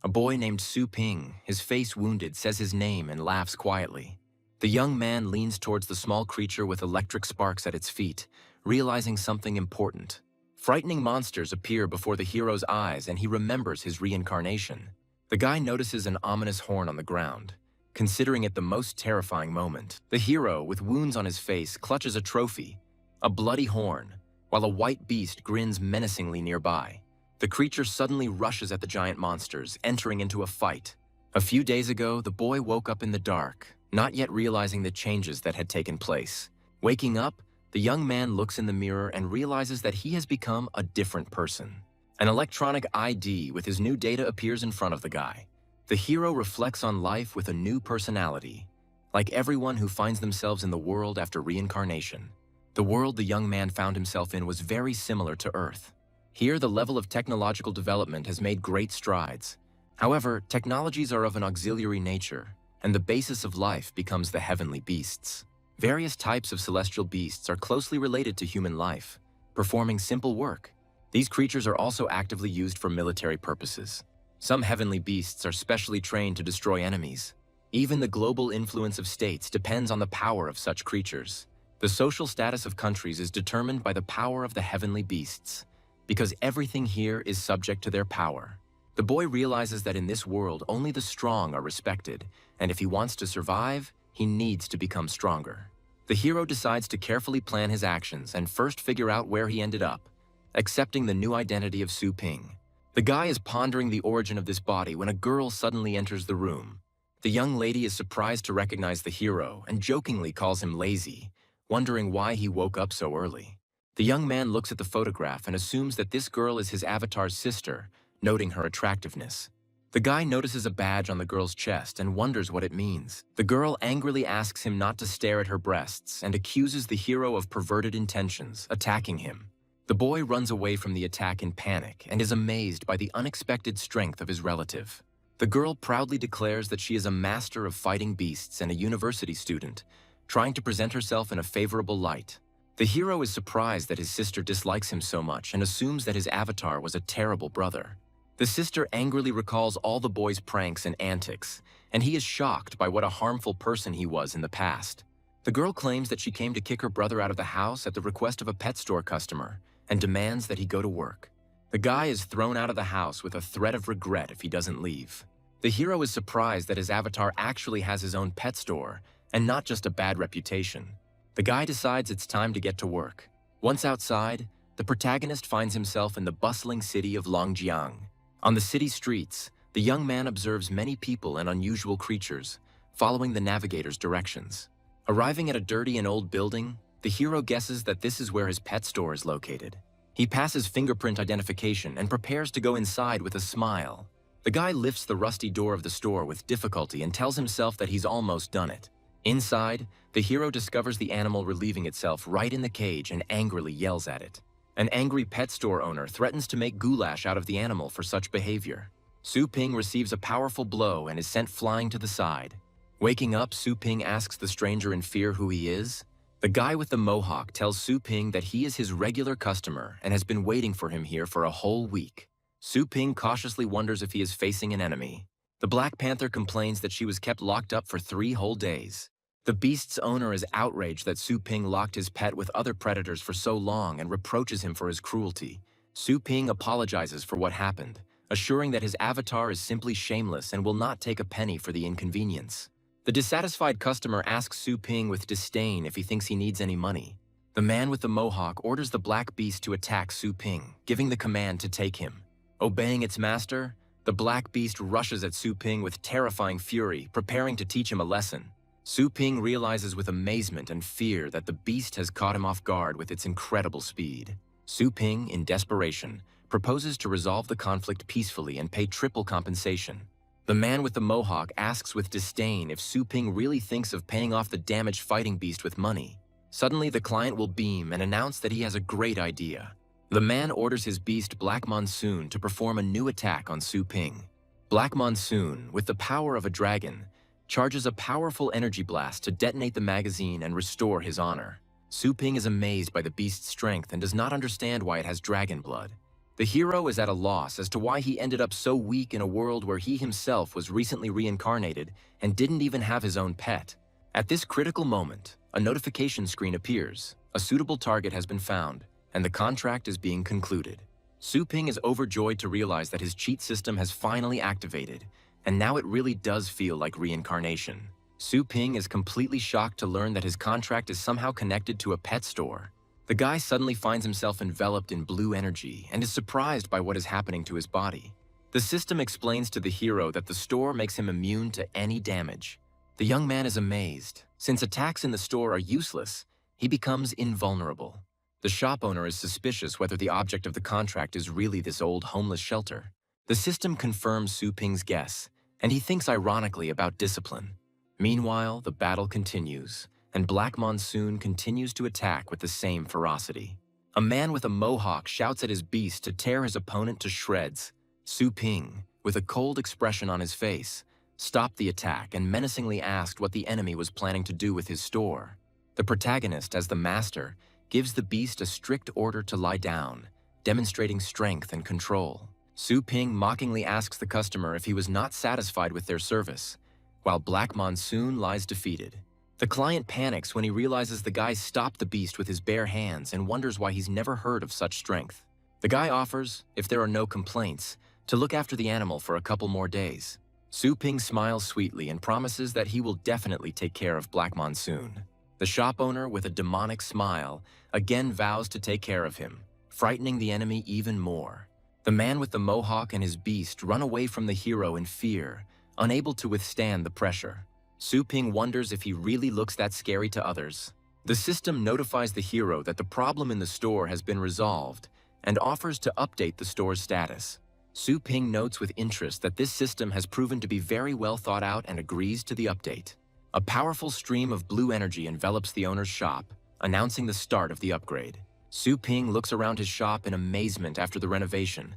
A boy named Su Ping, his face wounded, says his name and laughs quietly. The young man leans towards the small creature with electric sparks at its feet, realizing something important. Frightening monsters appear before the hero's eyes and he remembers his reincarnation. The guy notices an ominous horn on the ground, considering it the most terrifying moment. The hero, with wounds on his face, clutches a trophy, a bloody horn, while a white beast grins menacingly nearby. The creature suddenly rushes at the giant monsters, entering into a fight. A few days ago, the boy woke up in the dark, not yet realizing the changes that had taken place. Waking up, the young man looks in the mirror and realizes that he has become a different person. An electronic ID with his new data appears in front of the guy. The hero reflects on life with a new personality. Like everyone who finds themselves in the world after reincarnation, the world the young man found himself in was very similar to Earth. Here, the level of technological development has made great strides. However, technologies are of an auxiliary nature, and the basis of life becomes the heavenly beasts. Various types of celestial beasts are closely related to human life, performing simple work. These creatures are also actively used for military purposes. Some heavenly beasts are specially trained to destroy enemies. Even the global influence of states depends on the power of such creatures. The social status of countries is determined by the power of the heavenly beasts, because everything here is subject to their power. The boy realizes that in this world, only the strong are respected, and if he wants to survive, he needs to become stronger. The hero decides to carefully plan his actions and first figure out where he ended up, accepting the new identity of Su Ping. The guy is pondering the origin of this body when a girl suddenly enters the room. The young lady is surprised to recognize the hero and jokingly calls him lazy, wondering why he woke up so early. The young man looks at the photograph and assumes that this girl is his avatar's sister, noting her attractiveness. The guy notices a badge on the girl's chest and wonders what it means. The girl angrily asks him not to stare at her breasts and accuses the hero of perverted intentions, attacking him. The boy runs away from the attack in panic and is amazed by the unexpected strength of his relative. The girl proudly declares that she is a master of fighting beasts and a university student, trying to present herself in a favorable light. The hero is surprised that his sister dislikes him so much and assumes that his avatar was a terrible brother. The sister angrily recalls all the boy's pranks and antics, and he is shocked by what a harmful person he was in the past. The girl claims that she came to kick her brother out of the house at the request of a pet store customer and demands that he go to work. The guy is thrown out of the house with a threat of regret if he doesn't leave. The hero is surprised that his avatar actually has his own pet store and not just a bad reputation. The guy decides it's time to get to work. Once outside, the protagonist finds himself in the bustling city of Longjiang. On the city streets, the young man observes many people and unusual creatures, following the navigator's directions. Arriving at a dirty and old building, the hero guesses that this is where his pet store is located. He passes fingerprint identification and prepares to go inside with a smile. The guy lifts the rusty door of the store with difficulty and tells himself that he's almost done it. Inside, the hero discovers the animal relieving itself right in the cage and angrily yells at it. An angry pet store owner threatens to make goulash out of the animal for such behavior. Su Ping receives a powerful blow and is sent flying to the side. Waking up, Su Ping asks the stranger in fear who he is. The guy with the mohawk tells Su Ping that he is his regular customer and has been waiting for him here for a whole week. Su Ping cautiously wonders if he is facing an enemy. The Black Panther complains that she was kept locked up for 3 whole days. The beast's owner is outraged that Su Ping locked his pet with other predators for so long and reproaches him for his cruelty. Su Ping apologizes for what happened, assuring that his avatar is simply shameless and will not take a penny for the inconvenience. The dissatisfied customer asks Su Ping with disdain if he thinks he needs any money. The man with the mohawk orders the black beast to attack Su Ping, giving the command to take him. Obeying its master, the black beast rushes at Su Ping with terrifying fury, preparing to teach him a lesson. Su Ping realizes with amazement and fear that the beast has caught him off guard with its incredible speed. Su Ping, in desperation, proposes to resolve the conflict peacefully and pay triple compensation. The man with the mohawk asks with disdain if Su Ping really thinks of paying off the damaged fighting beast with money. Suddenly, the client will beam and announce that he has a great idea. The man orders his beast Black Monsoon to perform a new attack on Su Ping. Black Monsoon, with the power of a dragon, charges a powerful energy blast to detonate the magazine and restore his honor. Su Ping is amazed by the beast's strength and does not understand why it has dragon blood. The hero is at a loss as to why he ended up so weak in a world where he himself was recently reincarnated and didn't even have his own pet. At this critical moment, a notification screen appears. A suitable target has been found, and the contract is being concluded. Su Ping is overjoyed to realize that his cheat system has finally activated, and now it really does feel like reincarnation. Su Ping is completely shocked to learn that his contract is somehow connected to a pet store. The guy suddenly finds himself enveloped in blue energy and is surprised by what is happening to his body. The system explains to the hero that the store makes him immune to any damage. The young man is amazed. Since attacks in the store are useless, he becomes invulnerable. The shop owner is suspicious whether the object of the contract is really this old homeless shelter. The system confirms Su Ping's guess, and he thinks ironically about discipline. Meanwhile, the battle continues, and Black Monsoon continues to attack with the same ferocity. A man with a mohawk shouts at his beast to tear his opponent to shreds. Su Ping, with a cold expression on his face, stopped the attack and menacingly asked what the enemy was planning to do with his store. The protagonist, as the master, gives the beast a strict order to lie down, demonstrating strength and control. Su Ping mockingly asks the customer if he was not satisfied with their service, while Black Monsoon lies defeated. The client panics when he realizes the guy stopped the beast with his bare hands and wonders why he's never heard of such strength. The guy offers, if there are no complaints, to look after the animal for a couple more days. Su Ping smiles sweetly and promises that he will definitely take care of Black Monsoon. The shop owner, with a demonic smile, again vows to take care of him, frightening the enemy even more. The man with the mohawk and his beast run away from the hero in fear, unable to withstand the pressure. Su Ping wonders if he really looks that scary to others. The system notifies the hero that the problem in the store has been resolved and offers to update the store's status. Su Ping notes with interest that this system has proven to be very well thought out and agrees to the update. A powerful stream of blue energy envelops the owner's shop, announcing the start of the upgrade. Su Ping looks around his shop in amazement after the renovation.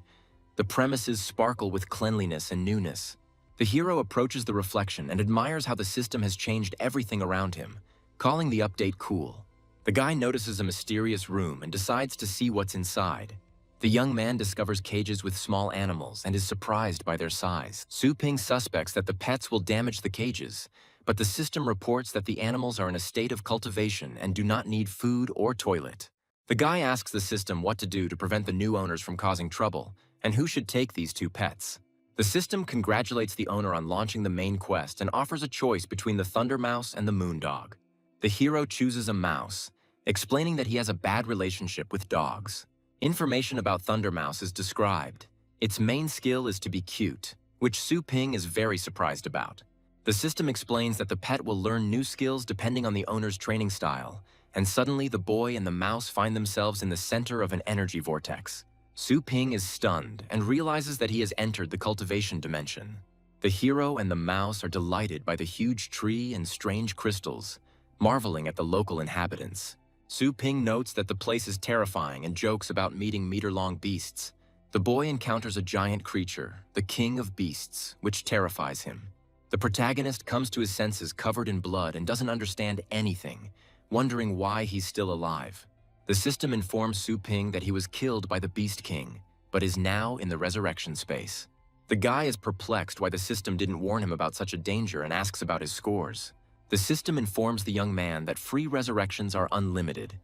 The premises sparkle with cleanliness and newness. The hero approaches the reflection and admires how the system has changed everything around him, calling the update cool. The guy notices a mysterious room and decides to see what's inside. The young man discovers cages with small animals and is surprised by their size. Su Ping suspects that the pets will damage the cages, but the system reports that the animals are in a state of cultivation and do not need food or toilet. The guy asks the system what to do to prevent the new owners from causing trouble, and who should take these two pets. The system congratulates the owner on launching the main quest and offers a choice between the Thunder Mouse and the Moon Dog. The hero chooses a mouse, explaining that he has a bad relationship with dogs. Information about Thunder Mouse is described. Its main skill is to be cute, which Su Ping is very surprised about. The system explains that the pet will learn new skills depending on the owner's training style, and suddenly the boy and the mouse find themselves in the center of an energy vortex. Su Ping is stunned and realizes that he has entered the cultivation dimension. The hero and the mouse are delighted by the huge tree and strange crystals, marveling at the local inhabitants. Su Ping notes that the place is terrifying and jokes about meeting meter-long beasts. The boy encounters a giant creature, the king of beasts, which terrifies him. The protagonist comes to his senses covered in blood and doesn't understand anything, wondering why he's still alive. The system informs Su Ping that he was killed by the Beast King, but is now in the resurrection space. The guy is perplexed why the system didn't warn him about such a danger and asks about his scores. The system informs the young man that free resurrections are unlimited,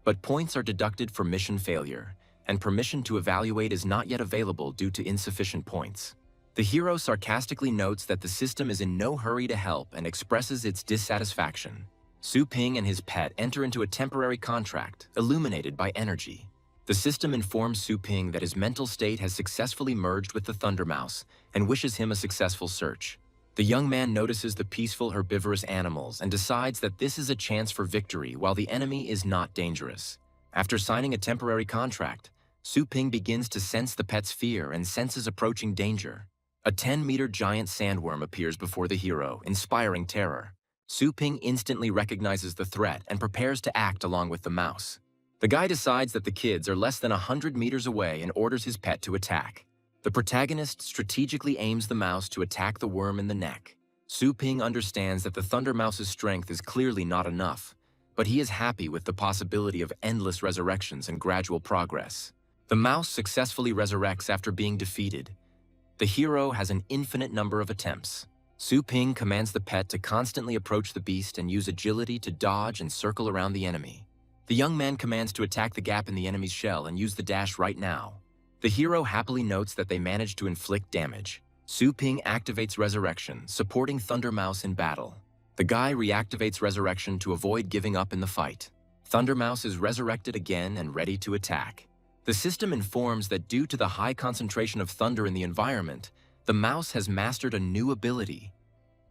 but points are deducted for mission failure, and permission to evaluate is not yet available due to insufficient points. The hero sarcastically notes that the system is in no hurry to help and expresses its dissatisfaction. Su Ping and his pet enter into a temporary contract, illuminated by energy. The system informs Su Ping that his mental state has successfully merged with the Thunder Mouse and wishes him a successful search. The young man notices the peaceful herbivorous animals and decides that this is a chance for victory while the enemy is not dangerous. After signing a temporary contract, Su Ping begins to sense the pet's fear and senses approaching danger. A 10-meter giant sandworm appears before the hero, inspiring terror. Su Ping instantly recognizes the threat and prepares to act along with the mouse. The guy decides that the kids are less than 100 meters away and orders his pet to attack. The protagonist strategically aims the mouse to attack the worm in the neck. Su Ping understands that the Thunder Mouse's strength is clearly not enough, but he is happy with the possibility of endless resurrections and gradual progress. The mouse successfully resurrects after being defeated. The hero has an infinite number of attempts. Su Ping commands the pet to constantly approach the beast and use agility to dodge and circle around the enemy. The young man commands to attack the gap in the enemy's shell and use the dash right now. The hero happily notes that they managed to inflict damage. Su Ping activates Resurrection, supporting Thunder Mouse in battle. The guy reactivates Resurrection to avoid giving up in the fight. Thunder Mouse is resurrected again and ready to attack. The system informs that due to the high concentration of thunder in the environment, the mouse has mastered a new ability.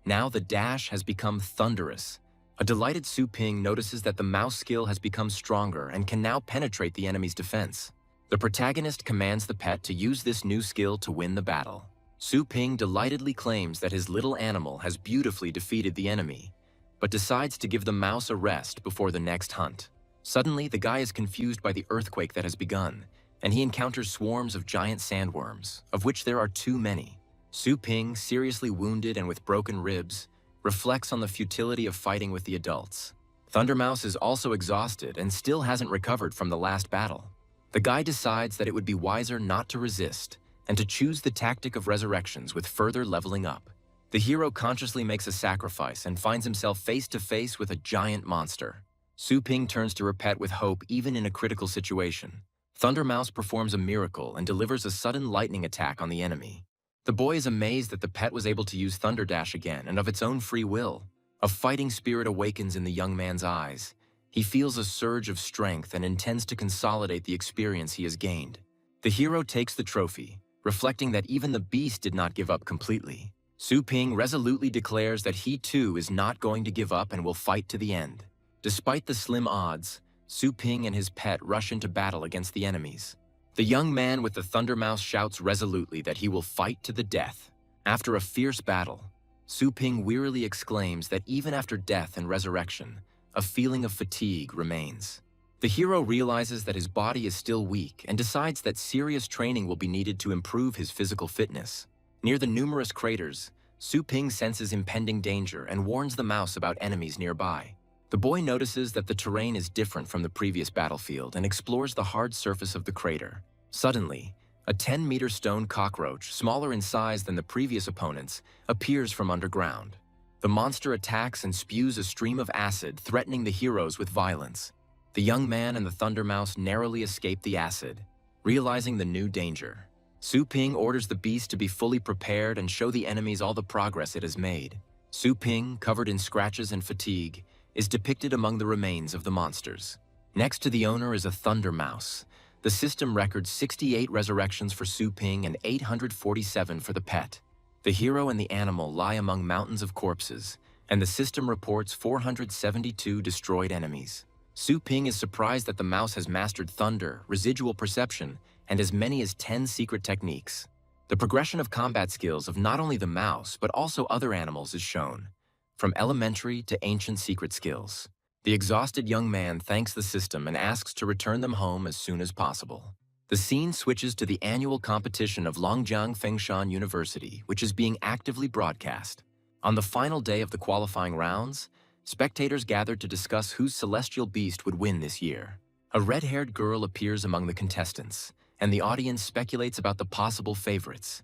Now the dash has become thunderous. A delighted Su Ping notices that the mouse skill has become stronger and can now penetrate the enemy's defense. The protagonist commands the pet to use this new skill to win the battle. Su Ping delightedly claims that his little animal has beautifully defeated the enemy, but decides to give the mouse a rest before the next hunt. Suddenly, the guy is confused by the earthquake that has begun, and he encounters swarms of giant sandworms, of which there are too many. Su Ping, seriously wounded and with broken ribs, reflects on the futility of fighting with the adults. Thunder Mouse is also exhausted and still hasn't recovered from the last battle. The guy decides that it would be wiser not to resist and to choose the tactic of resurrections with further leveling up. The hero consciously makes a sacrifice and finds himself face to face with a giant monster. Su Ping turns to her pet with hope even in a critical situation. Thunder Mouse performs a miracle and delivers a sudden lightning attack on the enemy. The boy is amazed that the pet was able to use Thunder Dash again and of its own free will. A fighting spirit awakens in the young man's eyes. He feels a surge of strength and intends to consolidate the experience he has gained. The hero takes the trophy, reflecting that even the beast did not give up completely. Su Ping resolutely declares that he too is not going to give up and will fight to the end. Despite the slim odds, Su Ping and his pet rush into battle against the enemies. The young man with the Thunder Mouse shouts resolutely that he will fight to the death. After a fierce battle, Su Ping wearily exclaims that even after death and resurrection, a feeling of fatigue remains. The hero realizes that his body is still weak and decides that serious training will be needed to improve his physical fitness. Near the numerous craters, Su Ping senses impending danger and warns the mouse about enemies nearby. The boy notices that the terrain is different from the previous battlefield and explores the hard surface of the crater. Suddenly, a 10-meter stone cockroach, smaller in size than the previous opponents, appears from underground. The monster attacks and spews a stream of acid, threatening the heroes with violence. The young man and the Thunder Mouse narrowly escape the acid, realizing the new danger. Su Ping orders the beast to be fully prepared and show the enemies all the progress it has made. Su Ping, covered in scratches and fatigue, is depicted among the remains of the monsters. Next to the owner is a Thunder Mouse. The system records 68 resurrections for Su Ping and 847 for the pet. The hero and the animal lie among mountains of corpses, and the system reports 472 destroyed enemies. Su Ping is surprised that the mouse has mastered thunder, residual perception, and as many as 10 secret techniques. The progression of combat skills of not only the mouse, but also other animals is shown, from elementary to ancient secret skills. The exhausted young man thanks the system and asks to return them home as soon as possible. The scene switches to the annual competition of Longjiang Fengshan University, which is being actively broadcast. On the final day of the qualifying rounds, spectators gathered to discuss whose celestial beast would win this year. A red-haired girl appears among the contestants, and the audience speculates about the possible favorites: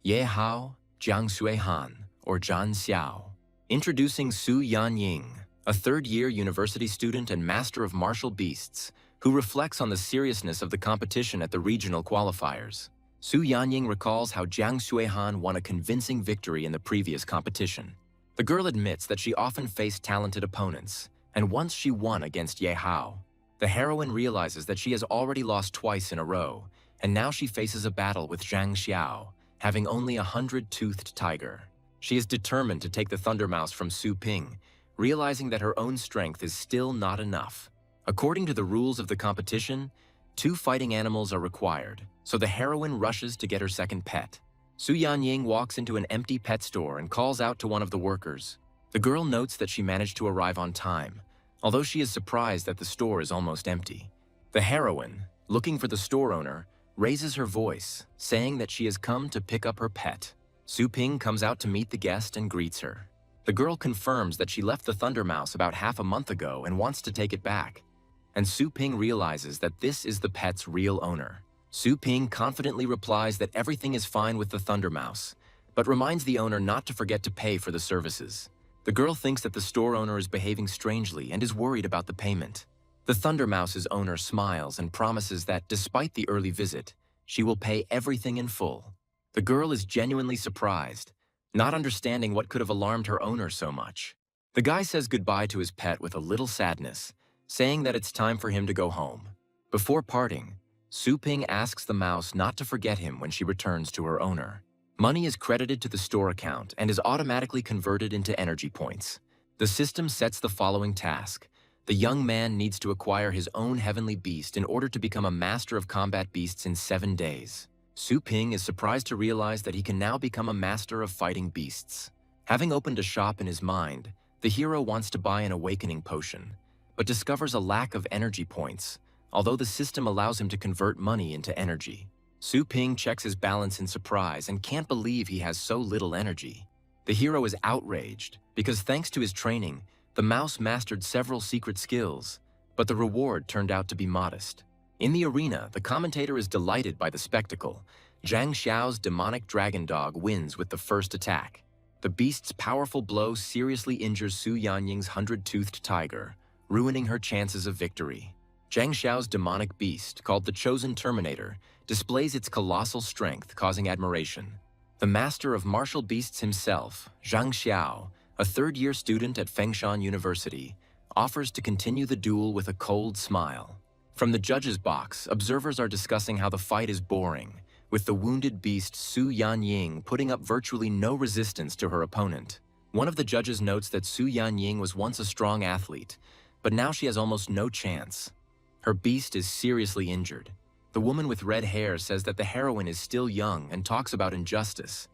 Ye Hao, Jiang Xuehan, or Zhan Xiao. Introducing Su Yanying, a third-year university student and master of martial beasts, who reflects on the seriousness of the competition at the regional qualifiers. Su Yanying recalls how Jiang Xuehan won a convincing victory in the previous competition. The girl admits that she often faced talented opponents, and once she won against Ye Hao. The heroine realizes that she has already lost twice in a row, and now she faces a battle with Zhang Xiao, having only a 100-toothed tiger. She is determined to take the Thunder Mouse from Su Ping, realizing that her own strength is still not enough. According to the rules of the competition, 2 fighting animals are required, so the heroine rushes to get her second pet. Su Yanying walks into an empty pet store and calls out to one of the workers. The girl notes that she managed to arrive on time, although she is surprised that the store is almost empty. The heroine, looking for the store owner, raises her voice, saying that she has come to pick up her pet. Su Ping comes out to meet the guest and greets her. The girl confirms that she left the Thunder Mouse about half a month ago and wants to take it back. And Su Ping realizes that this is the pet's real owner. Su Ping confidently replies that everything is fine with the Thunder Mouse, but reminds the owner not to forget to pay for the services. The girl thinks that the store owner is behaving strangely and is worried about the payment. The Thunder Mouse's owner smiles and promises that despite the early visit, she will pay everything in full. The girl is genuinely surprised, not understanding what could have alarmed her owner so much. The guy says goodbye to his pet with a little sadness, saying that it's time for him to go home. Before parting, Su Ping asks the mouse not to forget him when she returns to her owner. Money is credited to the store account and is automatically converted into energy points. The system sets the following task. The young man needs to acquire his own heavenly beast in order to become a master of combat beasts in 7 days. Su Ping is surprised to realize that he can now become a master of fighting beasts. Having opened a shop in his mind, the hero wants to buy an awakening potion, but discovers a lack of energy points, although the system allows him to convert money into energy. Su Ping checks his balance in surprise and can't believe he has so little energy. The hero is outraged because thanks to his training, the mouse mastered several secret skills, but the reward turned out to be modest. In the arena, the commentator is delighted by the spectacle. Zhang Xiao's demonic dragon dog wins with the first attack. The beast's powerful blow seriously injures Su Yanying's 100-toothed tiger, ruining her chances of victory. Zhang Xiao's demonic beast, called the Chosen Terminator, displays its colossal strength, causing admiration. The master of martial beasts himself, Zhang Xiao, a third-year student at Fengshan University, offers to continue the duel with a cold smile. From the judges' box, observers are discussing how the fight is boring, with the wounded beast Su Yanying putting up virtually no resistance to her opponent. One of the judges notes that Su Yanying was once a strong athlete, but now she has almost no chance. Her beast is seriously injured. The woman with red hair says that the heroine is still young and talks about injustice.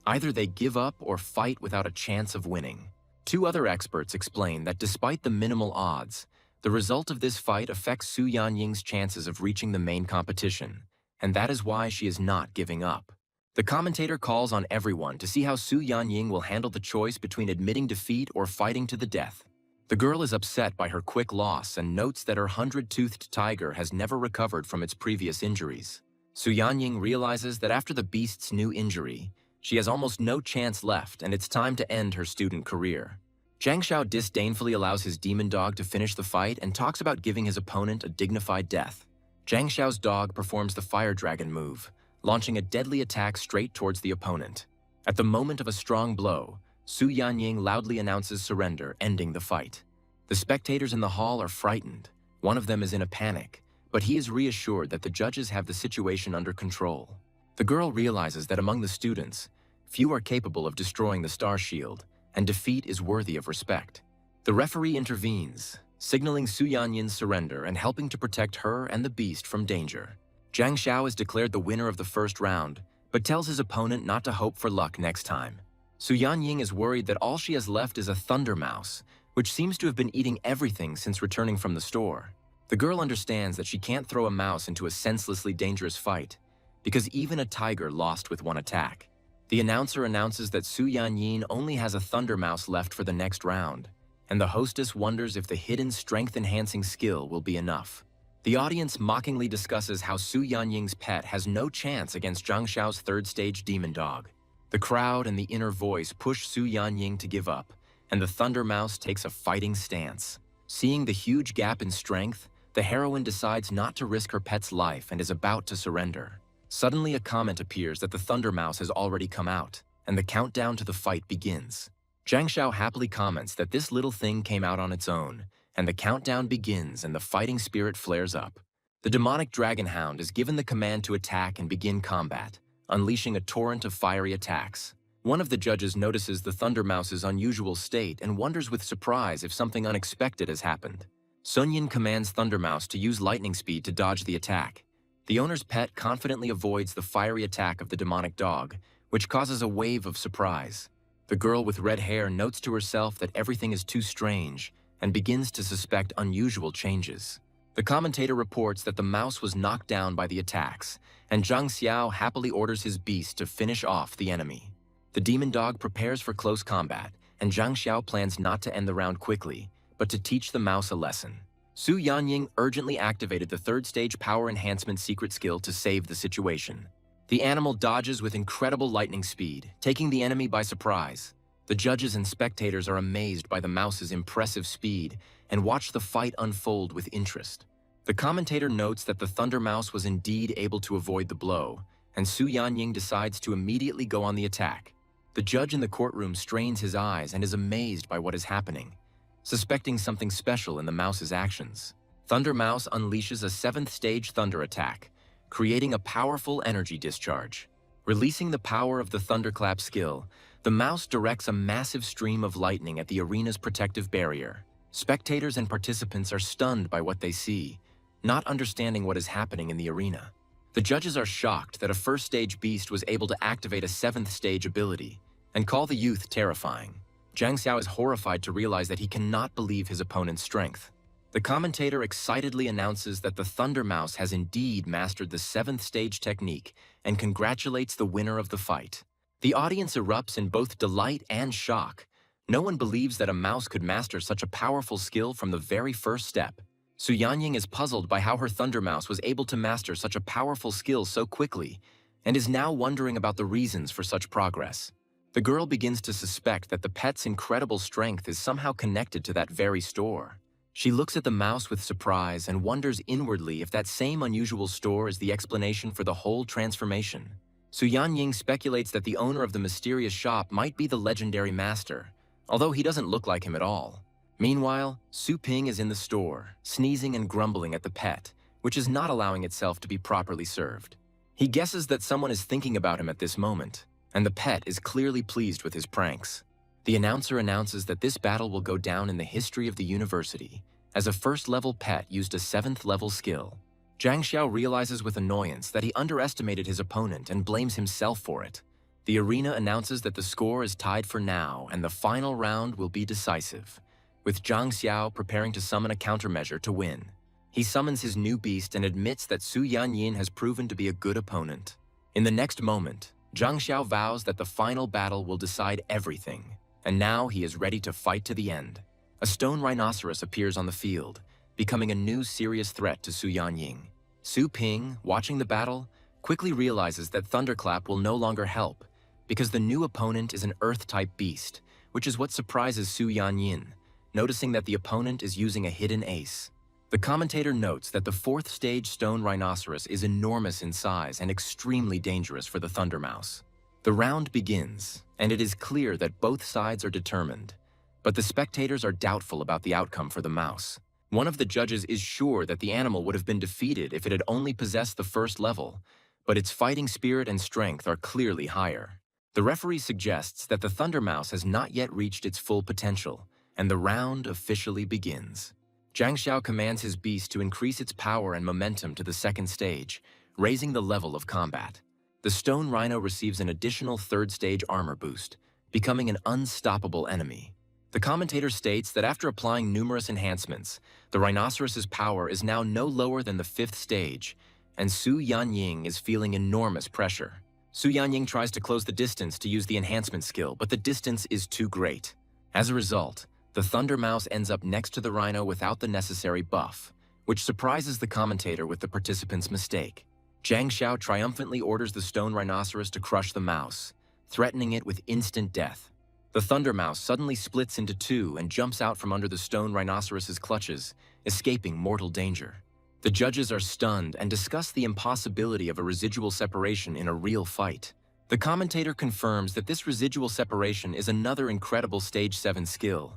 Either they give up or fight without a chance of winning. Two other experts explain that despite the minimal odds, the result of this fight affects Su Yanying's chances of reaching the main competition, and that is why she is not giving up. The commentator calls on everyone to see how Su Yanying will handle the choice between admitting defeat or fighting to the death. The girl is upset by her quick loss and notes that her 100-toothed tiger has never recovered from its previous injuries. Su Yanying realizes that after the beast's new injury, she has almost no chance left and it's time to end her student career. Zhang Xiao disdainfully allows his demon dog to finish the fight and talks about giving his opponent a dignified death. Zhang Xiao's dog performs the fire dragon move, launching a deadly attack straight towards the opponent. At the moment of a strong blow, Su Yanying loudly announces surrender, ending the fight. The spectators in the hall are frightened. One of them is in a panic, but he is reassured that the judges have the situation under control. The girl realizes that among the students, few are capable of destroying the star shield, and defeat is worthy of respect. The referee intervenes, signaling Su Yanying's surrender and helping to protect her and the beast from danger. Zhang Xiao is declared the winner of the first round, but tells his opponent not to hope for luck next time. Su Yanying is worried that all she has left is a thunder mouse, which seems to have been eating everything since returning from the store. The girl understands that she can't throw a mouse into a senselessly dangerous fight, because even a tiger lost with one attack. The announcer announces that Su Yanying only has a thunder mouse left for the next round, and the hostess wonders if the hidden strength-enhancing skill will be enough. The audience mockingly discusses how Su Yanying's pet has no chance against Zhang Xiao's third-stage demon dog. The crowd and the inner voice push Su Yanying to give up, and the thunder mouse takes a fighting stance. Seeing the huge gap in strength, the heroine decides not to risk her pet's life and is about to surrender. Suddenly, a comment appears that the thunder mouse has already come out, and the countdown to the fight begins. Zhang Xiao happily comments that this little thing came out on its own, and the countdown begins and the fighting spirit flares up. The demonic dragon hound is given the command to attack and begin combat, unleashing a torrent of fiery attacks. One of the judges notices the thunder mouse's unusual state and wonders with surprise if something unexpected has happened. Sun Yin commands Thunder Mouse to use lightning speed to dodge the attack. The owner's pet confidently avoids the fiery attack of the demonic dog, which causes a wave of surprise. The girl with red hair notes to herself that everything is too strange and begins to suspect unusual changes. The commentator reports that the mouse was knocked down by the attacks, and Zhang Xiao happily orders his beast to finish off the enemy. The demon dog prepares for close combat, and Zhang Xiao plans not to end the round quickly, but to teach the mouse a lesson. Su Yanying urgently activated the third stage power enhancement secret skill to save the situation. The animal dodges with incredible lightning speed, taking the enemy by surprise. The judges and spectators are amazed by the mouse's impressive speed and watch the fight unfold with interest. The commentator notes that the Thunder Mouse was indeed able to avoid the blow, and Su Yanying decides to immediately go on the attack. The judge in the courtroom strains his eyes and is amazed by what is happening, suspecting something special in the mouse's actions. Thunder Mouse unleashes a 7th stage thunder attack, creating a powerful energy discharge. Releasing the power of the thunderclap skill, the mouse directs a massive stream of lightning at the arena's protective barrier. Spectators and participants are stunned by what they see, not understanding what is happening in the arena. The judges are shocked that a 1st stage beast was able to activate a 7th stage ability, and call the youth terrifying. Zhang Xiao is horrified to realize that he cannot believe his opponent's strength. The commentator excitedly announces that the Thunder Mouse has indeed mastered the 7th stage technique and congratulates the winner of the fight. The audience erupts in both delight and shock. No one believes that a mouse could master such a powerful skill from the very first step. Su Yanying is puzzled by how her Thunder Mouse was able to master such a powerful skill so quickly, and is now wondering about the reasons for such progress. The girl begins to suspect that the pet's incredible strength is somehow connected to that very store. She looks at the mouse with surprise and wonders inwardly if that same unusual store is the explanation for the whole transformation. Su Yanying speculates that the owner of the mysterious shop might be the legendary master, although he doesn't look like him at all. Meanwhile, Su Ping is in the store, sneezing and grumbling at the pet, which is not allowing itself to be properly served. He guesses that someone is thinking about him at this moment, and the pet is clearly pleased with his pranks. The announcer announces that this battle will go down in the history of the university, as a 1st-level pet used a 7th-level skill. Zhang Xiao realizes with annoyance that he underestimated his opponent and blames himself for it. The arena announces that the score is tied for now, and the final round will be decisive, with Zhang Xiao preparing to summon a countermeasure to win. He summons his new beast and admits that Su Yanyin has proven to be a good opponent. In the next moment, Zhang Xiao vows that the final battle will decide everything, and now he is ready to fight to the end. A stone rhinoceros appears on the field, becoming a new serious threat to Su Yanying. Su Ping, watching the battle, quickly realizes that Thunderclap will no longer help, because the new opponent is an Earth-type beast, which is what surprises Su Yanyin, noticing that the opponent is using a hidden ace. The commentator notes that the 4th stage stone rhinoceros is enormous in size and extremely dangerous for the Thunder Mouse. The round begins, and it is clear that both sides are determined, but the spectators are doubtful about the outcome for the mouse. One of the judges is sure that the animal would have been defeated if it had only possessed the 1st level, but its fighting spirit and strength are clearly higher. The referee suggests that the Thunder Mouse has not yet reached its full potential, and the round officially begins. Zhang Xiao commands his beast to increase its power and momentum to the 2nd stage, raising the level of combat. The stone rhino receives an additional 3rd stage armor boost, becoming an unstoppable enemy. The commentator states that after applying numerous enhancements, the rhinoceros's power is now no lower than the 5th stage, and Su Yanying is feeling enormous pressure. Su Yanying tries to close the distance to use the enhancement skill, but the distance is too great. As a result, the Thunder Mouse ends up next to the rhino without the necessary buff, which surprises the commentator with the participant's mistake. Zhang Xiao triumphantly orders the stone rhinoceros to crush the mouse, threatening it with instant death. The Thunder Mouse suddenly splits into two and jumps out from under the stone rhinoceros's clutches, escaping mortal danger. The judges are stunned and discuss the impossibility of a residual separation in a real fight. The commentator confirms that this residual separation is another incredible Stage 7 skill,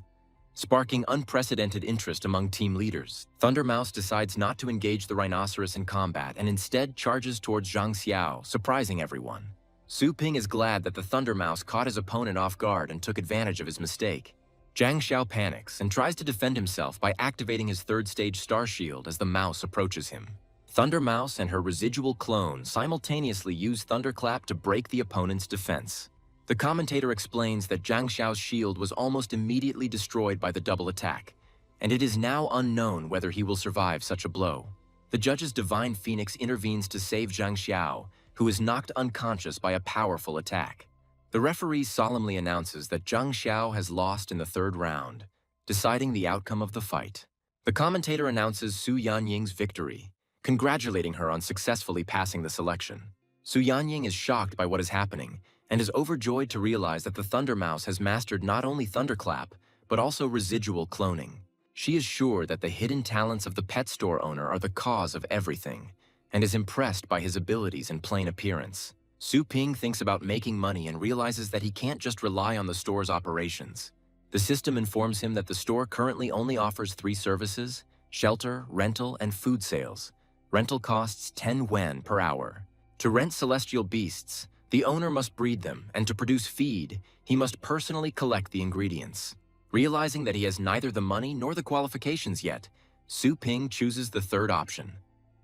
sparking unprecedented interest among team leaders. Thunder Mouse decides not to engage the rhinoceros in combat and instead charges towards Zhang Xiao, surprising everyone. Su Ping is glad that the Thunder Mouse caught his opponent off guard and took advantage of his mistake. Zhang Xiao panics and tries to defend himself by activating his 3rd stage star shield as the mouse approaches him. Thunder Mouse and her residual clone simultaneously use Thunderclap to break the opponent's defense. The commentator explains that Zhang Xiao's shield was almost immediately destroyed by the double attack, and it is now unknown whether he will survive such a blow. The judge's Divine Phoenix intervenes to save Zhang Xiao, who is knocked unconscious by a powerful attack. The referee solemnly announces that Zhang Xiao has lost in the 3rd round, deciding the outcome of the fight. The commentator announces Su Yanying's victory, congratulating her on successfully passing the selection. Su Yanying is shocked by what is happening and is overjoyed to realize that the Thunder Mouse has mastered not only Thunderclap, but also residual cloning. She is sure that the hidden talents of the pet store owner are the cause of everything, and is impressed by his abilities and plain appearance. Su Ping thinks about making money and realizes that he can't just rely on the store's operations. The system informs him that the store currently only offers 3 services: shelter, rental, and food sales. Rental costs 10 yuan per hour. To rent celestial beasts, the owner must breed them, and to produce feed, he must personally collect the ingredients. Realizing that he has neither the money nor the qualifications yet, Su Ping chooses the third option: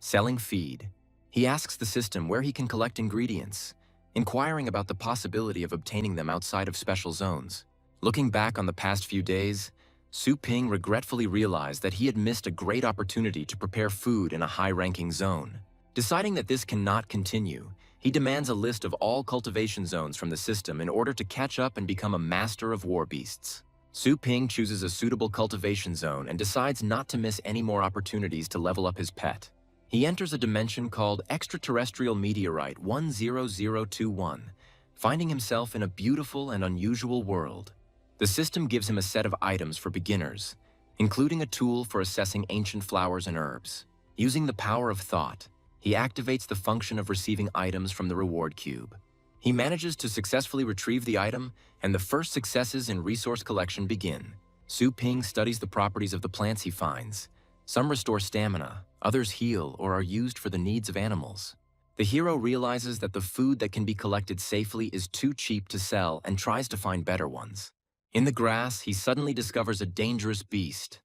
selling feed. He asks the system where he can collect ingredients, inquiring about the possibility of obtaining them outside of special zones. Looking back on the past few days, Su Ping regretfully realized that he had missed a great opportunity to prepare food in a high-ranking zone. Deciding that this cannot continue, he demands a list of all cultivation zones from the system in order to catch up and become a master of war beasts. Su Ping chooses a suitable cultivation zone and decides not to miss any more opportunities to level up his pet. He enters a dimension called Extraterrestrial Meteorite 10021, finding himself in a beautiful and unusual world. The system gives him a set of items for beginners, including a tool for assessing ancient flowers and herbs. Using the power of thought, he activates the function of receiving items from the reward cube. He manages to successfully retrieve the item, and the first successes in resource collection begin. Su Ping studies the properties of the plants he finds. Some restore stamina, others heal or are used for the needs of animals. The hero realizes that the food that can be collected safely is too cheap to sell and tries to find better ones. In the grass, he suddenly discovers a dangerous beast,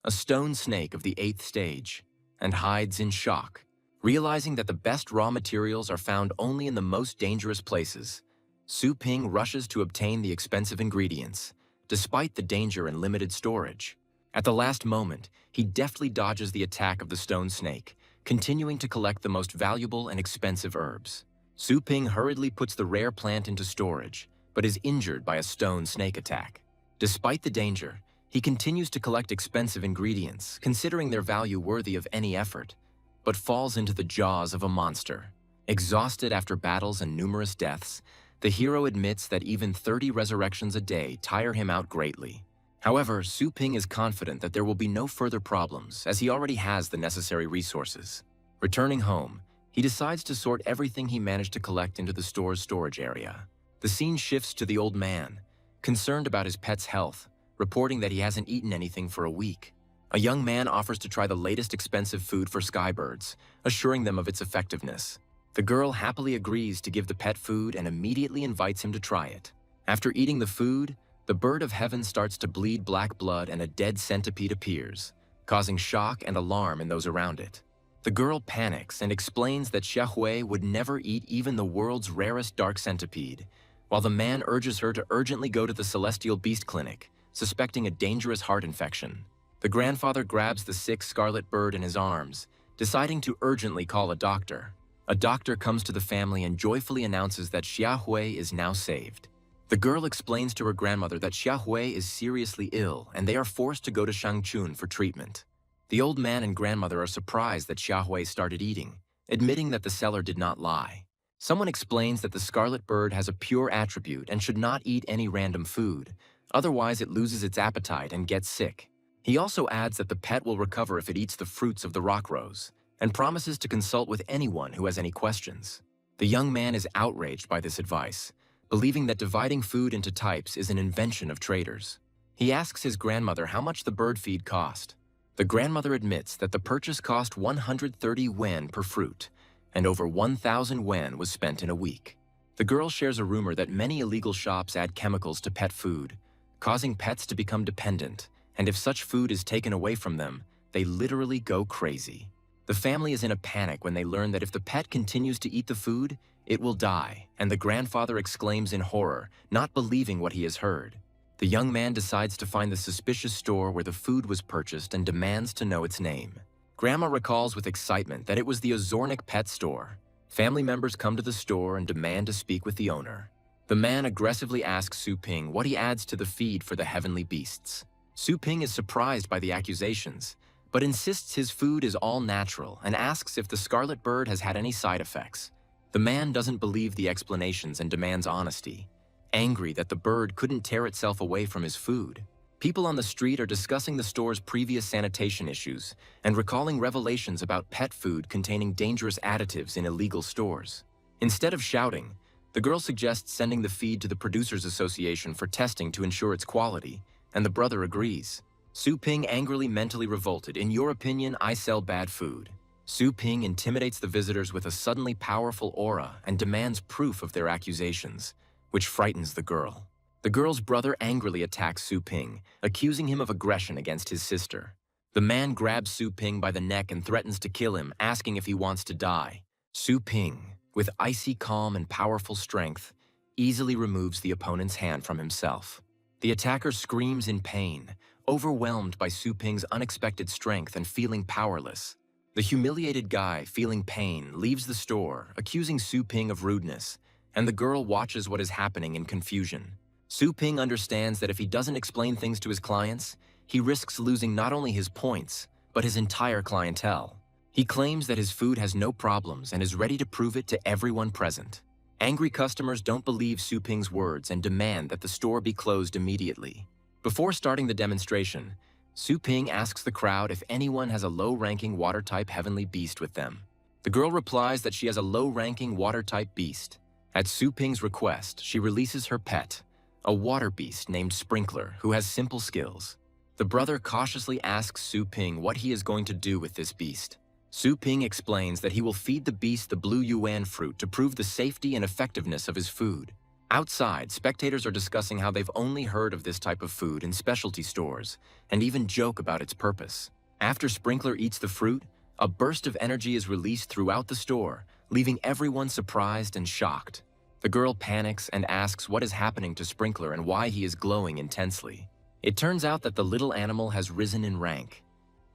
a stone snake of the 8th stage, and hides in shock. Realizing that the best raw materials are found only in the most dangerous places, Su Ping rushes to obtain the expensive ingredients, despite the danger and limited storage. At the last moment, he deftly dodges the attack of the stone snake, continuing to collect the most valuable and expensive herbs. Su Ping hurriedly puts the rare plant into storage, but is injured by a stone snake attack. Despite the danger, he continues to collect expensive ingredients, considering their value worthy of any effort, but falls into the jaws of a monster. Exhausted after battles and numerous deaths, the hero admits that even 30 resurrections a day tire him out greatly. However, Su Ping is confident that there will be no further problems, as he already has the necessary resources. Returning home, he decides to sort everything he managed to collect into the store's storage area. The scene shifts to the old man, concerned about his pet's health, reporting that he hasn't eaten anything for a week. A young man offers to try the latest expensive food for skybirds, assuring them of its effectiveness. The girl happily agrees to give the pet food and immediately invites him to try it. After eating the food, the bird of heaven starts to bleed black blood and a dead centipede appears, causing shock and alarm in those around it. The girl panics and explains that Xia Hui would never eat even the world's rarest dark centipede, while the man urges her to urgently go to the Celestial Beast Clinic, suspecting a dangerous heart infection. The grandfather grabs the sick scarlet bird in his arms, deciding to urgently call a doctor. A doctor comes to the family and joyfully announces that Xia Hui is now saved. The girl explains to her grandmother that Xia Hui is seriously ill and they are forced to go to Shangchun for treatment. The old man and grandmother are surprised that Xia Hui started eating, admitting that the seller did not lie. Someone explains that the scarlet bird has a pure attribute and should not eat any random food, otherwise it loses its appetite and gets sick. He also adds that the pet will recover if it eats the fruits of the rock rose, and promises to consult with anyone who has any questions. The young man is outraged by this advice, believing that dividing food into types is an invention of traders. He asks his grandmother how much the bird feed cost. The grandmother admits that the purchase cost 130 yuan per fruit, and over 1,000 yuan was spent in a week. The girl shares a rumor that many illegal shops add chemicals to pet food, causing pets to become dependent, and if such food is taken away from them, they literally go crazy. The family is in a panic when they learn that if the pet continues to eat the food, it will die, and the grandfather exclaims in horror, not believing what he has heard. The young man decides to find the suspicious store where the food was purchased and demands to know its name. Grandma recalls with excitement that it was the Ozornic pet store. Family members come to the store and demand to speak with the owner. The man aggressively asks Su Ping what he adds to the feed for the heavenly beasts. Su Ping is surprised by the accusations, but insists his food is all natural and asks if the scarlet bird has had any side effects. The man doesn't believe the explanations and demands honesty, angry that the bird couldn't tear itself away from his food. People on the street are discussing the store's previous sanitation issues and recalling revelations about pet food containing dangerous additives in illegal stores. Instead of shouting, the girl suggests sending the feed to the Producers Association for testing to ensure its quality, and the brother agrees. Su Ping angrily mentally revolted. In your opinion, I sell bad food. Su Ping intimidates the visitors with a suddenly powerful aura and demands proof of their accusations, which frightens the girl. The girl's brother angrily attacks Su Ping, accusing him of aggression against his sister. The man grabs Su Ping by the neck and threatens to kill him, asking if he wants to die. Su Ping, with icy calm and powerful strength, easily removes the opponent's hand from himself. The attacker screams in pain, overwhelmed by Su Ping's unexpected strength and feeling powerless. The humiliated guy, feeling pain, leaves the store, accusing Su Ping of rudeness, and the girl watches what is happening in confusion. Su Ping understands that if he doesn't explain things to his clients, he risks losing not only his points, but his entire clientele. He claims that his food has no problems and is ready to prove it to everyone present. Angry customers don't believe Su Ping's words and demand that the store be closed immediately. Before starting the demonstration, Su Ping asks the crowd if anyone has a low-ranking water-type heavenly beast with them. The girl replies that she has a low-ranking water-type beast. At Su Ping's request, she releases her pet, a water beast named Sprinkler, who has simple skills. The brother cautiously asks Su Ping what he is going to do with this beast. Su Ping explains that he will feed the beast the blue yuan fruit to prove the safety and effectiveness of his food. Outside, spectators are discussing how they've only heard of this type of food in specialty stores, and even joke about its purpose. After Sprinkler eats the fruit, a burst of energy is released throughout the store, leaving everyone surprised and shocked. The girl panics and asks what is happening to Sprinkler and why he is glowing intensely. It turns out that the little animal has risen in rank.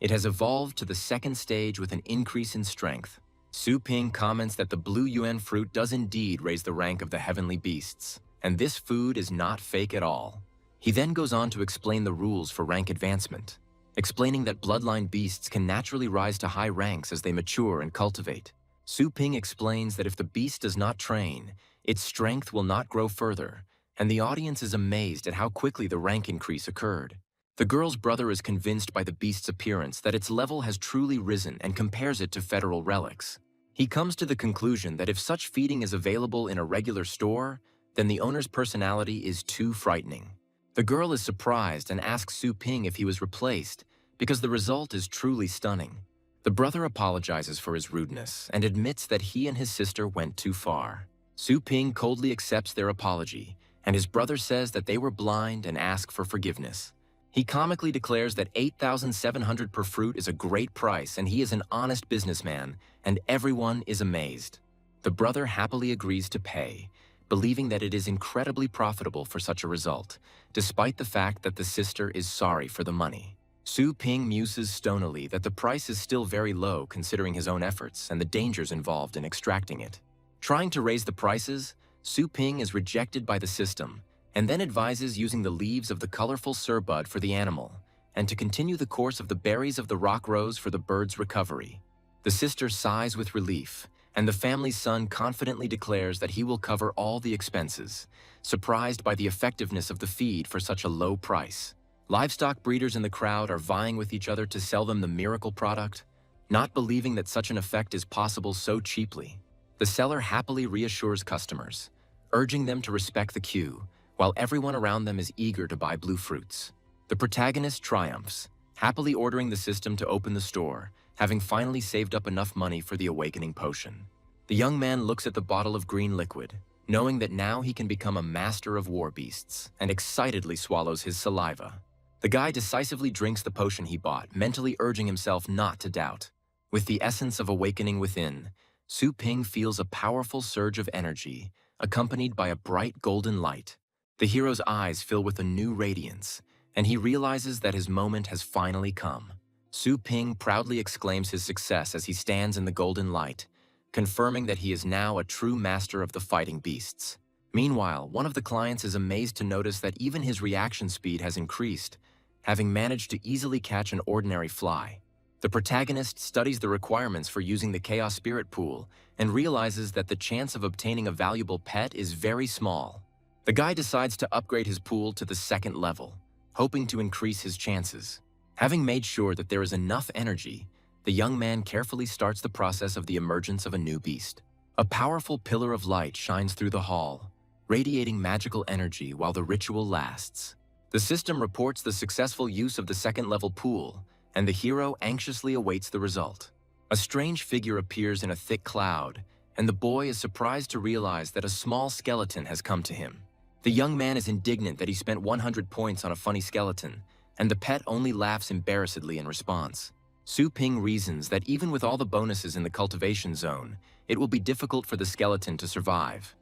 It has evolved to the second stage with an increase in strength. Su Ping comments that the blue yuan fruit does indeed raise the rank of the heavenly beasts, and this food is not fake at all. He then goes on to explain the rules for rank advancement, explaining that bloodline beasts can naturally rise to high ranks as they mature and cultivate. Su Ping explains that if the beast does not train, its strength will not grow further, and the audience is amazed at how quickly the rank increase occurred. The girl's brother is convinced by the beast's appearance that its level has truly risen and compares it to federal relics. He comes to the conclusion that if such feeding is available in a regular store, then the owner's personality is too frightening. The girl is surprised and asks Su Ping if he was replaced, because the result is truly stunning. The brother apologizes for his rudeness and admits that he and his sister went too far. Su Ping coldly accepts their apology, and his brother says that they were blind and asks for forgiveness. He comically declares that 8,700 per fruit is a great price and he is an honest businessman, and everyone is amazed. The brother happily agrees to pay, believing that it is incredibly profitable for such a result, despite the fact that the sister is sorry for the money. Su Ping muses stonily that the price is still very low considering his own efforts and the dangers involved in extracting it. Trying to raise the prices, Su Ping is rejected by the system, and then advises using the leaves of the colorful surbud for the animal, and to continue the course of the berries of the rock rose for the bird's recovery. The sister sighs with relief, and the family's son confidently declares that he will cover all the expenses, surprised by the effectiveness of the feed for such a low price. Livestock breeders in the crowd are vying with each other to sell them the miracle product, not believing that such an effect is possible so cheaply. The seller happily reassures customers, urging them to respect the queue, while everyone around them is eager to buy blue fruits. The protagonist triumphs, happily ordering the system to open the store, having finally saved up enough money for the awakening potion. The young man looks at the bottle of green liquid, knowing that now he can become a master of war beasts, and excitedly swallows his saliva. The guy decisively drinks the potion he bought, mentally urging himself not to doubt. With the essence of awakening within, Su Ping feels a powerful surge of energy, accompanied by a bright golden light. The hero's eyes fill with a new radiance, and he realizes that his moment has finally come. Su Ping proudly exclaims his success as he stands in the golden light, confirming that he is now a true master of the fighting beasts. Meanwhile, one of the clients is amazed to notice that even his reaction speed has increased, having managed to easily catch an ordinary fly. The protagonist studies the requirements for using the Chaos Spirit Pool and realizes that the chance of obtaining a valuable pet is very small. The guy decides to upgrade his pool to the second level, hoping to increase his chances. Having made sure that there is enough energy, the young man carefully starts the process of the emergence of a new beast. A powerful pillar of light shines through the hall, radiating magical energy while the ritual lasts. The system reports the successful use of the second-level pool, and the hero anxiously awaits the result. A strange figure appears in a thick cloud, and the boy is surprised to realize that a small skeleton has come to him. The young man is indignant that he spent 100 points on a funny skeleton, and the pet only laughs embarrassedly in response. Su Ping reasons that even with all the bonuses in the cultivation zone, it will be difficult for the skeleton to survive.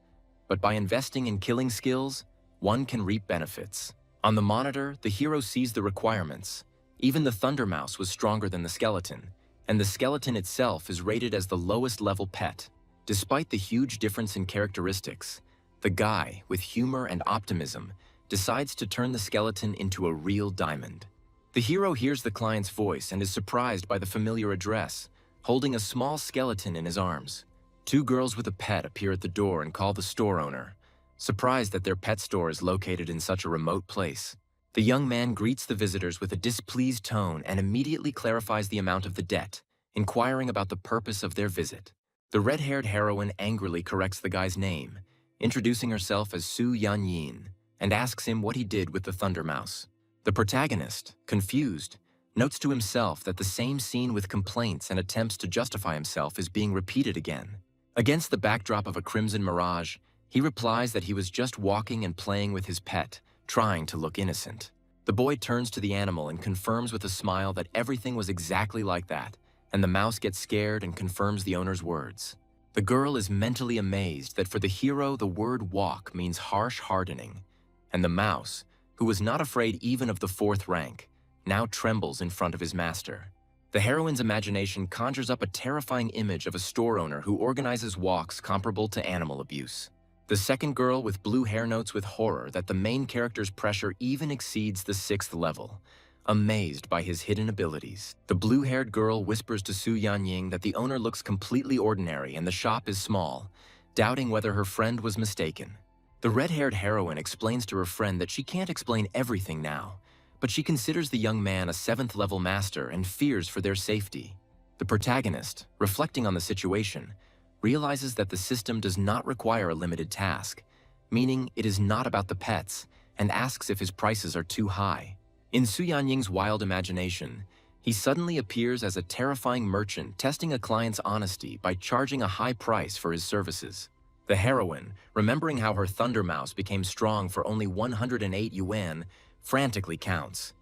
But by investing in killing skills, one can reap benefits. On the monitor, the hero sees the requirements. Even the Thunder Mouse was stronger than the skeleton, and the skeleton itself is rated as the lowest level pet. Despite the huge difference in characteristics, the guy, with humor and optimism, decides to turn the skeleton into a real diamond. The hero hears the client's voice and is surprised by the familiar address, holding a small skeleton in his arms. Two girls with a pet appear at the door and call the store owner, surprised that their pet store is located in such a remote place. The young man greets the visitors with a displeased tone and immediately clarifies the amount of the debt, inquiring about the purpose of their visit. The red-haired heroine angrily corrects the guy's name, introducing herself as Su Yanyin, and asks him what he did with the Thunder Mouse. The protagonist, confused, notes to himself that the same scene with complaints and attempts to justify himself is being repeated again. Against the backdrop of a crimson mirage, he replies that he was just walking and playing with his pet, trying to look innocent. The boy turns to the animal and confirms with a smile that everything was exactly like that, and the mouse gets scared and confirms the owner's words. The girl is mentally amazed that for the hero the word walk means harsh hardening, and the mouse, who was not afraid even of the fourth rank, now trembles in front of his master. The heroine's imagination conjures up a terrifying image of a store owner who organizes walks comparable to animal abuse. The second girl with blue hair notes with horror that the main character's pressure even exceeds the 6th level, amazed by his hidden abilities. The blue-haired girl whispers to Su Yanyin that the owner looks completely ordinary and the shop is small, doubting whether her friend was mistaken. The red-haired heroine explains to her friend that she can't explain everything now, but she considers the young man a 7th-level master and fears for their safety. The protagonist, reflecting on the situation, realizes that the system does not require a limited task, meaning it is not about the pets, and asks if his prices are too high. In Su Yanying's wild imagination, he suddenly appears as a terrifying merchant testing a client's honesty by charging a high price for his services. The heroine, remembering how her Thunder Mouse became strong for only 108 yuan, frantically counts.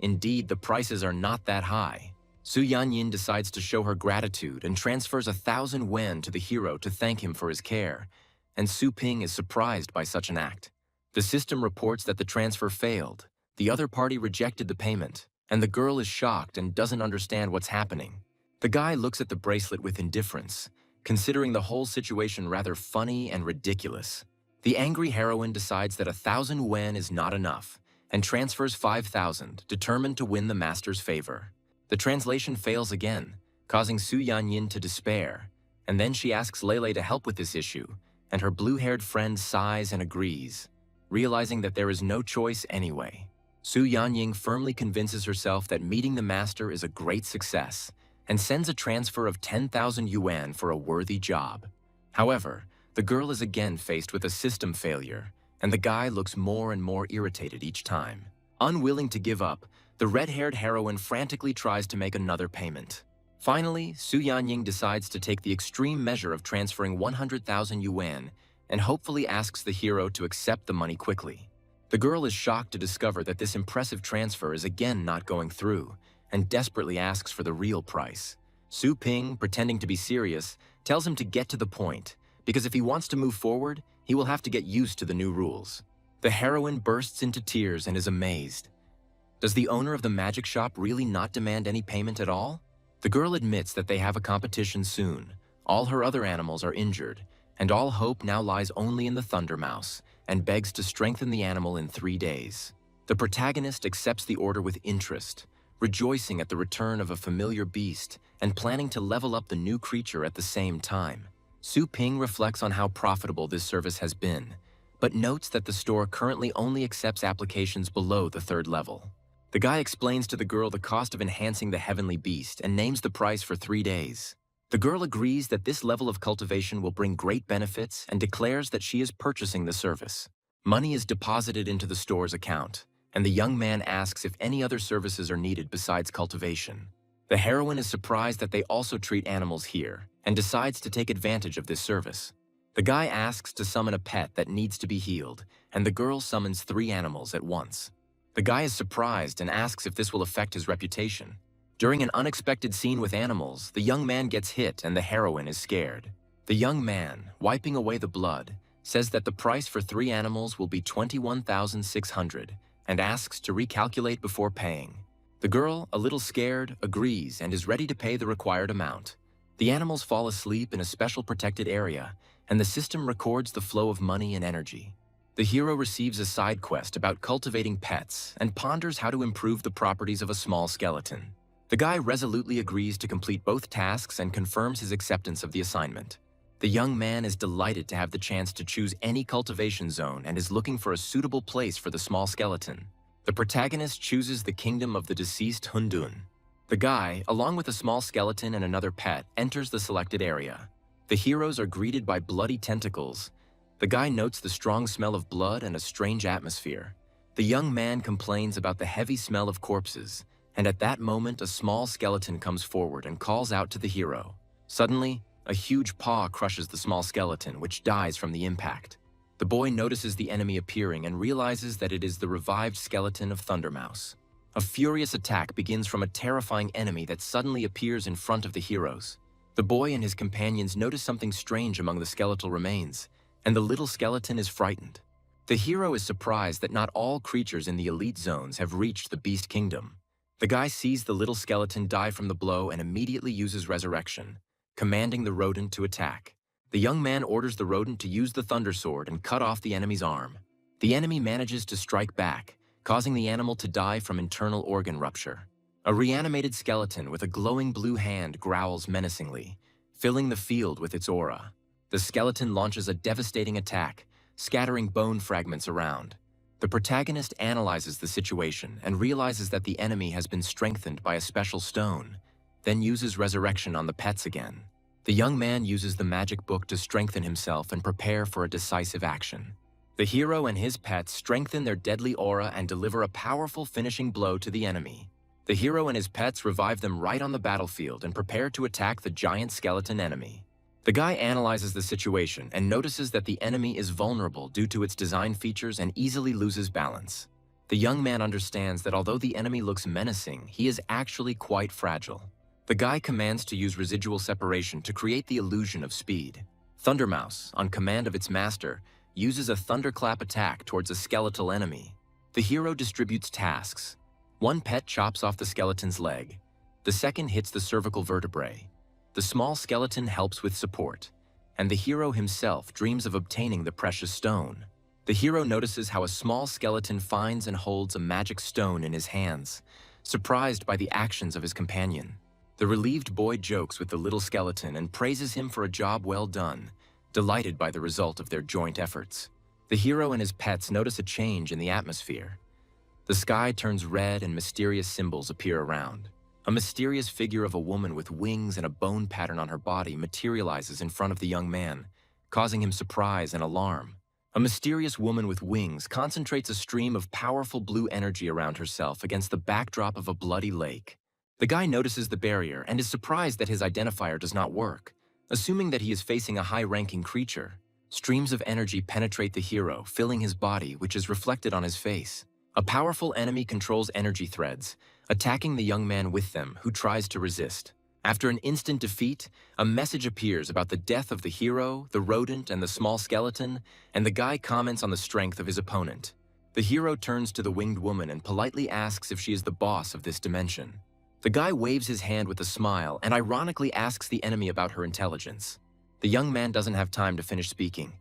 Indeed, the prices are not that high. Su Yanyin decides to show her gratitude and transfers 1,000 wen to the hero to thank him for his care, and Su Ping is surprised by such an act. The system reports that the transfer failed. The other party rejected the payment, and the girl is shocked and doesn't understand what's happening. The guy looks at the bracelet with indifference, considering the whole situation rather funny and ridiculous. The angry heroine decides that 1,000 wen is not enough, and transfers 5,000, determined to win the master's favor. The translation fails again, causing Su Yanyin to despair, and then she asks Lele to help with this issue, and her blue-haired friend sighs and agrees, realizing that there is no choice anyway. Su Yanyin firmly convinces herself that meeting the master is a great success, and sends a transfer of 10,000 yuan for a worthy job. However, the girl is again faced with a system failure, and the guy looks more and more irritated each time. Unwilling to give up, the red-haired heroine frantically tries to make another payment. Finally, Su Yanyin decides to take the extreme measure of transferring 100,000 yuan and hopefully asks the hero to accept the money quickly. The girl is shocked to discover that this impressive transfer is again not going through, and desperately asks for the real price. Su Ping, pretending to be serious, tells him to get to the point, because if he wants to move forward, he will have to get used to the new rules. The heroine bursts into tears and is amazed. Does the owner of the magic shop really not demand any payment at all? The girl admits that they have a competition soon. All her other animals are injured, and all hope now lies only in the Thunder Mouse, and begs to strengthen the animal in 3 days. The protagonist accepts the order with interest, rejoicing at the return of a familiar beast and planning to level up the new creature at the same time. Su Ping reflects on how profitable this service has been, but notes that the store currently only accepts applications below the 3rd level. The guy explains to the girl the cost of enhancing the heavenly beast and names the price for 3 days. The girl agrees that this level of cultivation will bring great benefits and declares that she is purchasing the service. Money is deposited into the store's account, and the young man asks if any other services are needed besides cultivation. The heroine is surprised that they also treat animals here and decides to take advantage of this service. The guy asks to summon a pet that needs to be healed, and the girl summons 3 animals at once. The guy is surprised and asks if this will affect his reputation. During an unexpected scene with animals, the young man gets hit and the heroine is scared. The young man, wiping away the blood, says that the price for 3 animals will be 21,600 and asks to recalculate before paying. The girl, a little scared, agrees and is ready to pay the required amount. The animals fall asleep in a special protected area, and the system records the flow of money and energy. The hero receives a side quest about cultivating pets and ponders how to improve the properties of a small skeleton. The guy resolutely agrees to complete both tasks and confirms his acceptance of the assignment. The young man is delighted to have the chance to choose any cultivation zone and is looking for a suitable place for the small skeleton. The protagonist chooses the kingdom of the deceased Hundun. The guy, along with a small skeleton and another pet, enters the selected area. The heroes are greeted by bloody tentacles. The guy notes the strong smell of blood and a strange atmosphere. The young man complains about the heavy smell of corpses, and at that moment a small skeleton comes forward and calls out to the hero. Suddenly, a huge paw crushes the small skeleton, which dies from the impact. The boy notices the enemy appearing and realizes that it is the revived skeleton of Thundermouse. A furious attack begins from a terrifying enemy that suddenly appears in front of the heroes. The boy and his companions notice something strange among the skeletal remains, and the little skeleton is frightened. The hero is surprised that not all creatures in the elite zones have reached the Beast Kingdom. The guy sees the little skeleton die from the blow and immediately uses resurrection, commanding the rodent to attack. The young man orders the rodent to use the thunder sword and cut off the enemy's arm. The enemy manages to strike back, causing the animal to die from internal organ rupture. A reanimated skeleton with a glowing blue hand growls menacingly, filling the field with its aura. The skeleton launches a devastating attack, scattering bone fragments around. The protagonist analyzes the situation and realizes that the enemy has been strengthened by a special stone, then uses resurrection on the pets again. The young man uses the magic book to strengthen himself and prepare for a decisive action. The hero and his pets strengthen their deadly aura and deliver a powerful finishing blow to the enemy. The hero and his pets revive them right on the battlefield and prepare to attack the giant skeleton enemy. The guy analyzes the situation and notices that the enemy is vulnerable due to its design features and easily loses balance. The young man understands that although the enemy looks menacing, he is actually quite fragile. The guy commands to use residual separation to create the illusion of speed. Thundermouse, on command of its master, uses a thunderclap attack towards a skeletal enemy. The hero distributes tasks. One pet chops off the skeleton's leg. The second hits the cervical vertebrae. The small skeleton helps with support, and the hero himself dreams of obtaining the precious stone. The hero notices how a small skeleton finds and holds a magic stone in his hands, surprised by the actions of his companion. The relieved boy jokes with the little skeleton and praises him for a job well done, delighted by the result of their joint efforts. The hero and his pets notice a change in the atmosphere. The sky turns red and mysterious symbols appear around. A mysterious figure of a woman with wings and a bone pattern on her body materializes in front of the young man, causing him surprise and alarm. A mysterious woman with wings concentrates a stream of powerful blue energy around herself against the backdrop of a bloody lake. The guy notices the barrier and is surprised that his identifier does not work. Assuming that he is facing a high-ranking creature, streams of energy penetrate the hero, filling his body, which is reflected on his face. A powerful enemy controls energy threads, attacking the young man with them, who tries to resist. After an instant defeat, a message appears about the death of the hero, the rodent, and the small skeleton, and the guy comments on the strength of his opponent. The hero turns to the winged woman and politely asks if she is the boss of this dimension. The guy waves his hand with a smile and ironically asks the enemy about her intelligence. The young man doesn't have time to finish speaking.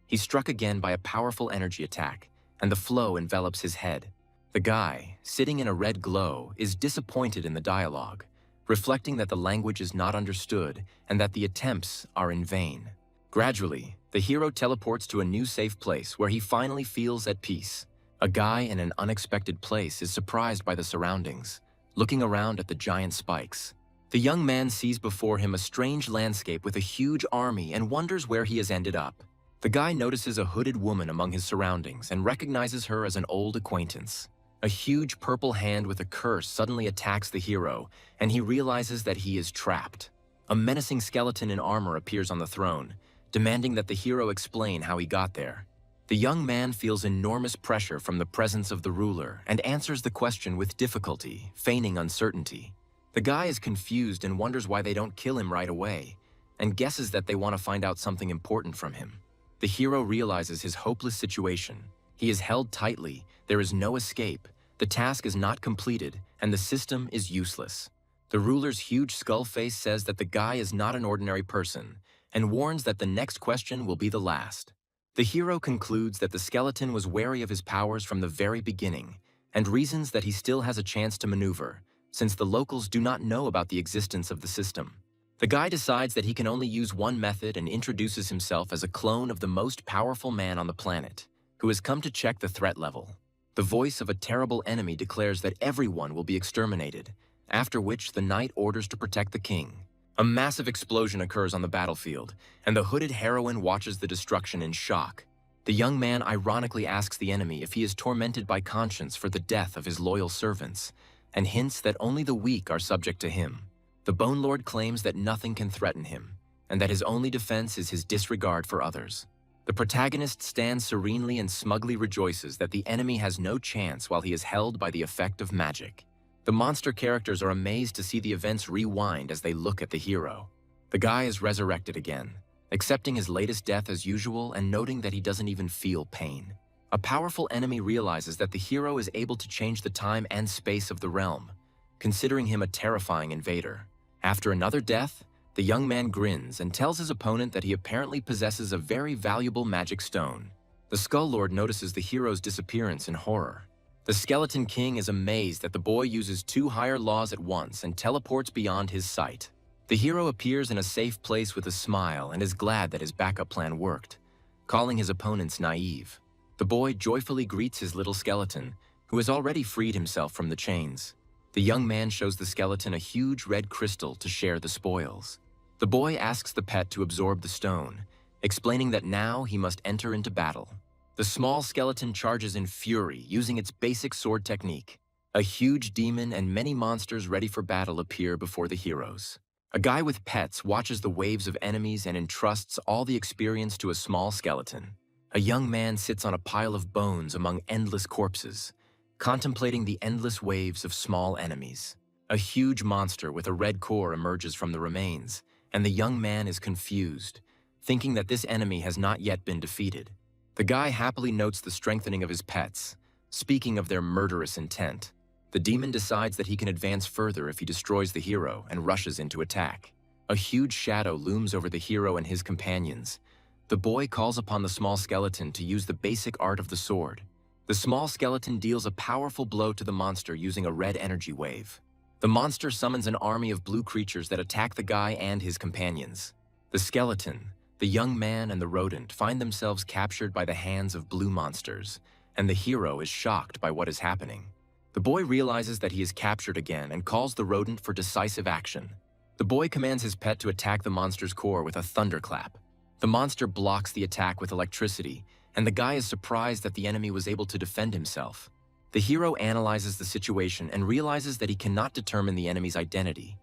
He's struck again by a powerful energy attack, and the flow envelops his head. The guy, sitting in a red glow, is disappointed in the dialogue, reflecting that the language is not understood and that the attempts are in vain. Gradually, the hero teleports to a new safe place where he finally feels at peace. A guy in an unexpected place is surprised by the surroundings, looking around at the giant spikes. The young man sees before him a strange landscape with a huge army and wonders where he has ended up. The guy notices a hooded woman among his surroundings and recognizes her as an old acquaintance. A huge purple hand with a curse suddenly attacks the hero, and he realizes that he is trapped. A menacing skeleton in armor appears on the throne, demanding that the hero explain how he got there. The young man feels enormous pressure from the presence of the ruler and answers the question with difficulty, feigning uncertainty. The guy is confused and wonders why they don't kill him right away, and guesses that they want to find out something important from him. The hero realizes his hopeless situation. He is held tightly, there is no escape, the task is not completed, and the system is useless. The ruler's huge skull face says that the guy is not an ordinary person, and warns that the next question will be the last. The hero concludes that the skeleton was wary of his powers from the very beginning, and reasons that he still has a chance to maneuver, since the locals do not know about the existence of the system. The guy decides that he can only use one method and introduces himself as a clone of the most powerful man on the planet, who has come to check the threat level. The voice of a terrible enemy declares that everyone will be exterminated, after which the knight orders to protect the king. A massive explosion occurs on the battlefield, and the hooded heroine watches the destruction in shock. The young man ironically asks the enemy if he is tormented by conscience for the death of his loyal servants, and hints that only the weak are subject to him. The Bone Lord claims that nothing can threaten him, and that his only defense is his disregard for others. The protagonist stands serenely and smugly rejoices that the enemy has no chance while he is held by the effect of magic. The monster characters are amazed to see the events rewind as they look at the hero. The guy is resurrected again, accepting his latest death as usual and noting that he doesn't even feel pain. A powerful enemy realizes that the hero is able to change the time and space of the realm, considering him a terrifying invader. After another death, the young man grins and tells his opponent that he apparently possesses a very valuable magic stone. The Skull Lord notices the hero's disappearance in horror. The Skeleton King is amazed that the boy uses two higher laws at once and teleports beyond his sight. The hero appears in a safe place with a smile and is glad that his backup plan worked, calling his opponents naive. The boy joyfully greets his little skeleton, who has already freed himself from the chains. The young man shows the skeleton a huge red crystal to share the spoils. The boy asks the pet to absorb the stone, explaining that now he must enter into battle. The small skeleton charges in fury, using its basic sword technique. A huge demon and many monsters ready for battle appear before the heroes. A guy with pets watches the waves of enemies and entrusts all the experience to a small skeleton. A young man sits on a pile of bones among endless corpses, contemplating the endless waves of small enemies. A huge monster with a red core emerges from the remains, and the young man is confused, thinking that this enemy has not yet been defeated. The guy happily notes the strengthening of his pets, speaking of their murderous intent. The demon decides that he can advance further if he destroys the hero and rushes into attack. A huge shadow looms over the hero and his companions. The boy calls upon the small skeleton to use the basic art of the sword. The small skeleton deals a powerful blow to the monster using a red energy wave. The monster summons an army of blue creatures that attack the guy and his companions. The skeleton, the young man, and the rodent find themselves captured by the hands of blue monsters, and the hero is shocked by what is happening. The boy realizes that he is captured again and calls the rodent for decisive action. The boy commands his pet to attack the monster's core with a thunderclap. The monster blocks the attack with electricity, and the guy is surprised that the enemy was able to defend himself. The hero analyzes the situation and realizes that he cannot determine the enemy's identity,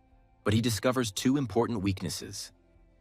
but he discovers two important weaknesses.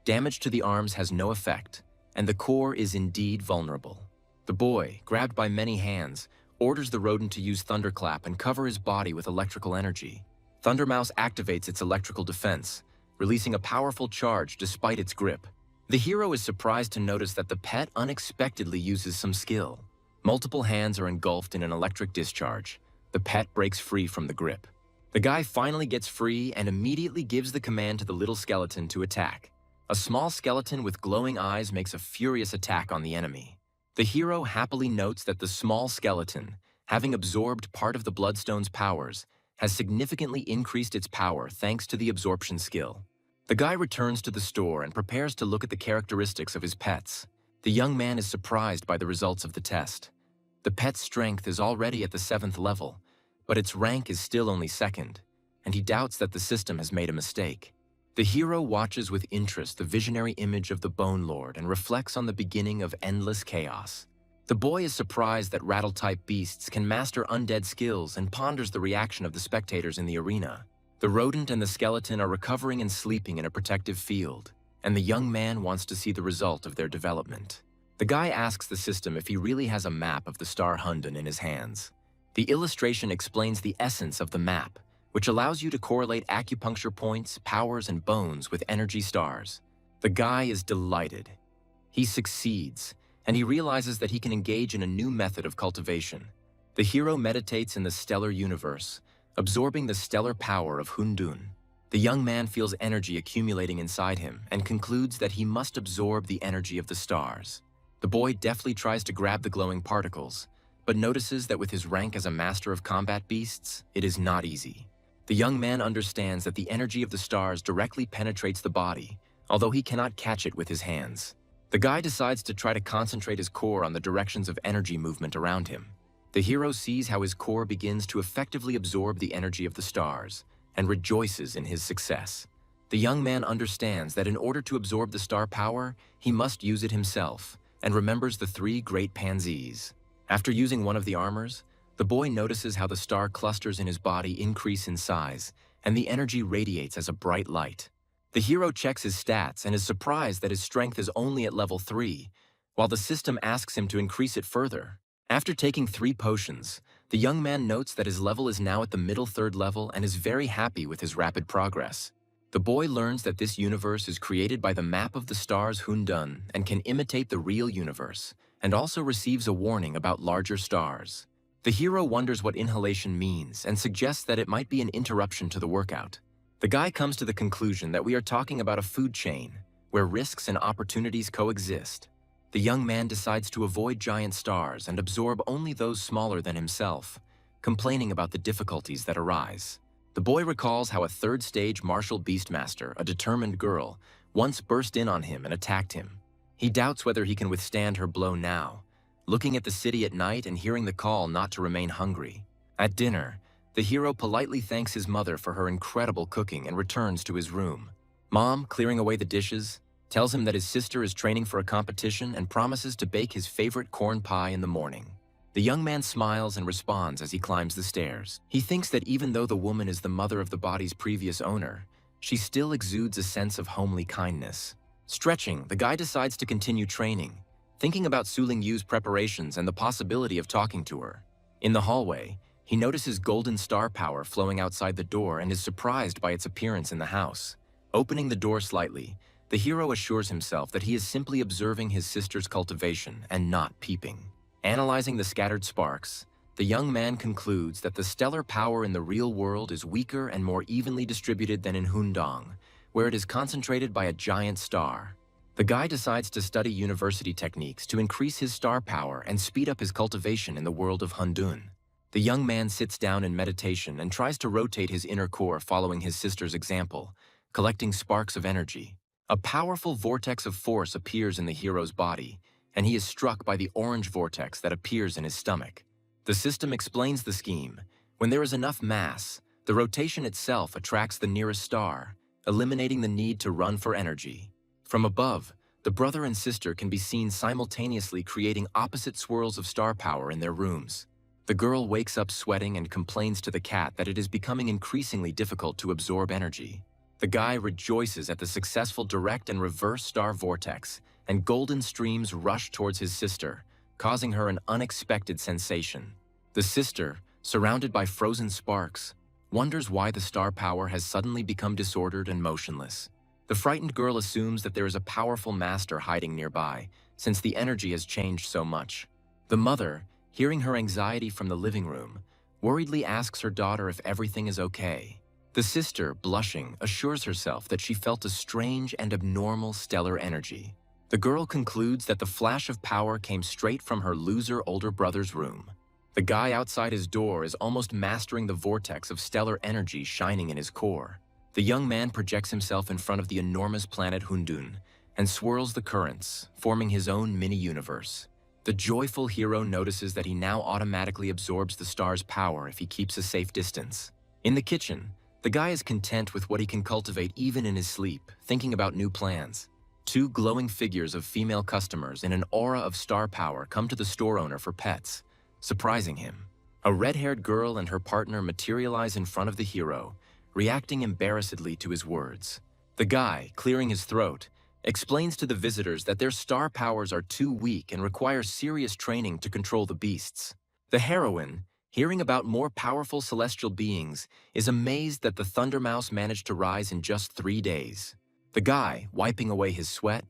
Damage to the arms has no effect, and the core is indeed vulnerable. The boy, grabbed by many hands, orders the rodent to use Thunderclap and cover his body with electrical energy. Thundermouse activates its electrical defense, releasing a powerful charge despite its grip. The hero is surprised to notice that the pet unexpectedly uses some skill. Multiple hands are engulfed in an electric discharge. The pet breaks free from the grip. The guy finally gets free and immediately gives the command to the little skeleton to attack. A small skeleton with glowing eyes makes a furious attack on the enemy. The hero happily notes that the small skeleton, having absorbed part of the Bloodstone's powers, has significantly increased its power thanks to the absorption skill. The guy returns to the store and prepares to look at the characteristics of his pets. The young man is surprised by the results of the test. The pet's strength is already at the 7th level, but its rank is still only 2nd, and he doubts that the system has made a mistake. The hero watches with interest the visionary image of the Bone Lord and reflects on the beginning of endless chaos. The boy is surprised that rattle-type beasts can master undead skills and ponders the reaction of the spectators in the arena. The rodent and the skeleton are recovering and sleeping in a protective field, and the young man wants to see the result of their development. The guy asks the system if he really has a map of the star Hundun in his hands. The illustration explains the essence of the map, which allows you to correlate acupuncture points, powers, and bones with energy stars. The guy is delighted. He succeeds, and he realizes that he can engage in a new method of cultivation. The hero meditates in the stellar universe, absorbing the stellar power of Hundun. The young man feels energy accumulating inside him and concludes that he must absorb the energy of the stars. The boy deftly tries to grab the glowing particles, but notices that with his rank as a master of combat beasts, it is not easy. The young man understands that the energy of the stars directly penetrates the body, although he cannot catch it with his hands. The guy decides to try to concentrate his core on the directions of energy movement around him. The hero sees how his core begins to effectively absorb the energy of the stars and rejoices in his success. The young man understands that in order to absorb the star power, he must use it himself, and remembers the 3 great pansies. After using one of the armors, the boy notices how the star clusters in his body increase in size, and the energy radiates as a bright light. The hero checks his stats and is surprised that his strength is only at level 3, while the system asks him to increase it further. After taking 3 potions, the young man notes that his level is now at the middle 3rd level and is very happy with his rapid progress. The boy learns that this universe is created by the map of the stars Hundun and can imitate the real universe, and also receives a warning about larger stars. The hero wonders what inhalation means and suggests that it might be an interruption to the workout. The guy comes to the conclusion that we are talking about a food chain, where risks and opportunities coexist. The young man decides to avoid giant stars and absorb only those smaller than himself, complaining about the difficulties that arise. The boy recalls how a 3rd-stage martial Beastmaster, a determined girl, once burst in on him and attacked him. He doubts whether he can withstand her blow now, looking at the city at night and hearing the call not to remain hungry. At dinner, the hero politely thanks his mother for her incredible cooking and returns to his room. Mom, clearing away the dishes, tells him that his sister is training for a competition and promises to bake his favorite corn pie in the morning. The young man smiles and responds as he climbs the stairs. He thinks that even though the woman is the mother of the body's previous owner, she still exudes a sense of homely kindness. Stretching, the guy decides to continue training, thinking about Suling Yu's preparations and the possibility of talking to her. In the hallway, he notices golden star power flowing outside the door and is surprised by its appearance in the house. Opening the door slightly, the hero assures himself that he is simply observing his sister's cultivation and not peeping. Analyzing the scattered sparks, the young man concludes that the stellar power in the real world is weaker and more evenly distributed than in Hundong, where it is concentrated by a giant star. The guy decides to study university techniques to increase his star power and speed up his cultivation in the world of Hundun. The young man sits down in meditation and tries to rotate his inner core following his sister's example, collecting sparks of energy. A powerful vortex of force appears in the hero's body, and he is struck by the orange vortex that appears in his stomach. The system explains the scheme. When there is enough mass, the rotation itself attracts the nearest star, eliminating the need to run for energy. From above, the brother and sister can be seen simultaneously creating opposite swirls of star power in their rooms. The girl wakes up sweating and complains to the cat that it is becoming increasingly difficult to absorb energy. The guy rejoices at the successful direct and reverse star vortex, and golden streams rush towards his sister, causing her an unexpected sensation. The sister, surrounded by frozen sparks, wonders why the star power has suddenly become disordered and motionless. The frightened girl assumes that there is a powerful master hiding nearby, since the energy has changed so much. The mother, hearing her anxiety from the living room, worriedly asks her daughter if everything is okay. The sister, blushing, assures herself that she felt a strange and abnormal stellar energy. The girl concludes that the flash of power came straight from her loser older brother's room. The guy outside his door is almost mastering the vortex of stellar energy shining in his core. The young man projects himself in front of the enormous planet Hundun and swirls the currents, forming his own mini-universe. The joyful hero notices that he now automatically absorbs the star's power if he keeps a safe distance. In the kitchen, the guy is content with what he can cultivate even in his sleep, thinking about new plans. Two glowing figures of female customers in an aura of star power come to the store owner for pets, surprising him. A red-haired girl and her partner materialize in front of the hero, reacting embarrassedly to his words. The guy, clearing his throat, explains to the visitors that their star powers are too weak and require serious training to control the beasts. The heroine, hearing about more powerful celestial beings, is amazed that the Thunder Mouse managed to rise in just 3 days. The guy, wiping away his sweat,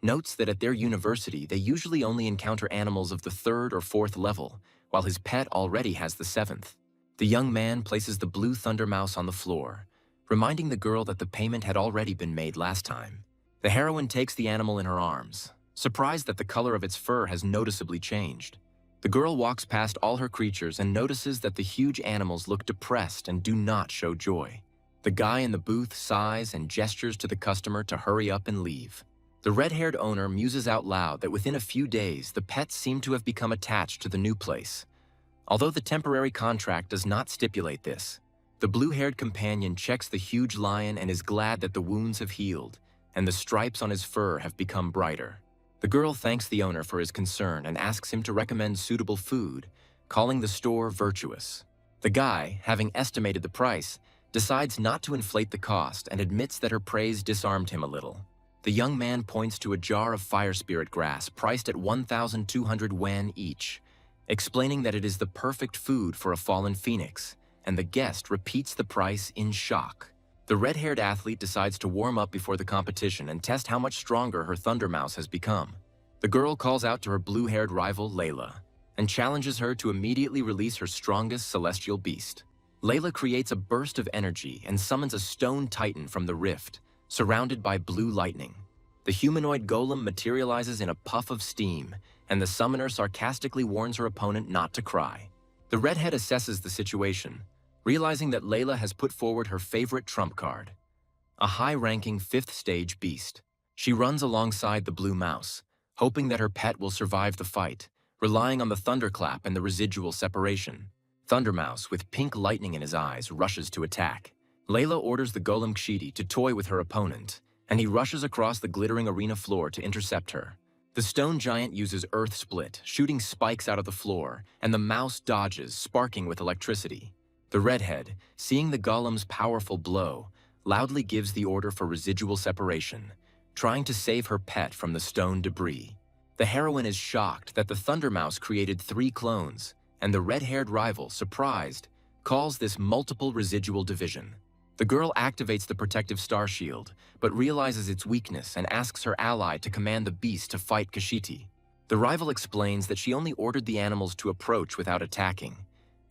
notes that at their university they usually only encounter animals of the 3rd or 4th level, while his pet already has the 7th. The young man places the blue Thunder Mouse on the floor, reminding the girl that the payment had already been made last time. The heroine takes the animal in her arms, surprised that the color of its fur has noticeably changed. The girl walks past all her creatures and notices that the huge animals look depressed and do not show joy. The guy in the booth sighs and gestures to the customer to hurry up and leave. The red-haired owner muses out loud that within a few days the pets seem to have become attached to the new place. Although the temporary contract does not stipulate this, the blue-haired companion checks the huge lion and is glad that the wounds have healed, and the stripes on his fur have become brighter. The girl thanks the owner for his concern and asks him to recommend suitable food, calling the store virtuous. The guy, having estimated the price, decides not to inflate the cost and admits that her praise disarmed him a little. The young man points to a jar of fire spirit grass priced at 1,200 wen each, explaining that it is the perfect food for a fallen phoenix, and the guest repeats the price in shock. The red-haired athlete decides to warm up before the competition and test how much stronger her Thunder Mouse has become. The girl calls out to her blue-haired rival, Layla, and challenges her to immediately release her strongest celestial beast. Layla creates a burst of energy and summons a stone titan from the rift, surrounded by blue lightning. The humanoid golem materializes in a puff of steam, and the summoner sarcastically warns her opponent not to cry. The redhead assesses the situation, realizing that Layla has put forward her favorite trump card, a high-ranking 5th stage beast. She runs alongside the blue mouse, hoping that her pet will survive the fight, relying on the thunderclap and the residual separation. Thunder Mouse, with pink lightning in his eyes, rushes to attack. Layla orders the golem Kshiti to toy with her opponent, and he rushes across the glittering arena floor to intercept her. The stone giant uses Earth Split, shooting spikes out of the floor, and the mouse dodges, sparking with electricity. The redhead, seeing the golem's powerful blow, loudly gives the order for residual separation, trying to save her pet from the stone debris. The heroine is shocked that the Thunder Mouse created 3 clones, and the red-haired rival, surprised, calls this multiple residual division. The girl activates the protective star shield, but realizes its weakness and asks her ally to command the beast to fight Kshiti. The rival explains that she only ordered the animals to approach without attacking,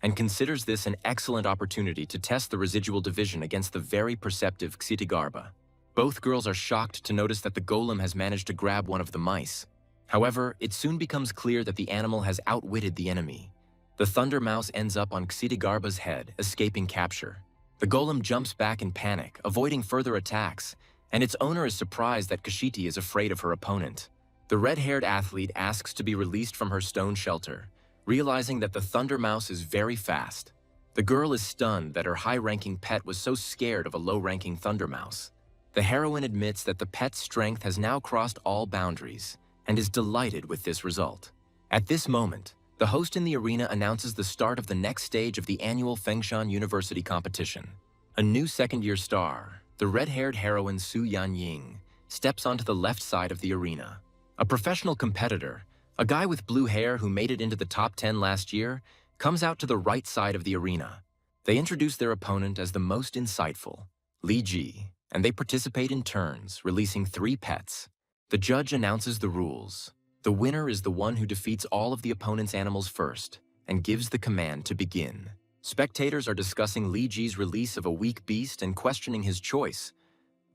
and considers this an excellent opportunity to test the residual division against the very perceptive Ksitigarba. Both girls are shocked to notice that the golem has managed to grab one of the mice. However, it soon becomes clear that the animal has outwitted the enemy. The Thunder Mouse ends up on Ksitigarba's head, escaping capture. The golem jumps back in panic, avoiding further attacks, and its owner is surprised that Kshiti is afraid of her opponent. The red-haired athlete asks to be released from her stone shelter, realizing that the Thunder Mouse is very fast. The girl is stunned that her high-ranking pet was so scared of a low-ranking Thunder Mouse. The heroine admits that the pet's strength has now crossed all boundaries, and is delighted with this result. At this moment, the host in the arena announces the start of the next stage of the annual Fengshan University competition. A new second-year star, the red-haired heroine Su Yanying, steps onto the left side of the arena. A professional competitor, a guy with blue hair who made it into the top 10 last year, comes out to the right side of the arena. They introduce their opponent as the most insightful, Li Ji, and they participate in turns, releasing 3 pets. The judge announces the rules. The winner is the one who defeats all of the opponent's animals first, and gives the command to begin. Spectators are discussing Li Ji's release of a weak beast and questioning his choice,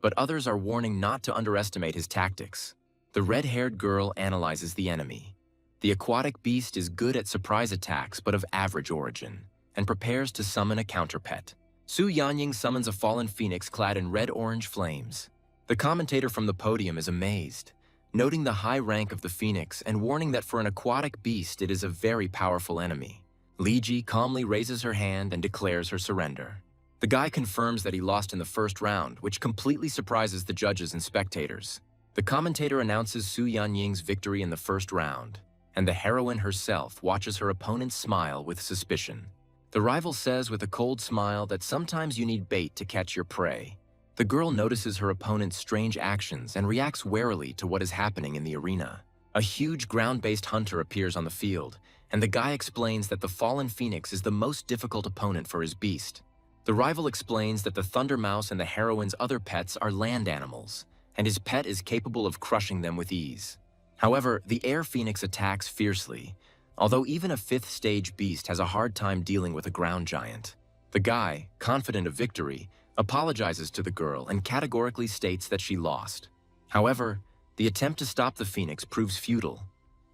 but others are warning not to underestimate his tactics. The red-haired girl analyzes the enemy. The aquatic beast is good at surprise attacks but of average origin, and prepares to summon a counterpet. Su Yanying summons a fallen phoenix clad in red-orange flames. The commentator from the podium is amazed, noting the high rank of the phoenix and warning that for an aquatic beast it is a very powerful enemy. Li Ji calmly raises her hand and declares her surrender. The guy confirms that he lost in the first round, which completely surprises the judges and spectators. The commentator announces Su Yanying's victory in the first round, and the heroine herself watches her opponent smile with suspicion. The rival says with a cold smile that sometimes you need bait to catch your prey. The girl notices her opponent's strange actions and reacts warily to what is happening in the arena. A huge ground-based hunter appears on the field, and the guy explains that the fallen phoenix is the most difficult opponent for his beast. The rival explains that the thunder mouse and the heroine's other pets are land animals, and his pet is capable of crushing them with ease. However, the air phoenix attacks fiercely, although even a 5th stage beast has a hard time dealing with a ground giant. The guy, confident of victory, apologizes to the girl and categorically states that she lost. However, the attempt to stop the phoenix proves futile.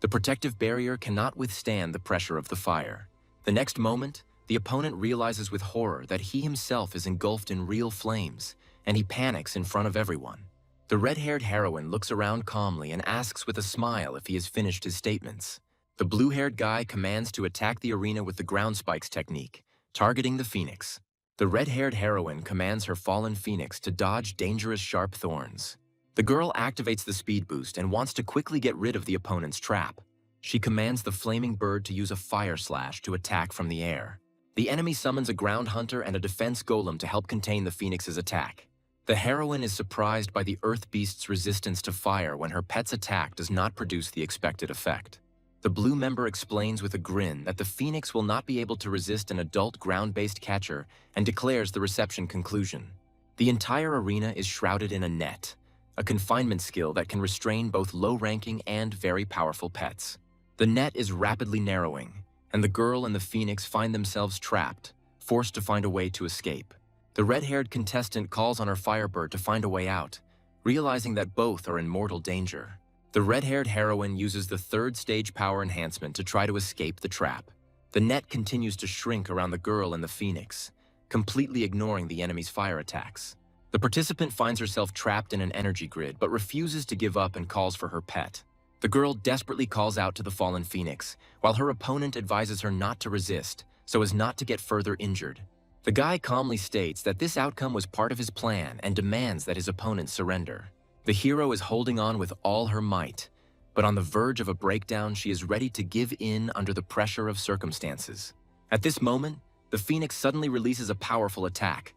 The protective barrier cannot withstand the pressure of the fire. The next moment, the opponent realizes with horror that he himself is engulfed in real flames, and he panics in front of everyone. The red-haired heroine looks around calmly and asks with a smile if he has finished his statements. The blue-haired guy commands to attack the arena with the ground spikes technique, targeting the phoenix. The red-haired heroine commands her fallen phoenix to dodge dangerous sharp thorns. The girl activates the speed boost and wants to quickly get rid of the opponent's trap. She commands the flaming bird to use a fire slash to attack from the air. The enemy summons a ground hunter and a defense golem to help contain the phoenix's attack. The heroine is surprised by the earth beast's resistance to fire when her pet's attack does not produce the expected effect. The blue member explains with a grin that the phoenix will not be able to resist an adult ground-based catcher and declares the reception conclusion. The entire arena is shrouded in a net, a confinement skill that can restrain both low-ranking and very powerful pets. The net is rapidly narrowing, and the girl and the phoenix find themselves trapped, forced to find a way to escape. The red-haired contestant calls on her firebird to find a way out, realizing that both are in mortal danger. The red-haired heroine uses the 3rd stage power enhancement to try to escape the trap. The net continues to shrink around the girl and the phoenix, completely ignoring the enemy's fire attacks. The participant finds herself trapped in an energy grid but refuses to give up and calls for her pet. The girl desperately calls out to the fallen phoenix, while her opponent advises her not to resist, so as not to get further injured. The guy calmly states that this outcome was part of his plan and demands that his opponent surrender. The hero is holding on with all her might, but on the verge of a breakdown, she is ready to give in under the pressure of circumstances. At this moment, the phoenix suddenly releases a powerful attack.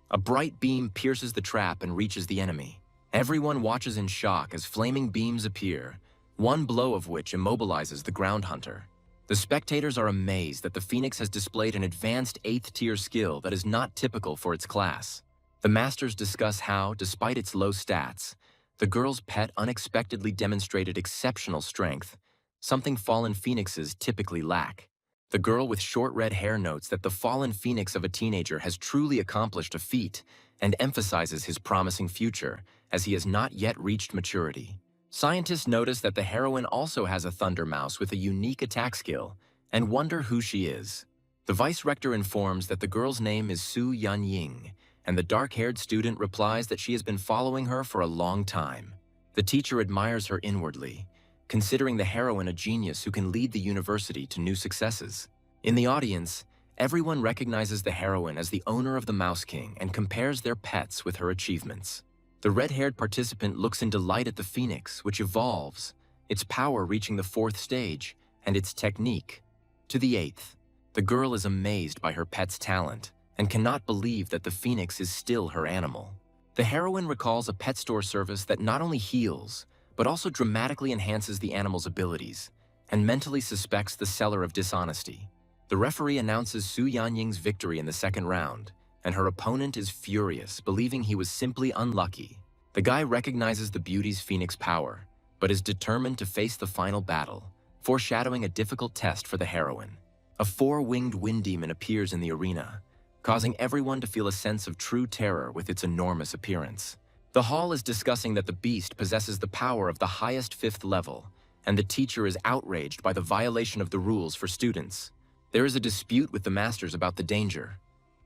A bright beam pierces the trap and reaches the enemy. Everyone watches in shock as flaming beams appear, one blow of which immobilizes the ground hunter. The spectators are amazed that the phoenix has displayed an advanced 8th-tier skill that is not typical for its class. The masters discuss how, despite its low stats, the girl's pet unexpectedly demonstrated exceptional strength, something fallen phoenixes typically lack. The girl with short red hair notes that the fallen phoenix of a teenager has truly accomplished a feat and emphasizes his promising future, as he has not yet reached maturity. Scientists notice that the heroine also has a thunder mouse with a unique attack skill and wonder who she is. The vice-rector informs that the girl's name is Su Yanying, and the dark-haired student replies that she has been following her for a long time. The teacher admires her inwardly, considering the heroine a genius who can lead the university to new successes. In the audience, everyone recognizes the heroine as the owner of the Mouse King and compares their pets with her achievements. The red-haired participant looks in delight at the phoenix, which evolves, its power reaching the 4th stage, and its technique to the 8th. The girl is amazed by her pet's talent and cannot believe that the phoenix is still her animal. The heroine recalls a pet store service that not only heals, but also dramatically enhances the animal's abilities, and mentally suspects the seller of dishonesty. The referee announces Su Yanying's victory in the 2nd round, and her opponent is furious, believing he was simply unlucky. The guy recognizes the beauty's phoenix power, but is determined to face the final battle, foreshadowing a difficult test for the heroine. A 4-winged wind demon appears in the arena, causing everyone to feel a sense of true terror with its enormous appearance. The hall is discussing that the beast possesses the power of the highest 5th level, and the teacher is outraged by the violation of the rules for students. There is a dispute with the masters about the danger.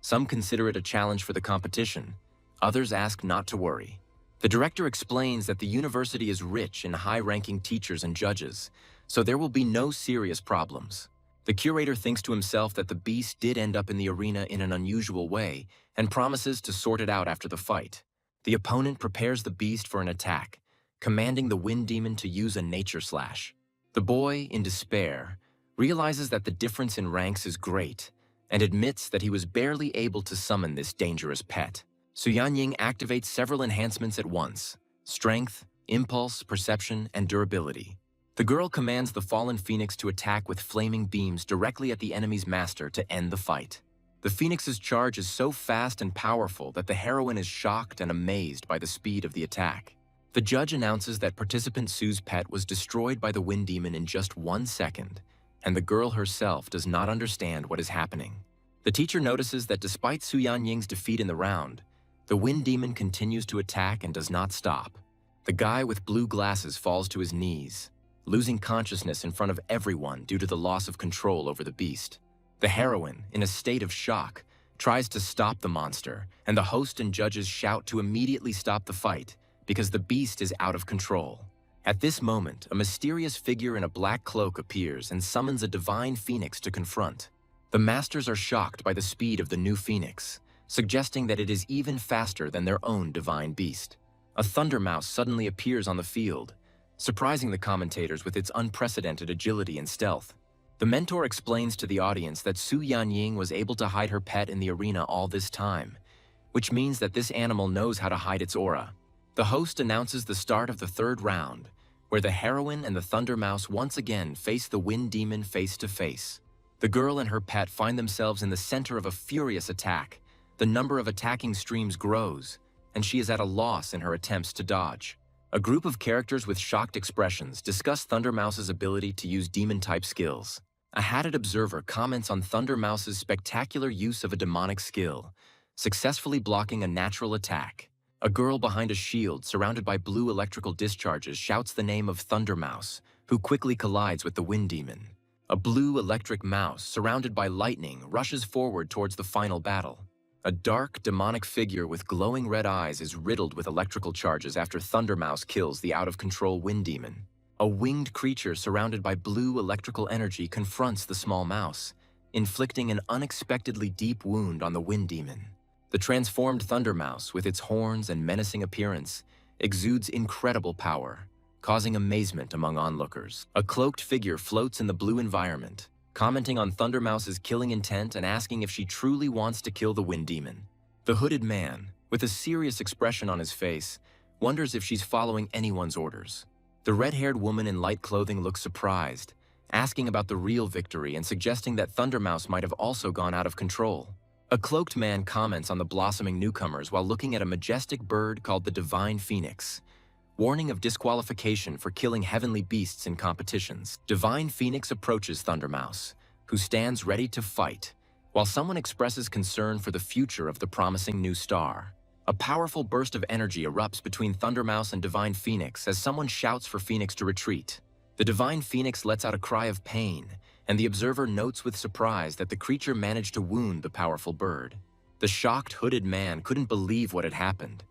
Some consider it a challenge for the competition. Others ask not to worry. The director explains that the university is rich in high-ranking teachers and judges, so there will be no serious problems. The curator thinks to himself that the beast did end up in the arena in an unusual way and promises to sort it out after the fight. The opponent prepares the beast for an attack, commanding the wind demon to use a nature slash. The boy, in despair, realizes that the difference in ranks is great and admits that he was barely able to summon this dangerous pet. Su Yanying activates several enhancements at once: strength, impulse, perception, and durability. The girl commands the fallen phoenix to attack with flaming beams directly at the enemy's master to end the fight. The phoenix's charge is so fast and powerful that the heroine is shocked and amazed by the speed of the attack. The judge announces that participant Su's pet was destroyed by the wind demon in just 1 second, and the girl herself does not understand what is happening. The teacher notices that despite Su Yanying's defeat in the round, the wind demon continues to attack and does not stop. The guy with blue glasses falls to his knees, losing consciousness in front of everyone due to the loss of control over the beast. The heroine, in a state of shock, tries to stop the monster, and the host and judges shout to immediately stop the fight because the beast is out of control. At this moment, a mysterious figure in a black cloak appears and summons a divine phoenix to confront. The masters are shocked by the speed of the new phoenix, suggesting that it is even faster than their own divine beast. A thunder mouse suddenly appears on the field, surprising the commentators with its unprecedented agility and stealth. The mentor explains to the audience that Su Yanying was able to hide her pet in the arena all this time, which means that this animal knows how to hide its aura. The host announces the start of the third round, where the heroine and the thunder mouse once again face the wind demon face to face. The girl and her pet find themselves in the center of a furious attack. The number of attacking streams grows, and she is at a loss in her attempts to dodge. A group of characters with shocked expressions discuss Thunder Mouse's ability to use demon-type skills. A hatted observer comments on Thunder Mouse's spectacular use of a demonic skill, successfully blocking a natural attack. A girl behind a shield surrounded by blue electrical discharges shouts the name of Thunder Mouse, who quickly collides with the wind demon. A blue electric mouse surrounded by lightning rushes forward towards the final battle. A dark, demonic figure with glowing red eyes is riddled with electrical charges after Thunder Mouse kills the out-of-control wind demon. A winged creature surrounded by blue electrical energy confronts the small mouse, inflicting an unexpectedly deep wound on the wind demon. The transformed Thunder Mouse, with its horns and menacing appearance, exudes incredible power, causing amazement among onlookers. A cloaked figure floats in the blue environment, commenting on Thunder Mouse's killing intent and asking if she truly wants to kill the wind demon. The hooded man, with a serious expression on his face, wonders if she's following anyone's orders. The red-haired woman in light clothing looks surprised, asking about the real victory and suggesting that Thunder Mouse might have also gone out of control. A cloaked man comments on the blossoming newcomers while looking at a majestic bird called the Divine Phoenix, warning of disqualification for killing heavenly beasts in competitions. Divine Phoenix approaches Thunder Mouse, who stands ready to fight, while someone expresses concern for the future of the promising new star. A powerful burst of energy erupts between Thunder Mouse and Divine Phoenix as someone shouts for Phoenix to retreat. The Divine Phoenix lets out a cry of pain, and the observer notes with surprise that the creature managed to wound the powerful bird. The shocked hooded man couldn't believe what had happened,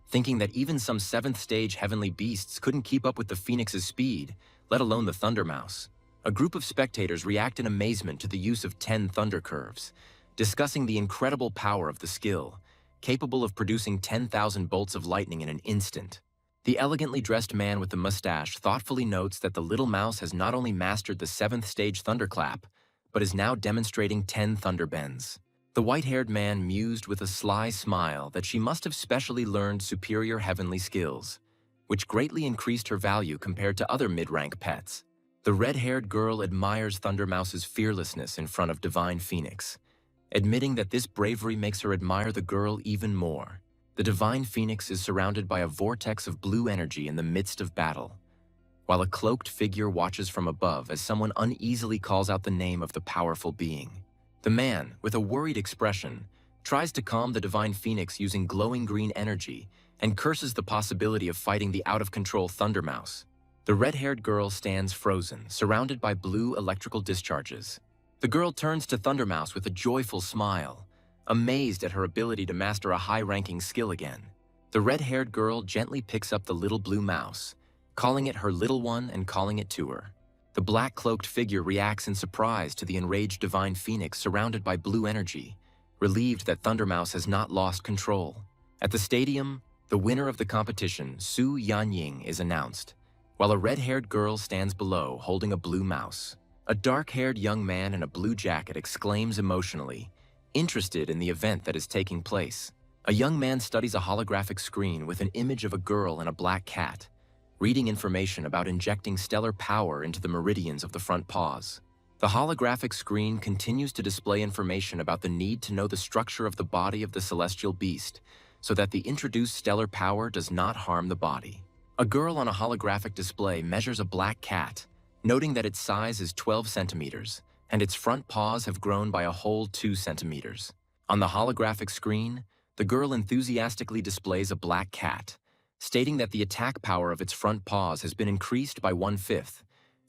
thinking that even some 7th stage heavenly beasts couldn't keep up with the Phoenix's speed, let alone the Thunder Mouse. A group of spectators react in amazement to the use of 10 thunder curves, discussing the incredible power of the skill, capable of producing 10,000 bolts of lightning in an instant. The elegantly dressed man with the mustache thoughtfully notes that the little mouse has not only mastered the 7th stage thunderclap, but is now demonstrating 10 thunder bends. The white-haired man mused with a sly smile that she must have specially learned superior heavenly skills, which greatly increased her value compared to other mid-rank pets. The red-haired girl admires Thunder Mouse's fearlessness in front of Divine Phoenix, admitting that this bravery makes her admire the girl even more. The Divine Phoenix is surrounded by a vortex of blue energy in the midst of battle, while a cloaked figure watches from above as someone uneasily calls out the name of the powerful being. The man, with a worried expression, tries to calm the Divine Phoenix using glowing green energy and curses the possibility of fighting the out-of-control Thunder Mouse. The red-haired girl stands frozen, surrounded by blue electrical discharges. The girl turns to Thundermouse with a joyful smile, amazed at her ability to master a high-ranking skill again. The red-haired girl gently picks up the little blue mouse, calling it her little one and calling it to her. The black-cloaked figure reacts in surprise to the enraged divine phoenix surrounded by blue energy, relieved that Thundermouse has not lost control. At the stadium, the winner of the competition, Su Yanying, is announced, while a red-haired girl stands below holding a blue mouse. A dark-haired young man in a blue jacket exclaims emotionally, interested in the event that is taking place. A young man studies a holographic screen with an image of a girl and a black cat, reading information about injecting stellar power into the meridians of the front paws. The holographic screen continues to display information about the need to know the structure of the body of the celestial beast so that the introduced stellar power does not harm the body. A girl on a holographic display measures a black cat, noting that its size is 12 centimeters and its front paws have grown by a whole 2 centimeters. On the holographic screen, the girl enthusiastically displays a black cat, stating that the attack power of its front paws has been increased by 1/5,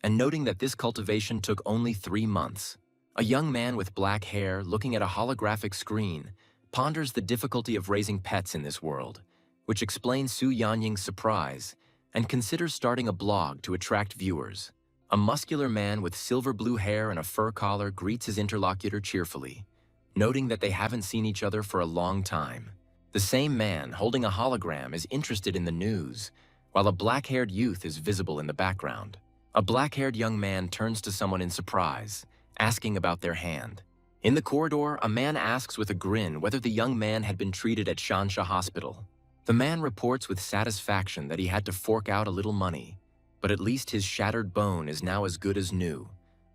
and noting that this cultivation took only 3 months. A young man with black hair looking at a holographic screen ponders the difficulty of raising pets in this world, which explains Su Yanying's surprise, and considers starting a blog to attract viewers. A muscular man with silver blue hair and a fur collar greets his interlocutor cheerfully, noting that they haven't seen each other for a long time. The same man, holding a hologram, is interested in the news, while a black-haired youth is visible in the background. A black-haired young man turns to someone in surprise, asking about their hand. In the corridor, a man asks with a grin whether the young man had been treated at Shansha Hospital. The man reports with satisfaction that he had to fork out a little money, but at least his shattered bone is now as good as new,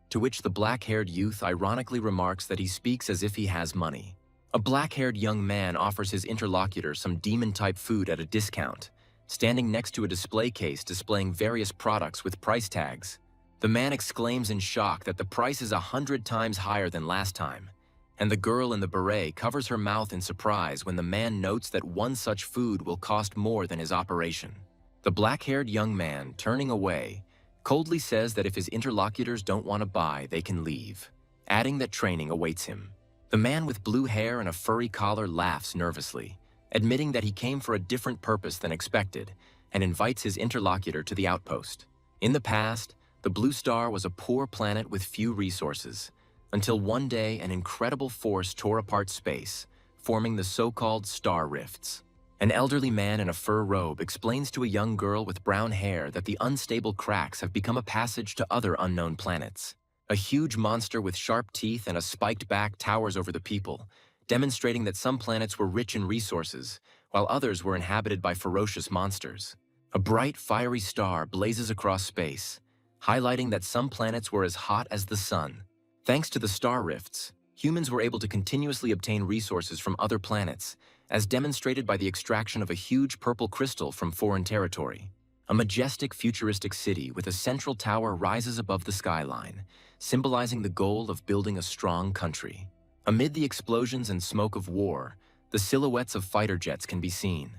to which the black-haired youth ironically remarks that he speaks as if he has money. A black-haired young man offers his interlocutor some demon-type food at a discount, standing next to a display case displaying various products with price tags. The man exclaims in shock that the price is 100 times higher than last time, and the girl in the beret covers her mouth in surprise when the man notes that one such food will cost more than his operation. The black-haired young man, turning away, coldly says that if his interlocutors don't want to buy, they can leave, adding that training awaits him. The man with blue hair and a furry collar laughs nervously, admitting that he came for a different purpose than expected, and invites his interlocutor to the outpost. In the past, the Blue Star was a poor planet with few resources, until one day an incredible force tore apart space, forming the so-called star rifts. An elderly man in a fur robe explains to a young girl with brown hair that the unstable cracks have become a passage to other unknown planets. A huge monster with sharp teeth and a spiked back towers over the people, demonstrating that some planets were rich in resources, while others were inhabited by ferocious monsters. A bright, fiery star blazes across space, highlighting that some planets were as hot as the sun. Thanks to the star rifts, humans were able to continuously obtain resources from other planets, as demonstrated by the extraction of a huge purple crystal from foreign territory. A majestic, futuristic city with a central tower rises above the skyline, symbolizing the goal of building a strong country. Amid the explosions and smoke of war, the silhouettes of fighter jets can be seen,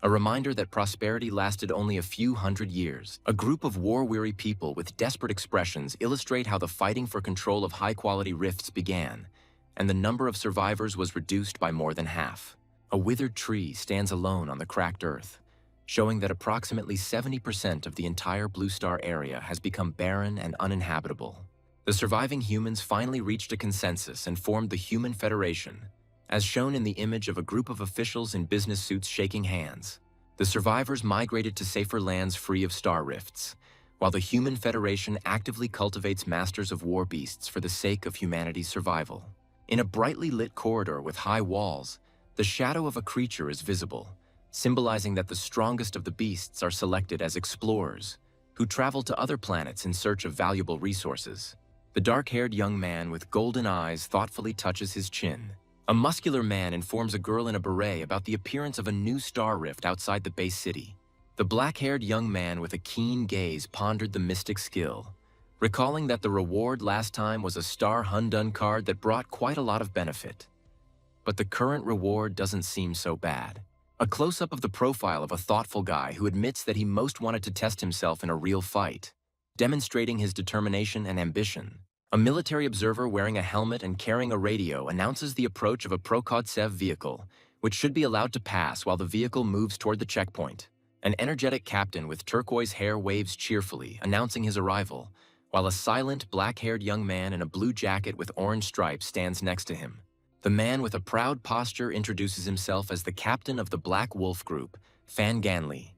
a reminder that prosperity lasted only a few hundred years. A group of war-weary people with desperate expressions illustrate how the fighting for control of high-quality rifts began, and the number of survivors was reduced by more than half. A withered tree stands alone on the cracked earth, showing that approximately 70% of the entire Blue Star area has become barren and uninhabitable. The surviving humans finally reached a consensus and formed the Human Federation, as shown in the image of a group of officials in business suits shaking hands. The survivors migrated to safer lands free of star rifts, while the Human Federation actively cultivates masters of war beasts for the sake of humanity's survival. In a brightly lit corridor with high walls, the shadow of a creature is visible, symbolizing that the strongest of the beasts are selected as explorers, who travel to other planets in search of valuable resources. The dark-haired young man with golden eyes thoughtfully touches his chin. A muscular man informs a girl in a beret about the appearance of a new star rift outside the base city. The black-haired young man with a keen gaze pondered the mystic skill, recalling that the reward last time was a Star Hundun card that brought quite a lot of benefit. But the current reward doesn't seem so bad. A close-up of the profile of a thoughtful guy who admits that he most wanted to test himself in a real fight, demonstrating his determination and ambition. A military observer wearing a helmet and carrying a radio announces the approach of a Prokodsev vehicle, which should be allowed to pass while the vehicle moves toward the checkpoint. An energetic captain with turquoise hair waves cheerfully, announcing his arrival, while a silent, black-haired young man in a blue jacket with orange stripes stands next to him. The man with a proud posture introduces himself as the captain of the Black Wolf Group, Fan Ganli,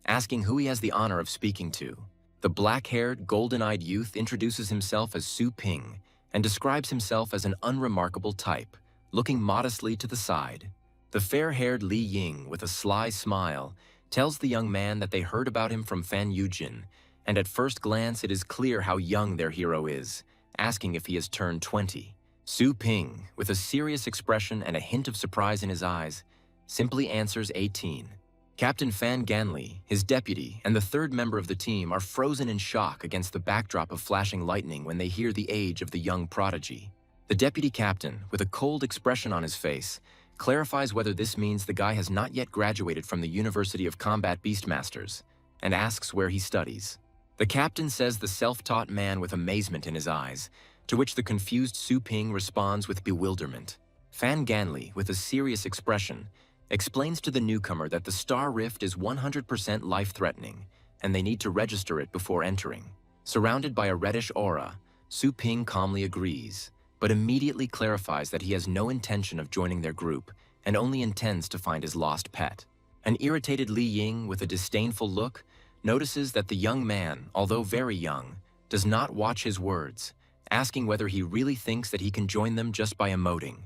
asking who he has the honor of speaking to. The black-haired, golden-eyed youth introduces himself as Su Ping and describes himself as an unremarkable type, looking modestly to the side. The fair-haired Li Ying, with a sly smile, tells the young man that they heard about him from Fan Yujin, and at first glance it is clear how young their hero is, asking if he has turned 20. Su Ping, with a serious expression and a hint of surprise in his eyes, simply answers 18. Captain Fan Ganli, his deputy, and the third member of the team are frozen in shock against the backdrop of flashing lightning when they hear the age of the young prodigy. The deputy captain, with a cold expression on his face, clarifies whether this means the guy has not yet graduated from the University of Combat Beastmasters, and asks where he studies. The captain says the self-taught man with amazement in his eyes, to which the confused Su Ping responds with bewilderment. Fan Ganli, with a serious expression, explains to the newcomer that the star rift is 100% life-threatening, and they need to register it before entering. Surrounded by a reddish aura, Su Ping calmly agrees, but immediately clarifies that he has no intention of joining their group and only intends to find his lost pet. An irritated Li Ying, with a disdainful look, notices that the young man, although very young, does not watch his words, asking whether he really thinks that he can join them just by emoting.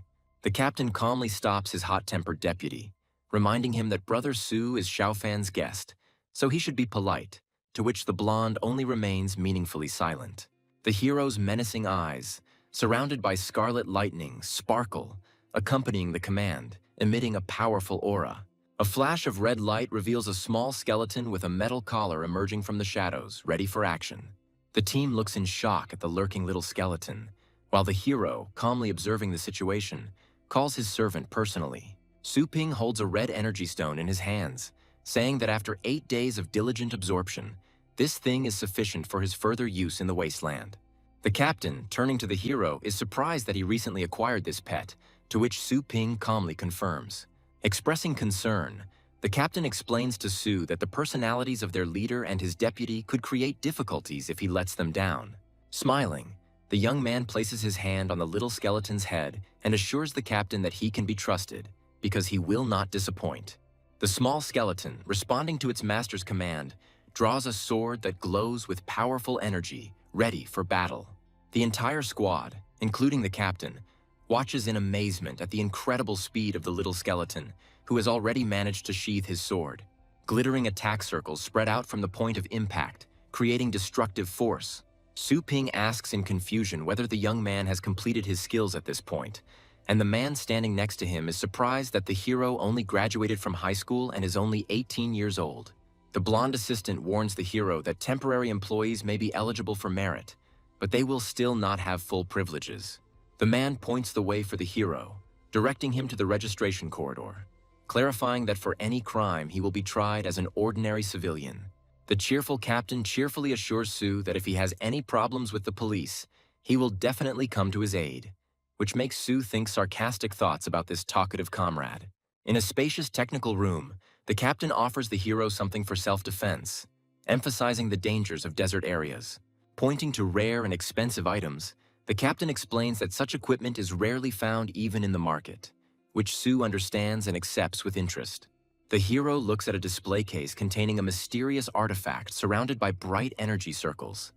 The captain calmly stops his hot-tempered deputy, reminding him that Brother Su is Xiaofan's guest, so he should be polite, to which the blonde only remains meaningfully silent. The hero's menacing eyes, surrounded by scarlet lightning, sparkle, accompanying the command, emitting a powerful aura. A flash of red light reveals a small skeleton with a metal collar emerging from the shadows, ready for action. The team looks in shock at the lurking little skeleton, while the hero, calmly observing the situation, calls his servant personally. Su Ping holds a red energy stone in his hands, saying that after 8 days of diligent absorption, this thing is sufficient for his further use in the wasteland. The captain, turning to the hero, is surprised that he recently acquired this pet, to which Su Ping calmly confirms. Expressing concern, the captain explains to Su that the personalities of their leader and his deputy could create difficulties if he lets them down. Smiling, the young man places his hand on the little skeleton's head and assures the captain that he can be trusted, because he will not disappoint. The small skeleton, responding to its master's command, draws a sword that glows with powerful energy, ready for battle. The entire squad, including the captain, watches in amazement at the incredible speed of the little skeleton, who has already managed to sheathe his sword. Glittering attack circles spread out from the point of impact, creating destructive force. Su Ping asks in confusion whether the young man has completed his skills at this point, and the man standing next to him is surprised that the hero only graduated from high school and is only 18 years old. The blonde assistant warns the hero that temporary employees may be eligible for merit, but they will still not have full privileges. The man points the way for the hero, directing him to the registration corridor, clarifying that for any crime he will be tried as an ordinary civilian. The cheerful captain cheerfully assures Su that if he has any problems with the police, he will definitely come to his aid, which makes Su think sarcastic thoughts about this talkative comrade. In a spacious technical room, the captain offers the hero something for self-defense, emphasizing the dangers of desert areas. Pointing to rare and expensive items, the captain explains that such equipment is rarely found even in the market, which Su understands and accepts with interest. The hero looks at a display case containing a mysterious artifact surrounded by bright energy circles,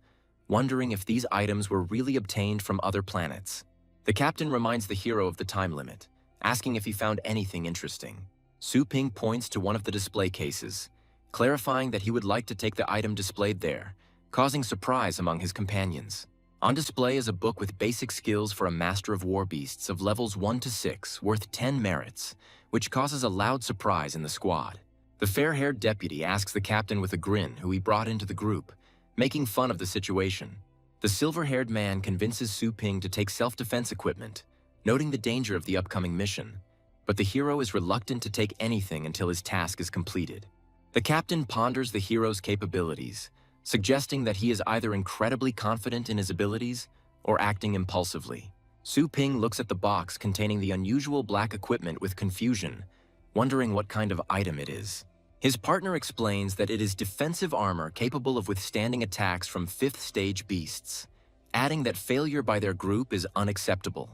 wondering if these items were really obtained from other planets. The captain reminds the hero of the time limit, asking if he found anything interesting. Su Ping points to one of the display cases, clarifying that he would like to take the item displayed there, causing surprise among his companions. On display is a book with basic skills for a master of war beasts of levels 1 to 6, worth 10 merits, which causes a loud surprise in the squad. The fair-haired deputy asks the captain with a grin who he brought into the group, making fun of the situation. The silver-haired man convinces Su Ping to take self-defense equipment, noting the danger of the upcoming mission, but the hero is reluctant to take anything until his task is completed. The captain ponders the hero's capabilities, suggesting that he is either incredibly confident in his abilities or acting impulsively. Su Ping looks at the box containing the unusual black equipment with confusion, wondering what kind of item it is. His partner explains that it is defensive armor capable of withstanding attacks from 5th stage beasts, adding that failure by their group is unacceptable.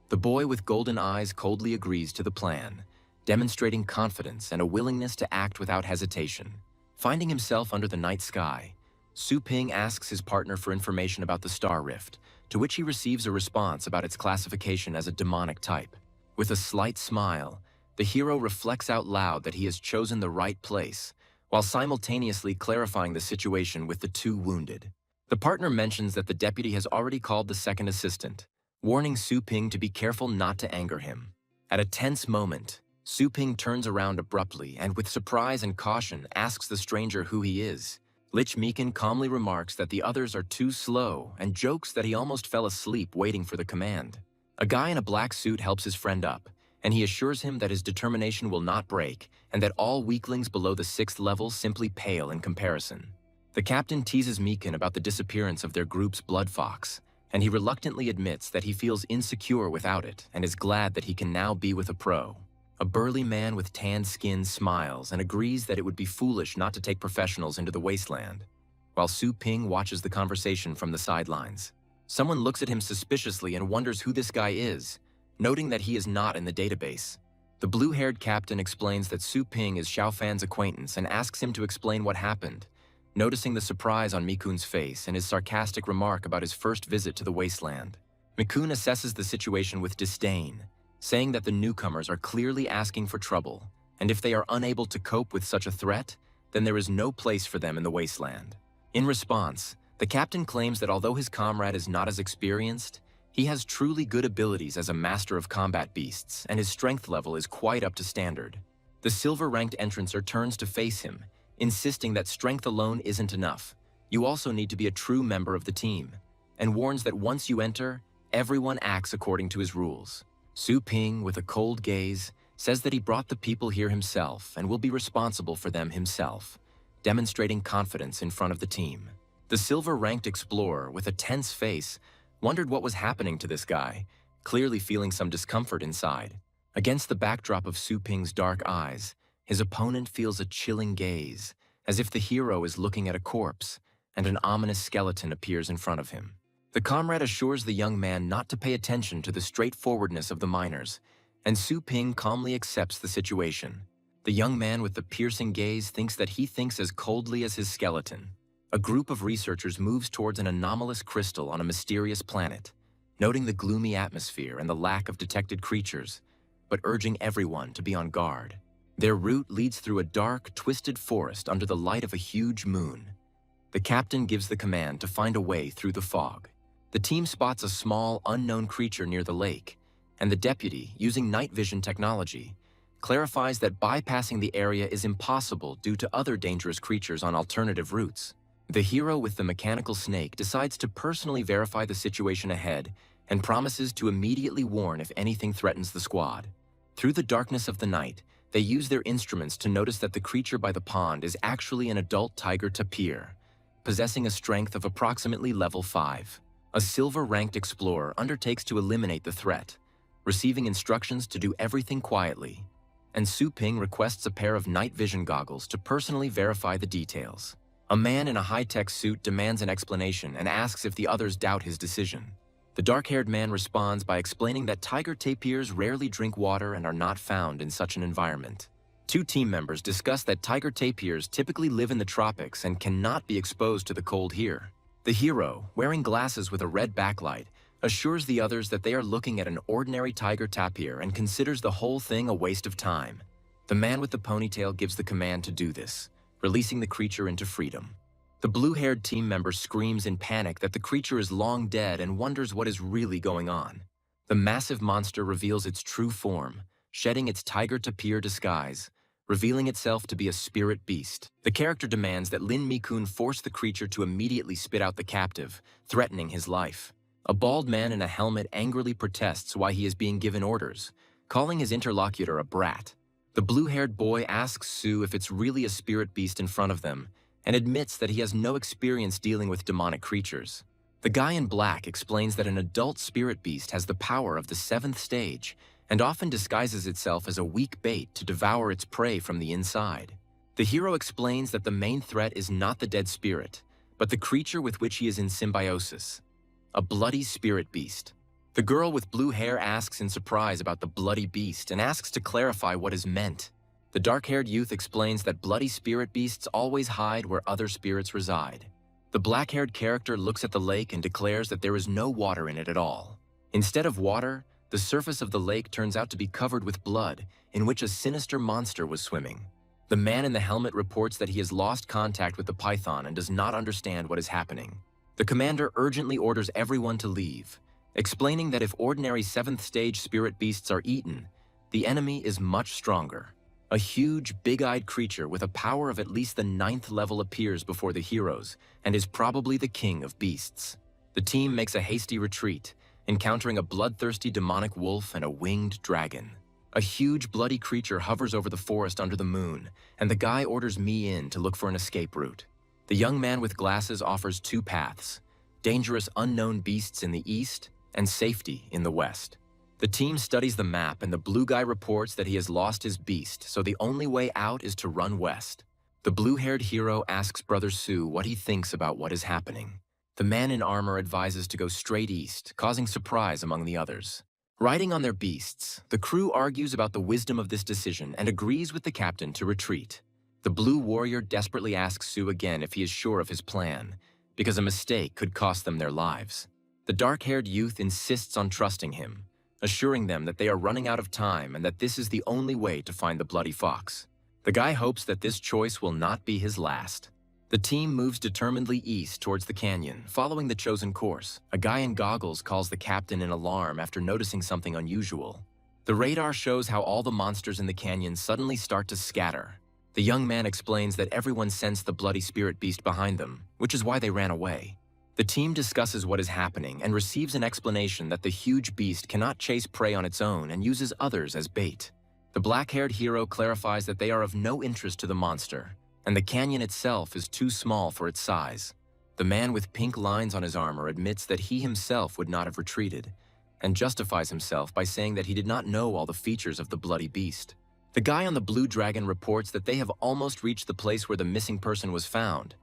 The boy with golden eyes coldly agrees to the plan, demonstrating confidence and a willingness to act without hesitation. Finding himself under the night sky, Su Ping asks his partner for information about the star rift, to which he receives a response about its classification as a demonic type. With a slight smile, the hero reflects out loud that he has chosen the right place, while simultaneously clarifying the situation with the 2 wounded. The partner mentions that the deputy has already called the second assistant, warning Su Ping to be careful not to anger him. At a tense moment, Su Ping turns around abruptly and with surprise and caution asks the stranger who he is. Lich Meekin calmly remarks that the others are too slow and jokes that he almost fell asleep waiting for the command. A guy in a black suit helps his friend up, and he assures him that his determination will not break and that all weaklings below the 6th level simply pale in comparison. The captain teases Meekin about the disappearance of their group's blood fox, and he reluctantly admits that he feels insecure without it and is glad that he can now be with a pro. A burly man with tanned skin smiles and agrees that it would be foolish not to take professionals into the wasteland, while Su Ping watches the conversation from the sidelines. Someone looks at him suspiciously and wonders who this guy is, noting that he is not in the database. The blue-haired captain explains that Su Ping is Xiaofan's acquaintance and asks him to explain what happened, noticing the surprise on Mikun's face and his sarcastic remark about his first visit to the wasteland. Mikun assesses the situation with disdain, saying that the newcomers are clearly asking for trouble, and if they are unable to cope with such a threat, then there is no place for them in the wasteland. In response, the captain claims that although his comrade is not as experienced, he has truly good abilities as a master of combat beasts, and his strength level is quite up to standard. The silver-ranked entrancer turns to face him, insisting that strength alone isn't enough. You also need to be a true member of the team, and warns that once you enter, everyone acts according to his rules. Su Ping, with a cold gaze, says that he brought the people here himself and will be responsible for them himself, demonstrating confidence in front of the team. The silver-ranked explorer, with a tense face, wondered what was happening to this guy, clearly feeling some discomfort inside. Against the backdrop of Su Ping's dark eyes, his opponent feels a chilling gaze, as if the hero is looking at a corpse, and an ominous skeleton appears in front of him. The comrade assures the young man not to pay attention to the straightforwardness of the miners, and Su Ping calmly accepts the situation. The young man with the piercing gaze thinks that he thinks as coldly as his skeleton. A group of researchers moves towards an anomalous crystal on a mysterious planet, noting the gloomy atmosphere and the lack of detected creatures, but urging everyone to be on guard. Their route leads through a dark, twisted forest under the light of a huge moon. The captain gives the command to find a way through the fog. The team spots a small, unknown creature near the lake, and the deputy, using night vision technology, clarifies that bypassing the area is impossible due to other dangerous creatures on alternative routes. The hero with the mechanical snake decides to personally verify the situation ahead and promises to immediately warn if anything threatens the squad. Through the darkness of the night, they use their instruments to notice that the creature by the pond is actually an adult tiger tapir, possessing a strength of approximately level 5. A silver-ranked explorer undertakes to eliminate the threat, receiving instructions to do everything quietly, and Su Ping requests a pair of night vision goggles to personally verify the details. A man in a high-tech suit demands an explanation and asks if the others doubt his decision. The dark-haired man responds by explaining that tiger tapirs rarely drink water and are not found in such an environment. 2 team members discuss that tiger tapirs typically live in the tropics and cannot be exposed to the cold here. The hero, wearing glasses with a red backlight, assures the others that they are looking at an ordinary tiger tapir and considers the whole thing a waste of time. The man with the ponytail gives the command to do this, releasing the creature into freedom. The blue-haired team member screams in panic that the creature is long dead and wonders what is really going on. The massive monster reveals its true form, shedding its tiger tapir disguise, revealing itself to be a spirit beast. The character demands that Lin Mikun force the creature to immediately spit out the captive, threatening his life. A bald man in a helmet angrily protests why he is being given orders, calling his interlocutor a brat. The blue-haired boy asks Sue if it's really a spirit beast in front of them and admits that he has no experience dealing with demonic creatures. The guy in black explains that an adult spirit beast has the power of the 7th stage and often disguises itself as a weak bait to devour its prey from the inside. The hero explains that the main threat is not the dead spirit, but the creature with which he is in symbiosis, a bloody spirit beast. The girl with blue hair asks in surprise about the bloody beast and asks to clarify what is meant. The dark-haired youth explains that bloody spirit beasts always hide where other spirits reside. The black-haired character looks at the lake and declares that there is no water in it at all. Instead of water, the surface of the lake turns out to be covered with blood, in which a sinister monster was swimming. The man in the helmet reports that he has lost contact with the python and does not understand what is happening. The commander urgently orders everyone to leave, explaining that if ordinary 7th stage spirit beasts are eaten, the enemy is much stronger. A huge, big-eyed creature with a power of at least the 9th level appears before the heroes and is probably the king of beasts. The team makes a hasty retreat, encountering a bloodthirsty demonic wolf and a winged dragon. A huge, bloody creature hovers over the forest under the moon, and the guy orders me in to look for an escape route. The young man with glasses offers 2 paths: dangerous unknown beasts in the east and safety in the west. The team studies the map, and the blue guy reports that he has lost his beast, so the only way out is to run west. The blue-haired hero asks Brother Sue what he thinks about what is happening. The man in armor advises to go straight east, causing surprise among the others. Riding on their beasts, the crew argues about the wisdom of this decision and agrees with the captain to retreat. The blue warrior desperately asks Sue again if he is sure of his plan, because a mistake could cost them their lives. The dark-haired youth insists on trusting him, assuring them that they are running out of time and that this is the only way to find the bloody fox. The guy hopes that this choice will not be his last. The team moves determinedly east towards the canyon, following the chosen course. A guy in goggles calls the captain in alarm after noticing something unusual. The radar shows how all the monsters in the canyon suddenly start to scatter. The young man explains that everyone sensed the bloody spirit beast behind them, which is why they ran away. The team discusses what is happening and receives an explanation that the huge beast cannot chase prey on its own and uses others as bait. The black-haired hero clarifies that they are of no interest to the monster, and the canyon itself is too small for its size. The man with pink lines on his armor admits that he himself would not have retreated, and justifies himself by saying that he did not know all the features of the bloody beast. The guy on the blue dragon reports that they have almost reached the place where the missing person was found,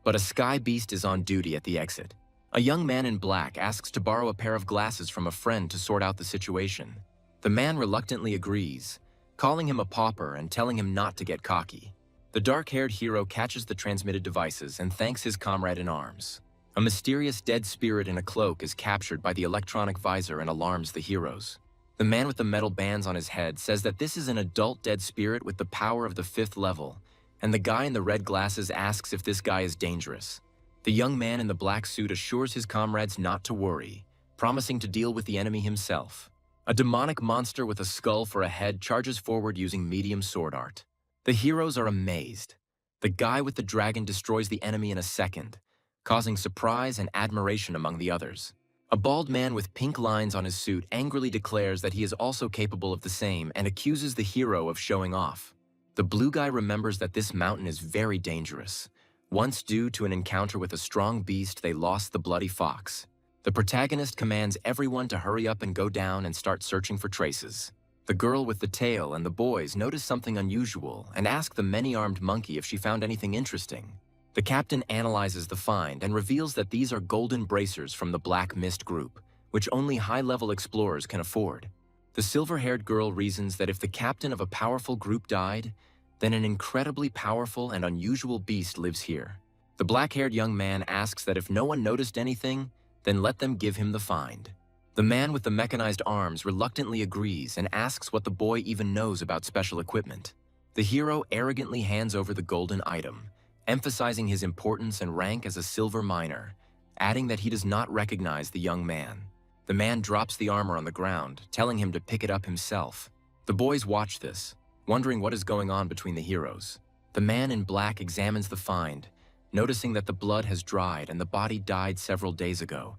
but a sky beast is on duty at the exit. A young man in black asks to borrow a pair of glasses from a friend to sort out the situation. The man reluctantly agrees, calling him a pauper and telling him not to get cocky. The dark-haired hero catches the transmitted devices and thanks his comrade in arms. A mysterious dead spirit in a cloak is captured by the electronic visor and alarms the heroes. The man with the metal bands on his head says that this is an adult dead spirit with the power of the 5th level, and the guy in the red glasses asks if this guy is dangerous. The young man in the black suit assures his comrades not to worry, promising to deal with the enemy himself. A demonic monster with a skull for a head charges forward using medium sword art. The heroes are amazed. The guy with the dragon destroys the enemy in a second, causing surprise and admiration among the others. A bald man with pink lines on his suit angrily declares that he is also capable of the same and accuses the hero of showing off. The blue guy remembers that this mountain is very dangerous. Once due to an encounter with a strong beast, they lost the bloody fox. The protagonist commands everyone to hurry up and go down and start searching for traces. The girl with the tail and the boys notice something unusual and ask the many-armed monkey if she found anything interesting. The captain analyzes the find and reveals that these are golden bracers from the Black Mist group, which only high-level explorers can afford. The silver-haired girl reasons that if the captain of a powerful group died, then an incredibly powerful and unusual beast lives here. The black-haired young man asks that if no one noticed anything, then let them give him the find. The man with the mechanized arms reluctantly agrees and asks what the boy even knows about special equipment. The hero arrogantly hands over the golden item, emphasizing his importance and rank as a silver miner, adding that he does not recognize the young man. The man drops the armor on the ground, telling him to pick it up himself. The boys watch this, wondering what is going on between the heroes. The man in black examines the find, noticing that the blood has dried and the body died several days ago,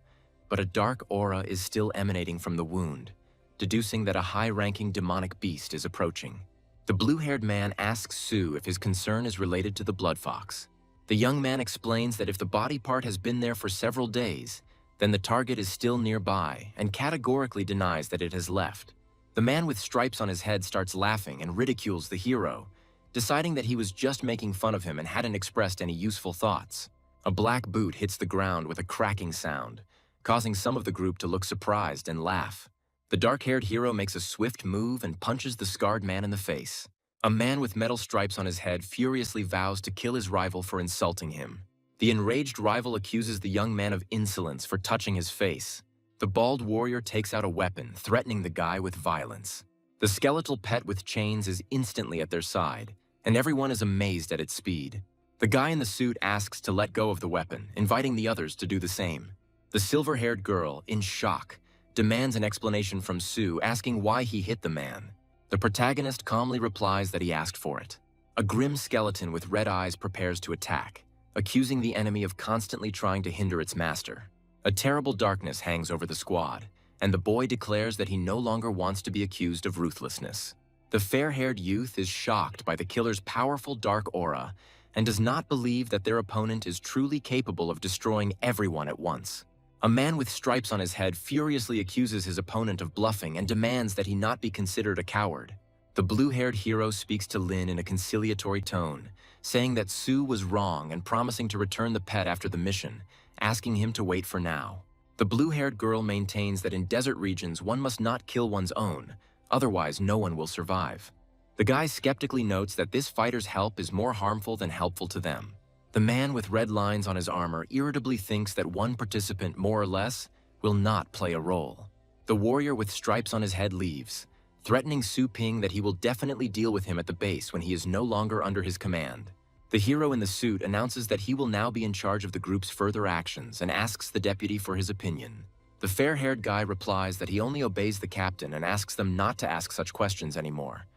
but a dark aura is still emanating from the wound, deducing that a high-ranking demonic beast is approaching. The blue-haired man asks Sue if his concern is related to the blood fox. The young man explains that if the body part has been there for several days, then the target is still nearby and categorically denies that it has left. The man with stripes on his head starts laughing and ridicules the hero, deciding that he was just making fun of him and hadn't expressed any useful thoughts. A black boot hits the ground with a cracking sound, causing some of the group to look surprised and laugh. The dark-haired hero makes a swift move and punches the scarred man in the face. A man with metal stripes on his head furiously vows to kill his rival for insulting him. The enraged rival accuses the young man of insolence for touching his face. The bald warrior takes out a weapon, threatening the guy with violence. The skeletal pet with chains is instantly at their side, and everyone is amazed at its speed. The guy in the suit asks to let go of the weapon, inviting the others to do the same. The silver-haired girl, in shock, demands an explanation from Sue, asking why he hit the man. The protagonist calmly replies that he asked for it. A grim skeleton with red eyes prepares to attack, accusing the enemy of constantly trying to hinder its master. A terrible darkness hangs over the squad, and the boy declares that he no longer wants to be accused of ruthlessness. The fair-haired youth is shocked by the killer's powerful dark aura and does not believe that their opponent is truly capable of destroying everyone at once. A man with stripes on his head furiously accuses his opponent of bluffing and demands that he not be considered a coward. The blue-haired hero speaks to Lin in a conciliatory tone, saying that Sue was wrong and promising to return the pet after the mission, asking him to wait for now. The blue-haired girl maintains that in desert regions one must not kill one's own, otherwise no one will survive. The guy skeptically notes that this fighter's help is more harmful than helpful to them. The man with red lines on his armor irritably thinks that one participant, more or less, will not play a role. The warrior with stripes on his head leaves, threatening Su Ping that he will definitely deal with him at the base when he is no longer under his command. The hero in the suit announces that he will now be in charge of the group's further actions and asks the deputy for his opinion. The fair-haired guy replies that he only obeys the captain and asks them not to ask such questions anymore,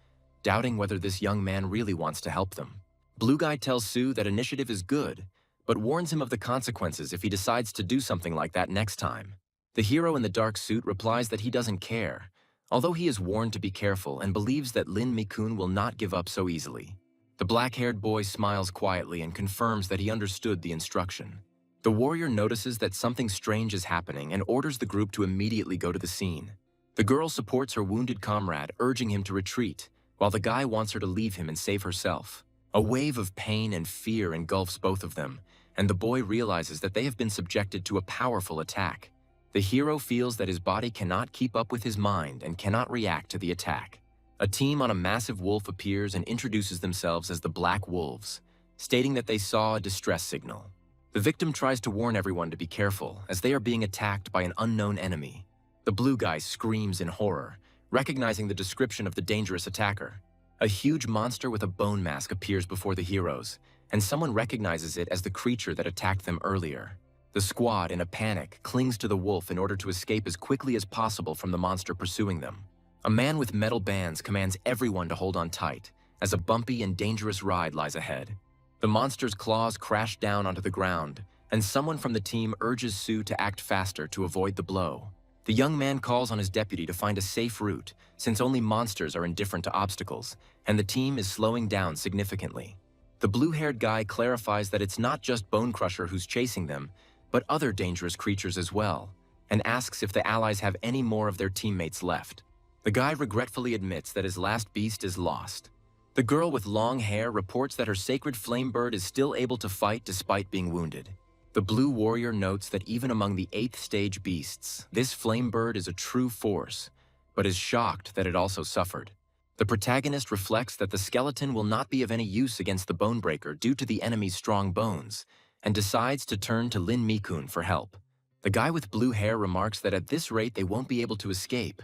doubting whether this young man really wants to help them. Blue guy tells Sue that initiative is good, but warns him of the consequences if he decides to do something like that next time. The hero in the dark suit replies that he doesn't care, although he is warned to be careful and believes that Lin Mikun will not give up so easily. The black-haired boy smiles quietly and confirms that he understood the instruction. The warrior notices that something strange is happening and orders the group to immediately go to the scene. The girl supports her wounded comrade, urging him to retreat, while the guy wants her to leave him and save herself. A wave of pain and fear engulfs both of them, and the boy realizes that they have been subjected to a powerful attack. The hero feels that his body cannot keep up with his mind and cannot react to the attack. A team on a massive wolf appears and introduces themselves as the Black Wolves, stating that they saw a distress signal. The victim tries to warn everyone to be careful, as they are being attacked by an unknown enemy. The blue guy screams in horror, recognizing the description of the dangerous attacker. A huge monster with a bone mask appears before the heroes, and someone recognizes it as the creature that attacked them earlier. The squad, in a panic, clings to the wolf in order to escape as quickly as possible from the monster pursuing them. A man with metal bands commands everyone to hold on tight, as a bumpy and dangerous ride lies ahead. The monster's claws crash down onto the ground, and someone from the team urges Sue to act faster to avoid the blow. The young man calls on his deputy to find a safe route, since only monsters are indifferent to obstacles, and the team is slowing down significantly. The blue-haired guy clarifies that it's not just Bone Crusher who's chasing them, but other dangerous creatures as well, and asks if the allies have any more of their teammates left. The guy regretfully admits that his last beast is lost. The girl with long hair reports that her sacred flame bird is still able to fight despite being wounded. The blue warrior notes that even among the 8th stage beasts, this flame bird is a true force, but is shocked that it also suffered. The protagonist reflects that the skeleton will not be of any use against the Bonebreaker due to the enemy's strong bones, and decides to turn to Lin Mikun for help. The guy with blue hair remarks that at this rate they won't be able to escape,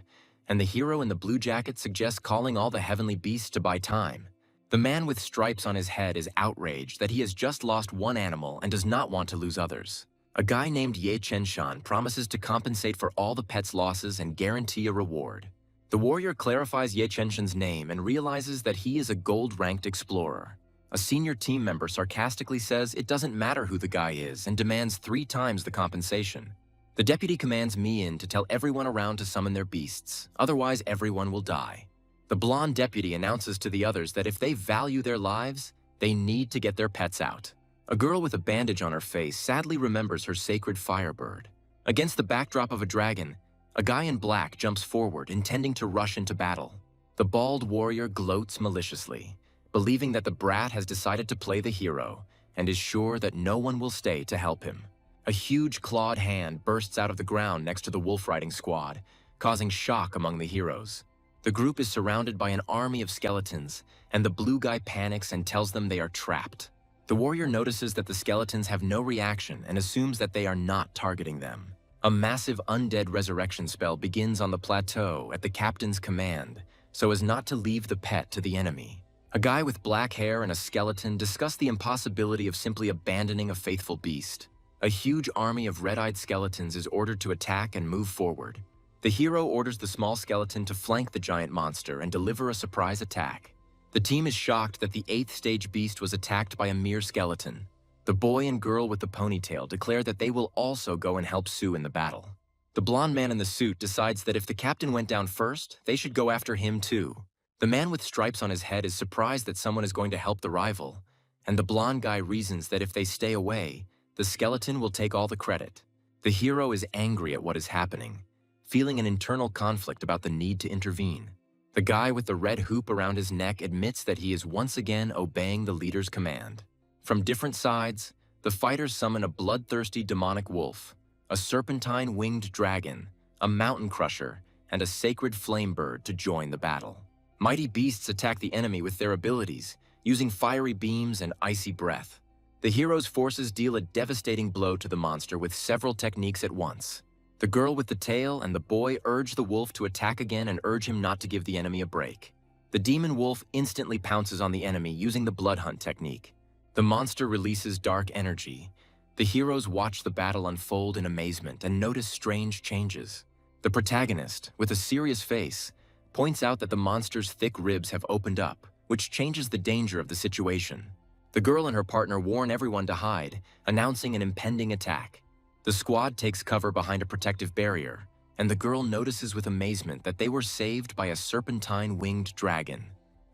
and the hero in the blue jacket suggests calling all the heavenly beasts to buy time. The man with stripes on his head is outraged that he has just lost one animal and does not want to lose others. A guy named Ye Chenshan promises to compensate for all the pet's losses and guarantee a reward. The warrior clarifies Ye Chenshan's name and realizes that he is a gold-ranked explorer. A senior team member sarcastically says it doesn't matter who the guy is and demands 3 times the compensation. The deputy commands Mi-in to tell everyone around to summon their beasts, otherwise everyone will die. The blonde deputy announces to the others that if they value their lives, they need to get their pets out. A girl with a bandage on her face sadly remembers her sacred firebird. Against the backdrop of a dragon, a guy in black jumps forward, intending to rush into battle. The bald warrior gloats maliciously, believing that the brat has decided to play the hero and is sure that no one will stay to help him. A huge clawed hand bursts out of the ground next to the wolf-riding squad, causing shock among the heroes. The group is surrounded by an army of skeletons, and the blue guy panics and tells them they are trapped. The warrior notices that the skeletons have no reaction and assumes that they are not targeting them. A massive undead resurrection spell begins on the plateau at the captain's command, so as not to leave the pet to the enemy. A guy with black hair and a skeleton discuss the impossibility of simply abandoning a faithful beast. A huge army of red-eyed skeletons is ordered to attack and move forward. The hero orders the small skeleton to flank the giant monster and deliver a surprise attack. The team is shocked that the 8th stage beast was attacked by a mere skeleton. The boy and girl with the ponytail declare that they will also go and help Sue in the battle. The blonde man in the suit decides that if the captain went down first, they should go after him too. The man with stripes on his head is surprised that someone is going to help the rival, and the blonde guy reasons that if they stay away, the skeleton will take all the credit. The hero is angry at what is happening, feeling an internal conflict about the need to intervene. The guy with the red hoop around his neck admits that he is once again obeying the leader's command. From different sides, the fighters summon a bloodthirsty demonic wolf, a serpentine-winged dragon, a mountain crusher, and a sacred flame bird to join the battle. Mighty beasts attack the enemy with their abilities, using fiery beams and icy breath. The hero's forces deal a devastating blow to the monster with several techniques at once. The girl with the tail and the boy urge the wolf to attack again and urge him not to give the enemy a break. The demon wolf instantly pounces on the enemy using the blood hunt technique. The monster releases dark energy. The heroes watch the battle unfold in amazement and notice strange changes. The protagonist, with a serious face, points out that the monster's thick ribs have opened up, which changes the danger of the situation. The girl and her partner warn everyone to hide, announcing an impending attack. The squad takes cover behind a protective barrier, and the girl notices with amazement that they were saved by a serpentine-winged dragon.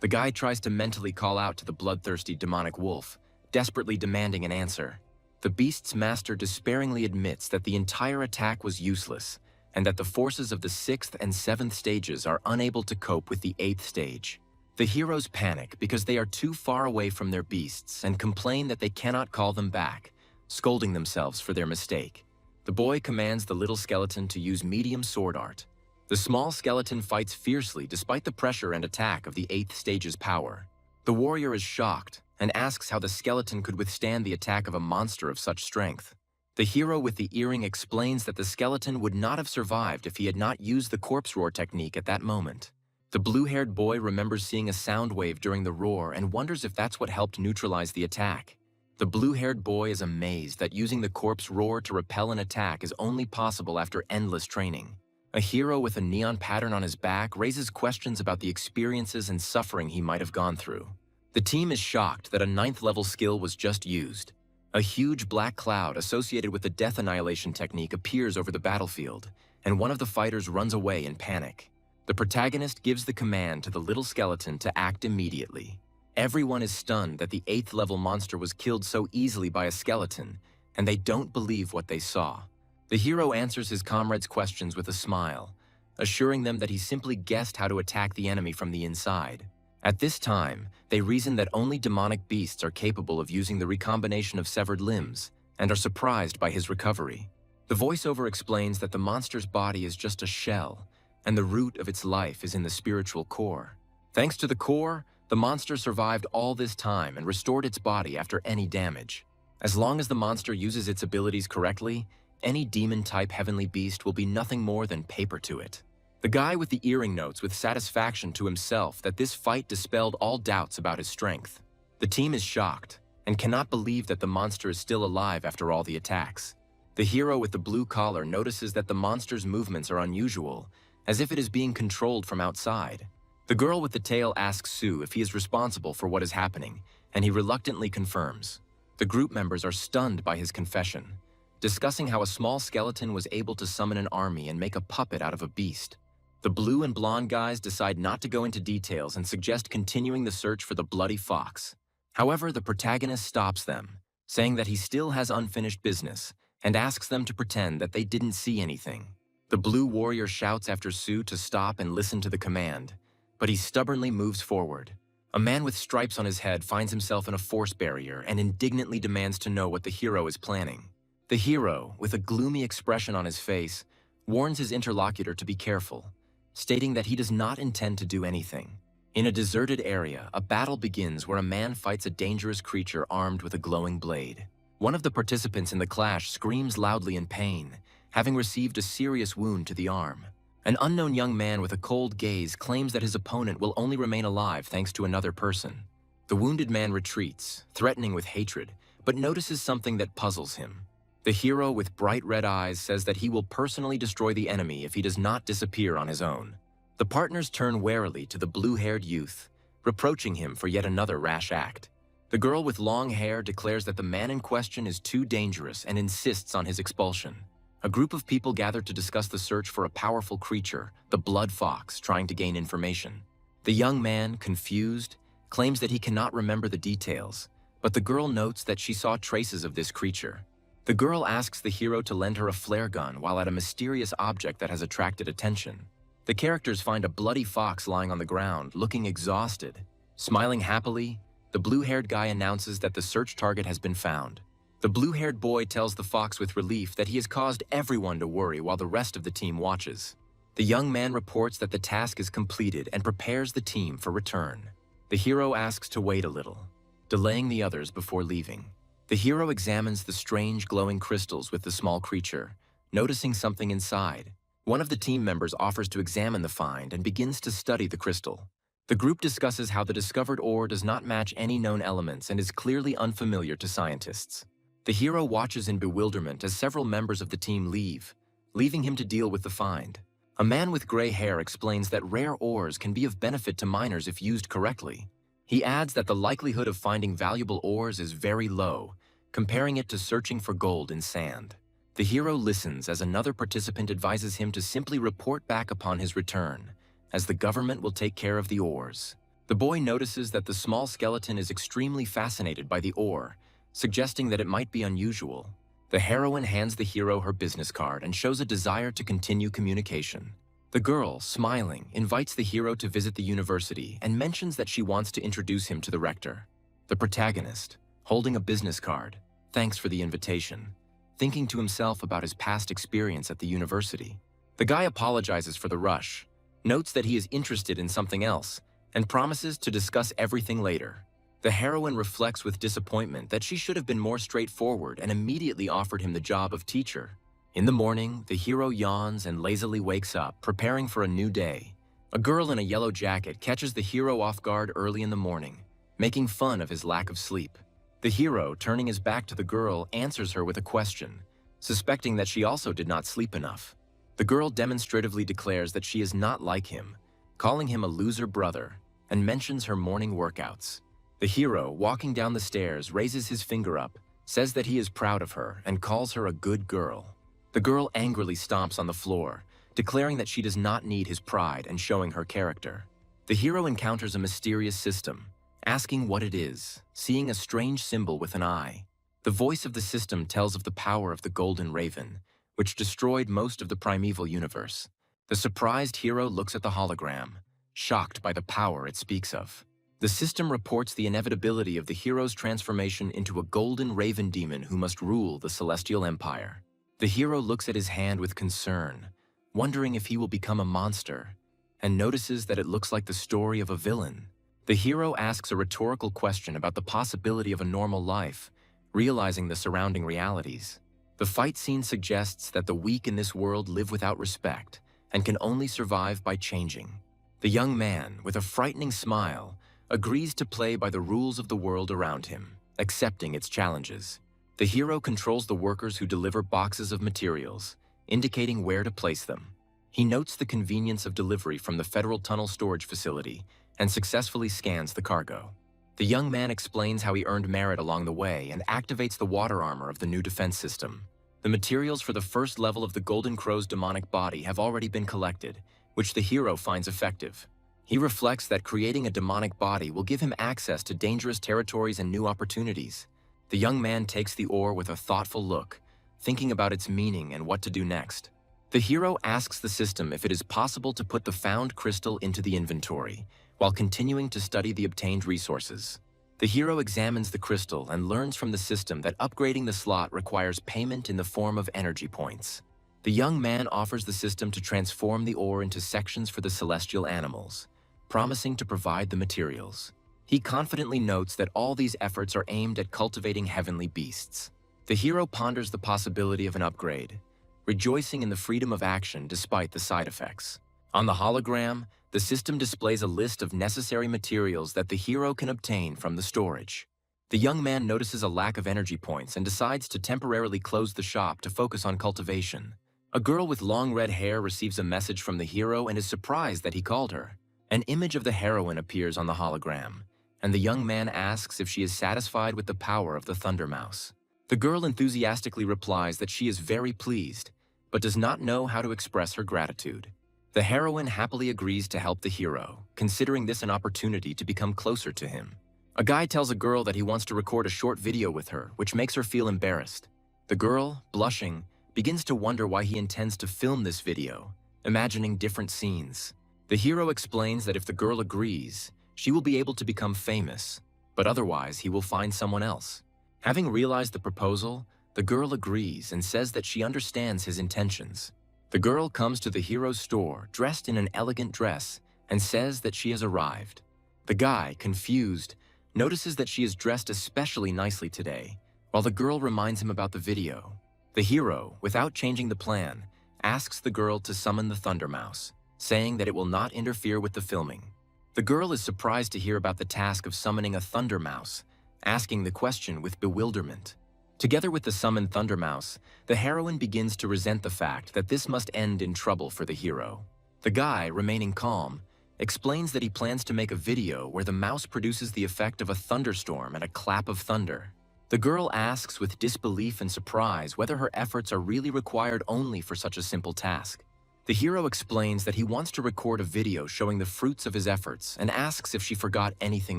The guy tries to mentally call out to the bloodthirsty demonic wolf, desperately demanding an answer. The beast's master despairingly admits that the entire attack was useless, and that the forces of the 6th and 7th stages are unable to cope with the 8th stage. The heroes panic because they are too far away from their beasts and complain that they cannot call them back, scolding themselves for their mistake. The boy commands the little skeleton to use medium sword art. The small skeleton fights fiercely despite the pressure and attack of the 8th stage's power. The warrior is shocked and asks how the skeleton could withstand the attack of a monster of such strength. The hero with the earring explains that the skeleton would not have survived if he had not used the corpse roar technique at that moment. The blue-haired boy remembers seeing a sound wave during the roar and wonders if that's what helped neutralize the attack. The blue-haired boy is amazed that using the corpse roar to repel an attack is only possible after endless training. A hero with a neon pattern on his back raises questions about the experiences and suffering he might have gone through. The team is shocked that a 9th level skill was just used. A huge black cloud associated with the death annihilation technique appears over the battlefield, and one of the fighters runs away in panic. The protagonist gives the command to the little skeleton to act immediately. Everyone is stunned that the 8th level monster was killed so easily by a skeleton, and they don't believe what they saw. The hero answers his comrades' questions with a smile, assuring them that he simply guessed how to attack the enemy from the inside. At this time, they reason that only demonic beasts are capable of using the recombination of severed limbs, and are surprised by his recovery. The voiceover explains that the monster's body is just a shell, and the root of its life is in the spiritual core. Thanks to the core, the monster survived all this time and restored its body after any damage. As long as the monster uses its abilities correctly, any demon-type heavenly beast will be nothing more than paper to it. The guy with the earring notes with satisfaction to himself that this fight dispelled all doubts about his strength. The team is shocked and cannot believe that the monster is still alive after all the attacks. The hero with the blue collar notices that the monster's movements are unusual, as if it is being controlled from outside. The girl with the tail asks Sue if he is responsible for what is happening, and he reluctantly confirms. The group members are stunned by his confession. discussing how a small skeleton was able to summon an army and make a puppet out of a beast. The blue and blonde guys decide not to go into details and suggest continuing the search for the bloody fox. However, the protagonist stops them, saying that he still has unfinished business, and asks them to pretend that they didn't see anything. The blue warrior shouts after Sue to stop and listen to the command, but he stubbornly moves forward. A man with stripes on his head finds himself in a force barrier and indignantly demands to know what the hero is planning. The hero, with a gloomy expression on his face, warns his interlocutor to be careful, stating that he does not intend to do anything. In a deserted area, a battle begins where a man fights a dangerous creature armed with a glowing blade. One of the participants in the clash screams loudly in pain, having received a serious wound to the arm. An unknown young man with a cold gaze claims that his opponent will only remain alive thanks to another person. The wounded man retreats, threatening with hatred, but notices something that puzzles him. The hero with bright red eyes says that he will personally destroy the enemy if he does not disappear on his own. The partners turn warily to the blue-haired youth, reproaching him for yet another rash act. The girl with long hair declares that the man in question is too dangerous and insists on his expulsion. A group of people gather to discuss the search for a powerful creature, the blood fox, trying to gain information. The young man, confused, claims that he cannot remember the details, but the girl notes that she saw traces of this creature. The girl asks the hero to lend her a flare gun while at a mysterious object that has attracted attention. The characters find a bloody fox lying on the ground, looking exhausted. Smiling happily, the blue-haired guy announces that the search target has been found. The blue-haired boy tells the fox with relief that he has caused everyone to worry while the rest of the team watches. The young man reports that the task is completed and prepares the team for return. The hero asks to wait a little, delaying the others before leaving. The hero examines the strange glowing crystals with the small creature, noticing something inside. One of the team members offers to examine the find and begins to study the crystal. The group discusses how the discovered ore does not match any known elements and is clearly unfamiliar to scientists. The hero watches in bewilderment as several members of the team leave, leaving him to deal with the find. A man with gray hair explains that rare ores can be of benefit to miners if used correctly. He adds that the likelihood of finding valuable ores is very low, comparing it to searching for gold in sand. The hero listens as another participant advises him to simply report back upon his return, as the government will take care of the ores. The boy notices that the small skeleton is extremely fascinated by the ore, suggesting that it might be unusual. The heroine hands the hero her business card and shows a desire to continue communication. The girl, smiling, invites the hero to visit the university and mentions that she wants to introduce him to the rector. The protagonist, holding a business card, thanks for the invitation, thinking to himself about his past experience at the university. The guy apologizes for the rush, notes that he is interested in something else, and promises to discuss everything later. The heroine reflects with disappointment that she should have been more straightforward and immediately offered him the job of teacher. In the morning, the hero yawns and lazily wakes up, preparing for a new day. A girl in a yellow jacket catches the hero off guard early in the morning, making fun of his lack of sleep. The hero, turning his back to the girl, answers her with a question, suspecting that she also did not sleep enough. The girl demonstratively declares that she is not like him, calling him a loser brother, and mentions her morning workouts. The hero, walking down the stairs, raises his finger up, says that he is proud of her, and calls her a good girl. The girl angrily stomps on the floor, declaring that she does not need his pride and showing her character. The hero encounters a mysterious system, asking what it is, seeing a strange symbol with an eye. The voice of the system tells of the power of the Golden Raven, which destroyed most of the primeval universe. The surprised hero looks at the hologram, shocked by the power it speaks of. The system reports the inevitability of the hero's transformation into a golden raven demon who must rule the Celestial Empire. The hero looks at his hand with concern, wondering if he will become a monster, and notices that it looks like the story of a villain. The hero asks a rhetorical question about the possibility of a normal life, realizing the surrounding realities. The fight scene suggests that the weak in this world live without respect and can only survive by changing. The young man, with a frightening smile, agrees to play by the rules of the world around him, accepting its challenges. The hero controls the workers who deliver boxes of materials, indicating where to place them. He notes the convenience of delivery from the Federal Tunnel storage facility and successfully scans the cargo. The young man explains how he earned merit along the way and activates the water armor of the new defense system. The materials for the first level of the Golden Crow's demonic body have already been collected, which the hero finds effective. He reflects that creating a demonic body will give him access to dangerous territories and new opportunities. The young man takes the ore with a thoughtful look, thinking about its meaning and what to do next. The hero asks the system if it is possible to put the found crystal into the inventory, while continuing to study the obtained resources. The hero examines the crystal and learns from the system that upgrading the slot requires payment in the form of energy points. The young man offers the system to transform the ore into sections for the celestial animals, promising to provide the materials. He confidently notes that all these efforts are aimed at cultivating heavenly beasts. The hero ponders the possibility of an upgrade, rejoicing in the freedom of action despite the side effects. On the hologram, the system displays a list of necessary materials that the hero can obtain from the storage. The young man notices a lack of energy points and decides to temporarily close the shop to focus on cultivation. A girl with long red hair receives a message from the hero and is surprised that he called her. An image of the heroine appears on the hologram, and the young man asks if she is satisfied with the power of the Thunder Mouse. The girl enthusiastically replies that she is very pleased, but does not know how to express her gratitude. The heroine happily agrees to help the hero, considering this an opportunity to become closer to him. A guy tells a girl that he wants to record a short video with her, which makes her feel embarrassed. The girl, blushing, begins to wonder why he intends to film this video, imagining different scenes. The hero explains that if the girl agrees, she will be able to become famous, but otherwise he will find someone else. Having realized the proposal, the girl agrees and says that she understands his intentions. The girl comes to the hero's store dressed in an elegant dress and says that she has arrived. The guy, confused, notices that she is dressed especially nicely today, while the girl reminds him about the video. The hero, without changing the plan, asks the girl to summon the Thunder Mouse, saying that it will not interfere with the filming. The girl is surprised to hear about the task of summoning a Thunder Mouse, asking the question with bewilderment. Together with the summoned Thunder Mouse, the heroine begins to resent the fact that this must end in trouble for the hero. The guy, remaining calm, explains that he plans to make a video where the mouse produces the effect of a thunderstorm and a clap of thunder. The girl asks with disbelief and surprise whether her efforts are really required only for such a simple task. The hero explains that he wants to record a video showing the fruits of his efforts and asks if she forgot anything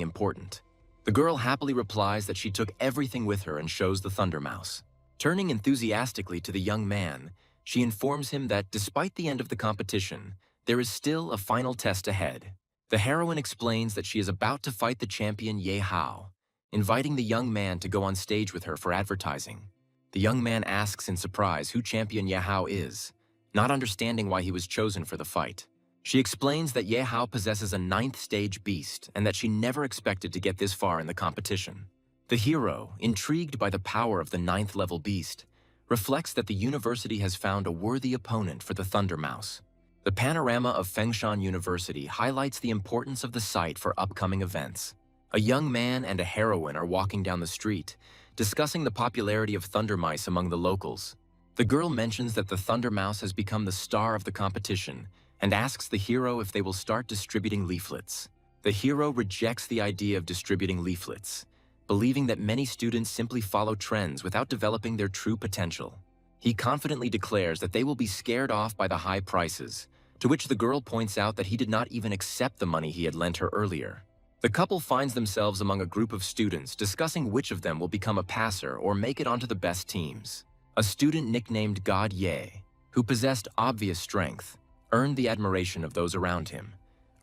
important. The girl happily replies that she took everything with her and shows the Thunder Mouse. Turning enthusiastically to the young man, she informs him that despite the end of the competition, there is still a final test ahead. The heroine explains that she is about to fight the champion Ye Hao, inviting the young man to go on stage with her for advertising. The young man asks in surprise who champion Ye Hao is, not understanding why he was chosen for the fight. She explains that Ye Hao possesses a 9th stage beast and that she never expected to get this far in the competition. The hero, intrigued by the power of the 9th level beast, reflects that the university has found a worthy opponent for the Thunder Mouse. The panorama of Fengshan University highlights the importance of the site for upcoming events. A young man and a heroine are walking down the street, discussing the popularity of Thunder Mice among the locals. The girl mentions that the Thunder Mouse has become the star of the competition and asks the hero if they will start distributing leaflets. The hero rejects the idea of distributing leaflets, believing that many students simply follow trends without developing their true potential. He confidently declares that they will be scared off by the high prices, to which the girl points out that he did not even accept the money he had lent her earlier. The couple finds themselves among a group of students discussing which of them will become a passer or make it onto the best teams. A student nicknamed God Ye, who possessed obvious strength, earned the admiration of those around him,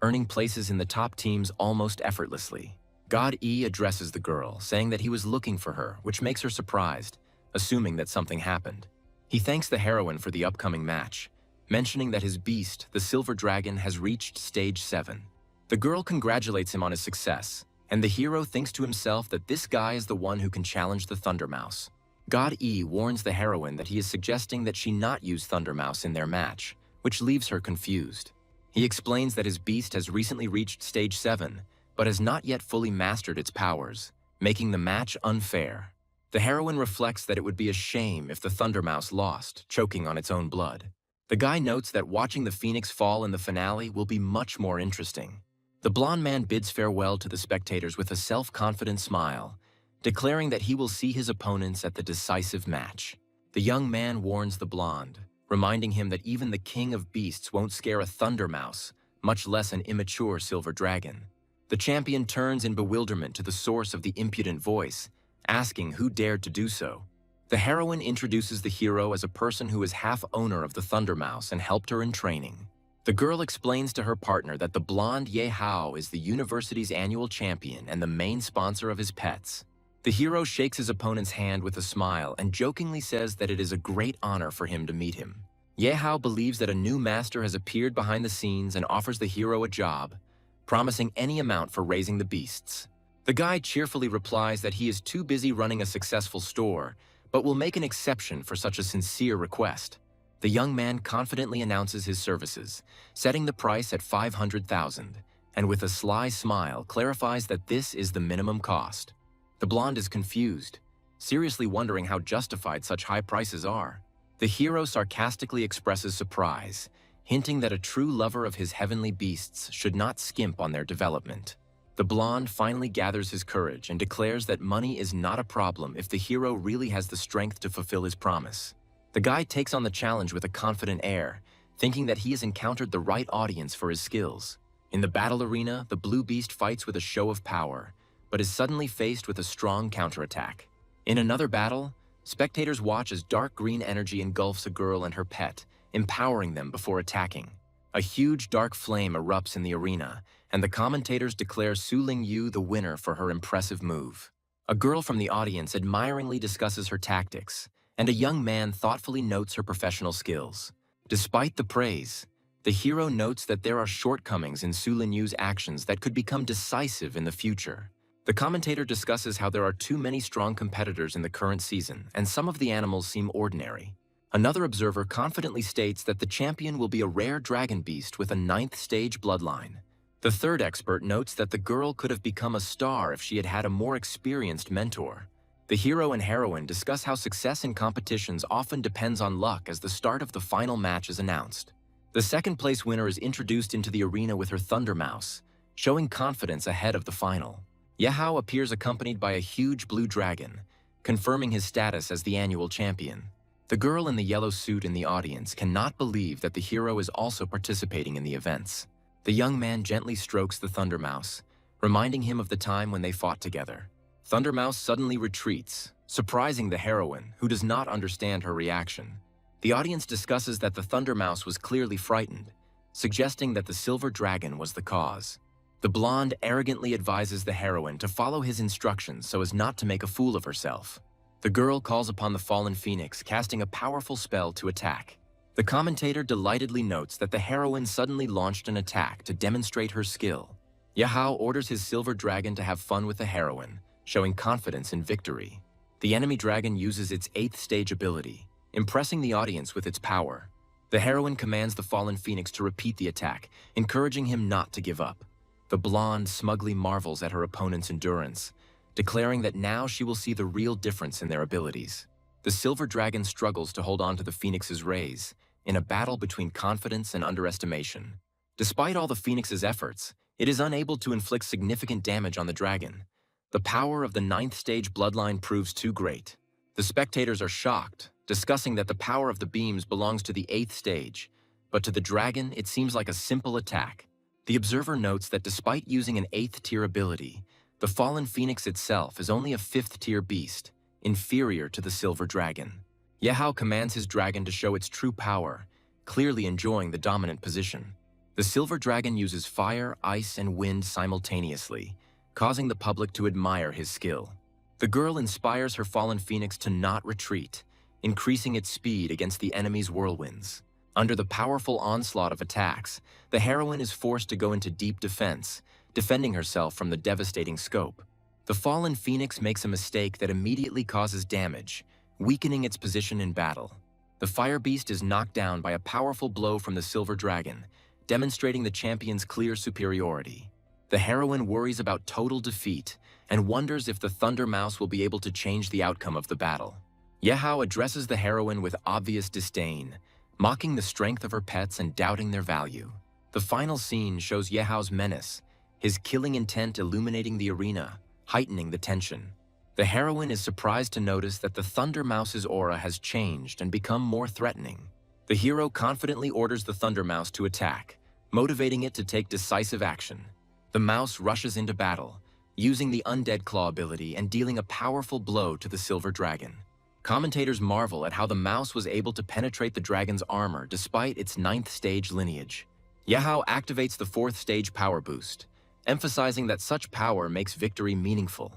earning places in the top teams almost effortlessly. God E addresses the girl, saying that he was looking for her, which makes her surprised, assuming that something happened. He thanks the heroine for the upcoming match, mentioning that his beast, the Silver Dragon, has reached stage 7. The girl congratulates him on his success, and the hero thinks to himself that this guy is the one who can challenge the Thunder Mouse. God E warns the heroine that he is suggesting that she not use Thunder Mouse in their match, which leaves her confused. He explains that his beast has recently reached stage 7, but has not yet fully mastered its powers, making the match unfair. The heroine reflects that it would be a shame if the Thunder Mouse lost, choking on its own blood. The guy notes that watching the phoenix fall in the finale will be much more interesting. The blonde man bids farewell to the spectators with a self-confident smile, declaring that he will see his opponents at the decisive match. The young man warns the blonde, reminding him that even the king of beasts won't scare a thunder mouse, much less an immature silver dragon. The champion turns in bewilderment to the source of the impudent voice, asking who dared to do so. The heroine introduces the hero as a person who is half owner of the thunder mouse and helped her in training. The girl explains to her partner that the blonde Ye Hao is the university's annual champion and the main sponsor of his pets. The hero shakes his opponent's hand with a smile and jokingly says that it is a great honor for him to meet him. Ye Hao believes that a new master has appeared behind the scenes and offers the hero a job, promising any amount for raising the beasts. The guy cheerfully replies that he is too busy running a successful store, but will make an exception for such a sincere request. The young man confidently announces his services, setting the price at 500,000, and with a sly smile clarifies that this is the minimum cost. The blonde is confused, seriously wondering how justified such high prices are. The hero sarcastically expresses surprise, hinting that a true lover of his heavenly beasts should not skimp on their development. The blonde finally gathers his courage and declares that money is not a problem if the hero really has the strength to fulfill his promise. The guy takes on the challenge with a confident air, thinking that he has encountered the right audience for his skills. In the battle arena, the blue beast fights with a show of power, but is suddenly faced with a strong counterattack. In another battle, spectators watch as dark green energy engulfs a girl and her pet, empowering them before attacking. A huge dark flame erupts in the arena, and the commentators declare Su Lingyu the winner for her impressive move. A girl from the audience admiringly discusses her tactics, and a young man thoughtfully notes her professional skills. Despite the praise, the hero notes that there are shortcomings in Su Linyu's actions that could become decisive in the future. The commentator discusses how there are too many strong competitors in the current season, and some of the animals seem ordinary. Another observer confidently states that the champion will be a rare dragon beast with a 9th stage bloodline. The third expert notes that the girl could have become a star if she had had a more experienced mentor. The hero and heroine discuss how success in competitions often depends on luck as the start of the final match is announced. The second-place winner is introduced into the arena with her thunder mouse, showing confidence ahead of the final. Ye Hao appears accompanied by a huge blue dragon, confirming his status as the annual champion. The girl in the yellow suit in the audience cannot believe that the hero is also participating in the events. The young man gently strokes the thunder mouse, reminding him of the time when they fought together. Thunder Mouse suddenly retreats, surprising the heroine, who does not understand her reaction. The audience discusses that the Thunder Mouse was clearly frightened, suggesting that the silver dragon was the cause. The blonde arrogantly advises the heroine to follow his instructions so as not to make a fool of herself. The girl calls upon the fallen phoenix, casting a powerful spell to attack. The commentator delightedly notes that the heroine suddenly launched an attack to demonstrate her skill. Ye Hao orders his silver dragon to have fun with the heroine, showing confidence in victory. The enemy dragon uses its 8th stage ability, impressing the audience with its power. The heroine commands the fallen phoenix to repeat the attack, encouraging him not to give up. The blonde smugly marvels at her opponent's endurance, declaring that now she will see the real difference in their abilities. The silver dragon struggles to hold on to the phoenix's rays, in a battle between confidence and underestimation. Despite all the phoenix's efforts, it is unable to inflict significant damage on the dragon. The power of the 9th stage bloodline proves too great. The spectators are shocked, discussing that the power of the beams belongs to the 8th stage, but to the dragon it seems like a simple attack. The observer notes that despite using an 8th tier ability, the fallen phoenix itself is only a 5th tier beast, inferior to the silver dragon. Ye Hao commands his dragon to show its true power, clearly enjoying the dominant position. The silver dragon uses fire, ice, and wind simultaneously, causing the public to admire his skill. The girl inspires her fallen phoenix to not retreat, increasing its speed against the enemy's whirlwinds. Under the powerful onslaught of attacks, the heroine is forced to go into deep defense, defending herself from the devastating scope. The fallen phoenix makes a mistake that immediately causes damage, weakening its position in battle. The fire beast is knocked down by a powerful blow from the silver dragon, demonstrating the champion's clear superiority. The heroine worries about total defeat and wonders if the Thunder Mouse will be able to change the outcome of the battle. Ye Hao addresses the heroine with obvious disdain, mocking the strength of her pets and doubting their value. The final scene shows Ye Hao's menace, his killing intent illuminating the arena, heightening the tension. The heroine is surprised to notice that the Thunder Mouse's aura has changed and become more threatening. The hero confidently orders the Thunder Mouse to attack, motivating it to take decisive action. The mouse rushes into battle, using the Undead Claw ability and dealing a powerful blow to the Silver Dragon. Commentators marvel at how the mouse was able to penetrate the dragon's armor despite its 9th stage lineage. Yahao activates the 4th stage power boost, emphasizing that such power makes victory meaningful.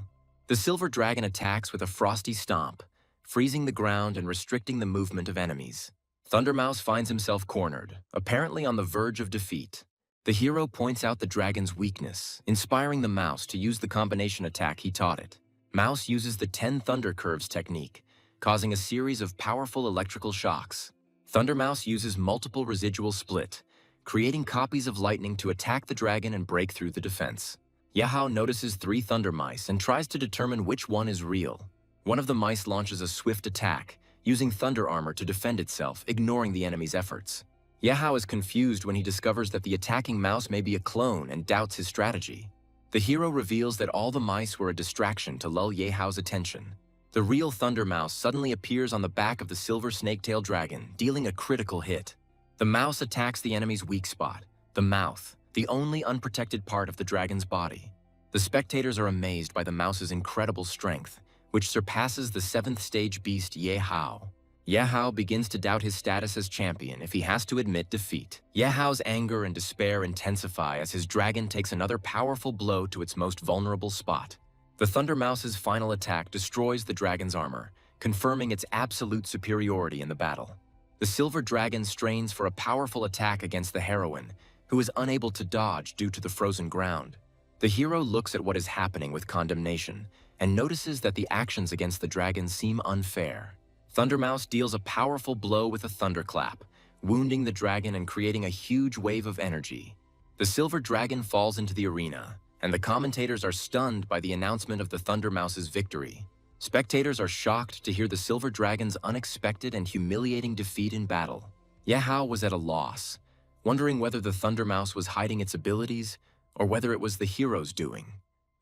The Silver Dragon attacks with a frosty stomp, freezing the ground and restricting the movement of enemies. Thundermouse finds himself cornered, apparently on the verge of defeat. The hero points out the dragon's weakness, inspiring the mouse to use the combination attack he taught it. Mouse uses the 10 Thunder Curves technique, causing a series of powerful electrical shocks. Thundermouse uses multiple residual split, creating copies of lightning to attack the dragon and break through the defense. Yahao notices 3 Thunder Mice and tries to determine which one is real. One of the mice launches a swift attack, using thunder armor to defend itself, ignoring the enemy's efforts. Yahao is confused when he discovers that the attacking mouse may be a clone and doubts his strategy. The hero reveals that all the mice were a distraction to lull Yahao's attention. The real Thunder Mouse suddenly appears on the back of the Silver Snaketail Dragon, dealing a critical hit. The mouse attacks the enemy's weak spot, the mouth, the only unprotected part of the dragon's body. The spectators are amazed by the mouse's incredible strength, which surpasses the 7th stage beast Yahao. Yahao begins to doubt his status as champion if he has to admit defeat. Yahao's anger and despair intensify as his dragon takes another powerful blow to its most vulnerable spot. The Thunder Mouse's final attack destroys the dragon's armor, confirming its absolute superiority in the battle. The Silver Dragon strains for a powerful attack against the heroine, who is unable to dodge due to the frozen ground. The hero looks at what is happening with condemnation and notices that the actions against the dragon seem unfair. Thundermouse deals a powerful blow with a thunderclap, wounding the dragon and creating a huge wave of energy. The Silver Dragon falls into the arena, and the commentators are stunned by the announcement of the Thundermouse's victory. Spectators are shocked to hear the Silver Dragon's unexpected and humiliating defeat in battle. Yahao was at a loss, wondering whether the Thundermouse was hiding its abilities or whether it was the hero's doing.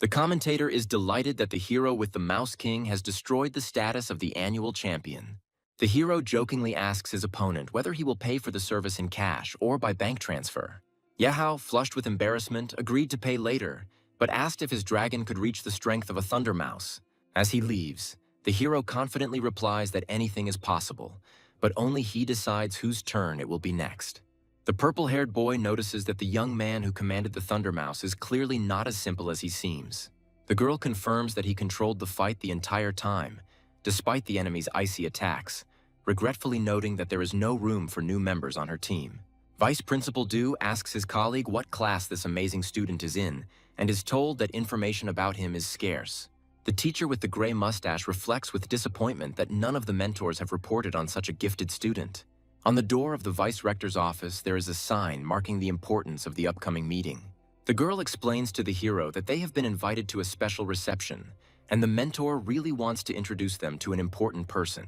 The commentator is delighted that the hero with the Mouse King has destroyed the status of the annual champion. The hero jokingly asks his opponent whether he will pay for the service in cash or by bank transfer. Yahao, flushed with embarrassment, agreed to pay later, but asked if his dragon could reach the strength of a Thunder Mouse. As he leaves, the hero confidently replies that anything is possible, but only he decides whose turn it will be next. The purple-haired boy notices that the young man who commanded the Thunder Mouse is clearly not as simple as he seems. The girl confirms that he controlled the fight the entire time, despite the enemy's icy attacks, regretfully noting that there is no room for new members on her team. Vice Principal Du asks his colleague what class this amazing student is in, and is told that information about him is scarce. The teacher with the gray mustache reflects with disappointment that none of the mentors have reported on such a gifted student. On the door of the Vice Rector's office, there is a sign marking the importance of the upcoming meeting. The girl explains to the hero that they have been invited to a special reception, and the mentor really wants to introduce them to an important person.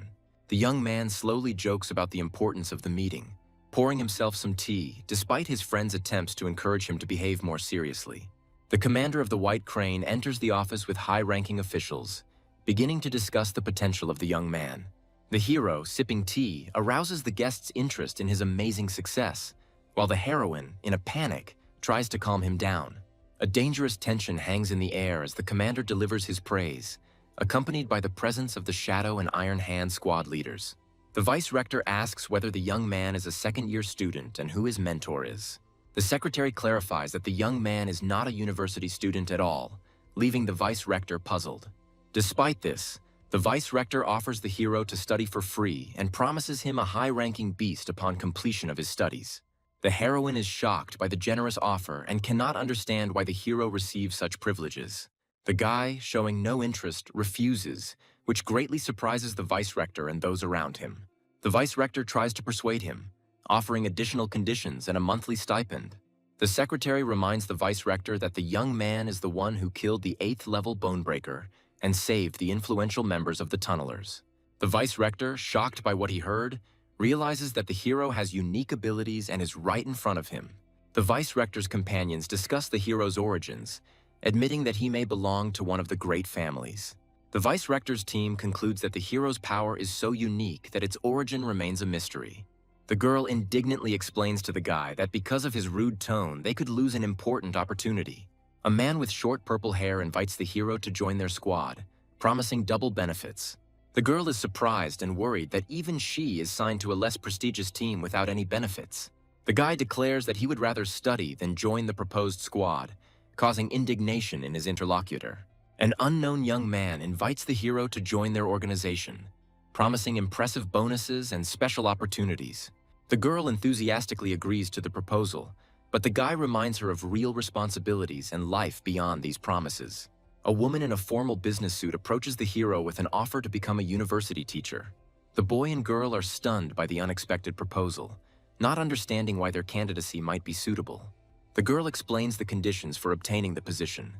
The young man slowly jokes about the importance of the meeting, pouring himself some tea, despite his friend's attempts to encourage him to behave more seriously. The commander of the White Crane enters the office with high-ranking officials, beginning to discuss the potential of the young man. The hero, sipping tea, arouses the guest's interest in his amazing success, while the heroine, in a panic, tries to calm him down. A dangerous tension hangs in the air as the commander delivers his praise, accompanied by the presence of the Shadow and Iron Hand squad leaders. The Vice Rector asks whether the young man is a second-year student and who his mentor is. The secretary clarifies that the young man is not a university student at all, leaving the Vice Rector puzzled. Despite this, the Vice Rector offers the hero to study for free and promises him a high-ranking beast upon completion of his studies. The heroine is shocked by the generous offer and cannot understand why the hero receives such privileges. The guy, showing no interest, refuses, which greatly surprises the Vice Rector and those around him. The Vice Rector tries to persuade him, offering additional conditions and a monthly stipend. The secretary reminds the Vice Rector that the young man is the one who killed the 8th-level Bonebreaker and saved the influential members of the Tunnelers. The Vice Rector, shocked by what he heard, realizes that the hero has unique abilities and is right in front of him. The Vice Rector's companions discuss the hero's origins, admitting that he may belong to one of the great families. The vice-rector's team concludes that the hero's power is so unique that its origin remains a mystery. The girl indignantly explains to the guy that because of his rude tone, they could lose an important opportunity. A man with short purple hair invites the hero to join their squad, promising double benefits. The girl is surprised and worried that even she is signed to a less prestigious team without any benefits. The guy declares that he would rather study than join the proposed squad, causing indignation in his interlocutor. An unknown young man invites the hero to join their organization, promising impressive bonuses and special opportunities. The girl enthusiastically agrees to the proposal, but the guy reminds her of real responsibilities and life beyond these promises. A woman in a formal business suit approaches the hero with an offer to become a university teacher. The boy and girl are stunned by the unexpected proposal, not understanding why their candidacy might be suitable. The girl explains the conditions for obtaining the position,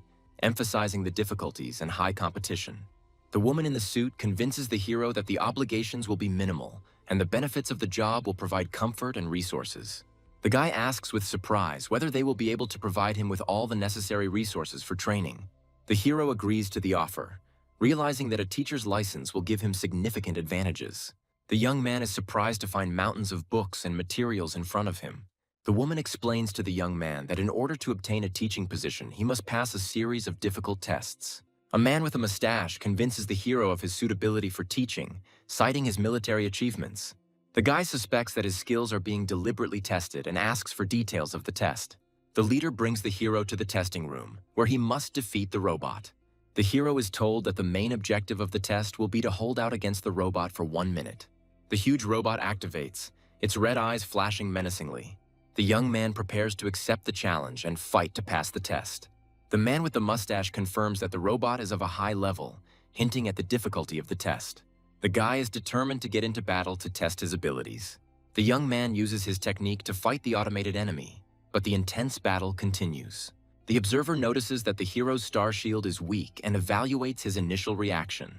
emphasizing the difficulties and high competition. The woman in the suit convinces the hero that the obligations will be minimal, and the benefits of the job will provide comfort and resources. The guy asks with surprise whether they will be able to provide him with all the necessary resources for training. The hero agrees to the offer, realizing that a teacher's license will give him significant advantages. The young man is surprised to find mountains of books and materials in front of him. The woman explains to the young man that in order to obtain a teaching position, he must pass a series of difficult tests. A man with a mustache convinces the hero of his suitability for teaching, citing his military achievements. The guy suspects that his skills are being deliberately tested and asks for details of the test. The leader brings the hero to the testing room, where he must defeat the robot. The hero is told that the main objective of the test will be to hold out against the robot for 1 minute. The huge robot activates, its red eyes flashing menacingly. The young man prepares to accept the challenge and fight to pass the test. The man with the mustache confirms that the robot is of a high level, hinting at the difficulty of the test. The guy is determined to get into battle to test his abilities. The young man uses his technique to fight the automated enemy, but the intense battle continues. The observer notices that the hero's star shield is weak and evaluates his initial reaction.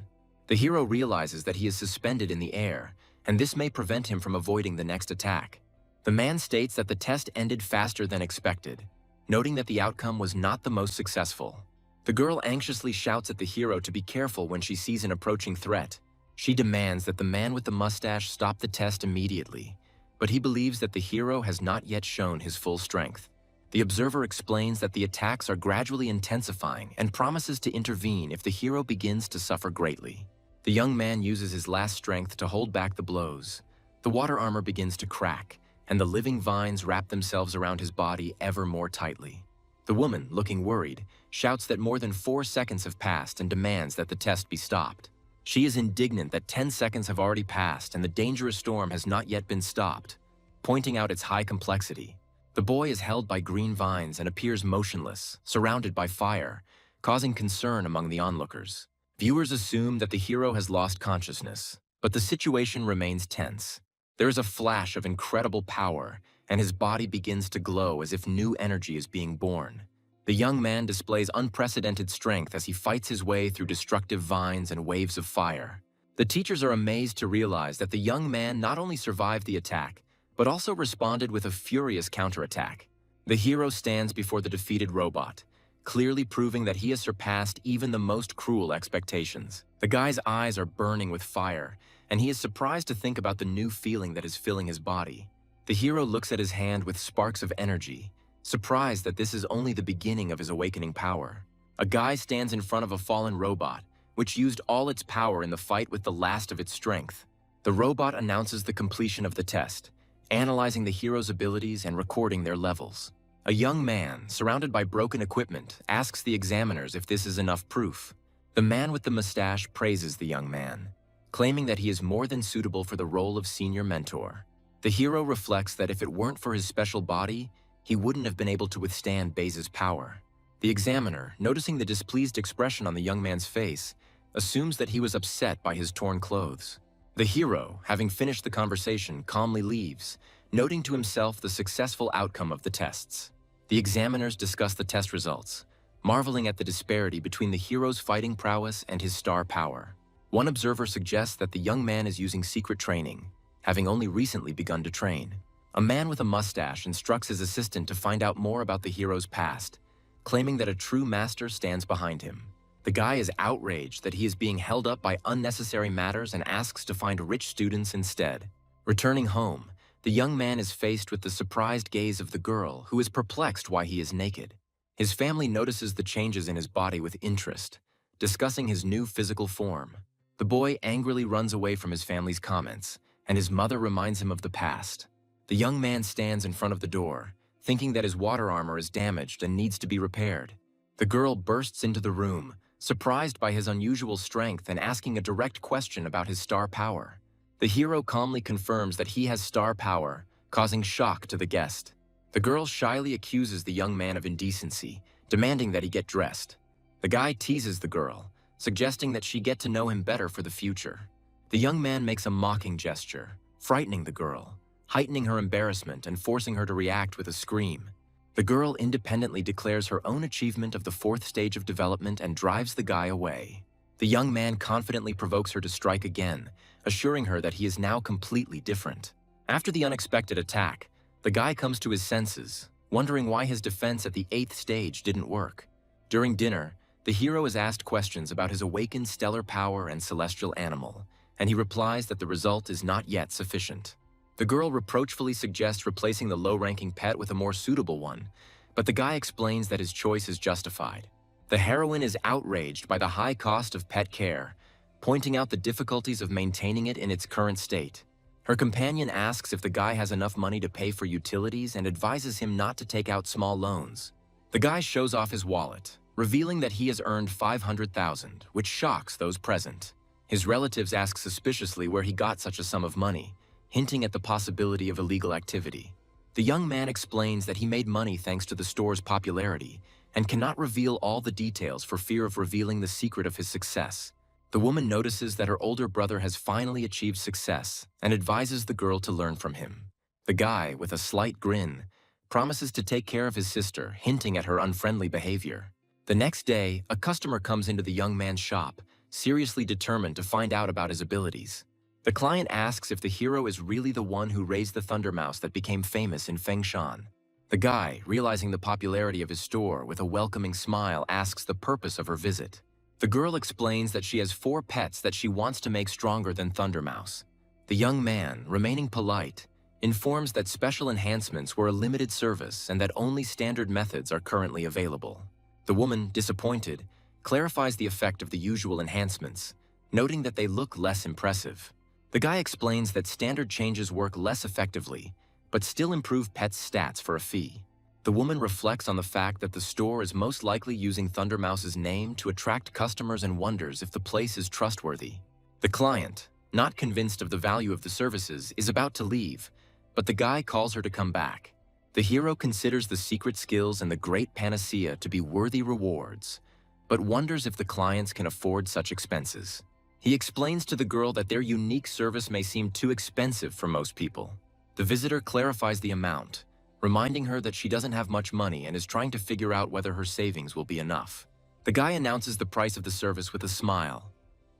The hero realizes that he is suspended in the air, and this may prevent him from avoiding the next attack. The man states that the test ended faster than expected, noting that the outcome was not the most successful. The girl anxiously shouts at the hero to be careful when she sees an approaching threat. She demands that the man with the mustache stop the test immediately, but he believes that the hero has not yet shown his full strength. The observer explains that the attacks are gradually intensifying and promises to intervene if the hero begins to suffer greatly. The young man uses his last strength to hold back the blows. The water armor begins to crack, and the living vines wrap themselves around his body ever more tightly. The woman, looking worried, shouts that more than 4 seconds have passed and demands that the test be stopped. She is indignant that 10 seconds have already passed and the dangerous storm has not yet been stopped, pointing out its high complexity. The boy is held by green vines and appears motionless, surrounded by fire, causing concern among the onlookers. Viewers assume that the hero has lost consciousness, but the situation remains tense. There is a flash of incredible power, and his body begins to glow as if new energy is being born. The young man displays unprecedented strength as he fights his way through destructive vines and waves of fire. The teachers are amazed to realize that the young man not only survived the attack, but also responded with a furious counterattack. The hero stands before the defeated robot, clearly proving that he has surpassed even the most cruel expectations. The guy's eyes are burning with fire, and he is surprised to think about the new feeling that is filling his body. The hero looks at his hand with sparks of energy, surprised that this is only the beginning of his awakening power. A guy stands in front of a fallen robot, which used all its power in the fight with the last of its strength. The robot announces the completion of the test, analyzing the hero's abilities and recording their levels. A young man, surrounded by broken equipment, asks the examiners if this is enough proof. The man with the mustache praises the young man, claiming that he is more than suitable for the role of senior mentor. The hero reflects that if it weren't for his special body, he wouldn't have been able to withstand Baze's power. The examiner, noticing the displeased expression on the young man's face, assumes that he was upset by his torn clothes. The hero, having finished the conversation, calmly leaves, noting to himself the successful outcome of the tests. The examiners discuss the test results, marveling at the disparity between the hero's fighting prowess and his star power. One observer suggests that the young man is using secret training, having only recently begun to train. A man with a mustache instructs his assistant to find out more about the hero's past, claiming that a true master stands behind him. The guy is outraged that he is being held up by unnecessary matters and asks to find rich students instead. Returning home, the young man is faced with the surprised gaze of the girl, who is perplexed why he is naked. His family notices the changes in his body with interest, discussing his new physical form. The boy angrily runs away from his family's comments, and his mother reminds him of the past. The young man stands in front of the door, thinking that his water armor is damaged and needs to be repaired. The girl bursts into the room, surprised by his unusual strength and asking a direct question about his star power. The hero calmly confirms that he has star power, causing shock to the guest. The girl shyly accuses the young man of indecency, demanding that he get dressed. The guy teases the girl, suggesting that she get to know him better for the future. The young man makes a mocking gesture, frightening the girl, heightening her embarrassment and forcing her to react with a scream. The girl independently declares her own achievement of the 4th stage of development and drives the guy away. The young man confidently provokes her to strike again, assuring her that he is now completely different. After the unexpected attack, the guy comes to his senses, wondering why his defense at the 8th stage didn't work. During dinner, the hero is asked questions about his awakened stellar power and celestial animal, and he replies that the result is not yet sufficient. The girl reproachfully suggests replacing the low-ranking pet with a more suitable one, but the guy explains that his choice is justified. The heroine is outraged by the high cost of pet care, pointing out the difficulties of maintaining it in its current state. Her companion asks if the guy has enough money to pay for utilities and advises him not to take out small loans. The guy shows off his wallet, revealing that he has earned $500,000, which shocks those present. His relatives ask suspiciously where he got such a sum of money, hinting at the possibility of illegal activity. The young man explains that he made money thanks to the store's popularity and cannot reveal all the details for fear of revealing the secret of his success. The woman notices that her older brother has finally achieved success and advises the girl to learn from him. The guy, with a slight grin, promises to take care of his sister, hinting at her unfriendly behavior. The next day, a customer comes into the young man's shop, seriously determined to find out about his abilities. The client asks if the hero is really the one who raised the thunder mouse that became famous in Fengshan. The guy, realizing the popularity of his store, with a welcoming smile asks the purpose of her visit. The girl explains that she has 4 pets that she wants to make stronger than Thunder Mouse. The young man, remaining polite, informs that special enhancements were a limited service and that only standard methods are currently available. The woman, disappointed, clarifies the effect of the usual enhancements, noting that they look less impressive. The guy explains that standard changes work less effectively, but still improve pets' stats for a fee. The woman reflects on the fact that the store is most likely using Thunder Mouse's name to attract customers and wonders if the place is trustworthy. The client, not convinced of the value of the services, is about to leave, but the guy calls her to come back. The hero considers the secret skills and the great panacea to be worthy rewards, but wonders if the clients can afford such expenses. He explains to the girl that their unique service may seem too expensive for most people. The visitor clarifies the amount, reminding her that she doesn't have much money and is trying to figure out whether her savings will be enough. The guy announces the price of the service with a smile.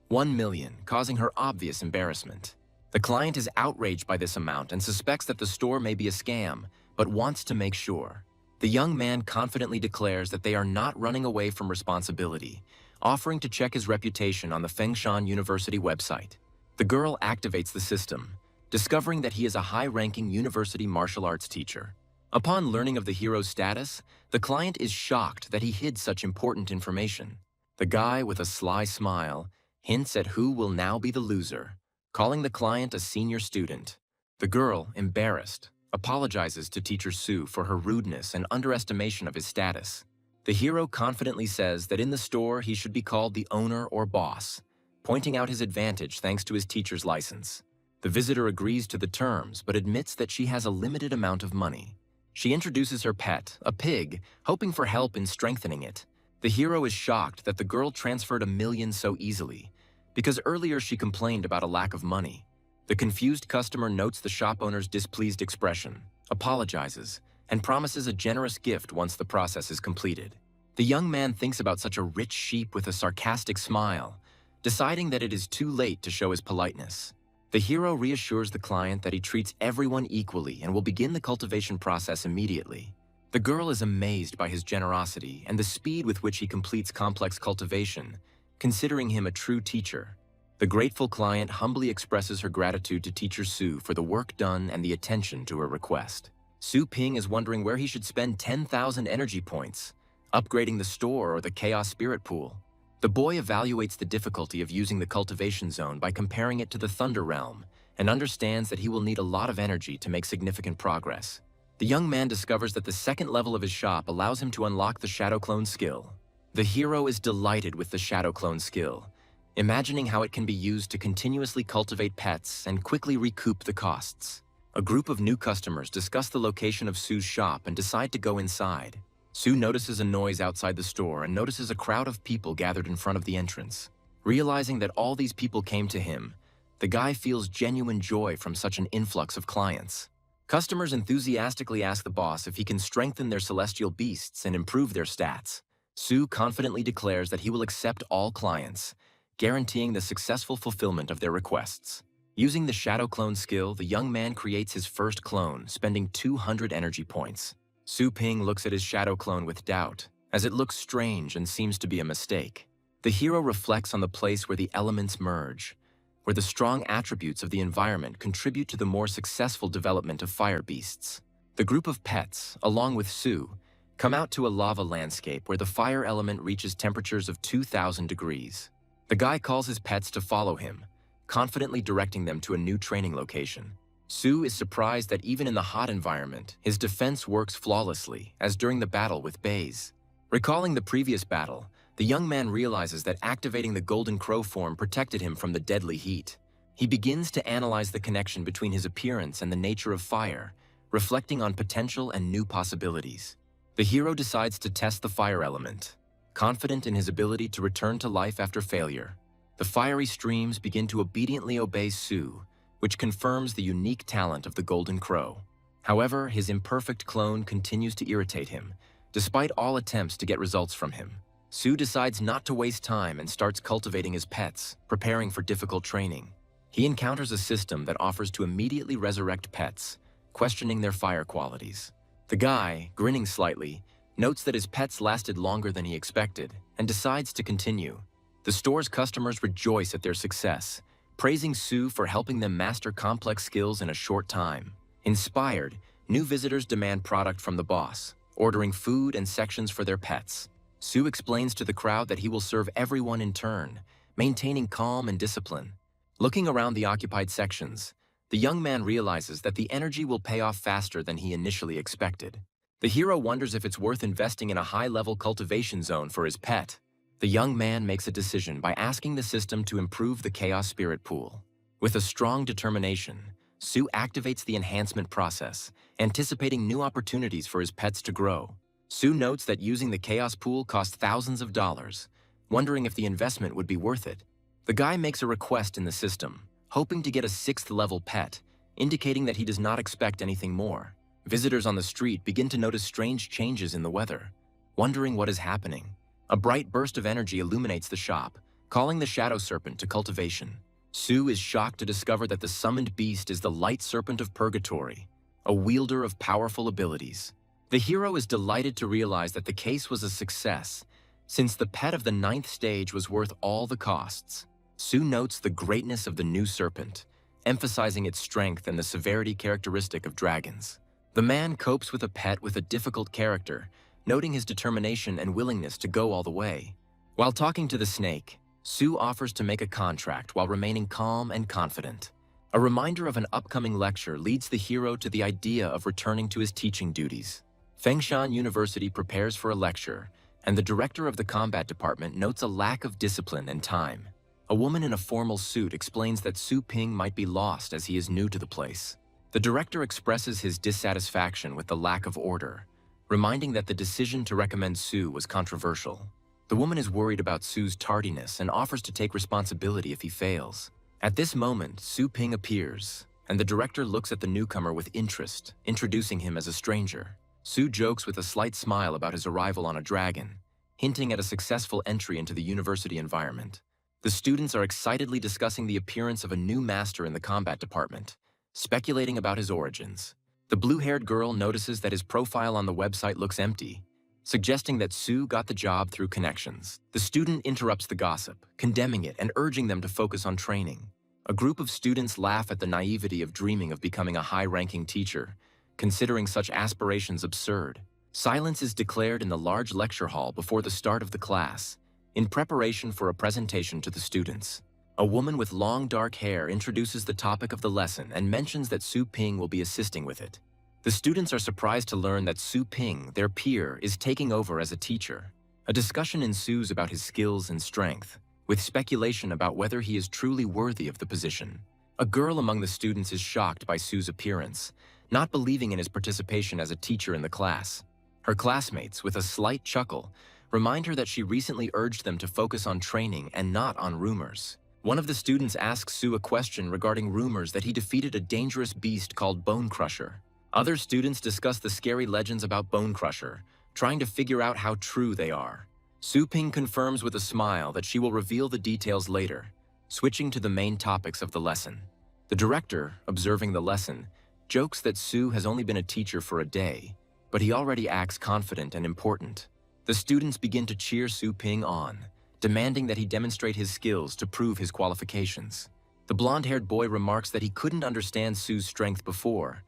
1 million, causing her obvious embarrassment. The client is outraged by this amount and suspects that the store may be a scam, but wants to make sure. The young man confidently declares that they are not running away from responsibility, offering to check his reputation on the Fengshan University website. The girl activates the system, discovering that he is a high-ranking university martial arts teacher. Upon learning of the hero's status, the client is shocked that he hid such important information. The guy, with a sly smile, hints at who will now be the loser, calling the client a senior student. The girl, embarrassed, apologizes to teacher Sue for her rudeness and underestimation of his status. The hero confidently says that in the store he should be called the owner or boss, pointing out his advantage thanks to his teacher's license. The visitor agrees to the terms, but admits that she has a limited amount of money. She introduces her pet, a pig, hoping for help in strengthening it. The hero is shocked that the girl transferred 1 million so easily, because earlier she complained about a lack of money. The confused customer notes the shop owner's displeased expression, apologizes, and promises a generous gift once the process is completed. The young man thinks about such a rich sheep with a sarcastic smile, deciding that it is too late to show his politeness. The hero reassures the client that he treats everyone equally and will begin the cultivation process immediately. The girl is amazed by his generosity and the speed with which he completes complex cultivation, considering him a true teacher. The grateful client humbly expresses her gratitude to teacher Su for the work done and the attention to her request. Su Ping is wondering where he should spend 10,000 energy points, upgrading the store or the chaos spirit pool. The boy evaluates the difficulty of using the cultivation zone by comparing it to the Thunder Realm and understands that he will need a lot of energy to make significant progress. The young man discovers that the second level of his shop allows him to unlock the Shadow Clone skill. The hero is delighted with the Shadow Clone skill, imagining how it can be used to continuously cultivate pets and quickly recoup the costs. A group of new customers discuss the location of Su's shop and decide to go inside. Su notices a noise outside the store and notices a crowd of people gathered in front of the entrance. Realizing that all these people came to him, the guy feels genuine joy from such an influx of clients. Customers enthusiastically ask the boss if he can strengthen their celestial beasts and improve their stats. Su confidently declares that he will accept all clients, guaranteeing the successful fulfillment of their requests. Using the Shadow Clone skill, the young man creates his first clone, spending 200 energy points. Su Ping looks at his Shadow Clone with doubt, as it looks strange and seems to be a mistake. The hero reflects on the place where the elements merge, where the strong attributes of the environment contribute to the more successful development of fire beasts. The group of pets, along with Su, come out to a lava landscape where the fire element reaches temperatures of 2,000 degrees. The guy calls his pets to follow him, confidently directing them to a new training location. Su is surprised that even in the hot environment, his defense works flawlessly, as during the battle with Baze. Recalling the previous battle, the young man realizes that activating the Golden Crow form protected him from the deadly heat. He begins to analyze the connection between his appearance and the nature of fire, reflecting on potential and new possibilities. The hero decides to test the fire element, confident in his ability to return to life after failure. The fiery streams begin to obediently obey Su, which confirms the unique talent of the Golden Crow. However, his imperfect clone continues to irritate him, despite all attempts to get results from him. Su decides not to waste time and starts cultivating his pets, preparing for difficult training. He encounters a system that offers to immediately resurrect pets, questioning their fire qualities. The guy, grinning slightly, notes that his pets lasted longer than he expected and decides to continue. The store's customers rejoice at their success, praising Su for helping them master complex skills in a short time. Inspired, new visitors demand product from the boss, ordering food and sections for their pets. Su explains to the crowd that he will serve everyone in turn, maintaining calm and discipline. Looking around the occupied sections, the young man realizes that the energy will pay off faster than he initially expected. The hero wonders if it's worth investing in a high-level cultivation zone for his pet. The young man makes a decision by asking the system to improve the Chaos Spirit Pool. With a strong determination, Su activates the enhancement process, anticipating new opportunities for his pets to grow. Su notes that using the Chaos Pool costs thousands of dollars, wondering if the investment would be worth it. The guy makes a request in the system, hoping to get a 6th-level pet, indicating that he does not expect anything more. Visitors on the street begin to notice strange changes in the weather, wondering what is happening. A bright burst of energy illuminates the shop, calling the Shadow Serpent to cultivation. Su is shocked to discover that the summoned beast is the Light Serpent of Purgatory, a wielder of powerful abilities. The hero is delighted to realize that the case was a success, since the pet of the 9th stage was worth all the costs. Su notes the greatness of the new serpent, emphasizing its strength and the severity characteristic of dragons. The man copes with a pet with a difficult character, noting his determination and willingness to go all the way. While talking to the snake, Su offers to make a contract while remaining calm and confident. A reminder of an upcoming lecture leads the hero to the idea of returning to his teaching duties. Fengshan University prepares for a lecture, and the director of the combat department notes a lack of discipline and time. A woman in a formal suit explains that Su Ping might be lost as he is new to the place. The director expresses his dissatisfaction with the lack of order, reminding that the decision to recommend Su was controversial. The woman is worried about Su's tardiness and offers to take responsibility if he fails. At this moment, Su Ping appears, and the director looks at the newcomer with interest, introducing him as a stranger. Su jokes with a slight smile about his arrival on a dragon, hinting at a successful entry into the university environment. The students are excitedly discussing the appearance of a new master in the combat department, speculating about his origins. The blue-haired girl notices that his profile on the website looks empty, suggesting that Sue got the job through connections. The student interrupts the gossip, condemning it and urging them to focus on training. A group of students laugh at the naivety of dreaming of becoming a high-ranking teacher, considering such aspirations absurd. Silence is declared in the large lecture hall before the start of the class, in preparation for a presentation to the students. A woman with long dark hair introduces the topic of the lesson and mentions that Su Ping will be assisting with it. The students are surprised to learn that Su Ping, their peer, is taking over as a teacher. A discussion ensues about his skills and strength, with speculation about whether he is truly worthy of the position. A girl among the students is shocked by Su's appearance, not believing in his participation as a teacher in the class. Her classmates, with a slight chuckle, remind her that she recently urged them to focus on training and not on rumors. One of the students asks Su a question regarding rumors that he defeated a dangerous beast called Bone Crusher. Other students discuss the scary legends about Bone Crusher, trying to figure out how true they are. Su Ping confirms with a smile that she will reveal the details later, switching to the main topics of the lesson. The director, observing the lesson, jokes that Su has only been a teacher for a day, but he already acts confident and important. The students begin to cheer Su Ping on, demanding that he demonstrate his skills to prove his qualifications. The blonde-haired boy remarks that he couldn't understand Su's strength before,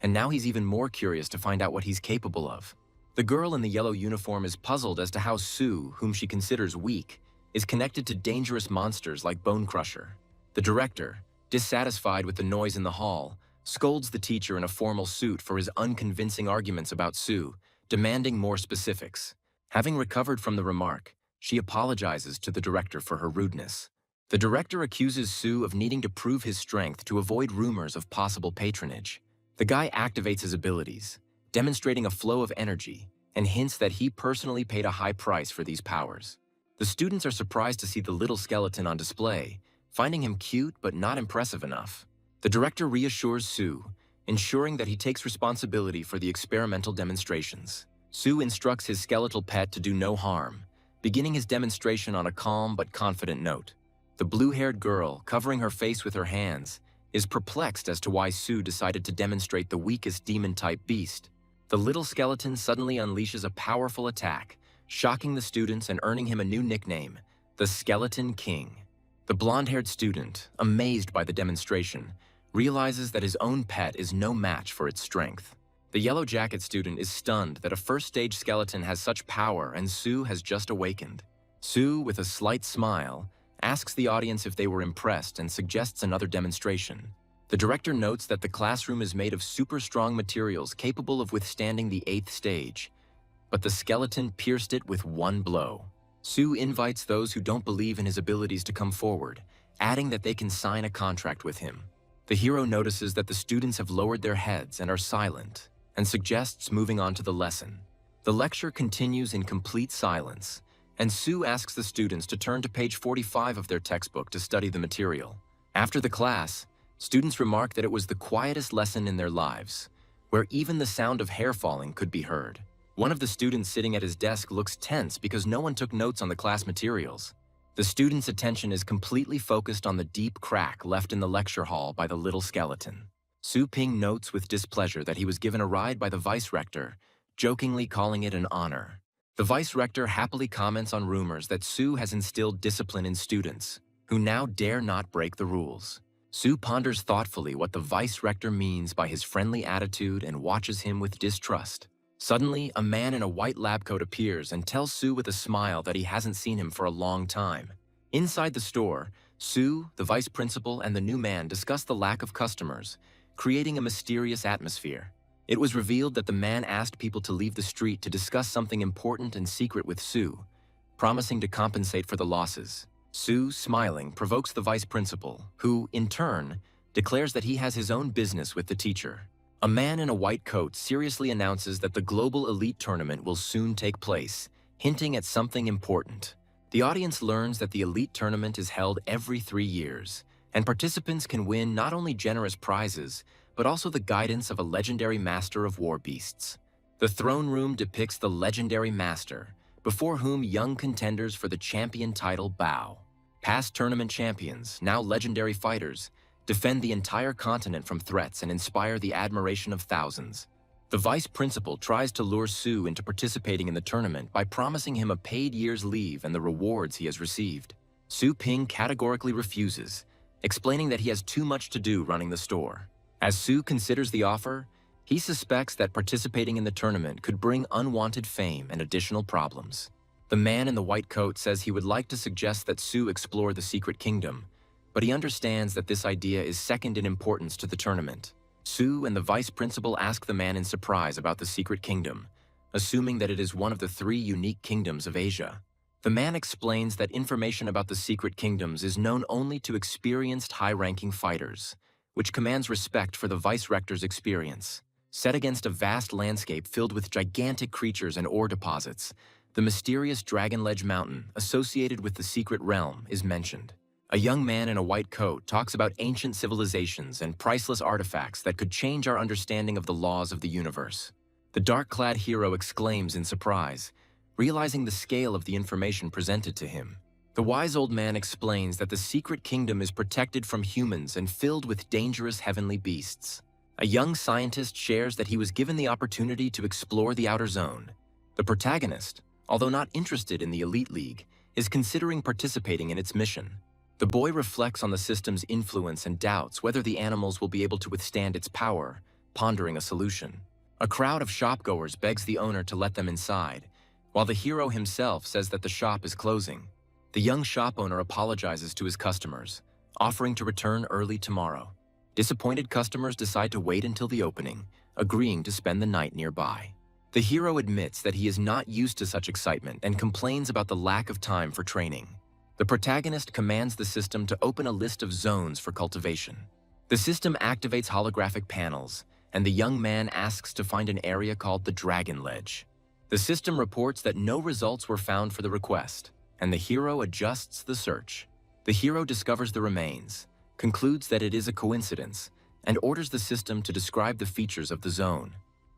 and now he's even more curious to find out what he's capable of. The girl in the yellow uniform is puzzled as to how Su, whom she considers weak, is connected to dangerous monsters like Bone Crusher. The director, dissatisfied with the noise in the hall, scolds the teacher in a formal suit for his unconvincing arguments about Su, demanding more specifics. Having recovered from the remark, she apologizes to the director for her rudeness. The director accuses Su of needing to prove his strength to avoid rumors of possible patronage. The guy activates his abilities, demonstrating a flow of energy, and hints that he personally paid a high price for these powers. The students are surprised to see the little skeleton on display, finding him cute but not impressive enough. The director reassures Su, ensuring that he takes responsibility for the experimental demonstrations. Su instructs his skeletal pet to do no harm, beginning his demonstration on a calm but confident note. The blue-haired girl, covering her face with her hands, is perplexed as to why Su decided to demonstrate the weakest demon-type beast. The little skeleton suddenly unleashes a powerful attack, shocking the students and earning him a new nickname, the Skeleton King. The blonde-haired student, amazed by the demonstration, realizes that his own pet is no match for its strength. The yellow jacket student is stunned that a first-stage skeleton has such power and Su has just awakened. Su, with a slight smile, asks the audience if they were impressed and suggests another demonstration. The director notes that the classroom is made of super strong materials capable of withstanding the 8th stage, but the skeleton pierced it with one blow. Su invites those who don't believe in his abilities to come forward, adding that they can sign a contract with him. The hero notices that the students have lowered their heads and are silent, and suggests moving on to the lesson. The lecture continues in complete silence, and Su asks the students to turn to page 45 of their textbook to study the material. After the class, students remark that it was the quietest lesson in their lives, where even the sound of hair falling could be heard. One of the students sitting at his desk looks tense because no one took notes on the class materials. The student's attention is completely focused on the deep crack left in the lecture hall by the little skeleton. Su Ping notes with displeasure that he was given a ride by the vice-rector, jokingly calling it an honor. The vice-rector happily comments on rumors that Su has instilled discipline in students, who now dare not break the rules. Su ponders thoughtfully what the vice-rector means by his friendly attitude and watches him with distrust. Suddenly, a man in a white lab coat appears and tells Su with a smile that he hasn't seen him for a long time. Inside the store, Su, the vice principal, and the new man discuss the lack of customers, creating a mysterious atmosphere. It was revealed that the man asked people to leave the street to discuss something important and secret with Su, promising to compensate for the losses. Su, smiling, provokes the vice principal, who, in turn, declares that he has his own business with the teacher. A man in a white coat seriously announces that the Global Elite Tournament will soon take place, hinting at something important. The audience learns that the Elite Tournament is held every 3 years, and participants can win not only generous prizes, but also the guidance of a legendary master of war beasts. The throne room depicts the legendary master, before whom young contenders for the champion title bow. Past tournament champions, now legendary fighters, defend the entire continent from threats, and inspire the admiration of thousands. The vice principal tries to lure Su into participating in the tournament by promising him a paid year's leave and the rewards he has received. Su Ping categorically refuses, explaining that he has too much to do running the store. As Su considers the offer, he suspects that participating in the tournament could bring unwanted fame and additional problems. The man in the white coat says he would like to suggest that Su explore the secret kingdom, but he understands that this idea is second in importance to the tournament. Su and the vice principal ask the man in surprise about the secret kingdom, assuming that it is one of the 3 unique kingdoms of Asia. The man explains that information about the secret kingdoms is known only to experienced high-ranking fighters, which commands respect for the vice-rector's experience. Set against a vast landscape filled with gigantic creatures and ore deposits, the mysterious Dragon Ledge Mountain, associated with the secret realm, is mentioned. A young man in a white coat talks about ancient civilizations and priceless artifacts that could change our understanding of the laws of the universe. The dark-clad hero exclaims in surprise, realizing the scale of the information presented to him. The wise old man explains that the secret kingdom is protected from humans and filled with dangerous heavenly beasts. A young scientist shares that he was given the opportunity to explore the outer zone. The protagonist, although not interested in the Elite League, is considering participating in its mission. The boy reflects on the system's influence and doubts whether the animals will be able to withstand its power, pondering a solution. A crowd of shopgoers begs the owner to let them inside, while the hero himself says that the shop is closing. The young shop owner apologizes to his customers, offering to return early tomorrow. Disappointed customers decide to wait until the opening, agreeing to spend the night nearby. The hero admits that he is not used to such excitement and complains about the lack of time for training. The protagonist commands the system to open a list of zones for cultivation. The system activates holographic panels, and the young man asks to find an area called the Dragon Ledge. The system reports that no results were found for the request, and the hero adjusts the search. The hero discovers the remains, concludes that it is a coincidence, and orders the system to describe the features of the zone.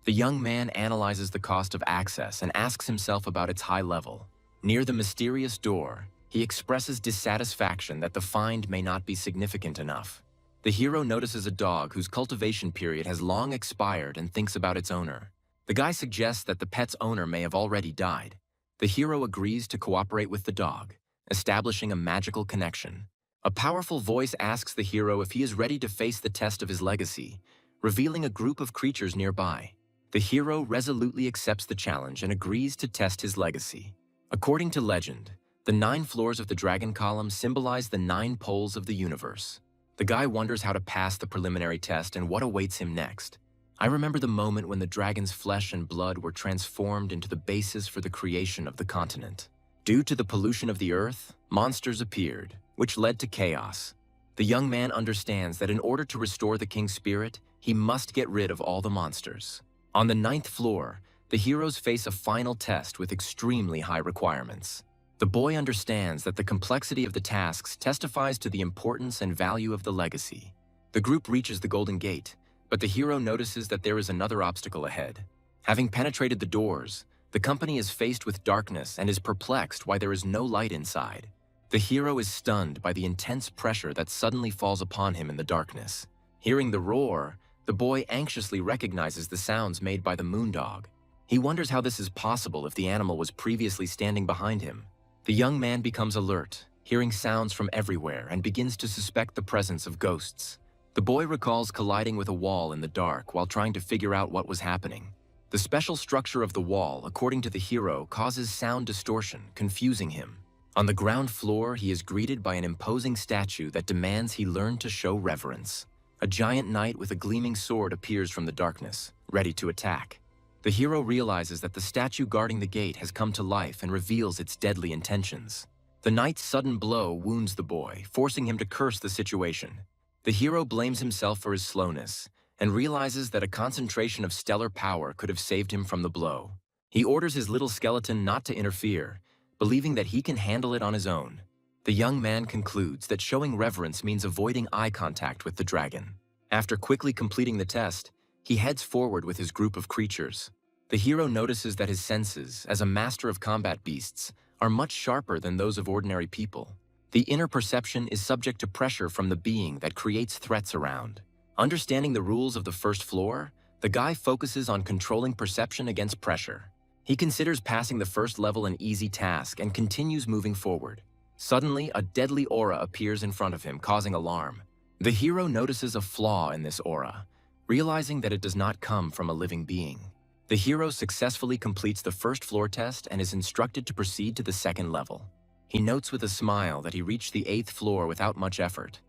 The young man analyzes the cost of access and asks himself about its high level. Near the mysterious door, he expresses dissatisfaction that the find may not be significant enough. The hero notices a dog whose cultivation period has long expired and thinks about its owner. The guy suggests that the pet's owner may have already died. The hero agrees to cooperate with the dog, establishing a magical connection. A powerful voice asks the hero if he is ready to face the test of his legacy, revealing a group of creatures nearby. The hero resolutely accepts the challenge and agrees to test his legacy. According to legend, the 9 floors of the dragon column symbolize the 9 poles of the universe. The guy wonders how to pass the preliminary test and what awaits him next. I remember the moment when the dragon's flesh and blood were transformed into the basis for the creation of the continent. Due to the pollution of the earth, monsters appeared, which led to chaos. The young man understands that in order to restore the king's spirit, he must get rid of all the monsters. On the 9th floor, the heroes face a final test with extremely high requirements. The boy understands that the complexity of the tasks testifies to the importance and value of the legacy. The group reaches the Golden Gate, but the hero notices that there is another obstacle ahead. Having penetrated the doors, the company is faced with darkness and is perplexed why there is no light inside. The hero is stunned by the intense pressure that suddenly falls upon him in the darkness. Hearing the roar, the boy anxiously recognizes the sounds made by the moondog. He wonders how this is possible if the animal was previously standing behind him. The young man becomes alert, hearing sounds from everywhere, and begins to suspect the presence of ghosts. The boy recalls colliding with a wall in the dark while trying to figure out what was happening. The special structure of the wall, according to the hero, causes sound distortion, confusing him. On the ground floor, he is greeted by an imposing statue that demands he learn to show reverence. A giant knight with a gleaming sword appears from the darkness, ready to attack. The hero realizes that the statue guarding the gate has come to life and reveals its deadly intentions. The knight's sudden blow wounds the boy, forcing him to curse the situation. The hero blames himself for his slowness and realizes that a concentration of stellar power could have saved him from the blow. He orders his little skeleton not to interfere, believing that he can handle it on his own. The young man concludes that showing reverence means avoiding eye contact with the dragon. After quickly completing the test, he heads forward with his group of creatures. The hero notices that his senses, as a master of combat beasts, are much sharper than those of ordinary people. The inner perception is subject to pressure from the being that creates threats around. Understanding the rules of the first floor, the guy focuses on controlling perception against pressure. He considers passing the first level an easy task and continues moving forward. Suddenly, a deadly aura appears in front of him, causing alarm. The hero notices a flaw in this aura, realizing that it does not come from a living being. The hero successfully completes the first floor test and is instructed to proceed to the second level. He notes with a smile that he reached the 8th floor without much effort.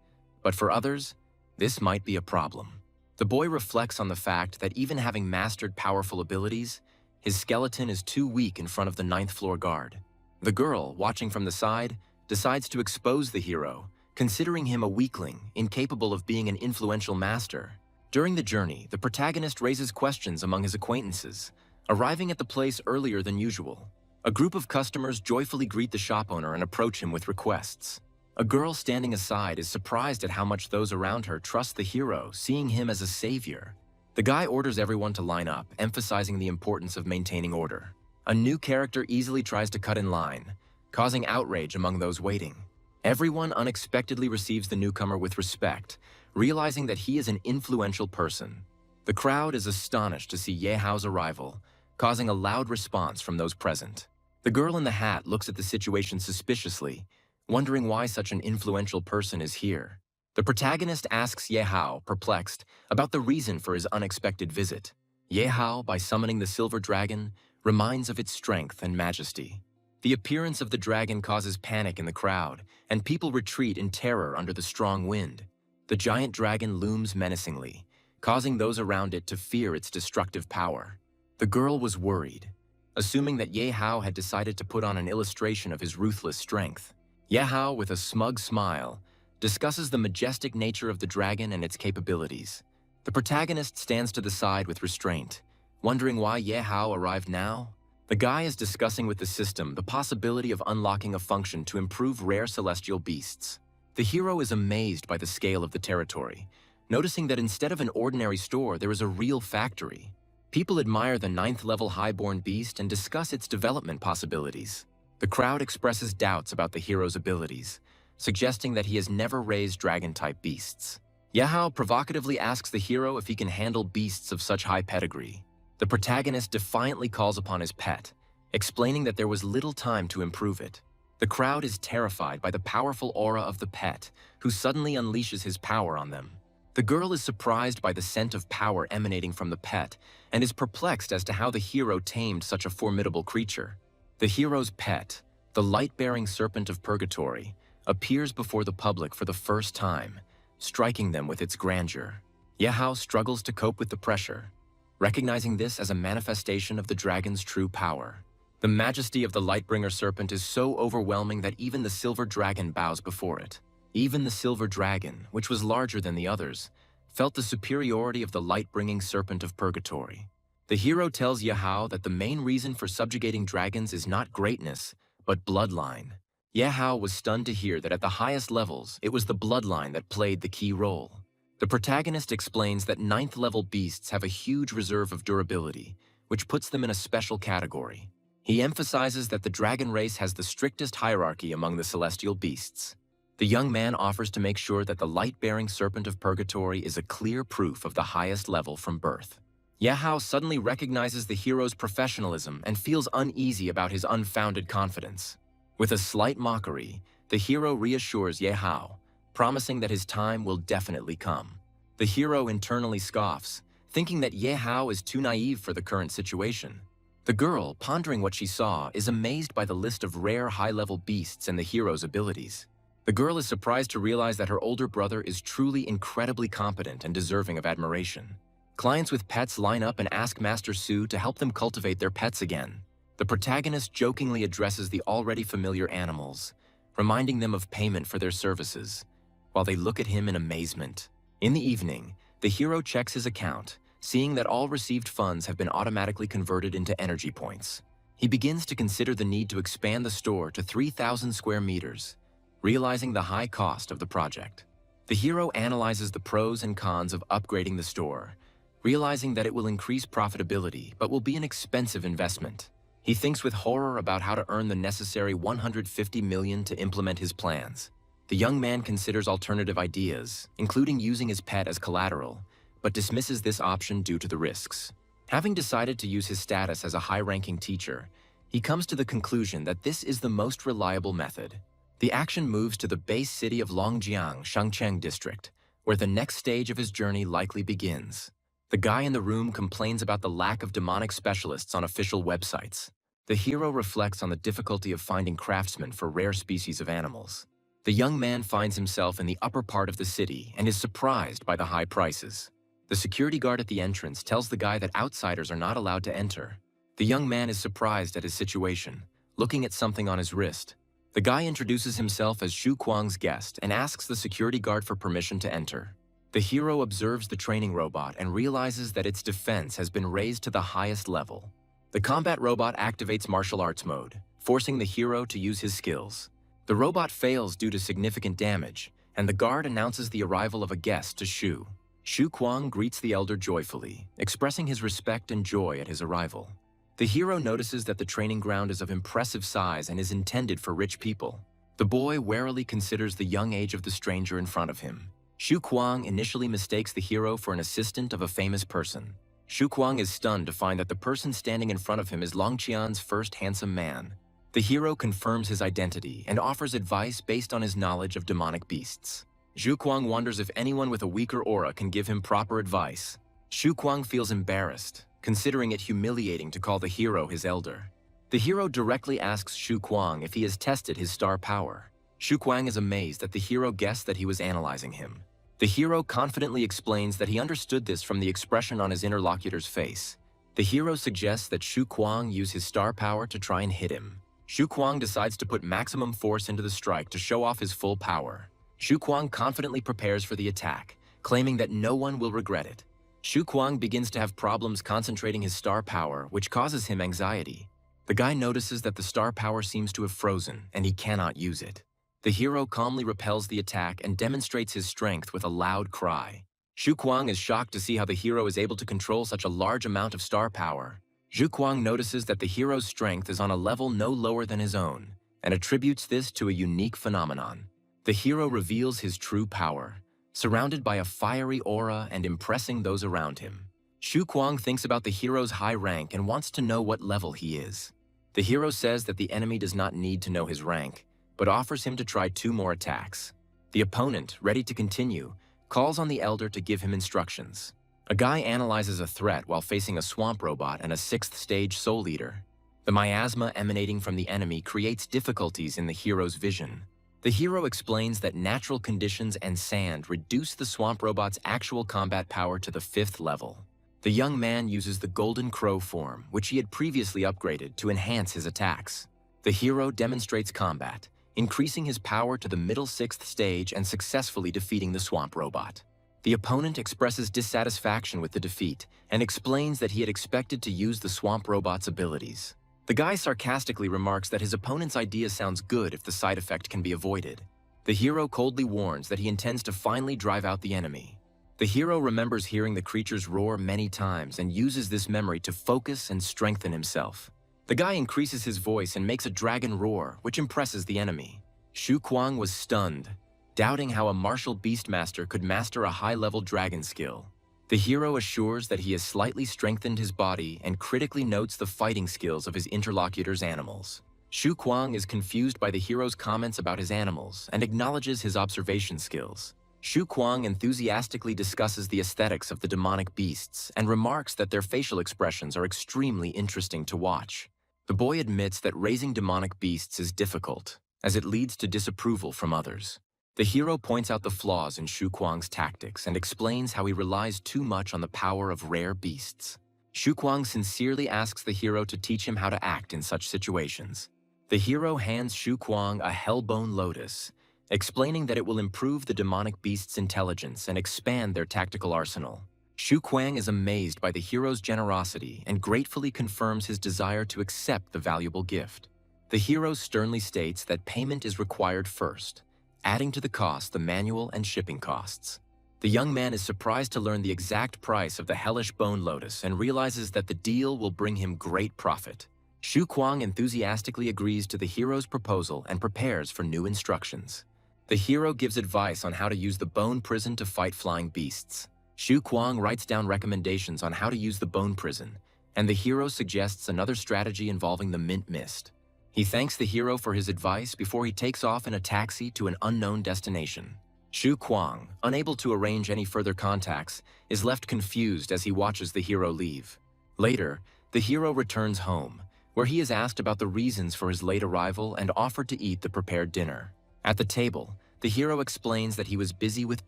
But for others, this might be a problem. The boy reflects on the fact that even having mastered powerful abilities, his skeleton is too weak in front of the 9th floor guard. The girl, watching from the side, decides to expose the hero, considering him a weakling, incapable of being an influential master. During the journey, the protagonist raises questions among his acquaintances, arriving at the place earlier than usual. A group of customers joyfully greet the shop owner and approach him with requests. A girl standing aside is surprised at how much those around her trust the hero, seeing him as a savior. The guy orders everyone to line up, emphasizing the importance of maintaining order. A new character easily tries to cut in line, causing outrage among those waiting. Everyone unexpectedly receives the newcomer with respect, realizing that he is an influential person. The crowd is astonished to see Ye Hao's arrival, causing a loud response from those present. The girl in the hat looks at the situation suspiciously, wondering why such an influential person is here. The protagonist asks Ye Hao, perplexed, about the reason for his unexpected visit. Ye Hao, by summoning the silver dragon, reminds of its strength and majesty. The appearance of the dragon causes panic in the crowd, and people retreat in terror under the strong wind. The giant dragon looms menacingly, causing those around it to fear its destructive power. The girl was worried, assuming that Ye Hao had decided to put on an illustration of his ruthless strength. Ye Hao, with a smug smile, discusses the majestic nature of the dragon and its capabilities. The protagonist stands to the side with restraint, wondering why Ye Hao arrived now. The guy is discussing with the system the possibility of unlocking a function to improve rare celestial beasts. The hero is amazed by the scale of the territory, noticing that instead of an ordinary store, there is a real factory. People admire the 9th level highborn beast and discuss its development possibilities. The crowd expresses doubts about the hero's abilities, suggesting that he has never raised dragon-type beasts. Ye Hao provocatively asks the hero if he can handle beasts of such high pedigree. The protagonist defiantly calls upon his pet, explaining that there was little time to improve it. The crowd is terrified by the powerful aura of the pet, who suddenly unleashes his power on them. The girl is surprised by the scent of power emanating from the pet and is perplexed as to how the hero tamed such a formidable creature. The hero's pet, the light-bearing serpent of purgatory, appears before the public for the first time, striking them with its grandeur. Ye Hao struggles to cope with the pressure, recognizing this as a manifestation of the dragon's true power. The majesty of the Lightbringer serpent is so overwhelming that even the silver dragon bows before it. Even the silver dragon, which was larger than the others, felt the superiority of the light-bringing serpent of purgatory. The hero tells Ye Hao that the main reason for subjugating dragons is not greatness, but bloodline. Ye Hao was stunned to hear that at the highest levels, it was the bloodline that played the key role. The protagonist explains that 9th level beasts have a huge reserve of durability, which puts them in a special category. He emphasizes that the dragon race has the strictest hierarchy among the celestial beasts. The young man offers to make sure that the light-bearing serpent of purgatory is a clear proof of the highest level from birth. Ye Hao suddenly recognizes the hero's professionalism and feels uneasy about his unfounded confidence. With a slight mockery, the hero reassures Ye Hao, promising that his time will definitely come. The hero internally scoffs, thinking that Ye Hao is too naive for the current situation. The girl, pondering what she saw, is amazed by the list of rare high-level beasts and the hero's abilities. The girl is surprised to realize that her older brother is truly incredibly competent and deserving of admiration. Clients with pets line up and ask Master Su to help them cultivate their pets again. The protagonist jokingly addresses the already familiar animals, reminding them of payment for their services, while they look at him in amazement. In the evening, the hero checks his account, seeing that all received funds have been automatically converted into energy points. He begins to consider the need to expand the store to 3,000 square meters, realizing the high cost of the project. The hero analyzes the pros and cons of upgrading the store, realizing that it will increase profitability but will be an expensive investment. He thinks with horror about how to earn the necessary 150 million to implement his plans. The young man considers alternative ideas, including using his pet as collateral, but dismisses this option due to the risks. Having decided to use his status as a high-ranking teacher, he comes to the conclusion that this is the most reliable method. The action moves to the base city of Longjiang, Shangcheng district, where the next stage of his journey likely begins. The guy in the room complains about the lack of demonic specialists on official websites. The hero reflects on the difficulty of finding craftsmen for rare species of animals. The young man finds himself in the upper part of the city and is surprised by the high prices. The security guard at the entrance tells the guy that outsiders are not allowed to enter. The young man is surprised at his situation, looking at something on his wrist. The guy introduces himself as Xu Kuang's guest and asks the security guard for permission to enter. The hero observes the training robot and realizes that its defense has been raised to the highest level. The combat robot activates martial arts mode, forcing the hero to use his skills. The robot fails due to significant damage, and the guard announces the arrival of a guest to Xu. Xu Kuang greets the elder joyfully, expressing his respect and joy at his arrival. The hero notices that the training ground is of impressive size and is intended for rich people. The boy warily considers the young age of the stranger in front of him. Xu Kuang initially mistakes the hero for an assistant of a famous person. Xu Kuang is stunned to find that the person standing in front of him is Longqian's first handsome man. The hero confirms his identity and offers advice based on his knowledge of demonic beasts. Xu Kuang wonders if anyone with a weaker aura can give him proper advice. Xu Kuang feels embarrassed, considering it humiliating to call the hero his elder. The hero directly asks Xu Kuang if he has tested his star power. Xu Kuang is amazed that the hero guessed that he was analyzing him. The hero confidently explains that he understood this from the expression on his interlocutor's face. The hero suggests that Xu Kuang use his star power to try and hit him. Xu Kuang decides to put maximum force into the strike to show off his full power. Xu Kuang confidently prepares for the attack, claiming that no one will regret it. Xu Kuang begins to have problems concentrating his star power, which causes him anxiety. The guy notices that the star power seems to have frozen, and he cannot use it. The hero calmly repels the attack and demonstrates his strength with a loud cry. Xu Kuang is shocked to see how the hero is able to control such a large amount of star power. Xu Kuang notices that the hero's strength is on a level no lower than his own, and attributes this to a unique phenomenon. The hero reveals his true power, surrounded by a fiery aura and impressing those around him. Xu Kuang thinks about the hero's high rank and wants to know what level he is. The hero says that the enemy does not need to know his rank, but offers him to try 2 more attacks. The opponent, ready to continue, calls on the elder to give him instructions. A guy analyzes a threat while facing a swamp robot and a 6th stage soul eater. The miasma emanating from the enemy creates difficulties in the hero's vision. The hero explains that natural conditions and sand reduce the swamp robot's actual combat power to the 5th level. The young man uses the Golden Crow form, which he had previously upgraded, to enhance his attacks. The hero demonstrates combat, increasing his power to the middle 6th stage and successfully defeating the swamp robot. The opponent expresses dissatisfaction with the defeat and explains that he had expected to use the swamp robot's abilities. The guy sarcastically remarks that his opponent's idea sounds good if the side effect can be avoided. The hero coldly warns that he intends to finally drive out the enemy. The hero remembers hearing the creatures roar many times and uses this memory to focus and strengthen himself. The guy increases his voice and makes a dragon roar, which impresses the enemy. Xu Kuang was stunned, doubting how a martial Beastmaster could master a high-level dragon skill. The hero assures that he has slightly strengthened his body and critically notes the fighting skills of his interlocutor's animals. Xu Kuang is confused by the hero's comments about his animals and acknowledges his observation skills. Xu Kuang enthusiastically discusses the aesthetics of the demonic beasts and remarks that their facial expressions are extremely interesting to watch. The boy admits that raising demonic beasts is difficult, as it leads to disapproval from others. The hero points out the flaws in Xu Kuang's tactics and explains how he relies too much on the power of rare beasts. Xu Kuang sincerely asks the hero to teach him how to act in such situations. The hero hands Xu Kuang a hellbone lotus, explaining that it will improve the demonic beast's intelligence and expand their tactical arsenal. Xu Kuang is amazed by the hero's generosity and gratefully confirms his desire to accept the valuable gift. The hero sternly states that payment is required first, adding to the cost the manual and shipping costs. The young man is surprised to learn the exact price of the hellish bone lotus and realizes that the deal will bring him great profit. Shu Kuang enthusiastically agrees to the hero's proposal and prepares for new instructions. The hero gives advice on how to use the bone prison to fight flying beasts. Shu Kuang writes down recommendations on how to use the bone prison, and the hero suggests another strategy involving the mint mist. He thanks the hero for his advice before he takes off in a taxi to an unknown destination. Shu Kuang, unable to arrange any further contacts, is left confused as he watches the hero leave. Later, the hero returns home, where he is asked about the reasons for his late arrival and offered to eat the prepared dinner. At the table, the hero explains that he was busy with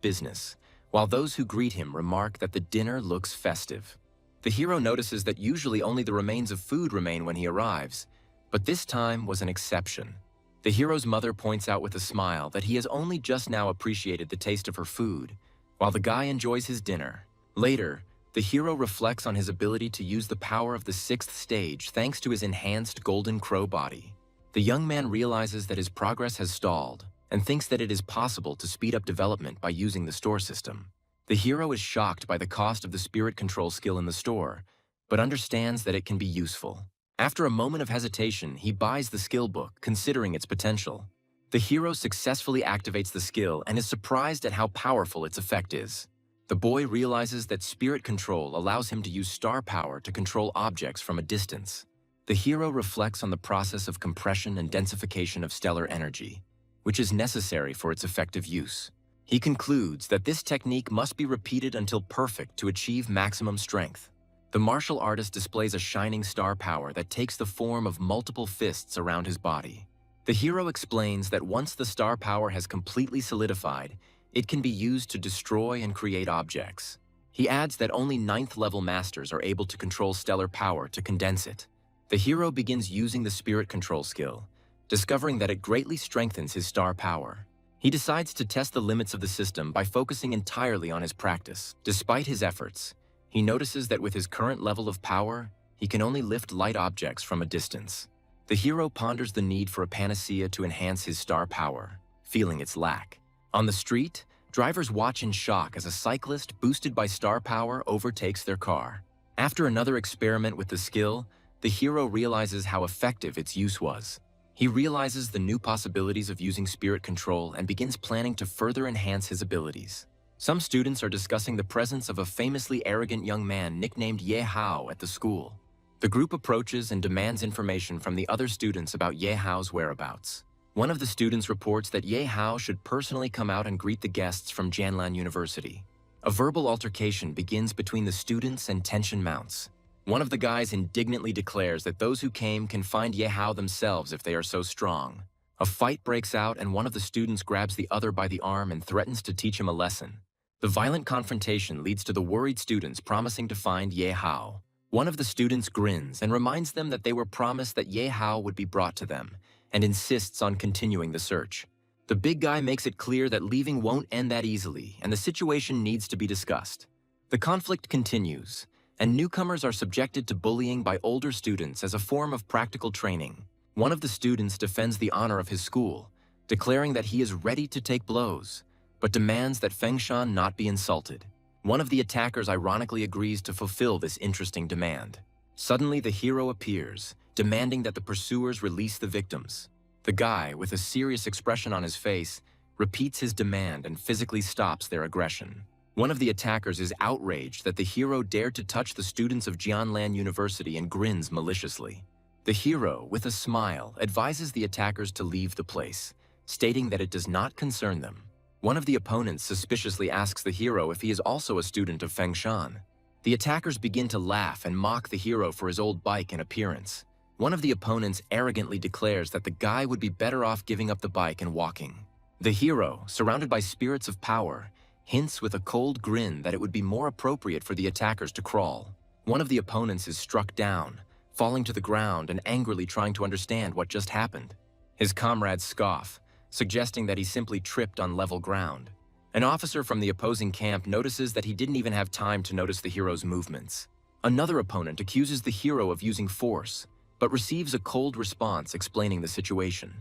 business, while those who greet him remark that the dinner looks festive. The hero notices that usually only the remains of food remain when he arrives, but this time was an exception. The hero's mother points out with a smile that he has only just now appreciated the taste of her food, while the guy enjoys his dinner. Later, the hero reflects on his ability to use the power of the sixth stage thanks to his enhanced golden crow body. The young man realizes that his progress has stalled and thinks that it is possible to speed up development by using the store system. The hero is shocked by the cost of the spirit control skill in the store, but understands that it can be useful. After a moment of hesitation, he buys the skill book, considering its potential. The hero successfully activates the skill and is surprised at how powerful its effect is. The boy realizes that spirit control allows him to use star power to control objects from a distance. The hero reflects on the process of compression and densification of stellar energy, which is necessary for its effective use. He concludes that this technique must be repeated until perfect to achieve maximum strength. The martial artist displays a shining star power that takes the form of multiple fists around his body. The hero explains that once the star power has completely solidified, it can be used to destroy and create objects. He adds that only 9th-level masters are able to control stellar power to condense it. The hero begins using the spirit control skill, discovering that it greatly strengthens his star power. He decides to test the limits of the system by focusing entirely on his practice. Despite his efforts, he notices that with his current level of power, he can only lift light objects from a distance. The hero ponders the need for a panacea to enhance his star power, feeling its lack. On the street, drivers watch in shock as a cyclist boosted by star power overtakes their car. After another experiment with the skill, the hero realizes how effective its use was. He realizes the new possibilities of using spirit control and begins planning to further enhance his abilities. Some students are discussing the presence of a famously arrogant young man nicknamed Ye Hao at the school. The group approaches and demands information from the other students about Ye Hao's whereabouts. One of the students reports that Ye Hao should personally come out and greet the guests from Jianlan University. A verbal altercation begins between the students and tension mounts. One of the guys indignantly declares that those who came can find Ye Hao themselves if they are so strong. A fight breaks out and one of the students grabs the other by the arm and threatens to teach him a lesson. The violent confrontation leads to the worried students promising to find Ye Hao. One of the students grins and reminds them that they were promised that Ye Hao would be brought to them, and insists on continuing the search. The big guy makes it clear that leaving won't end that easily, and the situation needs to be discussed. The conflict continues, and newcomers are subjected to bullying by older students as a form of practical training. One of the students defends the honor of his school, declaring that he is ready to take blows, but demands that Fengshan not be insulted. One of the attackers ironically agrees to fulfill this interesting demand. Suddenly, the hero appears, demanding that the pursuers release the victims. The guy, with a serious expression on his face, repeats his demand and physically stops their aggression. One of the attackers is outraged that the hero dared to touch the students of Jianlan University and grins maliciously. The hero, with a smile, advises the attackers to leave the place, stating that it does not concern them. One of the opponents suspiciously asks the hero if he is also a student of Fengshan. The attackers begin to laugh and mock the hero for his old bike and appearance. One of the opponents arrogantly declares that the guy would be better off giving up the bike and walking. The hero, surrounded by spirits of power, hints with a cold grin that it would be more appropriate for the attackers to crawl. One of the opponents is struck down, falling to the ground and angrily trying to understand what just happened. His comrades scoff, suggesting that he simply tripped on level ground. An officer from the opposing camp notices that he didn't even have time to notice the hero's movements. Another opponent accuses the hero of using force, but receives a cold response explaining the situation.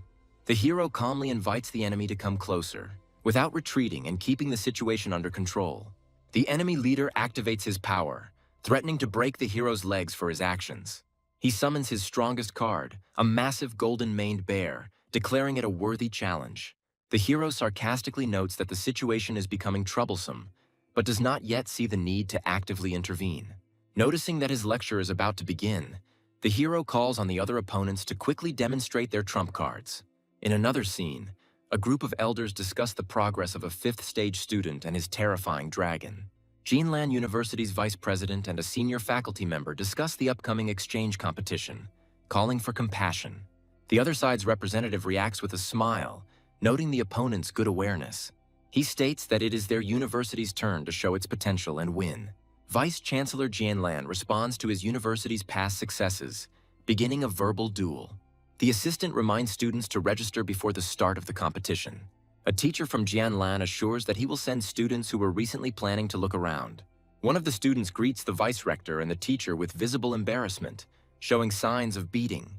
The hero calmly invites the enemy to come closer, without retreating and keeping the situation under control. The enemy leader activates his power, threatening to break the hero's legs for his actions. He summons his strongest card, a massive golden-maned bear, declaring it a worthy challenge. The hero sarcastically notes that the situation is becoming troublesome, but does not yet see the need to actively intervene. Noticing that his lecture is about to begin, the hero calls on the other opponents to quickly demonstrate their trump cards. In another scene, a group of elders discuss the progress of a 5th-stage student and his terrifying dragon. Jinlan University's vice president and a senior faculty member discuss the upcoming exchange competition, calling for compassion. The other side's representative reacts with a smile, noting the opponent's good awareness. He states that it is their university's turn to show its potential and win. Vice Chancellor Jianlan responds to his university's past successes, beginning a verbal duel. The assistant reminds students to register before the start of the competition. A teacher from Jianlan assures that he will send students who were recently planning to look around. One of the students greets the vice-rector and the teacher with visible embarrassment, showing signs of beating.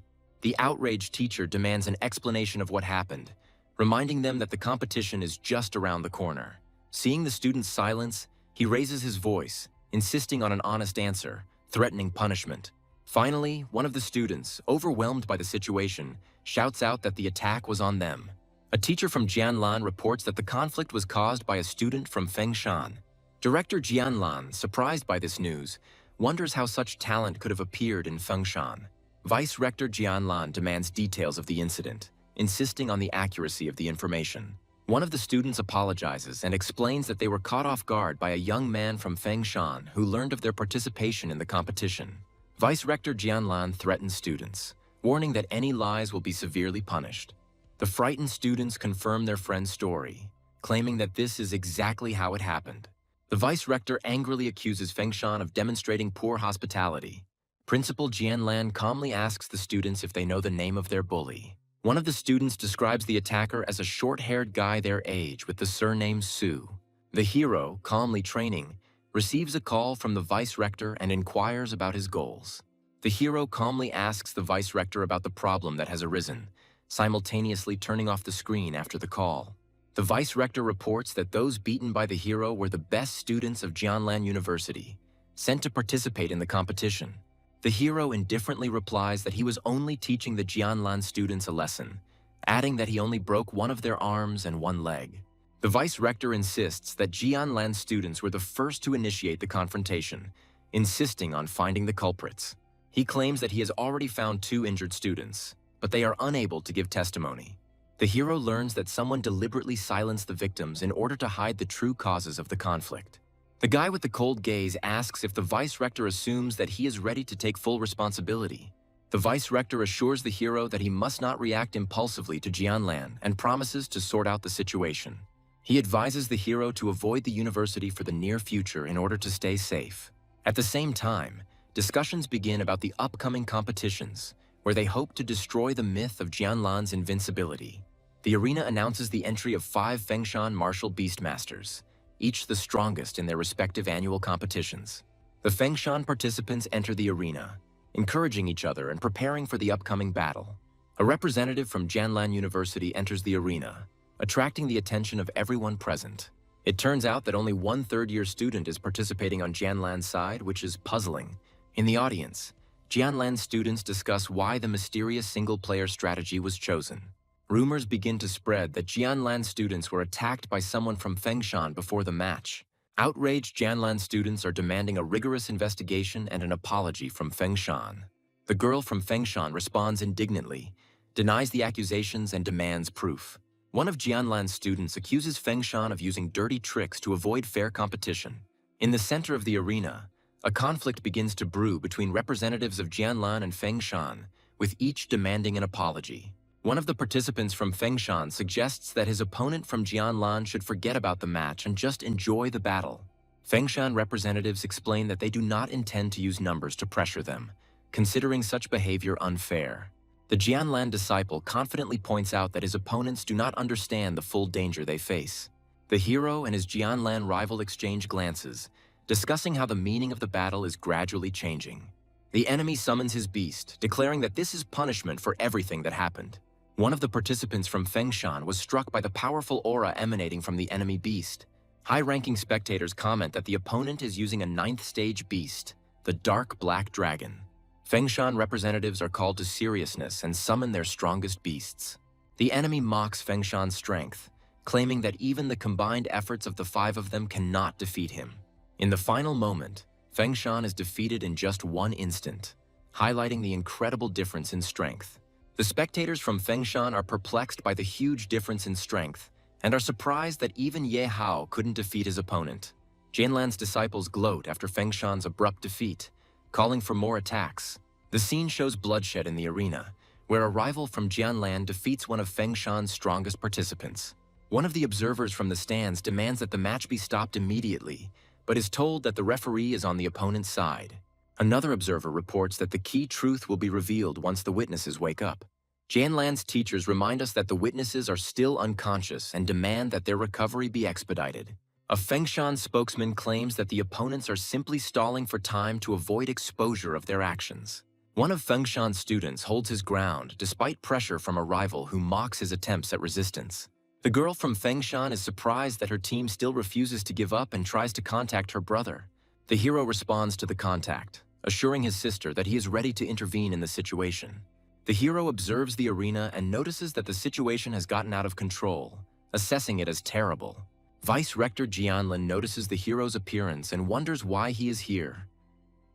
The outraged teacher demands an explanation of what happened, reminding them that the competition is just around the corner. Seeing the students' silence, he raises his voice, insisting on an honest answer, threatening punishment. Finally, one of the students, overwhelmed by the situation, shouts out that the attack was on them. A teacher from Jianlan reports that the conflict was caused by a student from Fengshan. Director Jianlan, surprised by this news, wonders how such talent could have appeared in Fengshan. Vice-Rector Jianlan demands details of the incident, insisting on the accuracy of the information. One of the students apologizes and explains that they were caught off guard by a young man from Fengshan who learned of their participation in the competition. Vice-Rector Jianlan threatens students, warning that any lies will be severely punished. The frightened students confirm their friend's story, claiming that this is exactly how it happened. The vice-rector angrily accuses Fengshan of demonstrating poor hospitality. Principal Jianlan calmly asks the students if they know the name of their bully. One of the students describes the attacker as a short-haired guy their age with the surname Su. The hero, calmly training, receives a call from the vice-rector and inquires about his goals. The hero calmly asks the vice-rector about the problem that has arisen, simultaneously turning off the screen after the call. The vice-rector reports that those beaten by the hero were the best students of Jianlan University, sent to participate in the competition. The hero indifferently replies that he was only teaching the Jianlan students a lesson, adding that he only broke one of their arms and one leg. The vice-rector insists that Jianlan students were the first to initiate the confrontation, insisting on finding the culprits. He claims that he has already found 2 injured students, but they are unable to give testimony. The hero learns that someone deliberately silenced the victims in order to hide the true causes of the conflict. The guy with the cold gaze asks if the vice-rector assumes that he is ready to take full responsibility. The vice-rector assures the hero that he must not react impulsively to Jianlan and promises to sort out the situation. He advises the hero to avoid the university for the near future in order to stay safe. At the same time, discussions begin about the upcoming competitions, where they hope to destroy the myth of Jianlan's invincibility. The arena announces the entry of 5 Fengshan martial Beastmasters, each the strongest in their respective annual competitions. The Fengshan participants enter the arena, encouraging each other and preparing for the upcoming battle. A representative from Jianlan University enters the arena, attracting the attention of everyone present. It turns out that only one third-year student is participating on Jianlan's side, which is puzzling. In the audience, Jianlan students discuss why the mysterious single-player strategy was chosen. Rumors begin to spread that Jianlan students were attacked by someone from Fengshan before the match. Outraged Jianlan students are demanding a rigorous investigation and an apology from Fengshan. The girl from Fengshan responds indignantly, denies the accusations and demands proof. One of Jianlan's students accuses Fengshan of using dirty tricks to avoid fair competition. In the center of the arena, a conflict begins to brew between representatives of Jianlan and Fengshan, with each demanding an apology. One of the participants from Fengshan suggests that his opponent from Jianlan should forget about the match and just enjoy the battle. Fengshan representatives explain that they do not intend to use numbers to pressure them, considering such behavior unfair. The Jianlan disciple confidently points out that his opponents do not understand the full danger they face. The hero and his Jianlan rival exchange glances, discussing how the meaning of the battle is gradually changing. The enemy summons his beast, declaring that this is punishment for everything that happened. One of the participants from Fengshan was struck by the powerful aura emanating from the enemy beast. High-ranking spectators comment that the opponent is using a 9th stage beast, the Dark Black Dragon. Fengshan representatives are called to seriousness and summon their strongest beasts. The enemy mocks Fengshan's strength, claiming that even the combined efforts of the 5 of them cannot defeat him. In the final moment, Fengshan is defeated in just 1 instant, highlighting the incredible difference in strength. The spectators from Fengshan are perplexed by the huge difference in strength and are surprised that even Ye Hao couldn't defeat his opponent. Jianlan's disciples gloat after Fengshan's abrupt defeat, calling for more attacks. The scene shows bloodshed in the arena, where a rival from Jianlan defeats one of Fengshan's strongest participants. One of the observers from the stands demands that the match be stopped immediately, but is told that the referee is on the opponent's side. Another observer reports that the key truth will be revealed once the witnesses wake up. Jianlan's teachers remind us that the witnesses are still unconscious and demand that their recovery be expedited. A Fengshan spokesman claims that the opponents are simply stalling for time to avoid exposure of their actions. One of Fengshan's students holds his ground despite pressure from a rival who mocks his attempts at resistance. The girl from Fengshan is surprised that her team still refuses to give up and tries to contact her brother. The hero responds to the contact, assuring his sister that he is ready to intervene in the situation. The hero observes the arena and notices that the situation has gotten out of control, assessing it as terrible. Vice-Rector Jianlan notices the hero's appearance and wonders why he is here,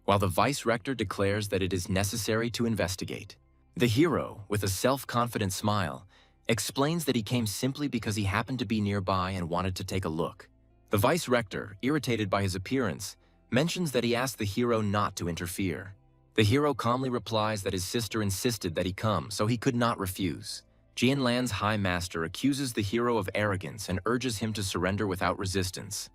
while the Vice-Rector declares that it is necessary to investigate. The hero, with a self-confident smile, explains that he came simply because he happened to be nearby and wanted to take a look. The Vice-Rector, irritated by his appearance, mentions that he asked the hero not to interfere. The hero calmly replies that his sister insisted that he come, so he could not refuse. Jianlan's High Master accuses the hero of arrogance and urges him to surrender without resistance,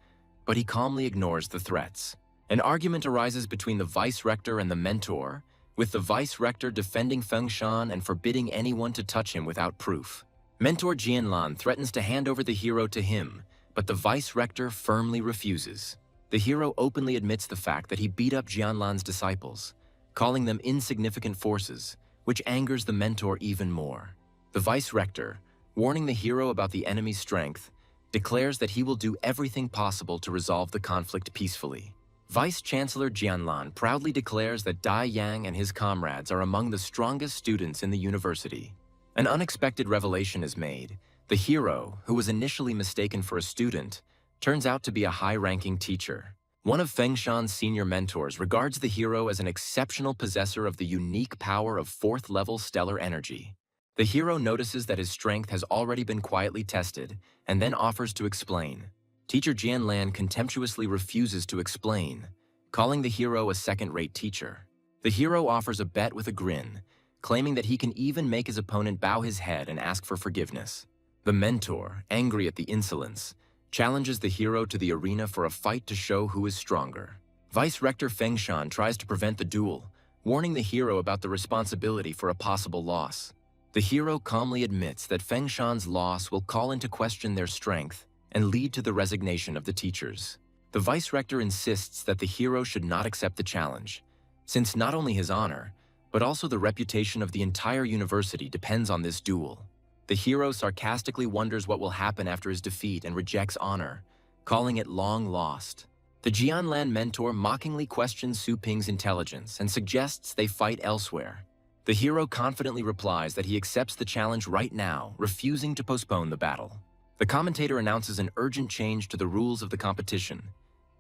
but he calmly ignores the threats. An argument arises between the Vice-Rector and the Mentor, with the Vice-Rector defending Fengshan and forbidding anyone to touch him without proof. Mentor Jianlan threatens to hand over the hero to him, but the Vice-Rector firmly refuses. The hero openly admits the fact that he beat up Jianlan's disciples, calling them insignificant forces, which angers the Mentor even more. The Vice-Rector, warning the hero about the enemy's strength, declares that he will do everything possible to resolve the conflict peacefully. Vice-Chancellor Jianlan proudly declares that Dai Yang and his comrades are among the strongest students in the university. An unexpected revelation is made. The hero, who was initially mistaken for a student, turns out to be a high-ranking teacher. One of Fengshan's senior mentors regards the hero as an exceptional possessor of the unique power of 4th-level stellar energy. The hero notices that his strength has already been quietly tested, and then offers to explain. Teacher Jianlan contemptuously refuses to explain, calling the hero a second-rate teacher. The hero offers a bet with a grin, claiming that he can even make his opponent bow his head and ask for forgiveness. The mentor, angry at the insolence, challenges the hero to the arena for a fight to show who is stronger. Vice-Rector Fengshan tries to prevent the duel, warning the hero about the responsibility for a possible loss. The hero calmly admits that Fengshan's loss will call into question their strength and lead to the resignation of the teachers. The Vice-Rector insists that the hero should not accept the challenge, since not only his honor, but also the reputation of the entire university depends on this duel. The hero sarcastically wonders what will happen after his defeat and rejects honor, calling it long lost. The Jianlan mentor mockingly questions Su Ping's intelligence and suggests they fight elsewhere. The hero confidently replies that he accepts the challenge right now, refusing to postpone the battle. The commentator announces an urgent change to the rules of the competition.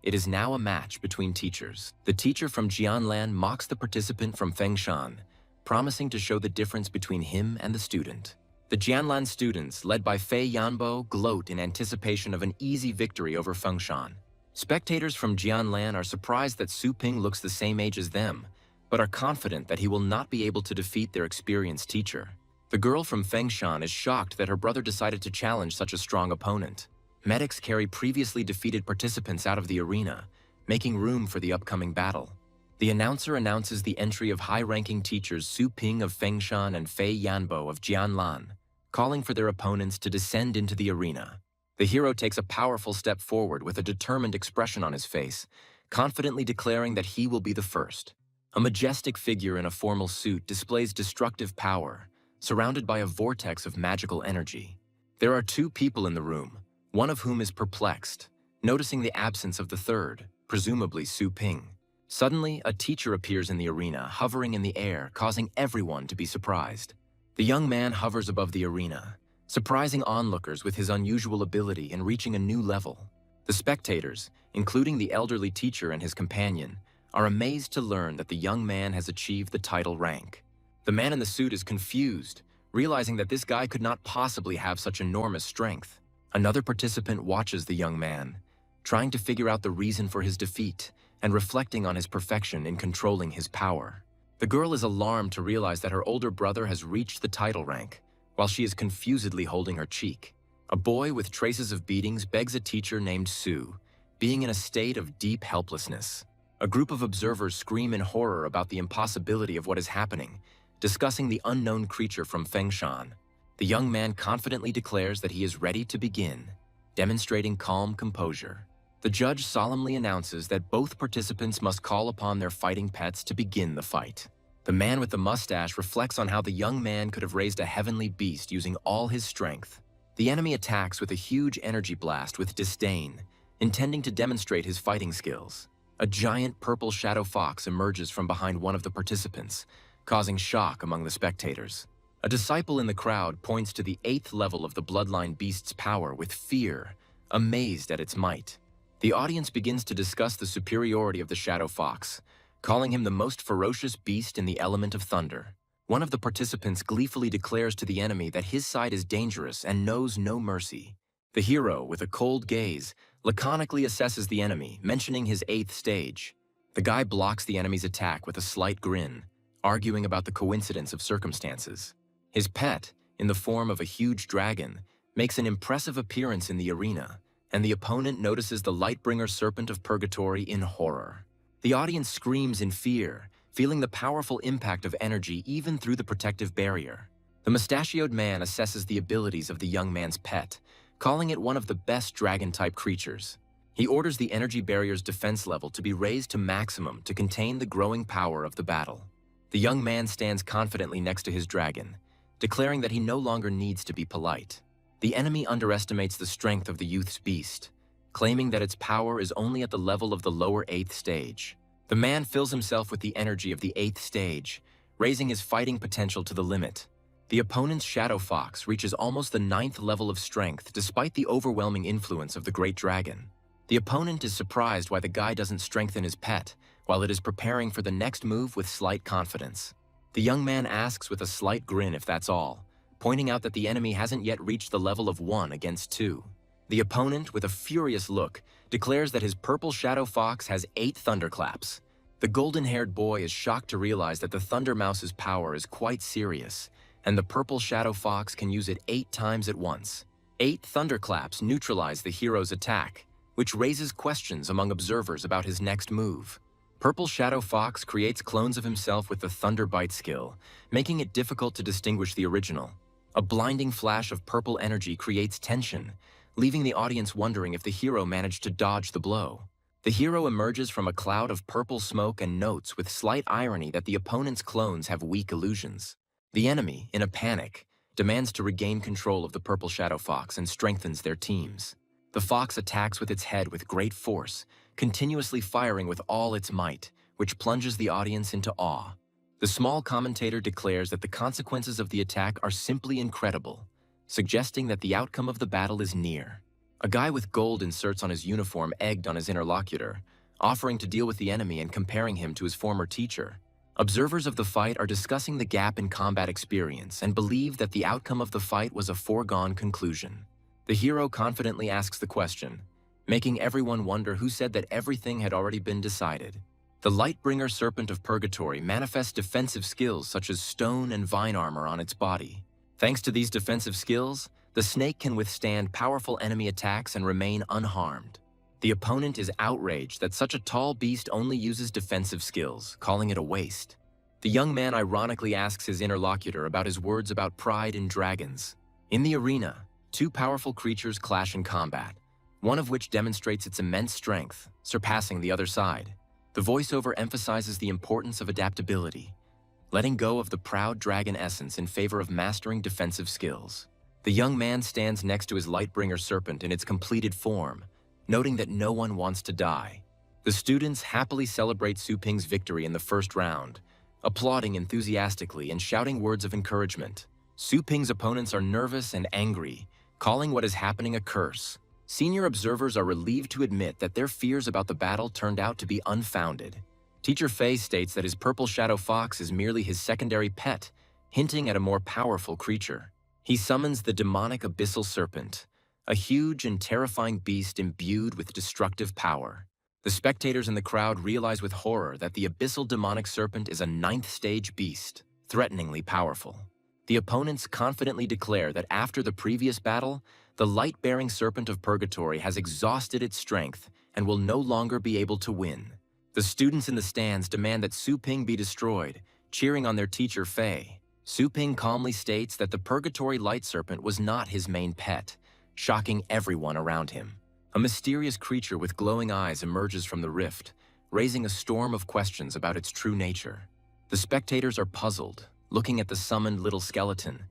It is now a match between teachers. The teacher from Jianlan mocks the participant from Fengshan, promising to show the difference between him and the student. The Jianlan students, led by Fei Yanbo, gloat in anticipation of an easy victory over Fengshan. Spectators from Jianlan are surprised that Su Ping looks the same age as them, but are confident that he will not be able to defeat their experienced teacher. The girl from Fengshan is shocked that her brother decided to challenge such a strong opponent. Medics carry previously defeated participants out of the arena, making room for the upcoming battle. The announcer announces the entry of high-ranking teachers Su Ping of Fengshan and Fei Yanbo of Jianlan, calling for their opponents to descend into the arena. The hero takes a powerful step forward with a determined expression on his face, confidently declaring that he will be the first. A majestic figure in a formal suit displays destructive power, surrounded by a vortex of magical energy. There are 2 people in the room, one of whom is perplexed, noticing the absence of the third, presumably Su Ping. Suddenly, a teacher appears in the arena, hovering in the air, causing everyone to be surprised. The young man hovers above the arena, surprising onlookers with his unusual ability in reaching a new level. The spectators, including the elderly teacher and his companion, are amazed to learn that the young man has achieved the title rank. The man in the suit is confused, realizing that this guy could not possibly have such enormous strength. Another participant watches the young man, trying to figure out the reason for his defeat and reflecting on his perfection in controlling his power. The girl is alarmed to realize that her older brother has reached the title rank, while she is confusedly holding her cheek. A boy with traces of beatings begs a teacher named Sue, being in a state of deep helplessness. A group of observers scream in horror about the impossibility of what is happening, discussing the unknown creature from Fengshan. The young man confidently declares that he is ready to begin, demonstrating calm composure. The judge solemnly announces that both participants must call upon their fighting pets to begin the fight. The man with the mustache reflects on how the young man could have raised a heavenly beast using all his strength. The enemy attacks with a huge energy blast with disdain, intending to demonstrate his fighting skills. A giant purple shadow fox emerges from behind one of the participants, causing shock among the spectators. A disciple in the crowd points to the 8th level of the bloodline beast's power with fear, amazed at its might. The audience begins to discuss the superiority of the shadow fox, calling him the most ferocious beast in the element of thunder. One of the participants gleefully declares to the enemy that his side is dangerous and knows no mercy. The hero, with a cold gaze, laconically assesses the enemy, mentioning his 8th stage. The guy blocks the enemy's attack with a slight grin, arguing about the coincidence of circumstances. His pet, in the form of a huge dragon, makes an impressive appearance in the arena, and the opponent notices the Lightbringer Serpent of Purgatory in horror. The audience screams in fear, feeling the powerful impact of energy even through the protective barrier. The mustachioed man assesses the abilities of the young man's pet, calling it one of the best dragon-type creatures. He orders the energy barrier's defense level to be raised to maximum to contain the growing power of the battle. The young man stands confidently next to his dragon, declaring that he no longer needs to be polite. The enemy underestimates the strength of the youth's beast, claiming that its power is only at the level of the lower 8th stage. The man fills himself with the energy of the 8th stage, raising his fighting potential to the limit. The opponent's shadow fox reaches almost the 9th level of strength despite the overwhelming influence of the great dragon. The opponent is surprised why the guy doesn't strengthen his pet, while it is preparing for the next move with slight confidence. The young man asks with a slight grin if that's all, pointing out that the enemy hasn't yet reached the level of 1 against 2. The opponent, with a furious look, declares that his purple shadow fox has 8 thunderclaps. The golden-haired boy is shocked to realize that the Thunder Mouse's power is quite serious, and the purple shadow fox can use it 8 times at once. 8 thunderclaps neutralize the hero's attack, which raises questions among observers about his next move. Purple Shadow Fox creates clones of himself with the Thunder Bite skill, making it difficult to distinguish the original. A blinding flash of purple energy creates tension, leaving the audience wondering if the hero managed to dodge the blow. The hero emerges from a cloud of purple smoke and notes with slight irony that the opponent's clones have weak illusions. The enemy, in a panic, demands to regain control of the Purple Shadow Fox and strengthens their teams. The fox attacks with its head with great force, continuously firing with all its might, which plunges the audience into awe. The small commentator declares that the consequences of the attack are simply incredible, suggesting that the outcome of the battle is near. A guy with gold inserts on his uniform egged on his interlocutor, offering to deal with the enemy and comparing him to his former teacher. Observers of the fight are discussing the gap in combat experience and believe that the outcome of the fight was a foregone conclusion. The hero confidently asks the question, making everyone wonder who said that everything had already been decided. The Lightbringer Serpent of Purgatory manifests defensive skills such as stone and vine armor on its body. Thanks to these defensive skills, the snake can withstand powerful enemy attacks and remain unharmed. The opponent is outraged that such a tall beast only uses defensive skills, calling it a waste. The young man ironically asks his interlocutor about his words about pride in dragons. In the arena, 2 powerful creatures clash in combat, one of which demonstrates its immense strength, surpassing the other side. The voiceover emphasizes the importance of adaptability, letting go of the proud dragon essence in favor of mastering defensive skills. The young man stands next to his Lightbringer serpent in its completed form, noting that no one wants to die. The students happily celebrate Su Ping's victory in the first round, applauding enthusiastically and shouting words of encouragement. Su Ping's opponents are nervous and angry, calling what is happening a curse. Senior observers are relieved to admit that their fears about the battle turned out to be unfounded. Teacher Fei states that his purple shadow fox is merely his secondary pet, hinting at a more powerful creature. He summons the demonic abyssal serpent, a huge and terrifying beast imbued with destructive power. The spectators in the crowd realize with horror that the abyssal demonic serpent is a ninth-stage beast, threateningly powerful. The opponents confidently declare that after the previous battle, the light-bearing serpent of purgatory has exhausted its strength and will no longer be able to win. The students in the stands demand that Su Ping be destroyed, cheering on their teacher Fei. Su Ping calmly states that the purgatory light serpent was not his main pet, shocking everyone around him. A mysterious creature with glowing eyes emerges from the rift, raising a storm of questions about its true nature. The spectators are puzzled, looking at the summoned little skeleton,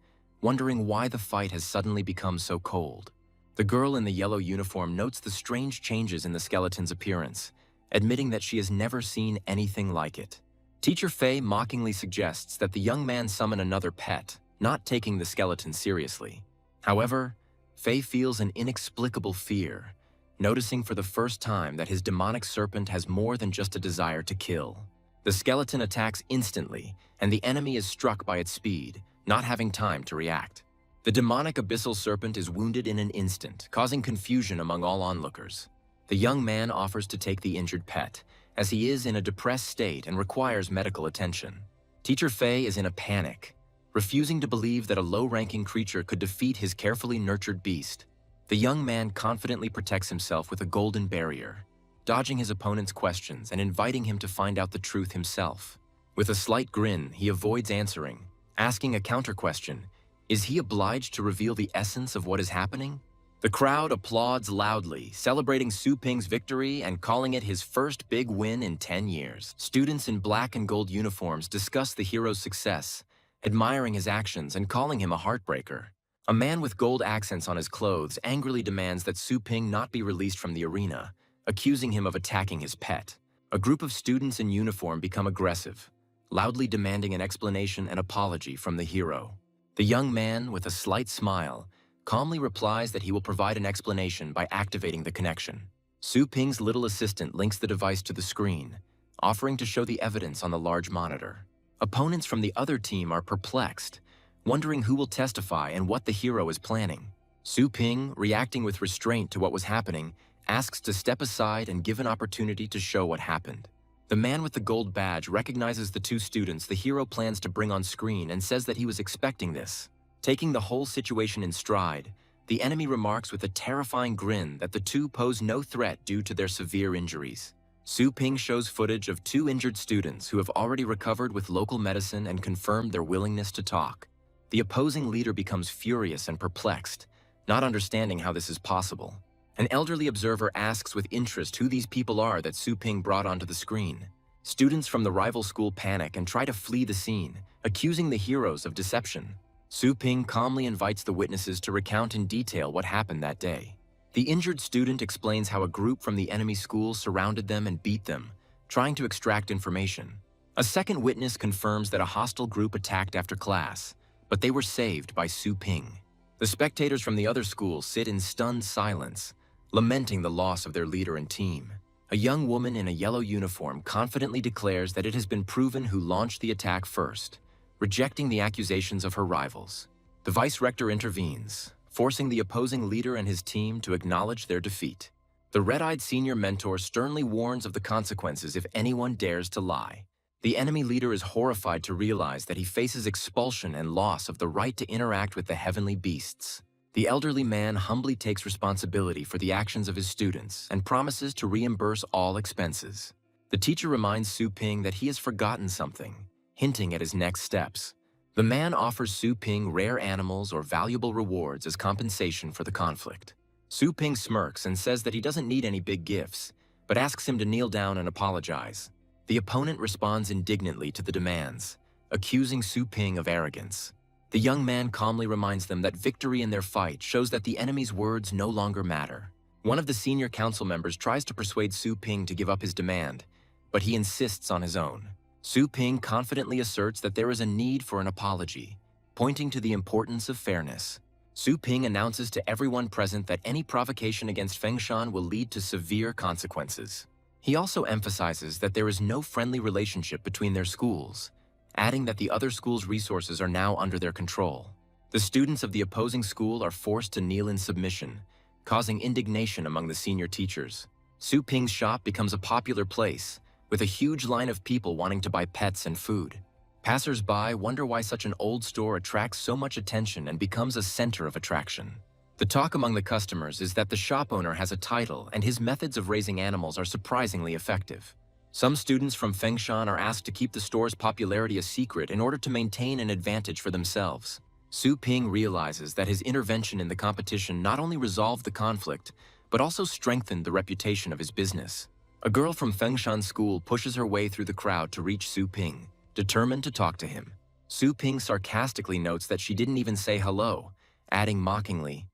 wondering why the fight has suddenly become so cold. The girl in the yellow uniform notes the strange changes in the skeleton's appearance, admitting that she has never seen anything like it. Teacher Fei mockingly suggests that the young man summon another pet, not taking the skeleton seriously. However, Fei feels an inexplicable fear, noticing for the first time that his demonic serpent has more than just a desire to kill. The skeleton attacks instantly, and the enemy is struck by its speed, not having time to react. The demonic abyssal serpent is wounded in an instant, causing confusion among all onlookers. The young man offers to take the injured pet, as he is in a depressed state and requires medical attention. Teacher Fei is in a panic, refusing to believe that a low-ranking creature could defeat his carefully nurtured beast. The young man confidently protects himself with a golden barrier, dodging his opponent's questions and inviting him to find out the truth himself. With a slight grin, he avoids answering, asking a counter-question: is he obliged to reveal the essence of what is happening? The crowd applauds loudly, celebrating Su Ping's victory and calling it his first big win in 10 years. Students in black and gold uniforms discuss the hero's success, admiring his actions and calling him a heartbreaker. A man with gold accents on his clothes angrily demands that Su Ping not be released from the arena, accusing him of attacking his pet. A group of students in uniform become aggressive, loudly demanding an explanation and apology from the hero. The young man, with a slight smile, calmly replies that he will provide an explanation by activating the connection. Su Ping's little assistant links the device to the screen, offering to show the evidence on the large monitor. Opponents from the other team are perplexed, wondering who will testify and what the hero is planning. Su Ping, reacting with restraint to what was happening, asks to step aside and give an opportunity to show what happened. The man with the gold badge recognizes the two students the hero plans to bring on screen and says that he was expecting this. Taking the whole situation in stride, the enemy remarks with a terrifying grin that the two pose no threat due to their severe injuries. Su Ping shows footage of two injured students who have already recovered with local medicine and confirmed their willingness to talk. The opposing leader becomes furious and perplexed, not understanding how this is possible. An elderly observer asks with interest who these people are that Su Ping brought onto the screen. Students from the rival school panic and try to flee the scene, accusing the heroes of deception. Su Ping calmly invites the witnesses to recount in detail what happened that day. The injured student explains how a group from the enemy school surrounded them and beat them, trying to extract information. A second witness confirms that a hostile group attacked after class, but they were saved by Su Ping. The spectators from the other school sit in stunned silence, lamenting the loss of their leader and team. A young woman in a yellow uniform confidently declares that it has been proven who launched the attack first, rejecting the accusations of her rivals. The vice-rector intervenes, forcing the opposing leader and his team to acknowledge their defeat. The red-eyed senior mentor sternly warns of the consequences if anyone dares to lie. The enemy leader is horrified to realize that he faces expulsion and loss of the right to interact with the heavenly beasts. The elderly man humbly takes responsibility for the actions of his students and promises to reimburse all expenses. The teacher reminds Su Ping that he has forgotten something, hinting at his next steps. The man offers Su Ping rare animals or valuable rewards as compensation for the conflict. Su Ping smirks and says that he doesn't need any big gifts, but asks him to kneel down and apologize. The opponent responds indignantly to the demands, accusing Su Ping of arrogance. The young man calmly reminds them that victory in their fight shows that the enemy's words no longer matter. One of the senior council members tries to persuade Su Ping to give up his demand, but he insists on his own. Su Ping confidently asserts that there is a need for an apology, pointing to the importance of fairness. Su Ping announces to everyone present that any provocation against Fengshan will lead to severe consequences. He also emphasizes that there is no friendly relationship between their schools, adding that the other school's resources are now under their control. The students of the opposing school are forced to kneel in submission, causing indignation among the senior teachers. Su Ping's shop becomes a popular place, with a huge line of people wanting to buy pets and food. Passers-by wonder why such an old store attracts so much attention and becomes a center of attraction. The talk among the customers is that the shop owner has a title and his methods of raising animals are surprisingly effective. Some students from Fengshan are asked to keep the store's popularity a secret in order to maintain an advantage for themselves. Su Ping realizes that his intervention in the competition not only resolved the conflict, but also strengthened the reputation of his business. A girl from Fengshan school pushes her way through the crowd to reach Su Ping, determined to talk to him. Su Ping sarcastically notes that she didn't even say hello, adding mockingly,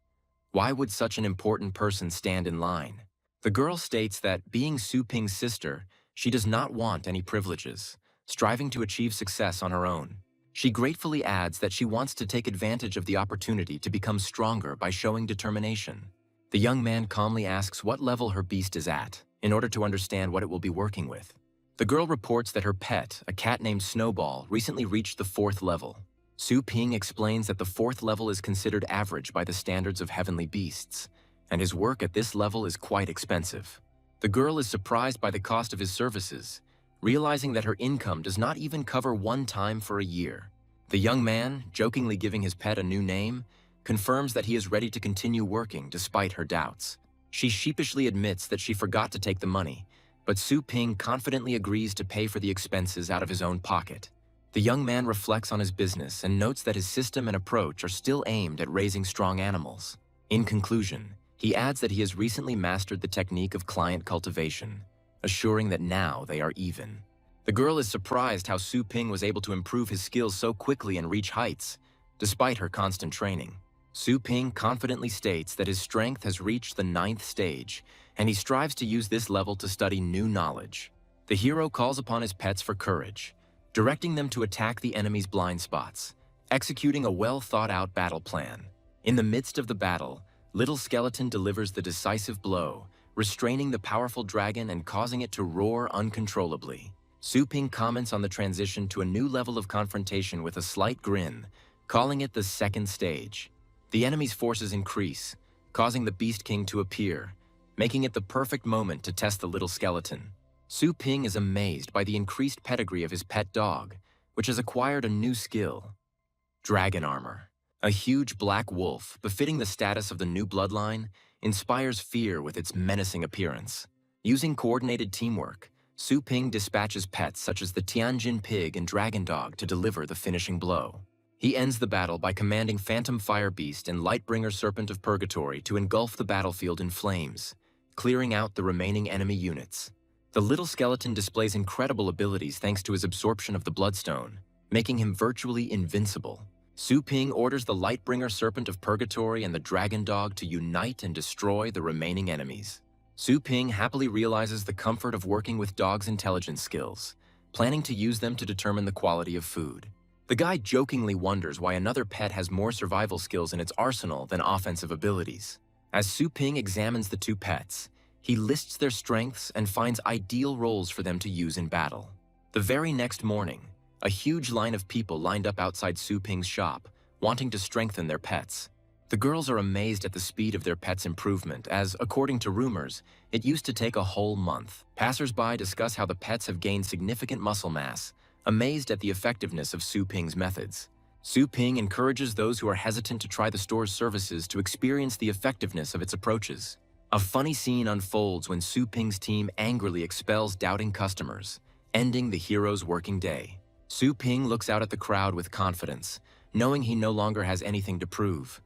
"Why would such an important person stand in line?" The girl states that, being Su Ping's sister, she does not want any privileges, striving to achieve success on her own. She gratefully adds that she wants to take advantage of the opportunity to become stronger by showing determination. The young man calmly asks what level her beast is at, in order to understand what it will be working with. The girl reports that her pet, a cat named Snowball, recently reached the 4th level. Su Ping explains that the 4th level is considered average by the standards of heavenly beasts, and his work at this level is quite expensive. The girl is surprised by the cost of his services, realizing that her income does not even cover one time for a year. The young man, jokingly giving his pet a new name, confirms that he is ready to continue working despite her doubts. She sheepishly admits that she forgot to take the money, but Su Ping confidently agrees to pay for the expenses out of his own pocket. The young man reflects on his business and notes that his system and approach are still aimed at raising strong animals. In conclusion, he adds that he has recently mastered the technique of client cultivation, assuring that now they are even. The girl is surprised how Su Ping was able to improve his skills so quickly and reach heights, despite her constant training. Su Ping confidently states that his strength has reached the 9th stage, and he strives to use this level to study new knowledge. The hero calls upon his pets for courage, directing them to attack the enemy's blind spots, executing a well-thought-out battle plan. In the midst of the battle, Little Skeleton delivers the decisive blow, restraining the powerful dragon and causing it to roar uncontrollably. Su Ping comments on the transition to a new level of confrontation with a slight grin, calling it the 2nd stage. The enemy's forces increase, causing the Beast King to appear, making it the perfect moment to test the Little Skeleton. Su Ping is amazed by the increased pedigree of his pet dog, which has acquired a new skill: dragon armor. A huge black wolf, befitting the status of the new bloodline, inspires fear with its menacing appearance. Using coordinated teamwork, Su Ping dispatches pets such as the Tianjin pig and dragon dog to deliver the finishing blow. He ends the battle by commanding Phantom Fire Beast and Lightbringer Serpent of Purgatory to engulf the battlefield in flames, clearing out the remaining enemy units. The Little Skeleton displays incredible abilities thanks to his absorption of the Bloodstone, making him virtually invincible. Su Ping orders the Lightbringer Serpent of Purgatory and the Dragon Dog to unite and destroy the remaining enemies. Su Ping happily realizes the comfort of working with dogs' intelligence skills, planning to use them to determine the quality of food. The guy jokingly wonders why another pet has more survival skills in its arsenal than offensive abilities. As Su Ping examines the two pets, he lists their strengths and finds ideal roles for them to use in battle. The very next morning, a huge line of people lined up outside Su Ping's shop, wanting to strengthen their pets. The girls are amazed at the speed of their pets' improvement, as, according to rumors, it used to take a whole month. Passers-by discuss how the pets have gained significant muscle mass, amazed at the effectiveness of Su Ping's methods. Su Ping encourages those who are hesitant to try the store's services to experience the effectiveness of its approaches. A funny scene unfolds when Su Ping's team angrily expels doubting customers, ending the hero's working day. Su Ping looks out at the crowd with confidence, knowing he no longer has anything to prove.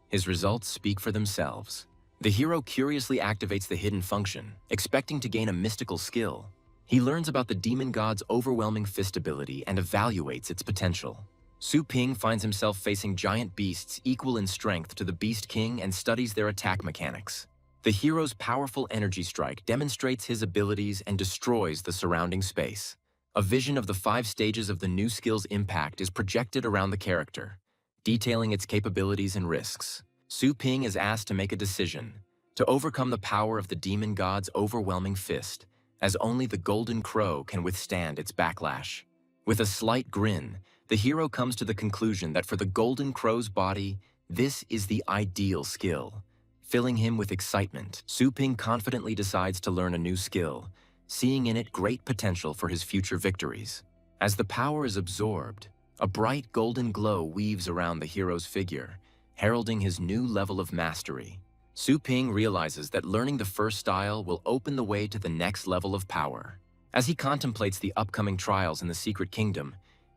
His results speak for themselves. The hero curiously activates the hidden function, expecting to gain a mystical skill. He learns about the demon god's overwhelming fist ability and evaluates its potential. Su Ping finds himself facing giant beasts equal in strength to the Beast King and studies their attack mechanics. The hero's powerful energy strike demonstrates his abilities and destroys the surrounding space. A vision of the 5 stages of the new skill's impact is projected around the character, detailing its capabilities and risks. Su Ping is asked to make a decision, to overcome the power of the demon god's overwhelming fist, as only the Golden Crow can withstand its backlash. With a slight grin, the hero comes to the conclusion that for the Golden Crow's body, this is the ideal skill. Filling him with excitement, Su Ping confidently decides to learn a new skill, seeing in it great potential for his future victories. As the power is absorbed, a bright golden glow weaves around the hero's figure, heralding his new level of mastery. Su Ping realizes that learning the first style will open the way to the next level of power. As he contemplates the upcoming trials in the Secret Kingdom,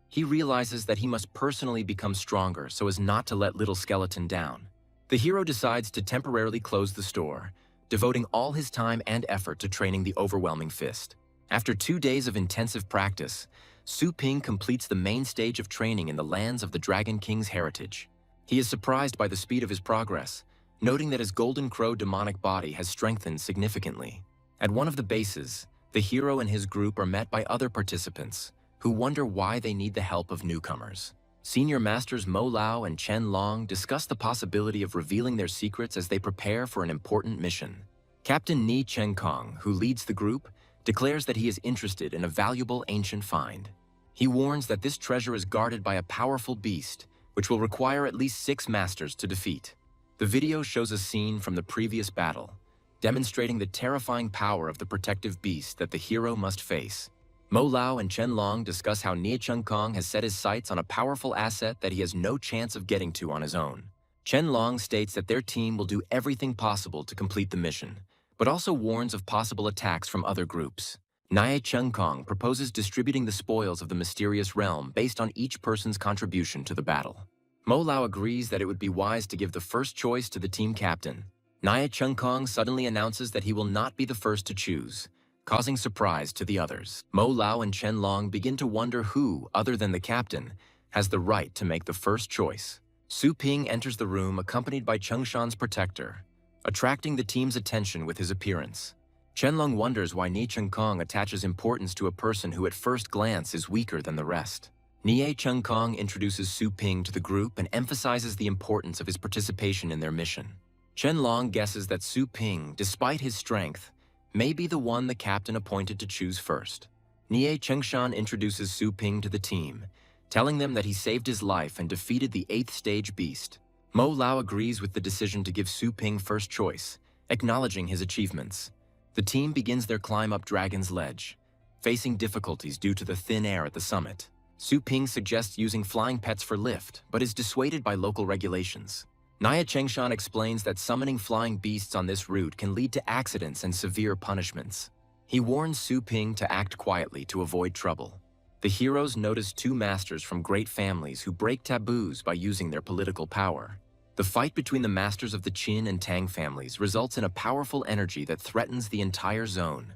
he realizes that he must personally become stronger so as not to let Little Skeleton down. The hero decides to temporarily close the store, devoting all his time and effort to training the overwhelming fist. After 2 days of intensive practice, Su Ping completes the main stage of training in the lands of the Dragon King's heritage. He is surprised by the speed of his progress, noting that his Golden Crow demonic body has strengthened significantly. At one of the bases, the hero and his group are met by other participants, who wonder why they need the help of newcomers. Senior Masters Mo Lao and Chen Long discuss the possibility of revealing their secrets as they prepare for an important mission. Captain Ni Chenkong, who leads the group, declares that he is interested in a valuable ancient find. He warns that this treasure is guarded by a powerful beast, which will require at least 6 masters to defeat. The video shows a scene from the previous battle, demonstrating the terrifying power of the protective beast that the hero must face. Mo Lao and Chen Long discuss how Nie Chung Kong has set his sights on a powerful asset that he has no chance of getting to on his own. Chen Long states that their team will do everything possible to complete the mission, but also warns of possible attacks from other groups. Nie Chung Kong proposes distributing the spoils of the mysterious realm based on each person's contribution to the battle. Mo Lao agrees that it would be wise to give the first choice to the team captain. Nie Chung Kong suddenly announces that he will not be the first to choose, causing surprise to the others. Mo Lao and Chen Long begin to wonder who, other than the captain, has the right to make the first choice. Su Ping enters the room accompanied by Chengshan's protector, attracting the team's attention with his appearance. Chen Long wonders why Nie Chung Kong attaches importance to a person who at first glance is weaker than the rest. Nie Chung Kong introduces Su Ping to the group and emphasizes the importance of his participation in their mission. Chen Long guesses that Su Ping, despite his strength, may be the one the captain appointed to choose first. Nie Chengshan introduces Su Ping to the team, telling them that he saved his life and defeated the 8th stage beast. Mo Lao agrees with the decision to give Su Ping first choice, acknowledging his achievements. The team begins their climb up Dragon's Ledge, facing difficulties due to the thin air at the summit. Su Ping suggests using flying pets for lift, but is dissuaded by local regulations. Nie Chengshan explains that summoning flying beasts on this route can lead to accidents and severe punishments. He warns Su Ping to act quietly to avoid trouble. The heroes notice 2 masters from great families who break taboos by using their political power. The fight between the masters of the Qin and Tang families results in a powerful energy that threatens the entire zone.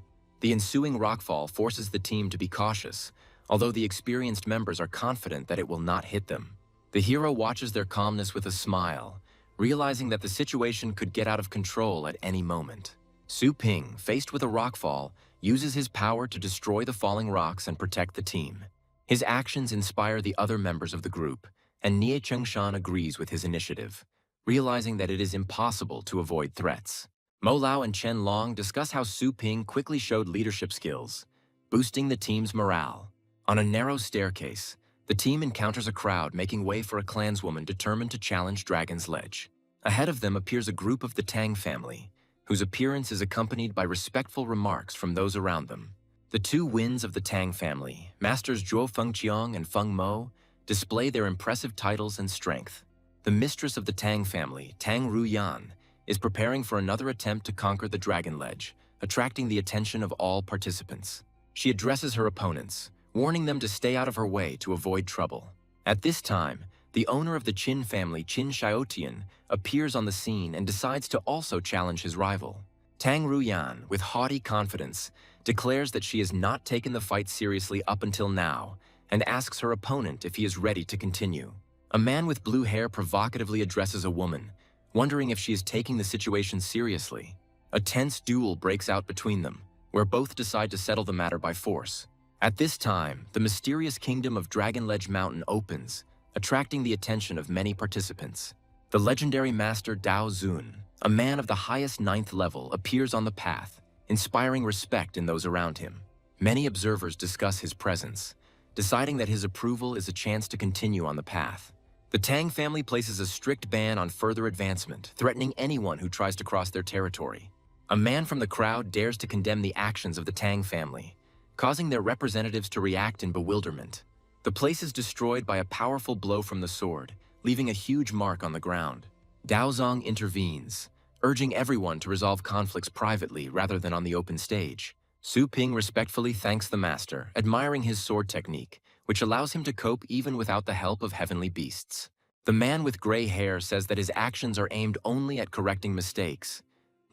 The ensuing rockfall forces the team to be cautious, although the experienced members are confident that it will not hit them. The hero watches their calmness with a smile, realizing that the situation could get out of control at any moment. Su Ping, faced with a rockfall, uses his power to destroy the falling rocks and protect the team. His actions inspire the other members of the group, and Nie Chengshan agrees with his initiative, realizing that it is impossible to avoid threats. Mo Lao and Chen Long discuss how Su Ping quickly showed leadership skills, boosting the team's morale. On a narrow staircase, the team encounters a crowd making way for a clanswoman determined to challenge Dragon's Ledge. Ahead of them appears a group of the Tang family, whose appearance is accompanied by respectful remarks from those around them. The 2 winds of the Tang family, Masters Zhuo Fengqiang and Feng Mo, display their impressive titles and strength. The mistress of the Tang family, Tang Ruyan, is preparing for another attempt to conquer the Dragon Ledge, attracting the attention of all participants. She addresses her opponents, warning them to stay out of her way to avoid trouble. At this time, the owner of the Qin family, Qin Xiaotian, appears on the scene and decides to also challenge his rival. Tang Ruyan, with haughty confidence, declares that she has not taken the fight seriously up until now and asks her opponent if he is ready to continue. A man with blue hair provocatively addresses a woman, wondering if she is taking the situation seriously. A tense duel breaks out between them, where both decide to settle the matter by force. At this time, the mysterious kingdom of Dragon Ledge Mountain opens, attracting the attention of many participants. The legendary master Dao Zun, a man of the highest 9th level, appears on the path, inspiring respect in those around him. Many observers discuss his presence, deciding that his approval is a chance to continue on the path. The Tang family places a strict ban on further advancement, threatening anyone who tries to cross their territory. A man from the crowd dares to condemn the actions of the Tang family, causing their representatives to react in bewilderment. The place is destroyed by a powerful blow from the sword, leaving a huge mark on the ground. Daozong intervenes, urging everyone to resolve conflicts privately rather than on the open stage. Su Ping respectfully thanks the master, admiring his sword technique, which allows him to cope even without the help of heavenly beasts. The man with gray hair says that his actions are aimed only at correcting mistakes,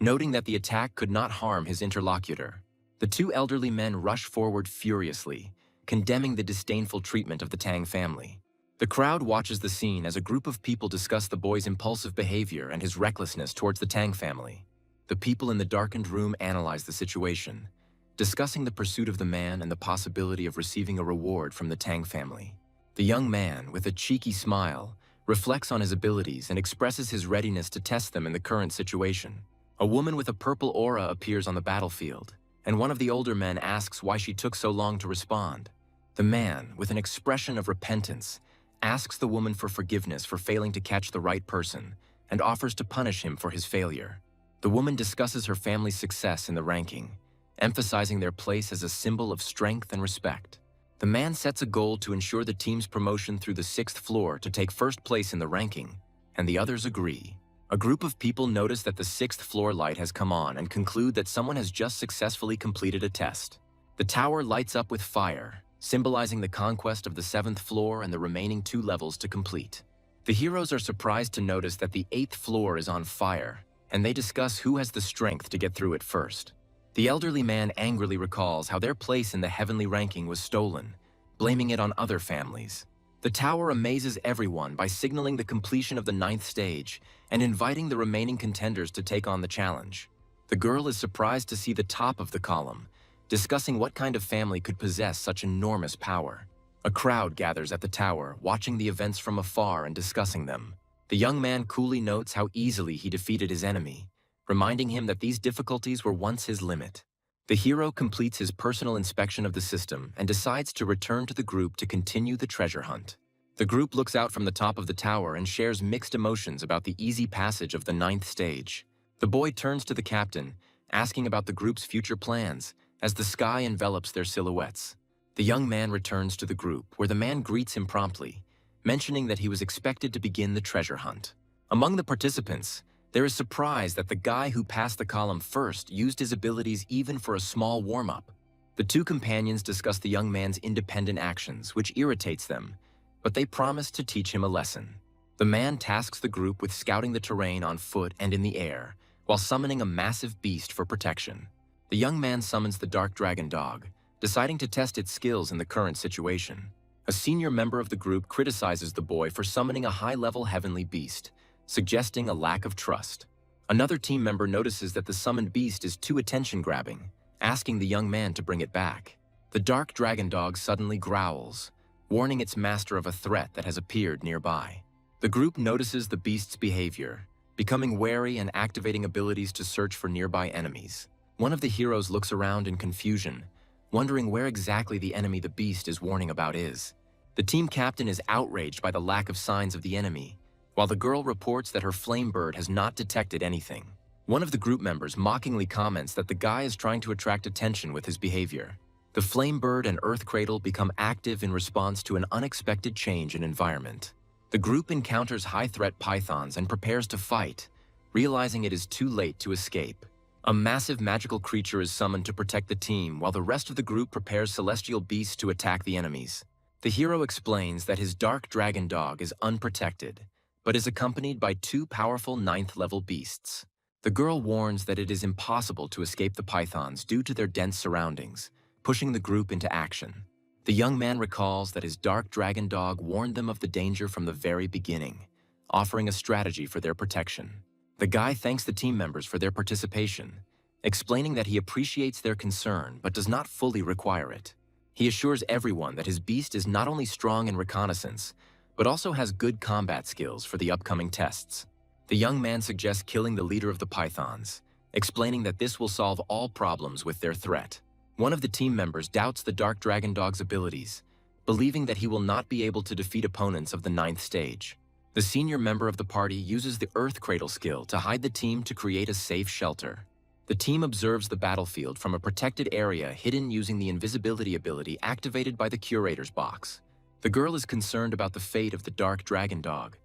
noting that the attack could not harm his interlocutor. The two elderly men rush forward furiously, condemning the disdainful treatment of the Tang family. The crowd watches the scene as a group of people discuss the boy's impulsive behavior and his recklessness towards the Tang family. The people in the darkened room analyze the situation, discussing the pursuit of the man and the possibility of receiving a reward from the Tang family. The young man, with a cheeky smile, reflects on his abilities and expresses his readiness to test them in the current situation. A woman with a purple aura appears on the battlefield, and one of the older men asks why she took so long to respond. The man, with an expression of repentance, asks the woman for forgiveness for failing to catch the right person and offers to punish him for his failure. The woman discusses her family's success in the ranking, emphasizing their place as a symbol of strength and respect. The man sets a goal to ensure the team's promotion through the 6th floor to take first place in the ranking, and the others agree. A group of people notice that the 6th floor light has come on and conclude that someone has just successfully completed a test. The tower lights up with fire, symbolizing the conquest of the 7th floor and the remaining 2 levels to complete. The heroes are surprised to notice that the 8th floor is on fire, and they discuss who has the strength to get through it first. The elderly man angrily recalls how their place in the heavenly ranking was stolen, blaming it on other families. The tower amazes everyone by signaling the completion of the 9th stage and inviting the remaining contenders to take on the challenge. The girl is surprised to see the top of the column, discussing what kind of family could possess such enormous power. A crowd gathers at the tower, watching the events from afar and discussing them. The young man coolly notes how easily he defeated his enemy, reminding him that these difficulties were once his limit. The hero completes his personal inspection of the system and decides to return to the group to continue the treasure hunt. The group looks out from the top of the tower and shares mixed emotions about the easy passage of the 9th stage. The boy turns to the captain, asking about the group's future plans, as the sky envelops their silhouettes. The young man returns to the group, where the man greets him promptly, mentioning that he was expected to begin the treasure hunt. Among the participants, there is surprise that the guy who passed the column first used his abilities even for a small warm-up. The two companions discuss the young man's independent actions, which irritates them, but they promise to teach him a lesson. The man tasks the group with scouting the terrain on foot and in the air, while summoning a massive beast for protection. The young man summons the dark dragon dog, deciding to test its skills in the current situation. A senior member of the group criticizes the boy for summoning a high-level heavenly beast, suggesting a lack of trust. Another team member notices that the summoned beast is too attention-grabbing, asking the young man to bring it back. The dark dragon dog suddenly growls, warning its master of a threat that has appeared nearby. The group notices the beast's behavior, becoming wary and activating abilities to search for nearby enemies. One of the heroes looks around in confusion, wondering where exactly the enemy the beast is warning about is. The team captain is outraged by the lack of signs of the enemy, while the girl reports that her flame bird has not detected anything. One of the group members mockingly comments that the guy is trying to attract attention with his behavior. The flame bird and earth cradle become active in response to an unexpected change in environment. The group encounters high-threat pythons and prepares to fight, realizing it is too late to escape. A massive magical creature is summoned to protect the team, while the rest of the group prepares celestial beasts to attack the enemies. The hero explains that his dark dragon dog is unprotected, but is accompanied by 2 powerful 9th-level beasts. The girl warns that it is impossible to escape the pythons due to their dense surroundings, pushing the group into action. The young man recalls that his dark dragon dog warned them of the danger from the very beginning, offering a strategy for their protection. The guy thanks the team members for their participation, explaining that he appreciates their concern but does not fully require it. He assures everyone that his beast is not only strong in reconnaissance, but also has good combat skills for the upcoming tests. The young man suggests killing the leader of the pythons, explaining that this will solve all problems with their threat. One of the team members doubts the Dark Dragon Dog's abilities, believing that he will not be able to defeat opponents of the 9th stage. The senior member of the party uses the Earth Cradle skill to hide the team to create a safe shelter. The team observes the battlefield from a protected area hidden using the invisibility ability activated by the curator's box. The girl is concerned about the fate of the Dark Dragon Dog,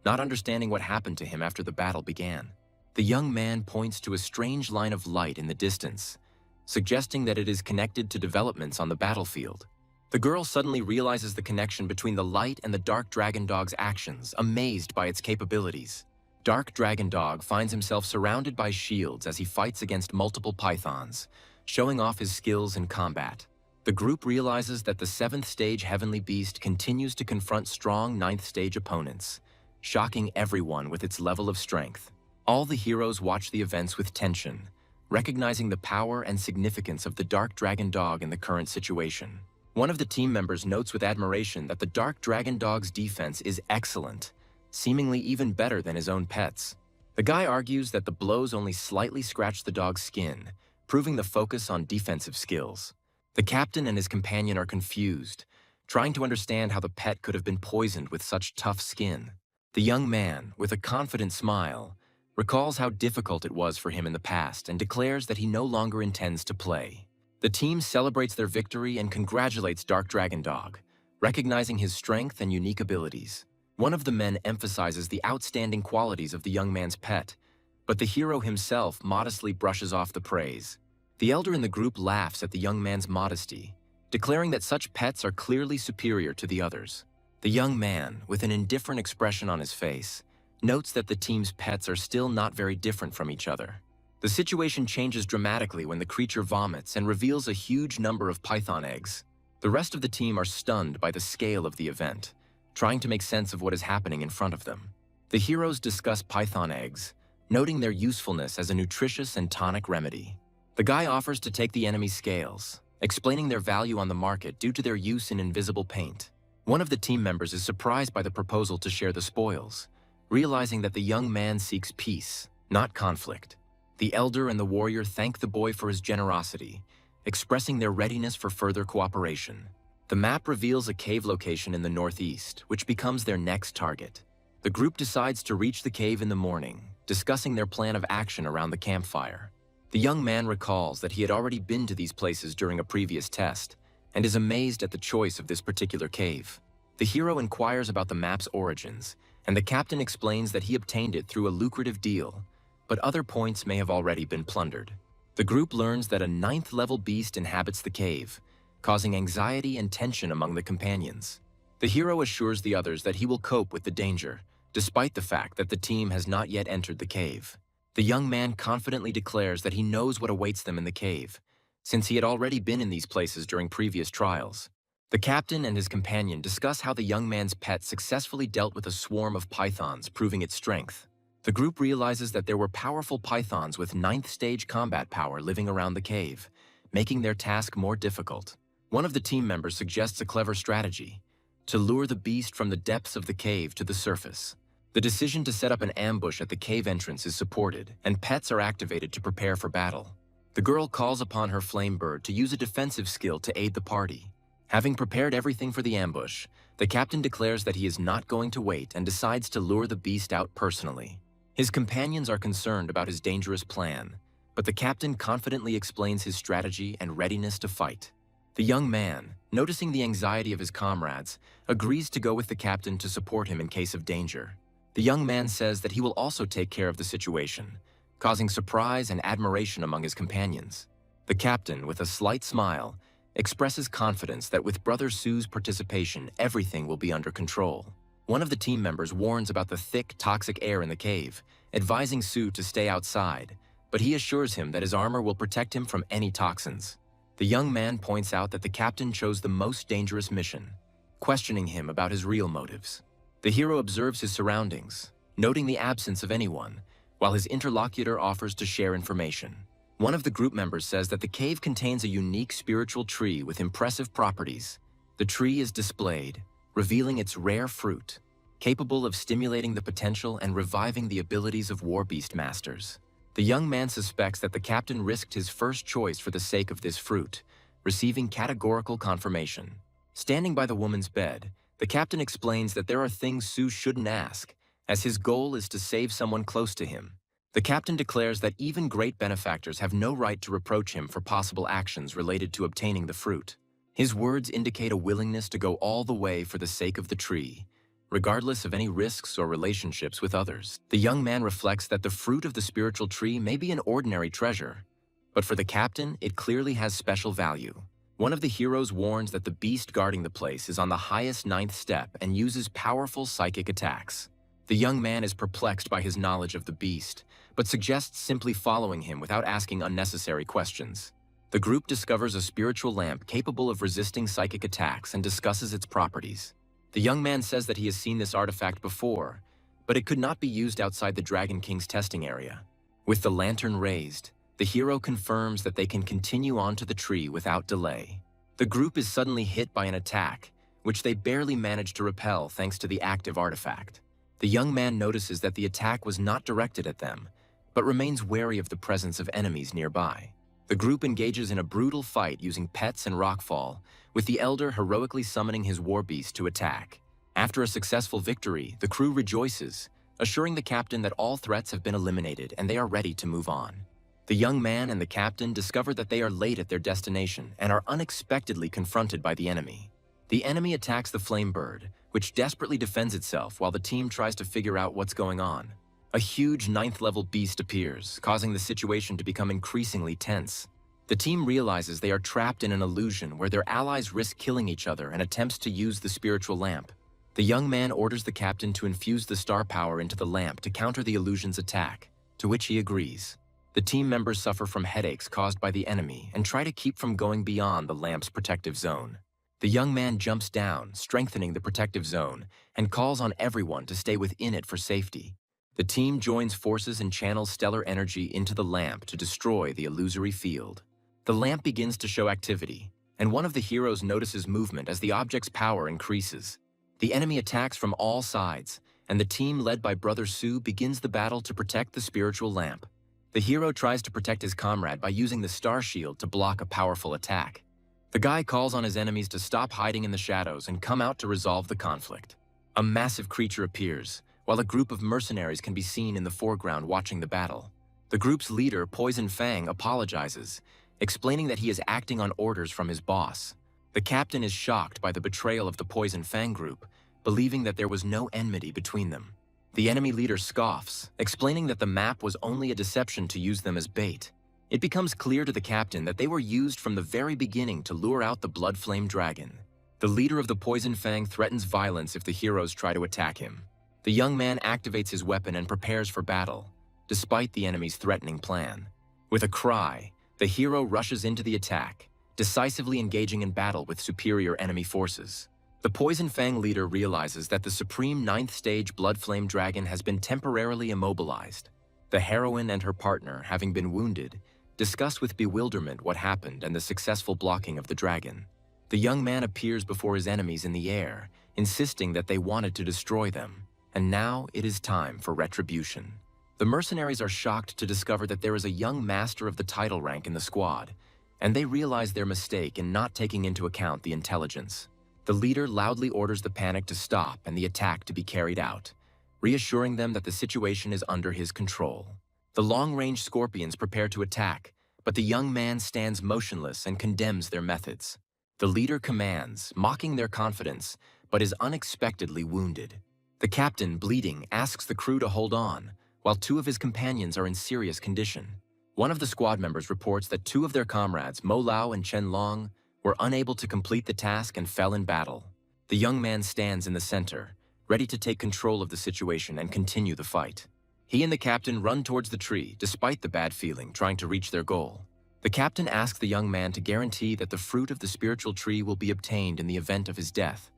not understanding what happened to him after the battle began. The young man points to a strange line of light in the distance, suggesting that it is connected to developments on the battlefield. The girl suddenly realizes the connection between the light and the Dark Dragon Dog's actions, amazed by its capabilities. Dark Dragon Dog finds himself surrounded by shields as he fights against multiple pythons, showing off his skills in combat. The group realizes that the 7th stage Heavenly Beast continues to confront strong 9th stage opponents, shocking everyone with its level of strength. All the heroes watch the events with tension, recognizing the power and significance of the Dark Dragon Dog in the current situation. One of the team members notes with admiration that the Dark Dragon Dog's defense is excellent, seemingly even better than his own pets. The guy argues that the blows only slightly scratch the dog's skin, proving the focus on defensive skills. The captain and his companion are confused, trying to understand how the pet could have been poisoned with such tough skin. The young man, with a confident smile, recalls how difficult it was for him in the past and declares that he no longer intends to play. The team celebrates their victory and congratulates Dark Dragon Dog, recognizing his strength and unique abilities. One of the men emphasizes the outstanding qualities of the young man's pet, but the hero himself modestly brushes off the praise. The elder in the group laughs at the young man's modesty, declaring that such pets are clearly superior to the others. The young man, with an indifferent expression on his face, notes that the team's pets are still not very different from each other. The situation changes dramatically when the creature vomits and reveals a huge number of python eggs. The rest of the team are stunned by the scale of the event, trying to make sense of what is happening in front of them. The heroes discuss python eggs, noting their usefulness as a nutritious and tonic remedy. The guy offers to take the enemy's scales, explaining their value on the market due to their use in invisible paint. One of the team members is surprised by the proposal to share the spoils, realizing that the young man seeks peace, not conflict. The elder and the warrior thank the boy for his generosity, expressing their readiness for further cooperation. The map reveals a cave location in the northeast, which becomes their next target. The group decides to reach the cave in the morning, discussing their plan of action around the campfire. The young man recalls that he had already been to these places during a previous test, and is amazed at the choice of this particular cave. The hero inquires about the map's origins, and the captain explains that he obtained it through a lucrative deal, but other points may have already been plundered. The group learns that a 9th-level beast inhabits the cave, causing anxiety and tension among the companions. The hero assures the others that he will cope with the danger, despite the fact that the team has not yet entered the cave. The young man confidently declares that he knows what awaits them in the cave, since he had already been in these places during previous trials. The captain and his companion discuss how the young man's pet successfully dealt with a swarm of pythons, proving its strength. The group realizes that there were powerful pythons with 9th-stage combat power living around the cave, making their task more difficult. One of the team members suggests a clever strategy: to lure the beast from the depths of the cave to the surface. The decision to set up an ambush at the cave entrance is supported, and pets are activated to prepare for battle. The girl calls upon her flame bird to use a defensive skill to aid the party. Having prepared everything for the ambush, the captain declares that he is not going to wait and decides to lure the beast out personally. His companions are concerned about his dangerous plan, but the captain confidently explains his strategy and readiness to fight. The young man, noticing the anxiety of his comrades, agrees to go with the captain to support him in case of danger. The young man says that he will also take care of the situation, causing surprise and admiration among his companions. The captain, with a slight smile, expresses confidence that with Brother Sue's participation, everything will be under control. One of the team members warns about the thick, toxic air in the cave, advising Sue to stay outside, but he assures him that his armor will protect him from any toxins. The young man points out that the captain chose the most dangerous mission, questioning him about his real motives. The hero observes his surroundings, noting the absence of anyone, while his interlocutor offers to share information. One of the group members says that the cave contains a unique spiritual tree with impressive properties. The tree is displayed, revealing its rare fruit, capable of stimulating the potential and reviving the abilities of war Beastmasters. The young man suspects that the captain risked his first choice for the sake of this fruit, receiving categorical confirmation. Standing by the woman's bed, the captain explains that there are things Sue shouldn't ask, as his goal is to save someone close to him. The captain declares that even great benefactors have no right to reproach him for possible actions related to obtaining the fruit. His words indicate a willingness to go all the way for the sake of the tree, regardless of any risks or relationships with others. The young man reflects that the fruit of the spiritual tree may be an ordinary treasure, but for the captain, it clearly has special value. One of the heroes warns that the beast guarding the place is on the highest 9th step and uses powerful psychic attacks. The young man is perplexed by his knowledge of the beast, but suggests simply following him without asking unnecessary questions. The group discovers a spiritual lamp capable of resisting psychic attacks and discusses its properties. The young man says that he has seen this artifact before, but it could not be used outside the Dragon King's testing area. With the lantern raised, the hero confirms that they can continue on to the tree without delay. The group is suddenly hit by an attack, which they barely manage to repel thanks to the active artifact. The young man notices that the attack was not directed at them, but remains wary of the presence of enemies nearby. The group engages in a brutal fight using pets and rockfall, with the elder heroically summoning his war beast to attack. After a successful victory, the crew rejoices, assuring the captain that all threats have been eliminated and they are ready to move on. The young man and the captain discover that they are late at their destination and are unexpectedly confronted by the enemy. The enemy attacks the flame bird, which desperately defends itself while the team tries to figure out what's going on. A huge 9th-level beast appears, causing the situation to become increasingly tense. The team realizes they are trapped in an illusion where their allies risk killing each other and attempts to use the spiritual lamp. The young man orders the captain to infuse the star power into the lamp to counter the illusion's attack, to which he agrees. The team members suffer from headaches caused by the enemy and try to keep from going beyond the lamp's protective zone. The young man jumps down, strengthening the protective zone, and calls on everyone to stay within it for safety. The team joins forces and channels stellar energy into the lamp to destroy the illusory field. The lamp begins to show activity, and one of the heroes notices movement as the object's power increases. The enemy attacks from all sides, and the team led by Brother Sue begins the battle to protect the spiritual lamp. The hero tries to protect his comrade by using the star shield to block a powerful attack. The guy calls on his enemies to stop hiding in the shadows and come out to resolve the conflict. A massive creature appears, while a group of mercenaries can be seen in the foreground watching the battle. The group's leader, Poison Fang, apologizes, explaining that he is acting on orders from his boss. The captain is shocked by the betrayal of the Poison Fang group, believing that there was no enmity between them. The enemy leader scoffs, explaining that the map was only a deception to use them as bait. It becomes clear to the captain that they were used from the very beginning to lure out the Blood Flame Dragon. The leader of the Poison Fang threatens violence if the heroes try to attack him. The young man activates his weapon and prepares for battle, despite the enemy's threatening plan. With a cry, the hero rushes into the attack, decisively engaging in battle with superior enemy forces. The Poison Fang leader realizes that the supreme 9th stage Blood Flame Dragon has been temporarily immobilized. The heroine and her partner, having been wounded, discuss with bewilderment what happened and the successful blocking of the dragon. The young man appears before his enemies in the air, insisting that they wanted to destroy them, and now it is time for retribution. The mercenaries are shocked to discover that there is a young master of the title rank in the squad, and they realize their mistake in not taking into account the intelligence. The leader loudly orders the panic to stop and the attack to be carried out, reassuring them that the situation is under his control. The long-range scorpions prepare to attack, but the young man stands motionless and condemns their methods. The leader commands, mocking their confidence, but is unexpectedly wounded. The captain, bleeding, asks the crew to hold on, while 2 of his companions are in serious condition. One of the squad members reports that 2 of their comrades, Mo Lao and Chen Long, were unable to complete the task and fell in battle. The young man stands in the center, ready to take control of the situation and continue the fight. He and the captain run towards the tree, despite the bad feeling, trying to reach their goal. The captain asks the young man to guarantee that the fruit of the spiritual tree will be obtained in the event of his death,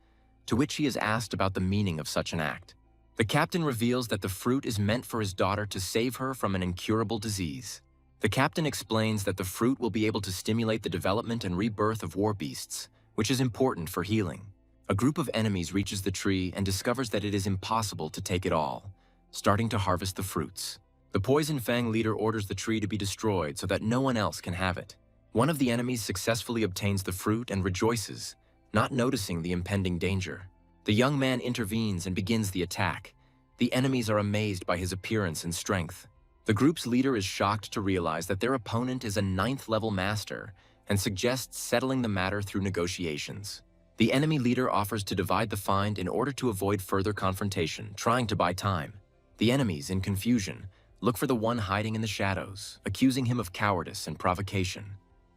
to which he is asked about the meaning of such an act. The captain reveals that the fruit is meant for his daughter to save her from an incurable disease. The captain explains that the fruit will be able to stimulate the development and rebirth of war beasts, which is important for healing. A group of enemies reaches the tree and discovers that it is impossible to take it all, starting to harvest the fruits. The Poison Fang leader orders the tree to be destroyed so that no one else can have it. One of the enemies successfully obtains the fruit and rejoices, not noticing the impending danger. The young man intervenes and begins the attack. The enemies are amazed by his appearance and strength. The group's leader is shocked to realize that their opponent is a 9th-level master and suggests settling the matter through negotiations. The enemy leader offers to divide the find in order to avoid further confrontation, trying to buy time. The enemies, in confusion, look for the one hiding in the shadows, accusing him of cowardice and provocation.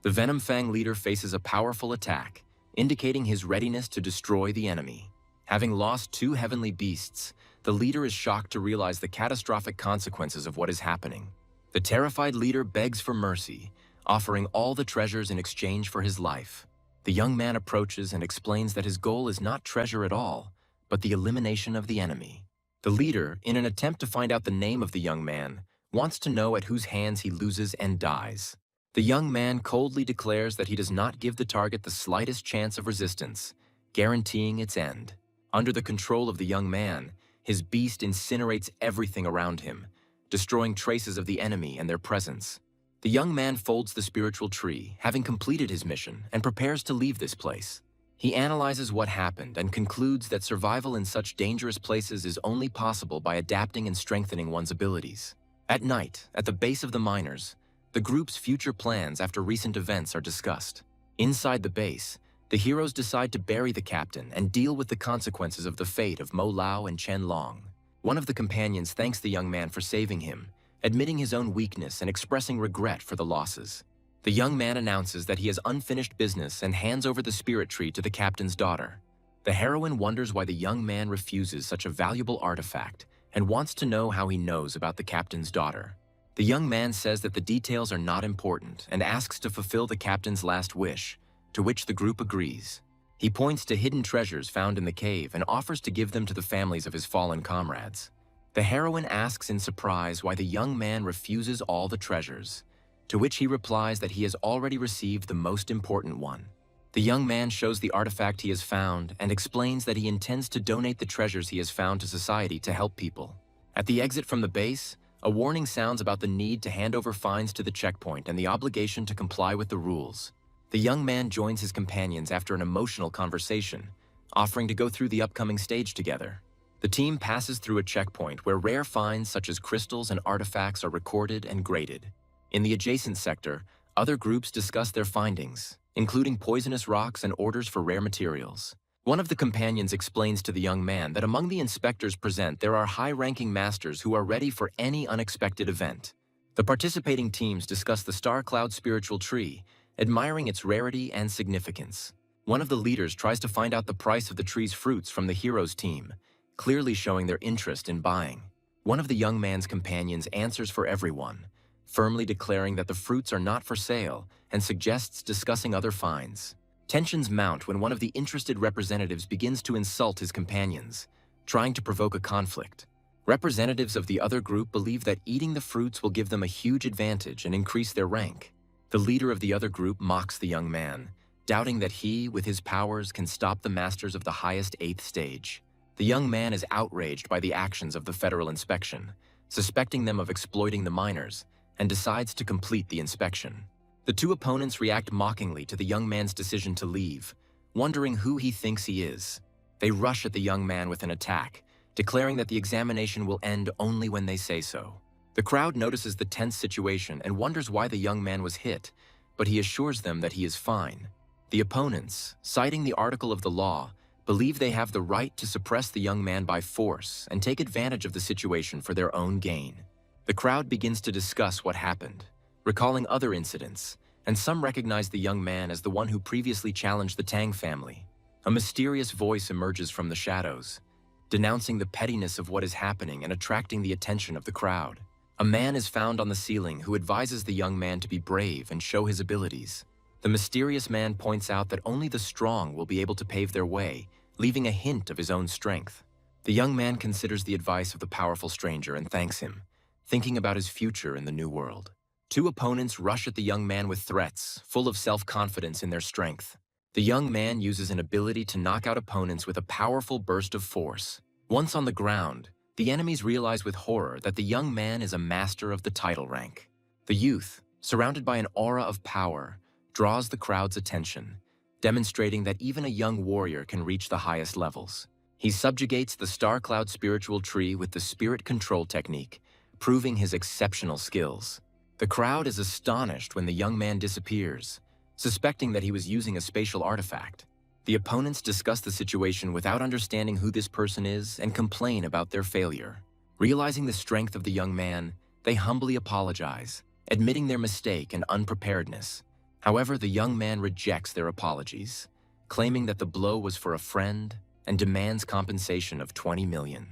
The Venom Fang leader faces a powerful attack, indicating his readiness to destroy the enemy. Having lost 2 heavenly beasts, the leader is shocked to realize the catastrophic consequences of what is happening. The terrified leader begs for mercy, offering all the treasures in exchange for his life. The young man approaches and explains that his goal is not treasure at all, but the elimination of the enemy. The leader, in an attempt to find out the name of the young man, wants to know at whose hands he loses and dies. The young man coldly declares that he does not give the target the slightest chance of resistance, guaranteeing its end. Under the control of the young man, his beast incinerates everything around him, destroying traces of the enemy and their presence. The young man folds the spiritual tree, having completed his mission, and prepares to leave this place. He analyzes what happened and concludes that survival in such dangerous places is only possible by adapting and strengthening one's abilities. At night, at the base of the miners, the group's future plans after recent events are discussed. Inside the base, the heroes decide to bury the captain and deal with the consequences of the fate of Mo Lao and Chen Long. One of the companions thanks the young man for saving him, admitting his own weakness and expressing regret for the losses. The young man announces that he has unfinished business and hands over the spirit tree to the captain's daughter. The heroine wonders why the young man refuses such a valuable artifact and wants to know how he knows about the captain's daughter. The young man says that the details are not important and asks to fulfill the captain's last wish, to which the group agrees. He points to hidden treasures found in the cave and offers to give them to the families of his fallen comrades. The heroine asks in surprise why the young man refuses all the treasures, to which he replies that he has already received the most important one. The young man shows the artifact he has found and explains that he intends to donate the treasures he has found to society to help people. At the exit from the base, a warning sounds about the need to hand over finds to the checkpoint and the obligation to comply with the rules. The young man joins his companions after an emotional conversation, offering to go through the upcoming stage together. The team passes through a checkpoint where rare finds such as crystals and artifacts are recorded and graded. In the adjacent sector, other groups discuss their findings, including poisonous rocks and orders for rare materials. One of the companions explains to the young man that among the inspectors present there are high-ranking masters who are ready for any unexpected event. The participating teams discuss the Star Cloud spiritual tree, admiring its rarity and significance. One of the leaders tries to find out the price of the tree's fruits from the heroes' team, clearly showing their interest in buying. One of the young man's companions answers for everyone, firmly declaring that the fruits are not for sale and suggests discussing other finds. Tensions mount when one of the interested representatives begins to insult his companions, trying to provoke a conflict. Representatives of the other group believe that eating the fruits will give them a huge advantage and increase their rank. The leader of the other group mocks the young man, doubting that he, with his powers, can stop the masters of the highest 8th stage. The young man is outraged by the actions of the federal inspection, suspecting them of exploiting the miners, and decides to complete the inspection. The two opponents react mockingly to the young man's decision to leave, wondering who he thinks he is. They rush at the young man with an attack, declaring that the examination will end only when they say so. The crowd notices the tense situation and wonders why the young man was hit, but he assures them that he is fine. The opponents, citing the article of the law, believe they have the right to suppress the young man by force and take advantage of the situation for their own gain. The crowd begins to discuss what happened, recalling other incidents, and some recognize the young man as the one who previously challenged the Tang family. A mysterious voice emerges from the shadows, denouncing the pettiness of what is happening and attracting the attention of the crowd. A man is found on the ceiling who advises the young man to be brave and show his abilities. The mysterious man points out that only the strong will be able to pave their way, leaving a hint of his own strength. The young man considers the advice of the powerful stranger and thanks him, thinking about his future in the new world. Two opponents rush at the young man with threats, full of self-confidence in their strength. The young man uses an ability to knock out opponents with a powerful burst of force. Once on the ground, the enemies realize with horror that the young man is a master of the title rank. The youth, surrounded by an aura of power, draws the crowd's attention, demonstrating that even a young warrior can reach the highest levels. He subjugates the Star Cloud spiritual tree with the spirit control technique, proving his exceptional skills. The crowd is astonished when the young man disappears, suspecting that he was using a spatial artifact. The opponents discuss the situation without understanding who this person is and complain about their failure. Realizing the strength of the young man, they humbly apologize, admitting their mistake and unpreparedness. However, the young man rejects their apologies, claiming that the blow was for a friend and demands compensation of 20 million.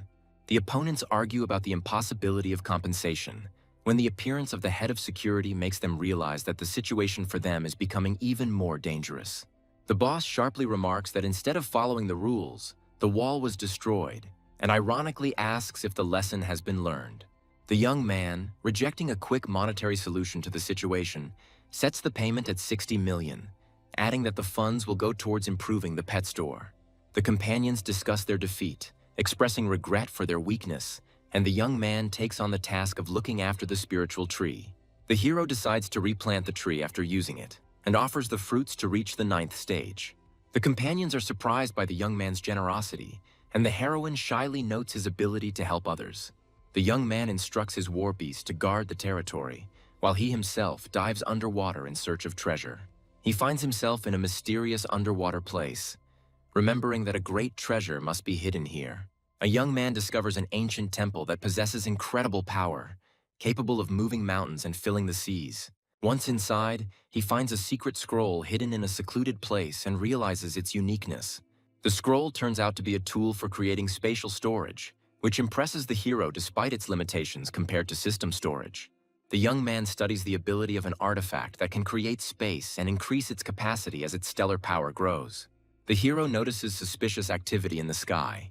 The opponents argue about the impossibility of compensation, when the appearance of the head of security makes them realize that the situation for them is becoming even more dangerous. The boss sharply remarks that instead of following the rules, the wall was destroyed, and ironically asks if the lesson has been learned. The young man, rejecting a quick monetary solution to the situation, sets the payment at 60 million, adding that the funds will go towards improving the pet store. The companions discuss their defeat, expressing regret for their weakness, and the young man takes on the task of looking after the spiritual tree. The hero decides to replant the tree after using it, and offers the fruits to reach the 9th stage. The companions are surprised by the young man's generosity, and the heroine shyly notes his ability to help others. The young man instructs his war beast to guard the territory, while he himself dives underwater in search of treasure. He finds himself in a mysterious underwater place, remembering that a great treasure must be hidden here. A young man discovers an ancient temple that possesses incredible power, capable of moving mountains and filling the seas. Once inside, he finds a secret scroll hidden in a secluded place and realizes its uniqueness. The scroll turns out to be a tool for creating spatial storage, which impresses the hero despite its limitations compared to system storage. The young man studies the ability of an artifact that can create space and increase its capacity as its stellar power grows. The hero notices suspicious activity in the sky.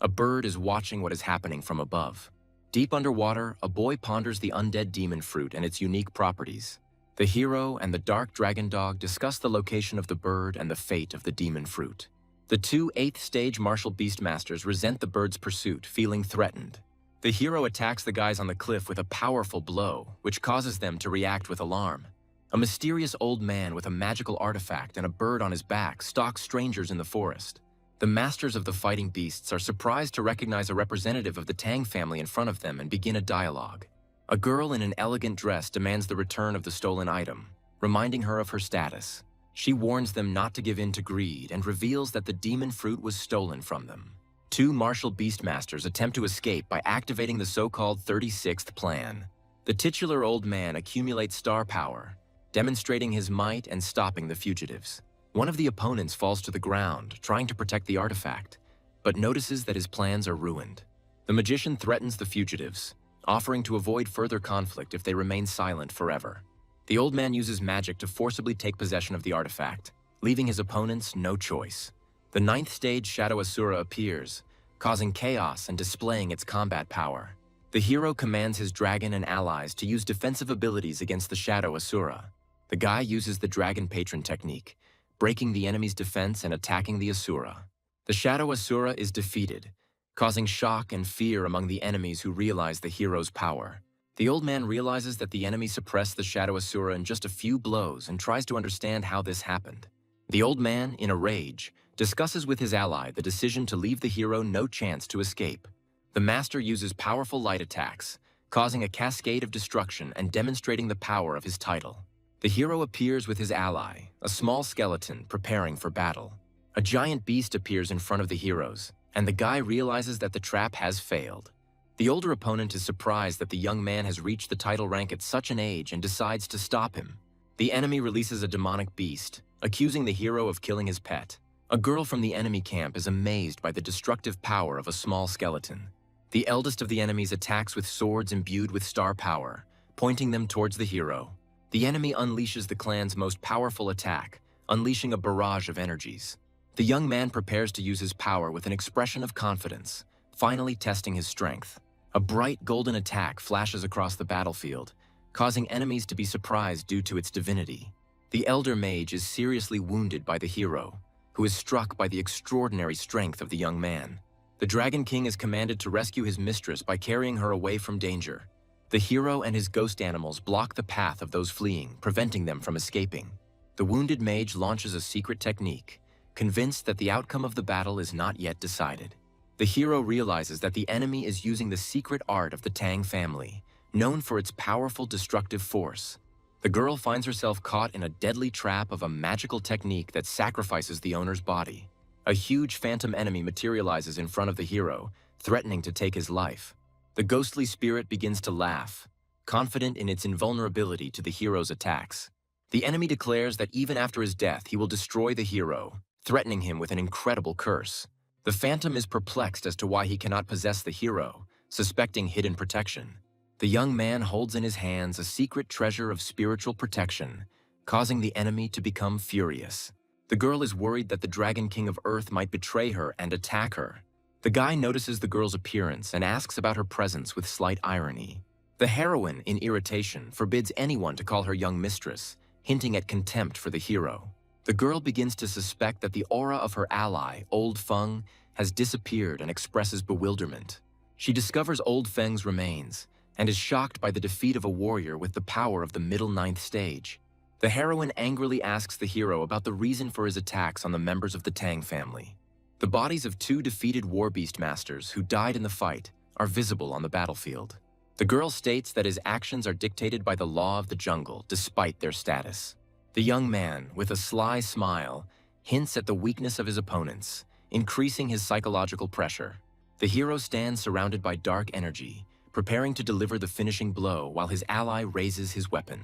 A bird is watching what is happening from above. Deep underwater, a boy ponders the undead demon fruit and its unique properties. The hero and the dark dragon dog discuss the location of the bird and the fate of the demon fruit. The two 8th stage martial beastmasters resent the bird's pursuit, feeling threatened. The hero attacks the guys on the cliff with a powerful blow, which causes them to react with alarm. A mysterious old man with a magical artifact and a bird on his back stalks strangers in the forest. The masters of the fighting beasts are surprised to recognize a representative of the Tang family in front of them and begin a dialogue. A girl in an elegant dress demands the return of the stolen item, reminding her of her status. She warns them not to give in to greed and reveals that the demon fruit was stolen from them. Two martial beastmasters attempt to escape by activating the so-called 36th plan. The titular old man accumulates star power, demonstrating his might and stopping the fugitives. One of the opponents falls to the ground, trying to protect the artifact, but notices that his plans are ruined. The magician threatens the fugitives, offering to avoid further conflict if they remain silent forever. The old man uses magic to forcibly take possession of the artifact, leaving his opponents no choice. The 9th stage Shadow Asura appears, causing chaos and displaying its combat power. The hero commands his dragon and allies to use defensive abilities against the Shadow Asura. The guy uses the dragon patron technique, breaking the enemy's defense and attacking the Asura. The Shadow Asura is defeated, causing shock and fear among the enemies who realize the hero's power. The old man realizes that the enemy suppressed the Shadow Asura in just a few blows and tries to understand how this happened. The old man, in a rage, discusses with his ally the decision to leave the hero no chance to escape. The master uses powerful light attacks, causing a cascade of destruction and demonstrating the power of his title. The hero appears with his ally, a small skeleton preparing for battle. A giant beast appears in front of the heroes, and the guy realizes that the trap has failed. The older opponent is surprised that the young man has reached the title rank at such an age and decides to stop him. The enemy releases a demonic beast, accusing the hero of killing his pet. A girl from the enemy camp is amazed by the destructive power of a small skeleton. The eldest of the enemies attacks with swords imbued with star power, pointing them towards the hero. The enemy unleashes the clan's most powerful attack, unleashing a barrage of energies. The young man prepares to use his power with an expression of confidence, finally testing his strength. A bright golden attack flashes across the battlefield, causing enemies to be surprised due to its divinity. The elder mage is seriously wounded by the hero, who is struck by the extraordinary strength of the young man. The Dragon King is commanded to rescue his mistress by carrying her away from danger. The hero and his ghost animals block the path of those fleeing, preventing them from escaping. The wounded mage launches a secret technique, convinced that the outcome of the battle is not yet decided. The hero realizes that the enemy is using the secret art of the Tang family, known for its powerful destructive force. The girl finds herself caught in a deadly trap of a magical technique that sacrifices the owner's body. A huge phantom enemy materializes in front of the hero, threatening to take his life. The ghostly spirit begins to laugh, confident in its invulnerability to the hero's attacks. The enemy declares that even after his death, he will destroy the hero, threatening him with an incredible curse. The phantom is perplexed as to why he cannot possess the hero, suspecting hidden protection. The young man holds in his hands a secret treasure of spiritual protection, causing the enemy to become furious. The girl is worried that the Dragon King of Earth might betray her and attack her. The guy notices the girl's appearance and asks about her presence with slight irony. The heroine, in irritation, forbids anyone to call her young mistress, hinting at contempt for the hero. The girl begins to suspect that the aura of her ally, Old Feng, has disappeared and expresses bewilderment. She discovers Old Feng's remains and is shocked by the defeat of a warrior with the power of the middle ninth stage. The heroine angrily asks the hero about the reason for his attacks on the members of the Tang family. The bodies of 2 defeated war Beastmasters who died in the fight are visible on the battlefield. The girl states that his actions are dictated by the law of the jungle, despite their status. The young man, with a sly smile, hints at the weakness of his opponents, increasing his psychological pressure. The hero stands surrounded by dark energy, preparing to deliver the finishing blow while his ally raises his weapon.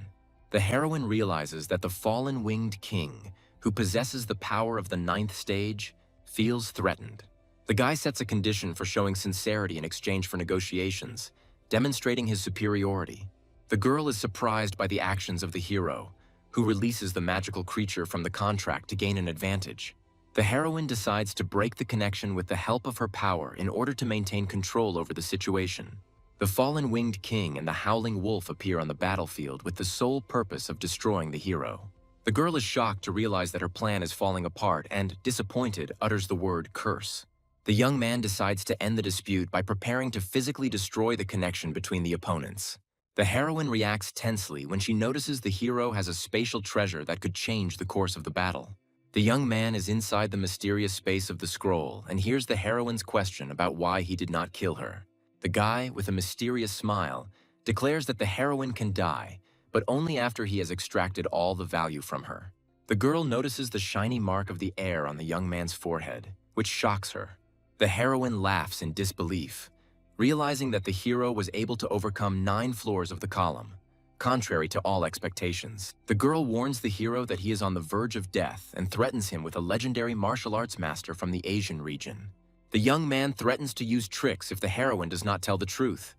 The heroine realizes that the fallen winged king, who possesses the power of the 9th stage, feels threatened. The guy sets a condition for showing sincerity in exchange for negotiations, demonstrating his superiority. The girl is surprised by the actions of the hero, who releases the magical creature from the contract to gain an advantage. The heroine decides to break the connection with the help of her power in order to maintain control over the situation. The fallen winged king and the howling wolf appear on the battlefield with the sole purpose of destroying the hero. The girl is shocked to realize that her plan is falling apart and, disappointed, utters the word curse. The young man decides to end the dispute by preparing to physically destroy the connection between the opponents. The heroine reacts tensely when she notices the hero has a spatial treasure that could change the course of the battle. The young man is inside the mysterious space of the scroll and hears the heroine's question about why he did not kill her. The guy, with a mysterious smile, declares that the heroine can die, but only after he has extracted all the value from her. The girl notices the shiny mark of the air on the young man's forehead, which shocks her. The heroine laughs in disbelief, realizing that the hero was able to overcome 9 floors of the column, contrary to all expectations. The girl warns the hero that he is on the verge of death and threatens him with a legendary martial arts master from the Asian region. The young man threatens to use tricks if the heroine does not tell the truth,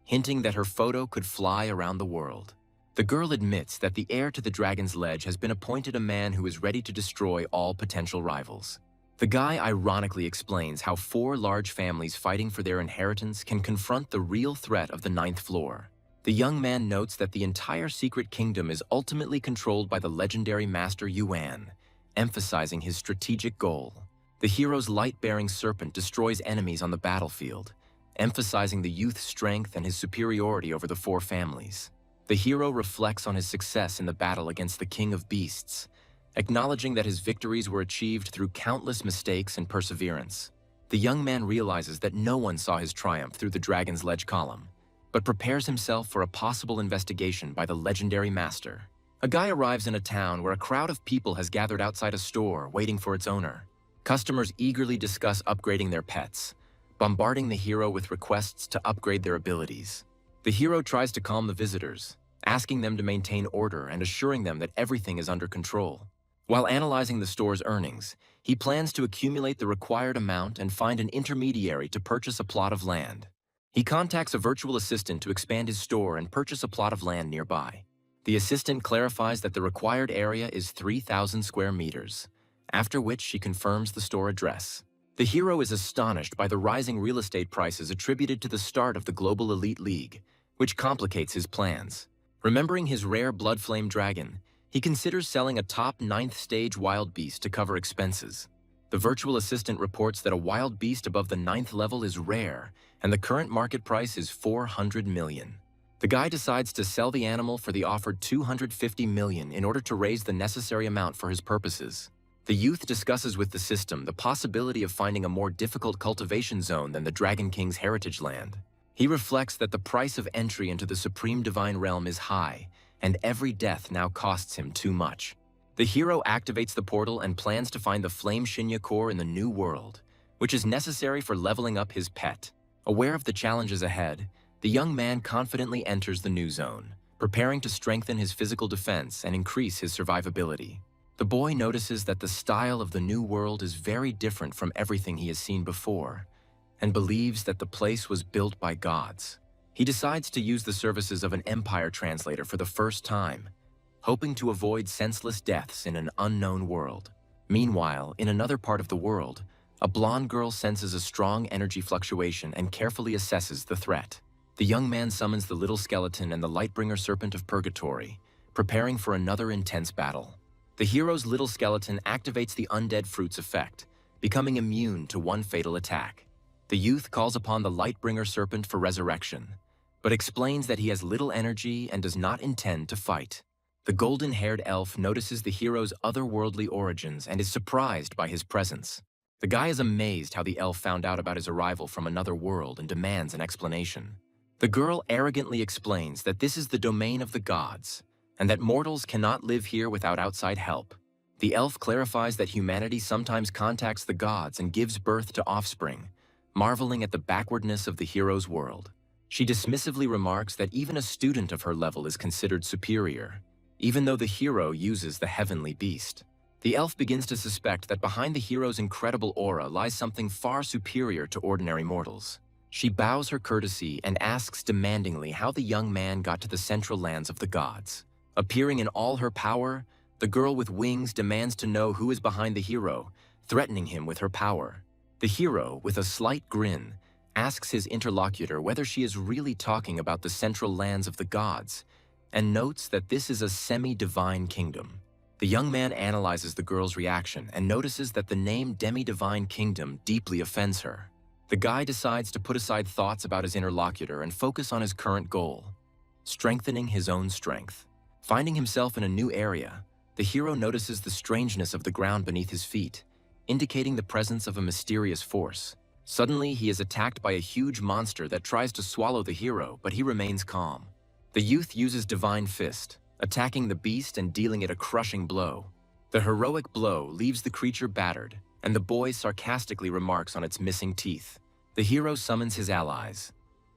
hinting that her photo could fly around the world. The girl admits that the heir to the Dragon's Ledge has been appointed a man who is ready to destroy all potential rivals. The guy ironically explains how 4 large families fighting for their inheritance can confront the real threat of the 9th floor. The young man notes that the entire secret kingdom is ultimately controlled by the legendary Master Yuan, emphasizing his strategic goal. The hero's light-bearing serpent destroys enemies on the battlefield, emphasizing the youth's strength and his superiority over the 4 families. The hero reflects on his success in the battle against the King of Beasts, acknowledging that his victories were achieved through countless mistakes and perseverance. The young man realizes that no one saw his triumph through the Dragon's Ledge column, but prepares himself for a possible investigation by the legendary master. A guy arrives in a town where a crowd of people has gathered outside a store waiting for its owner. Customers eagerly discuss upgrading their pets, bombarding the hero with requests to upgrade their abilities. The hero tries to calm the visitors, asking them to maintain order and assuring them that everything is under control. While analyzing the store's earnings, he plans to accumulate the required amount and find an intermediary to purchase a plot of land. He contacts a virtual assistant to expand his store and purchase a plot of land nearby. The assistant clarifies that the required area is 3,000 square meters, after which she confirms the store address. The hero is astonished by the rising real estate prices attributed to the start of the Global Elite League, which complicates his plans. Remembering his rare blood flame dragon, he considers selling a top 9th stage wild beast to cover expenses. The virtual assistant reports that a wild beast above the 9th level is rare, and the current market price is 400 million. The guy decides to sell the animal for the offered 250 million in order to raise the necessary amount for his purposes. The youth discusses with the system the possibility of finding a more difficult cultivation zone than the Dragon King's heritage land. He reflects that the price of entry into the Supreme Divine Realm is high, and every death now costs him too much. The hero activates the portal and plans to find the Flame Shinya core in the New World, which is necessary for leveling up his pet. Aware of the challenges ahead, the young man confidently enters the new zone, preparing to strengthen his physical defense and increase his survivability. The boy notices that the style of the New World is very different from everything he has seen before, and believes that the place was built by gods. He decides to use the services of an Empire translator for the first time, hoping to avoid senseless deaths in an unknown world. Meanwhile, in another part of the world, a blonde girl senses a strong energy fluctuation and carefully assesses the threat. The young man summons the little skeleton and the Lightbringer Serpent of Purgatory, preparing for another intense battle. The hero's little skeleton activates the undead fruit's effect, becoming immune to one fatal attack. The youth calls upon the Lightbringer Serpent for resurrection, but explains that he has little energy and does not intend to fight. The golden-haired elf notices the hero's otherworldly origins and is surprised by his presence. The guy is amazed how the elf found out about his arrival from another world and demands an explanation. The girl arrogantly explains that this is the domain of the gods, and that mortals cannot live here without outside help. The elf clarifies that humanity sometimes contacts the gods and gives birth to offspring, marveling at the backwardness of the hero's world. She dismissively remarks that even a student of her level is considered superior, even though the hero uses the heavenly beast. The elf begins to suspect that behind the hero's incredible aura lies something far superior to ordinary mortals. She bows her courtesy and asks demandingly how the young man got to the central lands of the gods. Appearing in all her power, the girl with wings demands to know who is behind the hero, threatening him with her power. The hero, with a slight grin, asks his interlocutor whether she is really talking about the central lands of the gods, and notes that this is a semi-divine kingdom. The young man analyzes the girl's reaction and notices that the name Demi-Divine Kingdom deeply offends her. The guy decides to put aside thoughts about his interlocutor and focus on his current goal, strengthening his own strength. Finding himself in a new area, the hero notices the strangeness of the ground beneath his feet, indicating the presence of a mysterious force. Suddenly, he is attacked by a huge monster that tries to swallow the hero, but he remains calm. The youth uses Divine Fist, attacking the beast and dealing it a crushing blow. The heroic blow leaves the creature battered, and the boy sarcastically remarks on its missing teeth. The hero summons his allies,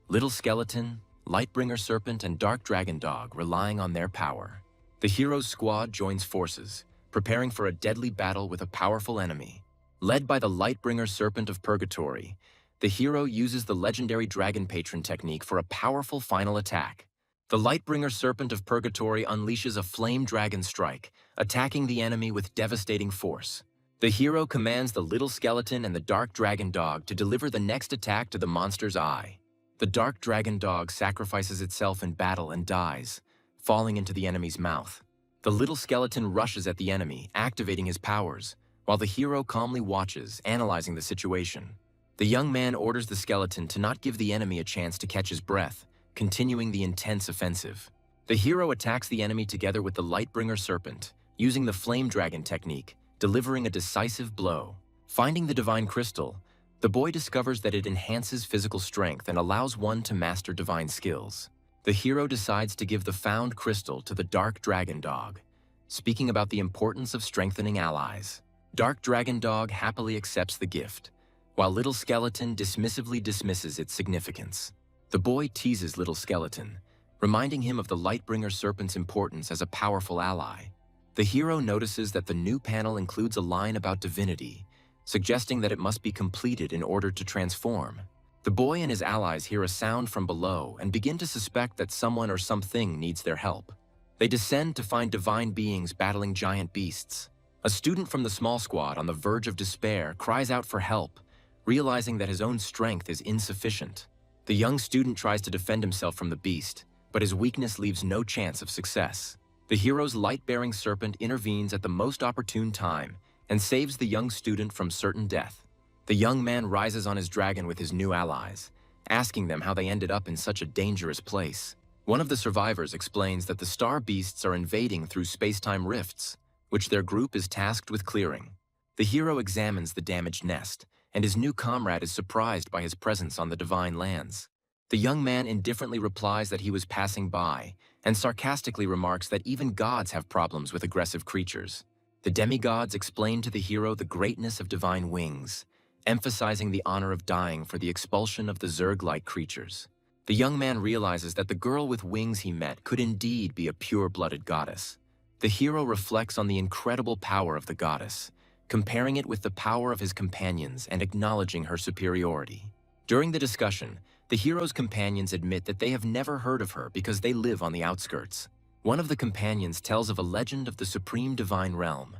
Little Skeleton, Lightbringer Serpent, and Dark Dragon Dog, relying on their power. The hero's squad joins forces, preparing for a deadly battle with a powerful enemy. Led by the Lightbringer Serpent of Purgatory, the hero uses the legendary Dragon Patron technique for a powerful final attack. The Lightbringer Serpent of Purgatory unleashes a flame dragon strike, attacking the enemy with devastating force. The hero commands the Little Skeleton and the Dark Dragon Dog to deliver the next attack to the monster's eye. The Dark Dragon Dog sacrifices itself in battle and dies, falling into the enemy's mouth. The Little Skeleton rushes at the enemy, activating his powers, while the hero calmly watches, analyzing the situation. The young man orders the skeleton to not give the enemy a chance to catch his breath, continuing the intense offensive. The hero attacks the enemy together with the Lightbringer Serpent, using the Flame Dragon technique, delivering a decisive blow. Finding the Divine Crystal, the boy discovers that it enhances physical strength and allows one to master divine skills. The hero decides to give the found crystal to the Dark Dragon Dog, speaking about the importance of strengthening allies. Dark Dragon Dog happily accepts the gift, while Little Skeleton dismissively dismisses its significance. The boy teases Little Skeleton, reminding him of the Lightbringer Serpent's importance as a powerful ally. The hero notices that the new panel includes a line about divinity, suggesting that it must be completed in order to transform. The boy and his allies hear a sound from below and begin to suspect that someone or something needs their help. They descend to find divine beings battling giant beasts. A student from the small squad, on the verge of despair, cries out for help, realizing that his own strength is insufficient. The young student tries to defend himself from the beast, but his weakness leaves no chance of success. The hero's light-bearing serpent intervenes at the most opportune time and saves the young student from certain death. The young man rises on his dragon with his new allies, asking them how they ended up in such a dangerous place. One of the survivors explains that the star beasts are invading through space-time rifts, which their group is tasked with clearing. The hero examines the damaged nest, and his new comrade is surprised by his presence on the divine lands. The young man indifferently replies that he was passing by, and sarcastically remarks that even gods have problems with aggressive creatures. The demigods explain to the hero the greatness of divine wings, emphasizing the honor of dying for the expulsion of the Zerg-like creatures. The young man realizes that the girl with wings he met could indeed be a pure-blooded goddess. The hero reflects on the incredible power of the goddess, comparing it with the power of his companions and acknowledging her superiority. During the discussion, the hero's companions admit that they have never heard of her because they live on the outskirts. One of the companions tells of a legend of the supreme divine realm,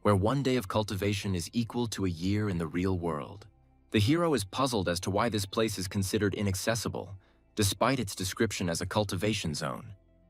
where one day of cultivation is equal to a year in the real world. The hero is puzzled as to why this place is considered inaccessible, despite its description as a cultivation zone.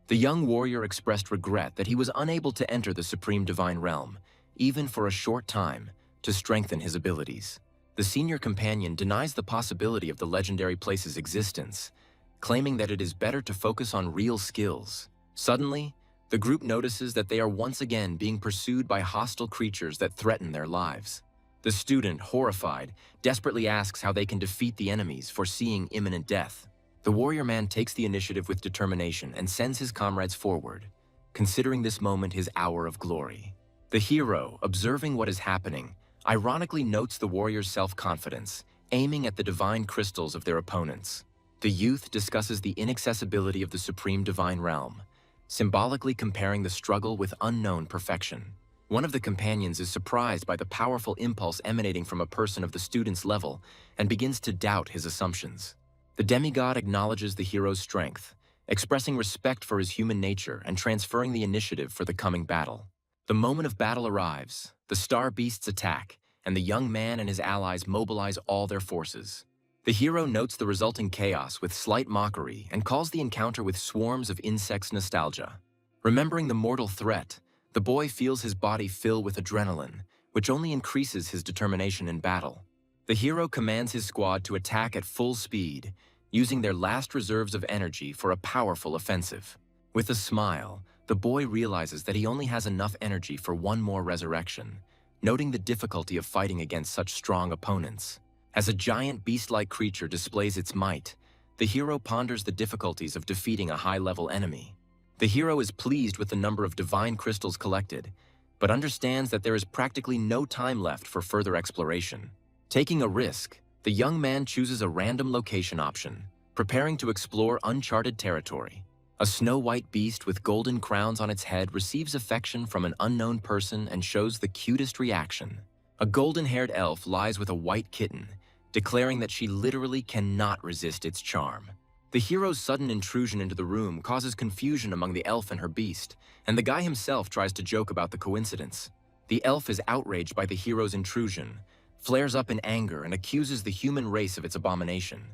The young warrior expressed regret that he was unable to enter the supreme divine realm, even for a short time, to strengthen his abilities. The senior companion denies the possibility of the legendary place's existence, claiming that it is better to focus on real skills. Suddenly, the group notices that they are once again being pursued by hostile creatures that threaten their lives. The student, horrified, desperately asks how they can defeat the enemies, foreseeing imminent death. The warrior man takes the initiative with determination and sends his comrades forward, considering this moment his hour of glory. The hero, observing what is happening, ironically notes the warrior's self-confidence, aiming at the divine crystals of their opponents. The youth discusses the inaccessibility of the supreme divine realm, symbolically comparing the struggle with unknown perfection. One of the companions is surprised by the powerful impulse emanating from a person of the student's level and begins to doubt his assumptions. The demigod acknowledges the hero's strength, expressing respect for his human nature and transferring the initiative for the coming battle. The moment of battle arrives, the star beasts attack, and the young man and his allies mobilize all their forces. The hero notes the resulting chaos with slight mockery and calls the encounter with swarms of insects nostalgia. Remembering the mortal threat, the boy feels his body fill with adrenaline, which only increases his determination in battle. The hero commands his squad to attack at full speed, using their last reserves of energy for a powerful offensive. With a smile, the boy realizes that he only has enough energy for one more resurrection, noting the difficulty of fighting against such strong opponents. As a giant beast-like creature displays its might, the hero ponders the difficulties of defeating a high-level enemy. The hero is pleased with the number of divine crystals collected, but understands that there is practically no time left for further exploration. Taking a risk, the young man chooses a random location option, preparing to explore uncharted territory. A snow-white beast with golden crowns on its head receives affection from an unknown person and shows the cutest reaction. A golden-haired elf lies with a white kitten, declaring that she literally cannot resist its charm. The hero's sudden intrusion into the room causes confusion among the elf and her beast, and the guy himself tries to joke about the coincidence. The elf is outraged by the hero's intrusion, flares up in anger, and accuses the human race of its abomination.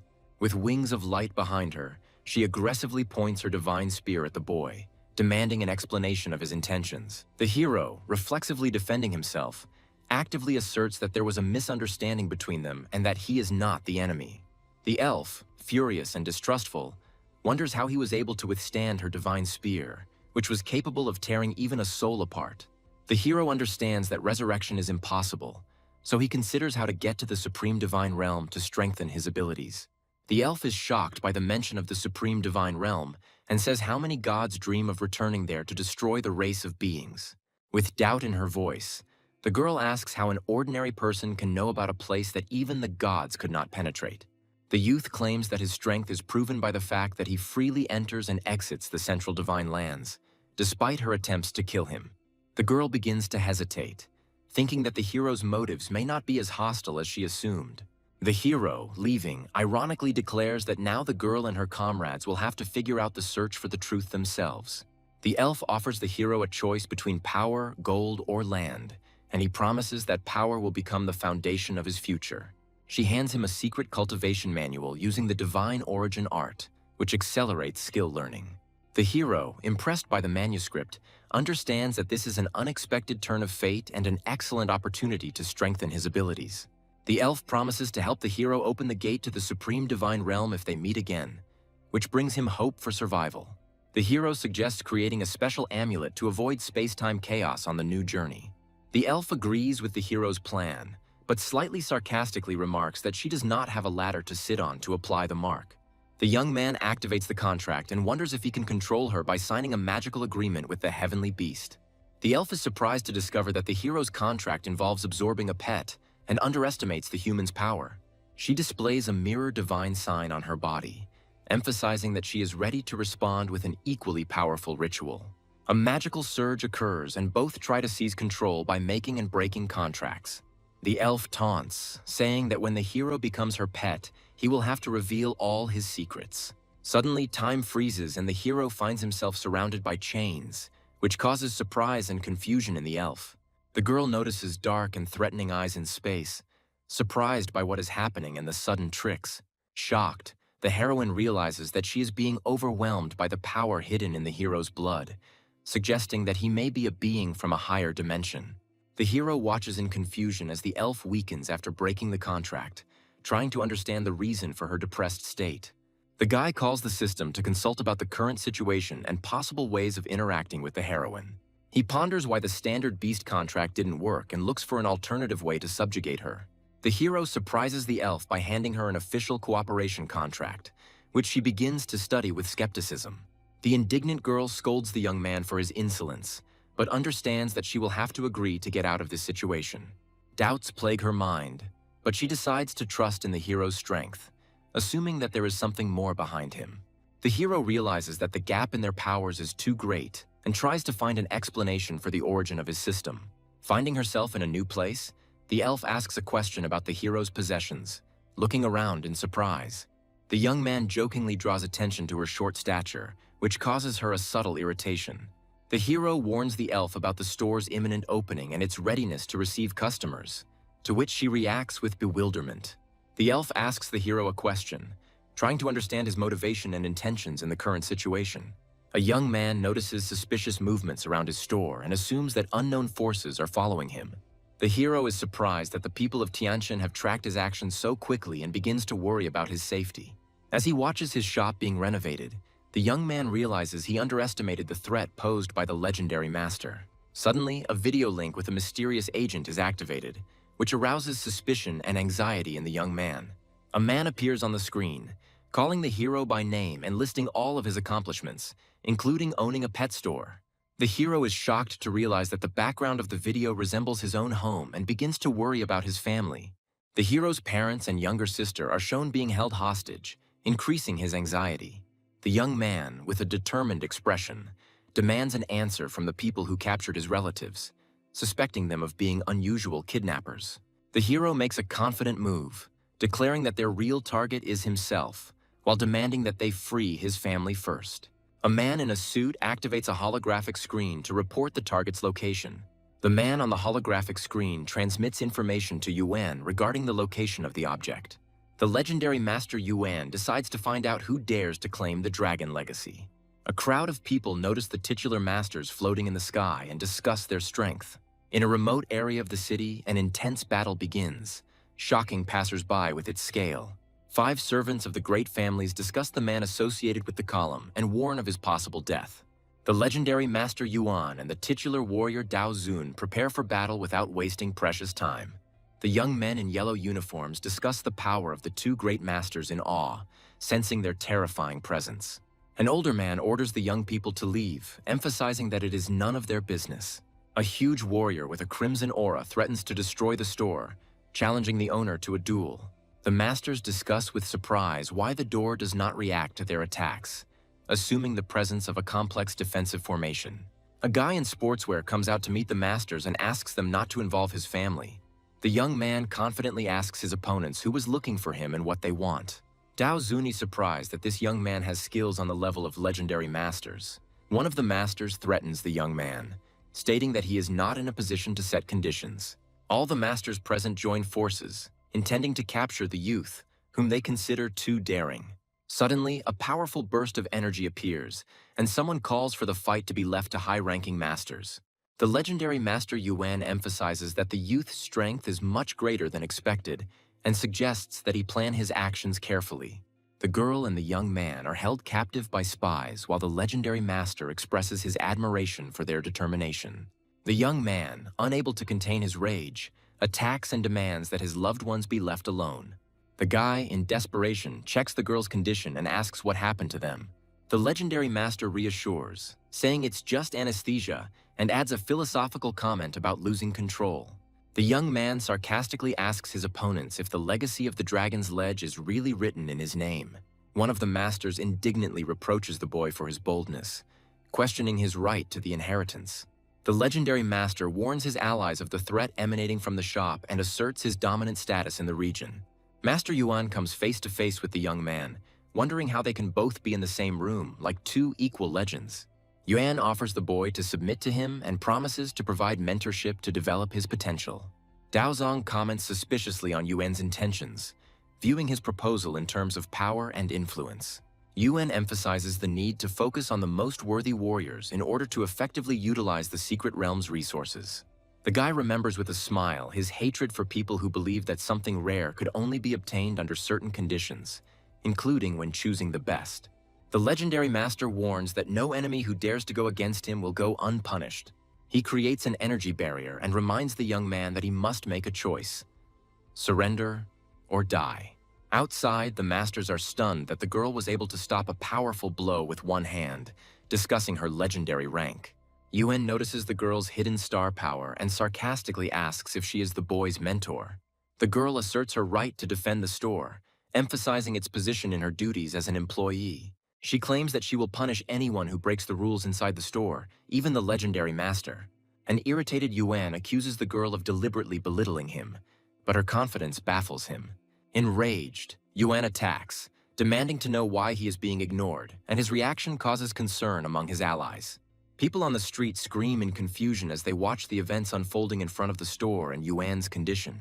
With wings of light behind her, she aggressively points her divine spear at the boy, demanding an explanation of his intentions. The hero, reflexively defending himself, actively asserts that there was a misunderstanding between them and that he is not the enemy. The elf, furious and distrustful, wonders how he was able to withstand her divine spear, which was capable of tearing even a soul apart. The hero understands that resurrection is impossible, so he considers how to get to the supreme divine realm to strengthen his abilities. The elf is shocked by the mention of the supreme divine realm and says how many gods dream of returning there to destroy the race of beings. With doubt in her voice, the girl asks how an ordinary person can know about a place that even the gods could not penetrate. The youth claims that his strength is proven by the fact that he freely enters and exits the central divine lands, despite her attempts to kill him. The girl begins to hesitate, thinking that the hero's motives may not be as hostile as she assumed. The hero, leaving, ironically declares that now the girl and her comrades will have to figure out the search for the truth themselves. The elf offers the hero a choice between power, gold, or land, and he promises that power will become the foundation of his future. She hands him a secret cultivation manual using the divine origin art, which accelerates skill learning. The hero, impressed by the manuscript, understands that this is an unexpected turn of fate and an excellent opportunity to strengthen his abilities. The elf promises to help the hero open the gate to the supreme divine realm if they meet again, which brings him hope for survival. The hero suggests creating a special amulet to avoid space-time chaos on the new journey. The elf agrees with the hero's plan, but slightly sarcastically remarks that she does not have a ladder to sit on to apply the mark. The young man activates the contract and wonders if he can control her by signing a magical agreement with the heavenly beast. The elf is surprised to discover that the hero's contract involves absorbing a pet and underestimates the human's power. She displays a mirror divine sign on her body, emphasizing that she is ready to respond with an equally powerful ritual. A magical surge occurs and both try to seize control by making and breaking contracts. The elf taunts, saying that when the hero becomes her pet, he will have to reveal all his secrets. Suddenly, time freezes and the hero finds himself surrounded by chains, which causes surprise and confusion in the elf. The girl notices dark and threatening eyes in space, surprised by what is happening and the sudden tricks. Shocked, the heroine realizes that she is being overwhelmed by the power hidden in the hero's blood, suggesting that he may be a being from a higher dimension. The hero watches in confusion as the elf weakens after breaking the contract, trying to understand the reason for her depressed state. The guy calls the system to consult about the current situation and possible ways of interacting with the heroine. He ponders why the standard beast contract didn't work and looks for an alternative way to subjugate her. The hero surprises the elf by handing her an official cooperation contract, which she begins to study with skepticism. The indignant girl scolds the young man for his insolence, but understands that she will have to agree to get out of this situation. Doubts plague her mind, but she decides to trust in the hero's strength, assuming that there is something more behind him. The hero realizes that the gap in their powers is too great and tries to find an explanation for the origin of his system. Finding herself in a new place, the elf asks a question about the hero's possessions, looking around in surprise. The young man jokingly draws attention to her short stature, which causes her a subtle irritation. The hero warns the elf about the store's imminent opening and its readiness to receive customers, to which she reacts with bewilderment. The elf asks the hero a question, trying to understand his motivation and intentions in the current situation. A young man notices suspicious movements around his store and assumes that unknown forces are following him. The hero is surprised that the people of Tianjin have tracked his actions so quickly and begins to worry about his safety. As he watches his shop being renovated, the young man realizes he underestimated the threat posed by the legendary master. Suddenly, a video link with a mysterious agent is activated, which arouses suspicion and anxiety in the young man. A man appears on the screen, calling the hero by name and listing all of his accomplishments, including owning a pet store. The hero is shocked to realize that the background of the video resembles his own home and begins to worry about his family. The hero's parents and younger sister are shown being held hostage, increasing his anxiety. The young man, with a determined expression, demands an answer from the people who captured his relatives, suspecting them of being unusual kidnappers. The hero makes a confident move, declaring that their real target is himself, while demanding that they free his family first. A man in a suit activates a holographic screen to report the target's location. The man on the holographic screen transmits information to Yuan regarding the location of the object. The legendary Master Yuan decides to find out who dares to claim the dragon legacy. A crowd of people notice the titular masters floating in the sky and discuss their strength. In a remote area of the city, an intense battle begins, shocking passers-by with its scale. 5 servants of the great families discuss the man associated with the column and warn of his possible death. The legendary Master Yuan and the titular warrior Dao Zun prepare for battle without wasting precious time. The young men in yellow uniforms discuss the power of the 2 great masters in awe, sensing their terrifying presence. An older man orders the young people to leave, emphasizing that it is none of their business. A huge warrior with a crimson aura threatens to destroy the store, challenging the owner to a duel. The masters discuss with surprise why the door does not react to their attacks, assuming the presence of a complex defensive formation. A guy in sportswear comes out to meet the masters and asks them not to involve his family. The young man confidently asks his opponents who was looking for him and what they want. Dao Zun is surprised that this young man has skills on the level of legendary masters. One of the masters threatens the young man, stating that he is not in a position to set conditions. All the masters present join forces, intending to capture the youth, whom they consider too daring. Suddenly, a powerful burst of energy appears, and someone calls for the fight to be left to high-ranking masters. The legendary Master Yuan emphasizes that the youth's strength is much greater than expected, and suggests that he plan his actions carefully. The girl and the young man are held captive by spies while the legendary master expresses his admiration for their determination. The young man, unable to contain his rage, attacks and demands that his loved ones be left alone. The guy, in desperation, checks the girl's condition and asks what happened to them. The legendary master reassures, saying it's just anesthesia, and adds a philosophical comment about losing control. The young man sarcastically asks his opponents if the legacy of the Dragon's Ledge is really written in his name. One of the masters indignantly reproaches the boy for his boldness, questioning his right to the inheritance. The legendary master warns his allies of the threat emanating from the shop and asserts his dominant status in the region. Master Yuan comes face to face with the young man, wondering how they can both be in the same room, like two equal legends. Yuan offers the boy to submit to him and promises to provide mentorship to develop his potential. Daozong comments suspiciously on Yuan's intentions, viewing his proposal in terms of power and influence. Yuan emphasizes the need to focus on the most worthy warriors in order to effectively utilize the Secret Realm's resources. The guy remembers with a smile his hatred for people who believe that something rare could only be obtained under certain conditions, including when choosing the best. The legendary master warns that no enemy who dares to go against him will go unpunished. He creates an energy barrier and reminds the young man that he must make a choice: surrender or die. Outside, the masters are stunned that the girl was able to stop a powerful blow with one hand, discussing her legendary rank. Yuan notices the girl's hidden star power and sarcastically asks if she is the boy's mentor. The girl asserts her right to defend the store, emphasizing its position in her duties as an employee. She claims that she will punish anyone who breaks the rules inside the store, even the legendary master. An irritated Yuan accuses the girl of deliberately belittling him, but her confidence baffles him. Enraged, Yuan attacks, demanding to know why he is being ignored, and his reaction causes concern among his allies. People on the street scream in confusion as they watch the events unfolding in front of the store and Yuan's condition.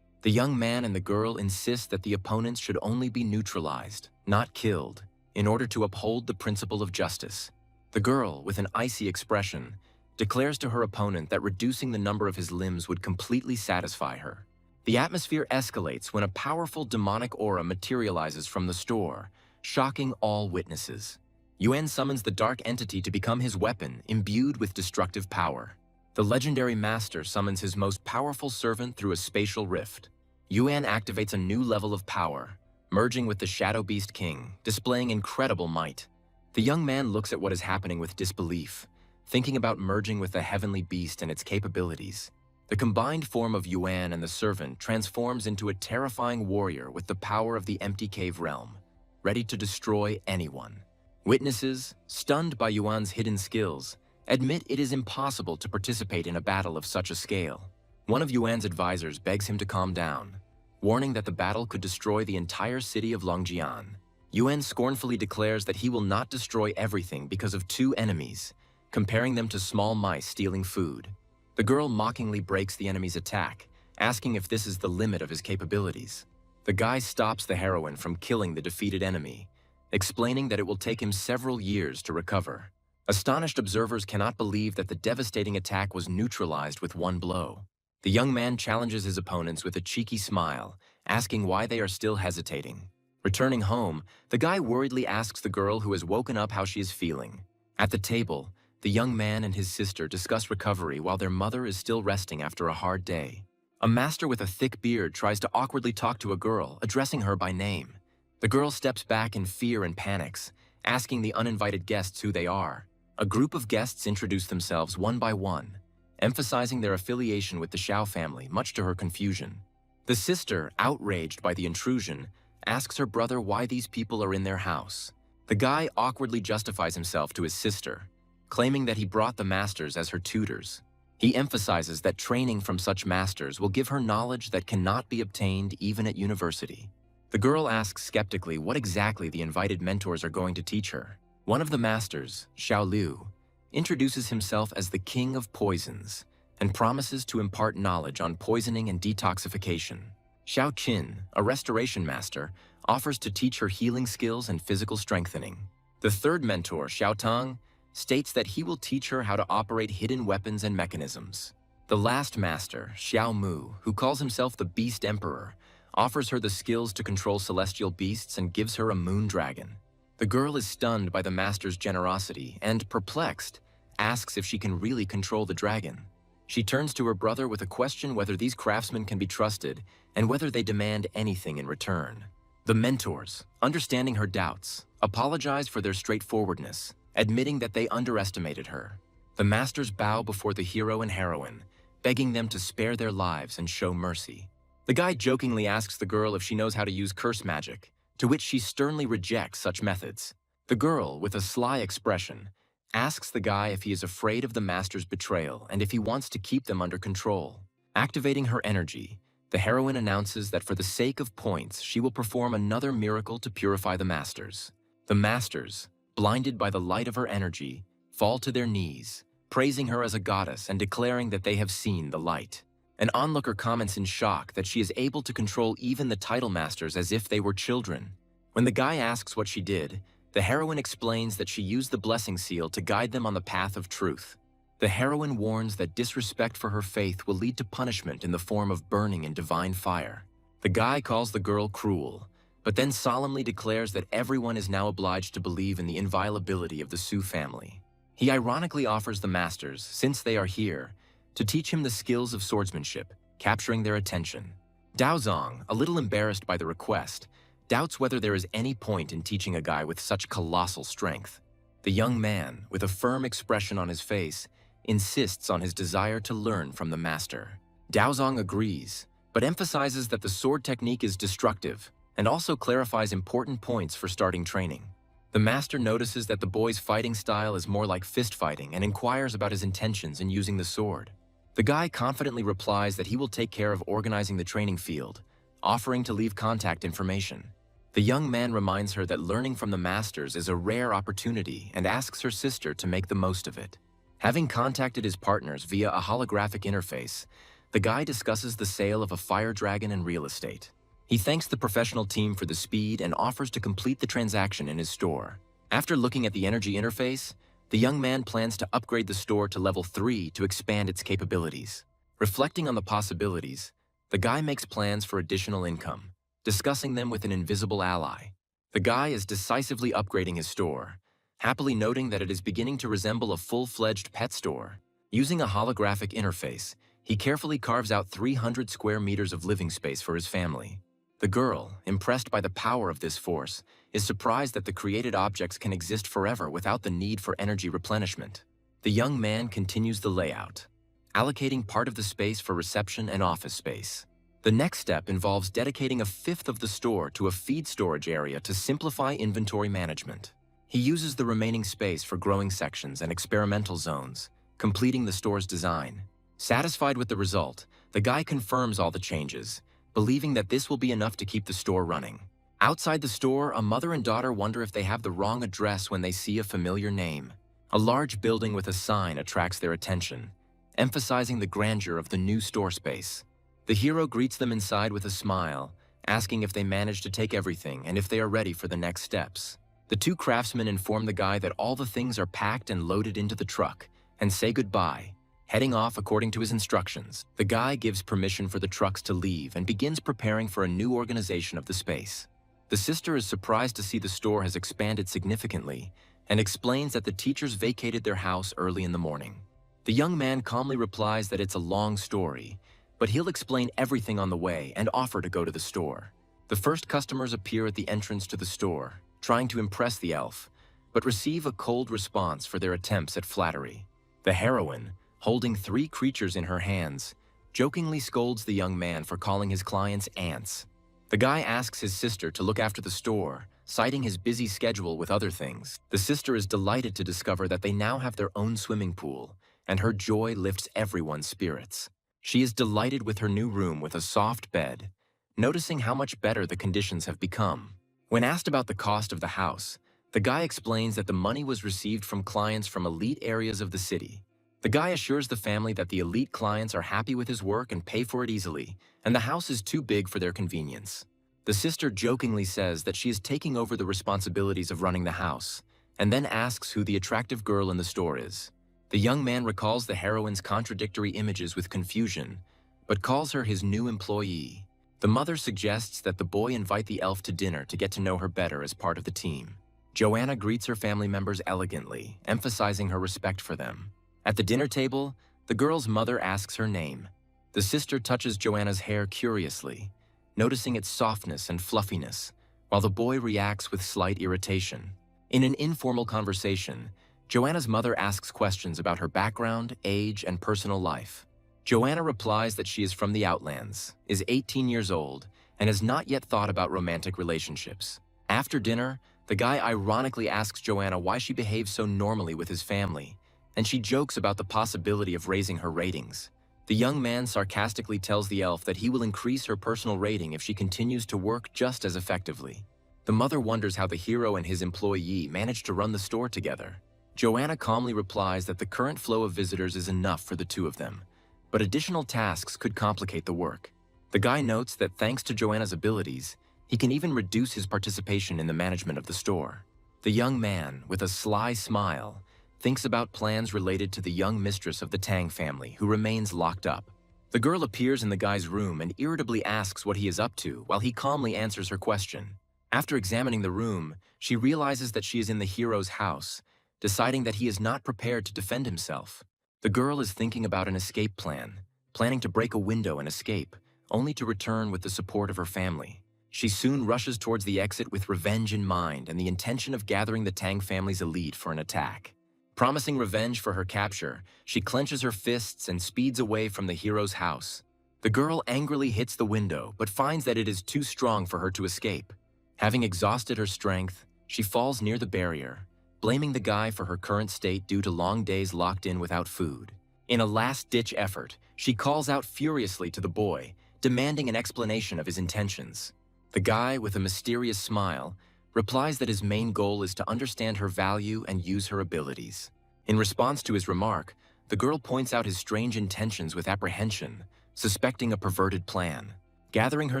The young man and the girl insist that the opponents should only be neutralized, not killed, in order to uphold the principle of justice. The girl, with an icy expression, declares to her opponent that reducing the number of his limbs would completely satisfy her. The atmosphere escalates when a powerful demonic aura materializes from the store, shocking all witnesses. Yuan summons the dark entity to become his weapon, imbued with destructive power. The legendary master summons his most powerful servant through a spatial rift. Yuan activates a new level of power, merging with the Shadow Beast King, displaying incredible might. The young man looks at what is happening with disbelief, thinking about merging with the heavenly beast and its capabilities. The combined form of Yuan and the servant transforms into a terrifying warrior with the power of the empty cave realm, ready to destroy anyone. Witnesses, stunned by Yuan's hidden skills, admit it is impossible to participate in a battle of such a scale. One of Yuan's advisors begs him to calm down, warning that the battle could destroy the entire city of Longjian. Yuan scornfully declares that he will not destroy everything because of two enemies, comparing them to small mice stealing food. The girl mockingly breaks the enemy's attack, asking if this is the limit of his capabilities. The guy stops the heroine from killing the defeated enemy, explaining that it will take him several years to recover. Astonished observers cannot believe that the devastating attack was neutralized with one blow. The young man challenges his opponents with a cheeky smile, asking why they are still hesitating. Returning home, the guy worriedly asks the girl who has woken up how she is feeling. At the table, the young man and his sister discuss recovery while their mother is still resting after a hard day. A master with a thick beard tries to awkwardly talk to a girl, addressing her by name. The girl steps back in fear and panics, asking the uninvited guests who they are. A group of guests introduce themselves one by one, emphasizing their affiliation with the Xiao family, much to her confusion. The sister, outraged by the intrusion, asks her brother why these people are in their house. The guy awkwardly justifies himself to his sister, claiming that he brought the masters as her tutors. He emphasizes that training from such masters will give her knowledge that cannot be obtained even at university. The girl asks skeptically what exactly the invited mentors are going to teach her. One of the masters, Xiao Liu, introduces himself as the King of Poisons and promises to impart knowledge on poisoning and detoxification. Xiao Qin, a restoration master, offers to teach her healing skills and physical strengthening. The third mentor, Xiao Tang, states that he will teach her how to operate hidden weapons and mechanisms. The last master, Xiao Mu, who calls himself the Beast Emperor, offers her the skills to control celestial beasts and gives her a moon dragon. The girl is stunned by the master's generosity and, perplexed, asks if she can really control the dragon. She turns to her brother with a question whether these craftsmen can be trusted and whether they demand anything in return. The mentors, understanding her doubts, apologize for their straightforwardness, admitting that they underestimated her. The masters bow before the hero and heroine, begging them to spare their lives and show mercy. The guy jokingly asks the girl if she knows how to use curse magic, to which she sternly rejects such methods. The girl, with a sly expression, asks the guy if he is afraid of the master's betrayal and if he wants to keep them under control. Activating her energy, the heroine announces that for the sake of points, she will perform another miracle to purify the masters. The masters, blinded by the light of her energy, fall to their knees, praising her as a goddess and declaring that they have seen the light. An onlooker comments in shock that she is able to control even the title masters as if they were children. When the guy asks what she did, the heroine explains that she used the blessing seal to guide them on the path of truth. The heroine warns that disrespect for her faith will lead to punishment in the form of burning in divine fire. The guy calls the girl cruel, but then solemnly declares that everyone is now obliged to believe in the inviolability of the Su family. He ironically offers the masters, since they are here, to teach him the skills of swordsmanship, capturing their attention. Daozong, a little embarrassed by the request, doubts whether there is any point in teaching a guy with such colossal strength. The young man, with a firm expression on his face, insists on his desire to learn from the master. Daozong agrees, but emphasizes that the sword technique is destructive and also clarifies important points for starting training. The master notices that the boy's fighting style is more like fist fighting and inquires about his intentions in using the sword. The guy confidently replies that he will take care of organizing the training field, offering to leave contact information. The young man reminds her that learning from the masters is a rare opportunity and asks her sister to make the most of it. Having contacted his partners via a holographic interface, the guy discusses the sale of a fire dragon and real estate. He thanks the professional team for the speed and offers to complete the transaction in his store. After looking at the energy interface, the young man plans to upgrade the store to level 3 to expand its capabilities. Reflecting on the possibilities, the guy makes plans for additional income, discussing them with an invisible ally. The guy is decisively upgrading his store, happily noting that it is beginning to resemble a full-fledged pet store. Using a holographic interface, he carefully carves out 300 square meters of living space for his family. The girl, impressed by the power of this force, is surprised that the created objects can exist forever without the need for energy replenishment. The young man continues the layout, allocating part of the space for reception and office space. The next step involves dedicating a fifth of the store to a feed storage area to simplify inventory management. He uses the remaining space for growing sections and experimental zones, completing the store's design. Satisfied with the result, the guy confirms all the changes, believing that this will be enough to keep the store running. Outside the store, a mother and daughter wonder if they have the wrong address when they see a familiar name. A large building with a sign attracts their attention, emphasizing the grandeur of the new store space. The hero greets them inside with a smile, asking if they managed to take everything and if they are ready for the next steps. The two craftsmen inform the guy that all the things are packed and loaded into the truck, and say goodbye, heading off according to his instructions. The guy gives permission for the trucks to leave and begins preparing for a new organization of the space. The sister is surprised to see the store has expanded significantly and explains that the teachers vacated their house early in the morning. The young man calmly replies that it's a long story, but he'll explain everything on the way and offer to go to the store. The first customers appear at the entrance to the store, trying to impress the elf, but receive a cold response for their attempts at flattery. The heroine, holding 3 creatures in her hands, jokingly scolds the young man for calling his clients ants. The guy asks his sister to look after the store, citing his busy schedule with other things. The sister is delighted to discover that they now have their own swimming pool, and her joy lifts everyone's spirits. She is delighted with her new room with a soft bed, noticing how much better the conditions have become. When asked about the cost of the house, the guy explains that the money was received from clients from elite areas of the city. The guy assures the family that the elite clients are happy with his work and pay for it easily, and the house is too big for their convenience. The sister jokingly says that she is taking over the responsibilities of running the house, and then asks who the attractive girl in the store is. The young man recalls the heroine's contradictory images with confusion, but calls her his new employee. The mother suggests that the boy invite the elf to dinner to get to know her better as part of the team. Joanna greets her family members elegantly, emphasizing her respect for them. At the dinner table, the girl's mother asks her name. The sister touches Joanna's hair curiously, noticing its softness and fluffiness, while the boy reacts with slight irritation. In an informal conversation, Joanna's mother asks questions about her background, age, and personal life. Joanna replies that she is from the Outlands, is 18 years old, and has not yet thought about romantic relationships. After dinner, the guy ironically asks Joanna why she behaves so normally with his family, and she jokes about the possibility of raising her ratings. The young man sarcastically tells the elf that he will increase her personal rating if she continues to work just as effectively. The mother wonders how the hero and his employee managed to run the store together. Joanna calmly replies that the current flow of visitors is enough for the two of them, but additional tasks could complicate the work. The guy notes that thanks to Joanna's abilities, he can even reduce his participation in the management of the store. The young man, with a sly smile, thinks about plans related to the young mistress of the Tang family who remains locked up. The girl appears in the guy's room and irritably asks what he is up to while he calmly answers her question. After examining the room, she realizes that she is in the hero's house, deciding that he is not prepared to defend himself. The girl is thinking about an escape plan, planning to break a window and escape, only to return with the support of her family. She soon rushes towards the exit with revenge in mind and the intention of gathering the Tang family's elite for an attack. Promising revenge for her capture, she clenches her fists and speeds away from the hero's house. The girl angrily hits the window, but finds that it is too strong for her to escape. Having exhausted her strength, she falls near the barrier, blaming the guy for her current state due to long days locked in without food. In a last-ditch effort, she calls out furiously to the boy, demanding an explanation of his intentions. The guy, with a mysterious smile, replies that his main goal is to understand her value and use her abilities. In response to his remark, the girl points out his strange intentions with apprehension, suspecting a perverted plan. Gathering her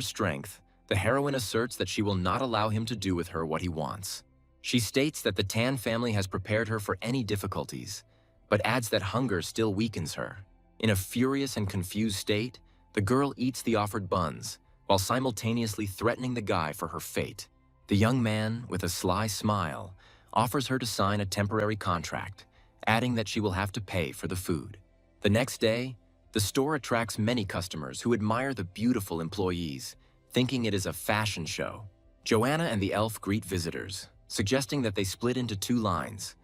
strength, the heroine asserts that she will not allow him to do with her what he wants. She states that the Tan family has prepared her for any difficulties, but adds that hunger still weakens her. In a furious and confused state, the girl eats the offered buns, while simultaneously threatening the guy for her fate. The young man, with a sly smile, offers her to sign a temporary contract, adding that she will have to pay for the food. The next day, the store attracts many customers who admire the beautiful employees, thinking it is a fashion show. Joanna and the elf greet visitors, suggesting that they split into two lines,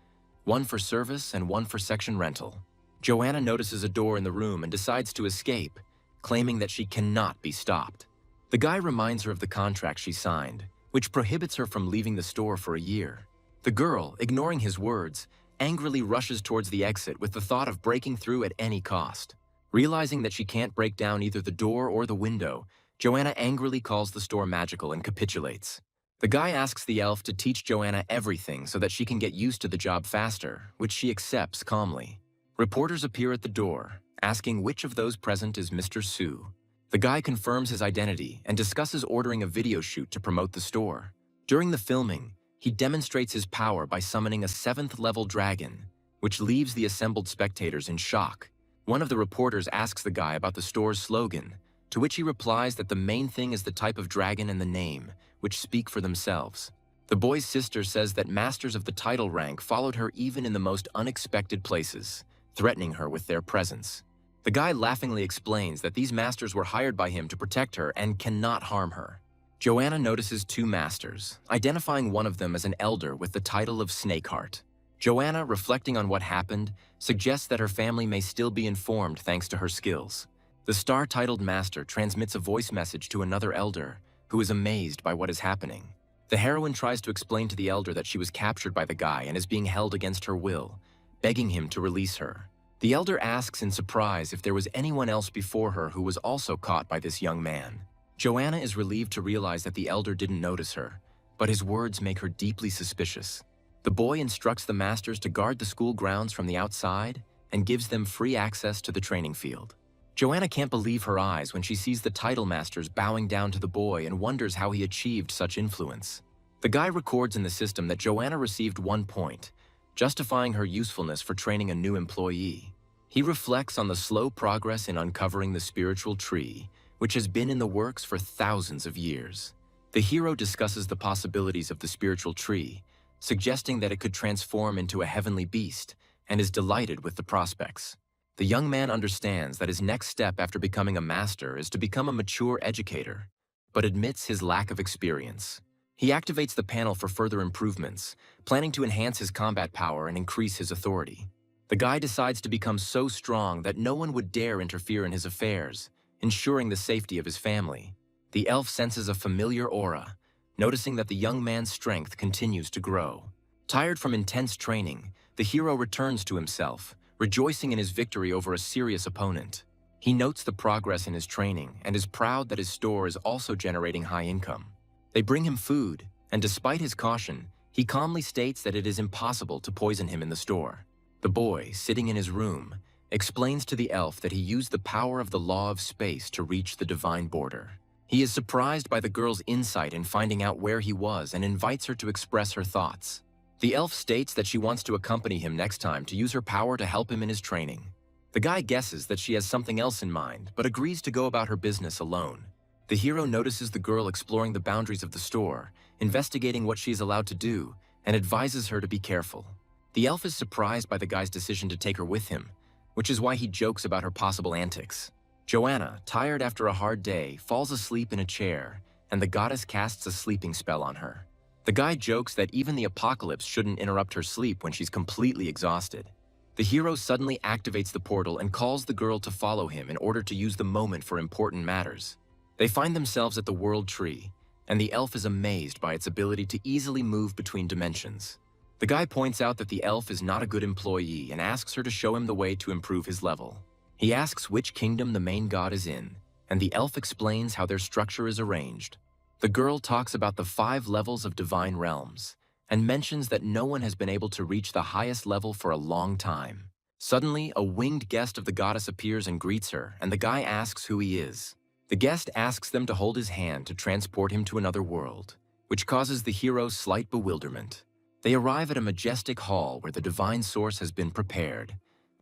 one for service and one for section rental. Joanna notices a door in the room and decides to escape, claiming that she cannot be stopped. The guy reminds her of the contract she signed, which prohibits her from leaving the store for a year. The girl, ignoring his words, angrily rushes towards the exit with the thought of breaking through at any cost. Realizing that she can't break down either the door or the window, Joanna angrily calls the store magical and capitulates. The guy asks the elf to teach Joanna everything so that she can get used to the job faster, which she accepts calmly. Reporters appear at the door, asking which of those present is Mr. Su. The guy confirms his identity and discusses ordering a video shoot to promote the store. During the filming, he demonstrates his power by summoning a 7th-level dragon, which leaves the assembled spectators in shock. One of the reporters asks the guy about the store's slogan, to which he replies that the main thing is the type of dragon and the name, which speak for themselves. The boy's sister says that masters of the title rank followed her even in the most unexpected places, threatening her with their presence. The guy laughingly explains that these masters were hired by him to protect her and cannot harm her. Joanna notices 2 masters, identifying one of them as an elder with the title of Snakeheart. Joanna, reflecting on what happened, suggests that her family may still be informed thanks to her skills. The star-titled master transmits a voice message to another elder, who is amazed by what is happening. The heroine tries to explain to the elder that she was captured by the guy and is being held against her will, begging him to release her. The elder asks in surprise if there was anyone else before her who was also caught by this young man. Joanna is relieved to realize that the elder didn't notice her, but his words make her deeply suspicious. The boy instructs the masters to guard the school grounds from the outside and gives them free access to the training field. Joanna can't believe her eyes when she sees the title masters bowing down to the boy and wonders how he achieved such influence. The guy records in the system that Joanna received 1 point, justifying her usefulness for training a new employee. He reflects on the slow progress in uncovering the spiritual tree, which has been in the works for thousands of years. The hero discusses the possibilities of the spiritual tree, suggesting that it could transform into a heavenly beast, and is delighted with the prospects. The young man understands that his next step after becoming a master is to become a mature educator, but admits his lack of experience. He activates the panel for further improvements, planning to enhance his combat power and increase his authority. The guy decides to become so strong that no one would dare interfere in his affairs, ensuring the safety of his family. The elf senses a familiar aura, noticing that the young man's strength continues to grow. Tired from intense training, the hero returns to himself, rejoicing in his victory over a serious opponent. He notes the progress in his training and is proud that his store is also generating high income. They bring him food, and despite his caution, he calmly states that it is impossible to poison him in the store. The boy, sitting in his room, explains to the elf that he used the power of the law of space to reach the divine border. He is surprised by the girl's insight in finding out where he was and invites her to express her thoughts. The elf states that she wants to accompany him next time to use her power to help him in his training. The guy guesses that she has something else in mind, but agrees to go about her business alone. The hero notices the girl exploring the boundaries of the store, investigating what she is allowed to do, and advises her to be careful. The elf is surprised by the guy's decision to take her with him, which is why he jokes about her possible antics. Joanna, tired after a hard day, falls asleep in a chair, and the goddess casts a sleeping spell on her. The guy jokes that even the apocalypse shouldn't interrupt her sleep when she's completely exhausted. The hero suddenly activates the portal and calls the girl to follow him in order to use the moment for important matters. They find themselves at the World Tree, and the elf is amazed by its ability to easily move between dimensions. The guy points out that the elf is not a good employee and asks her to show him the way to improve his level. He asks which kingdom the main god is in, and the elf explains how their structure is arranged. The girl talks about the 5 levels of divine realms, and mentions that no one has been able to reach the highest level for a long time. Suddenly, a winged guest of the goddess appears and greets her, and the guy asks who he is. The guest asks them to hold his hand to transport him to another world, which causes the hero slight bewilderment. They arrive at a majestic hall where the divine source has been prepared,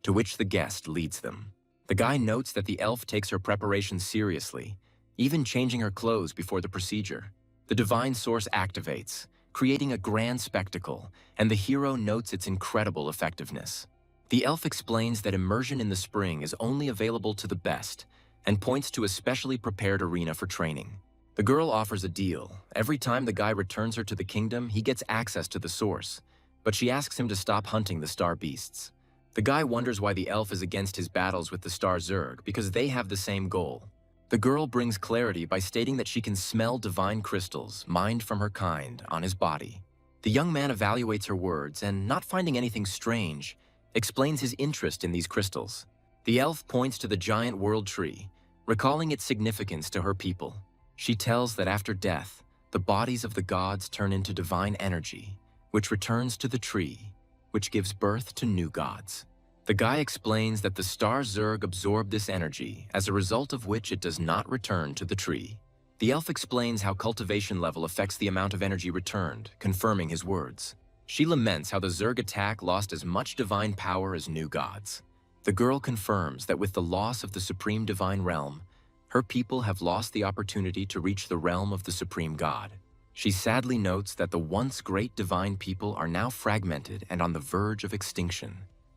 to which the guest leads them. The guy notes that the elf takes her preparation seriously, even changing her clothes before the procedure. The divine source activates, creating a grand spectacle, and the hero notes its incredible effectiveness. The elf explains that immersion in the spring is only available to the best, and points to a specially prepared arena for training. The girl offers a deal. Every time the guy returns her to the kingdom, he gets access to the source, but she asks him to stop hunting the star beasts. The guy wonders why the elf is against his battles with the star Zerg, because they have the same goal. The girl brings clarity by stating that she can smell divine crystals, mined from her kind, on his body. The young man evaluates her words and, not finding anything strange, explains his interest in these crystals. The elf points to the giant world tree, recalling its significance to her people. She tells that after death, the bodies of the gods turn into divine energy, which returns to the tree, which gives birth to new gods. The guy explains that the star Zerg absorb this energy, as a result of which it does not return to the tree. The elf explains how cultivation level affects the amount of energy returned, confirming his words. She laments how the Zerg attack lost as much divine power as new gods. The girl confirms that with the loss of the supreme divine realm, her people have lost the opportunity to reach the realm of the supreme god. She sadly notes that the once great divine people are now fragmented and on the verge of extinction.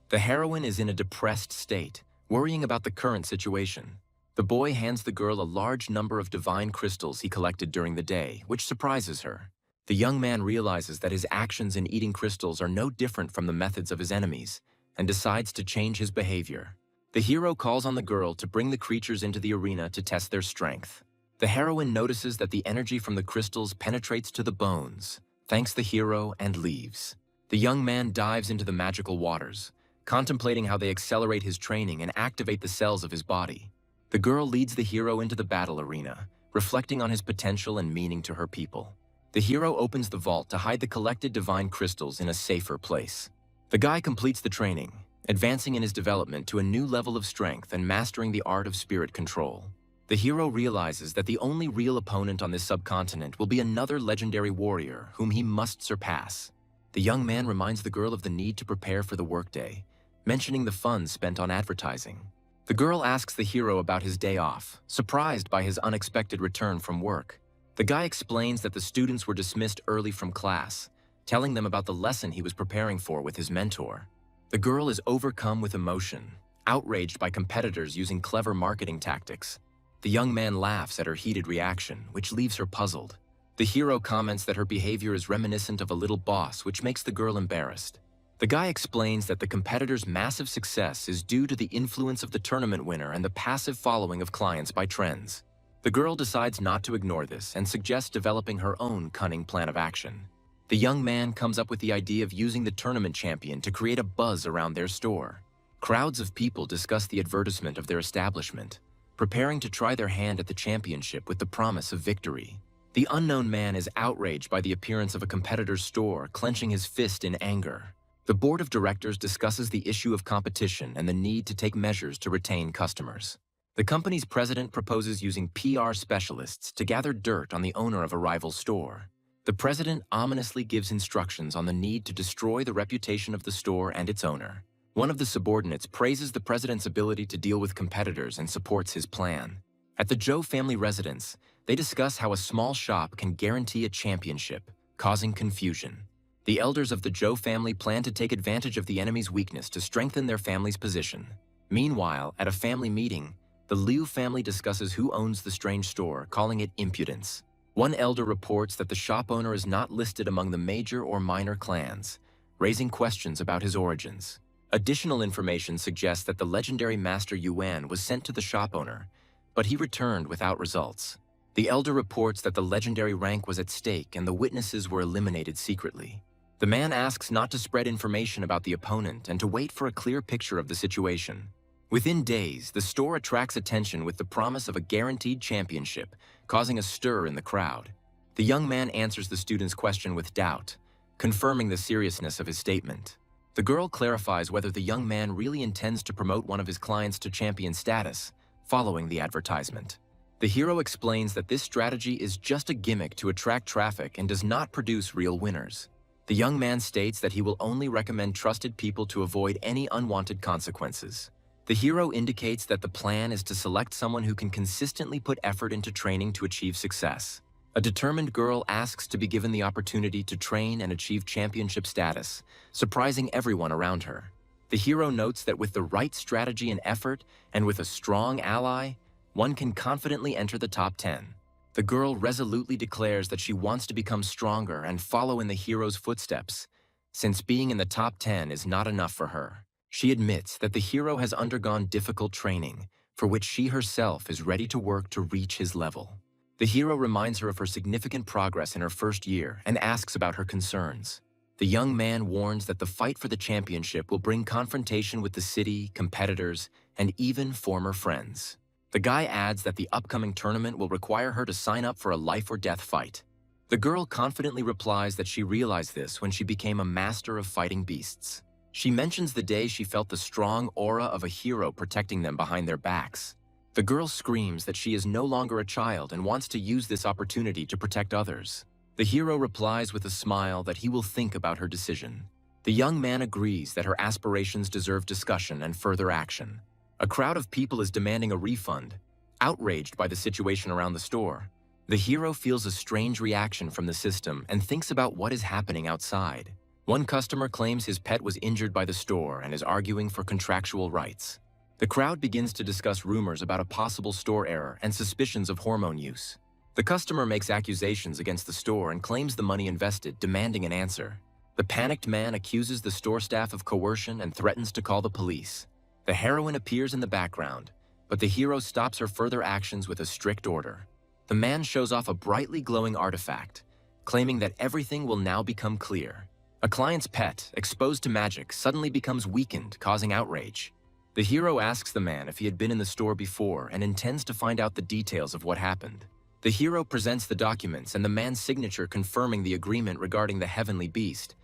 The heroine is in a depressed state, worrying about the current situation. The boy hands the girl a large number of divine crystals he collected during the day, which surprises her. The young man realizes that his actions in eating crystals are no different from the methods of his enemies, and decides to change his behavior. The hero calls on the girl to bring the creatures into the arena to test their strength. The heroine notices that the energy from the crystals penetrates to the bones, thanks the hero, and leaves. The young man dives into the magical waters, contemplating how they accelerate his training and activate the cells of his body. The girl leads the hero into the battle arena, reflecting on his potential and meaning to her people. The hero opens the vault to hide the collected divine crystals in a safer place. The guy completes the training, advancing in his development to a new level of strength and mastering the art of spirit control. The hero realizes that the only real opponent on this subcontinent will be another legendary warrior whom he must surpass. The young man reminds the girl of the need to prepare for the workday, mentioning the funds spent on advertising. The girl asks the hero about his day off, surprised by his unexpected return from work. The guy explains that the students were dismissed early from class, telling them about the lesson he was preparing for with his mentor. The girl is overcome with emotion, outraged by competitors using clever marketing tactics. The young man laughs at her heated reaction, which leaves her puzzled. The hero comments that her behavior is reminiscent of a little boss, which makes the girl embarrassed. The guy explains that the competitor's massive success is due to the influence of the tournament winner and the passive following of clients by trends. The girl decides not to ignore this and suggests developing her own cunning plan of action. The young man comes up with the idea of using the tournament champion to create a buzz around their store. Crowds of people discuss the advertisement of their establishment, preparing to try their hand at the championship with the promise of victory. The unknown man is outraged by the appearance of a competitor's store, clenching his fist in anger. The board of directors discusses the issue of competition and the need to take measures to retain customers. The company's president proposes using PR specialists to gather dirt on the owner of a rival store. The president ominously gives instructions on the need to destroy the reputation of the store and its owner. One of the subordinates praises the president's ability to deal with competitors and supports his plan. At the Joe family residence, they discuss how a small shop can guarantee a championship, causing confusion. The elders of the Joe family plan to take advantage of the enemy's weakness to strengthen their family's position. Meanwhile, at a family meeting, the Liu family discusses who owns the strange store, calling it impudence. One elder reports that the shop owner is not listed among the major or minor clans, raising questions about his origins. Additional information suggests that the legendary Master Yuan was sent to the shop owner, but he returned without results. The elder reports that the legendary rank was at stake and the witnesses were eliminated secretly. The man asks not to spread information about the opponent and to wait for a clear picture of the situation. Within days, the store attracts attention with the promise of a guaranteed championship, causing a stir in the crowd. The young man answers the student's question with doubt, confirming the seriousness of his statement. The girl clarifies whether the young man really intends to promote one of his clients to champion status, following the advertisement. The hero explains that this strategy is just a gimmick to attract traffic and does not produce real winners. The young man states that he will only recommend trusted people to avoid any unwanted consequences. The hero indicates that the plan is to select someone who can consistently put effort into training to achieve success. A determined girl asks to be given the opportunity to train and achieve championship status, surprising everyone around her. The hero notes that with the right strategy and effort, and with a strong ally, one can confidently enter the top 10. The girl resolutely declares that she wants to become stronger and follow in the hero's footsteps, since being in the top 10 is not enough for her. She admits that the hero has undergone difficult training, for which she herself is ready to work to reach his level. The hero reminds her of her significant progress in her first year and asks about her concerns. The young man warns that the fight for the championship will bring confrontation with the city, competitors, and even former friends. The guy adds that the upcoming tournament will require her to sign up for a life-or-death fight. The girl confidently replies that she realized this when she became a master of fighting beasts. She mentions the day she felt the strong aura of a hero protecting them behind their backs. The girl screams that she is no longer a child and wants to use this opportunity to protect others. The hero replies with a smile that he will think about her decision. The young man agrees that her aspirations deserve discussion and further action. A crowd of people is demanding a refund. Outraged by the situation around the store, the hero feels a strange reaction from the system and thinks about what is happening outside. One customer claims his pet was injured by the store and is arguing for contractual rights. The crowd begins to discuss rumors about a possible store error and suspicions of hormone use. The customer makes accusations against the store and claims the money invested, demanding an answer. The panicked man accuses the store staff of coercion and threatens to call the police. The heroine appears in the background, but the hero stops her further actions with a strict order. The man shows off a brightly glowing artifact, claiming that everything will now become clear. A client's pet, exposed to magic, suddenly becomes weakened, causing outrage. The hero asks the man if he had been in the store before and intends to find out the details of what happened. The hero presents the documents and the man's signature confirming the agreement regarding the heavenly beast,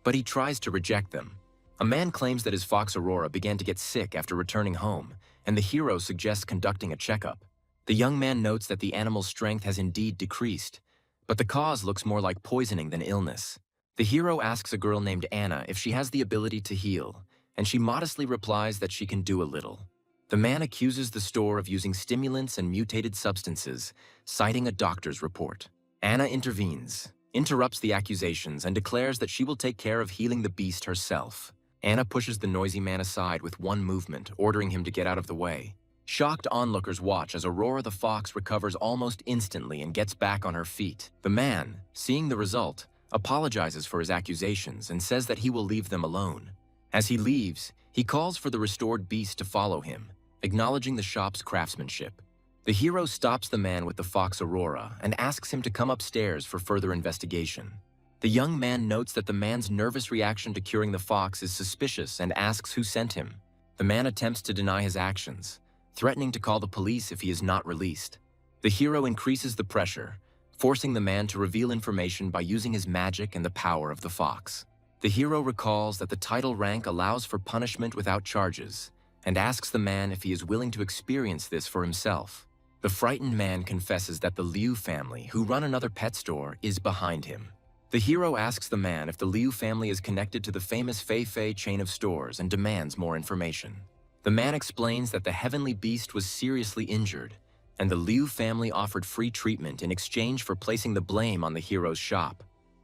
but he tries to reject them. A man claims that his fox Aurora began to get sick after returning home, and the hero suggests conducting a checkup. The young man notes that the animal's strength has indeed decreased, but the cause looks more like poisoning than illness. The hero asks a girl named Anna if she has the ability to heal, and she modestly replies that she can do a little. The man accuses the store of using stimulants and mutated substances, citing a doctor's report. Anna intervenes, interrupts the accusations, and declares that she will take care of healing the beast herself. Anna pushes the noisy man aside with one movement, ordering him to get out of the way. Shocked onlookers watch as Aurora the fox recovers almost instantly and gets back on her feet. The man, seeing the result, apologizes for his accusations and says that he will leave them alone. As he leaves, he calls for the restored beast to follow him, acknowledging the shop's craftsmanship. The hero stops the man with the fox Aurora and asks him to come upstairs for further investigation. The young man notes that the man's nervous reaction to curing the fox is suspicious and asks who sent him. The man attempts to deny his actions, threatening to call the police if he is not released. The hero increases the pressure, forcing the man to reveal information by using his magic and the power of the fox. The hero recalls that the title rank allows for punishment without charges, and asks the man if he is willing to experience this for himself. The frightened man confesses that the Liu family, who run another pet store, is behind him. The hero asks the man if the Liu family is connected to the famous Fei Fei chain of stores and demands more information. The man explains that the heavenly beast was seriously injured, and the Liu family offered free treatment in exchange for placing the blame on the hero's shop.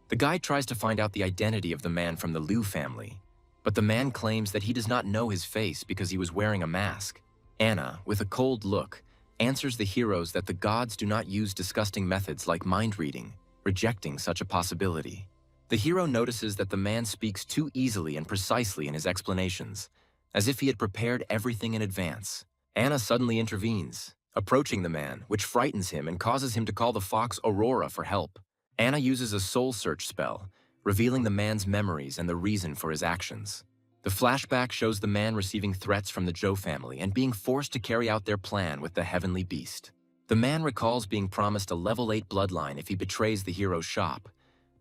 The guide tries to find out the identity of the man from the Liu family, but the man claims that he does not know his face because he was wearing a mask. Anna, with a cold look, answers the heroes that the gods do not use disgusting methods like mind reading, rejecting such a possibility. The hero notices that the man speaks too easily and precisely in his explanations, as if he had prepared everything in advance. Anna suddenly intervenes, approaching the man, which frightens him and causes him to call the fox Aurora for help. Anna uses a soul search spell, revealing the man's memories and the reason for his actions. The flashback shows the man receiving threats from the Zhou family and being forced to carry out their plan with the heavenly beast. The man recalls being promised a level 8 bloodline if he betrays the hero's shop,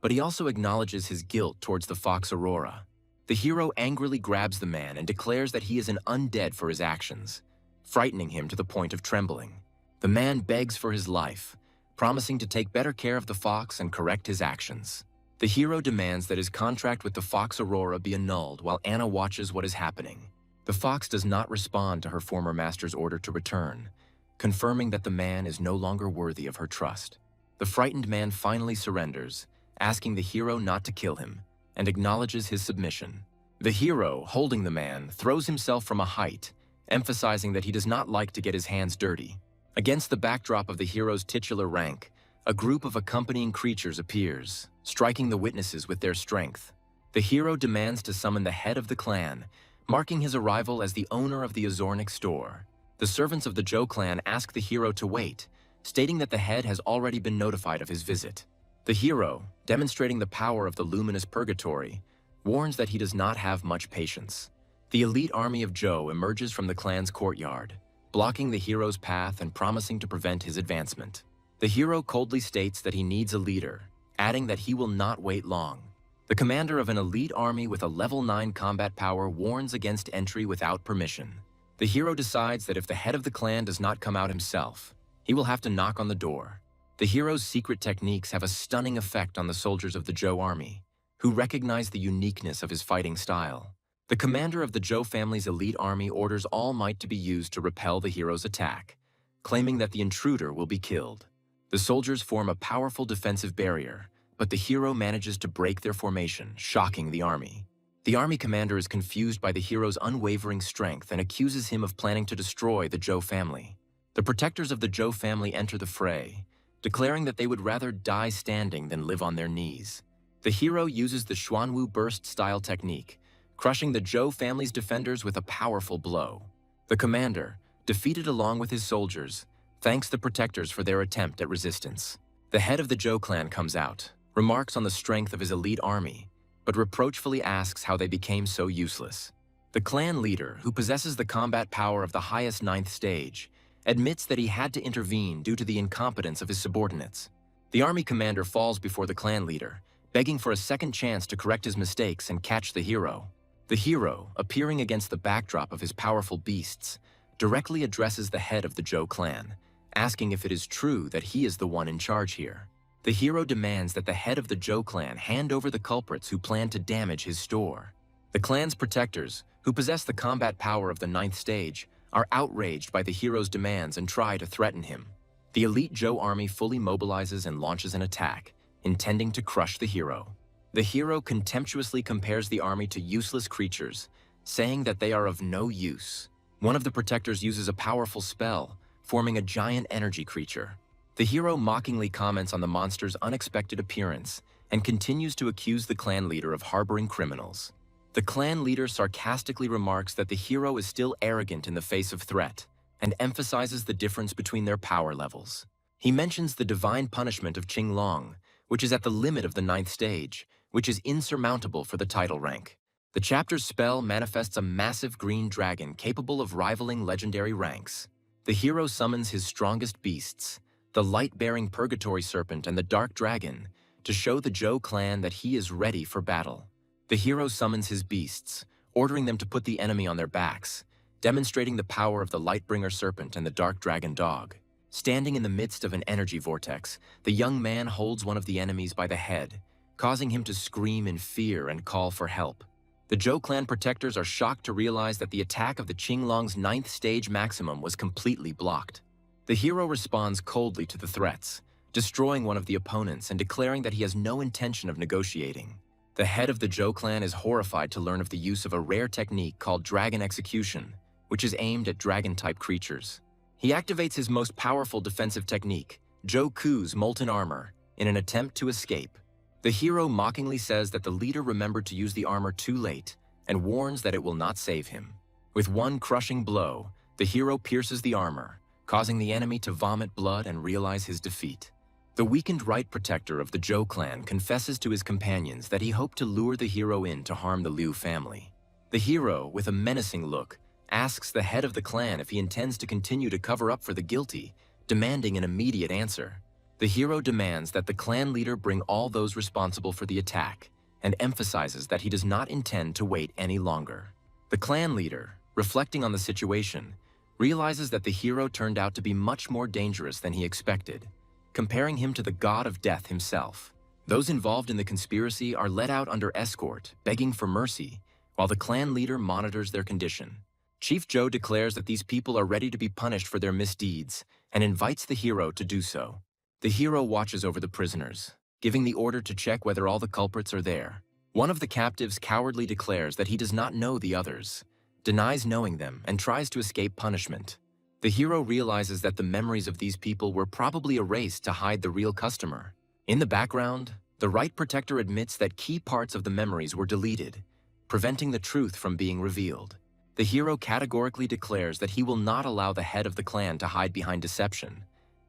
but he also acknowledges his guilt towards the fox Aurora. The hero angrily grabs the man and declares that he is an undead for his actions, frightening him to the point of trembling. The man begs for his life, promising to take better care of the fox and correct his actions. The hero demands that his contract with the fox Aurora be annulled while Anna watches what is happening. The fox does not respond to her former master's order to return, confirming that the man is no longer worthy of her trust. The frightened man finally surrenders, asking the hero not to kill him, and acknowledges his submission. The hero, holding the man, throws himself from a height, emphasizing that he does not like to get his hands dirty. Against the backdrop of the hero's titular rank, a group of accompanying creatures appears, striking the witnesses with their strength. The hero demands to summon the head of the clan, marking his arrival as the owner of the Azornic store. The servants of the Zhou clan ask the hero to wait, stating that the head has already been notified of his visit. The hero, demonstrating the power of the luminous purgatory, warns that he does not have much patience. The elite army of Zhou emerges from the clan's courtyard, blocking the hero's path and promising to prevent his advancement. The hero coldly states that he needs a leader, adding that he will not wait long. The commander of an elite army with a level 9 combat power warns against entry without permission. The hero decides that if the head of the clan does not come out himself, he will have to knock on the door. The hero's secret techniques have a stunning effect on the soldiers of the Zhou army, who recognize the uniqueness of his fighting style. The commander of the Zhou family's elite army orders all might to be used to repel the hero's attack, claiming that the intruder will be killed. The soldiers form a powerful defensive barrier, but the hero manages to break their formation, shocking the army. The army commander is confused by the hero's unwavering strength and accuses him of planning to destroy the Zhou family. The protectors of the Zhou family enter the fray, declaring that they would rather die standing than live on their knees. The hero uses the Xuanwu burst-style technique, crushing the Zhou family's defenders with a powerful blow. The commander, defeated along with his soldiers, thanks the protectors for their attempt at resistance. The head of the Zhou clan comes out, remarks on the strength of his elite army, but reproachfully asks how they became so useless. The clan leader, who possesses the combat power of the highest 9th stage, admits that he had to intervene due to the incompetence of his subordinates. The army commander falls before the clan leader, begging for a second chance to correct his mistakes and catch the hero. The hero, appearing against the backdrop of his powerful beasts, directly addresses the head of the Joe clan, asking if it is true that he is the one in charge here. The hero demands that the head of the Joe clan hand over the culprits who plan to damage his store. The clan's protectors, who possess the combat power of the 9th stage, are outraged by the hero's demands and try to threaten him. The elite Joe army fully mobilizes and launches an attack, intending to crush the hero. The hero contemptuously compares the army to useless creatures, saying that they are of no use. One of the protectors uses a powerful spell, forming a giant energy creature. The hero mockingly comments on the monster's unexpected appearance and continues to accuse the clan leader of harboring criminals. The clan leader sarcastically remarks that the hero is still arrogant in the face of threat and emphasizes the difference between their power levels. He mentions the divine punishment of Qinglong, which is at the limit of the 9th stage, which is insurmountable for the title rank. The chapter's spell manifests a massive green dragon capable of rivaling legendary ranks. The hero summons his strongest beasts, the light-bearing purgatory serpent and the dark dragon, to show the Joe clan that he is ready for battle. The hero summons his beasts, ordering them to put the enemy on their backs, demonstrating the power of the Lightbringer serpent and the dark dragon dog. Standing in the midst of an energy vortex, the young man holds one of the enemies by the head, causing him to scream in fear and call for help. The Joe clan protectors are shocked to realize that the attack of the Qinglong's 9th stage maximum was completely blocked. The hero responds coldly to the threats, destroying one of the opponents and declaring that he has no intention of negotiating. The head of the Joe clan is horrified to learn of the use of a rare technique called Dragon Execution, which is aimed at dragon-type creatures. He activates his most powerful defensive technique, Joe Ku's Molten Armor, in an attempt to escape. The hero mockingly says that the leader remembered to use the armor too late and warns that it will not save him. With one crushing blow, the hero pierces the armor, causing the enemy to vomit blood and realize his defeat. The weakened right protector of the Joe clan confesses to his companions that he hoped to lure the hero in to harm the Liu family. The hero, with a menacing look, asks the head of the clan if he intends to continue to cover up for the guilty, demanding an immediate answer. The hero demands that the clan leader bring all those responsible for the attack and emphasizes that he does not intend to wait any longer. The clan leader, reflecting on the situation, realizes that the hero turned out to be much more dangerous than he expected, comparing him to the god of death himself. Those involved in the conspiracy are led out under escort, begging for mercy, while the clan leader monitors their condition. Chief Joe declares that these people are ready to be punished for their misdeeds and invites the hero to do so. The hero watches over the prisoners, giving the order to check whether all the culprits are there. One of the captives cowardly declares that he does not know the others, denies knowing them, and tries to escape punishment. The hero realizes that the memories of these people were probably erased to hide the real customer. In the background, the right protector admits that key parts of the memories were deleted, preventing the truth from being revealed. The hero categorically declares that he will not allow the head of the clan to hide behind deception,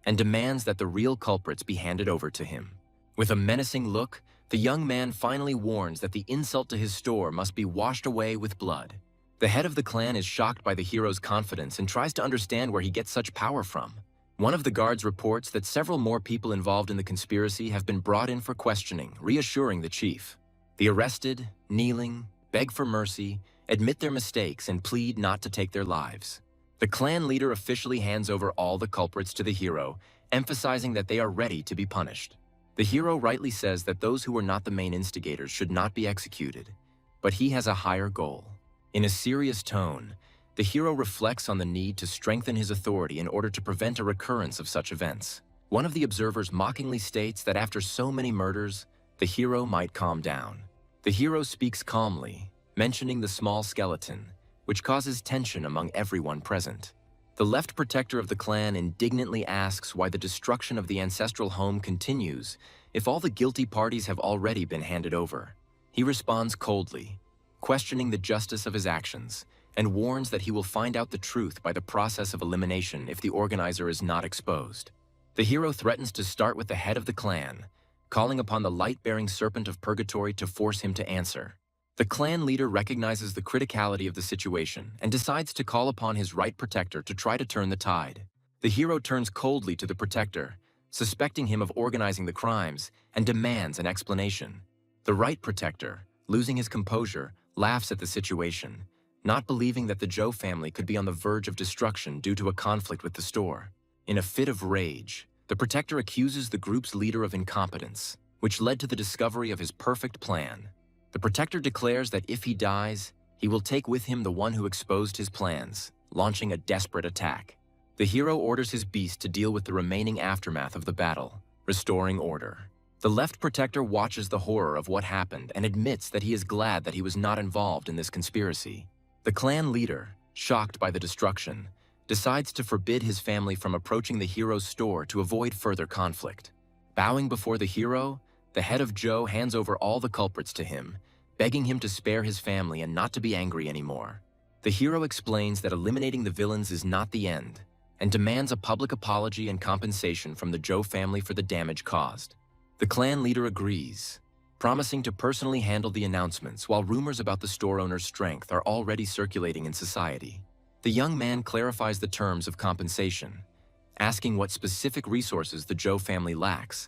and demands that the real culprits be handed over to him. With a menacing look, the young man finally warns that the insult to his store must be washed away with blood. The head of the clan is shocked by the hero's confidence and tries to understand where he gets such power from. One of the guards reports that several more people involved in the conspiracy have been brought in for questioning, reassuring the chief. The arrested, kneeling, beg for mercy, admit their mistakes, and plead not to take their lives. The clan leader officially hands over all the culprits to the hero, emphasizing that they are ready to be punished. The hero rightly says that those who were not the main instigators should not be executed, but he has a higher goal. In a serious tone, the hero reflects on the need to strengthen his authority in order to prevent a recurrence of such events. One of the observers mockingly states that after so many murders, the hero might calm down. The hero speaks calmly, mentioning the small skeleton, which causes tension among everyone present. The left protector of the clan indignantly asks why the destruction of the ancestral home continues if all the guilty parties have already been handed over. He responds coldly, questioning the justice of his actions, and warns that he will find out the truth by the process of elimination if the organizer is not exposed. The hero threatens to start with the head of the clan, calling upon the light-bearing serpent of purgatory to force him to answer. The clan leader recognizes the criticality of the situation and decides to call upon his right protector to try to turn the tide. The hero turns coldly to the protector, suspecting him of organizing the crimes, and demands an explanation. The right protector, losing his composure, laughs at the situation, not believing that the Zhou family could be on the verge of destruction due to a conflict with the store. In a fit of rage, the protector accuses the group's leader of incompetence, which led to the discovery of his perfect plan. The protector declares that if he dies, he will take with him the one who exposed his plans, launching a desperate attack. The hero orders his beast to deal with the remaining aftermath of the battle, restoring order. The left protector watches the horror of what happened and admits that he is glad that he was not involved in this conspiracy. The clan leader, shocked by the destruction, decides to forbid his family from approaching the hero's store to avoid further conflict. Bowing before the hero, the head of Zhou hands over all the culprits to him, begging him to spare his family and not to be angry anymore. The hero explains that eliminating the villains is not the end, and demands a public apology and compensation from the Zhou family for the damage caused. The clan leader agrees, promising to personally handle the announcements while rumors about the store owner's strength are already circulating in society. The young man clarifies the terms of compensation, asking what specific resources the Zhou family lacks,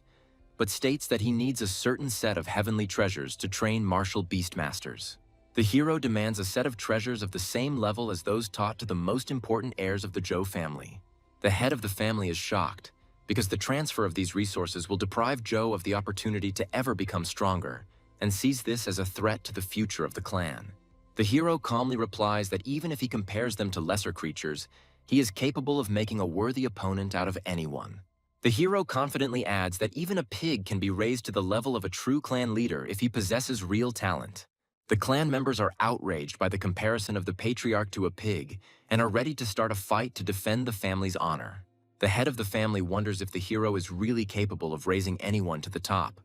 but states that he needs a certain set of heavenly treasures to train martial beastmasters. The hero demands a set of treasures of the same level as those taught to the most important heirs of the Zhou family. The head of the family is shocked, because the transfer of these resources will deprive Zhou of the opportunity to ever become stronger, and sees this as a threat to the future of the clan. The hero calmly replies that even if he compares them to lesser creatures, he is capable of making a worthy opponent out of anyone. The hero confidently adds that even a pig can be raised to the level of a true clan leader if he possesses real talent. The clan members are outraged by the comparison of the patriarch to a pig and are ready to start a fight to defend the family's honor. The head of the family wonders if the hero is really capable of raising anyone to the top,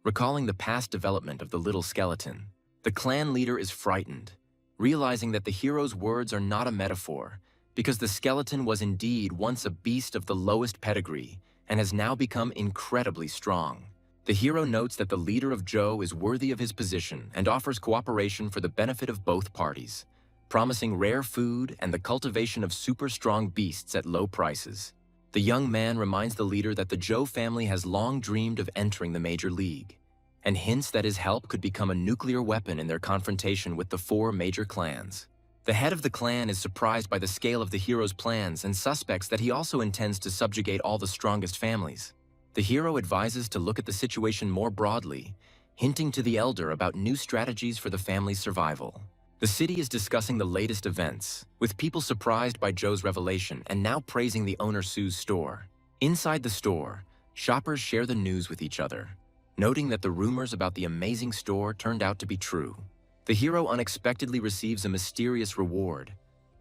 recalling the past development of the little skeleton. The clan leader is frightened, realizing that the hero's words are not a metaphor, because the skeleton was indeed once a beast of the lowest pedigree and has now become incredibly strong. The hero notes that the leader of Zhou is worthy of his position and offers cooperation for the benefit of both parties, promising rare food and the cultivation of super strong beasts at low prices. The young man reminds the leader that the Zhou family has long dreamed of entering the major league, and hints that his help could become a nuclear weapon in their confrontation with the four major clans. The head of the clan is surprised by the scale of the hero's plans and suspects that he also intends to subjugate all the strongest families. The hero advises to look at the situation more broadly, hinting to the elder about new strategies for the family's survival. The city is discussing the latest events, with people surprised by Zhou's revelation and now praising the owner Su's store. Inside the store, shoppers share the news with each other, noting that the rumors about the amazing store turned out to be true. The hero unexpectedly receives a mysterious reward,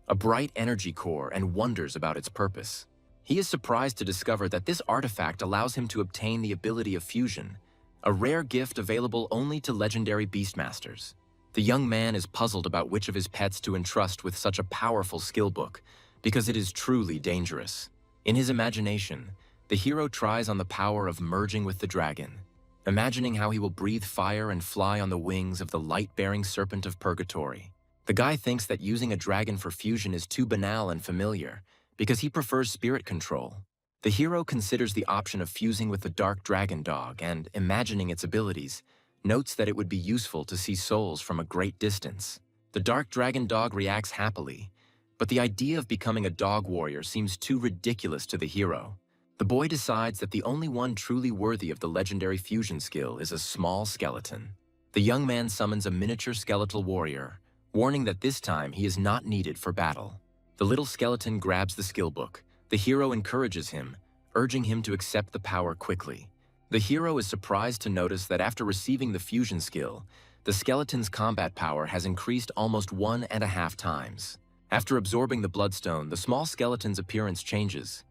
a bright energy core, and wonders about its purpose. He is surprised to discover that this artifact allows him to obtain the ability of fusion, a rare gift available only to legendary beastmasters. The young man is puzzled about which of his pets to entrust with such a powerful skill book, because it is truly dangerous. In his imagination, the hero tries on the power of merging with the dragon, imagining how he will breathe fire and fly on the wings of the light-bearing serpent of purgatory. The guy thinks that using a dragon for fusion is too banal and familiar, because he prefers spirit control. The hero considers the option of fusing with the dark dragon dog and, imagining its abilities, notes that it would be useful to see souls from a great distance. The dark dragon dog reacts happily, but the idea of becoming a dog warrior seems too ridiculous to the hero. The boy decides that the only one truly worthy of the legendary fusion skill is a small skeleton. The young man summons a miniature skeletal warrior, warning that this time he is not needed for battle. The little skeleton grabs the skill book. The hero encourages him, urging him to accept the power quickly. The hero is surprised to notice that after receiving the fusion skill, the skeleton's combat power has increased almost 1.5 times. After absorbing the bloodstone, the small skeleton's appearance changes.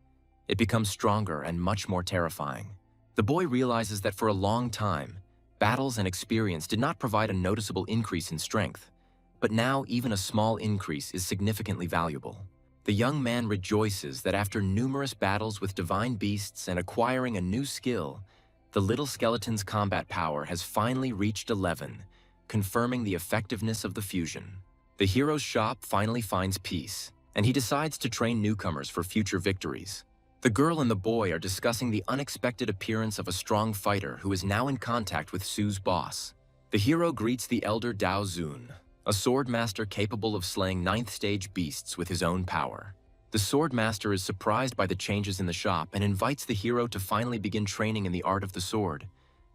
It becomes stronger and much more terrifying. The boy realizes that for a long time, battles and experience did not provide a noticeable increase in strength, but now even a small increase is significantly valuable. The young man rejoices that after numerous battles with divine beasts and acquiring a new skill, the little skeleton's combat power has finally reached 11, confirming the effectiveness of the fusion. The hero's shop finally finds peace, and he decides to train newcomers for future victories. The girl and the boy are discussing the unexpected appearance of a strong fighter who is now in contact with Su's boss. The hero greets the elder Dao Zun, a sword master capable of slaying ninth-stage beasts with his own power. The sword master is surprised by the changes in the shop and invites the hero to finally begin training in the art of the sword,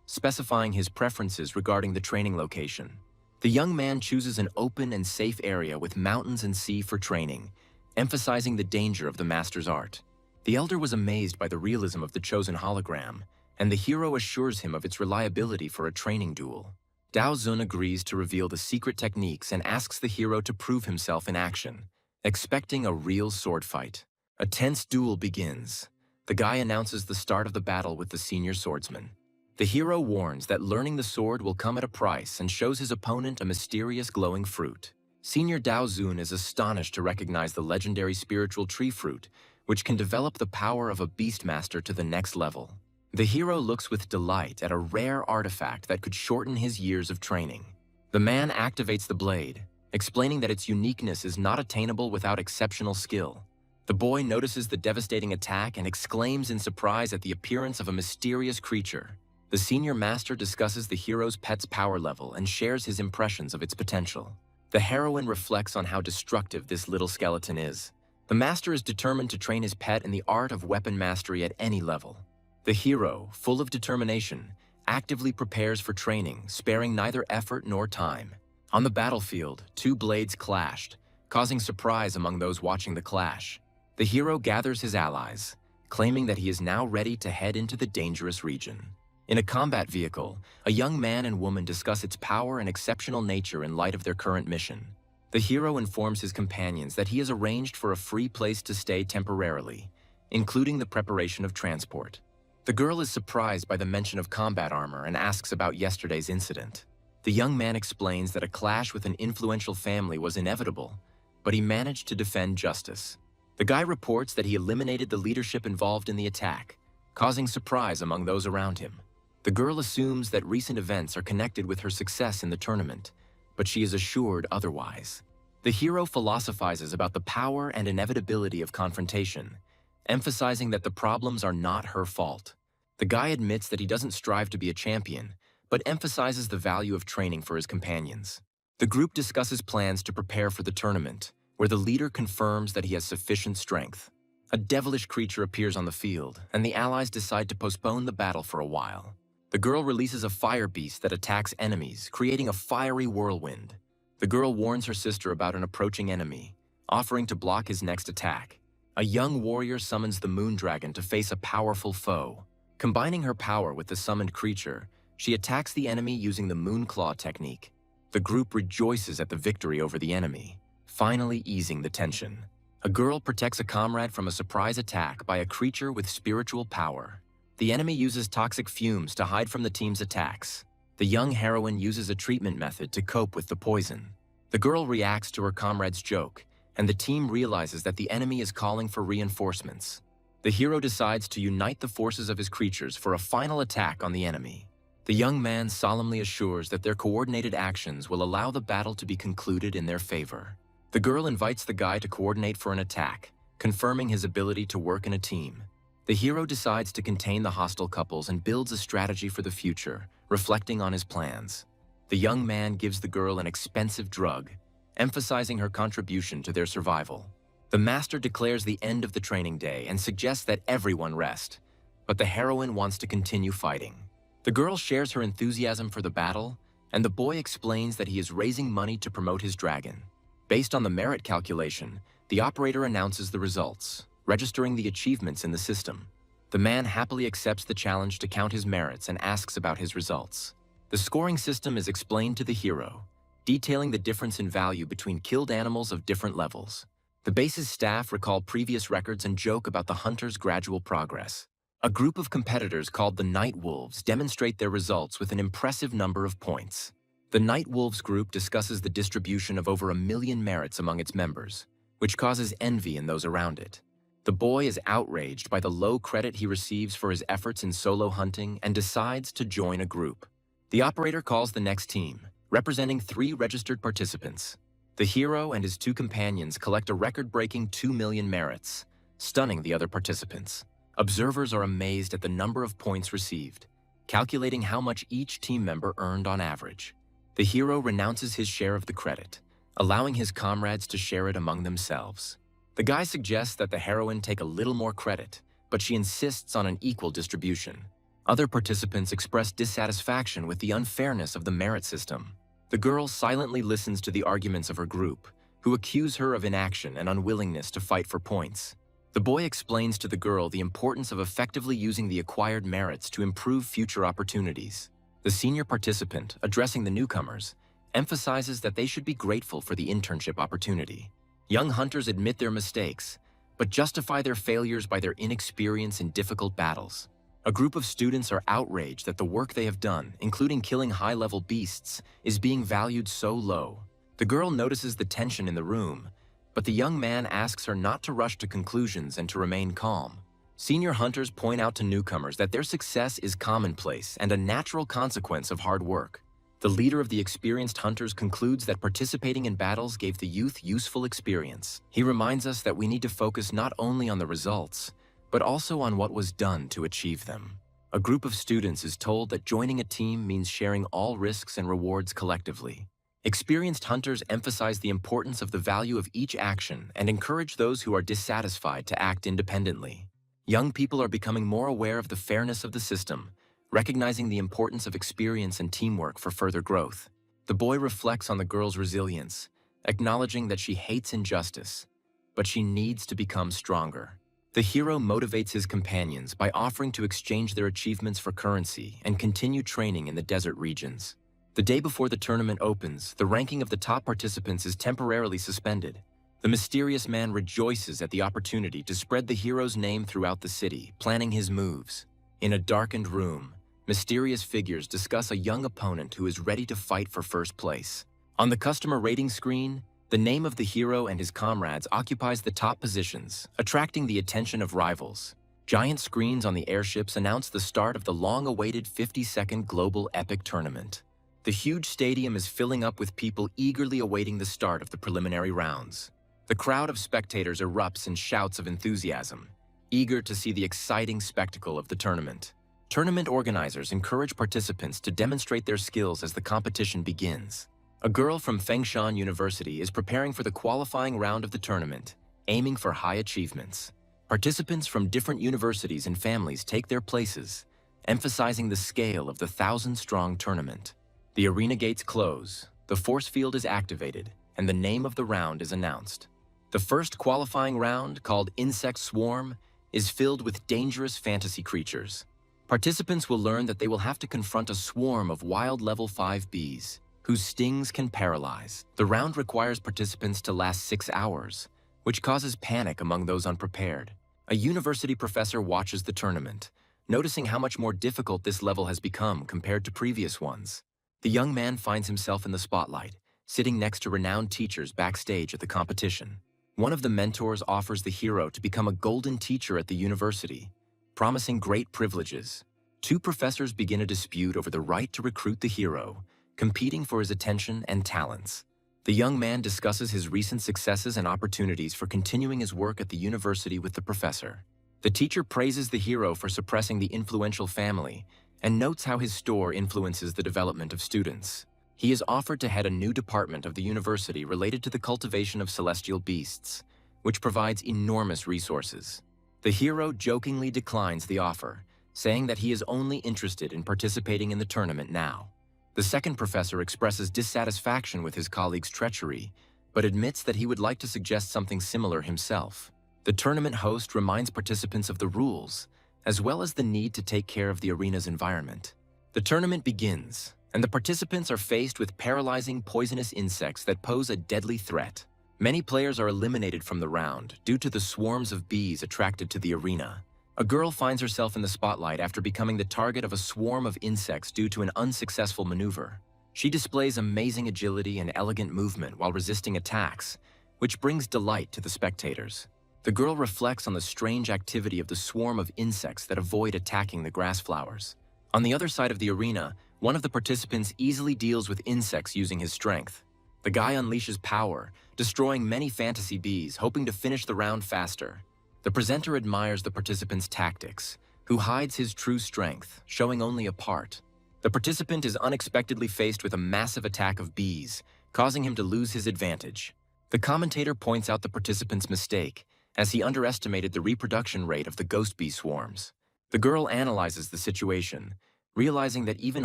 specifying his preferences regarding the training location. The young man chooses an open and safe area with mountains and sea for training, emphasizing the danger of the master's art. The elder was amazed by the realism of the chosen hologram, and the hero assures him of its reliability for a training duel. Dao Zun agrees to reveal the secret techniques and asks the hero to prove himself in action, expecting a real sword fight. A tense duel begins. The guy announces the start of the battle with the senior swordsman. The hero warns that learning the sword will come at a price and shows his opponent a mysterious glowing fruit. Senior Dao Zun is astonished to recognize the legendary spiritual tree fruit, which can develop the power of a Beastmaster to the next level. The hero looks with delight at a rare artifact that could shorten his years of training. The man activates the blade, explaining that its uniqueness is not attainable without exceptional skill. The boy notices the devastating attack and exclaims in surprise at the appearance of a mysterious creature. The senior master discusses the hero's pet's power level and shares his impressions of its potential. The heroine reflects on how destructive this little skeleton is. The master is determined to train his pet in the art of weapon mastery at any level. The hero, full of determination, actively prepares for training, sparing neither effort nor time. On the battlefield, two blades clashed, causing surprise among those watching the clash. The hero gathers his allies, claiming that he is now ready to head into the dangerous region. In a combat vehicle, a young man and woman discuss its power and exceptional nature in light of their current mission. The hero informs his companions that he has arranged for a free place to stay temporarily, including the preparation of transport. The girl is surprised by the mention of combat armor and asks about yesterday's incident. The young man explains that a clash with an influential family was inevitable, but he managed to defend justice. The guy reports that he eliminated the leadership involved in the attack, causing surprise among those around him. The girl assumes that recent events are connected with her success in the tournament, but she is assured otherwise. The hero philosophizes about the power and inevitability of confrontation, emphasizing that the problems are not her fault. The guy admits that he doesn't strive to be a champion, but emphasizes the value of training for his companions. The group discusses plans to prepare for the tournament, where the leader confirms that he has sufficient strength. A devilish creature appears on the field, and the allies decide to postpone the battle for a while. The girl releases a fire beast that attacks enemies, creating a fiery whirlwind. The girl warns her sister about an approaching enemy, offering to block his next attack. A young warrior summons the moon dragon to face a powerful foe. Combining her power with the summoned creature, she attacks the enemy using the moon claw technique. The group rejoices at the victory over the enemy, finally easing the tension. A girl protects a comrade from a surprise attack by a creature with spiritual power. The enemy uses toxic fumes to hide from the team's attacks. The young heroine uses a treatment method to cope with the poison. The girl reacts to her comrade's joke, and the team realizes that the enemy is calling for reinforcements. The hero decides to unite the forces of his creatures for a final attack on the enemy. The young man solemnly assures that their coordinated actions will allow the battle to be concluded in their favor. The girl invites the guy to coordinate for an attack, confirming his ability to work in a team. The hero decides to contain the hostile couples and builds a strategy for the future, reflecting on his plans. The young man gives the girl an expensive drug, emphasizing her contribution to their survival. The master declares the end of the training day and suggests that everyone rest, but the heroine wants to continue fighting. The girl shares her enthusiasm for the battle, and the boy explains that he is raising money to promote his dragon. Based on the merit calculation, the operator announces the results, registering the achievements in the system. The man happily accepts the challenge to count his merits and asks about his results. The scoring system is explained to the hero, detailing the difference in value between killed animals of different levels. The base's staff recall previous records and joke about the hunter's gradual progress. A group of competitors called the Night Wolves demonstrate their results with an impressive number of points. The Night Wolves group discusses the distribution of over 1 million merits among its members, which causes envy in those around it. The boy is outraged by the low credit he receives for his efforts in solo hunting and decides to join a group. The operator calls the next team, representing 3 registered participants. The hero and his 2 companions collect a record-breaking 2 million merits, stunning the other participants. Observers are amazed at the number of points received, calculating how much each team member earned on average. The hero renounces his share of the credit, allowing his comrades to share it among themselves. The guy suggests that the heroine take a little more credit, but she insists on an equal distribution. Other participants express dissatisfaction with the unfairness of the merit system. The girl silently listens to the arguments of her group, who accuse her of inaction and unwillingness to fight for points. The boy explains to the girl the importance of effectively using the acquired merits to improve future opportunities. The senior participant, addressing the newcomers, emphasizes that they should be grateful for the internship opportunity. Young hunters admit their mistakes, but justify their failures by their inexperience in difficult battles. A group of students are outraged that the work they have done, including killing high-level beasts, is being valued so low. The girl notices the tension in the room, but the young man asks her not to rush to conclusions and to remain calm. Senior hunters point out to newcomers that their success is commonplace and a natural consequence of hard work. The leader of the experienced hunters concludes that participating in battles gave the youth useful experience. He reminds us that we need to focus not only on the results, but also on what was done to achieve them. A group of students is told that joining a team means sharing all risks and rewards collectively. Experienced hunters emphasize the importance of the value of each action and encourage those who are dissatisfied to act independently. Young people are becoming more aware of the fairness of the system, recognizing the importance of experience and teamwork for further growth. The boy reflects on the girl's resilience, acknowledging that she hates injustice, but she needs to become stronger. The hero motivates his companions by offering to exchange their achievements for currency and continue training in the desert regions. The day before the tournament opens, the ranking of the top participants is temporarily suspended. The mysterious man rejoices at the opportunity to spread the hero's name throughout the city, planning his moves. In a darkened room, mysterious figures discuss a young opponent who is ready to fight for first place. On the customer rating screen, the name of the hero and his comrades occupies the top positions, attracting the attention of rivals. Giant screens on the airships announce the start of the long-awaited 50-second global epic tournament. The huge stadium is filling up with people eagerly awaiting the start of the preliminary rounds. The crowd of spectators erupts in shouts of enthusiasm, eager to see the exciting spectacle of the tournament. Tournament organizers encourage participants to demonstrate their skills as the competition begins. A girl from Fengshan University is preparing for the qualifying round of the tournament, aiming for high achievements. Participants from different universities and families take their places, emphasizing the scale of the 1,000-strong tournament. The arena gates close, the force field is activated, and the name of the round is announced. The first qualifying round, called Insect Swarm, is filled with dangerous fantasy creatures. Participants will learn that they will have to confront a swarm of wild level 5 bees, whose stings can paralyze. The round requires participants to last 6 hours, which causes panic among those unprepared. A university professor watches the tournament, noticing how much more difficult this level has become compared to previous ones. The young man finds himself in the spotlight, sitting next to renowned teachers backstage at the competition. One of the mentors offers the hero to become a golden teacher at the university, promising great privileges. Two professors begin a dispute over the right to recruit the hero, competing for his attention and talents. The young man discusses his recent successes and opportunities for continuing his work at the university with the professor. The teacher praises the hero for suppressing the influential family and notes how his store influences the development of students. He is offered to head a new department of the university related to the cultivation of celestial beasts, which provides enormous resources. The hero jokingly declines the offer, saying that he is only interested in participating in the tournament now. The second professor expresses dissatisfaction with his colleague's treachery, but admits that he would like to suggest something similar himself. The tournament host reminds participants of the rules, as well as the need to take care of the arena's environment. The tournament begins, and the participants are faced with paralyzing poisonous insects that pose a deadly threat. Many players are eliminated from the round due to the swarms of bees attracted to the arena. A girl finds herself in the spotlight after becoming the target of a swarm of insects due to an unsuccessful maneuver. She displays amazing agility and elegant movement while resisting attacks, which brings delight to the spectators. The girl reflects on the strange activity of the swarm of insects that avoid attacking the grass flowers. On the other side of the arena, one of the participants easily deals with insects using his strength. The guy unleashes power, destroying many fantasy bees, hoping to finish the round faster. The presenter admires the participant's tactics, who hides his true strength, showing only a part. The participant is unexpectedly faced with a massive attack of bees, causing him to lose his advantage. The commentator points out the participant's mistake, as he underestimated the reproduction rate of the ghost bee swarms. The girl analyzes the situation, realizing that even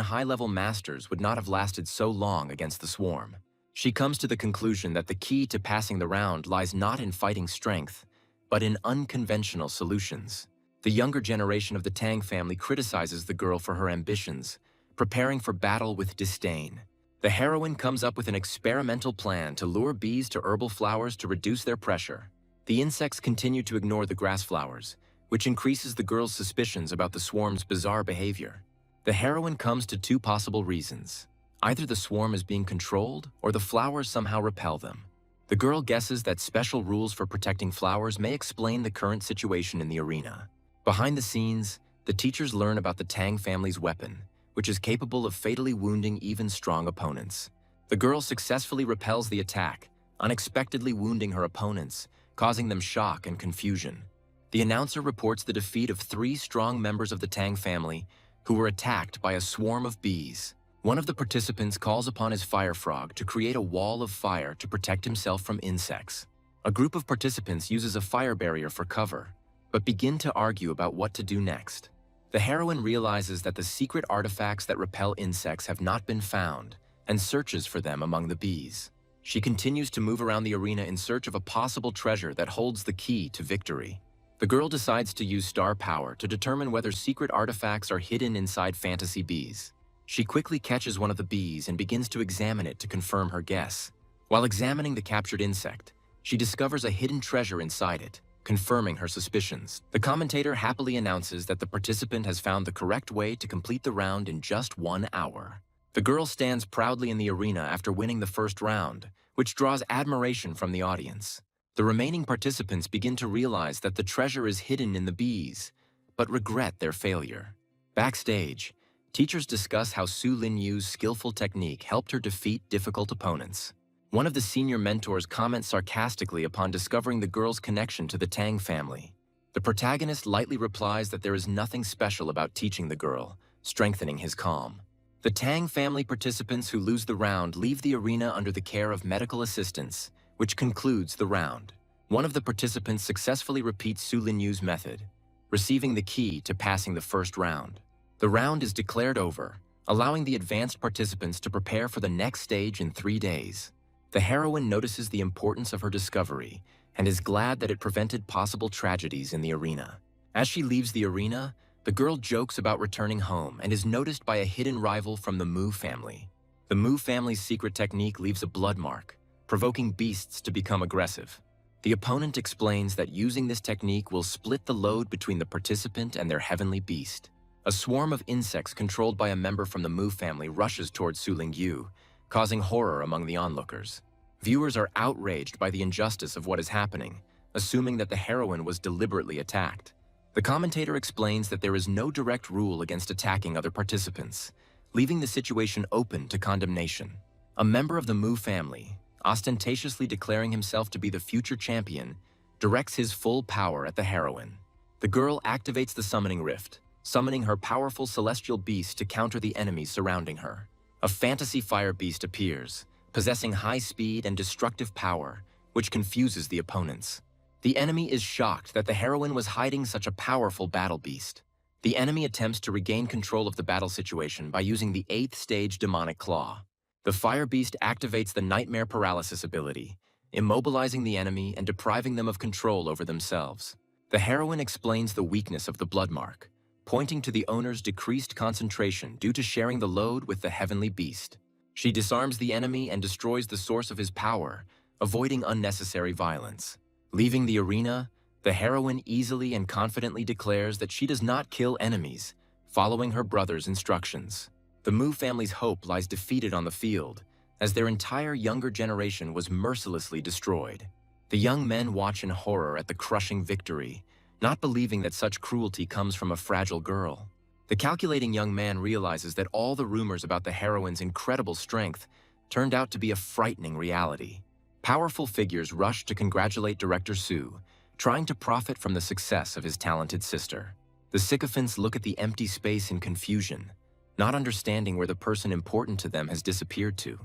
high-level masters would not have lasted so long against the swarm. She comes to the conclusion that the key to passing the round lies not in fighting strength, but in unconventional solutions. The younger generation of the Tang family criticizes the girl for her ambitions, preparing for battle with disdain. The heroine comes up with an experimental plan to lure bees to herbal flowers to reduce their pressure. The insects continue to ignore the grass flowers, which increases the girl's suspicions about the swarm's bizarre behavior. The heroine comes to two possible reasons. Either the swarm is being controlled, or the flowers somehow repel them. The girl guesses that special rules for protecting flowers may explain the current situation in the arena. Behind the scenes, the teachers learn about the Tang family's weapon, which is capable of fatally wounding even strong opponents. The girl successfully repels the attack, unexpectedly wounding her opponents, causing them shock and confusion. The announcer reports the defeat of 3 strong members of the Tang family who were attacked by a swarm of bees. One of the participants calls upon his fire frog to create a wall of fire to protect himself from insects. A group of participants uses a fire barrier for cover, but begin to argue about what to do next. The heroine realizes that the secret artifacts that repel insects have not been found and searches for them among the bees. She continues to move around the arena in search of a possible treasure that holds the key to victory. The girl decides to use star power to determine whether secret artifacts are hidden inside fantasy bees. She quickly catches one of the bees and begins to examine it to confirm her guess. While examining the captured insect, she discovers a hidden treasure inside it, confirming her suspicions. The commentator happily announces that the participant has found the correct way to complete the round in just 1 hour. The girl stands proudly in the arena after winning the first round, which draws admiration from the audience. The remaining participants begin to realize that the treasure is hidden in the bees, but regret their failure. Backstage, teachers discuss how Su Lin Yu's skillful technique helped her defeat difficult opponents. One of the senior mentors comments sarcastically upon discovering the girl's connection to the Tang family. The protagonist lightly replies that there is nothing special about teaching the girl, strengthening his calm. The Tang family participants who lose the round leave the arena under the care of medical assistants, which concludes the round. One of the participants successfully repeats Su Lin Yu's method, receiving the key to passing the first round. The round is declared over, allowing the advanced participants to prepare for the next stage in 3 days. The heroine notices the importance of her discovery and is glad that it prevented possible tragedies in the arena. As she leaves the arena, the girl jokes about returning home and is noticed by a hidden rival from the Mu family. The Mu family's secret technique leaves a blood mark, provoking beasts to become aggressive. The opponent explains that using this technique will split the load between the participant and their heavenly beast. A swarm of insects controlled by a member from the Mu family rushes towards Su Lin Yu, causing horror among the onlookers. Viewers are outraged by the injustice of what is happening, assuming that the heroine was deliberately attacked. The commentator explains that there is no direct rule against attacking other participants, leaving the situation open to condemnation. A member of the Mu family, ostentatiously declaring himself to be the future champion, directs his full power at the heroine. The girl activates the summoning rift, summoning her powerful celestial beast to counter the enemies surrounding her. A fantasy fire beast appears, possessing high speed and destructive power, which confuses the opponents. The enemy is shocked that the heroine was hiding such a powerful battle beast. The enemy attempts to regain control of the battle situation by using the 8th stage demonic claw. The fire beast activates the nightmare paralysis ability, immobilizing the enemy and depriving them of control over themselves. The heroine explains the weakness of the blood mark, pointing to the owner's decreased concentration due to sharing the load with the heavenly beast. She disarms the enemy and destroys the source of his power, avoiding unnecessary violence. Leaving the arena, the heroine easily and confidently declares that she does not kill enemies, following her brother's instructions. The Mu family's hope lies defeated on the field, as their entire younger generation was mercilessly destroyed. The young men watch in horror at the crushing victory, not believing that such cruelty comes from a fragile girl. The calculating young man realizes that all the rumors about the heroine's incredible strength turned out to be a frightening reality. Powerful figures rush to congratulate Director Su, trying to profit from the success of his talented sister. The sycophants look at the empty space in confusion, not understanding where the person important to them has disappeared to.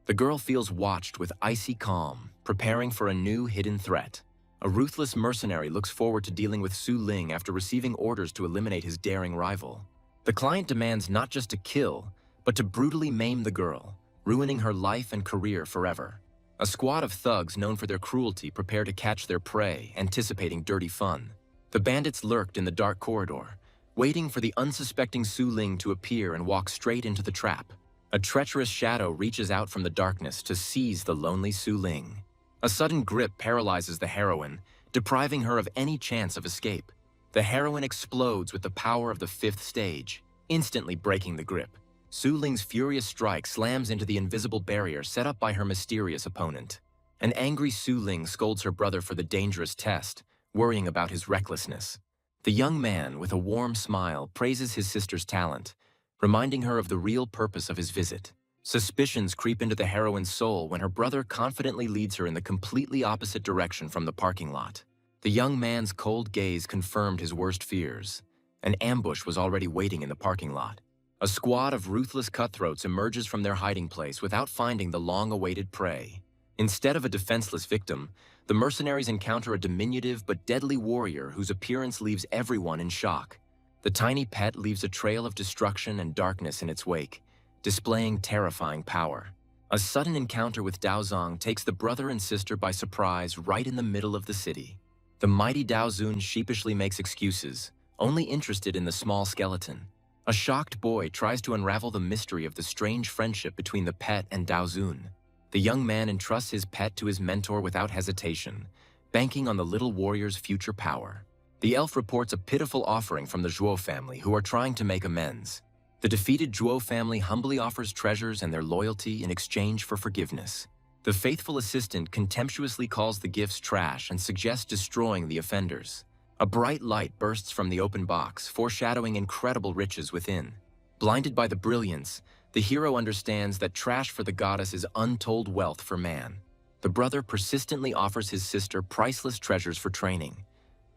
The girl feels watched with icy calm, preparing for a new hidden threat. A ruthless mercenary looks forward to dealing with Su Ling after receiving orders to eliminate his daring rival. The client demands not just to kill, but to brutally maim the girl, ruining her life and career forever. A squad of thugs known for their cruelty prepare to catch their prey, anticipating dirty fun. The bandits lurked in the dark corridor, waiting for the unsuspecting Su Ling to appear and walk straight into the trap. A treacherous shadow reaches out from the darkness to seize the lonely Su Ling. A sudden grip paralyzes the heroine, depriving her of any chance of escape. The heroine explodes with the power of the fifth stage, instantly breaking the grip. Su Ling's furious strike slams into the invisible barrier set up by her mysterious opponent. An angry Su Ling scolds her brother for the dangerous test, worrying about his recklessness. The young man, with a warm smile, praises his sister's talent, reminding her of the real purpose of his visit. Suspicions creep into the heroine's soul when her brother confidently leads her in the completely opposite direction from the parking lot. The young man's cold gaze confirmed his worst fears. An ambush was already waiting in the parking lot. A squad of ruthless cutthroats emerges from their hiding place without finding the long-awaited prey. Instead of a defenseless victim, the mercenaries encounter a diminutive but deadly warrior whose appearance leaves everyone in shock. The tiny pet leaves a trail of destruction and darkness in its wake, displaying terrifying power. A sudden encounter with Daozong takes the brother and sister by surprise right in the middle of the city. The mighty Daozun sheepishly makes excuses, only interested in the small skeleton. A shocked boy tries to unravel the mystery of the strange friendship between the pet and Daozun. The young man entrusts his pet to his mentor without hesitation, banking on the little warrior's future power. The elf reports a pitiful offering from the Zhuo family, who are trying to make amends. The defeated Zhuo family humbly offers treasures and their loyalty in exchange for forgiveness. The faithful assistant contemptuously calls the gifts trash and suggests destroying the offenders. A bright light bursts from the open box, foreshadowing incredible riches within. Blinded by the brilliance, the hero understands that trash for the goddess is untold wealth for man. The brother persistently offers his sister priceless treasures for training.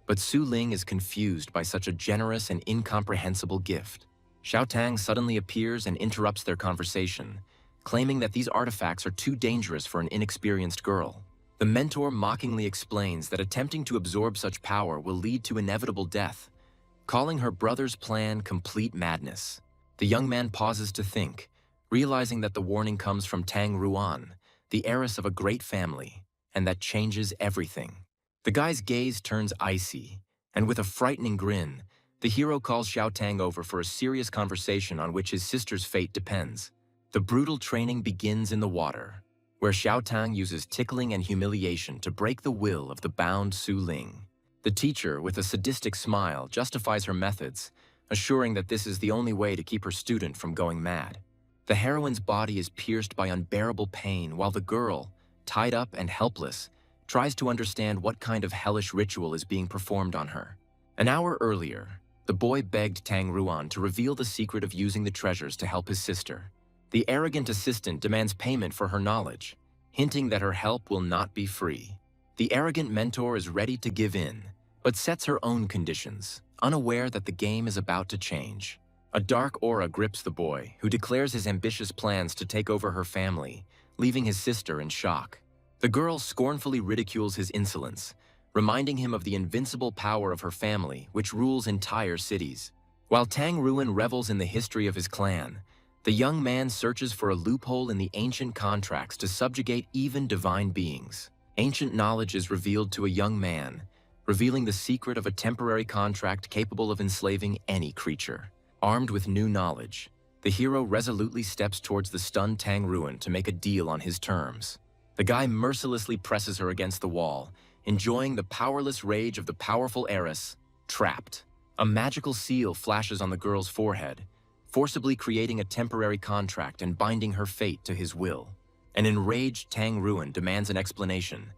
But Su Ling is confused by such a generous and incomprehensible gift. Xiao Tang suddenly appears and interrupts their conversation, claiming that these artifacts are too dangerous for an inexperienced girl. The mentor mockingly explains that attempting to absorb such power will lead to inevitable death, calling her brother's plan complete madness. The young man pauses to think, realizing that the warning comes from Tang Ruan, the heiress of a great family, and that changes everything. The guy's gaze turns icy, and with a frightening grin, the hero calls Xiao Tang over for a serious conversation on which his sister's fate depends. The brutal training begins in the water, where Xiao Tang uses tickling and humiliation to break the will of the bound Su Ling. The teacher, with a sadistic smile, justifies her methods, assuring that this is the only way to keep her student from going mad. The heroine's body is pierced by unbearable pain, while the girl, tied up and helpless, tries to understand what kind of hellish ritual is being performed on her. An hour earlier, the boy begged Tang Ruan to reveal the secret of using the treasures to help his sister. The arrogant assistant demands payment for her knowledge, hinting that her help will not be free. The arrogant mentor is ready to give in, but sets her own conditions, unaware that the game is about to change. A dark aura grips the boy, who declares his ambitious plans to take over her family, leaving his sister in shock. The girl scornfully ridicules his insolence, reminding him of the invincible power of her family, which rules entire cities. While Tang Ruan revels in the history of his clan, the young man searches for a loophole in the ancient contracts to subjugate even divine beings. Ancient knowledge is revealed to a young man, revealing the secret of a temporary contract capable of enslaving any creature. Armed with new knowledge, the hero resolutely steps towards the stunned Tang Ruan to make a deal on his terms. The guy mercilessly presses her against the wall, enjoying the powerless rage of the powerful heiress, trapped. A magical seal flashes on the girl's forehead, forcibly creating a temporary contract and binding her fate to his will. An enraged Tang Ruan demands an explanation,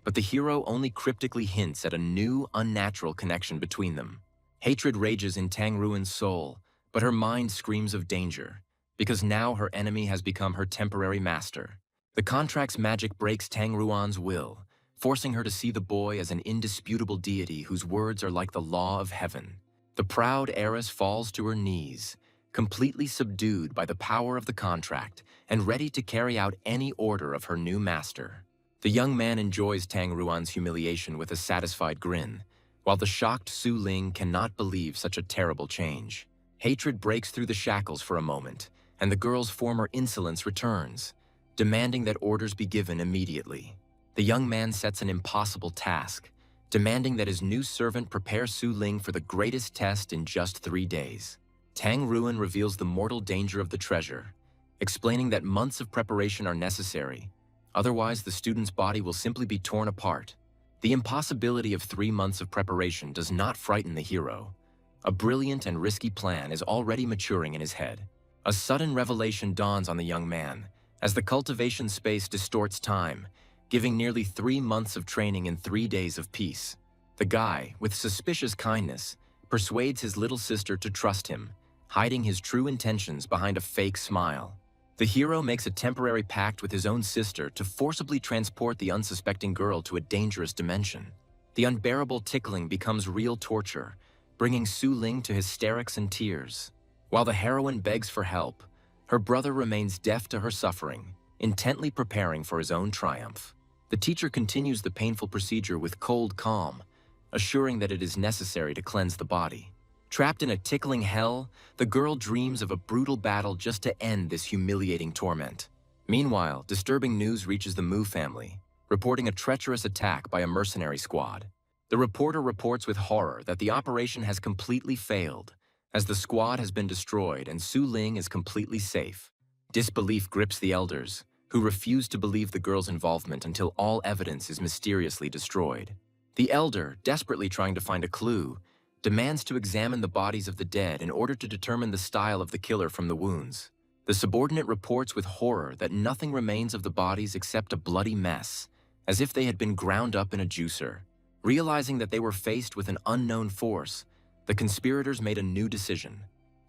but the hero only cryptically hints at a new, unnatural connection between them. Hatred rages in Tang Ruan's soul, but her mind screams of danger, because now her enemy has become her temporary master. The contract's magic breaks Tang Ruan's will, forcing her to see the boy as an indisputable deity whose words are like the law of heaven. The proud heiress falls to her knees, completely subdued by the power of the contract and ready to carry out any order of her new master. The young man enjoys Tang Ruan's humiliation with a satisfied grin, while the shocked Su Ling cannot believe such a terrible change. Hatred breaks through the shackles for a moment, and the girl's former insolence returns, demanding that orders be given immediately. The young man sets an impossible task, demanding that his new servant prepare Su Ling for the greatest test in just 3 days. Tang Ruan reveals the mortal danger of the treasure, explaining that months of preparation are necessary, otherwise the student's body will simply be torn apart. The impossibility of 3 months of preparation does not frighten the hero. A brilliant and risky plan is already maturing in his head. A sudden revelation dawns on the young man, as the cultivation space distorts time, giving nearly 3 months of training in 3 days of peace. The guy, with suspicious kindness, persuades his little sister to trust him, hiding his true intentions behind a fake smile. The hero makes a temporary pact with his own sister to forcibly transport the unsuspecting girl to a dangerous dimension. The unbearable tickling becomes real torture, bringing Su Ling to hysterics and tears. While the heroine begs for help, her brother remains deaf to her suffering, intently preparing for his own triumph. The teacher continues the painful procedure with cold calm, assuring that it is necessary to cleanse the body. Trapped in a tickling hell, the girl dreams of a brutal battle just to end this humiliating torment. Meanwhile, disturbing news reaches the Mu family, reporting a treacherous attack by a mercenary squad. The reporter reports with horror that the operation has completely failed, as the squad has been destroyed and Su Ling is completely safe. Disbelief grips the elders, who refuse to believe the girl's involvement until all evidence is mysteriously destroyed. The elder, desperately trying to find a clue, demands to examine the bodies of the dead in order to determine the style of the killer from the wounds. The subordinate reports with horror that nothing remains of the bodies except a bloody mess, as if they had been ground up in a juicer. Realizing that they were faced with an unknown force, the conspirators made a new decision: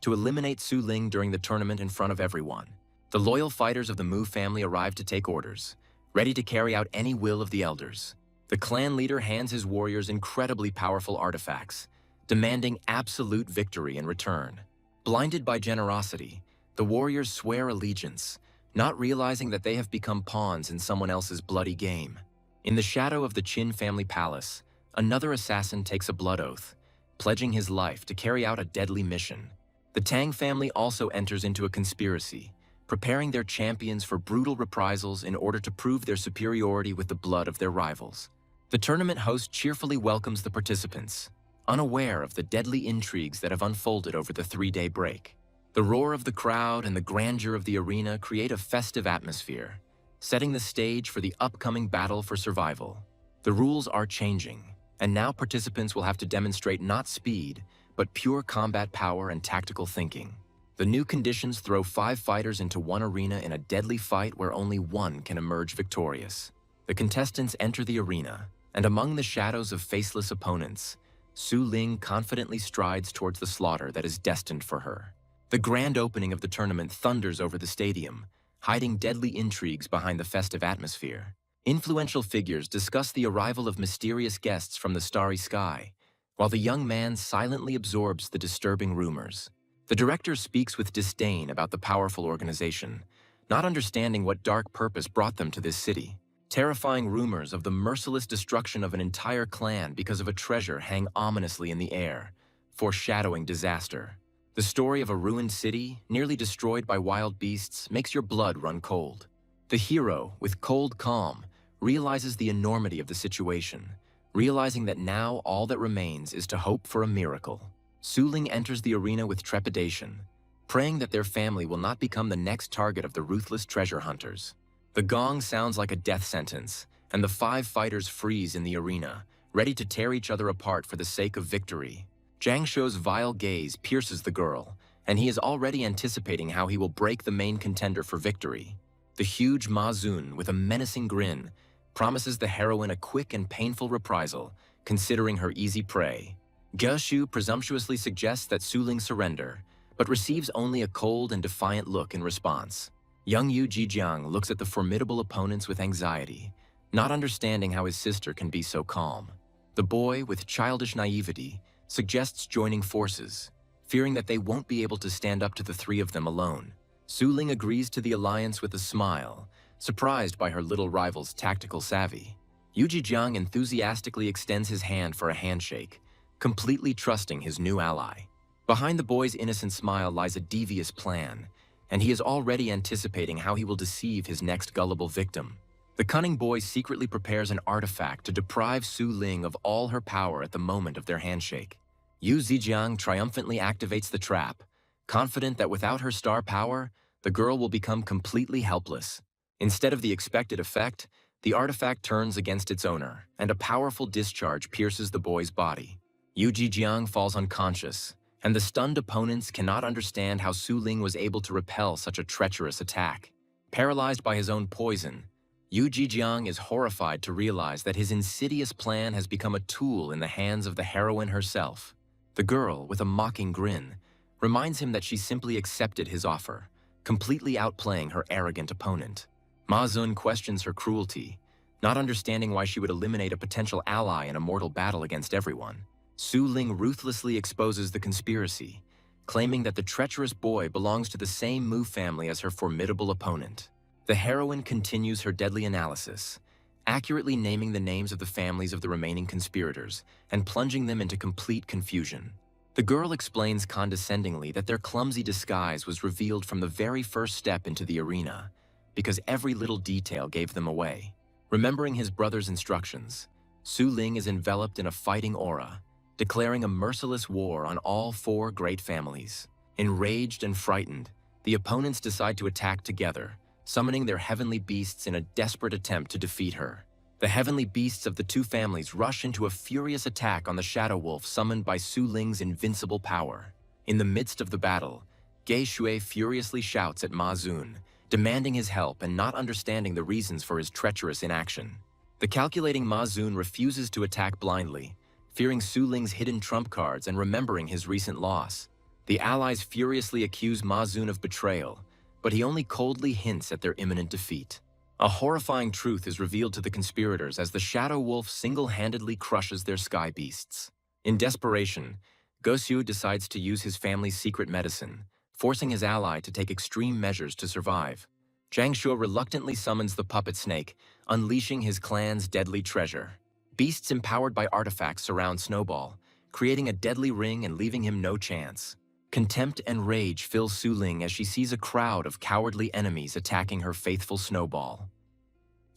to eliminate Su Ling during the tournament in front of everyone. The loyal fighters of the Mu family arrived to take orders, ready to carry out any will of the elders. The clan leader hands his warriors incredibly powerful artifacts, demanding absolute victory in return. Blinded by generosity, the warriors swear allegiance, not realizing that they have become pawns in someone else's bloody game. In the shadow of the Qin family palace, another assassin takes a blood oath, pledging his life to carry out a deadly mission. The Tang family also enters into a conspiracy, preparing their champions for brutal reprisals in order to prove their superiority with the blood of their rivals. The tournament host cheerfully welcomes the participants, unaware of the deadly intrigues that have unfolded over the 3-day break. The roar of the crowd and the grandeur of the arena create a festive atmosphere, setting the stage for the upcoming battle for survival. The rules are changing, and now participants will have to demonstrate not speed, but pure combat power and tactical thinking. The new conditions throw 5 fighters into one arena in a deadly fight where only one can emerge victorious. The contestants enter the arena, and among the shadows of faceless opponents, Su Ling confidently strides towards the slaughter that is destined for her. The grand opening of the tournament thunders over the stadium, hiding deadly intrigues behind the festive atmosphere. Influential figures discuss the arrival of mysterious guests from the starry sky, while the young man silently absorbs the disturbing rumors. The director speaks with disdain about the powerful organization, not understanding what dark purpose brought them to this city. Terrifying rumors of the merciless destruction of an entire clan because of a treasure hang ominously in the air, foreshadowing disaster. The story of a ruined city, nearly destroyed by wild beasts, makes your blood run cold. The hero, with cold calm, realizes the enormity of the situation, realizing that now all that remains is to hope for a miracle. Su Ling enters the arena with trepidation, praying that their family will not become the next target of the ruthless treasure hunters. The gong sounds like a death sentence, and the 5 fighters freeze in the arena, ready to tear each other apart for the sake of victory. Zhang Shou's vile gaze pierces the girl, and he is already anticipating how he will break the main contender for victory. The huge Ma Zun, with a menacing grin, promises the heroine a quick and painful reprisal, considering her easy prey. Ge Shu presumptuously suggests that Su Ling surrender, but receives only a cold and defiant look in response. Young Yu Jijiang looks at the formidable opponents with anxiety, not understanding how his sister can be so calm. The boy, with childish naivety, suggests joining forces, fearing that they won't be able to stand up to the three of them alone. Su Ling agrees to the alliance with a smile, surprised by her little rival's tactical savvy. Yu Jijiang enthusiastically extends his hand for a handshake, completely trusting his new ally. Behind the boy's innocent smile lies a devious plan, and he is already anticipating how he will deceive his next gullible victim. The cunning boy secretly prepares an artifact to deprive Su Ling of all her power at the moment of their handshake. Yu Zijiang triumphantly activates the trap, confident that without her star power, the girl will become completely helpless. Instead of the expected effect, the artifact turns against its owner, and a powerful discharge pierces the boy's body. Yu Jijiang falls unconscious, and the stunned opponents cannot understand how Su Ling was able to repel such a treacherous attack. Paralyzed by his own poison, Yu Jijiang is horrified to realize that his insidious plan has become a tool in the hands of the heroine herself. The girl, with a mocking grin, reminds him that she simply accepted his offer, completely outplaying her arrogant opponent. Ma Xun questions her cruelty, not understanding why she would eliminate a potential ally in a mortal battle against everyone. Su Ling ruthlessly exposes the conspiracy, claiming that the treacherous boy belongs to the same Mu family as her formidable opponent. The heroine continues her deadly analysis, accurately naming the names of the families of the remaining conspirators and plunging them into complete confusion. The girl explains condescendingly that their clumsy disguise was revealed from the very first step into the arena, because every little detail gave them away. Remembering his brother's instructions, Su Ling is enveloped in a fighting aura, declaring a merciless war on all four great families. Enraged and frightened, the opponents decide to attack together, summoning their heavenly beasts in a desperate attempt to defeat her. The heavenly beasts of the two families rush into a furious attack on the shadow wolf summoned by Su Ling's invincible power. In the midst of the battle, Ge Shui furiously shouts at Ma Xun, demanding his help and not understanding the reasons for his treacherous inaction. The calculating Ma Xun refuses to attack blindly, fearing Su Ling's hidden trump cards and remembering his recent loss. The allies furiously accuse Ma Xun of betrayal, but he only coldly hints at their imminent defeat. A horrifying truth is revealed to the conspirators as the shadow wolf single-handedly crushes their sky beasts. In desperation, Gosiu decides to use his family's secret medicine, forcing his ally to take extreme measures to survive. Zhang Shuo reluctantly summons the puppet snake, unleashing his clan's deadly treasure. Beasts empowered by artifacts surround Snowball, creating a deadly ring and leaving him no chance. Contempt and rage fill Su Ling as she sees a crowd of cowardly enemies attacking her faithful Snowball.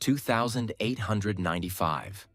2895.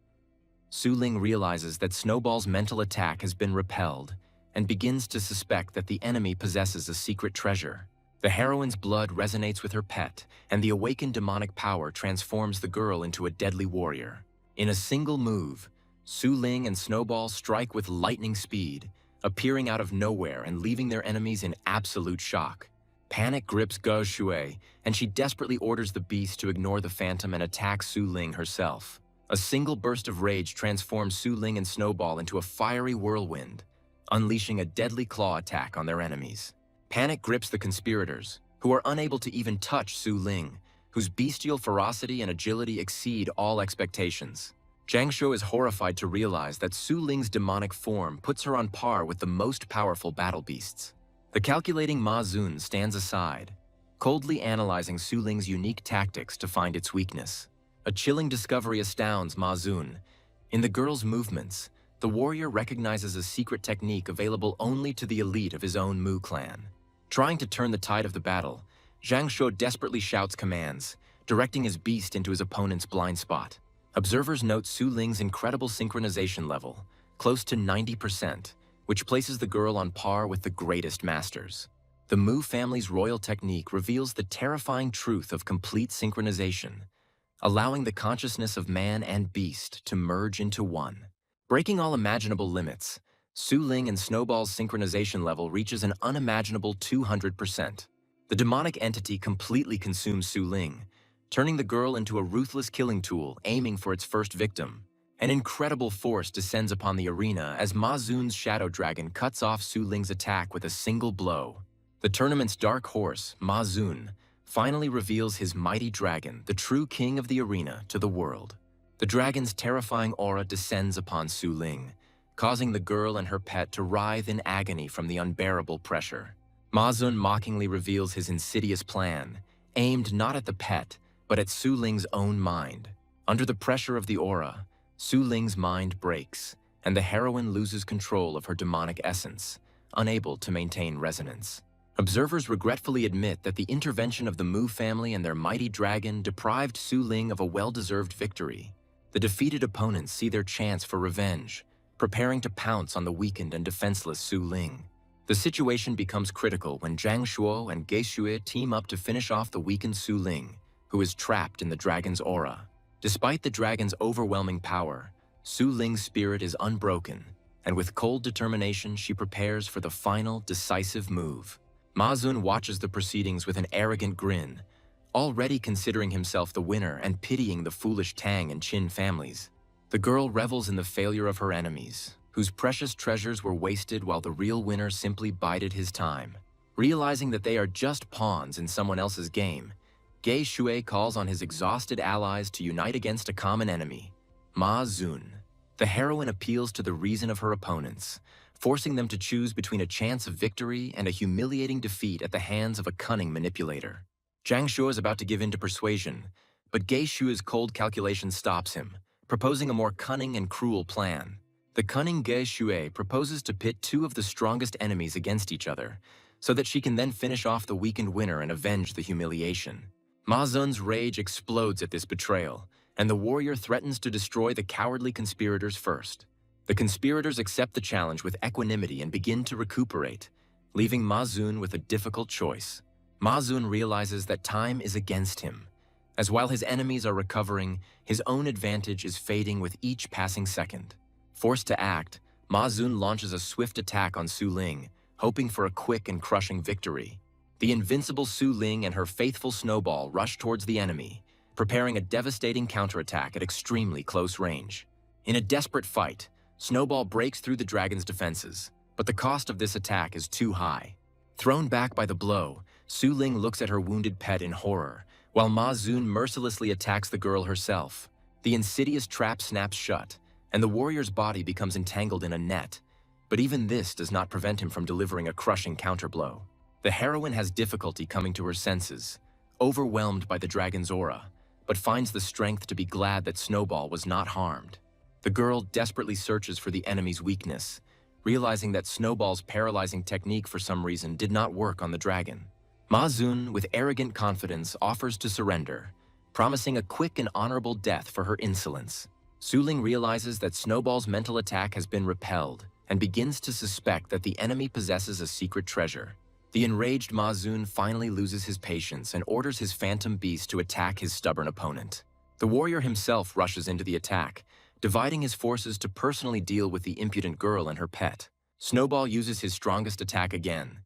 Su Ling realizes that Snowball's mental attack has been repelled and begins to suspect that the enemy possesses a secret treasure. The heroine's blood resonates with her pet, and the awakened demonic power transforms the girl into a deadly warrior. In a single move, Su Ling and Snowball strike with lightning speed, appearing out of nowhere and leaving their enemies in absolute shock. Panic grips Ge Shui, and she desperately orders the beast to ignore the phantom and attack Su Ling herself. A single burst of rage transforms Su Ling and Snowball into a fiery whirlwind, unleashing a deadly claw attack on their enemies. Panic grips the conspirators, who are unable to even touch Su Ling, whose bestial ferocity and agility exceed all expectations. Zhang Shuo is horrified to realize that Su Ling's demonic form puts her on par with the most powerful battle beasts. The calculating Ma Xun stands aside, coldly analyzing Su Ling's unique tactics to find its weakness. A chilling discovery astounds Ma Xun. In the girl's movements, the warrior recognizes a secret technique available only to the elite of his own Mu clan. Trying to turn the tide of the battle, Zhang Shuo desperately shouts commands, directing his beast into his opponent's blind spot. Observers note Su Ling's incredible synchronization level, close to 90%, which places the girl on par with the greatest masters. The Mu family's royal technique reveals the terrifying truth of complete synchronization, allowing the consciousness of man and beast to merge into one. Breaking all imaginable limits, Su Ling and Snowball's synchronization level reaches an unimaginable 200%. The demonic entity completely consumes Su Ling, turning the girl into a ruthless killing tool aiming for its first victim. An incredible force descends upon the arena as Ma Xun's shadow dragon cuts off Su Ling's attack with a single blow. The tournament's dark horse, Ma Xun, finally reveals his mighty dragon, the true king of the arena, to the world. The dragon's terrifying aura descends upon Su Ling, causing the girl and her pet to writhe in agony from the unbearable pressure. Ma-zun mockingly reveals his insidious plan, aimed not at the pet, but at Su Ling's own mind. Under the pressure of the aura, Su Ling's mind breaks, and the heroine loses control of her demonic essence, unable to maintain resonance. Observers regretfully admit that the intervention of the Mu family and their mighty dragon deprived Su Ling of a well-deserved victory. The defeated opponents see their chance for revenge, preparing to pounce on the weakened and defenseless Su Ling. The situation becomes critical when Zhang Shuo and Ge Xue team up to finish off the weakened Su Ling, who is trapped in the dragon's aura. Despite the dragon's overwhelming power, Su Ling's spirit is unbroken, and with cold determination she prepares for the final, decisive move. Ma-zun watches the proceedings with an arrogant grin, already considering himself the winner and pitying the foolish Tang and Qin families. The girl revels in the failure of her enemies, whose precious treasures were wasted while the real winner simply bided his time. Realizing that they are just pawns in someone else's game, Ge Xue calls on his exhausted allies to unite against a common enemy, Ma-zun. The heroine appeals to the reason of her opponents, forcing them to choose between a chance of victory and a humiliating defeat at the hands of a cunning manipulator. Zhang Shuo is about to give in to persuasion, but Ge Xue's cold calculation stops him, proposing a more cunning and cruel plan. The cunning Ge Xue proposes to pit two of the strongest enemies against each other, so that she can then finish off the weakened winner and avenge the humiliation. Ma-zun's rage explodes at this betrayal, and the warrior threatens to destroy the cowardly conspirators first. The conspirators accept the challenge with equanimity and begin to recuperate, leaving Ma-zun with a difficult choice. Ma-zun realizes that time is against him, as while his enemies are recovering, his own advantage is fading with each passing second. Forced to act, Ma-zun launches a swift attack on Su Ling, hoping for a quick and crushing victory. The invincible Su Ling and her faithful Snowball rush towards the enemy, preparing a devastating counterattack at extremely close range. In a desperate fight, Snowball breaks through the dragon's defenses, but the cost of this attack is too high. Thrown back by the blow, Su Ling looks at her wounded pet in horror, while Ma-zun mercilessly attacks the girl herself. The insidious trap snaps shut, and the warrior's body becomes entangled in a net, but even this does not prevent him from delivering a crushing counterblow. The heroine has difficulty coming to her senses, overwhelmed by the dragon's aura, but finds the strength to be glad that Snowball was not harmed. The girl desperately searches for the enemy's weakness, realizing that Snowball's paralyzing technique for some reason did not work on the dragon. Ma-zun, with arrogant confidence, offers to surrender, promising a quick and honorable death for her insolence. Su Ling realizes that Snowball's mental attack has been repelled and begins to suspect that the enemy possesses a secret treasure. The enraged Ma-zun finally loses his patience and orders his phantom beast to attack his stubborn opponent. The warrior himself rushes into the attack, dividing his forces to personally deal with the impudent girl and her pet. Snowball uses his strongest attack again,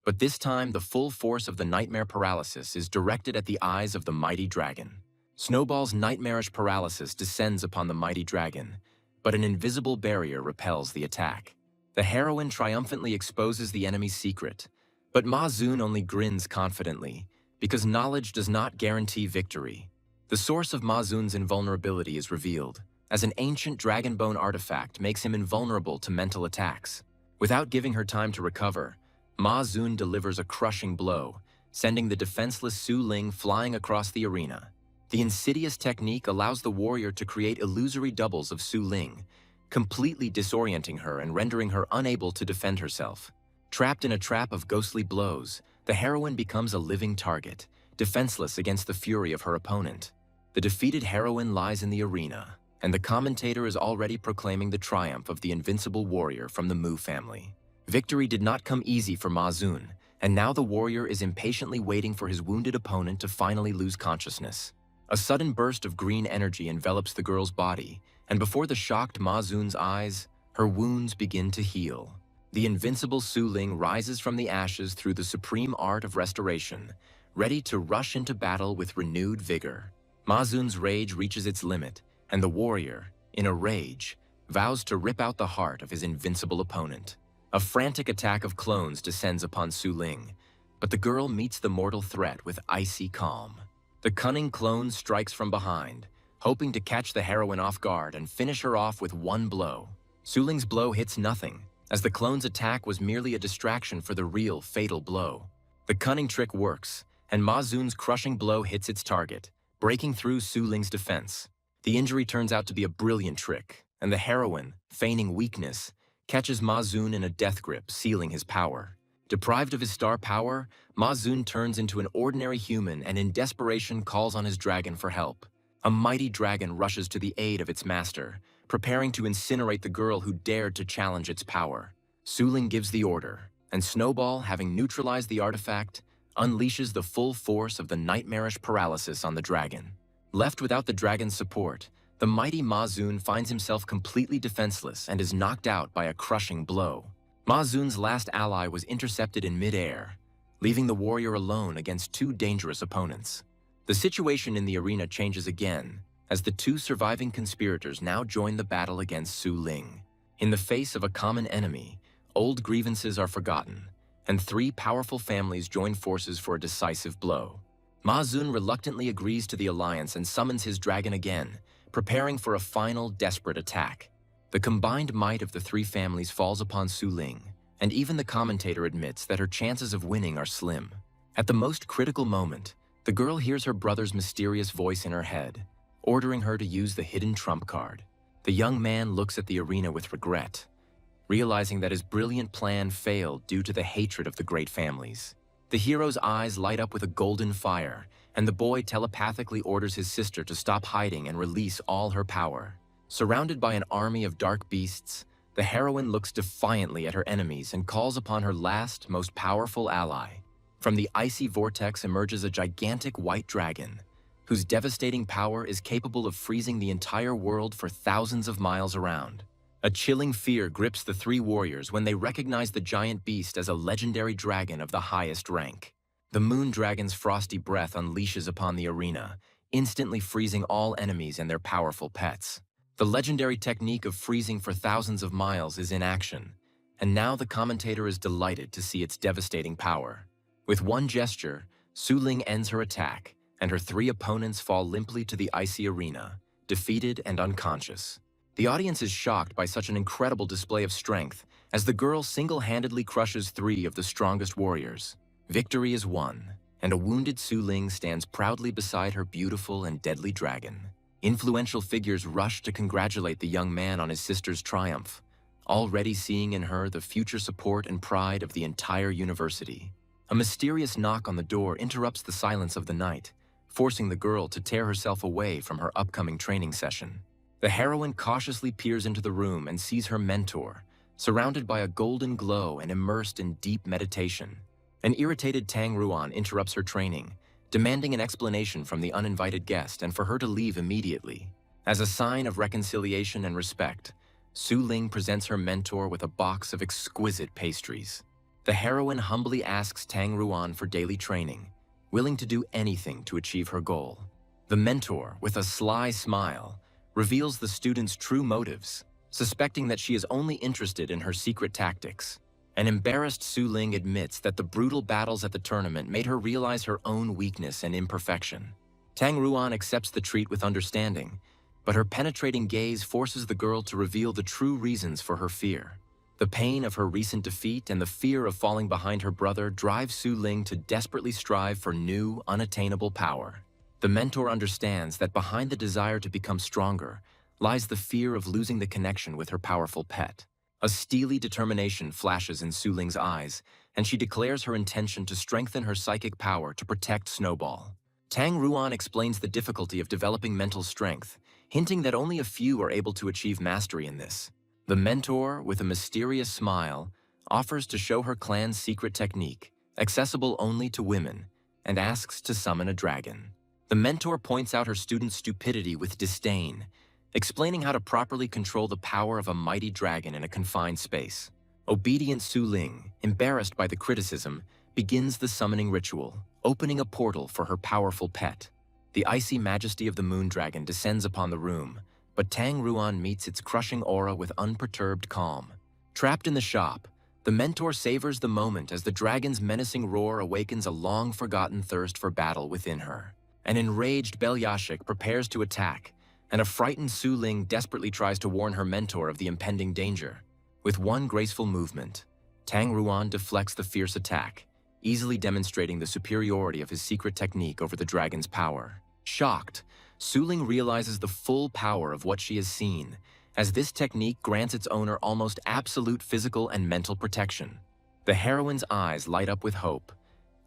but this time the full force of the nightmare paralysis is directed at the eyes of the mighty dragon. Snowball's nightmarish paralysis descends upon the mighty dragon, but an invisible barrier repels the attack. The heroine triumphantly exposes the enemy's secret, but Ma-zun only grins confidently, because knowledge does not guarantee victory. The source of Ma-zun's invulnerability is revealed, as an ancient dragon bone artifact makes him invulnerable to mental attacks. Without giving her time to recover, Ma-zun delivers a crushing blow, sending the defenseless Su Ling flying across the arena. The insidious technique allows the warrior to create illusory doubles of Su Ling, completely disorienting her and rendering her unable to defend herself. Trapped in a trap of ghostly blows, the heroine becomes a living target, defenseless against the fury of her opponent. The defeated heroine lies in the arena, and the commentator is already proclaiming the triumph of the invincible warrior from the Mu family. Victory did not come easy for Ma-zun, and now the warrior is impatiently waiting for his wounded opponent to finally lose consciousness. A sudden burst of green energy envelops the girl's body, and before the shocked Ma-zun's eyes, her wounds begin to heal. The invincible Su Ling rises from the ashes through the supreme art of restoration, ready to rush into battle with renewed vigor. Ma-zun's rage reaches its limit, and the warrior, in a rage, vows to rip out the heart of his invincible opponent. A frantic attack of clones descends upon Su Ling, but the girl meets the mortal threat with icy calm. The cunning clone strikes from behind, hoping to catch the heroine off guard and finish her off with one blow. Su Ling's blow hits nothing, as the clone's attack was merely a distraction for the real fatal blow. The cunning trick works, and Ma Xun's crushing blow hits its target, breaking through Su Ling's defense. The injury turns out to be a brilliant trick, and the heroine, feigning weakness, catches Ma Xun in a death grip, sealing his power. Deprived of his star power, Ma Xun turns into an ordinary human and in desperation calls on his dragon for help. A mighty dragon rushes to the aid of its master, preparing to incinerate the girl who dared to challenge its power. Su Ling gives the order, and Snowball, having neutralized the artifact, unleashes the full force of the nightmarish paralysis on the dragon. Left without the dragon's support, the mighty Ma Xun finds himself completely defenseless and is knocked out by a crushing blow. Ma Xun's last ally was intercepted in mid-air, leaving the warrior alone against two dangerous opponents. The situation in the arena changes again, as the two surviving conspirators now join the battle against Su Ling. In the face of a common enemy, old grievances are forgotten, and three powerful families join forces for a decisive blow. Ma Xun reluctantly agrees to the alliance and summons his dragon again, preparing for a final desperate attack. The combined might of the three families falls upon Su Ling, and even the commentator admits that her chances of winning are slim. At the most critical moment, the girl hears her brother's mysterious voice in her head, ordering her to use the hidden trump card. The young man looks at the arena with regret, realizing that his brilliant plan failed due to the hatred of the great families. The hero's eyes light up with a golden fire, and the boy telepathically orders his sister to stop hiding and release all her power. Surrounded by an army of dark beasts, the heroine looks defiantly at her enemies and calls upon her last, most powerful ally. From the icy vortex emerges a gigantic white dragon, whose devastating power is capable of freezing the entire world for thousands of miles around. A chilling fear grips the three warriors when they recognize the giant beast as a legendary dragon of the highest rank. The moon dragon's frosty breath unleashes upon the arena, instantly freezing all enemies and their powerful pets. The legendary technique of freezing for thousands of miles is in action, and now the commentator is delighted to see its devastating power. With one gesture, Su Ling ends her attack, and her three opponents fall limply to the icy arena, defeated and unconscious. The audience is shocked by such an incredible display of strength as the girl single-handedly crushes three of the strongest warriors. Victory is won, and a wounded Su Ling stands proudly beside her beautiful and deadly dragon. Influential figures rush to congratulate the young man on his sister's triumph, already seeing in her the future support and pride of the entire university. A mysterious knock on the door interrupts the silence of the night, forcing the girl to tear herself away from her upcoming training session. The heroine cautiously peers into the room and sees her mentor, surrounded by a golden glow and immersed in deep meditation. An irritated Tang Ruan interrupts her training, demanding an explanation from the uninvited guest and for her to leave immediately. As a sign of reconciliation and respect, Su Ling presents her mentor with a box of exquisite pastries. The heroine humbly asks Tang Ruan for daily training, willing to do anything to achieve her goal. The mentor, with a sly smile, reveals the student's true motives, suspecting that she is only interested in her secret tactics. An embarrassed Su Ling admits that the brutal battles at the tournament made her realize her own weakness and imperfection. Tang Ruan accepts the treat with understanding, but her penetrating gaze forces the girl to reveal the true reasons for her fear. The pain of her recent defeat and the fear of falling behind her brother drive Su Ling to desperately strive for new, unattainable power. The mentor understands that behind the desire to become stronger lies the fear of losing the connection with her powerful pet. A steely determination flashes in Su Ling's eyes, and she declares her intention to strengthen her psychic power to protect Snowball. Tang Ruan explains the difficulty of developing mental strength, hinting that only a few are able to achieve mastery in this. The mentor, with a mysterious smile, offers to show her clan's secret technique, accessible only to women, and asks to summon a dragon. The mentor points out her student's stupidity with disdain, explaining how to properly control the power of a mighty dragon in a confined space. Obedient Su Ling, embarrassed by the criticism, begins the summoning ritual, opening a portal for her powerful pet. The icy majesty of the moon dragon descends upon the room, but Tang Ruan meets its crushing aura with unperturbed calm. Trapped in the shop, the mentor savors the moment as the dragon's menacing roar awakens a long-forgotten thirst for battle within her. An enraged Belyashik prepares to attack, and a frightened Su Ling desperately tries to warn her mentor of the impending danger. With one graceful movement, Tang Ruan deflects the fierce attack, easily demonstrating the superiority of his secret technique over the dragon's power. Shocked, Su Ling realizes the full power of what she has seen, as this technique grants its owner almost absolute physical and mental protection. The heroine's eyes light up with hope,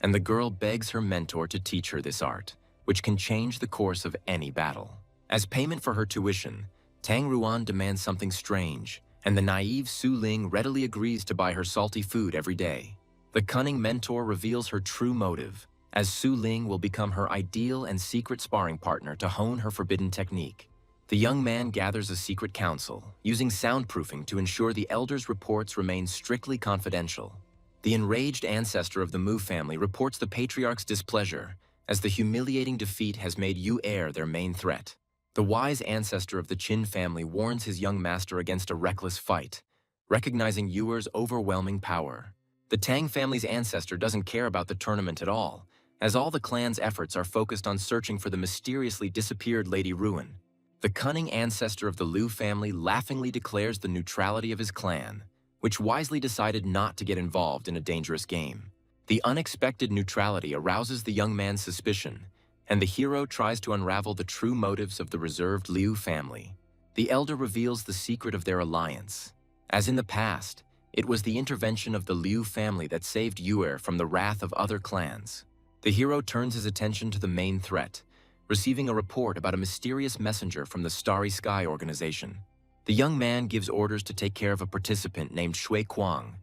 and the girl begs her mentor to teach her this art, which can change the course of any battle. As payment for her tuition, Tang Ruan demands something strange, and the naive Su Ling readily agrees to buy her salty food every day. The cunning mentor reveals her true motive, as Su Ling will become her ideal and secret sparring partner to hone her forbidden technique. The young man gathers a secret council, using soundproofing to ensure the elders' reports remain strictly confidential. The enraged ancestor of the Mu family reports the patriarch's displeasure, as the humiliating defeat has made Yu Er their main threat. The wise ancestor of the Qin family warns his young master against a reckless fight, recognizing Yu Er's overwhelming power. The Tang family's ancestor doesn't care about the tournament at all, as all the clan's efforts are focused on searching for the mysteriously disappeared Lady Ruin. The cunning ancestor of the Liu family laughingly declares the neutrality of his clan, which wisely decided not to get involved in a dangerous game. The unexpected neutrality arouses the young man's suspicion, and the hero tries to unravel the true motives of the reserved Liu family. The elder reveals the secret of their alliance. As in the past, it was the intervention of the Liu family that saved Yuer from the wrath of other clans. The hero turns his attention to the main threat, receiving a report about a mysterious messenger from the Starry Sky organization. The young man gives orders to take care of a participant named Shui Kuang,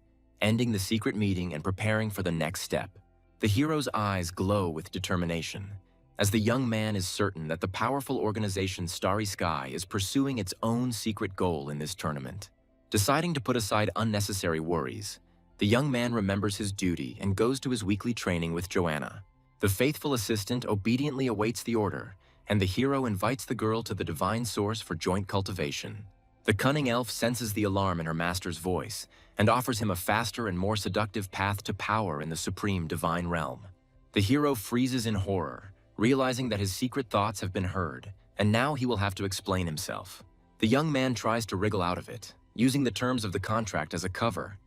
ending the secret meeting and preparing for the next step. The hero's eyes glow with determination, as the young man is certain that the powerful organization Starry Sky is pursuing its own secret goal in this tournament. Deciding to put aside unnecessary worries, the young man remembers his duty and goes to his weekly training with Joanna. The faithful assistant obediently awaits the order, and the hero invites the girl to the divine source for joint cultivation. The cunning elf senses the alarm in her master's voice and offers him a faster and more seductive path to power in the supreme divine realm. The hero freezes in horror, realizing that his secret thoughts have been heard, and now he will have to explain himself. The young man tries to wriggle out of it, using the terms of the contract as a cover,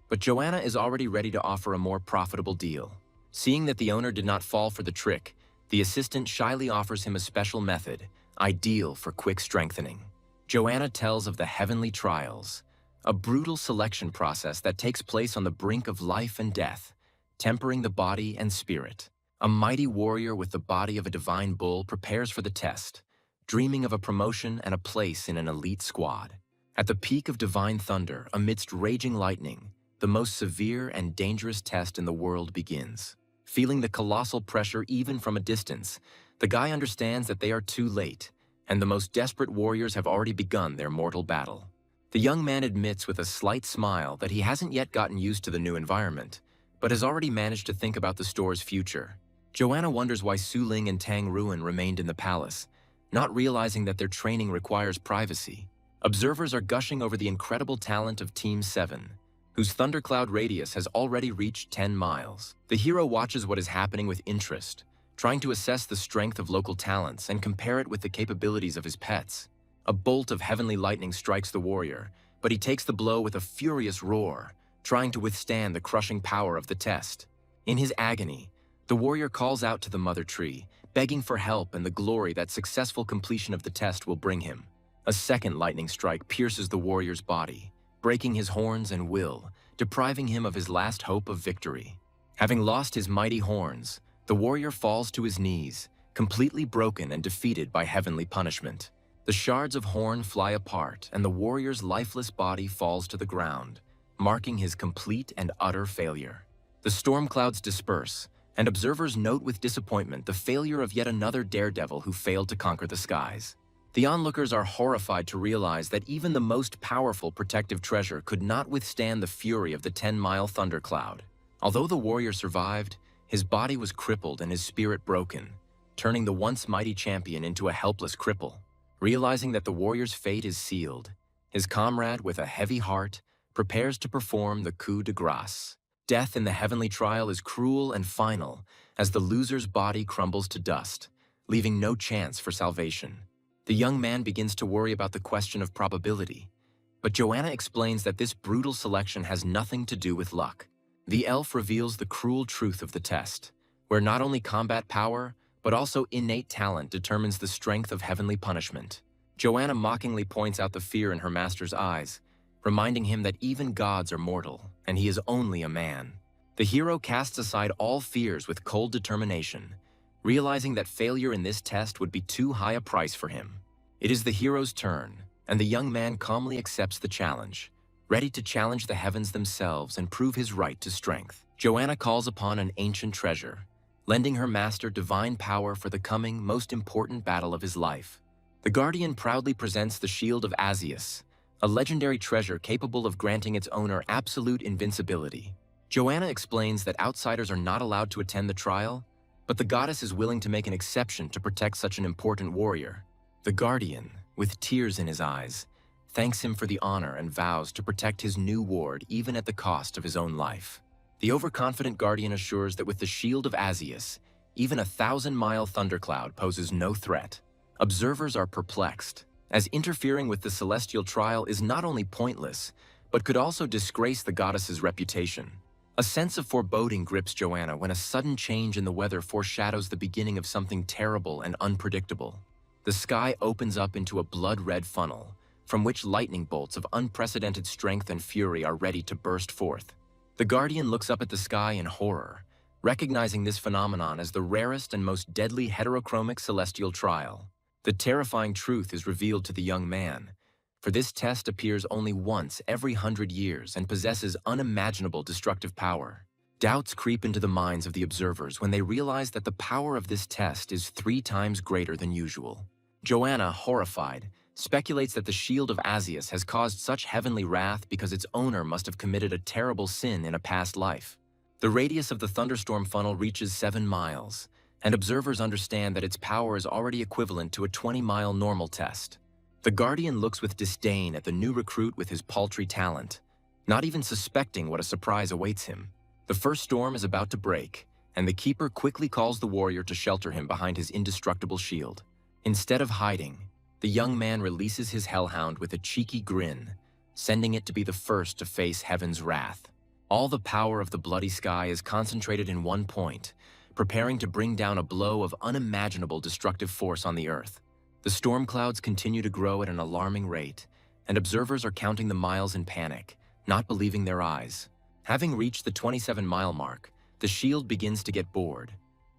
but Joanna is already ready to offer a more profitable deal. Seeing that the owner did not fall for the trick, the assistant shyly offers him a special method, ideal for quick strengthening. Joanna tells of the heavenly trials, a brutal selection process that takes place on the brink of life and death, tempering the body and spirit. A mighty warrior with the body of a divine bull prepares for the test, dreaming of a promotion and a place in an elite squad. At the peak of divine thunder, amidst raging lightning, the most severe and dangerous test in the world begins. Feeling the colossal pressure even from a distance, the guy understands that they are too late, and the most desperate warriors have already begun their mortal battle. The young man admits with a slight smile that he hasn't yet gotten used to the new environment, but has already managed to think about the store's future. Joanna wonders why Su Ling and Tang Ruin remained in the palace, not realizing that their training requires privacy. Observers are gushing over the incredible talent of Team 7, whose thundercloud radius has already reached 10 miles. The hero watches what is happening with interest, trying to assess the strength of local talents and compare it with the capabilities of his pets. A bolt of heavenly lightning strikes the warrior, but he takes the blow with a furious roar, trying to withstand the crushing power of the test. In his agony, the warrior calls out to the mother tree, begging for help and the glory that successful completion of the test will bring him. A second lightning strike pierces the warrior's body, breaking his horns and will, depriving him of his last hope of victory. Having lost his mighty horns, the warrior falls to his knees, completely broken and defeated by heavenly punishment. The shards of horn fly apart, and the warrior's lifeless body falls to the ground, marking his complete and utter failure. The storm clouds disperse, and observers note with disappointment the failure of yet another daredevil who failed to conquer the skies. The onlookers are horrified to realize that even the most powerful protective treasure could not withstand the fury of the 10-mile thundercloud. Although the warrior survived, his body was crippled and his spirit broken, turning the once mighty champion into a helpless cripple. Realizing that the warrior's fate is sealed, his comrade, with a heavy heart, prepares to perform the coup de grace. Death in the heavenly trial is cruel and final, as the loser's body crumbles to dust, leaving no chance for salvation. The young man begins to worry about the question of probability, but Joanna explains that this brutal selection has nothing to do with luck. The elf reveals the cruel truth of the test, where not only combat power, but also innate talent determines the strength of heavenly punishment. Joanna mockingly points out the fear in her master's eyes, reminding him that even gods are mortal, and he is only a man. The hero casts aside all fears with cold determination, realizing that failure in this test would be too high a price for him. It is the hero's turn, and the young man calmly accepts the challenge, ready to challenge the heavens themselves and prove his right to strength. Joanna calls upon an ancient treasure, lending her master divine power for the coming, most important battle of his life. The Guardian proudly presents the Shield of Asius, a legendary treasure capable of granting its owner absolute invincibility. Joanna explains that outsiders are not allowed to attend the trial, but the goddess is willing to make an exception to protect such an important warrior. The Guardian, with tears in his eyes, thanks him for the honor and vows to protect his new ward even at the cost of his own life. The overconfident Guardian assures that with the Shield of Asius, even a 1,000-mile thundercloud poses no threat. Observers are perplexed, as interfering with the celestial trial is not only pointless, but could also disgrace the goddess's reputation. A sense of foreboding grips Joanna when a sudden change in the weather foreshadows the beginning of something terrible and unpredictable. The sky opens up into a blood-red funnel, from which lightning bolts of unprecedented strength and fury are ready to burst forth. The Guardian looks up at the sky in horror, recognizing this phenomenon as the rarest and most deadly heterochromic celestial trial. The terrifying truth is revealed to the young man, for this test appears only once every 100 years and possesses unimaginable destructive power. Doubts creep into the minds of the observers when they realize that the power of this test is 3 times greater than usual. Joanna, horrified, speculates that the Shield of Asius has caused such heavenly wrath because its owner must have committed a terrible sin in a past life. The radius of the thunderstorm funnel reaches 7 miles, and observers understand that its power is already equivalent to a 20-mile normal test. The Guardian looks with disdain at the new recruit with his paltry talent, not even suspecting what a surprise awaits him. The first storm is about to break, and the Keeper quickly calls the warrior to shelter him behind his indestructible shield. Instead of hiding, the young man releases his hellhound with a cheeky grin, sending it to be the first to face heaven's wrath. All the power of the bloody sky is concentrated in one point, preparing to bring down a blow of unimaginable destructive force on the earth. The storm clouds continue to grow at an alarming rate, and observers are counting the miles in panic, not believing their eyes. Having reached the 27-mile mark, the shield begins to get bored,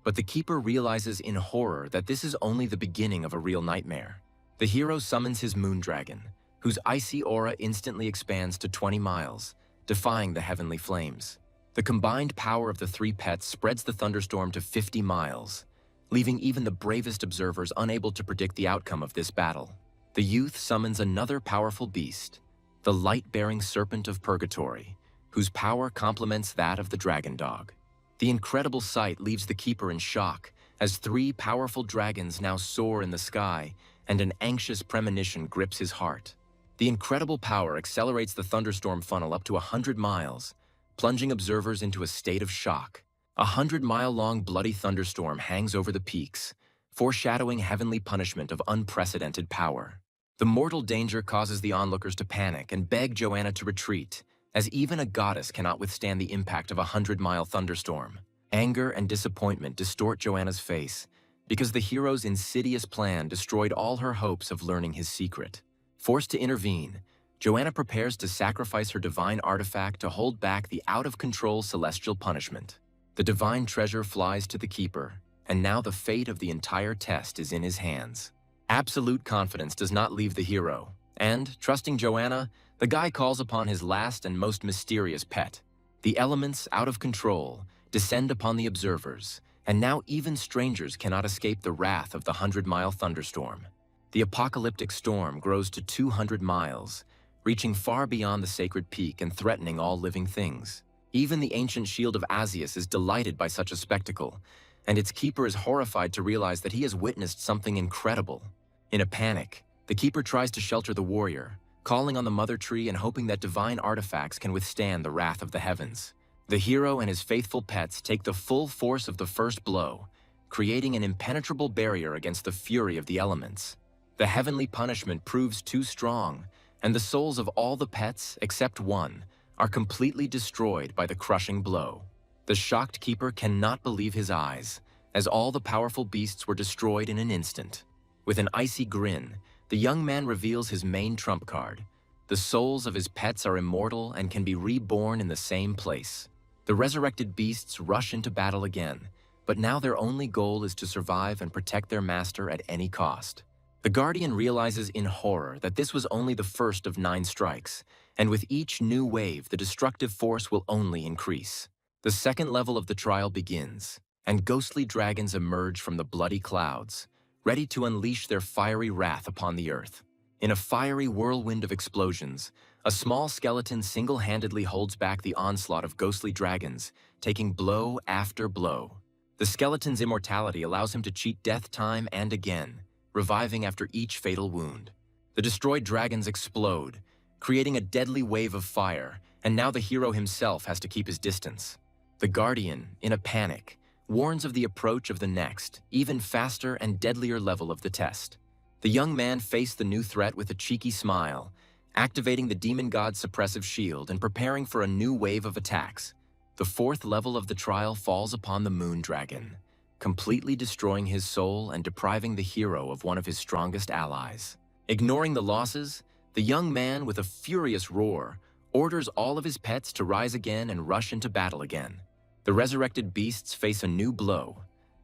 but the Keeper realizes in horror that this is only the beginning of a real nightmare. The hero summons his moondragon, whose icy aura instantly expands to 20 miles, defying the heavenly flames. The combined power of the 3 pets spreads the thunderstorm to 50 miles, leaving even the bravest observers unable to predict the outcome of this battle. The youth summons another powerful beast, the light-bearing serpent of purgatory, whose power complements that of the dragon dog. The incredible sight leaves the Keeper in shock, as 3 powerful dragons now soar in the sky, and an anxious premonition grips his heart. The incredible power accelerates the thunderstorm funnel up to 100 miles, plunging observers into a state of shock. A 100-mile-long bloody thunderstorm hangs over the peaks, foreshadowing heavenly punishment of unprecedented power. The mortal danger causes the onlookers to panic and beg Joanna to retreat, as even a goddess cannot withstand the impact of a 100-mile thunderstorm. Anger and disappointment distort Joanna's face, because the hero's insidious plan destroyed all her hopes of learning his secret. Forced to intervene, Joanna prepares to sacrifice her divine artifact to hold back the out-of-control celestial punishment. The divine treasure flies to the Keeper, and now the fate of the entire test is in his hands. Absolute confidence does not leave the hero, and, trusting Joanna, the guy calls upon his last and most mysterious pet. The elements, out of control, descend upon the observers, and now even strangers cannot escape the wrath of the 100-mile thunderstorm. The apocalyptic storm grows to 200 miles, reaching far beyond the sacred peak and threatening all living things. Even the ancient Shield of Asius is delighted by such a spectacle, and its Keeper is horrified to realize that he has witnessed something incredible. In a panic, the Keeper tries to shelter the warrior, calling on the Mother Tree and hoping that divine artifacts can withstand the wrath of the heavens. The hero and his faithful pets take the full force of the first blow, creating an impenetrable barrier against the fury of the elements. The heavenly punishment proves too strong, and the souls of all the pets, except one, are completely destroyed by the crushing blow. The shocked keeper cannot believe his eyes, as all the powerful beasts were destroyed in an instant. With an icy grin, the young man reveals his main trump card. The souls of his pets are immortal and can be reborn in the same place. The resurrected beasts rush into battle again, but now their only goal is to survive and protect their master at any cost. The Guardian realizes in horror that this was only the first of 9 strikes, and with each new wave, the destructive force will only increase. The second level of the trial begins, and ghostly dragons emerge from the bloody clouds, ready to unleash their fiery wrath upon the earth. In a fiery whirlwind of explosions, a small skeleton single-handedly holds back the onslaught of ghostly dragons, taking blow after blow. The skeleton's immortality allows him to cheat death time and again, reviving after each fatal wound. The destroyed dragons explode, creating a deadly wave of fire, and now the hero himself has to keep his distance. The Guardian, in a panic, warns of the approach of the next, even faster and deadlier level of the test. The young man faced the new threat with a cheeky smile, activating the demon god's suppressive shield and preparing for a new wave of attacks. The 4th level of the trial falls upon the moon dragon, completely destroying his soul and depriving the hero of one of his strongest allies. Ignoring the losses, the young man, with a furious roar, orders all of his pets to rise again and rush into battle again. The resurrected beasts face a new blow,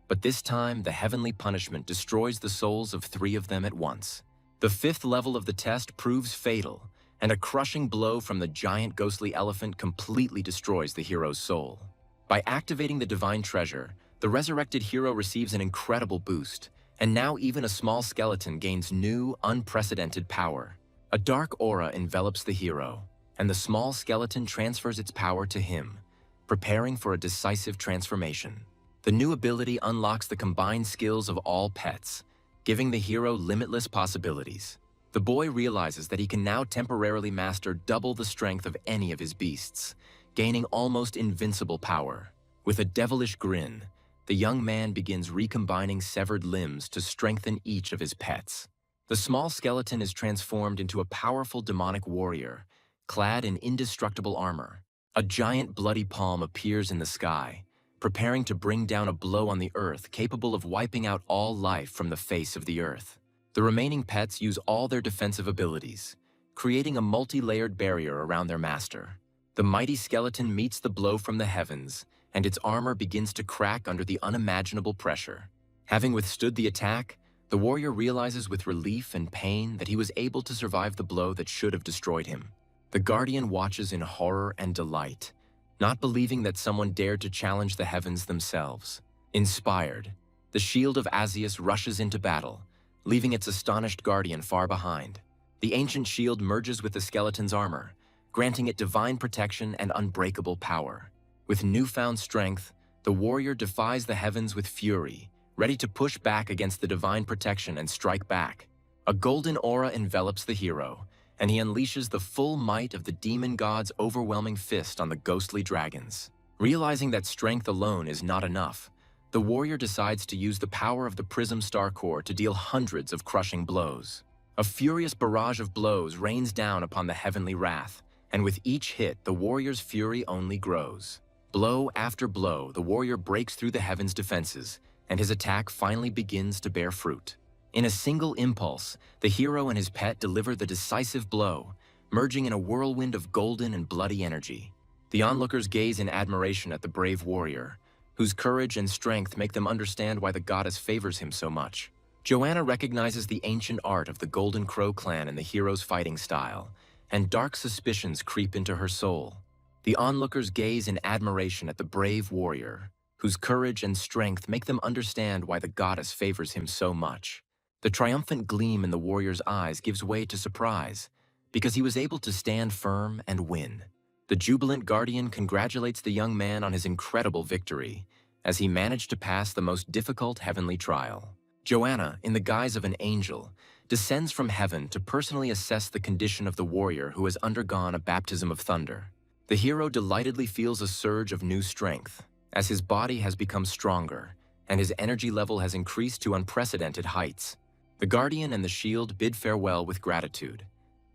but this time the heavenly punishment destroys the souls of 3 of them at once. The 5th level of the test proves fatal, and a crushing blow from the giant ghostly elephant completely destroys the hero's soul. By activating the divine treasure, the resurrected hero receives an incredible boost, and now even a small skeleton gains new, unprecedented power. A dark aura envelops the hero, and the small skeleton transfers its power to him, preparing for a decisive transformation. The new ability unlocks the combined skills of all pets, giving the hero limitless possibilities. The boy realizes that he can now temporarily master double the strength of any of his beasts, gaining almost invincible power. With a devilish grin, the young man begins recombining severed limbs to strengthen each of his pets. The small skeleton is transformed into a powerful demonic warrior, clad in indestructible armor. A giant bloody palm appears in the sky, preparing to bring down a blow on the earth capable of wiping out all life from the face of the earth. The remaining pets use all their defensive abilities, creating a multi-layered barrier around their master. The mighty skeleton meets the blow from the heavens, and its armor begins to crack under the unimaginable pressure. Having withstood the attack, the warrior realizes with relief and pain that he was able to survive the blow that should have destroyed him. The Guardian watches in horror and delight, not believing that someone dared to challenge the heavens themselves. Inspired, the shield of Asius rushes into battle, leaving its astonished guardian far behind. The ancient shield merges with the skeleton's armor, granting it divine protection and unbreakable power. With newfound strength, the warrior defies the heavens with fury, ready to push back against the divine protection and strike back. A golden aura envelops the hero, and he unleashes the full might of the demon god's overwhelming fist on the ghostly dragons. Realizing that strength alone is not enough, the warrior decides to use the power of the Prism Star Core to deal hundreds of crushing blows. A furious barrage of blows rains down upon the heavenly wrath, and with each hit, the warrior's fury only grows. Blow after blow, the warrior breaks through the heavens' defenses, and his attack finally begins to bear fruit. In a single impulse, the hero and his pet deliver the decisive blow, merging in a whirlwind of golden and bloody energy. The onlookers gaze in admiration at the brave warrior, whose courage and strength make them understand why the goddess favors him so much. Joanna recognizes the ancient art of the Golden Crow clan in the hero's fighting style, and dark suspicions creep into her soul. The onlookers gaze in admiration at the brave warrior, whose courage and strength make them understand why the goddess favors him so much. The triumphant gleam in the warrior's eyes gives way to surprise, because he was able to stand firm and win. The jubilant guardian congratulates the young man on his incredible victory, as he managed to pass the most difficult heavenly trial. Joanna, in the guise of an angel, descends from heaven to personally assess the condition of the warrior who has undergone a baptism of thunder. The hero delightedly feels a surge of new strength, as his body has become stronger, and his energy level has increased to unprecedented heights. The Guardian and the Shield bid farewell with gratitude,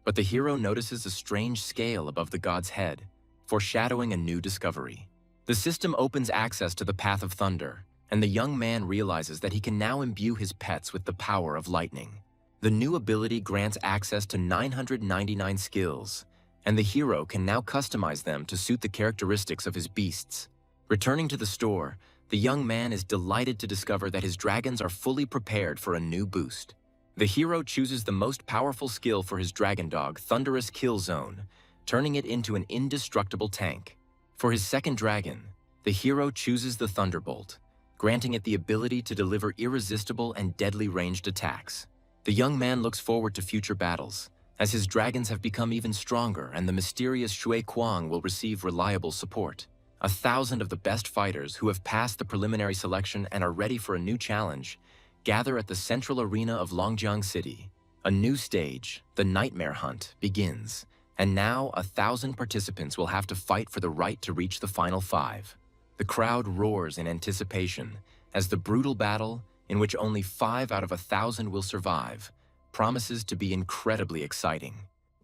but the hero notices a strange scale above the god's head, foreshadowing a new discovery. The system opens access to the Path of Thunder, and the young man realizes that he can now imbue his pets with the power of lightning. The new ability grants access to 999 skills, and the hero can now customize them to suit the characteristics of his beasts. Returning to the store, the young man is delighted to discover that his dragons are fully prepared for a new boost. The hero chooses the most powerful skill for his dragon dog, Thunderous Kill Zone, turning it into an indestructible tank. For his second dragon, the hero chooses the Thunderbolt, granting it the ability to deliver irresistible and deadly ranged attacks. The young man looks forward to future battles, as his dragons have become even stronger and the mysterious Shui Kuang will receive reliable support. 1,000 of the best fighters who have passed the preliminary selection and are ready for a new challenge gather at the central arena of Longjiang City. A new stage, the Nightmare Hunt, begins, and now 1,000 participants will have to fight for the right to reach the final 5. The crowd roars in anticipation as the brutal battle, in which only 5 out of 1,000 will survive, promises to be incredibly exciting.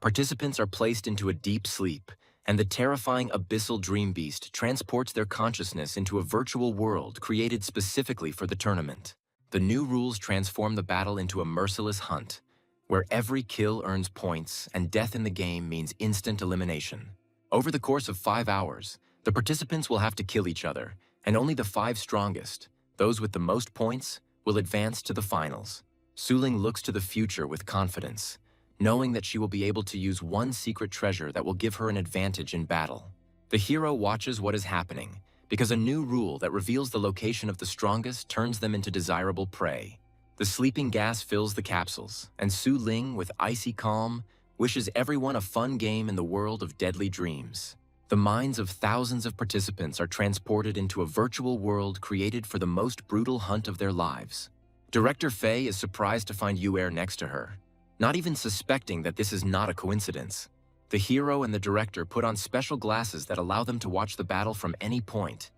Participants are placed into a deep sleep, and the terrifying abyssal dream beast transports their consciousness into a virtual world created specifically for the tournament. The new rules transform the battle into a merciless hunt, where every kill earns points and death in the game means instant elimination. Over the course of 5 hours, the participants will have to kill each other, and only the 5 strongest, those with the most points, will advance to the finals. Su Ling looks to the future with confidence, knowing that she will be able to use one secret treasure that will give her an advantage in battle. The hero watches what is happening, because a new rule that reveals the location of the strongest turns them into desirable prey. The sleeping gas fills the capsules, and Su Ling, with icy calm, wishes everyone a fun game in the world of deadly dreams. The minds of thousands of participants are transported into a virtual world created for the most brutal hunt of their lives. Director Faye is surprised to find Yu next to her, not even suspecting that this is not a coincidence. The hero and the director put on special glasses that allow them to watch the battle from any point.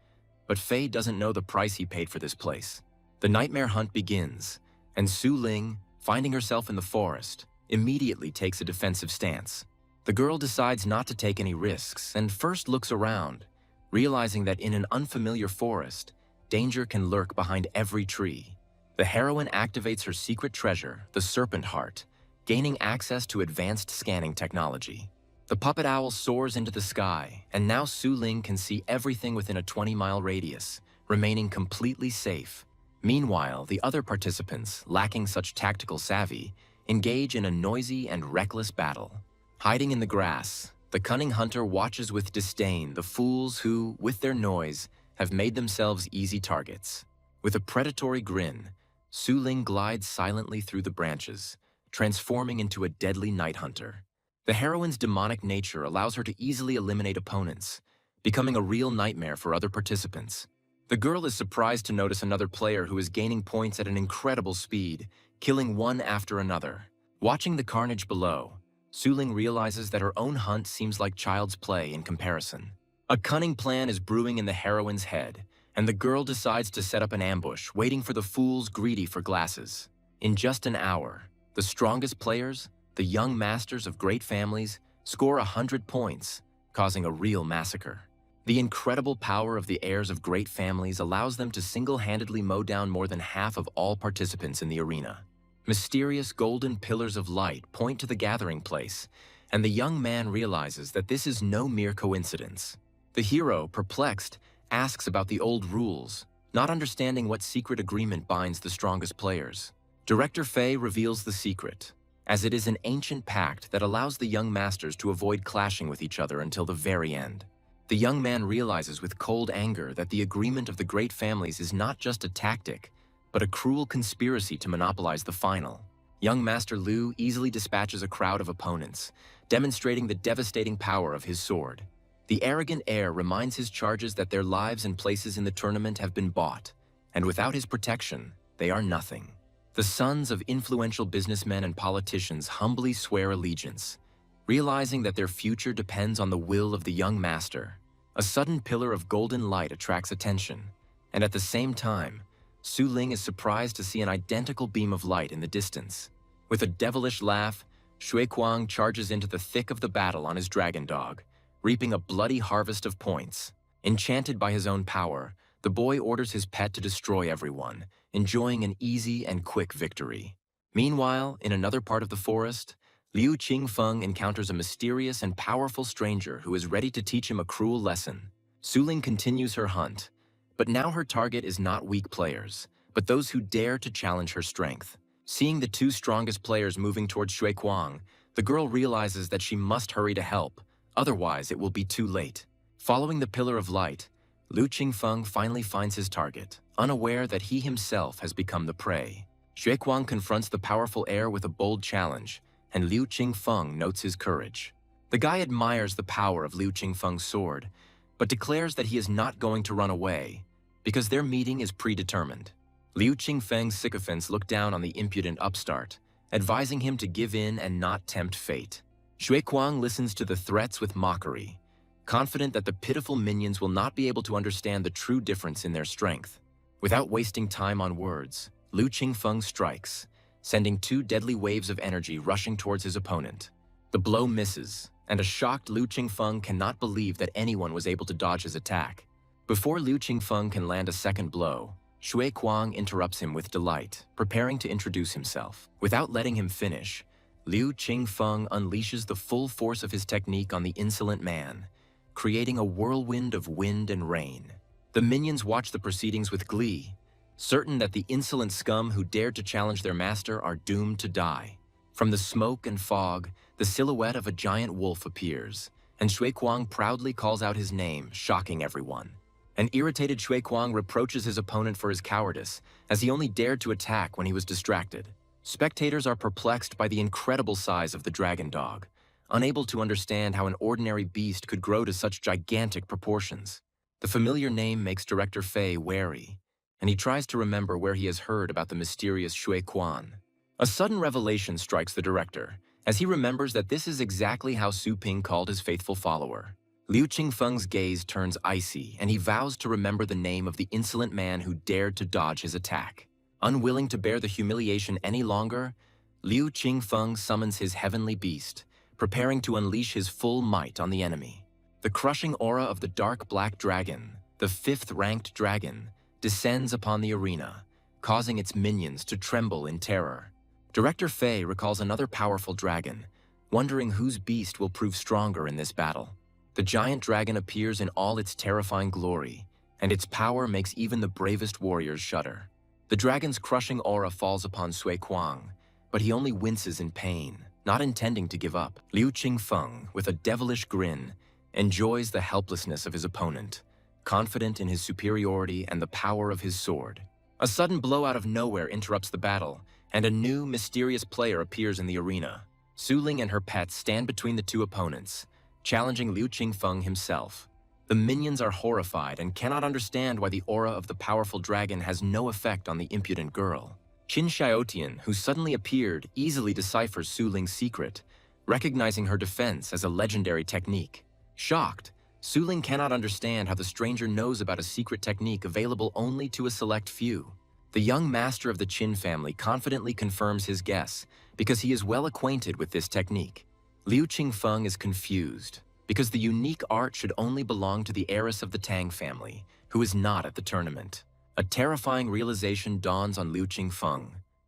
But Faye doesn't know the price he paid for this place. The Nightmare Hunt begins, and Su Ling, finding herself in the forest, immediately takes a defensive stance. The girl decides not to take any risks and first looks around, realizing that in an unfamiliar forest, danger can lurk behind every tree. The heroine activates her secret treasure, the Serpent Heart, gaining access to advanced scanning technology. The puppet owl soars into the sky, and now Su Ling can see everything within a 20-mile radius, remaining completely safe. Meanwhile, the other participants, lacking such tactical savvy, engage in a noisy and reckless battle. Hiding in the grass, the cunning hunter watches with disdain the fools who, with their noise, have made themselves easy targets. With a predatory grin, Su Ling glides silently through the branches, transforming into a deadly night hunter. The heroine's demonic nature allows her to easily eliminate opponents, becoming a real nightmare for other participants. The girl is surprised to notice another player who is gaining points at an incredible speed, killing one after another. Watching the carnage below, Su Ling realizes that her own hunt seems like child's play in comparison. A cunning plan is brewing in the heroine's head, and the girl decides to set up an ambush, waiting for the fools greedy for glasses. In just an hour, the strongest players, the young masters of great families, score 100 points, causing a real massacre. The incredible power of the heirs of great families allows them to single-handedly mow down more than half of all participants in the arena. Mysterious golden pillars of light point to the gathering place, and the young man realizes that this is no mere coincidence. The hero, perplexed, asks about the old rules, not understanding what secret agreement binds the strongest players. Director Faye reveals the secret, as it is an ancient pact that allows the young masters to avoid clashing with each other until the very end. The young man realizes with cold anger that the agreement of the great families is not just a tactic, but a cruel conspiracy to monopolize the final. Young Master Liu easily dispatches a crowd of opponents, demonstrating the devastating power of his sword. The arrogant heir reminds his charges that their lives and places in the tournament have been bought, and without his protection, they are nothing. The sons of influential businessmen and politicians humbly swear allegiance, realizing that their future depends on the will of the young master. A sudden pillar of golden light attracts attention, and at the same time, Su Ling is surprised to see an identical beam of light in the distance. With a devilish laugh, Shui Kuang charges into the thick of the battle on his dragon dog, reaping a bloody harvest of points. Enchanted by his own power, the boy orders his pet to destroy everyone, enjoying an easy and quick victory. Meanwhile, in another part of the forest, Liu Qingfeng encounters a mysterious and powerful stranger who is ready to teach him a cruel lesson. Su Ling continues her hunt, but now her target is not weak players, but those who dare to challenge her strength. Seeing the two strongest players moving towards Shui Kuang, the girl realizes that she must hurry to help, otherwise it will be too late. Following the pillar of light, Liu Qingfeng finally finds his target, unaware that he himself has become the prey. Shui Kuang confronts the powerful heir with a bold challenge, and Liu Qingfeng notes his courage. The guy admires the power of Liu Qingfeng's sword, but declares that he is not going to run away, because their meeting is predetermined. Liu Qingfeng's sycophants look down on the impudent upstart, advising him to give in and not tempt fate. Shui Kuang listens to the threats with mockery, confident that the pitiful minions will not be able to understand the true difference in their strength. Without wasting time on words, Liu Qingfeng strikes, sending two deadly waves of energy rushing towards his opponent. The blow misses, and a shocked Liu Qingfeng cannot believe that anyone was able to dodge his attack. Before Liu Qingfeng can land a second blow, Shui Kuang interrupts him with delight, preparing to introduce himself. Without letting him finish, Liu Qingfeng unleashes the full force of his technique on the insolent man, creating a whirlwind of wind and rain. The minions watch the proceedings with glee, certain that the insolent scum who dared to challenge their master are doomed to die. From the smoke and fog, the silhouette of a giant wolf appears, and Shui Kuang proudly calls out his name, shocking everyone. An irritated Shui Kuang reproaches his opponent for his cowardice, as he only dared to attack when he was distracted. Spectators are perplexed by the incredible size of the dragon dog, unable to understand how an ordinary beast could grow to such gigantic proportions. The familiar name makes director Fei wary, and he tries to remember where he has heard about the mysterious Shui Kuan. A sudden revelation strikes the director, as he remembers that this is exactly how Su Ping called his faithful follower. Liu Qingfeng's gaze turns icy, and he vows to remember the name of the insolent man who dared to dodge his attack. Unwilling to bear the humiliation any longer, Liu Qingfeng summons his heavenly beast, preparing to unleash his full might on the enemy. The crushing aura of the dark black dragon, the fifth-ranked dragon, descends upon the arena, causing its minions to tremble in terror. Director Fei recalls another powerful dragon, wondering whose beast will prove stronger in this battle. The giant dragon appears in all its terrifying glory, and its power makes even the bravest warriors shudder. The dragon's crushing aura falls upon Shui Kuang, but he only winces in pain, not intending to give up. Liu Qingfeng, with a devilish grin, enjoys the helplessness of his opponent, confident in his superiority and the power of his sword. A sudden blow out of nowhere interrupts the battle, and a new, mysterious player appears in the arena. Su Ling and her pets stand between the two opponents, challenging Liu Qingfeng himself. The minions are horrified and cannot understand why the aura of the powerful dragon has no effect on the impudent girl. Qin Xiaotian, who suddenly appeared, easily deciphers Su Ling's secret, recognizing her defense as a legendary technique. Shocked, Su Ling cannot understand how the stranger knows about a secret technique available only to a select few. The young master of the Qin family confidently confirms his guess, because he is well acquainted with this technique. Liu Qingfeng is confused, because the unique art should only belong to the heiress of the Tang family, who is not at the tournament. A terrifying realization dawns on Liu Qingfeng,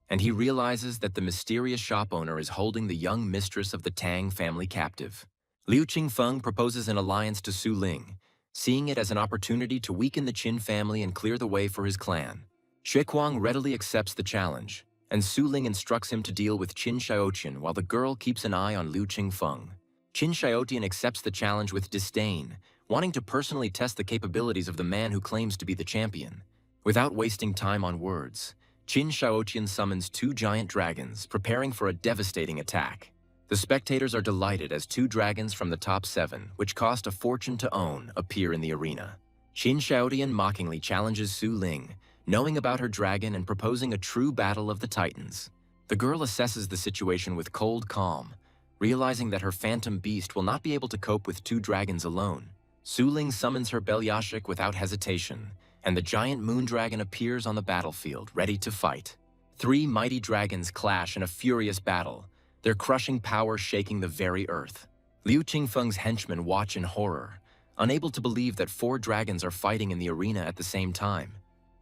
and he realizes that the mysterious shop owner is holding the young mistress of the Tang family captive. Liu Qingfeng proposes an alliance to Su Ling, seeing it as an opportunity to weaken the Qin family and clear the way for his clan. Shui Kuang readily accepts the challenge, and Su Ling instructs him to deal with Qin Xiaotian while the girl keeps an eye on Liu Qingfeng. Qin Xiaotian accepts the challenge with disdain, wanting to personally test the capabilities of the man who claims to be the champion. Without wasting time on words, Qin Xiaotian summons two giant dragons, preparing for a devastating attack. The spectators are delighted as two dragons from the top 7, which cost a fortune to own, appear in the arena. Qin Xiaotian mockingly challenges Su Ling, knowing about her dragon and proposing a true battle of the titans. The girl assesses the situation with cold calm, realizing that her phantom beast will not be able to cope with two dragons alone. Su Ling summons her Belyashik without hesitation, and the giant moon dragon appears on the battlefield, ready to fight. Three mighty dragons clash in a furious battle, their crushing power shaking the very earth. Liu Qingfeng's henchmen watch in horror, unable to believe that four dragons are fighting in the arena at the same time.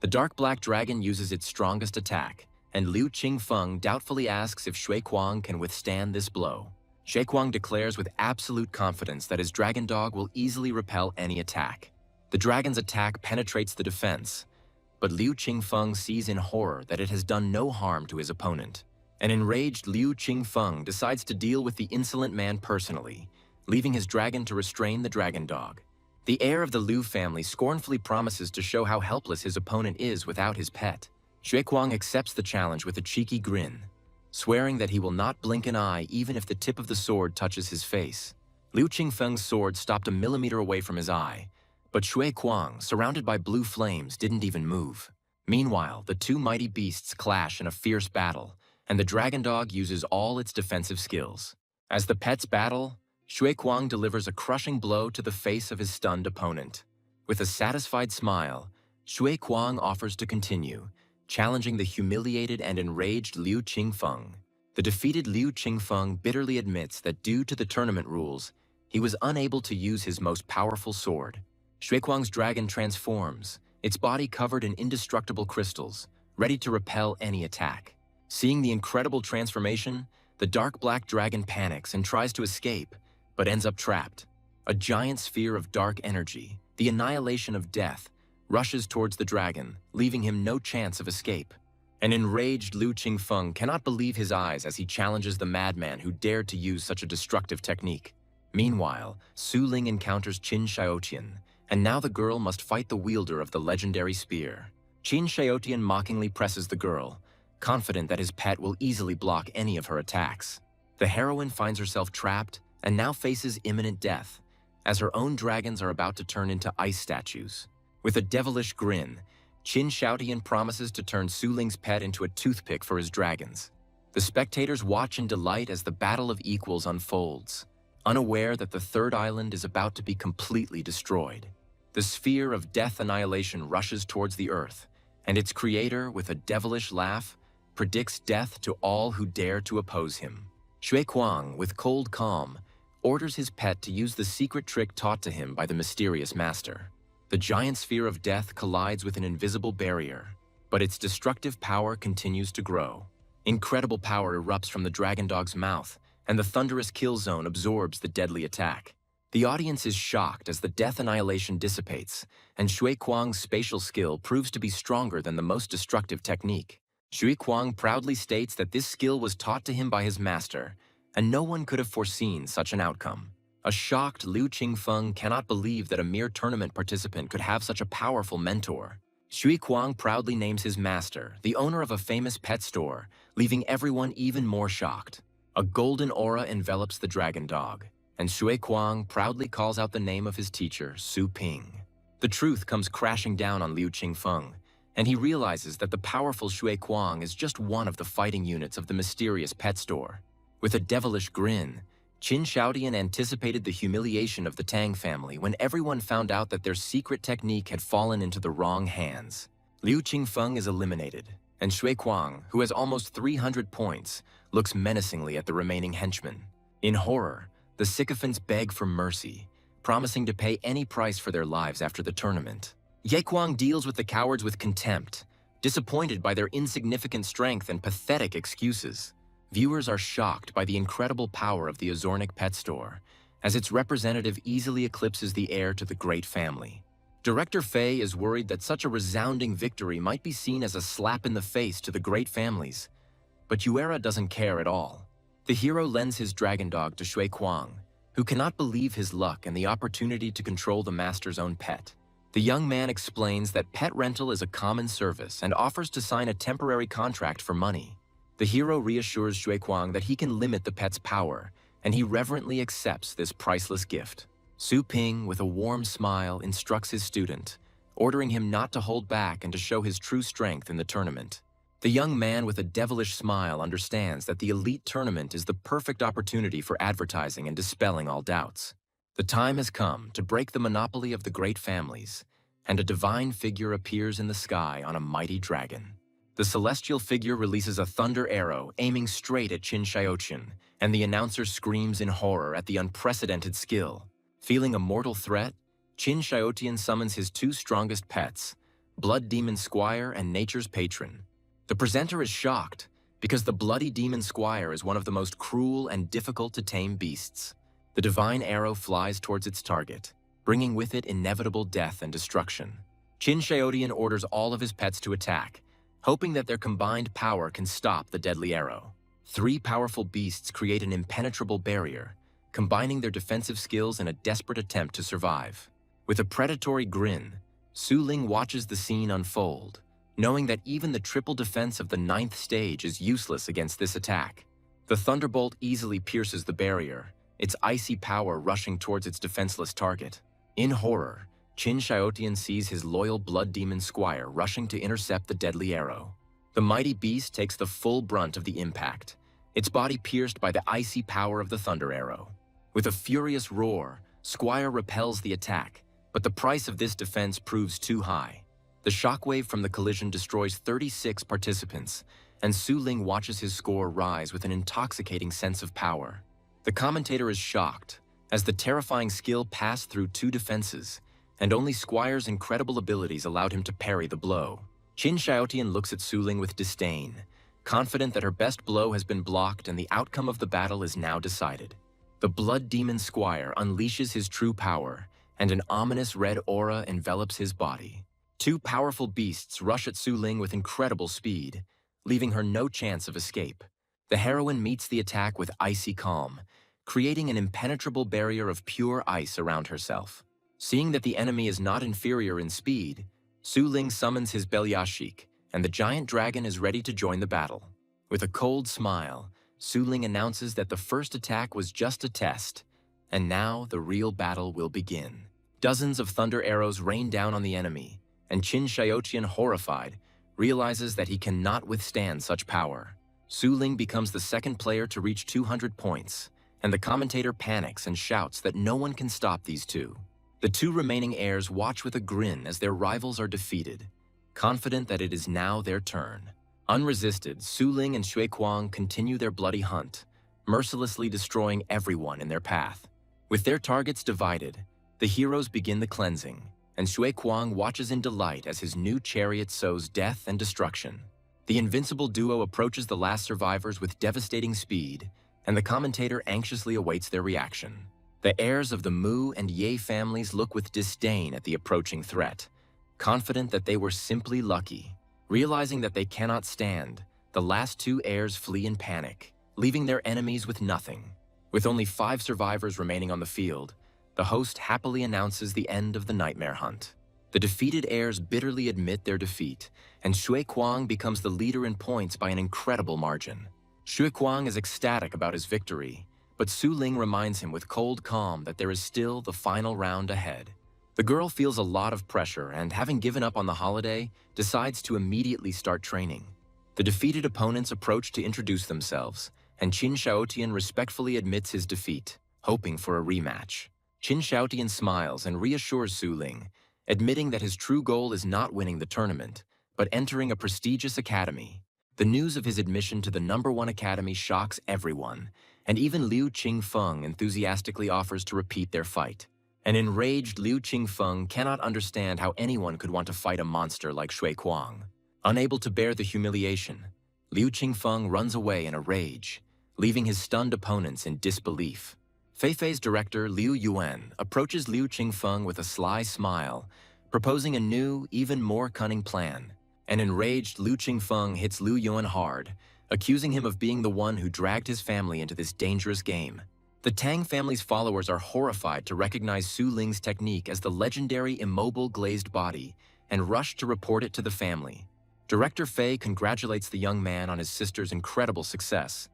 The dark black dragon uses its strongest attack, and Liu Qingfeng doubtfully asks if Shui Kuang can withstand this blow. Shui Kuang declares with absolute confidence that his dragon dog will easily repel any attack. The dragon's attack penetrates the defense, but Liu Qingfeng sees in horror that it has done no harm to his opponent. An enraged Liu Qingfeng decides to deal with the insolent man personally, leaving his dragon to restrain the dragon dog. The heir of the Liu family scornfully promises to show how helpless his opponent is without his pet. Shui Kuang accepts the challenge with a cheeky grin, swearing that he will not blink an eye even if the tip of the sword touches his face. Liu Qingfeng's sword stopped a millimeter away from his eye, but Shui Kuang, surrounded by blue flames, didn't even move. Meanwhile, the two mighty beasts clash in a fierce battle, and the dragon dog uses all its defensive skills. As the pets battle, Shui Kuang delivers a crushing blow to the face of his stunned opponent. With a satisfied smile, Shui Kuang offers to continue, challenging the humiliated and enraged Liu Qingfeng. The defeated Liu Qingfeng bitterly admits that due to the tournament rules, he was unable to use his most powerful sword. Shui Kuang's dragon transforms, its body covered in indestructible crystals, ready to repel any attack. Seeing the incredible transformation, the dark black dragon panics and tries to escape, but ends up trapped. A giant sphere of dark energy, the annihilation of death, rushes towards the dragon, leaving him no chance of escape. An enraged Liu Qingfeng cannot believe his eyes as he challenges the madman who dared to use such a destructive technique. Meanwhile, Su Ling encounters Qin Xiaotian, and now the girl must fight the wielder of the legendary spear. Qin Xiaotian mockingly presses the girl, confident that his pet will easily block any of her attacks. The heroine finds herself trapped and now faces imminent death, as her own dragons are about to turn into ice statues. With a devilish grin, Qin Xiaotian promises to turn Su Ling's pet into a toothpick for his dragons. The spectators watch in delight as the battle of equals unfolds, unaware that the third island is about to be completely destroyed. The sphere of death annihilation rushes towards the earth, and its creator, with a devilish laugh, predicts death to all who dare to oppose him. Shui Kuang, with cold calm, orders his pet to use the secret trick taught to him by the mysterious master. The giant sphere of death collides with an invisible barrier, but its destructive power continues to grow. Incredible power erupts from the dragon dog's mouth, and the thunderous kill zone absorbs the deadly attack. The audience is shocked as the death annihilation dissipates, and Shui Kuang's spatial skill proves to be stronger than the most destructive technique. Shui Kuang proudly states that this skill was taught to him by his master, and no one could have foreseen such an outcome. A shocked Liu Qingfeng cannot believe that a mere tournament participant could have such a powerful mentor. Shui Kuang proudly names his master, the owner of a famous pet store, leaving everyone even more shocked. A golden aura envelops the dragon dog, and Shui Kuang proudly calls out the name of his teacher, Su Ping. The truth comes crashing down on Liu Qingfeng, and he realizes that the powerful Shui Kuang is just one of the fighting units of the mysterious pet store. With a devilish grin, Qin Xiaotian anticipated the humiliation of the Tang family when everyone found out that their secret technique had fallen into the wrong hands. Liu Qingfeng is eliminated, and Shui Kuang, who has almost 300 points, looks menacingly at the remaining henchmen. In horror, the sycophants beg for mercy, promising to pay any price for their lives after the tournament. Ye Kuang deals with the cowards with contempt, disappointed by their insignificant strength and pathetic excuses. Viewers are shocked by the incredible power of the Azornic pet store, as its representative easily eclipses the heir to the great family. Director Fei is worried that such a resounding victory might be seen as a slap in the face to the great families, but Yuera doesn't care at all. The hero lends his dragon dog to Shui Kuang, who cannot believe his luck and the opportunity to control the master's own pet. The young man explains that pet rental is a common service and offers to sign a temporary contract for money. The hero reassures Shui Kuang that he can limit the pet's power, and he reverently accepts this priceless gift. Su Ping, with a warm smile, instructs his student, ordering him not to hold back and to show his true strength in the tournament. The young man with a devilish smile understands that the elite tournament is the perfect opportunity for advertising and dispelling all doubts. The time has come to break the monopoly of the great families, and a divine figure appears in the sky on a mighty dragon. The celestial figure releases a thunder arrow aiming straight at Qin Xiaotian, and the announcer screams in horror at the unprecedented skill. Feeling a mortal threat, Qin Xiaotian summons his two strongest pets, Blood Demon Squire and Nature's Patron. The presenter is shocked, because the Bloody Demon Squire is one of the most cruel and difficult to tame beasts. The divine arrow flies towards its target, bringing with it inevitable death and destruction. Qin Xiaotian orders all of his pets to attack, hoping that their combined power can stop the deadly arrow. Three powerful beasts create an impenetrable barrier, combining their defensive skills in a desperate attempt to survive. With a predatory grin, Su Ling watches the scene unfold, knowing that even the triple defense of the 9th stage is useless against this attack. The thunderbolt easily pierces the barrier, its icy power rushing towards its defenseless target. In horror, Qin Xiaotian sees his loyal Blood Demon Squire rushing to intercept the deadly arrow. The mighty beast takes the full brunt of the impact, its body pierced by the icy power of the thunder arrow. With a furious roar, Squire repels the attack, but the price of this defense proves too high. The shockwave from the collision destroys 36 participants, and Su Ling watches his score rise with an intoxicating sense of power. The commentator is shocked, as the terrifying skill passed through 2 defenses, and only Squire's incredible abilities allowed him to parry the blow. Qin Xiaotian looks at Su Ling with disdain, confident that her best blow has been blocked and the outcome of the battle is now decided. The Blood Demon Squire unleashes his true power, and an ominous red aura envelops his body. 2 powerful beasts rush at Su Ling with incredible speed, leaving her no chance of escape. The heroine meets the attack with icy calm, creating an impenetrable barrier of pure ice around herself. Seeing that the enemy is not inferior in speed, Su Ling summons his Belyashik, and the giant dragon is ready to join the battle. With a cold smile, Su Ling announces that the first attack was just a test, and now the real battle will begin. Dozens of thunder arrows rain down on the enemy, and Qin Xiaotian, horrified, realizes that he cannot withstand such power. Su Ling becomes the second player to reach 200 points, and the commentator panics and shouts that no one can stop these two. The 2 remaining heirs watch with a grin as their rivals are defeated, confident that it is now their turn. Unresisted, Su Ling and Xue Kuang continue their bloody hunt, mercilessly destroying everyone in their path. With their targets divided, the heroes begin the cleansing, and Xue Kuang watches in delight as his new chariot sows death and destruction. The invincible duo approaches the last survivors with devastating speed, and the commentator anxiously awaits their reaction. The heirs of the Mu and Ye families look with disdain at the approaching threat, confident that they were simply lucky. Realizing that they cannot stand, the last 2 heirs flee in panic, leaving their enemies with nothing. With only 5 survivors remaining on the field, the host happily announces the end of the nightmare hunt. The defeated heirs bitterly admit their defeat, and Xue Kuang becomes the leader in points by an incredible margin. Xue Kuang is ecstatic about his victory, but Su Ling reminds him with cold calm that there is still the final round ahead. The girl feels a lot of pressure and, having given up on the holiday, decides to immediately start training. The defeated opponents approach to introduce themselves, and Qin Xiaotian respectfully admits his defeat, hoping for a rematch. Qin Xiaotian smiles and reassures Su Ling, admitting that his true goal is not winning the tournament, but entering a prestigious academy. The news of his admission to the #1 academy shocks everyone, and even Liu Qingfeng enthusiastically offers to repeat their fight. An enraged Liu Qingfeng cannot understand how anyone could want to fight a monster like Xue Kuang. Unable to bear the humiliation, Liu Qingfeng runs away in a rage, leaving his stunned opponents in disbelief. Feifei's director, Liu Yuan, approaches Liu Qingfeng with a sly smile, proposing a new, even more cunning plan. An enraged Liu Qingfeng hits Liu Yuan hard, accusing him of being the one who dragged his family into this dangerous game. The Tang family's followers are horrified to recognize Su Ling's technique as the legendary immobile glazed body and rush to report it to the family. Director Fei congratulates the young man on his sister's incredible success,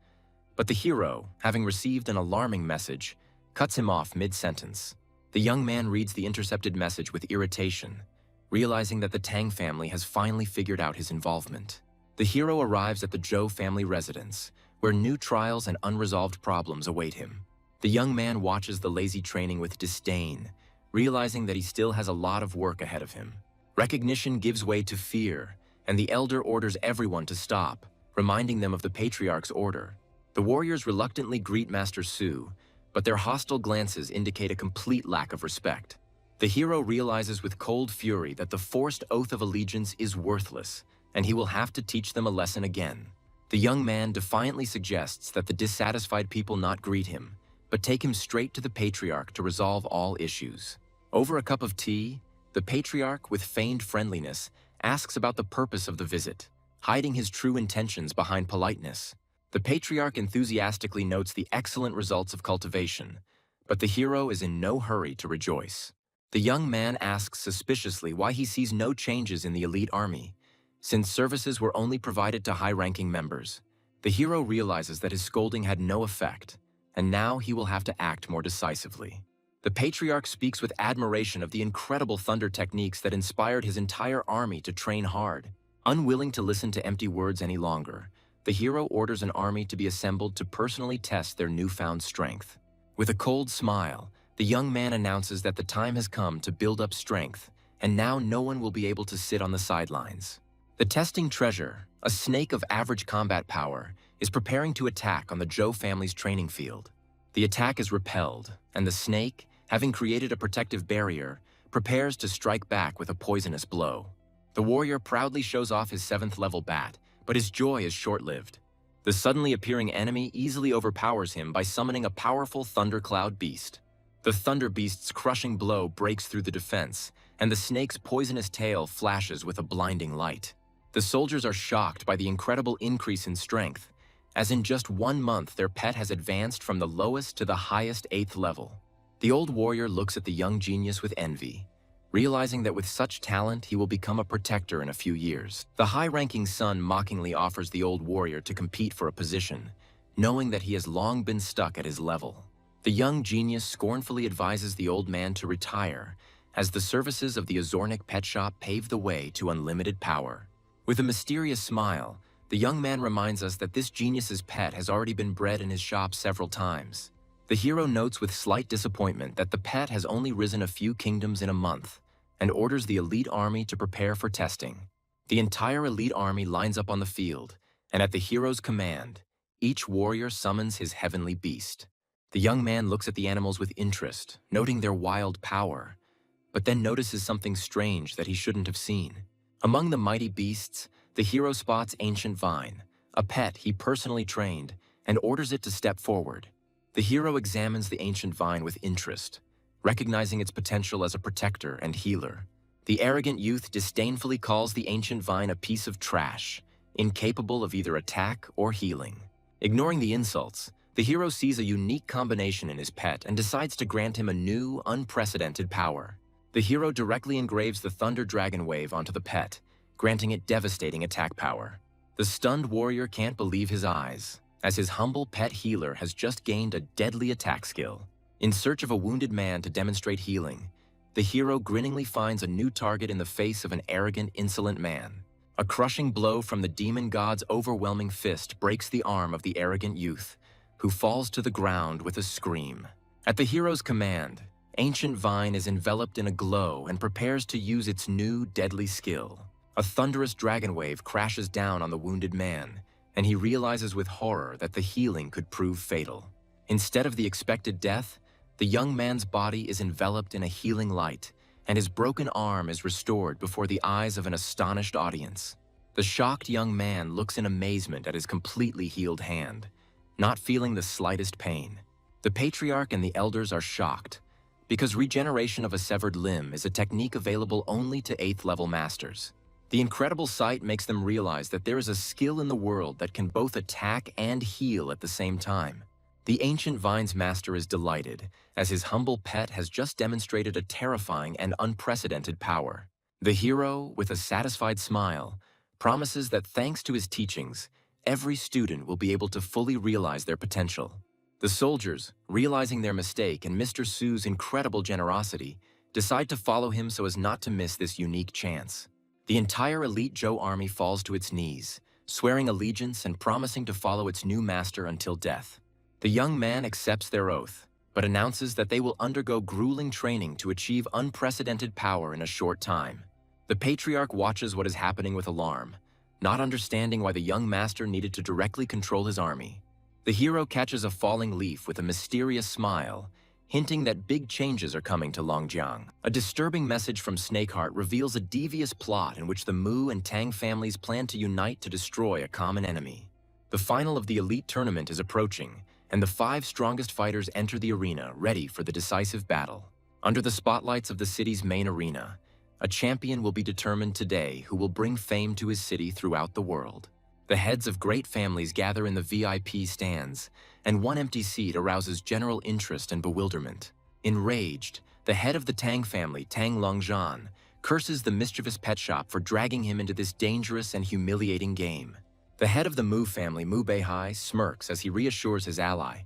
but the hero, having received an alarming message, cuts him off mid-sentence. The young man reads the intercepted message with irritation, realizing that the Tang family has finally figured out his involvement. The hero arrives at the Zhou family residence, where new trials and unresolved problems await him. The young man watches the lazy training with disdain, realizing that he still has a lot of work ahead of him. Recognition gives way to fear, and the elder orders everyone to stop, reminding them of the patriarch's order. The warriors reluctantly greet Master Su, but their hostile glances indicate a complete lack of respect. The hero realizes with cold fury that the forced oath of allegiance is worthless, and he will have to teach them a lesson again. The young man defiantly suggests that the dissatisfied people not greet him, but take him straight to the patriarch to resolve all issues. Over a cup of tea, the patriarch, with feigned friendliness, asks about the purpose of the visit, hiding his true intentions behind politeness. The patriarch enthusiastically notes the excellent results of cultivation, but the hero is in no hurry to rejoice. The young man asks suspiciously why he sees no changes in the elite army, since services were only provided to high-ranking members. The hero realizes that his scolding had no effect, and now he will have to act more decisively. The patriarch speaks with admiration of the incredible thunder techniques that inspired his entire army to train hard. Unwilling to listen to empty words any longer, the hero orders an army to be assembled to personally test their newfound strength. With a cold smile, the young man announces that the time has come to build up strength, and now no one will be able to sit on the sidelines. The testing treasure, a snake of average combat power, is preparing to attack on the Zhou family's training field. The attack is repelled, and the snake, having created a protective barrier, prepares to strike back with a poisonous blow. The warrior proudly shows off his 7th level bat, but his joy is short-lived. The suddenly appearing enemy easily overpowers him by summoning a powerful thundercloud beast. The thunder beast's crushing blow breaks through the defense, and the snake's poisonous tail flashes with a blinding light. The soldiers are shocked by the incredible increase in strength, as in just 1 month their pet has advanced from the lowest to the highest 8th level. The old warrior looks at the young genius with envy, realizing that with such talent he will become a protector in a few years. The high-ranking son mockingly offers the old warrior to compete for a position, knowing that he has long been stuck at his level. The young genius scornfully advises the old man to retire, as the services of the Azornic pet shop pave the way to unlimited power. With a mysterious smile, the young man reminds us that this genius's pet has already been bred in his shop several times. The hero notes with slight disappointment that the pet has only risen a few kingdoms in a month, and orders the elite army to prepare for testing. The entire elite army lines up on the field, and at the hero's command, each warrior summons his heavenly beast. The young man looks at the animals with interest, noting their wild power, but then notices something strange that he shouldn't have seen. Among the mighty beasts, the hero spots Ancient Vine, a pet he personally trained, and orders it to step forward. The hero examines the Ancient Vine with interest, recognizing its potential as a protector and healer. The arrogant youth disdainfully calls the Ancient Vine a piece of trash, incapable of either attack or healing. Ignoring the insults, the hero sees a unique combination in his pet and decides to grant him a new, unprecedented power. The hero directly engraves the Thunder Dragon Wave onto the pet, granting it devastating attack power. The stunned warrior can't believe his eyes, as his humble pet healer has just gained a deadly attack skill. In search of a wounded man to demonstrate healing, the hero grinningly finds a new target in the face of an arrogant, insolent man. A crushing blow from the demon god's overwhelming fist breaks the arm of the arrogant youth, who falls to the ground with a scream. At the hero's command, Ancient Vine is enveloped in a glow and prepares to use its new, deadly skill. A thunderous dragon wave crashes down on the wounded man, and he realizes with horror that the healing could prove fatal. Instead of the expected death, the young man's body is enveloped in a healing light, and his broken arm is restored before the eyes of an astonished audience. The shocked young man looks in amazement at his completely healed hand, not feeling the slightest pain. The patriarch and the elders are shocked, because regeneration of a severed limb is a technique available only to 8th level masters. The incredible sight makes them realize that there is a skill in the world that can both attack and heal at the same time. The Ancient Vine's master is delighted, as his humble pet has just demonstrated a terrifying and unprecedented power. The hero, with a satisfied smile, promises that thanks to his teachings, every student will be able to fully realize their potential. The soldiers, realizing their mistake and Mr. Su's incredible generosity, decide to follow him so as not to miss this unique chance. The entire elite Zhou army falls to its knees, swearing allegiance and promising to follow its new master until death. The young man accepts their oath, but announces that they will undergo grueling training to achieve unprecedented power in a short time. The patriarch watches what is happening with alarm, not understanding why the young master needed to directly control his army. The hero catches a falling leaf with a mysterious smile, hinting that big changes are coming to Longjiang. A disturbing message from Snakeheart reveals a devious plot in which the Mu and Tang families plan to unite to destroy a common enemy. The final of the elite tournament is approaching, and the 5 strongest fighters enter the arena, ready for the decisive battle. Under the spotlights of the city's main arena, a champion will be determined today who will bring fame to his city throughout the world. The heads of great families gather in the VIP stands, and one empty seat arouses general interest and bewilderment. Enraged, the head of the Tang family, Tang Longzhan, curses the mischievous pet shop for dragging him into this dangerous and humiliating game. The head of the Mu family, Mu Beihai, smirks as he reassures his ally,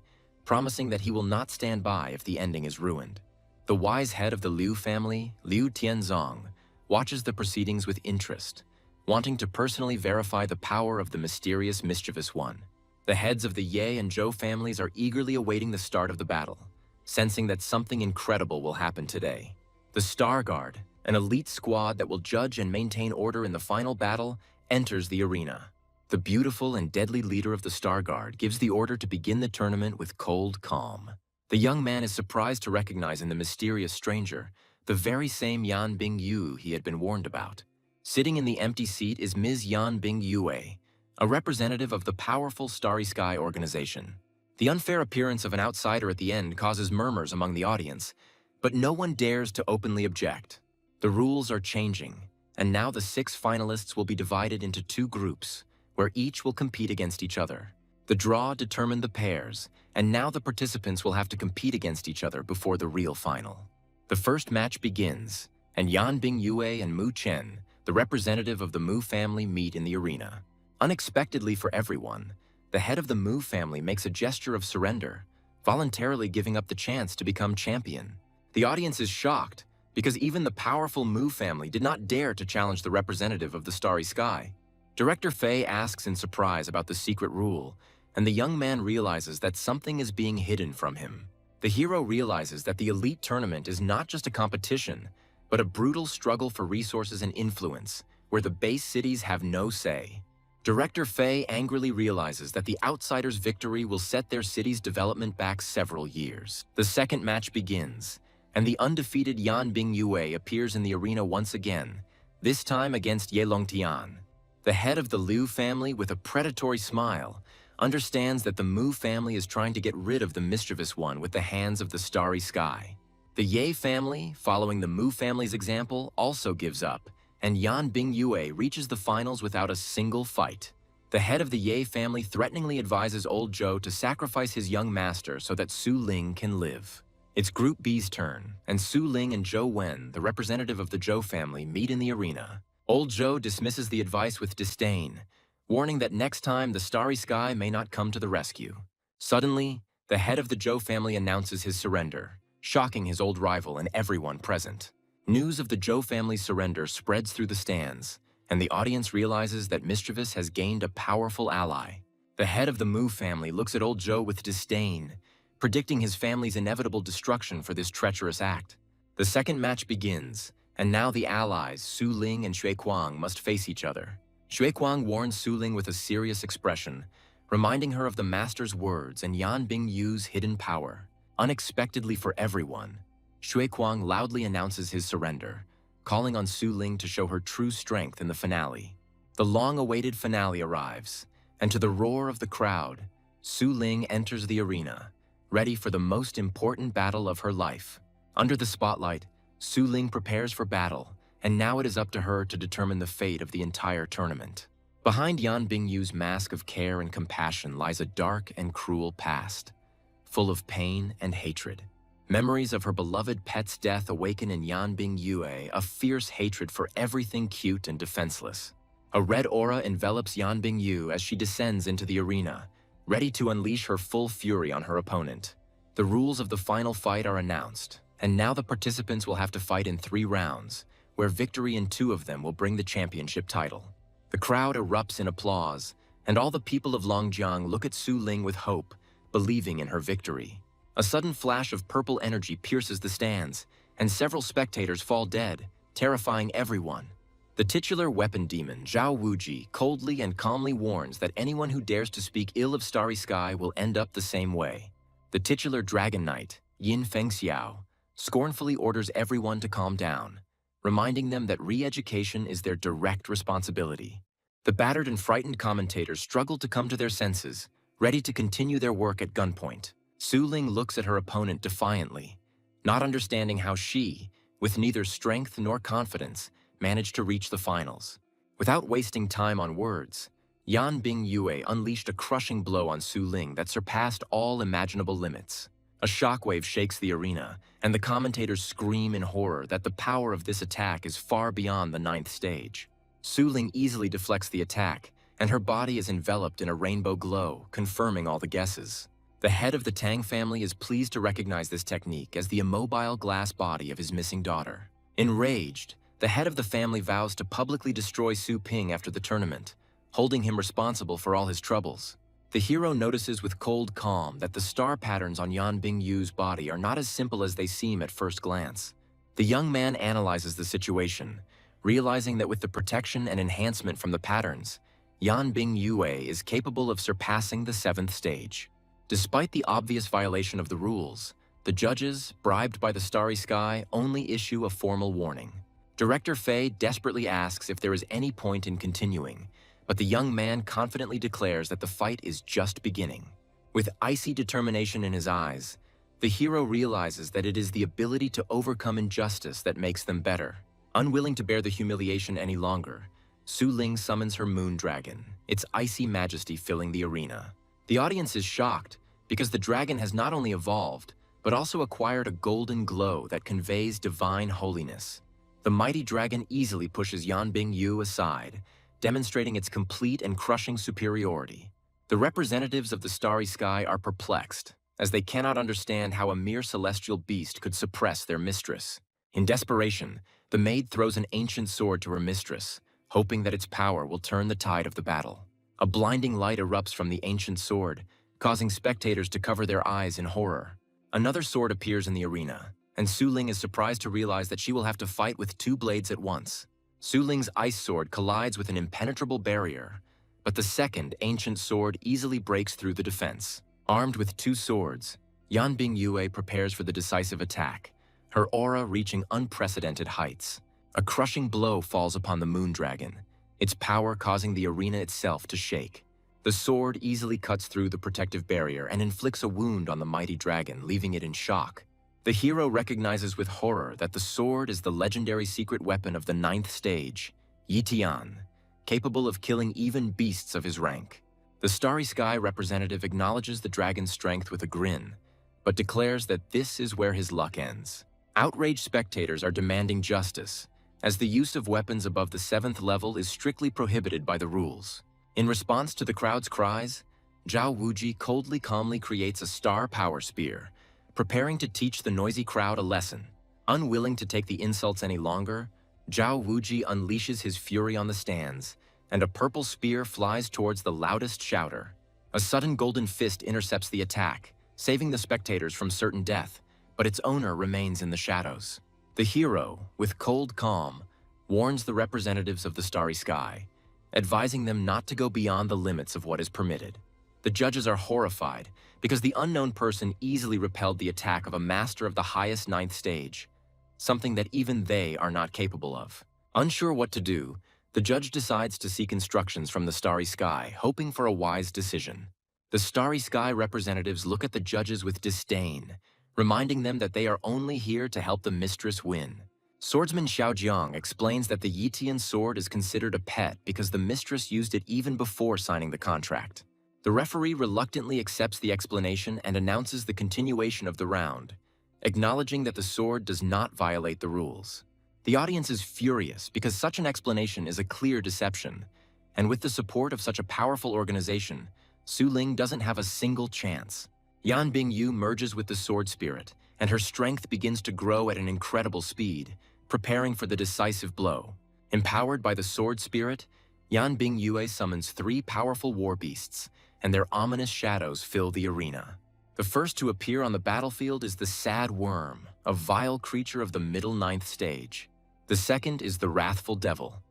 promising that he will not stand by if the ending is ruined. The wise head of the Liu family, Liu Tianzong, watches the proceedings with interest, wanting to personally verify the power of the mysterious mischievous one. The heads of the Ye and Zhou families are eagerly awaiting the start of the battle, sensing that something incredible will happen today. The Star Guard, an elite squad that will judge and maintain order in the final battle, enters the arena. The beautiful and deadly leader of the Star Guard gives the order to begin the tournament with cold calm. The young man is surprised to recognize in the mysterious stranger the very same Yan Bingyu he had been warned about. Sitting in the empty seat is Ms. Yan Bingyue, a representative of the powerful Starry Sky organization. The unfair appearance of an outsider at the end causes murmurs among the audience, but no one dares to openly object. The rules are changing, and now the 6 finalists will be divided into 2 groups, where each will compete against each other. The draw determined the pairs, and now the participants will have to compete against each other before the real final. The first match begins, and Yan Bingyue and Mu Chen, the representative of the Mu family, meet in the arena. Unexpectedly for everyone, the head of the Mu family makes a gesture of surrender, voluntarily giving up the chance to become champion. The audience is shocked, because even the powerful Mu family did not dare to challenge the representative of the Starry Sky. Director Fei asks in surprise about the secret rule, and the young man realizes that something is being hidden from him. The hero realizes that the elite tournament is not just a competition, but a brutal struggle for resources and influence, where the base cities have no say. Director Fei angrily realizes that the outsiders' victory will set their city's development back several years. The second match begins, and the undefeated Yan Bingyue appears in the arena once again, this time against Ye Longtian. The head of the Liu family, with a predatory smile, understands that the Mu family is trying to get rid of the mischievous one with the hands of the Starry Sky. The Ye family, following the Mu family's example, also gives up, and Yan Bingyue reaches the finals without a single fight. The head of the Ye family threateningly advises old Zhou to sacrifice his young master so that Su Ling can live. It's Group B's turn, and Su Ling and Zhou Wen, the representative of the Zhou family, meet in the arena. Old Zhou dismisses the advice with disdain, warning that next time the Starry Sky may not come to the rescue. Suddenly, the head of the Zhou family announces his surrender, shocking his old rival and everyone present. News of the Zhou family's surrender spreads through the stands, and the audience realizes that Mischievous has gained a powerful ally. The head of the Mu family looks at old Zhou with disdain, predicting his family's inevitable destruction for this treacherous act. The second match begins, and now the allies, Su Ling and Xue Kuang, must face each other. Xue Kuang warns Su Ling with a serious expression, reminding her of the master's words and Yan Bingyu's hidden power. Unexpectedly for everyone, Xue Kuang loudly announces his surrender, calling on Su Ling to show her true strength in the finale. The long-awaited finale arrives, and to the roar of the crowd, Su Ling enters the arena, ready for the most important battle of her life. Under the spotlight, Su Ling prepares for battle, and now it is up to her to determine the fate of the entire tournament. Behind Yan Bingyu's mask of care and compassion lies a dark and cruel past, full of pain and hatred. Memories of her beloved pet's death awaken in Yan Bingyue a fierce hatred for everything cute and defenseless. A red aura envelops Yan Bingyu as she descends into the arena, ready to unleash her full fury on her opponent. The rules of the final fight are announced, and now the participants will have to fight in 3 rounds, where victory in 2 of them will bring the championship title. The crowd erupts in applause, and all the people of Longjiang look at Su Ling with hope, believing in her victory. A sudden flash of purple energy pierces the stands, and several spectators fall dead, terrifying everyone. The titular weapon demon, Zhao Wuji, coldly and calmly warns that anyone who dares to speak ill of Starry Sky will end up the same way. The titular Dragon Knight, Yin Fengxiao, scornfully orders everyone to calm down, reminding them that re-education is their direct responsibility. The battered and frightened commentators struggle to come to their senses, ready to continue their work at gunpoint. Su Ling looks at her opponent defiantly, not understanding how she, with neither strength nor confidence, managed to reach the finals. Without wasting time on words, Yan Bingyue unleashed a crushing blow on Su Ling that surpassed all imaginable limits. A shockwave shakes the arena, and the commentators scream in horror that the power of this attack is far beyond the 9th stage. Su Ling easily deflects the attack, and her body is enveloped in a rainbow glow, confirming all the guesses. The head of the Tang family is pleased to recognize this technique as the immobile glass body of his missing daughter. Enraged, the head of the family vows to publicly destroy Su Ping after the tournament, holding him responsible for all his troubles. The hero notices with cold calm that the star patterns on Yan Bingyu's body are not as simple as they seem at first glance. The young man analyzes the situation, realizing that with the protection and enhancement from the patterns, Yan Bingyue is capable of surpassing the 7th stage. Despite the obvious violation of the rules, the judges, bribed by the Starry Sky, only issue a formal warning. Director Fei desperately asks if there is any point in continuing, but the young man confidently declares that the fight is just beginning. With icy determination in his eyes, the hero realizes that it is the ability to overcome injustice that makes them better. Unwilling to bear the humiliation any longer, Su Ling summons her moon dragon, its icy majesty filling the arena. The audience is shocked because the dragon has not only evolved, but also acquired a golden glow that conveys divine holiness. The mighty dragon easily pushes Yan Bingyu aside, demonstrating its complete and crushing superiority. The representatives of the Starry Sky are perplexed, as they cannot understand how a mere celestial beast could suppress their mistress. In desperation, the maid throws an ancient sword to her mistress, hoping that its power will turn the tide of the battle. A blinding light erupts from the ancient sword, causing spectators to cover their eyes in horror. Another sword appears in the arena, and Su Ling is surprised to realize that she will have to fight with 2 blades at once. Su Ling's ice sword collides with an impenetrable barrier, but the second ancient sword easily breaks through the defense. Armed with 2 swords, Yan Bingyue prepares for the decisive attack, her aura reaching unprecedented heights. A crushing blow falls upon the moon dragon, its power causing the arena itself to shake. The sword easily cuts through the protective barrier and inflicts a wound on the mighty dragon, leaving it in shock. The hero recognizes with horror that the sword is the legendary secret weapon of the 9th stage, Yitian, capable of killing even beasts of his rank. The Starry Sky representative acknowledges the dragon's strength with a grin, but declares that this is where his luck ends. Outraged spectators are demanding justice, as the use of weapons above the 7th level is strictly prohibited by the rules. In response to the crowd's cries, Zhao Wuji calmly creates a star power spear, preparing to teach the noisy crowd a lesson. Unwilling to take the insults any longer, Zhao Wuji unleashes his fury on the stands, and a purple spear flies towards the loudest shouter. A sudden golden fist intercepts the attack, saving the spectators from certain death, but its owner remains in the shadows. The hero, with cold calm, warns the representatives of the Starry Sky, advising them not to go beyond the limits of what is permitted. The judges are horrified because the unknown person easily repelled the attack of a master of the highest 9th stage, something that even they are not capable of. Unsure what to do, the judge decides to seek instructions from the Starry Sky, hoping for a wise decision. The Starry Sky representatives look at the judges with disdain, reminding them that they are only here to help the mistress win. Swordsman Xiaojiang explains that the Yitian sword is considered a pet because the mistress used it even before signing the contract. The referee reluctantly accepts the explanation and announces the continuation of the round, acknowledging that the sword does not violate the rules. The audience is furious because such an explanation is a clear deception, and with the support of such a powerful organization, Su Ling doesn't have a single chance. Yan Bingyu merges with the sword spirit, and her strength begins to grow at an incredible speed, preparing for the decisive blow. Empowered by the sword spirit, Yan Bingyue summons 3 powerful war beasts, and their ominous shadows fill the arena. The first to appear on the battlefield is the Sad Worm, a vile creature of the middle ninth stage. The second is the Wrathful Devil,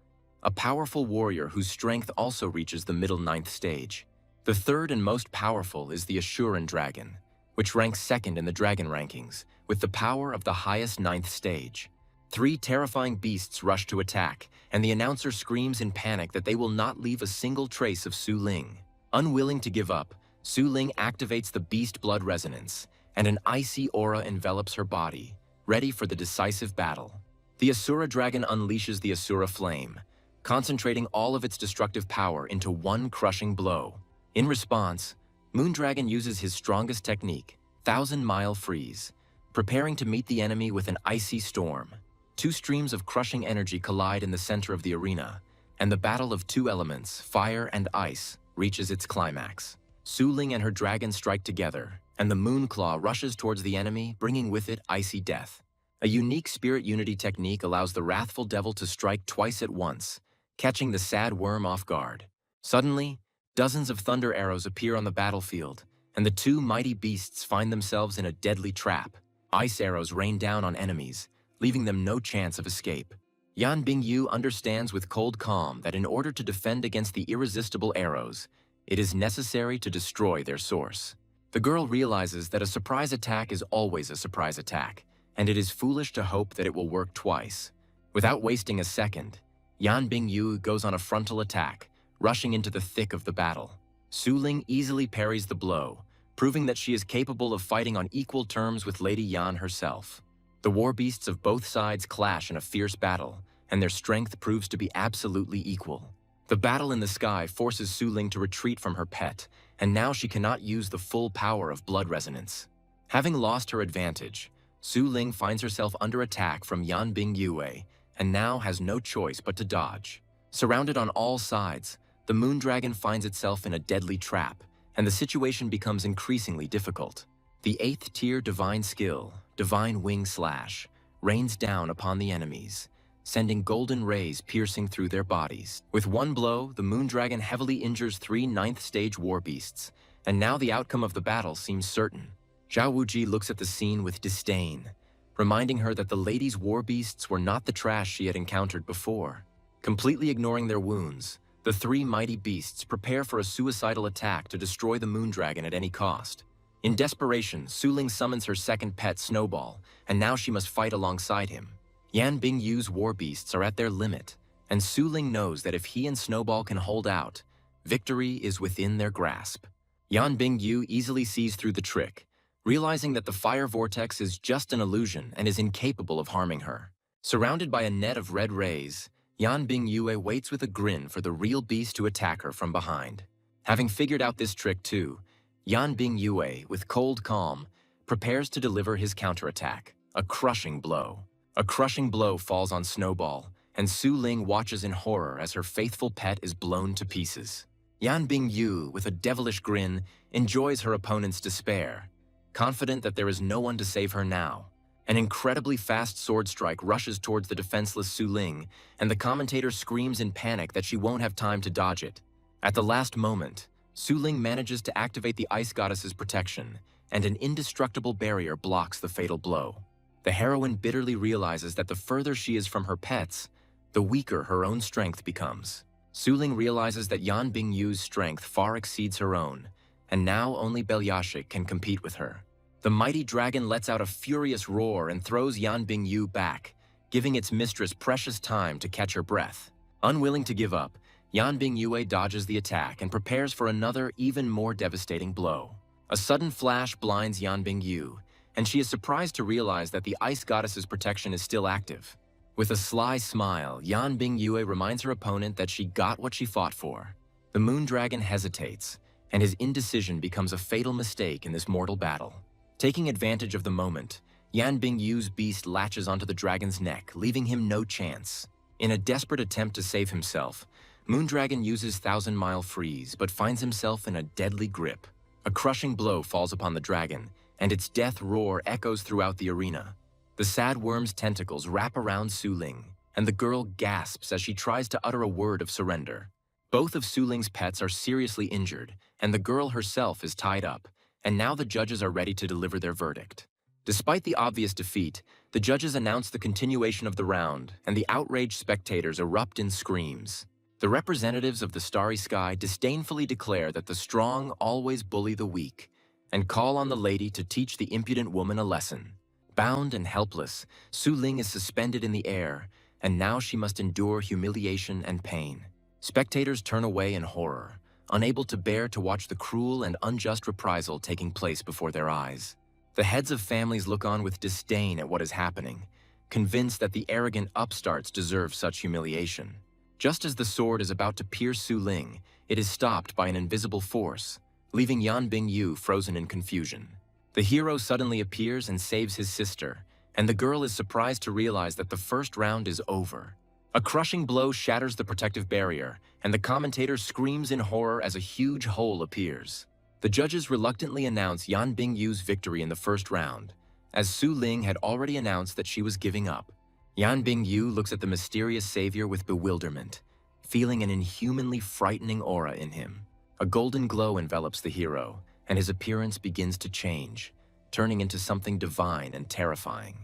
a powerful warrior whose strength also reaches the middle ninth stage. The third and most powerful is the Asuran Dragon, which ranks second in the dragon rankings, with the power of the highest ninth stage. 3 terrifying beasts rush to attack, and the announcer screams in panic that they will not leave a single trace of Su Ling. Unwilling to give up, Su Ling activates the beast blood resonance, and an icy aura envelops her body, ready for the decisive battle. The Asura Dragon unleashes the Asura Flame, concentrating all of its destructive power into one crushing blow. In response, Moondragon uses his strongest technique, 1,000-mile freeze, preparing to meet the enemy with an icy storm. 2 streams of crushing energy collide in the center of the arena, and the battle of 2 elements, fire and ice, reaches its climax. Su Ling and her dragon strike together, and the Moonclaw rushes towards the enemy, bringing with it icy death. A unique spirit unity technique allows the Wrathful Devil to strike twice at once, catching the Sad Worm off guard. Suddenly, dozens of thunder arrows appear on the battlefield, and the 2 mighty beasts find themselves in a deadly trap. Ice arrows rain down on enemies, leaving them no chance of escape. Yan Bingyu understands with cold calm that in order to defend against the irresistible arrows, it is necessary to destroy their source. The girl realizes that a surprise attack is always a surprise attack, and it is foolish to hope that it will work twice. Without wasting a second, Yan Bingyu goes on a frontal attack, rushing into the thick of the battle. Su Ling easily parries the blow, proving that she is capable of fighting on equal terms with Lady Yan herself. The war beasts of both sides clash in a fierce battle, and their strength proves to be absolutely equal. The battle in the sky forces Su Ling to retreat from her pet, and now she cannot use the full power of blood resonance. Having lost her advantage, Su Ling finds herself under attack from Yan Bingyue, and now has no choice but to dodge. Surrounded on all sides, the Moondragon finds itself in a deadly trap, and the situation becomes increasingly difficult. The 8th tier Divine Skill, Divine Wing Slash, rains down upon the enemies, sending golden rays piercing through their bodies. With one blow, the Moondragon heavily injures 3 9th stage war beasts, and now the outcome of the battle seems certain. Zhao Wuji looks at the scene with disdain, reminding her that the lady's war beasts were not the trash she had encountered before. Completely ignoring their wounds, the 3 mighty beasts prepare for a suicidal attack to destroy the Moondragon at any cost. In desperation, Su Ling summons her second pet, Snowball, and now she must fight alongside him. Yan Bingyu's war beasts are at their limit, and Su Ling knows that if he and Snowball can hold out, victory is within their grasp. Yan Bingyu easily sees through the trick, realizing that the fire vortex is just an illusion and is incapable of harming her. Surrounded by a net of red rays, Yan Bingyue waits with a grin for the real beast to attack her from behind. Having figured out this trick too, Yan Bingyue, with cold calm, prepares to deliver his counterattack, a crushing blow. A crushing blow falls on Snowball, and Su Ling watches in horror as her faithful pet is blown to pieces. Yan Bingyu, with a devilish grin, enjoys her opponent's despair, confident that there is no one to save her now. An incredibly fast sword strike rushes towards the defenseless Su Ling, and the commentator screams in panic that she won't have time to dodge it. At the last moment, Su Ling manages to activate the Ice Goddess's protection, and an indestructible barrier blocks the fatal blow. The heroine bitterly realizes that the further she is from her pets, the weaker her own strength becomes. Su Ling realizes that Yan Bingyu's strength far exceeds her own, and now only Belyashik can compete with her. The mighty dragon lets out a furious roar and throws Yan Bingyu back, giving its mistress precious time to catch her breath. Unwilling to give up, Yan Bingyue dodges the attack and prepares for another, even more devastating blow. A sudden flash blinds Yan Bingyu, and she is surprised to realize that the Ice Goddess's protection is still active. With a sly smile, Yan Bingyue reminds her opponent that she got what she fought for. The Moondragon hesitates, and his indecision becomes a fatal mistake in this mortal battle. Taking advantage of the moment, Yan Bingyu's beast latches onto the dragon's neck, leaving him no chance. In a desperate attempt to save himself, Moondragon uses 1,000-mile freeze, but finds himself in a deadly grip. A crushing blow falls upon the dragon, and its death roar echoes throughout the arena. The sad worm's tentacles wrap around Su Ling, and the girl gasps as she tries to utter a word of surrender. Both of Su Ling's pets are seriously injured, and the girl herself is tied up, and now the judges are ready to deliver their verdict. Despite the obvious defeat, the judges announce the continuation of the round, and the outraged spectators erupt in screams. The representatives of the starry sky disdainfully declare that the strong always bully the weak, and call on the lady to teach the impudent woman a lesson. Bound and helpless, Su Ling is suspended in the air, and now she must endure humiliation and pain. Spectators turn away in horror, unable to bear to watch the cruel and unjust reprisal taking place before their eyes. The heads of families look on with disdain at what is happening, convinced that the arrogant upstarts deserve such humiliation. Just as the sword is about to pierce Su Ling, it is stopped by an invisible force, leaving Yan Bingyu frozen in confusion. The hero suddenly appears and saves his sister, and the girl is surprised to realize that the first round is over. A crushing blow shatters the protective barrier, and the commentator screams in horror as a huge hole appears. The judges reluctantly announce Yan Bingyu's victory in the first round, as Su Ling had already announced that she was giving up. Yan Bingyu looks at the mysterious savior with bewilderment, feeling an inhumanly frightening aura in him. A golden glow envelops the hero, and his appearance begins to change, turning into something divine and terrifying.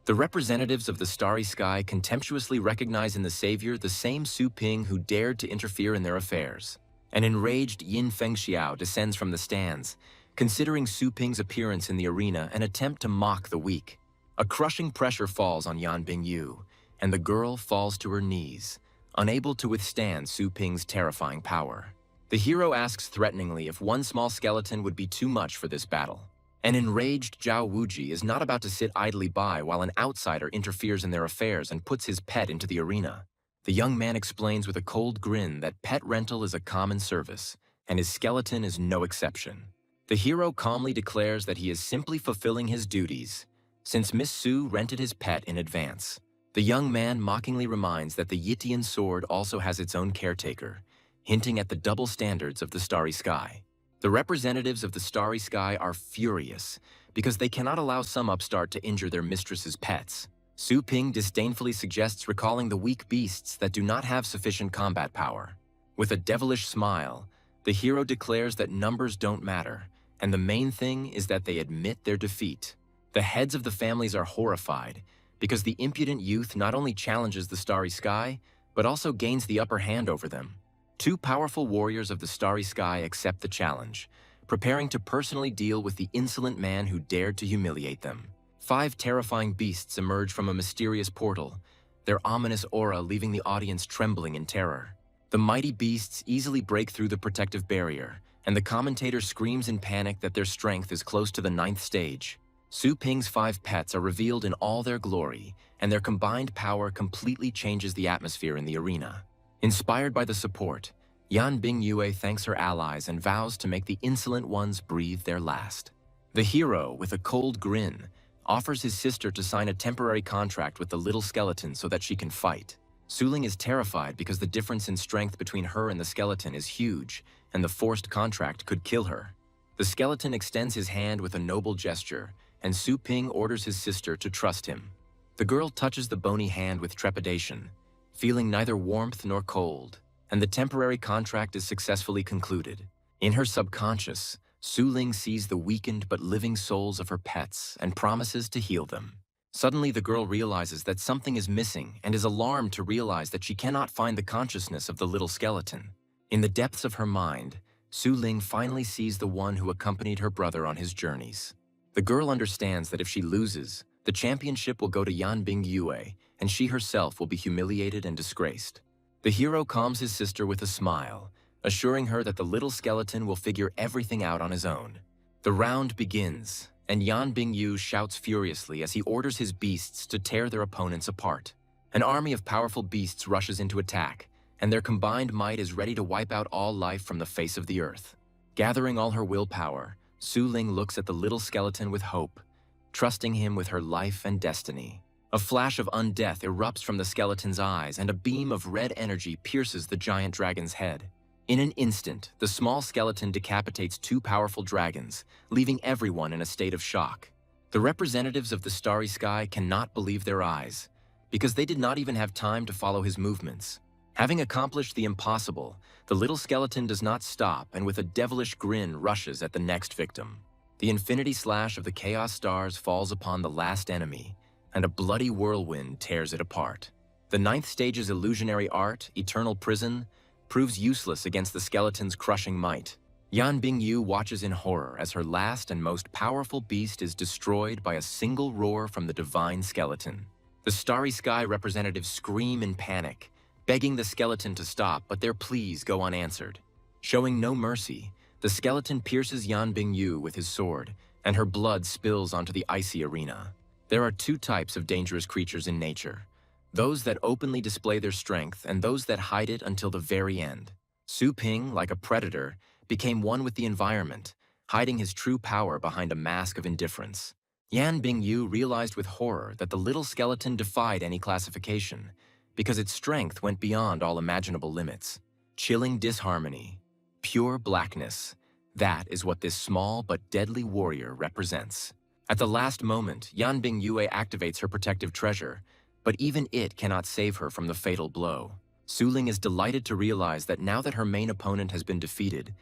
The representatives of the starry sky contemptuously recognize in the savior the same Su Ping who dared to interfere in their affairs. An enraged Yin Fengxiao descends from the stands, considering Su Ping's appearance in the arena an attempt to mock the weak. A crushing pressure falls on Yan Bingyu, and the girl falls to her knees, unable to withstand Su Ping's terrifying power. The hero asks threateningly if one small skeleton would be too much for this battle. An enraged Zhao Wuji is not about to sit idly by while an outsider interferes in their affairs and puts his pet into the arena. The young man explains with a cold grin that pet rental is a common service, and his skeleton is no exception. The hero calmly declares that he is simply fulfilling his duties, since Miss Su rented his pet in advance. The young man mockingly reminds that the Yitian sword also has its own caretaker, hinting at the double standards of the starry sky. The representatives of the starry sky are furious because they cannot allow some upstart to injure their mistress's pets. Su Ping disdainfully suggests recalling the weak beasts that do not have sufficient combat power. With a devilish smile, the hero declares that numbers don't matter, and the main thing is that they admit their defeat. The heads of the families are horrified because the impudent youth not only challenges the starry sky, but also gains the upper hand over them. Two powerful warriors of the starry sky accept the challenge, preparing to personally deal with the insolent man who dared to humiliate them. 5 terrifying beasts emerge from a mysterious portal, their ominous aura leaving the audience trembling in terror. The mighty beasts easily break through the protective barrier, and the commentator screams in panic that their strength is close to the 9th stage. Su Ping's 5 pets are revealed in all their glory, and their combined power completely changes the atmosphere in the arena. Inspired by the support, Yan Bingyue thanks her allies and vows to make the insolent ones breathe their last. The hero, with a cold grin, offers his sister to sign a temporary contract with the little skeleton so that she can fight. Su Ling is terrified because the difference in strength between her and the skeleton is huge, and the forced contract could kill her. The skeleton extends his hand with a noble gesture, and Su Ping orders his sister to trust him. The girl touches the bony hand with trepidation, feeling neither warmth nor cold, and the temporary contract is successfully concluded. In her subconscious, Su Ling sees the weakened but living souls of her pets and promises to heal them. Suddenly, the girl realizes that something is missing and is alarmed to realize that she cannot find the consciousness of the little skeleton. In the depths of her mind, Su Ling finally sees the one who accompanied her brother on his journeys. The girl understands that if she loses, the championship will go to Yan Bingyue, and she herself will be humiliated and disgraced. The hero calms his sister with a smile, assuring her that the little skeleton will figure everything out on his own. The round begins, and Yan Bingyu shouts furiously as he orders his beasts to tear their opponents apart. An army of powerful beasts rushes into attack, and their combined might is ready to wipe out all life from the face of the earth. Gathering all her willpower, Su Ling looks at the little skeleton with hope, trusting him with her life and destiny. A flash of undeath erupts from the skeleton's eyes, and a beam of red energy pierces the giant dragon's head. In an instant, the small skeleton decapitates 2 powerful dragons, leaving everyone in a state of shock. The representatives of the starry sky cannot believe their eyes, because they did not even have time to follow his movements. Having accomplished the impossible, the little skeleton does not stop and with a devilish grin rushes at the next victim. The infinity slash of the chaos stars falls upon the last enemy, and a bloody whirlwind tears it apart. The ninth stage's illusionary art, Eternal Prison, proves useless against the skeleton's crushing might. Yan Bingyu watches in horror as her last and most powerful beast is destroyed by a single roar from the divine skeleton. The Starry Sky representatives scream in panic, begging the skeleton to stop, but their pleas go unanswered. Showing no mercy, the skeleton pierces Yan Bingyu with his sword, and her blood spills onto the icy arena. There are two types of dangerous creatures in nature: those that openly display their strength and those that hide it until the very end. Su Ping, like a predator, became one with the environment, hiding his true power behind a mask of indifference. Yan Bingyu realized with horror that the little skeleton defied any classification, because its strength went beyond all imaginable limits. Chilling disharmony, pure blackness, that is what this small but deadly warrior represents. At the last moment, Yan Bingyue activates her protective treasure, but even it cannot save her from the fatal blow. Su Ling is delighted to realize that now that her main opponent has been defeated,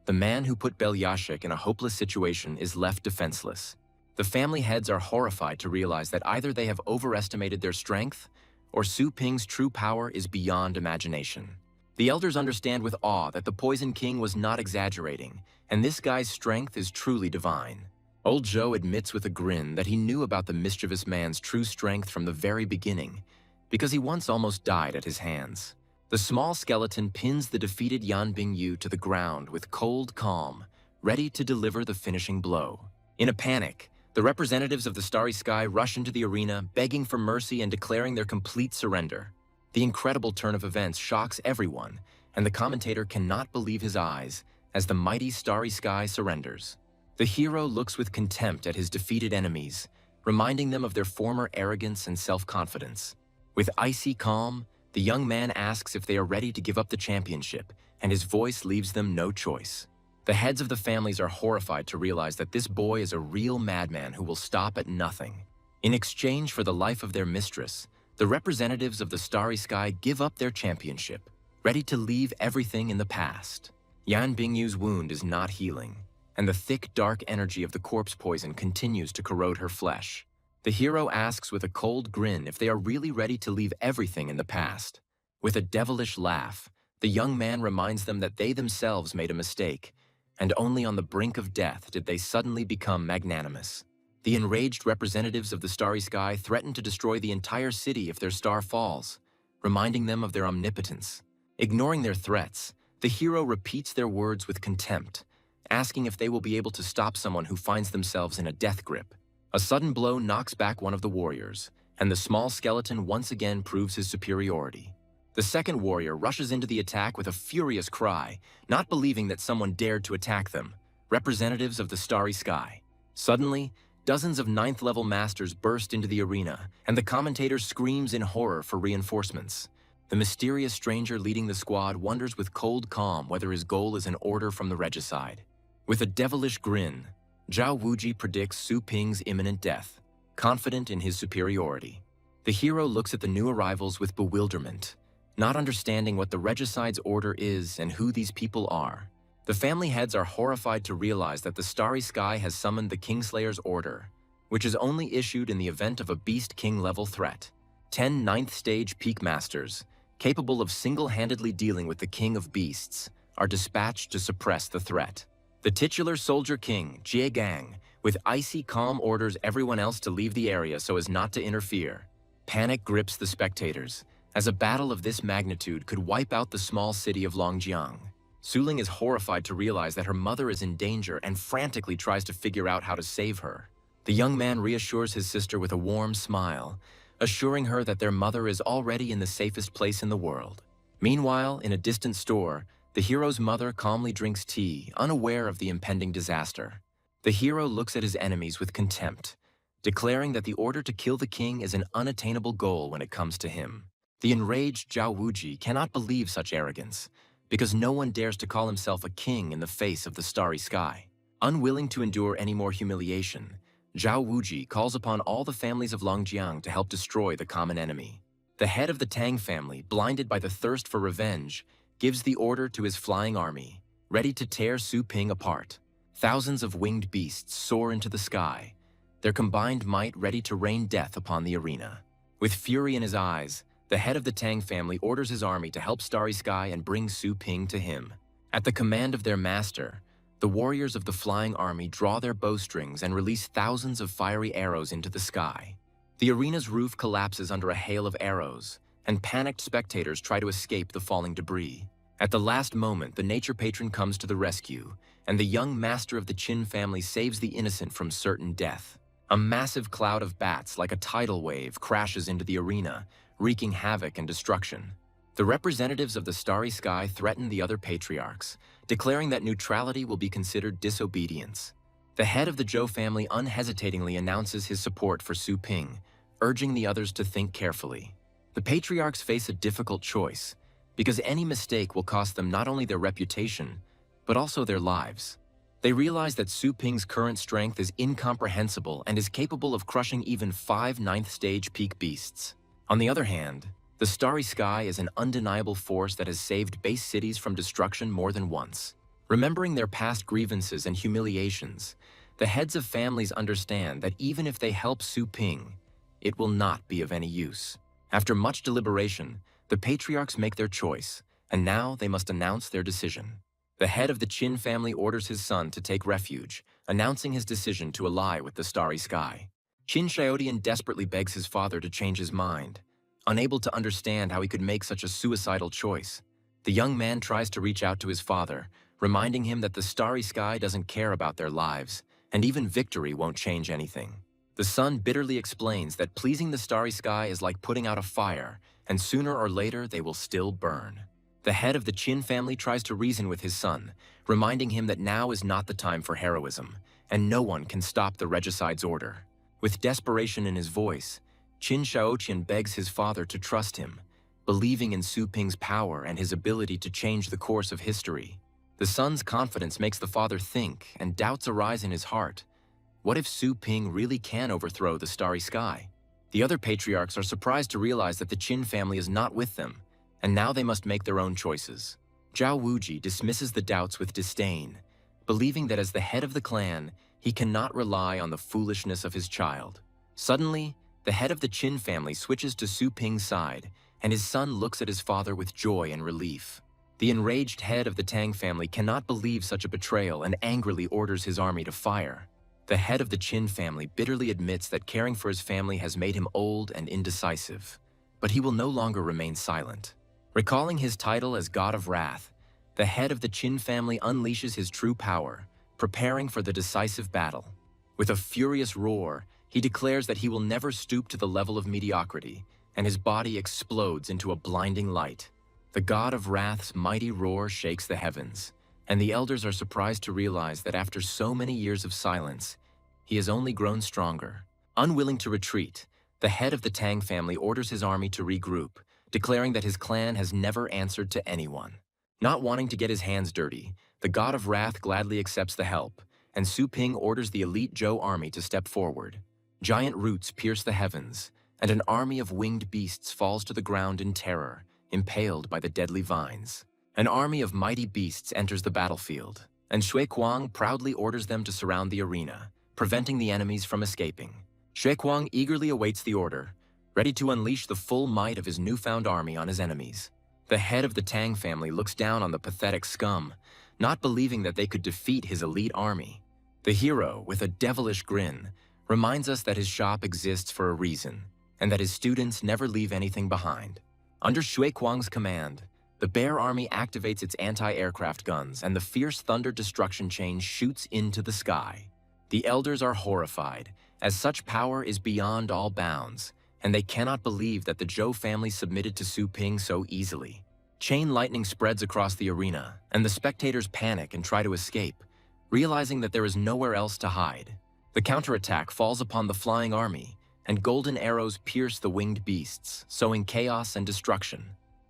the man who put Belyashik in a hopeless situation is left defenseless. The family heads are horrified to realize that either they have overestimated their strength, or Su Ping's true power is beyond imagination. The elders understand with awe that the Poison King was not exaggerating, and this guy's strength is truly divine. Old Joe admits with a grin that he knew about the mischievous man's true strength from the very beginning, because he once almost died at his hands. The small skeleton pins the defeated Yan Bingyu to the ground with cold calm, ready to deliver the finishing blow. In a panic, the representatives of the Starry Sky rush into the arena, begging for mercy and declaring their complete surrender. The incredible turn of events shocks everyone, and the commentator cannot believe his eyes as the mighty Starry Sky surrenders. The hero looks with contempt at his defeated enemies, reminding them of their former arrogance and self-confidence. With icy calm, the young man asks if they are ready to give up the championship, and his voice leaves them no choice. The heads of the families are horrified to realize that this boy is a real madman who will stop at nothing. In exchange for the life of their mistress, the representatives of the Starry Sky give up their championship, ready to leave everything in the past. Yan Bingyu's wound is not healing, and the thick, dark energy of the corpse poison continues to corrode her flesh. The hero asks with a cold grin if they are really ready to leave everything in the past. With a devilish laugh, the young man reminds them that they themselves made a mistake, and only on the brink of death did they suddenly become magnanimous. The enraged representatives of the Starry Sky threaten to destroy the entire city if their star falls, reminding them of their omnipotence. Ignoring their threats, the hero repeats their words with contempt, asking if they will be able to stop someone who finds themselves in a death grip. A sudden blow knocks back one of the warriors, and the small skeleton once again proves his superiority. The second warrior rushes into the attack with a furious cry, not believing that someone dared to attack them, representatives of the Starry Sky. Suddenly, dozens of ninth-level masters burst into the arena, and the commentator screams in horror for reinforcements. The mysterious stranger leading the squad wonders with cold calm whether his goal is an order from the regicide. With a devilish grin, Zhao Wuji predicts Su Ping's imminent death, confident in his superiority. The hero looks at the new arrivals with bewilderment, not understanding what the regicide's order is and who these people are. The family heads are horrified to realize that the Starry Sky has summoned the Kingslayer's order, which is only issued in the event of a Beast King-level threat. 10 ninth-stage peak masters, capable of single-handedly dealing with the King of Beasts, are dispatched to suppress the threat. The titular Soldier King, Jie Gang, with icy calm orders everyone else to leave the area so as not to interfere. Panic grips the spectators, as a battle of this magnitude could wipe out the small city of Longjiang. Su Ling is horrified to realize that her mother is in danger and frantically tries to figure out how to save her. The young man reassures his sister with a warm smile, assuring her that their mother is already in the safest place in the world. Meanwhile, in a distant store, the hero's mother calmly drinks tea, unaware of the impending disaster. The hero looks at his enemies with contempt, declaring that the order to kill the king is an unattainable goal when it comes to him. The enraged Zhao Wuji cannot believe such arrogance, because no one dares to call himself a king in the face of the Starry Sky. Unwilling to endure any more humiliation, Zhao Wuji calls upon all the families of Longjiang to help destroy the common enemy. The head of the Tang family, blinded by the thirst for revenge, gives the order to his flying army, ready to tear Su Ping apart. Thousands of winged beasts soar into the sky, their combined might ready to rain death upon the arena. With fury in his eyes, the head of the Tang family orders his army to help Starry Sky and bring Su Ping to him. At the command of their master, the warriors of the flying army draw their bowstrings and release thousands of fiery arrows into the sky. The arena's roof collapses under a hail of arrows, and panicked spectators try to escape the falling debris. At the last moment, the nature patron comes to the rescue, and the young master of the Qin family saves the innocent from certain death. A massive cloud of bats, like a tidal wave, crashes into the arena, wreaking havoc and destruction. The representatives of the Starry Sky threaten the other patriarchs, declaring that neutrality will be considered disobedience. The head of the Zhou family unhesitatingly announces his support for Su Ping, urging the others to think carefully. The patriarchs face a difficult choice, because any mistake will cost them not only their reputation, but also their lives. They realize that Su Ping's current strength is incomprehensible and is capable of crushing even 5 ninth-stage peak beasts. On the other hand, the Starry Sky is an undeniable force that has saved base cities from destruction more than once. Remembering their past grievances and humiliations, the heads of families understand that even if they help Su Ping, it will not be of any use. After much deliberation, the patriarchs make their choice, and now they must announce their decision. The head of the Qin family orders his son to take refuge, announcing his decision to ally with the Starry Sky. Qin Xiaodian desperately begs his father to change his mind. Unable to understand how he could make such a suicidal choice, the young man tries to reach out to his father, reminding him that the Starry Sky doesn't care about their lives, and even victory won't change anything. The son bitterly explains that pleasing the Starry Sky is like putting out a fire, and sooner or later they will still burn. The head of the Qin family tries to reason with his son, reminding him that now is not the time for heroism, and no one can stop the regicide's order. With desperation in his voice, Qin Xiaoqian begs his father to trust him, believing in Su Ping's power and his ability to change the course of history. The son's confidence makes the father think, and doubts arise in his heart. What if Su Ping really can overthrow the Starry Sky? The other patriarchs are surprised to realize that the Qin family is not with them, and now they must make their own choices. Zhao Wuji dismisses the doubts with disdain, believing that as the head of the clan, he cannot rely on the foolishness of his child. Suddenly, the head of the Qin family switches to Su Ping's side, and his son looks at his father with joy and relief. The enraged head of the Tang family cannot believe such a betrayal and angrily orders his army to fire. The head of the Qin family bitterly admits that caring for his family has made him old and indecisive, but he will no longer remain silent. Recalling his title as God of Wrath, the head of the Qin family unleashes his true power, preparing for the decisive battle. With a furious roar, he declares that he will never stoop to the level of mediocrity, and his body explodes into a blinding light. The God of Wrath's mighty roar shakes the heavens, and the elders are surprised to realize that after so many years of silence, he has only grown stronger. Unwilling to retreat, the head of the Tang family orders his army to regroup, declaring that his clan has never answered to anyone. Not wanting to get his hands dirty, the God of Wrath gladly accepts the help, and Su Ping orders the elite Zhou army to step forward. Giant roots pierce the heavens, and an army of winged beasts falls to the ground in terror, impaled by the deadly vines. An army of mighty beasts enters the battlefield, and Shui Kuang proudly orders them to surround the arena, preventing the enemies from escaping. Shui Kuang eagerly awaits the order, ready to unleash the full might of his newfound army on his enemies. The head of the Tang family looks down on the pathetic scum, not believing that they could defeat his elite army. The hero, with a devilish grin, reminds us that his shop exists for a reason, and that his students never leave anything behind. Under Shui Kuang's command, the Bear Army activates its anti-aircraft guns, and the fierce thunder destruction chain shoots into the sky. The elders are horrified, as such power is beyond all bounds, and they cannot believe that the Zhou family submitted to Su Ping so easily. Chain lightning spreads across the arena, and the spectators panic and try to escape, realizing that there is nowhere else to hide. The counterattack falls upon the flying army, and golden arrows pierce the winged beasts, sowing chaos and destruction.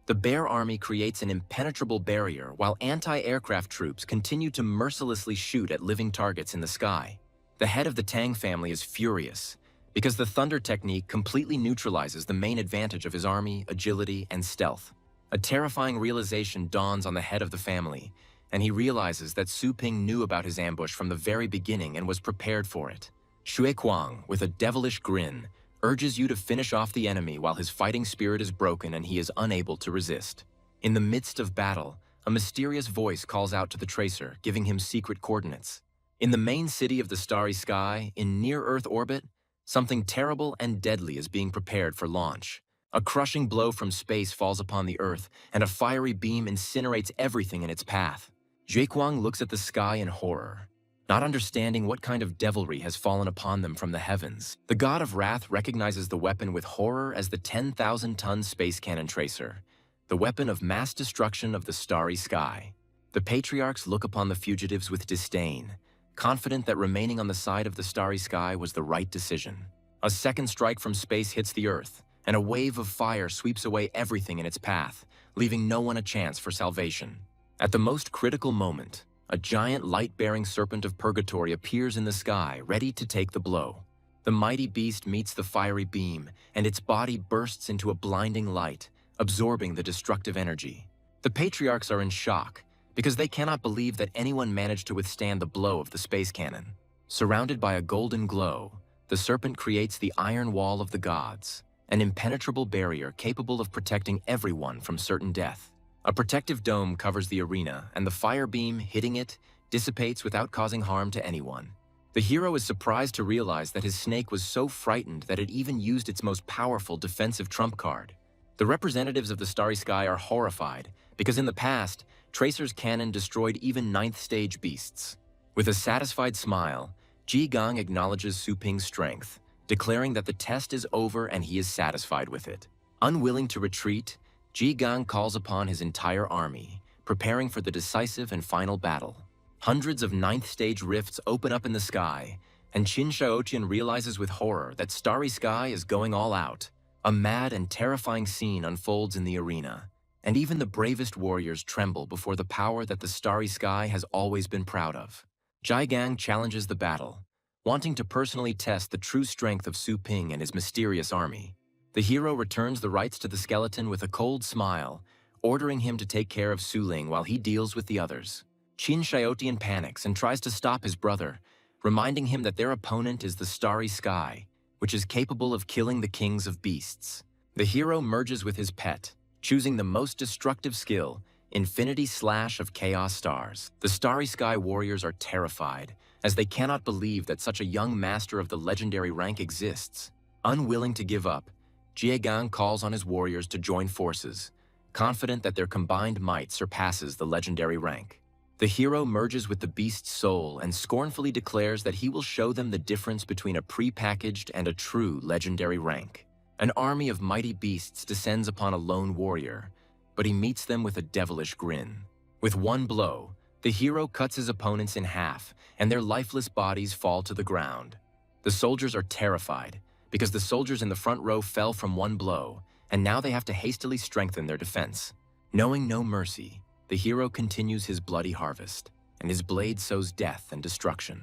The Bear Army creates an impenetrable barrier while anti-aircraft troops continue to mercilessly shoot at living targets in the sky. The head of the Tang family is furious, because the thunder technique completely neutralizes the main advantage of his army, agility, and stealth. A terrifying realization dawns on the head of the family, and he realizes that Su Ping knew about his ambush from the very beginning and was prepared for it. Xue Kuang, with a devilish grin, urges you to finish off the enemy while his fighting spirit is broken and he is unable to resist. In the midst of battle, a mysterious voice calls out to the tracer, giving him secret coordinates. In the main city of the starry sky, in near-Earth orbit, something terrible and deadly is being prepared for launch. A crushing blow from space falls upon the Earth, and a fiery beam incinerates everything in its path. Zhuekuang looks at the sky in horror, not understanding what kind of devilry has fallen upon them from the heavens. The god of wrath recognizes the weapon with horror as the 10,000-ton space cannon tracer, the weapon of mass destruction of the starry sky. The patriarchs look upon the fugitives with disdain, confident that remaining on the side of the starry sky was the right decision. A second strike from space hits the Earth, and a wave of fire sweeps away everything in its path, leaving no one a chance for salvation. At the most critical moment, a giant light-bearing serpent of purgatory appears in the sky, ready to take the blow. The mighty beast meets the fiery beam, and its body bursts into a blinding light, absorbing the destructive energy. The patriarchs are in shock, because they cannot believe that anyone managed to withstand the blow of the space cannon. Surrounded by a golden glow, the serpent creates the iron wall of the gods, an impenetrable barrier capable of protecting everyone from certain death. A protective dome covers the arena, and the fire beam hitting it dissipates without causing harm to anyone. The hero is surprised to realize that his snake was so frightened that it even used its most powerful defensive trump card. The representatives of the starry sky are horrified, because in the past, Tracer's cannon destroyed even 9th stage beasts. With a satisfied smile, Ji Gang acknowledges Su Ping's strength, declaring that the test is over and he is satisfied with it. Unwilling to retreat, Ji Gang calls upon his entire army, preparing for the decisive and final battle. Hundreds of 9th stage rifts open up in the sky, and Qin Shaoqian realizes with horror that Starry Sky is going all out. A mad and terrifying scene unfolds in the arena, and even the bravest warriors tremble before the power that the starry sky has always been proud of. Jai Gang challenges the battle, wanting to personally test the true strength of Su Ping and his mysterious army. The hero returns the rights to the skeleton with a cold smile, ordering him to take care of Su Ling while he deals with the others. Qin Shaotian panics and tries to stop his brother, reminding him that their opponent is the starry sky, which is capable of killing the kings of beasts. The hero merges with his pet, choosing the most destructive skill, Infinity Slash of Chaos Stars. The Starry Sky warriors are terrified, as they cannot believe that such a young master of the legendary rank exists. Unwilling to give up, Jie Gang calls on his warriors to join forces, confident that their combined might surpasses the legendary rank. The hero merges with the beast's soul and scornfully declares that he will show them the difference between a pre-packaged and a true legendary rank. An army of mighty beasts descends upon a lone warrior, but he meets them with a devilish grin. With one blow, the hero cuts his opponents in half, and their lifeless bodies fall to the ground. The soldiers are terrified, because the soldiers in the front row fell from one blow, and now they have to hastily strengthen their defense. Knowing no mercy, the hero continues his bloody harvest, and his blade sows death and destruction.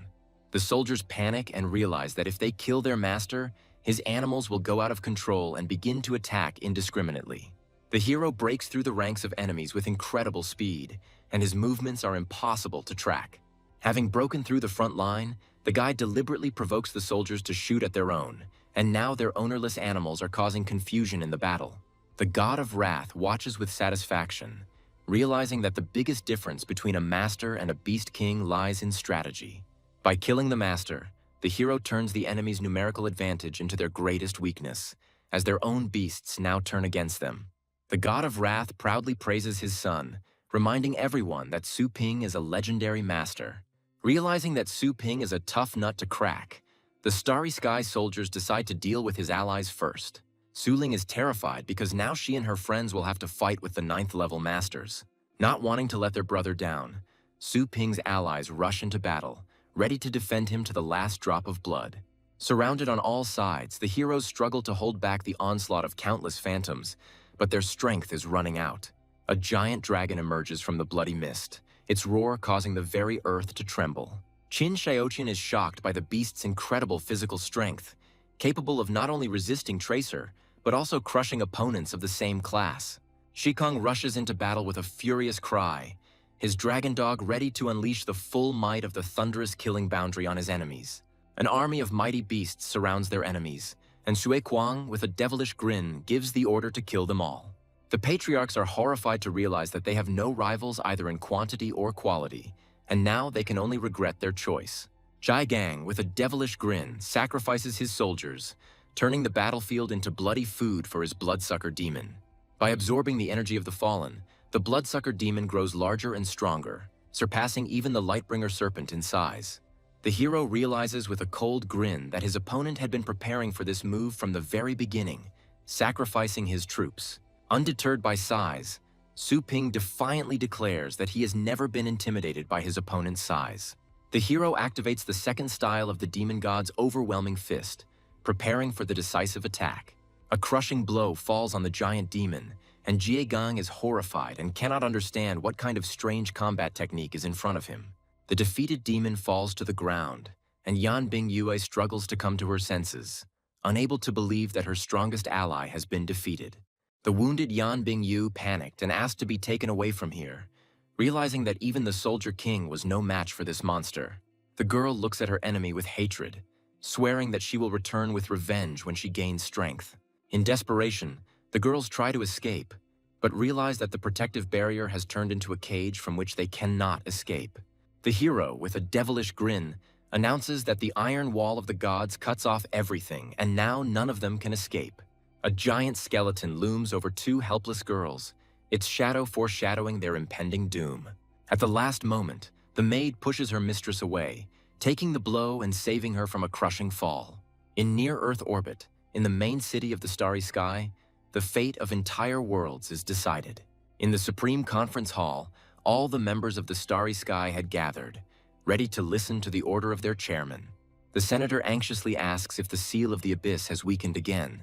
The soldiers panic and realize that if they kill their master, his animals will go out of control and begin to attack indiscriminately. The hero breaks through the ranks of enemies with incredible speed, and his movements are impossible to track. Having broken through the front line, the guy deliberately provokes the soldiers to shoot at their own, and now their ownerless animals are causing confusion in the battle. The god of wrath watches with satisfaction, realizing that the biggest difference between a master and a beast king lies in strategy. By killing the master, the hero turns the enemy's numerical advantage into their greatest weakness, as their own beasts now turn against them. The god of wrath proudly praises his son, reminding everyone that Su Ping is a legendary master. Realizing that Su Ping is a tough nut to crack, the Starry Sky soldiers decide to deal with his allies first. Su Ling is terrified because now she and her friends will have to fight with the 9th level masters. Not wanting to let their brother down, Su Ping's allies rush into battle, ready to defend him to the last drop of blood. Surrounded on all sides, the heroes struggle to hold back the onslaught of countless phantoms, but their strength is running out. A giant dragon emerges from the bloody mist, its roar causing the very earth to tremble. Qin Shaoqian is shocked by the beast's incredible physical strength, capable of not only resisting Tracer, but also crushing opponents of the same class. Shikong rushes into battle with a furious cry, his dragon dog ready to unleash the full might of the thunderous killing boundary on his enemies. An army of mighty beasts surrounds their enemies, and Sui Kuang, with a devilish grin, gives the order to kill them all. The patriarchs are horrified to realize that they have no rivals either in quantity or quality, and now they can only regret their choice. Jai Gang, with a devilish grin, sacrifices his soldiers, turning the battlefield into bloody food for his bloodsucker demon. By absorbing the energy of the fallen, the bloodsucker demon grows larger and stronger, surpassing even the Lightbringer serpent in size. The hero realizes with a cold grin that his opponent had been preparing for this move from the very beginning, sacrificing his troops. Undeterred by size, Su Ping defiantly declares that he has never been intimidated by his opponent's size. The hero activates the second style of the demon god's overwhelming fist, preparing for the decisive attack. A crushing blow falls on the giant demon, and Jie Gang is horrified and cannot understand what kind of strange combat technique is in front of him. The defeated demon falls to the ground, and Yan Bingyue struggles to come to her senses, unable to believe that her strongest ally has been defeated. The wounded Yan Bingyu panicked and asked to be taken away from here, realizing that even the Soldier King was no match for this monster. The girl looks at her enemy with hatred, swearing that she will return with revenge when she gains strength. In desperation, the girls try to escape, but realize that the protective barrier has turned into a cage from which they cannot escape. The hero, with a devilish grin, announces that the iron wall of the gods cuts off everything, and now none of them can escape. A giant skeleton looms over two helpless girls, its shadow foreshadowing their impending doom. At the last moment, the maid pushes her mistress away, taking the blow and saving her from a crushing fall. In near-Earth orbit, in the main city of the starry sky, the fate of entire worlds is decided. In the Supreme Conference Hall, all the members of the starry sky had gathered, ready to listen to the order of their chairman. The senator anxiously asks if the seal of the abyss has weakened again,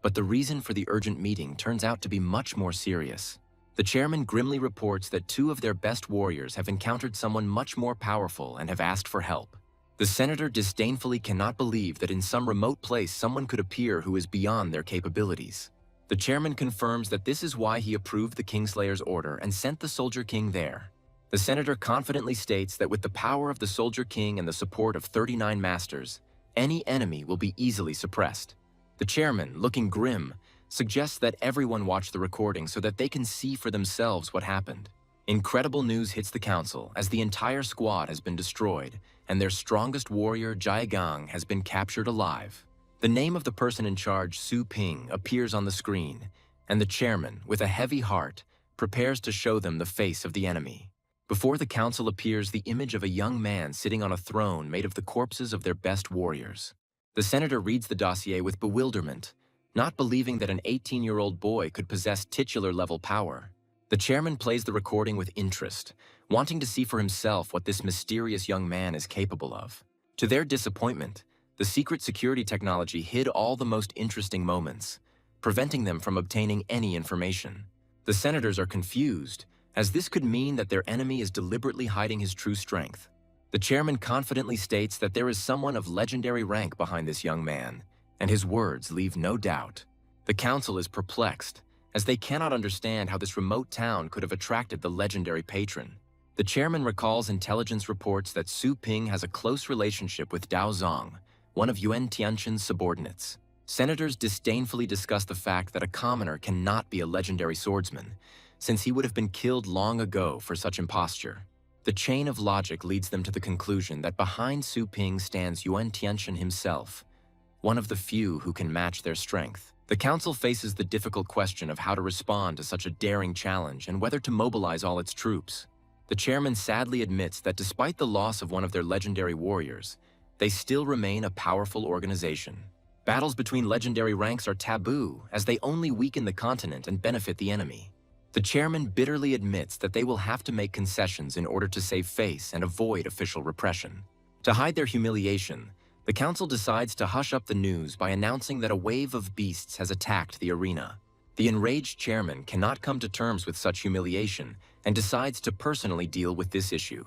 but the reason for the urgent meeting turns out to be much more serious. The chairman grimly reports that two of their best warriors have encountered someone much more powerful and have asked for help. The senator disdainfully cannot believe that in some remote place someone could appear who is beyond their capabilities. The chairman confirms that this is why he approved the Kingslayer's order and sent the Soldier King there. The senator confidently states that with the power of the Soldier King and the support of 39 masters, any enemy will be easily suppressed. The chairman, looking grim, suggests that everyone watch the recording so that they can see for themselves what happened. Incredible news hits the council as the entire squad has been destroyed and their strongest warrior, Jai Gang, has been captured alive. The name of the person in charge, Su Ping, appears on the screen, and the chairman, with a heavy heart, prepares to show them the face of the enemy. Before the council appears the image of a young man sitting on a throne made of the corpses of their best warriors. The senator reads the dossier with bewilderment, not believing that an 18-year-old boy could possess titular-level power. The chairman plays the recording with interest, wanting to see for himself what this mysterious young man is capable of. To their disappointment, the secret security technology hid all the most interesting moments, preventing them from obtaining any information. The senators are confused, as this could mean that their enemy is deliberately hiding his true strength. The chairman confidently states that there is someone of legendary rank behind this young man, and his words leave no doubt. The council is perplexed, as they cannot understand how this remote town could have attracted the legendary patron. The chairman recalls intelligence reports that Su Ping has a close relationship with Dao Zong, one of Yuan Tianqin's subordinates. Senators disdainfully discuss the fact that a commoner cannot be a legendary swordsman, since he would have been killed long ago for such imposture. The chain of logic leads them to the conclusion that behind Su Ping stands Yuan Tianqin himself, one of the few who can match their strength. The council faces the difficult question of how to respond to such a daring challenge and whether to mobilize all its troops. The chairman sadly admits that despite the loss of one of their legendary warriors, they still remain a powerful organization. Battles between legendary ranks are taboo, as they only weaken the continent and benefit the enemy. The chairman bitterly admits that they will have to make concessions in order to save face and avoid official repression. To hide their humiliation, the council decides to hush up the news by announcing that a wave of beasts has attacked the arena. The enraged chairman cannot come to terms with such humiliation and decides to personally deal with this issue.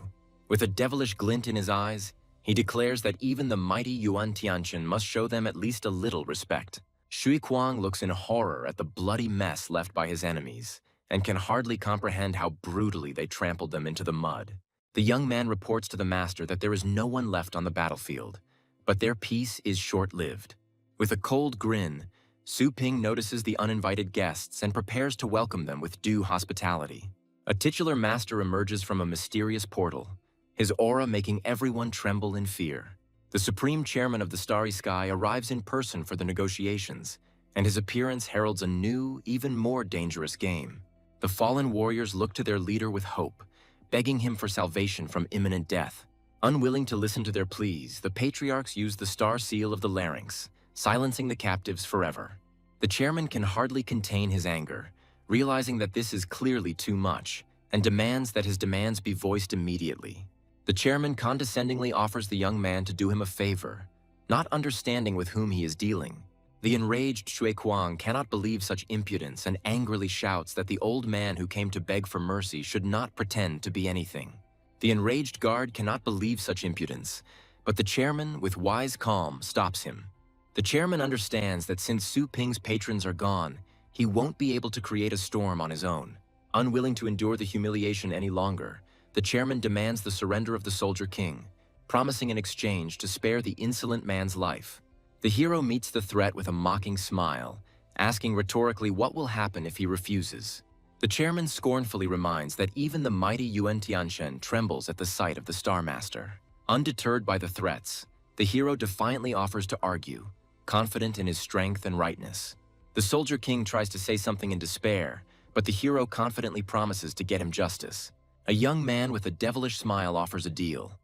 With a devilish glint in his eyes, he declares that even the mighty Yuan Tianqin must show them at least a little respect. Shui Kuang looks in horror at the bloody mess left by his enemies, and can hardly comprehend how brutally they trampled them into the mud. The young man reports to the master that there is no one left on the battlefield, but their peace is short-lived. With a cold grin, Su Ping notices the uninvited guests and prepares to welcome them with due hospitality. A titular master emerges from a mysterious portal, his aura making everyone tremble in fear. The supreme chairman of the Starry Sky arrives in person for the negotiations, and his appearance heralds a new, even more dangerous game. The fallen warriors look to their leader with hope, begging him for salvation from imminent death. Unwilling to listen to their pleas, the patriarchs use the star seal of the larynx, silencing the captives forever. The chairman can hardly contain his anger, realizing that this is clearly too much, and demands that his demands be voiced immediately. The chairman condescendingly offers the young man to do him a favor, not understanding with whom he is dealing. The enraged Shui Kuang cannot believe such impudence and angrily shouts that the old man who came to beg for mercy should not pretend to be anything. The enraged guard cannot believe such impudence, but the chairman, with wise calm, stops him. The chairman understands that since Su Ping's patrons are gone, he won't be able to create a storm on his own. Unwilling to endure the humiliation any longer, the chairman demands the surrender of the Soldier King, promising in exchange to spare the insolent man's life. The hero meets the threat with a mocking smile, asking rhetorically what will happen if he refuses. The chairman scornfully reminds that even the mighty Yuan Tianchen trembles at the sight of the Star Master. Undeterred by the threats, the hero defiantly offers to argue, confident in his strength and rightness. The Soldier King tries to say something in despair, but the hero confidently promises to get him justice. A young man with a devilish smile offers a deal.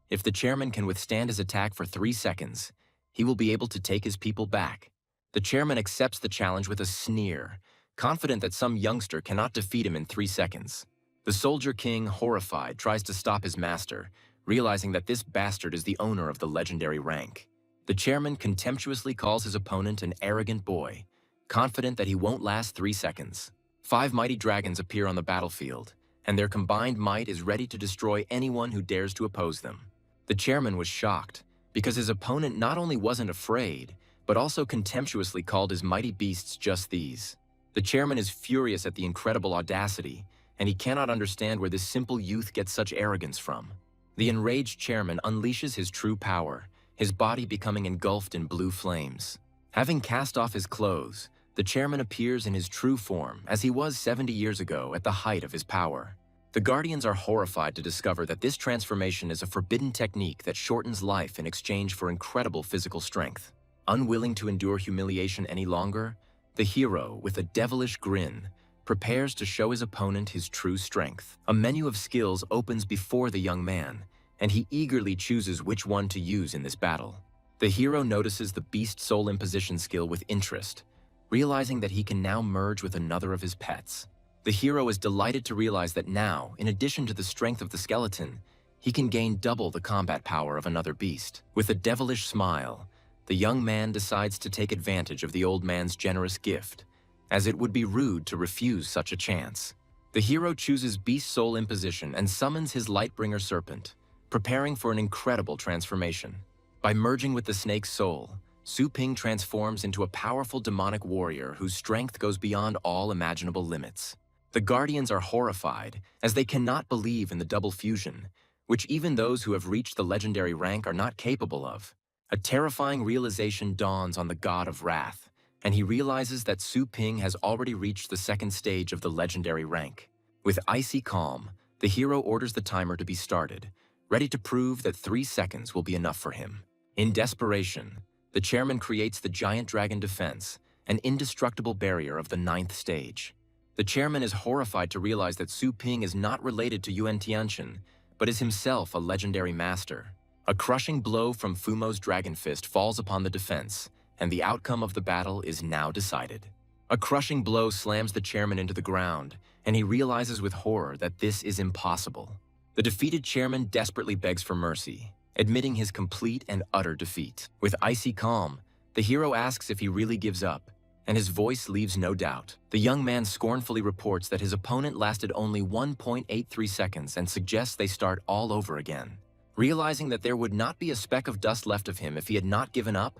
If the chairman can withstand his attack for 3 seconds, he will be able to take his people back. The chairman accepts the challenge with a sneer, confident that some youngster cannot defeat him in 3 seconds. The Soldier King, horrified, tries to stop his master, realizing that this bastard is the owner of the legendary rank. The chairman contemptuously calls his opponent an arrogant boy, confident that he won't last 3 seconds. 5 mighty dragons appear on the battlefield, and their combined might is ready to destroy anyone who dares to oppose them. The chairman was shocked, because his opponent not only wasn't afraid, but also contemptuously called his mighty beasts just these. The chairman is furious at the incredible audacity, and he cannot understand where this simple youth gets such arrogance from. The enraged chairman unleashes his true power, his body becoming engulfed in blue flames. Having cast off his clothes, the chairman appears in his true form as he was 70 years ago at the height of his power. The Guardians are horrified to discover that this transformation is a forbidden technique that shortens life in exchange for incredible physical strength. Unwilling to endure humiliation any longer, the hero, with a devilish grin, prepares to show his opponent his true strength. A menu of skills opens before the young man, and he eagerly chooses which one to use in this battle. The hero notices the Beast Soul Imposition skill with interest, realizing that he can now merge with another of his pets. The hero is delighted to realize that now, in addition to the strength of the skeleton, he can gain double the combat power of another beast. With a devilish smile, the young man decides to take advantage of the old man's generous gift, as it would be rude to refuse such a chance. The hero chooses Beast Soul Imposition and summons his Lightbringer Serpent, preparing for an incredible transformation. By merging with the snake's soul, Su Ping transforms into a powerful demonic warrior whose strength goes beyond all imaginable limits. The Guardians are horrified, as they cannot believe in the double fusion, which even those who have reached the legendary rank are not capable of. A terrifying realization dawns on the God of Wrath, and he realizes that Su Ping has already reached the 2nd stage of the legendary rank. With icy calm, the hero orders the timer to be started, ready to prove that 3 seconds will be enough for him. In desperation, the chairman creates the Giant Dragon Defense, an indestructible barrier of the 9th stage. The chairman is horrified to realize that Su Ping is not related to Yuan Tianchen, but is himself a legendary master. A crushing blow from Fumo's Dragon Fist falls upon the defense, and the outcome of the battle is now decided. A crushing blow slams the chairman into the ground, and he realizes with horror that this is impossible. The defeated chairman desperately begs for mercy, admitting his complete and utter defeat. With icy calm, the hero asks if he really gives up, and his voice leaves no doubt. The young man scornfully reports that his opponent lasted only 1.83 seconds and suggests they start all over again. Realizing that there would not be a speck of dust left of him if he had not given up,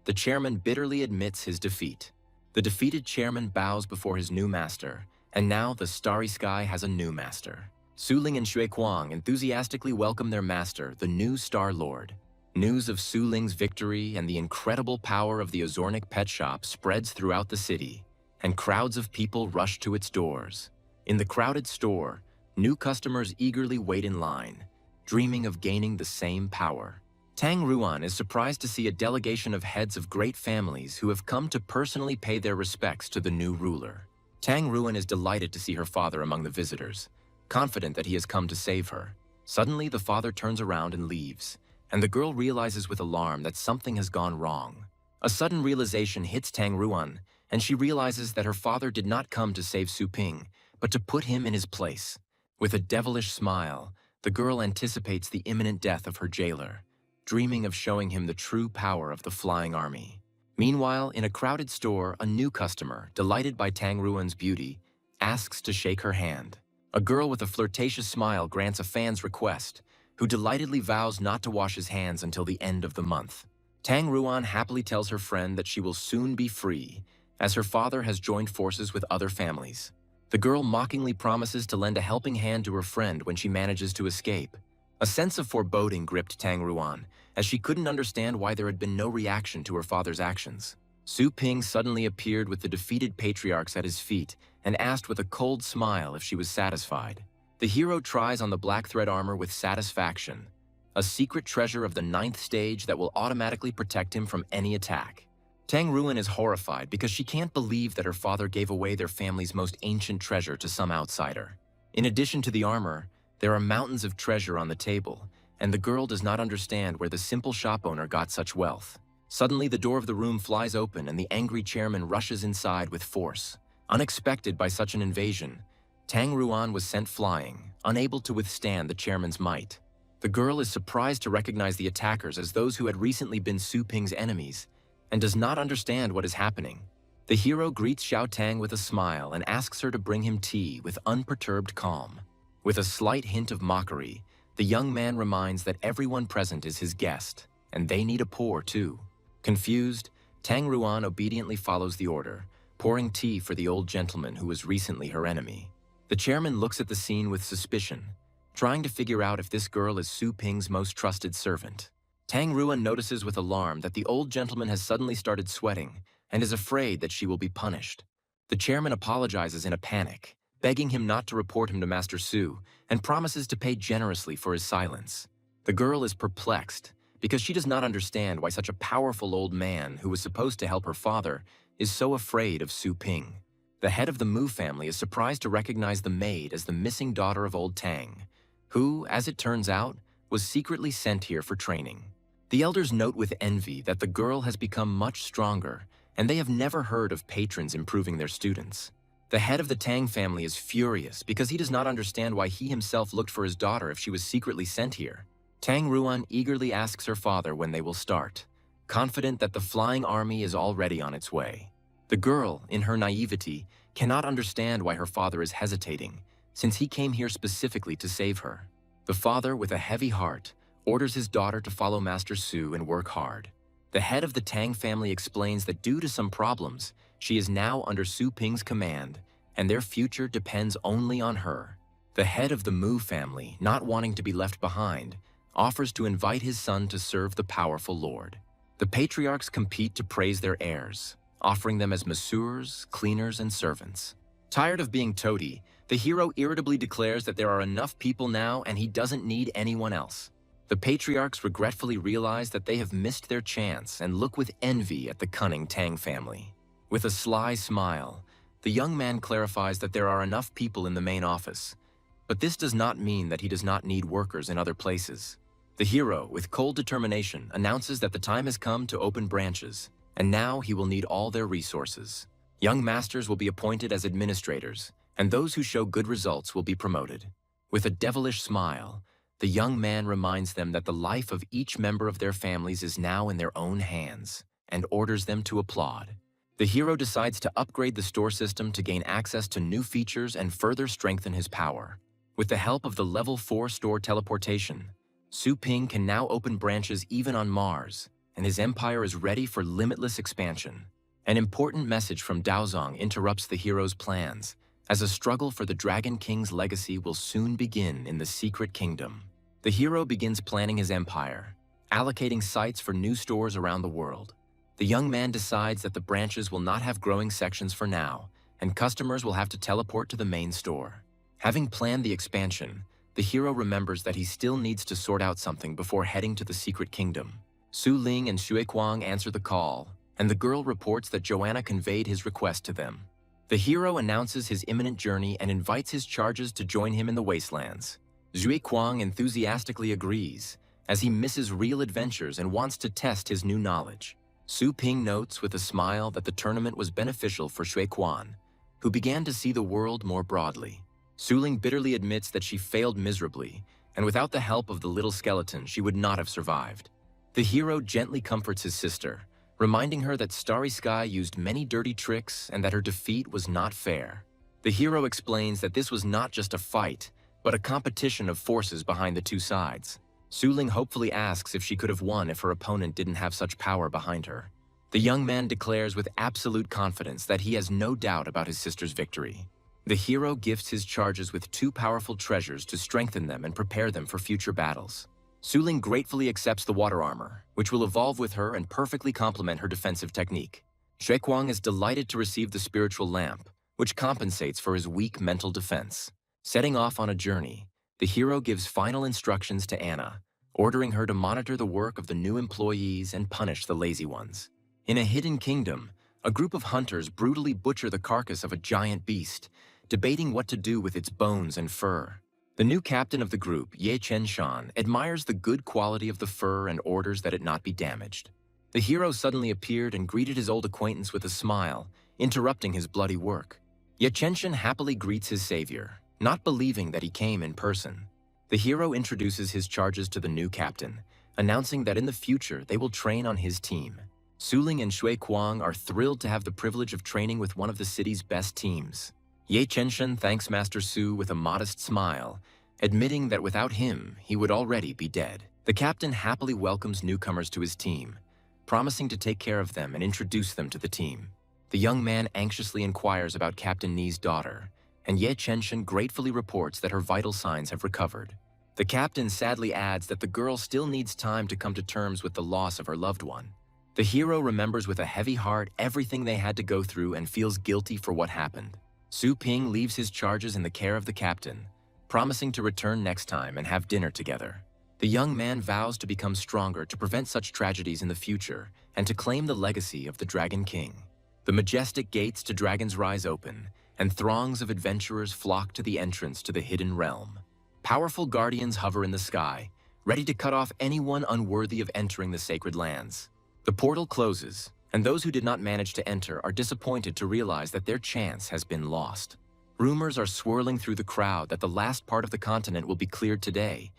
the chairman bitterly admits his defeat. The defeated chairman bows before his new master And now the starry sky has a new master. Su Ling and Xue Kuang enthusiastically welcome their master, the new Star Lord. News of Su Ling's victory and the incredible power of the Ozornic pet shop spreads throughout the city, and crowds of people rush to its doors. In the crowded store, new customers eagerly wait in line, dreaming of gaining the same power. Tang Ruan is surprised to see a delegation of heads of great families who have come to personally pay their respects to the new ruler. Tang Ruan is delighted to see her father among the visitors, confident that he has come to save her. Suddenly, the father turns around and leaves, and the girl realizes with alarm that something has gone wrong. A sudden realization hits Tang Ruan, and she realizes that her father did not come to save Su Ping, but to put him in his place. With a devilish smile, the girl anticipates the imminent death of her jailer, dreaming of showing him the true power of the flying army. Meanwhile, in a crowded store, a new customer, delighted by Tang Ruan's beauty, asks to shake her hand. A girl with a flirtatious smile grants a fan's request, who delightedly vows not to wash his hands until the end of the month. Tang Ruan happily tells her friend that she will soon be free, as her father has joined forces with other families. The girl mockingly promises to lend a helping hand to her friend when she manages to escape. A sense of foreboding gripped Tang Ruan, as she couldn't understand why there had been no reaction to her father's actions. Su Ping suddenly appeared with the defeated patriarchs at his feet and asked with a cold smile if she was satisfied. The hero tries on the black thread armor with satisfaction, a secret treasure of the 9th stage that will automatically protect him from any attack. Tang Ruan is horrified because she can't believe that her father gave away their family's most ancient treasure to some outsider. In addition to the armor, there are mountains of treasure on the table, and the girl does not understand where the simple shop owner got such wealth. Suddenly, the door of the room flies open and the angry chairman rushes inside with force. Unexpected by such an invasion, Tang Ruan was sent flying, unable to withstand the chairman's might. The girl is surprised to recognize the attackers as those who had recently been Su Ping's enemies, and does not understand what is happening. The hero greets Xiao Tang with a smile and asks her to bring him tea with unperturbed calm. With a slight hint of mockery, the young man reminds that everyone present is his guest, and they need a pour too. Confused, Tang Ruan obediently follows the order, pouring tea for the old gentleman who was recently her enemy. The chairman looks at the scene with suspicion, trying to figure out if this girl is Su Ping's most trusted servant. Tang Ruan notices with alarm that the old gentleman has suddenly started sweating and is afraid that she will be punished. The chairman apologizes in a panic, begging him not to report him to Master Su, and promises to pay generously for his silence. The girl is perplexed because she does not understand why such a powerful old man who was supposed to help her father is so afraid of Su Ping. The head of the Mu family is surprised to recognize the maid as the missing daughter of old Tang, who, as it turns out, was secretly sent here for training. The elders note with envy that the girl has become much stronger, and they have never heard of patrons improving their students. The head of the Tang family is furious because he does not understand why he himself looked for his daughter if she was secretly sent here. Tang Ruan eagerly asks her father when they will start, confident that the flying army is already on its way. The girl, in her naivety, cannot understand why her father is hesitating, since he came here specifically to save her. The father, with a heavy heart, orders his daughter to follow Master Su and work hard. The head of the Tang family explains that due to some problems, she is now under Su Ping's command, and their future depends only on her. The head of the Mu family, not wanting to be left behind, offers to invite his son to serve the powerful lord. The patriarchs compete to praise their heirs, offering them as masseurs, cleaners, and servants. Tired of being toady, the hero irritably declares that there are enough people now and he doesn't need anyone else. The patriarchs regretfully realize that they have missed their chance and look with envy at the cunning Tang family. With a sly smile, the young man clarifies that there are enough people in the main office, but this does not mean that he does not need workers in other places. The hero, with cold determination, announces that the time has come to open branches, and now he will need all their resources. Young masters will be appointed as administrators, and those who show good results will be promoted. With a devilish smile, the young man reminds them that the life of each member of their families is now in their own hands, and orders them to applaud. The hero decides to upgrade the store system to gain access to new features and further strengthen his power. With the help of the Level 4 store teleportation, Su Ping can now open branches even on Mars, and his empire is ready for limitless expansion. An important message from Daozong interrupts the hero's plans, as a struggle for the Dragon King's legacy will soon begin in the Secret Kingdom. The hero begins planning his empire, allocating sites for new stores around the world. The young man decides that the branches will not have growing sections for now, and customers will have to teleport to the main store. Having planned the expansion, the hero remembers that he still needs to sort out something before heading to the Secret Kingdom. Su Ling and Xue Kuang answer the call, and the girl reports that Joanna conveyed his request to them. The hero announces his imminent journey and invites his charges to join him in the wastelands. Xue Kuang enthusiastically agrees, as he misses real adventures and wants to test his new knowledge. Su Ping notes with a smile that the tournament was beneficial for Xue Kuang, who began to see the world more broadly. Su Ling bitterly admits that she failed miserably, and without the help of the little skeleton, she would not have survived. The hero gently comforts his sister, reminding her that Starry Sky used many dirty tricks and that her defeat was not fair. The hero explains that this was not just a fight, but a competition of forces behind the two sides. Su Ling hopefully asks if she could have won if her opponent didn't have such power behind her. The young man declares with absolute confidence that he has no doubt about his sister's victory. The hero gifts his charges with two powerful treasures to strengthen them and prepare them for future battles. Su Ling gratefully accepts the water armor, which will evolve with her and perfectly complement her defensive technique. Xue Kuang is delighted to receive the spiritual lamp, which compensates for his weak mental defense. Setting off on a journey, the hero gives final instructions to Anna, ordering her to monitor the work of the new employees and punish the lazy ones. In a hidden kingdom, a group of hunters brutally butcher the carcass of a giant beast, debating what to do with its bones and fur. The new captain of the group, Ye Chen-shan, admires the good quality of the fur and orders that it not be damaged. The hero suddenly appeared and greeted his old acquaintance with a smile, interrupting his bloody work. Ye Chen-shan happily greets his savior, not believing that he came in person. The hero introduces his charges to the new captain, announcing that in the future they will train on his team. Su Ling and Xue Kuang are thrilled to have the privilege of training with one of the city's best teams. Ye Chen-shan thanks Master Su with a modest smile, admitting that without him, he would already be dead. The captain happily welcomes newcomers to his team, promising to take care of them and introduce them to the team. The young man anxiously inquires about Captain Ni's daughter, and Ye Chen-shan gratefully reports that her vital signs have recovered. The captain sadly adds that the girl still needs time to come to terms with the loss of her loved one. The hero remembers with a heavy heart everything they had to go through and feels guilty for what happened. Su Ping leaves his charges in the care of the captain, promising to return next time and have dinner together. The young man vows to become stronger to prevent such tragedies in the future and to claim the legacy of the Dragon King. The majestic gates to Dragon's Rise open, and throngs of adventurers flock to the entrance to the hidden realm. Powerful guardians hover in the sky, ready to cut off anyone unworthy of entering the sacred lands. The portal closes, and those who did not manage to enter are disappointed to realize that their chance has been lost. Rumors are swirling through the crowd that the last part of the continent will be cleared today,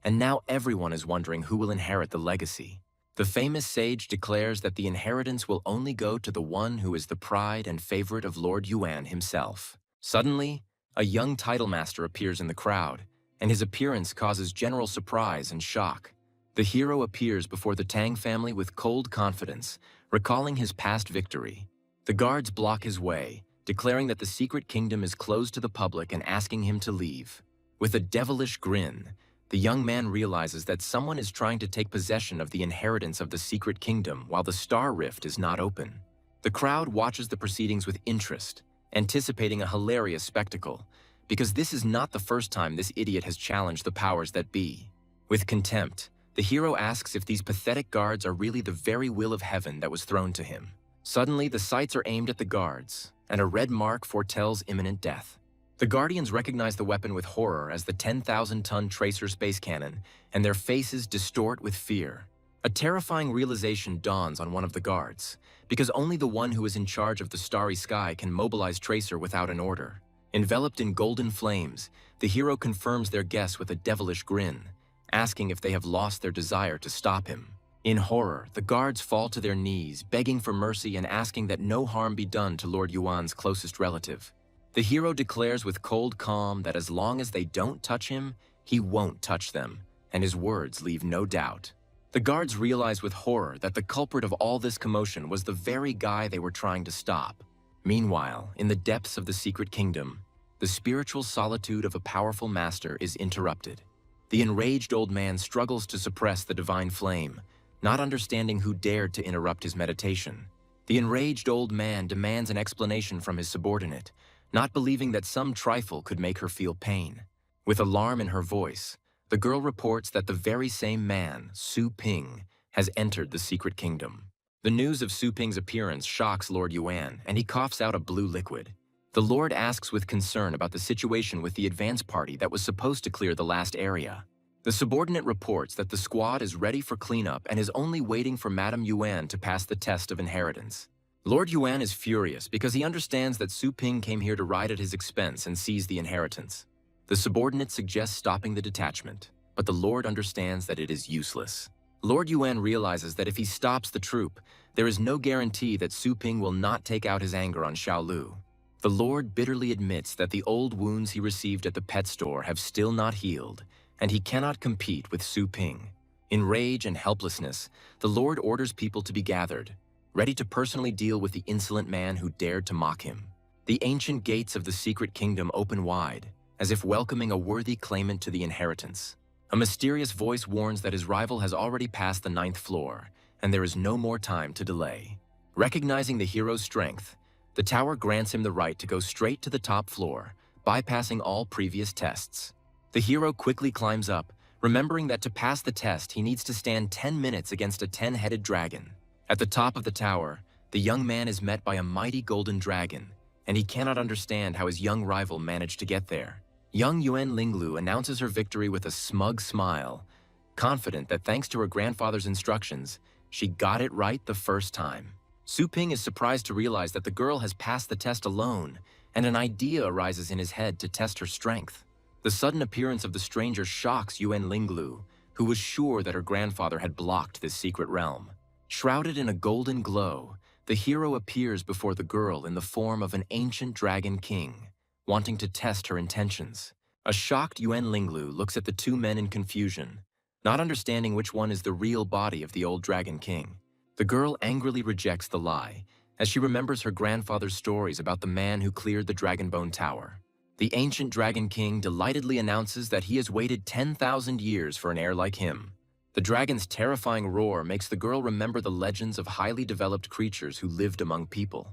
and now everyone is wondering who will inherit the legacy. The famous sage declares that the inheritance will only go to the one who is the pride and favorite of Lord Yuan himself. Suddenly, a young title master appears in the crowd, and his appearance causes general surprise and shock. The hero appears before the Tang family with cold confidence, recalling his past victory. The guards block his way, declaring that the secret kingdom is closed to the public and asking him to leave. With a devilish grin, the young man realizes that someone is trying to take possession of the inheritance of the secret kingdom while the star rift is not open. The crowd watches the proceedings with interest, anticipating a hilarious spectacle, because this is not the first time this idiot has challenged the powers that be. With contempt, the hero asks if these pathetic guards are really the very will of heaven that was thrown to him. Suddenly, the sights are aimed at the guards, and a red mark foretells imminent death. The Guardians recognize the weapon with horror as the 10,000-ton tracer space cannon, and their faces distort with fear. A terrifying realization dawns on one of the guards, because only the one who is in charge of the starry sky can mobilize Tracer without an order. Enveloped in golden flames, the hero confirms their guess with a devilish grin, asking if they have lost their desire to stop him. In horror, the guards fall to their knees, begging for mercy and asking that no harm be done to Lord Yuan's closest relative. The hero declares with cold calm that as long as they don't touch him, he won't touch them, and his words leave no doubt. The guards realize with horror that the culprit of all this commotion was the very guy they were trying to stop. Meanwhile, in the depths of the secret kingdom, the spiritual solitude of a powerful master is interrupted. The enraged old man struggles to suppress the divine flame, not understanding who dared to interrupt his meditation. The enraged old man demands an explanation from his subordinate, not believing that some trifle could make her feel pain. With alarm in her voice, the girl reports that the very same man, Su Ping, has entered the secret kingdom. The news of Su Ping's appearance shocks Lord Yuan, and he coughs out a blue liquid. The Lord asks with concern about the situation with the advance party that was supposed to clear the last area. The subordinate reports that the squad is ready for cleanup and is only waiting for Madame Yuan to pass the test of inheritance. Lord Yuan is furious because he understands that Su Ping came here to ride at his expense and seize the inheritance. The subordinate suggests stopping the detachment, but the Lord understands that it is useless. Lord Yuan realizes that if he stops the troop, there is no guarantee that Su Ping will not take out his anger on Xiaolu. The Lord bitterly admits that the old wounds he received at the pet store have still not healed, and he cannot compete with Su Ping. In rage and helplessness, the Lord orders people to be gathered, ready to personally deal with the insolent man who dared to mock him. The ancient gates of the secret kingdom open wide, as if welcoming a worthy claimant to the inheritance. A mysterious voice warns that his rival has already passed the 9th floor, and there is no more time to delay. Recognizing the hero's strength, the tower grants him the right to go straight to the top floor, bypassing all previous tests. The hero quickly climbs up, remembering that to pass the test he needs to stand 10 minutes against a 10-headed dragon. At the top of the tower, the young man is met by a mighty golden dragon, and he cannot understand how his young rival managed to get there. Young Yuan Linglu announces her victory with a smug smile, confident that thanks to her grandfather's instructions, she got it right the first time. Su Ping is surprised to realize that the girl has passed the test alone, and an idea arises in his head to test her strength. The sudden appearance of the stranger shocks Yuan Linglu, who was sure that her grandfather had blocked this secret realm. Shrouded in a golden glow, the hero appears before the girl in the form of an ancient dragon king, wanting to test her intentions. A shocked Yuan Linglu looks at the two men in confusion, not understanding which one is the real body of the old dragon king. The girl angrily rejects the lie, as she remembers her grandfather's stories about the man who cleared the Dragonbone Tower. The ancient Dragon King delightedly announces that he has waited 10,000 years for an heir like him. The dragon's terrifying roar makes the girl remember the legends of highly developed creatures who lived among people.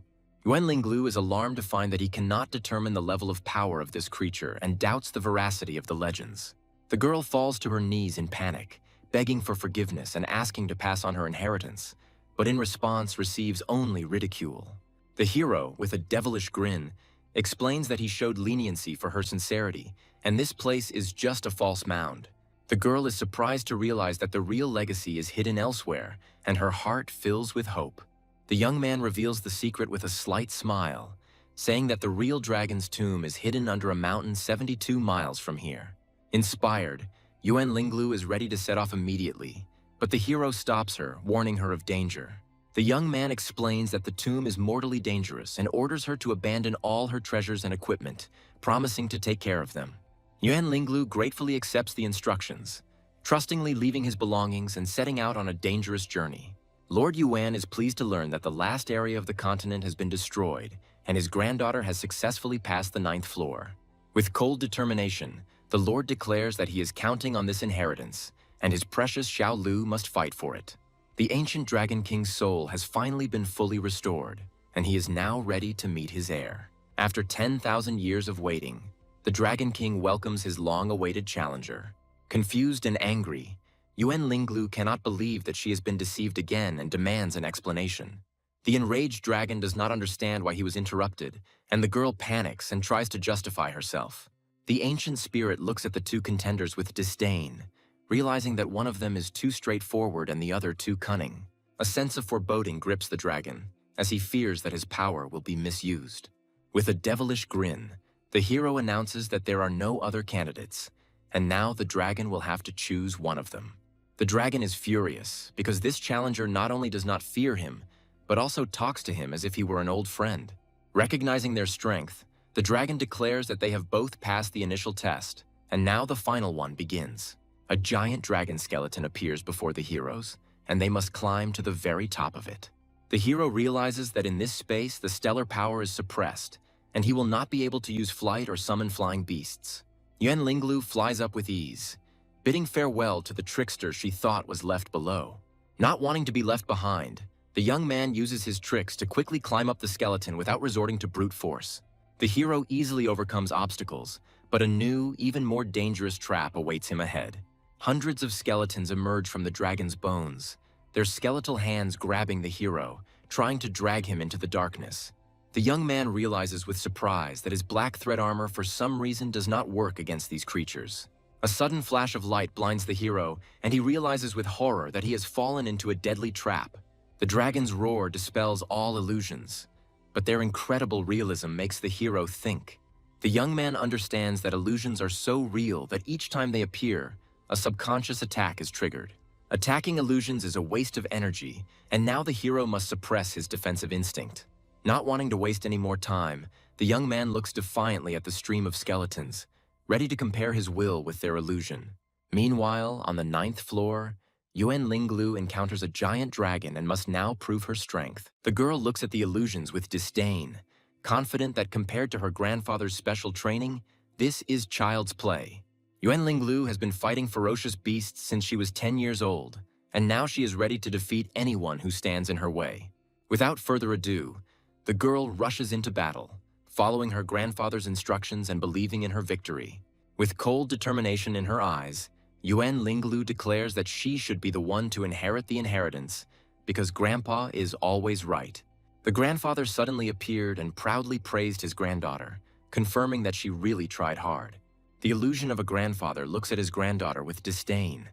Yuan Linglu is alarmed to find that he cannot determine the level of power of this creature and doubts the veracity of the legends. The girl falls to her knees in panic, begging for forgiveness and asking to pass on her inheritance, but in response receives only ridicule. The hero, with a devilish grin, explains that he showed leniency for her sincerity, and this place is just a false mound. The girl is surprised to realize that the real legacy is hidden elsewhere, and her heart fills with hope. The young man reveals the secret with a slight smile, saying that the real dragon's tomb is hidden under a mountain 72 miles from here. Inspired, Yuan Linglu is ready to set off immediately, but the hero stops her, warning her of danger. The young man explains that the tomb is mortally dangerous and orders her to abandon all her treasures and equipment, promising to take care of them. Yuan Linglu gratefully accepts the instructions, trustingly leaving his belongings and setting out on a dangerous journey. Lord Yuan is pleased to learn that the last area of the continent has been destroyed, and his granddaughter has successfully passed the 9th floor. With cold determination, the Lord declares that he is counting on this inheritance, and his precious Xiaolu must fight for it. The ancient Dragon King's soul has finally been fully restored, and he is now ready to meet his heir. After 10,000 years of waiting, the Dragon King welcomes his long-awaited challenger. Confused and angry, Yuan Linglu cannot believe that she has been deceived again and demands an explanation. The enraged dragon does not understand why he was interrupted, and the girl panics and tries to justify herself. The ancient spirit looks at the two contenders with disdain, realizing that one of them is too straightforward and the other too cunning. A sense of foreboding grips the dragon, as he fears that his power will be misused. With a devilish grin, the hero announces that there are no other candidates, and now the dragon will have to choose one of them. The dragon is furious because this challenger not only does not fear him, but also talks to him as if he were an old friend. Recognizing their strength, the dragon declares that they have both passed the initial test, and now the final one begins. A giant dragon skeleton appears before the heroes, and they must climb to the very top of it. The hero realizes that in this space the stellar power is suppressed, and he will not be able to use flight or summon flying beasts. Yuan Linglu flies up with ease, bidding farewell to the trickster she thought was left below. Not wanting to be left behind, the young man uses his tricks to quickly climb up the skeleton without resorting to brute force. The hero easily overcomes obstacles, but a new, even more dangerous trap awaits him ahead. Hundreds of skeletons emerge from the dragon's bones, their skeletal hands grabbing the hero, trying to drag him into the darkness. The young man realizes with surprise that his black thread armor for some reason does not work against these creatures. A sudden flash of light blinds the hero, and he realizes with horror that he has fallen into a deadly trap. The dragon's roar dispels all illusions, but their incredible realism makes the hero think. The young man understands that illusions are so real that each time they appear, a subconscious attack is triggered. Attacking illusions is a waste of energy, and now the hero must suppress his defensive instinct. Not wanting to waste any more time, the young man looks defiantly at the stream of skeletons, ready to compare his will with their illusion. Meanwhile, on the 9th floor, Yuan Linglu encounters a giant dragon and must now prove her strength. The girl looks at the illusions with disdain, confident that compared to her grandfather's special training, this is child's play. Yuan Linglu has been fighting ferocious beasts since she was 10 years old, and now she is ready to defeat anyone who stands in her way. Without further ado, the girl rushes into battle, following her grandfather's instructions and believing in her victory. With cold determination in her eyes, Yuan Linglu declares that she should be the one to inherit the inheritance, because Grandpa is always right. The grandfather suddenly appeared and proudly praised his granddaughter, confirming that she really tried hard. The illusion of a grandfather looks at his granddaughter with disdain,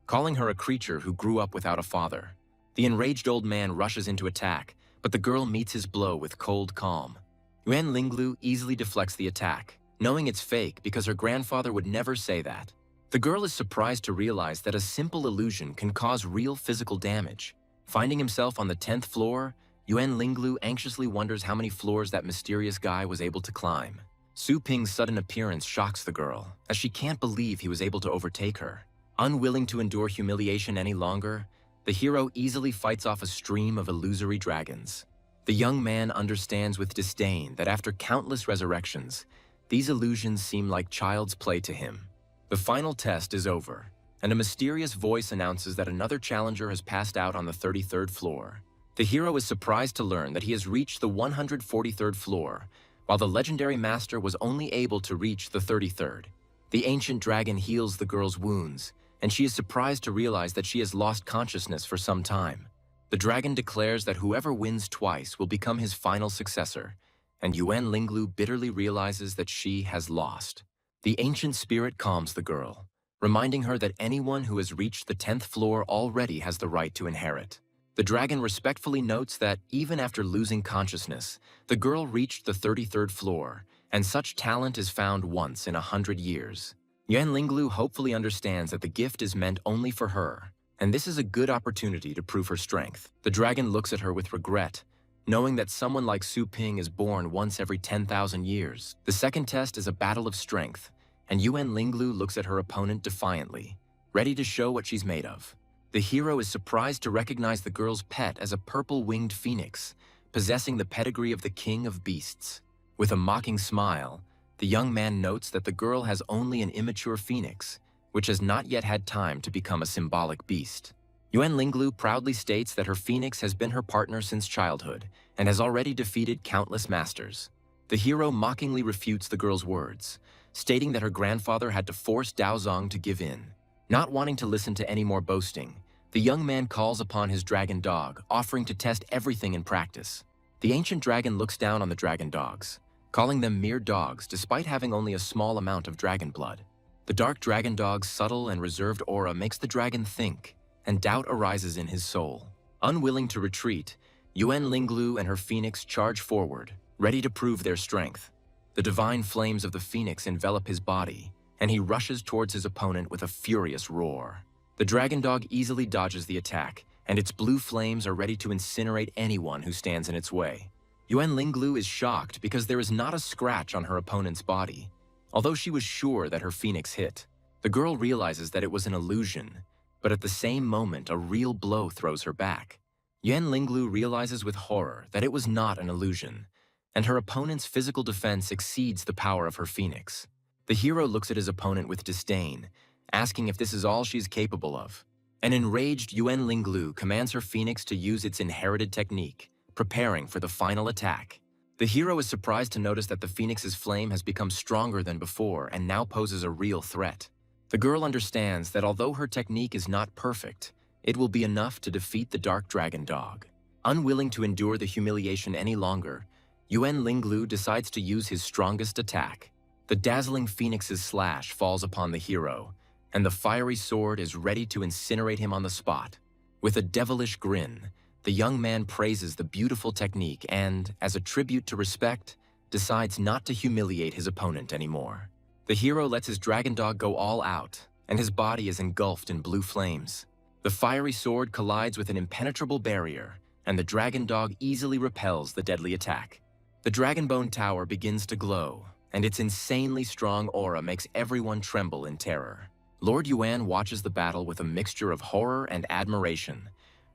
calling her a creature who grew up without a father. The enraged old man rushes into attack, but the girl meets his blow with cold calm. Yuan Linglu easily deflects the attack, knowing it's fake because her grandfather would never say that. The girl is surprised to realize that a simple illusion can cause real physical damage. Finding himself on the 10th floor, Yuan Linglu anxiously wonders how many floors that mysterious guy was able to climb. Su Ping's sudden appearance shocks the girl, as she can't believe he was able to overtake her. Unwilling to endure humiliation any longer, the hero easily fights off a stream of illusory dragons. The young man understands with disdain that after countless resurrections, these illusions seem like child's play to him. The final test is over, and a mysterious voice announces that another challenger has passed out on the 33rd floor. The hero is surprised to learn that he has reached the 143rd floor, while the legendary master was only able to reach the 33rd. The ancient dragon heals the girl's wounds, and she is surprised to realize that she has lost consciousness for some time. The dragon declares that whoever wins twice will become his final successor, and Yuan Linglu bitterly realizes that she has lost. The ancient spirit calms the girl, reminding her that anyone who has reached the 10th floor already has the right to inherit. The dragon respectfully notes that even after losing consciousness, the girl reached the 33rd floor, and such talent is found once in 100 years. Yuan Linglu hopefully understands that the gift is meant only for her, and this is a good opportunity to prove her strength. The dragon looks at her with regret, knowing that someone like Su Ping is born once every 10,000 years. The second test is a battle of strength, and Yuan Linglu looks at her opponent defiantly, ready to show what she's made of. The hero is surprised to recognize the girl's pet as a purple-winged phoenix, possessing the pedigree of the king of beasts. With a mocking smile, the young man notes that the girl has only an immature phoenix, which has not yet had time to become a symbolic beast. Yuan Linglu proudly states that her phoenix has been her partner since childhood and has already defeated countless masters. The hero mockingly refutes the girl's words, stating that her grandfather had to force Daozong to give in. Not wanting to listen to any more boasting, the young man calls upon his dragon dog, offering to test everything in practice. The ancient dragon looks down on the dragon dogs, calling them mere dogs despite having only a small amount of dragon blood. The dark dragon dog's subtle and reserved aura makes the dragon think, and doubt arises in his soul. Unwilling to retreat, Yuan Linglu and her phoenix charge forward, ready to prove their strength. The divine flames of the phoenix envelop his body, and he rushes towards his opponent with a furious roar. The dragon dog easily dodges the attack, and its blue flames are ready to incinerate anyone who stands in its way. Yuan Linglu is shocked because there is not a scratch on her opponent's body, although she was sure that her phoenix hit. The girl realizes that it was an illusion, but at the same moment a real blow throws her back. Yuan Linglu realizes with horror that it was not an illusion, and her opponent's physical defense exceeds the power of her phoenix. The hero looks at his opponent with disdain, asking if this is all she's capable of. An enraged Yuan Linglu commands her phoenix to use its inherited technique, preparing for the final attack. The hero is surprised to notice that the phoenix's flame has become stronger than before and now poses a real threat. The girl understands that although her technique is not perfect, it will be enough to defeat the dark dragon dog. Unwilling to endure the humiliation any longer, Yuan Linglu decides to use his strongest attack. The dazzling phoenix's slash falls upon the hero, and the fiery sword is ready to incinerate him on the spot. With a devilish grin, the young man praises the beautiful technique and, as a tribute to respect, decides not to humiliate his opponent anymore. The hero lets his dragon dog go all out, and his body is engulfed in blue flames. The fiery sword collides with an impenetrable barrier, and the dragon dog easily repels the deadly attack. The Dragon Bone Tower begins to glow, and its insanely strong aura makes everyone tremble in terror. Lord Yuan watches the battle with a mixture of horror and admiration,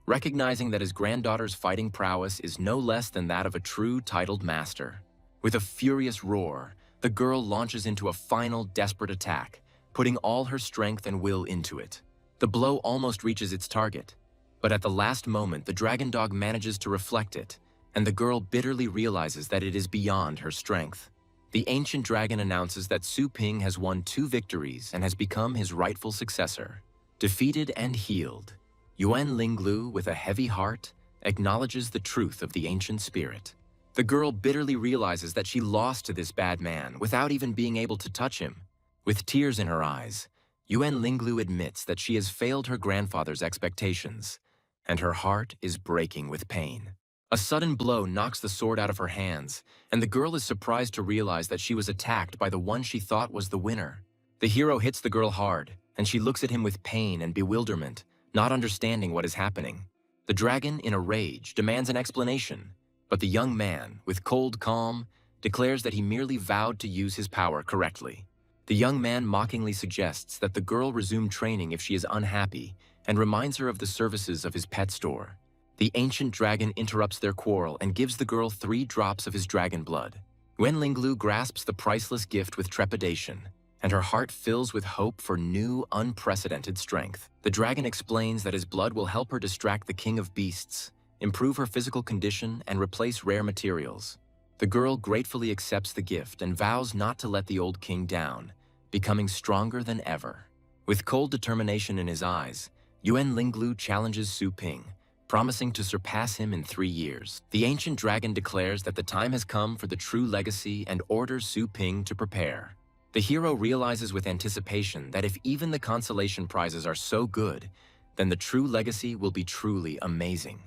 recognizing that his granddaughter's fighting prowess is no less than that of a true titled master. With a furious roar, the girl launches into a final desperate attack, putting all her strength and will into it. The blow almost reaches its target, but at the last moment the dragon dog manages to reflect it, and the girl bitterly realizes that it is beyond her strength. The ancient dragon announces that Su Ping has won 2 victories and has become his rightful successor. Defeated and healed, Yuan Linglu, with a heavy heart, acknowledges the truth of the ancient spirit. The girl bitterly realizes that she lost to this bad man without even being able to touch him. With tears in her eyes, Yuan Linglu admits that she has failed her grandfather's expectations, and her heart is breaking with pain. A sudden blow knocks the sword out of her hands, and the girl is surprised to realize that she was attacked by the one she thought was the winner. The hero hits the girl hard, and she looks at him with pain and bewilderment, not understanding what is happening. The dragon, in a rage, demands an explanation, but the young man, with cold calm, declares that he merely vowed to use his power correctly. The young man mockingly suggests that the girl resume training if she is unhappy and reminds her of the services of his pet store. The ancient dragon interrupts their quarrel and gives the girl 3 drops of his dragon blood. Yuan Linglu grasps the priceless gift with trepidation, and her heart fills with hope for new, unprecedented strength. The dragon explains that his blood will help her distract the king of beasts, improve her physical condition, and replace rare materials. The girl gratefully accepts the gift and vows not to let the old king down, becoming stronger than ever. With cold determination in his eyes, Yuan Linglu challenges Su Ping, promising to surpass him in 3 years. The ancient dragon declares that the time has come for the true legacy and orders Su Ping to prepare. The hero realizes with anticipation that if even the consolation prizes are so good, then the true legacy will be truly amazing.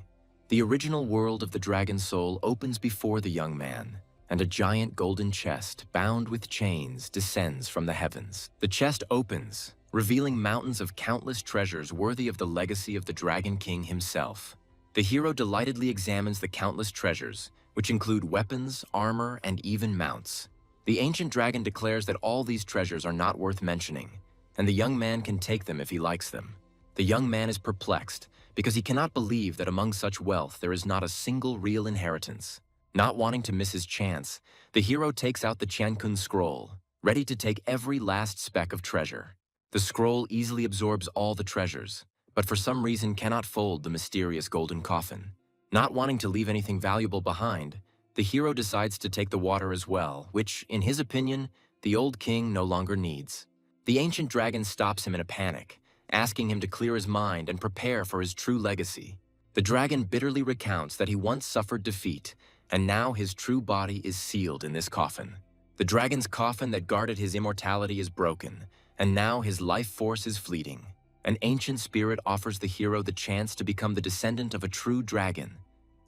The original world of the dragon soul opens before the young man, and a giant golden chest bound with chains descends from the heavens. The chest opens, revealing mountains of countless treasures worthy of the legacy of the Dragon King himself. The hero delightedly examines the countless treasures, which include weapons, armor, and even mounts. The ancient dragon declares that all these treasures are not worth mentioning, and the young man can take them if he likes them. The young man is perplexed because he cannot believe that among such wealth there is not a single real inheritance. Not wanting to miss his chance, the hero takes out the Qiankun scroll, ready to take every last speck of treasure. The scroll easily absorbs all the treasures, but for some reason cannot fold the mysterious golden coffin. Not wanting to leave anything valuable behind, the hero decides to take the water as well, which, in his opinion, the old king no longer needs. The ancient dragon stops him in a panic, asking him to clear his mind and prepare for his true legacy. The dragon bitterly recounts that he once suffered defeat, and now his true body is sealed in this coffin. The dragon's coffin that guarded his immortality is broken, and now his life force is fleeting. An ancient spirit offers the hero the chance to become the descendant of a true dragon,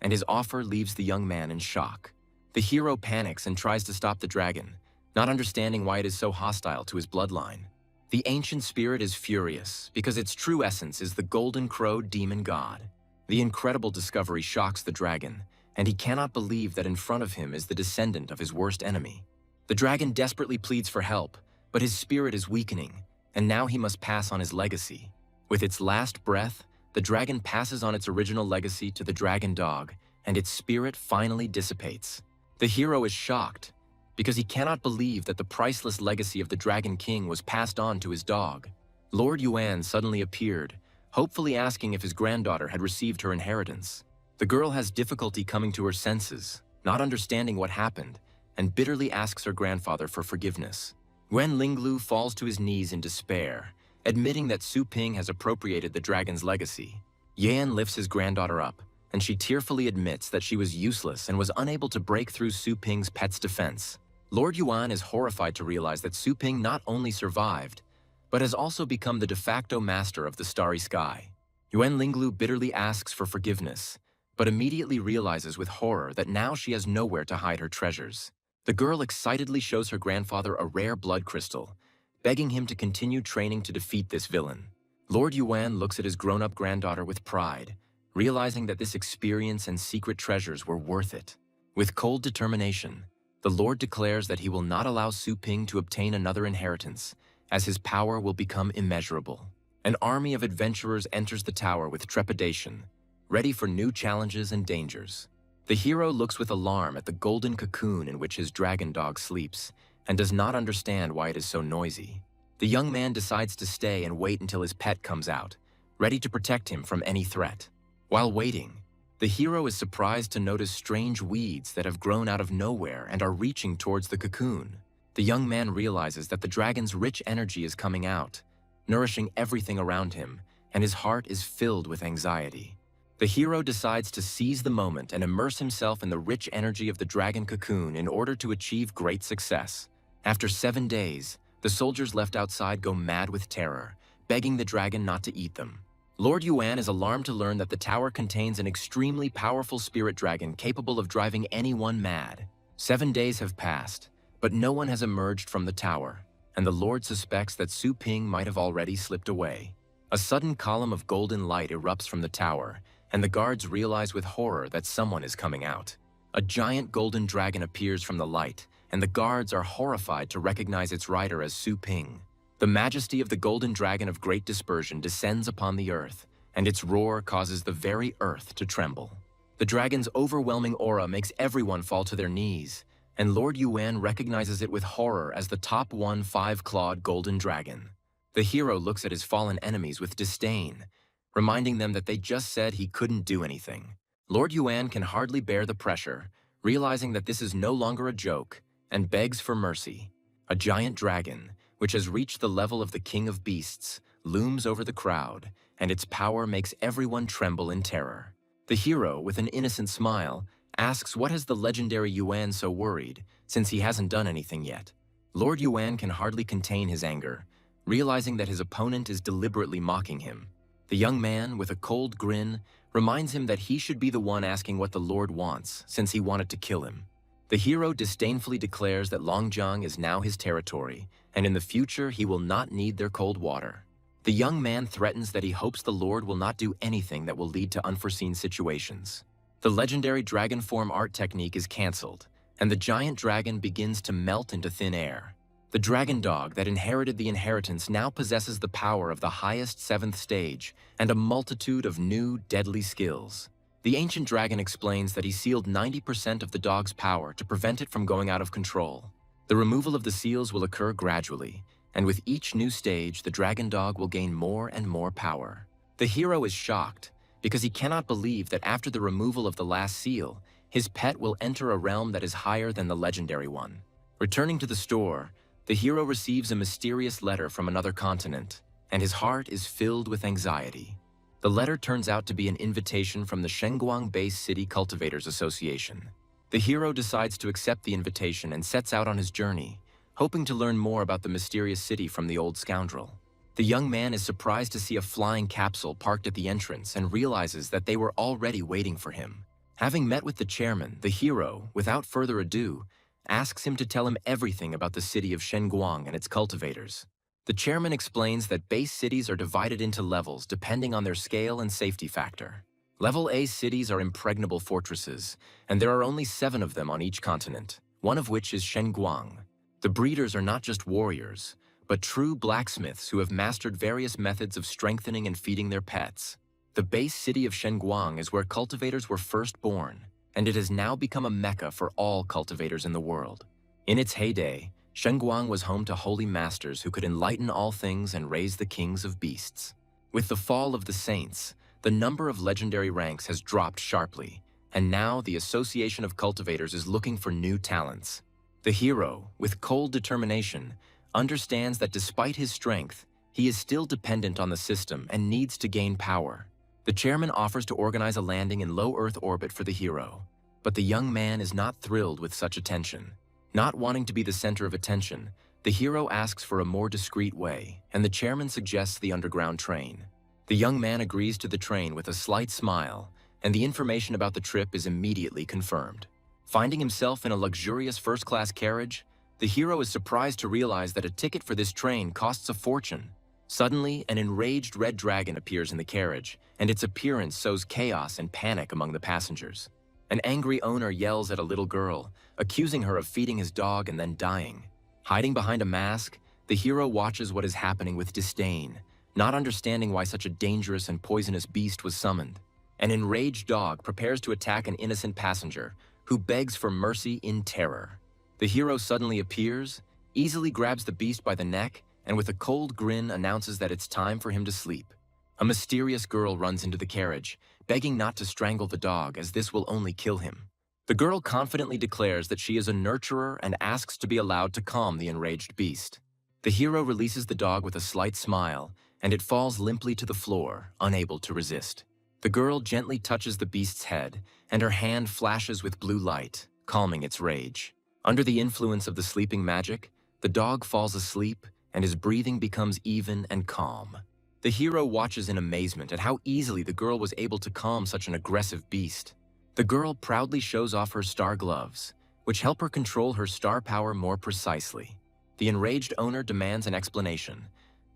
and his offer leaves the young man in shock. The hero panics and tries to stop the dragon, not understanding why it is so hostile to his bloodline. The ancient spirit is furious because its true essence is the golden crow demon god. The incredible discovery shocks the dragon, and he cannot believe that in front of him is the descendant of his worst enemy. The dragon desperately pleads for help, but his spirit is weakening, and now he must pass on his legacy. With its last breath, the dragon passes on its original legacy to the dragon dog, and its spirit finally dissipates. The hero is shocked because he cannot believe that the priceless legacy of the Dragon King was passed on to his dog. Lord Yuan suddenly appeared, hopefully asking if his granddaughter had received her inheritance. The girl has difficulty coming to her senses, not understanding what happened, and bitterly asks her grandfather for forgiveness. Yuan Linglu falls to his knees in despair, admitting that Su Ping has appropriated the dragon's legacy. Yan lifts his granddaughter up, and she tearfully admits that she was useless and was unable to break through Su Ping's pet's defense. Lord Yuan is horrified to realize that Su Ping not only survived, but has also become the de facto master of the starry sky. Yuan Linglu bitterly asks for forgiveness, but immediately realizes with horror that now she has nowhere to hide her treasures. The girl excitedly shows her grandfather a rare blood crystal, begging him to continue training to defeat this villain. Lord Yuan looks at his grown-up granddaughter with pride, realizing that this experience and secret treasures were worth it. With cold determination, the Lord declares that he will not allow Su Ping to obtain another inheritance, as his power will become immeasurable. An army of adventurers enters the tower with trepidation, ready for new challenges and dangers. The hero looks with alarm at the golden cocoon in which his dragon dog sleeps, and does not understand why it is so noisy. The young man decides to stay and wait until his pet comes out, ready to protect him from any threat. While waiting, the hero is surprised to notice strange weeds that have grown out of nowhere and are reaching towards the cocoon. The young man realizes that the dragon's rich energy is coming out, nourishing everything around him, and his heart is filled with anxiety. The hero decides to seize the moment and immerse himself in the rich energy of the dragon cocoon in order to achieve great success. After 7 days, the soldiers left outside go mad with terror, begging the dragon not to eat them. Lord Yuan is alarmed to learn that the tower contains an extremely powerful spirit dragon capable of driving anyone mad. 7 days have passed, but no one has emerged from the tower, and the Lord suspects that Su Ping might have already slipped away. A sudden column of golden light erupts from the tower, and the guards realize with horror that someone is coming out. A giant golden dragon appears from the light, and the guards are horrified to recognize its rider as Su Ping. The majesty of the golden dragon of great dispersion descends upon the earth, and its roar causes the very earth to tremble. The dragon's overwhelming aura makes everyone fall to their knees, and Lord Yuan recognizes it with horror as the top 5-clawed golden dragon. The hero looks at his fallen enemies with disdain, reminding them that they just said he couldn't do anything. Lord Yuan can hardly bear the pressure, realizing that this is no longer a joke, and begs for mercy. A giant dragon, which has reached the level of the king of beasts, looms over the crowd, and its power makes everyone tremble in terror. The hero, with an innocent smile, asks what has the legendary Yuan so worried, since he hasn't done anything yet. Lord Yuan can hardly contain his anger, realizing that his opponent is deliberately mocking him. The young man, with a cold grin, reminds him that he should be the one asking what the Lord wants, since he wanted to kill him. The hero disdainfully declares that Longjiang is now his territory, and in the future he will not need their cold water. The young man threatens that he hopes the Lord will not do anything that will lead to unforeseen situations. The legendary dragon form art technique is cancelled, and the giant dragon begins to melt into thin air. The dragon dog that inherited the inheritance now possesses the power of the highest 7th stage and a multitude of new, deadly skills. The ancient dragon explains that he sealed 90% of the dog's power to prevent it from going out of control. The removal of the seals will occur gradually, and with each new stage, the dragon dog will gain more and more power. The hero is shocked because he cannot believe that after the removal of the last seal, his pet will enter a realm that is higher than the legendary one. Returning to the store, the hero receives a mysterious letter from another continent, and his heart is filled with anxiety. The letter turns out to be an invitation from the Shenzguang-based City Cultivators Association. The hero decides to accept the invitation and sets out on his journey, hoping to learn more about the mysterious city from the old scoundrel. The young man is surprised to see a flying capsule parked at the entrance and realizes that they were already waiting for him. Having met with the chairman, the hero, without further ado, asks him to tell him everything about the city of Shenzguang and its cultivators. The chairman explains that base cities are divided into levels depending on their scale and safety factor. Level A cities are impregnable fortresses, and there are only 7 of them on each continent, one of which is Shenzguang. The breeders are not just warriors, but true blacksmiths who have mastered various methods of strengthening and feeding their pets. The base city of Shenzguang is where cultivators were first born, and it has now become a mecca for all cultivators in the world. In its heyday, Shengguang was home to holy masters who could enlighten all things and raise the kings of beasts. With the fall of the saints, the number of legendary ranks has dropped sharply, and now the Association of Cultivators is looking for new talents. The hero, with cold determination, understands that despite his strength, he is still dependent on the system and needs to gain power. The chairman offers to organize a landing in low Earth orbit for the hero, but the young man is not thrilled with such attention. Not wanting to be the center of attention, the hero asks for a more discreet way, and the chairman suggests the underground train. The young man agrees to the train with a slight smile, and the information about the trip is immediately confirmed. Finding himself in a luxurious first-class carriage, the hero is surprised to realize that a ticket for this train costs a fortune. Suddenly, an enraged red dragon appears in the carriage, and its appearance sows chaos and panic among the passengers. An angry owner yells at a little girl, accusing her of feeding his dog and then dying. Hiding behind a mask, the hero watches what is happening with disdain, not understanding why such a dangerous and poisonous beast was summoned. An enraged dog prepares to attack an innocent passenger, who begs for mercy in terror. The hero suddenly appears, easily grabs the beast by the neck, and with a cold grin announces that it's time for him to sleep. A mysterious girl runs into the carriage, begging not to strangle the dog as this will only kill him. The girl confidently declares that she is a nurturer and asks to be allowed to calm the enraged beast. The hero releases the dog with a slight smile, and it falls limply to the floor, unable to resist. The girl gently touches the beast's head, and her hand flashes with blue light, calming its rage. Under the influence of the sleeping magic, the dog falls asleep, and his breathing becomes even and calm. The hero watches in amazement at how easily the girl was able to calm such an aggressive beast. The girl proudly shows off her star gloves, which help her control her star power more precisely. The enraged owner demands an explanation,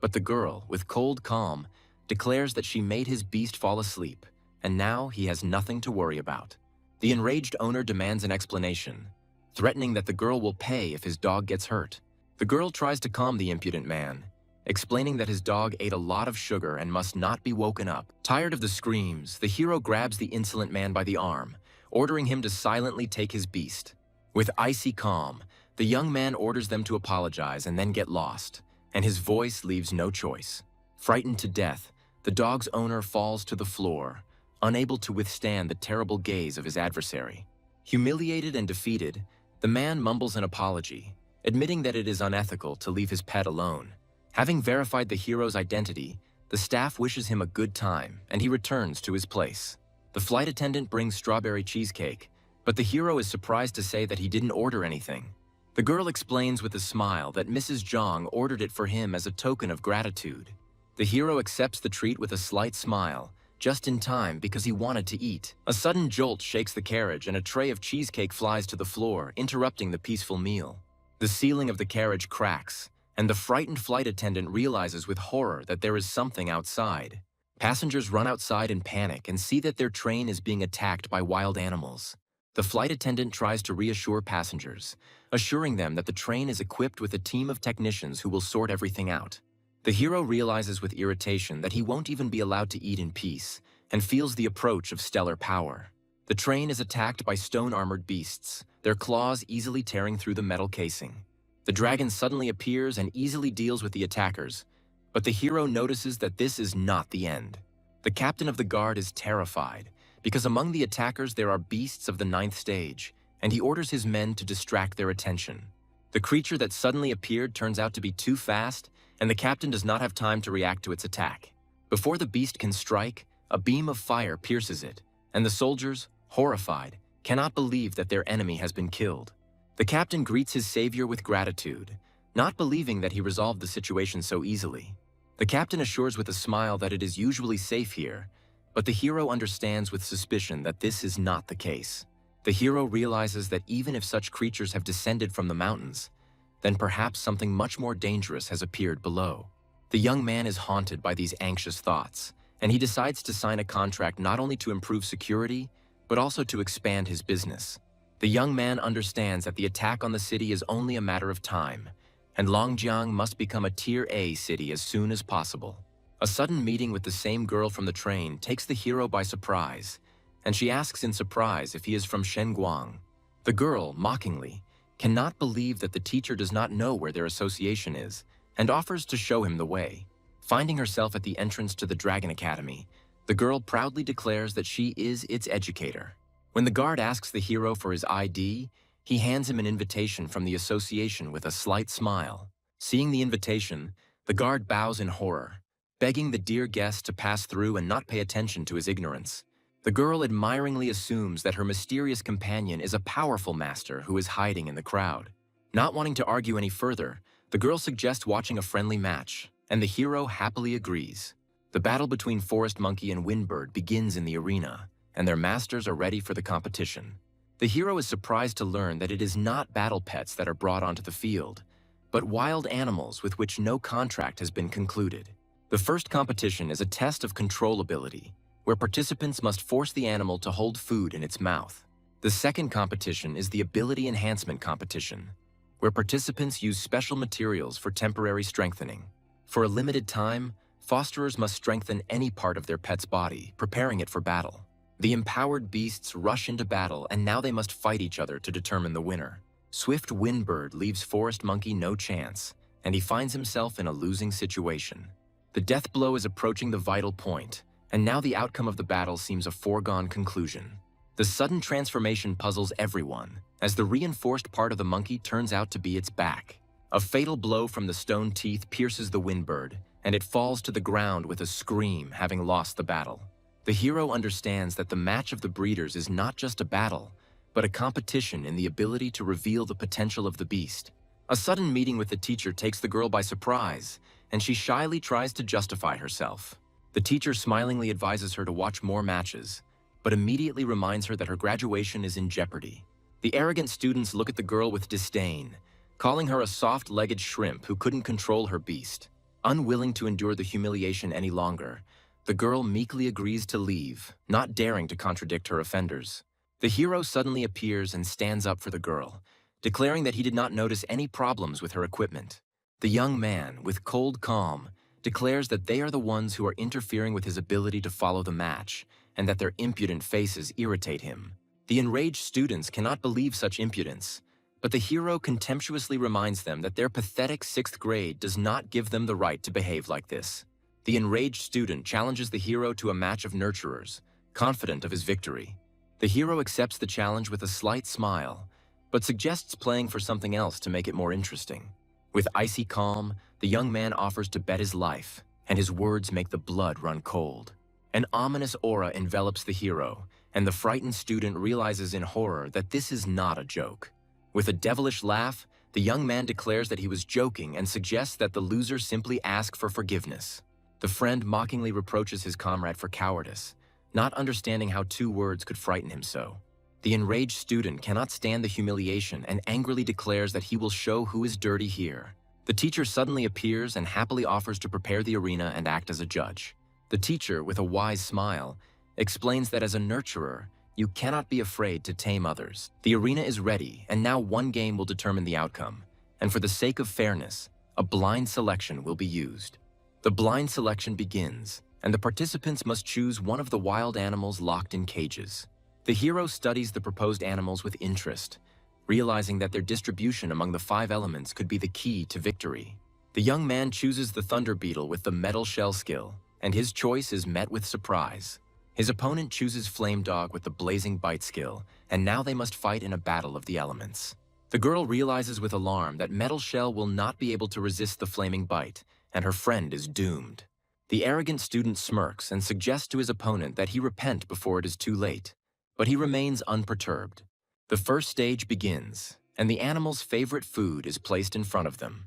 but the girl, with cold calm, declares that she made his beast fall asleep, and now he has nothing to worry about. The enraged owner demands an explanation, threatening that the girl will pay if his dog gets hurt. The girl tries to calm the impudent man, explaining that his dog ate a lot of sugar and must not be woken up. Tired of the screams, the hero grabs the insolent man by the arm, ordering him to silently take his beast. With icy calm, the young man orders them to apologize and then get lost, and his voice leaves no choice. Frightened to death, the dog's owner falls to the floor, unable to withstand the terrible gaze of his adversary. Humiliated and defeated, the man mumbles an apology, admitting that it is unethical to leave his pet alone. Having verified the hero's identity, the staff wishes him a good time, and he returns to his place. The flight attendant brings strawberry cheesecake, but the hero is surprised to say that he didn't order anything. The girl explains with a smile that Mrs. Zhang ordered it for him as a token of gratitude. The hero accepts the treat with a slight smile, just in time because he wanted to eat. A sudden jolt shakes the carriage and a tray of cheesecake flies to the floor, interrupting the peaceful meal. The ceiling of the carriage cracks, and the frightened flight attendant realizes with horror that there is something outside. Passengers run outside in panic and see that their train is being attacked by wild animals. The flight attendant tries to reassure passengers, assuring them that the train is equipped with a team of technicians who will sort everything out. The hero realizes with irritation that he won't even be allowed to eat in peace, and feels the approach of stellar power. The train is attacked by stone-armored beasts, their claws easily tearing through the metal casing. The dragon suddenly appears and easily deals with the attackers, but the hero notices that this is not the end. The captain of the guard is terrified, because among the attackers there are beasts of the 9th stage, and he orders his men to distract their attention. The creature that suddenly appeared turns out to be too fast, and the captain does not have time to react to its attack. Before the beast can strike, a beam of fire pierces it, and the soldiers, horrified, cannot believe that their enemy has been killed. The captain greets his savior with gratitude, not believing that he resolved the situation so easily. The captain assures with a smile that it is usually safe here, but the hero understands with suspicion that this is not the case. The hero realizes that even if such creatures have descended from the mountains, then perhaps something much more dangerous has appeared below. The young man is haunted by these anxious thoughts, and he decides to sign a contract not only to improve security, but also to expand his business. The young man understands that the attack on the city is only a matter of time, and Longjiang must become a Tier A city as soon as possible. A sudden meeting with the same girl from the train takes the hero by surprise, and she asks in surprise if he is from Shenguang. The girl, mockingly, cannot believe that the teacher does not know where their association is, and offers to show him the way. Finding herself at the entrance to the Dragon Academy, the girl proudly declares that she is its educator. When the guard asks the hero for his ID, he hands him an invitation from the association with a slight smile. Seeing the invitation, the guard bows in horror, begging the dear guest to pass through and not pay attention to his ignorance. The girl admiringly assumes that her mysterious companion is a powerful master who is hiding in the crowd. Not wanting to argue any further, the girl suggests watching a friendly match, and the hero happily agrees. The battle between Forest Monkey and Windbird begins in the arena, and their masters are ready for the competition. The hero is surprised to learn that it is not battle pets that are brought onto the field, but wild animals with which no contract has been concluded. The first competition is a test of control ability, where participants must force the animal to hold food in its mouth. The second competition is the ability enhancement competition, where participants use special materials for temporary strengthening. For a limited time, fosterers must strengthen any part of their pet's body, preparing it for battle. The empowered beasts rush into battle, and now they must fight each other to determine the winner. Swift Windbird leaves Forest Monkey no chance, and he finds himself in a losing situation. The death blow is approaching the vital point, and now the outcome of the battle seems a foregone conclusion. The sudden transformation puzzles everyone, as the reinforced part of the monkey turns out to be its back. A fatal blow from the stone teeth pierces the Windbird, and it falls to the ground with a scream, having lost the battle. The hero understands that the match of the breeders is not just a battle, but a competition in the ability to reveal the potential of the beast. A sudden meeting with the teacher takes the girl by surprise, and she shyly tries to justify herself. The teacher smilingly advises her to watch more matches, but immediately reminds her that her graduation is in jeopardy. The arrogant students look at the girl with disdain, calling her a soft-legged shrimp who couldn't control her beast. Unwilling to endure the humiliation any longer, the girl meekly agrees to leave, not daring to contradict her offenders. The hero suddenly appears and stands up for the girl, declaring that he did not notice any problems with her equipment. The young man, with cold calm, declares that they are the ones who are interfering with his ability to follow the match, and that their impudent faces irritate him. The enraged students cannot believe such impudence, but the hero contemptuously reminds them that their pathetic 6th grade does not give them the right to behave like this. The enraged student challenges the hero to a match of nurturers, confident of his victory. The hero accepts the challenge with a slight smile, but suggests playing for something else to make it more interesting. With icy calm, the young man offers to bet his life, and his words make the blood run cold. An ominous aura envelops the hero, and the frightened student realizes in horror that this is not a joke. With a devilish laugh, the young man declares that he was joking and suggests that the loser simply ask for forgiveness. The friend mockingly reproaches his comrade for cowardice, not understanding how 2 words could frighten him so. The enraged student cannot stand the humiliation and angrily declares that he will show who is dirty here. The teacher suddenly appears and happily offers to prepare the arena and act as a judge. The teacher, with a wise smile, explains that as a nurturer, you cannot be afraid to tame others. The arena is ready, and now one game will determine the outcome. And for the sake of fairness, a blind selection will be used. The blind selection begins, and the participants must choose one of the wild animals locked in cages. The hero studies the proposed animals with interest, realizing that their distribution among the 5 elements could be the key to victory. The young man chooses the thunder beetle with the metal shell skill, and his choice is met with surprise. His opponent chooses flame dog with the blazing bite skill, and now they must fight in a battle of the elements. The girl realizes with alarm that metal shell will not be able to resist the flaming bite, and her friend is doomed. The arrogant student smirks and suggests to his opponent that he repent before it is too late, but he remains unperturbed. The first stage begins, and the animal's favorite food is placed in front of them.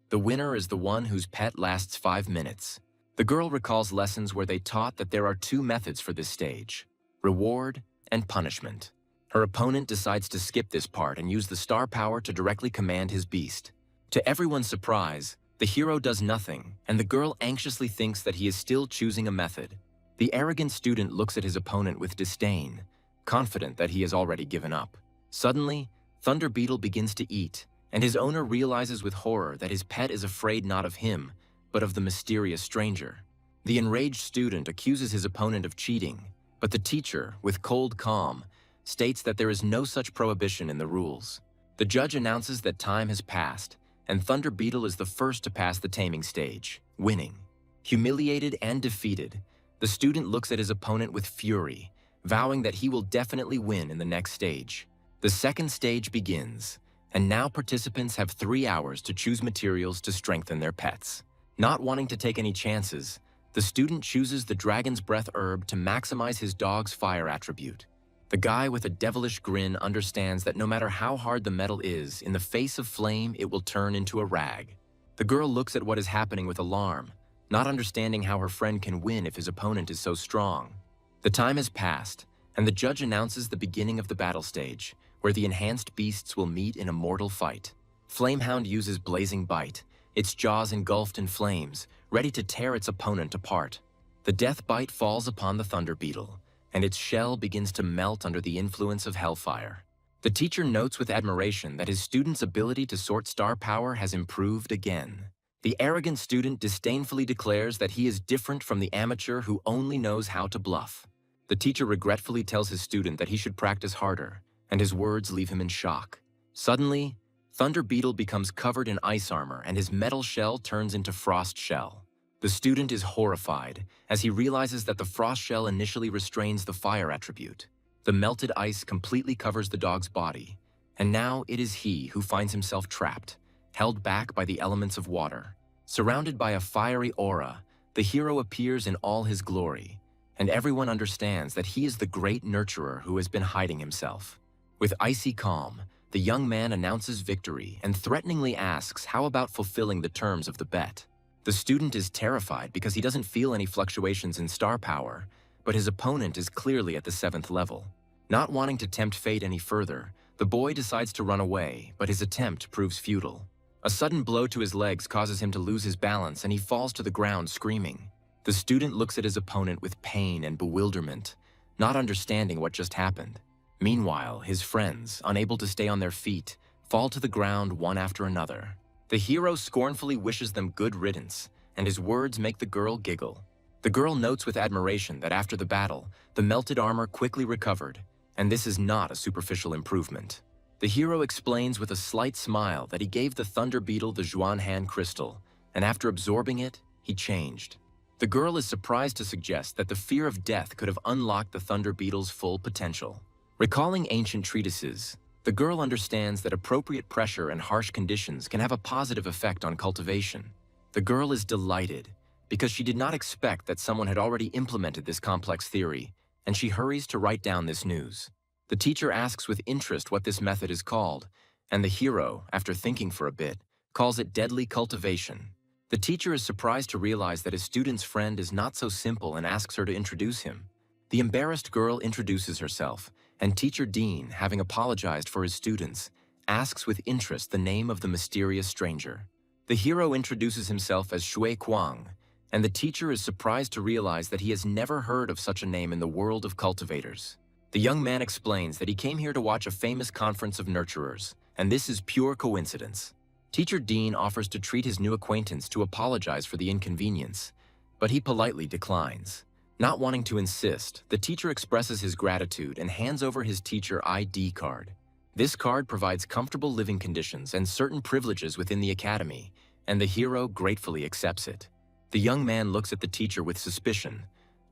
The winner is the one whose pet lasts 5 minutes. The girl recalls lessons where they taught that there are 2 methods for this stage: reward and punishment. Her opponent decides to skip this part and use the star power to directly command his beast. To everyone's surprise, the hero does nothing, and the girl anxiously thinks that he is still choosing a method. The arrogant student looks at his opponent with disdain, confident that he has already given up. Suddenly, Thunder Beetle begins to eat, and his owner realizes with horror that his pet is afraid not of him, but of the mysterious stranger. The enraged student accuses his opponent of cheating, But the teacher, with cold calm, states that there is no such prohibition in the rules. The judge announces that time has passed, and Thunder Beetle is the first to pass the taming stage, winning. Humiliated and defeated, the student looks at his opponent with fury, vowing that he will definitely win in the next stage. The second stage begins, and now participants have 3 hours to choose materials to strengthen their pets. Not wanting to take any chances, the student chooses the Dragon's Breath herb to maximize his dog's fire attribute. The guy with a devilish grin understands that no matter how hard the metal is, in the face of flame, it will turn into a rag. The girl looks at what is happening with alarm, not understanding how her friend can win if his opponent is so strong. The time has passed, and the judge announces the beginning of the battle stage, where the enhanced beasts will meet in a mortal fight. Flamehound uses Blazing Bite, its jaws engulfed in flames, ready to tear its opponent apart. The death bite falls upon the Thunder Beetle, and its shell begins to melt under the influence of hellfire. The teacher notes with admiration that his student's ability to sort star power has improved again. The arrogant student disdainfully declares that he is different from the amateur who only knows how to bluff. The teacher regretfully tells his student that he should practice harder, and his words leave him in shock. Suddenly, Thunder Beetle becomes covered in ice armor and his metal shell turns into frost shell. The student is horrified as he realizes that the frost shell initially restrains the fire attribute. The melted ice completely covers the dog's body, and now it is he who finds himself trapped, held back by the elements of water. Surrounded by a fiery aura, the hero appears in all his glory, and everyone understands that he is the great nurturer who has been hiding himself. With icy calm, the young man announces victory and threateningly asks how about fulfilling the terms of the bet. The student is terrified because he doesn't feel any fluctuations in star power, but his opponent is clearly at the 7th level. Not wanting to tempt fate any further, the boy decides to run away, but his attempt proves futile. A sudden blow to his legs causes him to lose his balance and he falls to the ground screaming. The student looks at his opponent with pain and bewilderment, not understanding what just happened. Meanwhile, his friends, unable to stay on their feet, fall to the ground one after another. The hero scornfully wishes them good riddance, and his words make the girl giggle. The girl notes with admiration that after the battle, the melted armor quickly recovered, and this is not a superficial improvement. The hero explains with a slight smile that he gave the Thunder Beetle the Xuanhan crystal, and after absorbing it, he changed. The girl is surprised to suggest that the fear of death could have unlocked the Thunder Beetle's full potential. Recalling ancient treatises, the girl understands that appropriate pressure and harsh conditions can have a positive effect on cultivation. The girl is delighted because she did not expect that someone had already implemented this complex theory, and she hurries to write down this news. The teacher asks with interest what this method is called, and the hero, after thinking for a bit, calls it deadly cultivation. The teacher is surprised to realize that his student's friend is not so simple and asks her to introduce him. The embarrassed girl introduces herself, and Teacher Dean, having apologized for his students, asks with interest the name of the mysterious stranger. The hero introduces himself as Shui Kuang, and the teacher is surprised to realize that he has never heard of such a name in the world of cultivators. The young man explains that he came here to watch a famous conference of nurturers, and this is pure coincidence. Teacher Dean offers to treat his new acquaintance to apologize for the inconvenience, but he politely declines. Not wanting to insist, the teacher expresses his gratitude and hands over his teacher ID card. This card provides comfortable living conditions and certain privileges within the academy, and the hero gratefully accepts it. The young man looks at the teacher with suspicion,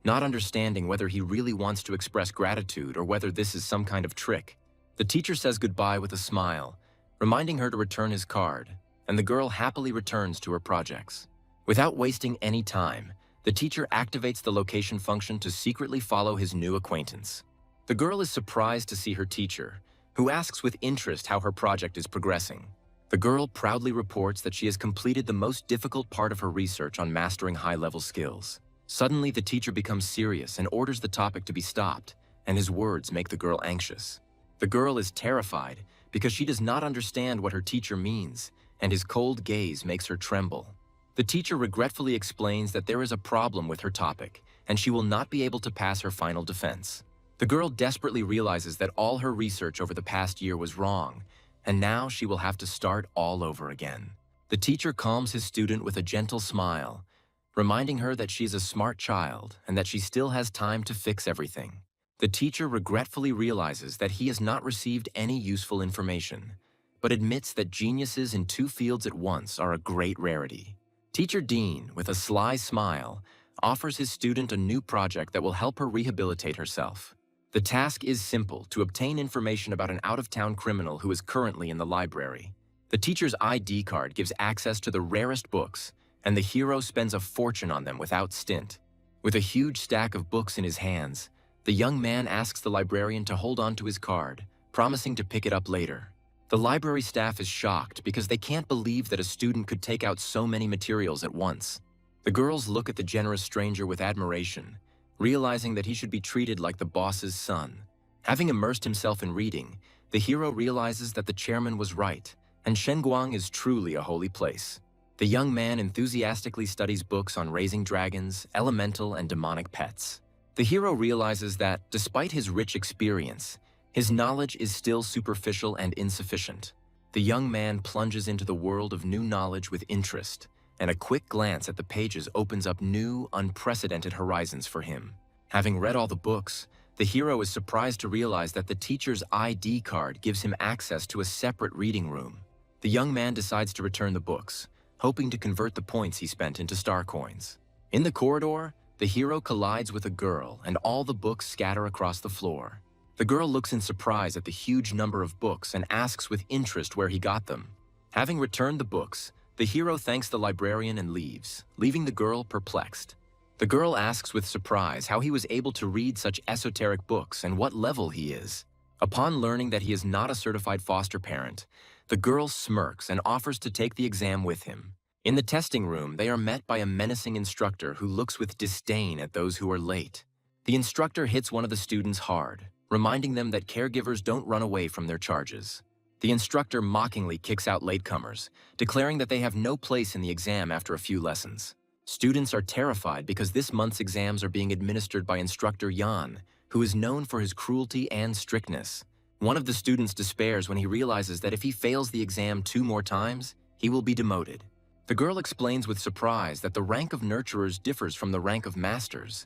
not understanding whether he really wants to express gratitude or whether this is some kind of trick. The teacher says goodbye with a smile, reminding her to return his card, and the girl happily returns to her projects. Without wasting any time, the teacher activates the location function to secretly follow his new acquaintance. The girl is surprised to see her teacher, who asks with interest how her project is progressing. The girl proudly reports that she has completed the most difficult part of her research on mastering high-level skills. Suddenly, the teacher becomes serious and orders the topic to be stopped, and his words make the girl anxious. The girl is terrified because she does not understand what her teacher means, and his cold gaze makes her tremble. The teacher regretfully explains that there is a problem with her topic, and she will not be able to pass her final defense. The girl desperately realizes that all her research over the past year was wrong, and now she will have to start all over again. The teacher calms his student with a gentle smile, reminding her that she's a smart child and that she still has time to fix everything. The teacher regretfully realizes that he has not received any useful information, but admits that geniuses in two fields at once are a great rarity. Teacher Dean, with a sly smile, offers his student a new project that will help her rehabilitate herself. The task is simple: to obtain information about an out-of-town criminal who is currently in the library. The teacher's ID card gives access to the rarest books, and the hero spends a fortune on them without stint. With a huge stack of books in his hands, the young man asks the librarian to hold on to his card, promising to pick it up later. The library staff is shocked because they can't believe that a student could take out so many materials at once. The girls look at the generous stranger with admiration, realizing that he should be treated like the boss's son. Having immersed himself in reading, the hero realizes that the chairman was right, and Shenguang is truly a holy place. The young man enthusiastically studies books on raising dragons, elemental, and demonic pets. The hero realizes that, despite his rich experience, his knowledge is still superficial and insufficient. The young man plunges into the world of new knowledge with interest, and a quick glance at the pages opens up new, unprecedented horizons for him. Having read all the books, the hero is surprised to realize that the teacher's ID card gives him access to a separate reading room. The young man decides to return the books, hoping to convert the points he spent into star coins. In the corridor, the hero collides with a girl, and all the books scatter across the floor. The girl looks in surprise at the huge number of books and asks with interest where he got them. Having returned the books, the hero thanks the librarian and leaves, leaving the girl perplexed. The girl asks with surprise how he was able to read such esoteric books and what level he is. Upon learning that he is not a certified foster parent, the girl smirks and offers to take the exam with him. In the testing room, they are met by a menacing instructor who looks with disdain at those who are late. The instructor hits one of the students hard, reminding them that caregivers don't run away from their charges. The instructor mockingly kicks out latecomers, declaring that they have no place in the exam after a few lessons. Students are terrified because this month's exams are being administered by instructor Yan, who is known for his cruelty and strictness. One of the students despairs when he realizes that if he fails the exam 2 more times, he will be demoted. The girl explains with surprise that the rank of nurturers differs from the rank of masters,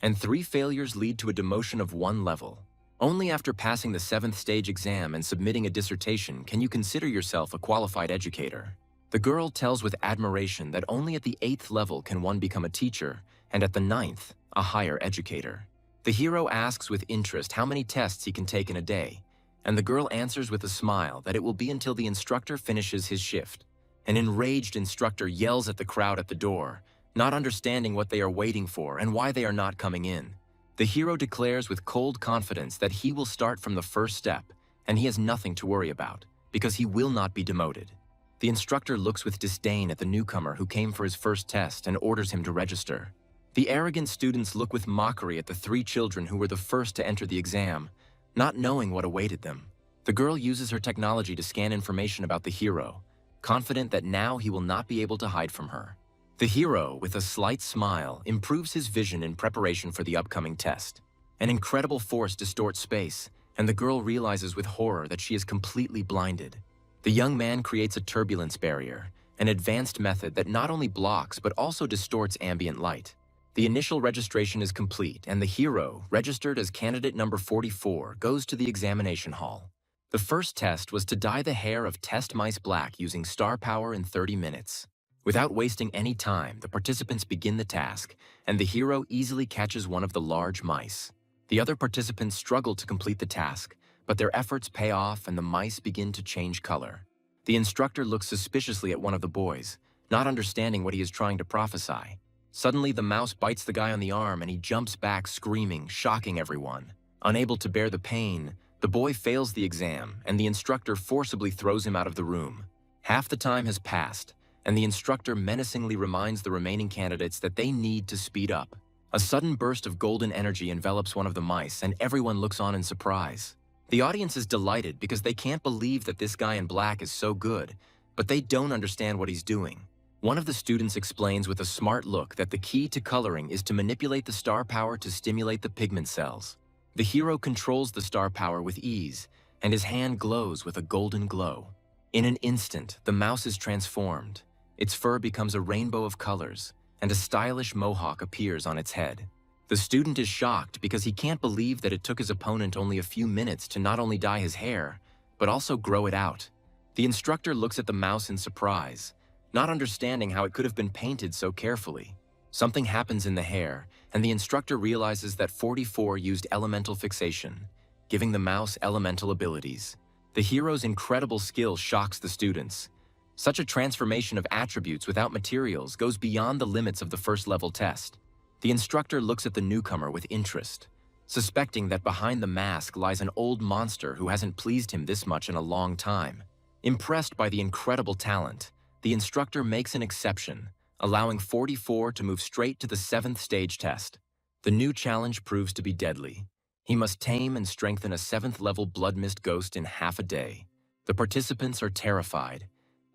and 3 failures lead to a demotion of 1 level. Only after passing the 7th stage exam and submitting a dissertation can you consider yourself a qualified educator. The girl tells with admiration that only at the 8th level can one become a teacher, and at the 9th, a higher educator. The hero asks with interest how many tests he can take in a day, and the girl answers with a smile that it will be until the instructor finishes his shift. An enraged instructor yells at the crowd at the door, not understanding what they are waiting for and why they are not coming in. The hero declares with cold confidence that he will start from the first step, and he has nothing to worry about, because he will not be demoted. The instructor looks with disdain at the newcomer who came for his first test and orders him to register. The arrogant students look with mockery at the 3 children who were the first to enter the exam, not knowing what awaited them. The girl uses her technology to scan information about the hero, confident that now he will not be able to hide from her. The hero, with a slight smile, improves his vision in preparation for the upcoming test. An incredible force distorts space, and the girl realizes with horror that she is completely blinded. The young man creates a turbulence barrier, an advanced method that not only blocks but also distorts ambient light. The initial registration is complete, and the hero, registered as candidate number 44, goes to the examination hall. The first test was to dye the hair of test mice black using star power in 30 minutes. Without wasting any time, the participants begin the task, and the hero easily catches one of the large mice. The other participants struggle to complete the task, but their efforts pay off and the mice begin to change color. The instructor looks suspiciously at one of the boys, not understanding what he is trying to prophesy. Suddenly, the mouse bites the guy on the arm and he jumps back screaming, shocking everyone. Unable to bear the pain, the boy fails the exam, and the instructor forcibly throws him out of the room. Half the time has passed, and the instructor menacingly reminds the remaining candidates that they need to speed up. A sudden burst of golden energy envelops one of the mice, and everyone looks on in surprise. The audience is delighted because they can't believe that this guy in black is so good, but they don't understand what he's doing. One of the students explains with a smart look that the key to coloring is to manipulate the star power to stimulate the pigment cells. The hero controls the star power with ease, and his hand glows with a golden glow. In an instant, the mouse is transformed. Its fur becomes a rainbow of colors, and a stylish mohawk appears on its head. The student is shocked because he can't believe that it took his opponent only a few minutes to not only dye his hair, but also grow it out. The instructor looks at the mouse in surprise, not understanding how it could have been painted so carefully. Something happens in the hair, and the instructor realizes that 44 used elemental fixation, giving the mouse elemental abilities. The hero's incredible skill shocks the students. Such a transformation of attributes without materials goes beyond the limits of the first-level test. The instructor looks at the newcomer with interest, suspecting that behind the mask lies an old monster who hasn't pleased him this much in a long time. Impressed by the incredible talent, the instructor makes an exception, allowing 44 to move straight to the 7th stage test. The new challenge proves to be deadly. He must tame and strengthen a 7th-level blood mist ghost in half a day. The participants are terrified.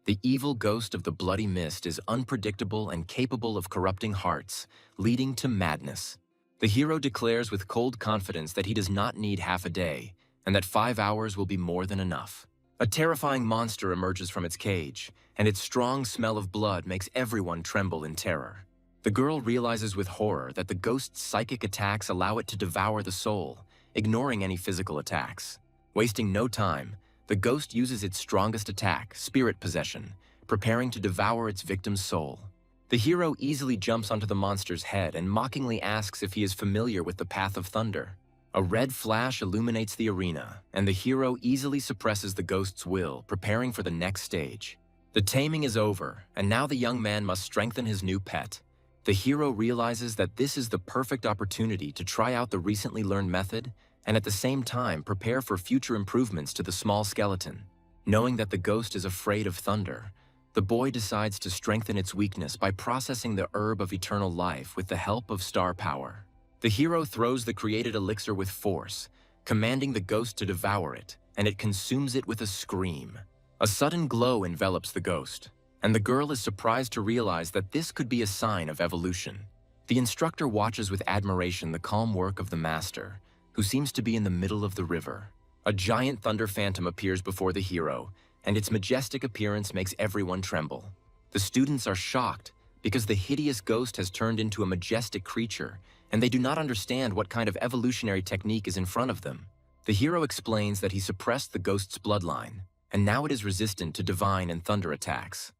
The evil ghost of the bloody mist is unpredictable and capable of corrupting hearts, leading to madness. The hero declares with cold confidence that he does not need half a day, and that 5 hours will be more than enough. A terrifying monster emerges from its cage, and its strong smell of blood makes everyone tremble in terror. The girl realizes with horror that the ghost's psychic attacks allow it to devour the soul, ignoring any physical attacks. Wasting no time, the ghost uses its strongest attack, spirit possession, preparing to devour its victim's soul. The hero easily jumps onto the monster's head and mockingly asks if he is familiar with the Path of Thunder. A red flash illuminates the arena, and the hero easily suppresses the ghost's will, preparing for the next stage. The taming is over, and now the young man must strengthen his new pet. The hero realizes that this is the perfect opportunity to try out the recently learned method and at the same time prepare for future improvements to the small skeleton. Knowing that the ghost is afraid of thunder, the boy decides to strengthen its weakness by processing the herb of eternal life with the help of star power. The hero throws the created elixir with force, commanding the ghost to devour it, and it consumes it with a scream. A sudden glow envelops the ghost, and the girl is surprised to realize that this could be a sign of evolution. The instructor watches with admiration the calm work of the master, who seems to be in the middle of the river. A giant thunder phantom appears before the hero, and its majestic appearance makes everyone tremble. The students are shocked because the hideous ghost has turned into a majestic creature, and they do not understand what kind of evolutionary technique is in front of them. The hero explains that he suppressed the ghost's bloodline, and now it is resistant to divine and thunder attacks.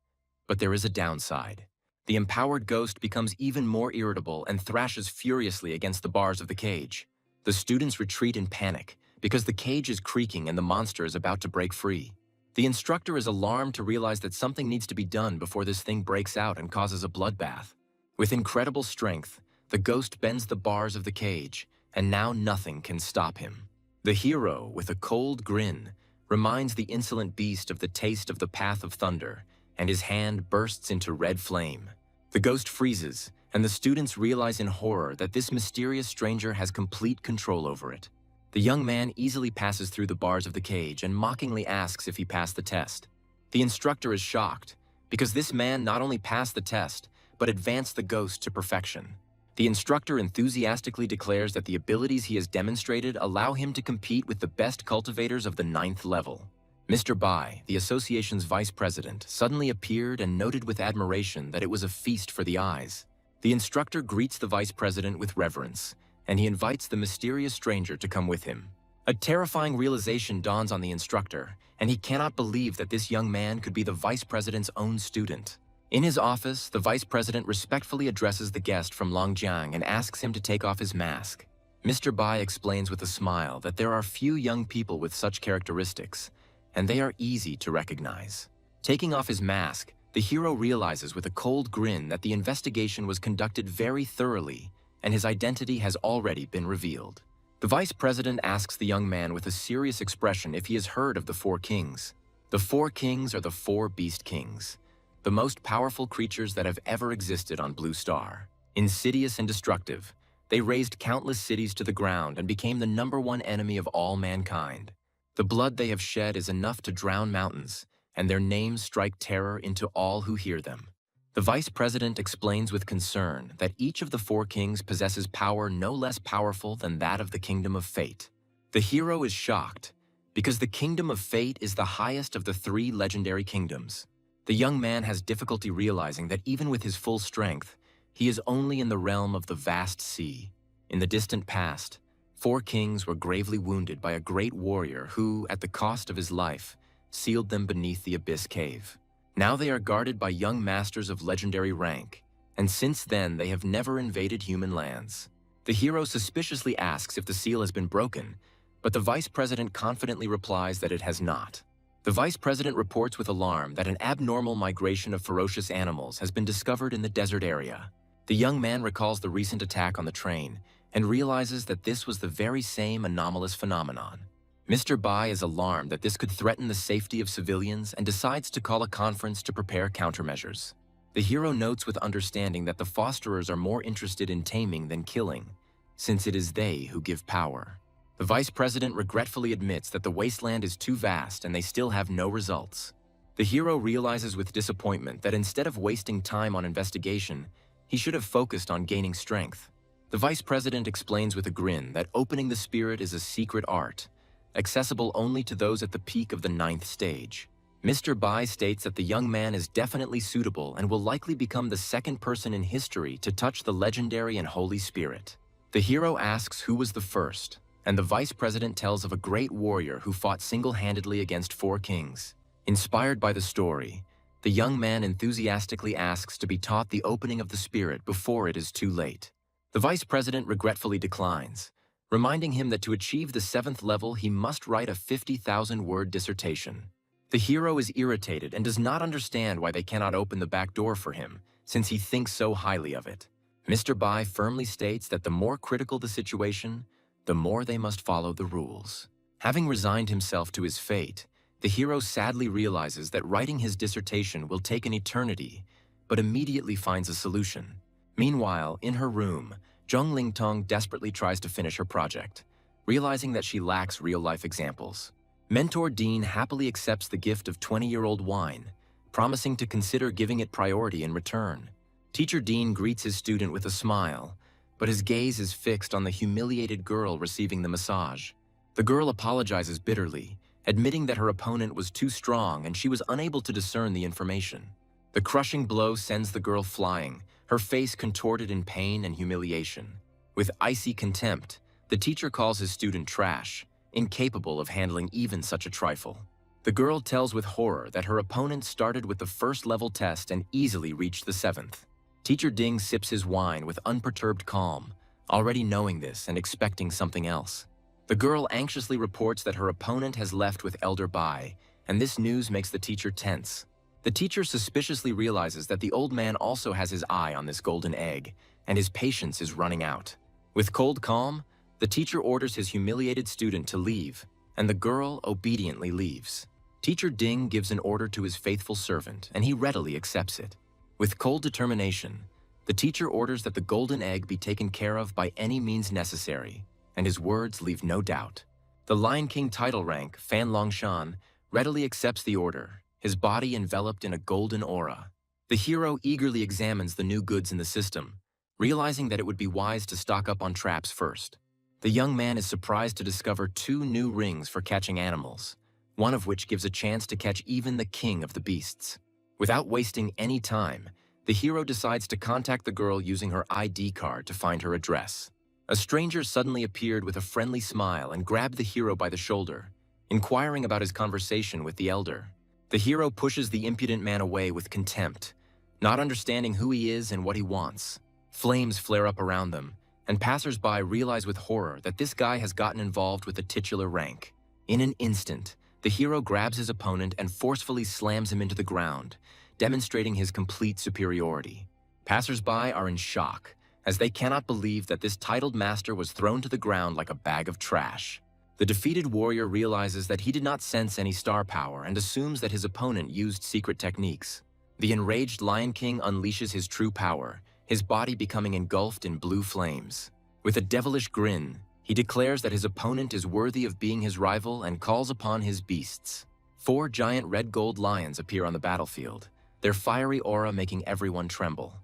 But there is a downside. The empowered ghost becomes even more irritable and thrashes furiously against the bars of the cage. The students retreat in panic because the cage is creaking and the monster is about to break free. The instructor is alarmed to realize that something needs to be done before this thing breaks out and causes a bloodbath. With incredible strength, the ghost bends the bars of the cage, and now nothing can stop him. The hero, with a cold grin, reminds the insolent beast of the taste of the Path of Thunder, and his hand bursts into red flame. The ghost freezes, and the students realize in horror that this mysterious stranger has complete control over it. The young man easily passes through the bars of the cage and mockingly asks if he passed the test. The instructor is shocked, because this man not only passed the test, but advanced the ghost to perfection. The instructor enthusiastically declares that the abilities he has demonstrated allow him to compete with the best cultivators of the 9th level. Mr. Bai, the association's vice president, suddenly appeared and noted with admiration that it was a feast for the eyes. The instructor greets the vice president with reverence, and he invites the mysterious stranger to come with him. A terrifying realization dawns on the instructor, and he cannot believe that this young man could be the vice president's own student. In his office, the vice president respectfully addresses the guest from Longjiang and asks him to take off his mask. Mr. Bai explains with a smile that there are few young people with such characteristics, and they are easy to recognize. Taking off his mask, the hero realizes with a cold grin that the investigation was conducted very thoroughly, and his identity has already been revealed. The vice president asks the young man with a serious expression if he has heard of the 4 kings. The 4 kings are the 4 beast kings, the most powerful creatures that have ever existed on Blue Star. Insidious and destructive, they razed countless cities to the ground and became the #1 enemy of all mankind. The blood they have shed is enough to drown mountains, and their names strike terror into all who hear them. The vice president explains with concern that each of the 4 kings possesses power no less powerful than that of the Kingdom of Fate. The hero is shocked, because the Kingdom of Fate is the highest of the 3 legendary kingdoms. The young man has difficulty realizing that even with his full strength, he is only in the realm of the vast sea. In the distant past, 4 kings were gravely wounded by a great warrior who, at the cost of his life, sealed them beneath the Abyss Cave. Now they are guarded by young masters of legendary rank, and since then they have never invaded human lands. The hero suspiciously asks if the seal has been broken, but the vice president confidently replies that it has not. The vice president reports with alarm that an abnormal migration of ferocious animals has been discovered in the desert area. The young man recalls the recent attack on the train and realizes that this was the very same anomalous phenomenon. Mr. Bai is alarmed that this could threaten the safety of civilians and decides to call a conference to prepare countermeasures. The hero notes with understanding that the fosterers are more interested in taming than killing, since it is they who give power. The vice president regretfully admits that the wasteland is too vast and they still have no results. The hero realizes with disappointment that instead of wasting time on investigation, he should have focused on gaining strength. The vice president explains with a grin that opening the spirit is a secret art, accessible only to those at the peak of the 9th stage. Mr. Bai states that the young man is definitely suitable and will likely become the 2nd person in history to touch the legendary and holy spirit. The hero asks who was the first, and the vice president tells of a great warrior who fought single-handedly against 4 kings. Inspired by the story, the young man enthusiastically asks to be taught the opening of the spirit before it is too late. The vice president regretfully declines, reminding him that to achieve the 7th level he must write a 50,000-word dissertation. The hero is irritated and does not understand why they cannot open the back door for him, since he thinks so highly of it. Mr. Bai firmly states that the more critical the situation, the more they must follow the rules. Having resigned himself to his fate, the hero sadly realizes that writing his dissertation will take an eternity, but immediately finds a solution. Meanwhile, in her room, Zheng Lingtong desperately tries to finish her project, realizing that she lacks real-life examples. Mentor Dean happily accepts the gift of 20-year-old wine, promising to consider giving it priority in return. Teacher Dean greets his student with a smile, but his gaze is fixed on the humiliated girl receiving the massage. The girl apologizes bitterly, admitting that her opponent was too strong and she was unable to discern the information. The crushing blow sends the girl flying, her face contorted in pain and humiliation. With icy contempt, the teacher calls his student trash, incapable of handling even such a trifle. The girl tells with horror that her opponent started with the 1st level test and easily reached the 7th. Teacher Ding sips his wine with unperturbed calm, already knowing this and expecting something else. The girl anxiously reports that her opponent has left with Elder Bai, and this news makes the teacher tense. The teacher suspiciously realizes that the old man also has his eye on this golden egg, and his patience is running out. With cold calm, the teacher orders his humiliated student to leave, and the girl obediently leaves. Teacher Ding gives an order to his faithful servant, and he readily accepts it. With cold determination, the teacher orders that the golden egg be taken care of by any means necessary, and his words leave no doubt. The Lion King title rank, Fan Longshan, readily accepts the order, his body enveloped in a golden aura. The hero eagerly examines the new goods in the system, realizing that it would be wise to stock up on traps first. The young man is surprised to discover 2 new rings for catching animals, one of which gives a chance to catch even the king of the beasts. Without wasting any time, the hero decides to contact the girl using her ID card to find her address. A stranger suddenly appeared with a friendly smile and grabbed the hero by the shoulder, inquiring about his conversation with the elder. The hero pushes the impudent man away with contempt, not understanding who he is and what he wants. Flames flare up around them, and passers-by realize with horror that this guy has gotten involved with the titular rank. In an instant, the hero grabs his opponent and forcefully slams him into the ground, demonstrating his complete superiority. Passers-by are in shock, as they cannot believe that this titled master was thrown to the ground like a bag of trash. The defeated warrior realizes that he did not sense any star power and assumes that his opponent used secret techniques. The enraged Lion King unleashes his true power, his body becoming engulfed in blue flames. With a devilish grin, he declares that his opponent is worthy of being his rival and calls upon his beasts. 4 giant red-gold lions appear on the battlefield, their fiery aura making everyone tremble.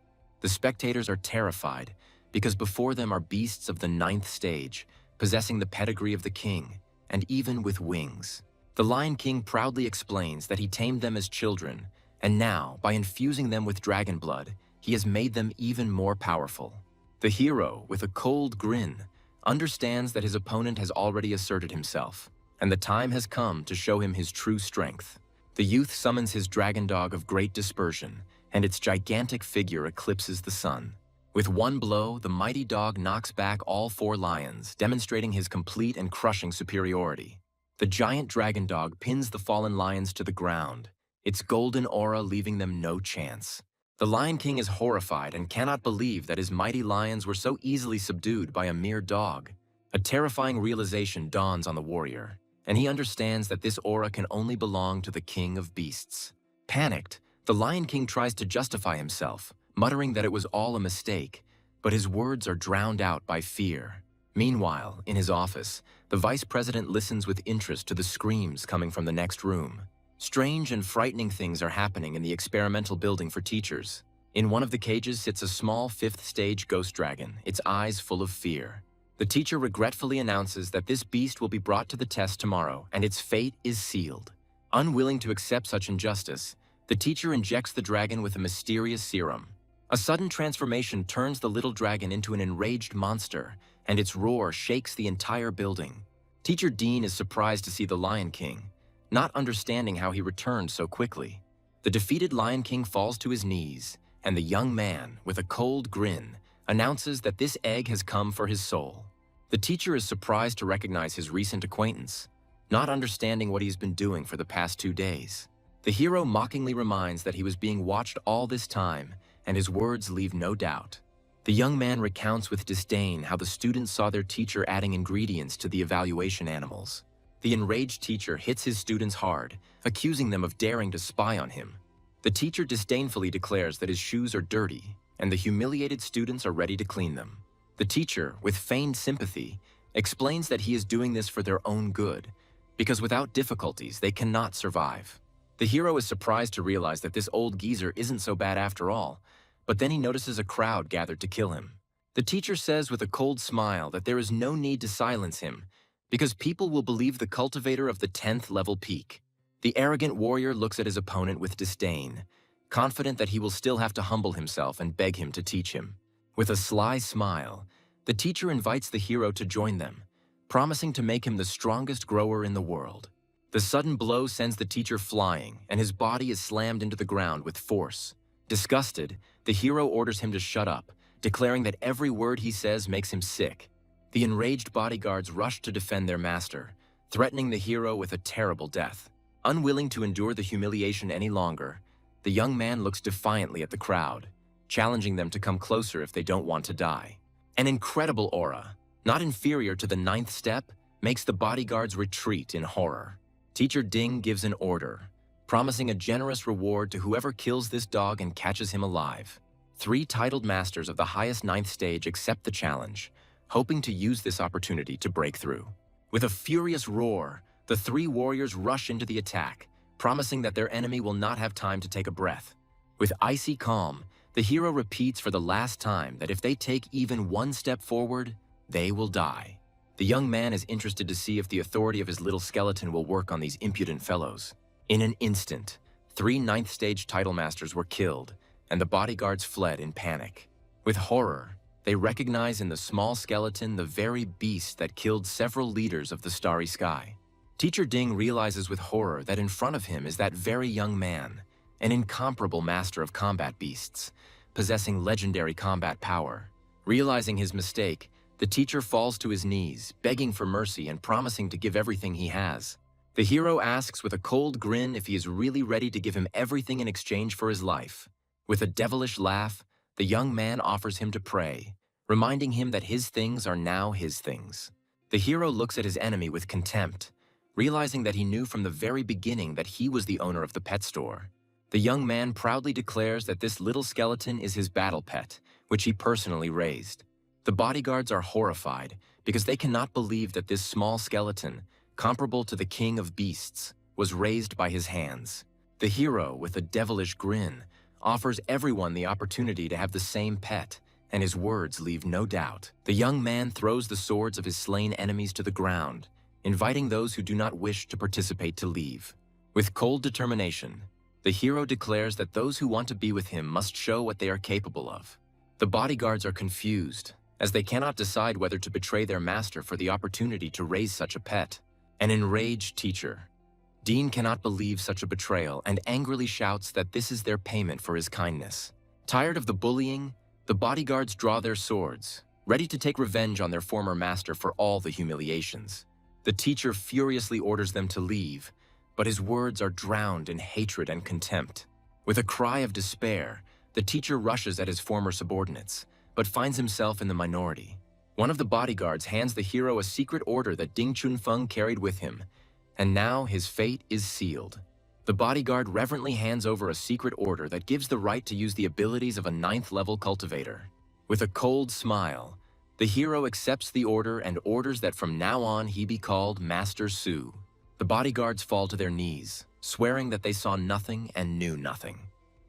The spectators are terrified because before them are beasts of the 9th stage, possessing the pedigree of the king, and even with wings. The Lion King proudly explains that he tamed them as children, and now, by infusing them with dragon blood, he has made them even more powerful. The hero, with a cold grin, understands that his opponent has already asserted himself, and the time has come to show him his true strength. The youth summons his dragon dog of great dispersion, and its gigantic figure eclipses the sun. With one blow, the mighty dog knocks back all 4 lions, demonstrating his complete and crushing superiority. The giant dragon dog pins the fallen lions to the ground, its golden aura leaving them no chance. The Lion King is horrified and cannot believe that his mighty lions were so easily subdued by a mere dog. A terrifying realization dawns on the warrior, and he understands that this aura can only belong to the king of beasts. Panicked, the Lion King tries to justify himself, muttering that it was all a mistake, but his words are drowned out by fear. Meanwhile, in his office, the vice president listens with interest to the screams coming from the next room. Strange and frightening things are happening in the experimental building for teachers. In one of the cages sits a small 5th-stage ghost dragon, its eyes full of fear. The teacher regretfully announces that this beast will be brought to the test tomorrow, and its fate is sealed. Unwilling to accept such injustice, the teacher injects the dragon with a mysterious serum. A sudden transformation turns the little dragon into an enraged monster, and its roar shakes the entire building. Teacher Dean is surprised to see the Lion King, not understanding how he returned so quickly. The defeated Lion King falls to his knees, and the young man, with a cold grin, announces that this egg has come for his soul. The teacher is surprised to recognize his recent acquaintance, not understanding what he's been doing for the past 2 days. The hero mockingly reminds that he was being watched all this time, and his words leave no doubt. The young man recounts with disdain how the students saw their teacher adding ingredients to the evaluation animals. The enraged teacher hits his students hard, accusing them of daring to spy on him. The teacher disdainfully declares that his shoes are dirty, and the humiliated students are ready to clean them. The teacher, with feigned sympathy, explains that he is doing this for their own good, because without difficulties they cannot survive. The hero is surprised to realize that this old geezer isn't so bad after all, but then he notices a crowd gathered to kill him. The teacher says with a cold smile that there is no need to silence him, because people will believe the cultivator of the 10th level peak. The arrogant warrior looks at his opponent with disdain, confident that he will still have to humble himself and beg him to teach him. With a sly smile, the teacher invites the hero to join them, promising to make him the strongest grower in the world. The sudden blow sends the teacher flying, and his body is slammed into the ground with force. Disgusted, the hero orders him to shut up, declaring that every word he says makes him sick. The enraged bodyguards rush to defend their master, threatening the hero with a terrible death. Unwilling to endure the humiliation any longer, the young man looks defiantly at the crowd, challenging them to come closer if they don't want to die. An incredible aura, not inferior to the 9th step, makes the bodyguards retreat in horror. Teacher Ding gives an order, promising a generous reward to whoever kills this dog and catches him alive. 3 titled masters of the highest 9th stage accept the challenge, hoping to use this opportunity to break through. With a furious roar, the 3 warriors rush into the attack, promising that their enemy will not have time to take a breath. With icy calm, the hero repeats for the last time that if they take even 1 step forward, they will die. The young man is interested to see if the authority of his little skeleton will work on these impudent fellows. In an instant, 3 9th stage title masters were killed, and the bodyguards fled in panic. With horror, they recognize in the small skeleton the very beast that killed several leaders of the starry sky. Teacher Ding realizes with horror that in front of him is that very young man, an incomparable master of combat beasts, possessing legendary combat power. Realizing his mistake, the teacher falls to his knees, begging for mercy and promising to give everything he has. The hero asks with a cold grin if he is really ready to give him everything in exchange for his life. With a devilish laugh, the young man offers him to pray, reminding him that his things are now his things. The hero looks at his enemy with contempt, realizing that he knew from the very beginning that he was the owner of the pet store. The young man proudly declares that this little skeleton is his battle pet, which he personally raised. The bodyguards are horrified because they cannot believe that this small skeleton, comparable to the king of beasts, was raised by his hands. The hero, with a devilish grin, offers everyone the opportunity to have the same pet, and his words leave no doubt. The young man throws the swords of his slain enemies to the ground, inviting those who do not wish to participate to leave. With cold determination, The hero declares that those who want to be with him must show what they are capable of. The bodyguards are confused, as they cannot decide whether to betray their master for the opportunity to raise such a pet. An enraged teacher. Dean cannot believe such a betrayal and angrily shouts that this is their payment for his kindness. Tired of the bullying, the bodyguards draw their swords, ready to take revenge on their former master for all the humiliations. The teacher furiously orders them to leave, but his words are drowned in hatred and contempt. With a cry of despair, the teacher rushes at his former subordinates, but finds himself in the minority. One of the bodyguards hands the hero a secret order that Ding Chunfeng carried with him, and now his fate is sealed. The bodyguard reverently hands over a secret order that gives the right to use the abilities of a 9th-level cultivator. With a cold smile, the hero accepts the order and orders that from now on he be called Master Su. The bodyguards fall to their knees, swearing that they saw nothing and knew nothing.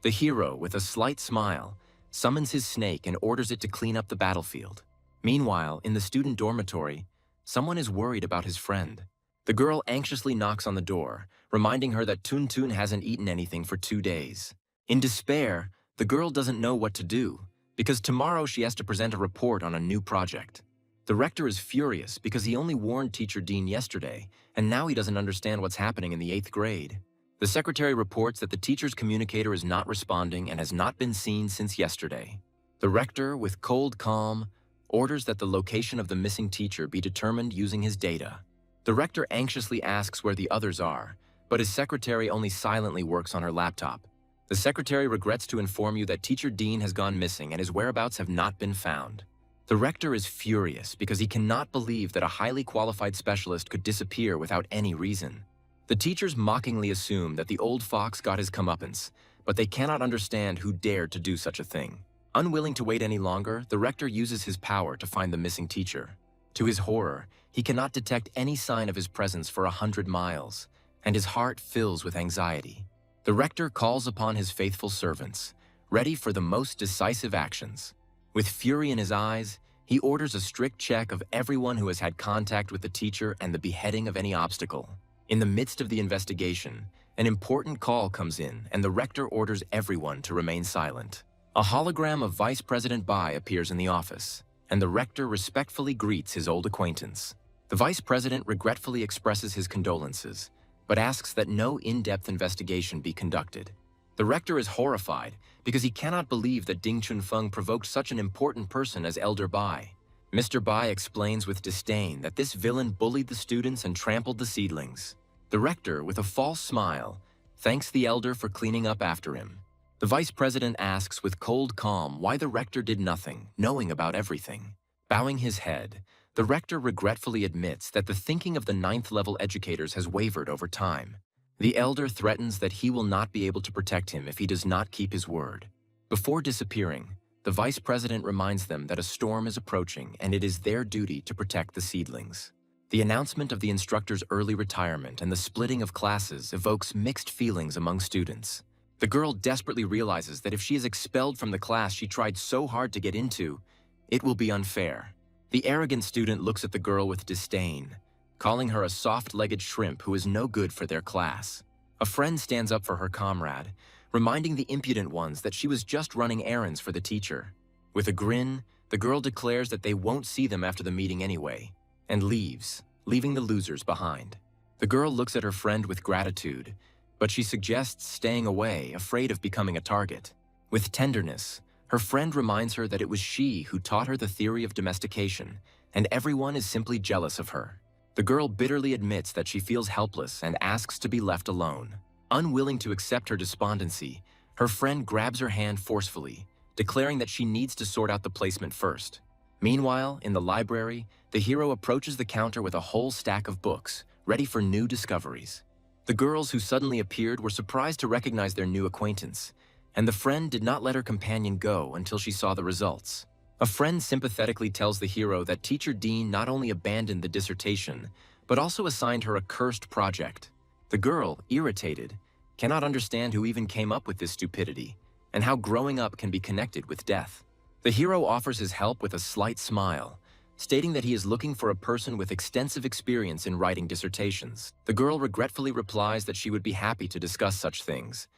The hero, with a slight smile, summons his snake and orders it to clean up the battlefield. Meanwhile, in the student dormitory, someone is worried about his friend. The girl anxiously knocks on the door, reminding her that Tun Tun hasn't eaten anything for 2 days. In despair, the girl doesn't know what to do, because tomorrow she has to present a report on a new project. The rector is furious because he only warned Teacher Dean yesterday, and now he doesn't understand what's happening in the 8th grade. The secretary reports that the teacher's communicator is not responding and has not been seen since yesterday. The rector, with cold calm, orders that the location of the missing teacher be determined using his data. The rector anxiously asks where the others are, but his secretary only silently works on her laptop. The secretary regrets to inform you that Teacher Dean has gone missing and his whereabouts have not been found. The rector is furious because he cannot believe that a highly qualified specialist could disappear without any reason. The teachers mockingly assume that the old fox got his comeuppance, but they cannot understand who dared to do such a thing. Unwilling to wait any longer, the rector uses his power to find the missing teacher. To his horror, he cannot detect any sign of his presence for 100 miles, and his heart fills with anxiety. The rector calls upon his faithful servants, ready for the most decisive actions. With fury in his eyes, he orders a strict check of everyone who has had contact with the teacher and the beheading of any obstacle. In the midst of the investigation, an important call comes in, and the rector orders everyone to remain silent. A hologram of Vice President Bai appears in the office, and the rector respectfully greets his old acquaintance. The vice president regretfully expresses his condolences, but asks that no in-depth investigation be conducted. The rector is horrified because he cannot believe that Ding Chunfeng provoked such an important person as Elder Bai. Mr. Bai explains with disdain that this villain bullied the students and trampled the seedlings. The rector, with a false smile, thanks the elder for cleaning up after him. The vice president asks with cold calm why the rector did nothing, knowing about everything. Bowing his head, the rector regretfully admits that the thinking of the 9th-level educators has wavered over time. The elder threatens that he will not be able to protect him if he does not keep his word. Before disappearing, the vice president reminds them that a storm is approaching and it is their duty to protect the seedlings. The announcement of the instructor's early retirement and the splitting of classes evokes mixed feelings among students. The girl desperately realizes that if she is expelled from the class she tried so hard to get into, it will be unfair. The arrogant student looks at the girl with disdain, calling her a soft-legged shrimp who is no good for their class. A friend stands up for her comrade, reminding the impudent ones that she was just running errands for the teacher. With a grin, the girl declares that they won't see them after the meeting anyway, and leaves, leaving the losers behind. The girl looks at her friend with gratitude, but she suggests staying away, afraid of becoming a target. With tenderness, her friend reminds her that it was she who taught her the theory of domestication, and everyone is simply jealous of her. The girl bitterly admits that she feels helpless and asks to be left alone. Unwilling to accept her despondency, her friend grabs her hand forcefully, declaring that she needs to sort out the placement first. Meanwhile, in the library, the hero approaches the counter with a whole stack of books, ready for new discoveries. The girls who suddenly appeared were surprised to recognize their new acquaintance, and the friend did not let her companion go until she saw the results. A friend sympathetically tells the hero that Teacher Dean not only abandoned the dissertation, but also assigned her a cursed project. The girl, irritated, cannot understand who even came up with this stupidity, and how growing up can be connected with death. The hero offers his help with a slight smile, stating that he is looking for a person with extensive experience in writing dissertations. The girl regretfully replies that she would be happy to discuss such things,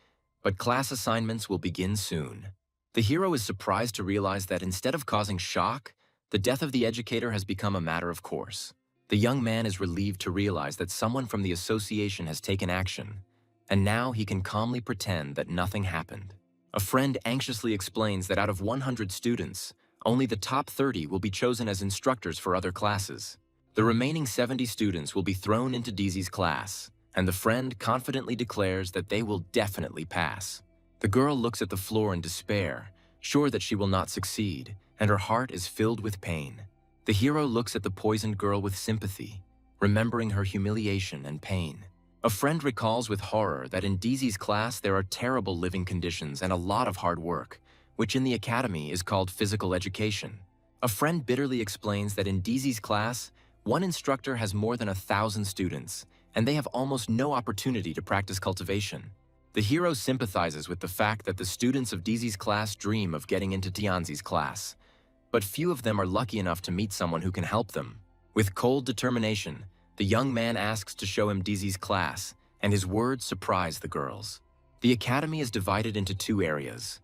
but class assignments will begin soon. The hero is surprised to realize that instead of causing shock, the death of the educator has become a matter of course. The young man is relieved to realize that someone from the association has taken action, and now he can calmly pretend that nothing happened. A friend anxiously explains that out of 100 students, only the top 30 will be chosen as instructors for other classes. The remaining 70 students will be thrown into Daisy's class, and the friend confidently declares that they will definitely pass. The girl looks at the floor in despair, sure that she will not succeed, and her heart is filled with pain. The hero looks at the poisoned girl with sympathy, remembering her humiliation and pain. A friend recalls with horror that in Daisy's class there are terrible living conditions and a lot of hard work, which in the academy is called physical education. A friend bitterly explains that in Daisy's class, one instructor has more than 1,000 students, and they have almost no opportunity to practice cultivation. The hero sympathizes with the fact that the students of Daisy's class dream of getting into Tianzi's class, but few of them are lucky enough to meet someone who can help them. With cold determination, the young man asks to show him Daisy's class, and his words surprise the girls. The academy is divided into two areas,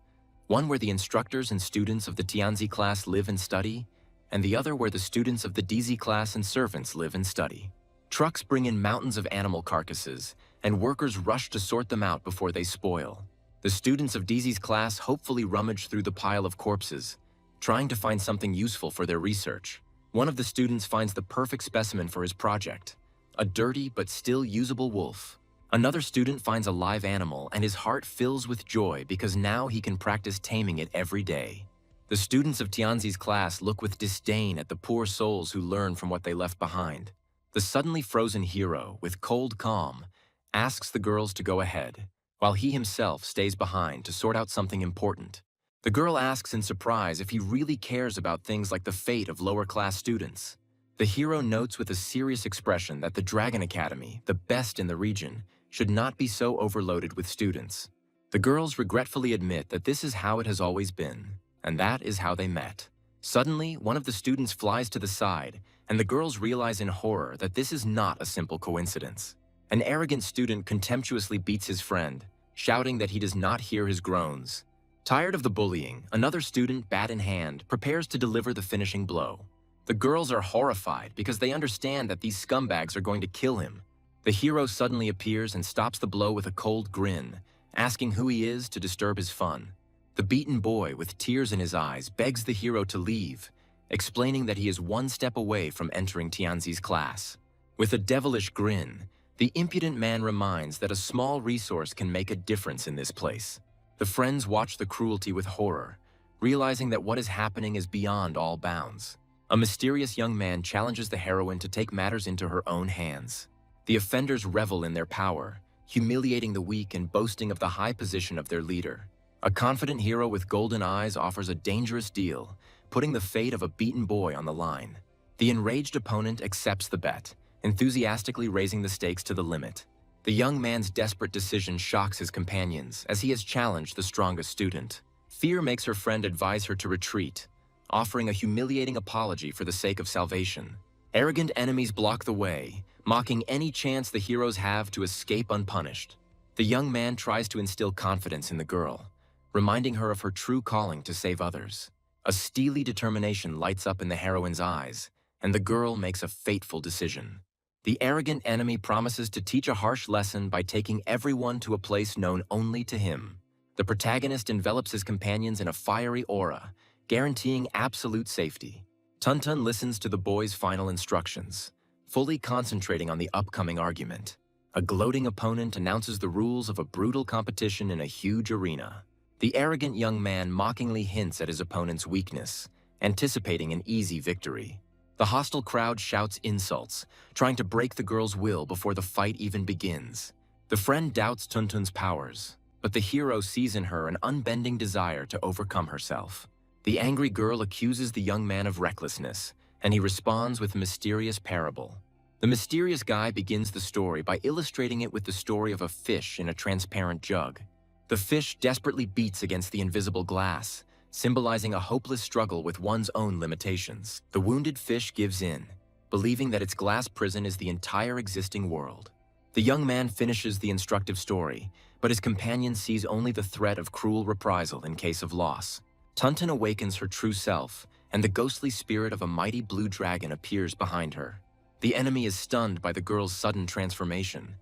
one where the instructors and students of the Tianzi class live and study, and the other where the students of the Daisy class and servants live and study. Trucks bring in mountains of animal carcasses, and workers rush to sort them out before they spoil. The students of Daisy's class hopefully rummage through the pile of corpses, trying to find something useful for their research. One of the students finds the perfect specimen for his project, a dirty but still usable wolf. Another student finds a live animal and his heart fills with joy because now he can practice taming it every day. The students of Tianzi's class look with disdain at the poor souls who learn from what they left behind. The suddenly frozen hero, with cold calm, asks the girls to go ahead, while he himself stays behind to sort out something important. The girl asks in surprise if he really cares about things like the fate of lower-class students. The hero notes with a serious expression that the Dragon Academy, the best in the region, should not be so overloaded with students. The girls regretfully admit that this is how it has always been, and that is how they met. Suddenly, one of the students flies to the side, and the girls realize in horror that this is not a simple coincidence. An arrogant student contemptuously beats his friend, shouting that he does not hear his groans. Tired of the bullying, another student, bat in hand, prepares to deliver the finishing blow. The girls are horrified because they understand that these scumbags are going to kill him. The hero suddenly appears and stops the blow with a cold grin, asking who he is to disturb his fun. The beaten boy, with tears in his eyes, begs the hero to leave, explaining that he is one step away from entering Tianzi's class. With a devilish grin, the impudent man reminds that a small resource can make a difference in this place. The friends watch the cruelty with horror, realizing that what is happening is beyond all bounds. A mysterious young man challenges the heroine to take matters into her own hands. The offenders revel in their power, humiliating the weak and boasting of the high position of their leader. A confident hero with golden eyes offers a dangerous deal, putting the fate of a beaten boy on the line. The enraged opponent accepts the bet, enthusiastically raising the stakes to the limit. The young man's desperate decision shocks his companions, as he has challenged the strongest student. Fear makes her friend advise her to retreat, offering a humiliating apology for the sake of salvation. Arrogant enemies block the way, mocking any chance the heroes have to escape unpunished. The young man tries to instill confidence in the girl, reminding her of her true calling to save others. A steely determination lights up in the heroine's eyes, and the girl makes a fateful decision. The arrogant enemy promises to teach a harsh lesson by taking everyone to a place known only to him. The protagonist envelops his companions in a fiery aura, guaranteeing absolute safety. Tuntun listens to the boy's final instructions, fully concentrating on the upcoming argument. A gloating opponent announces the rules of a brutal competition in a huge arena. The arrogant young man mockingly hints at his opponent's weakness, anticipating an easy victory. The hostile crowd shouts insults, trying to break the girl's will before the fight even begins. The friend doubts Tuntun's powers, but the hero sees in her an unbending desire to overcome herself. The angry girl accuses the young man of recklessness, and he responds with a mysterious parable. The mysterious guy begins the story by illustrating it with the story of a fish in a transparent jug. The fish desperately beats against the invisible glass, symbolizing a hopeless struggle with one's own limitations. The wounded fish gives in, believing that its glass prison is the entire existing world. The young man finishes the instructive story, but his companion sees only the threat of cruel reprisal in case of loss. Tuntun awakens her true self, and the ghostly spirit of a mighty blue dragon appears behind her. The enemy is stunned by the girl's sudden transformation,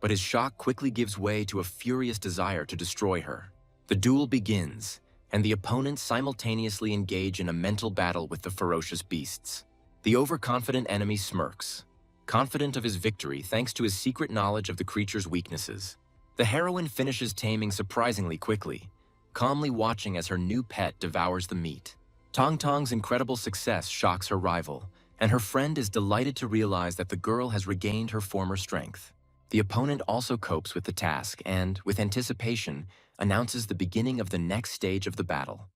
but his shock quickly gives way to a furious desire to destroy her. The duel begins, and the opponents simultaneously engage in a mental battle with the ferocious beasts. The overconfident enemy smirks, confident of his victory thanks to his secret knowledge of the creature's weaknesses. The heroine finishes taming surprisingly quickly, calmly watching as her new pet devours the meat. Tong Tong's incredible success shocks her rival, and her friend is delighted to realize that the girl has regained her former strength. The opponent also copes with the task and, with anticipation, announces the beginning of the next stage of the battle: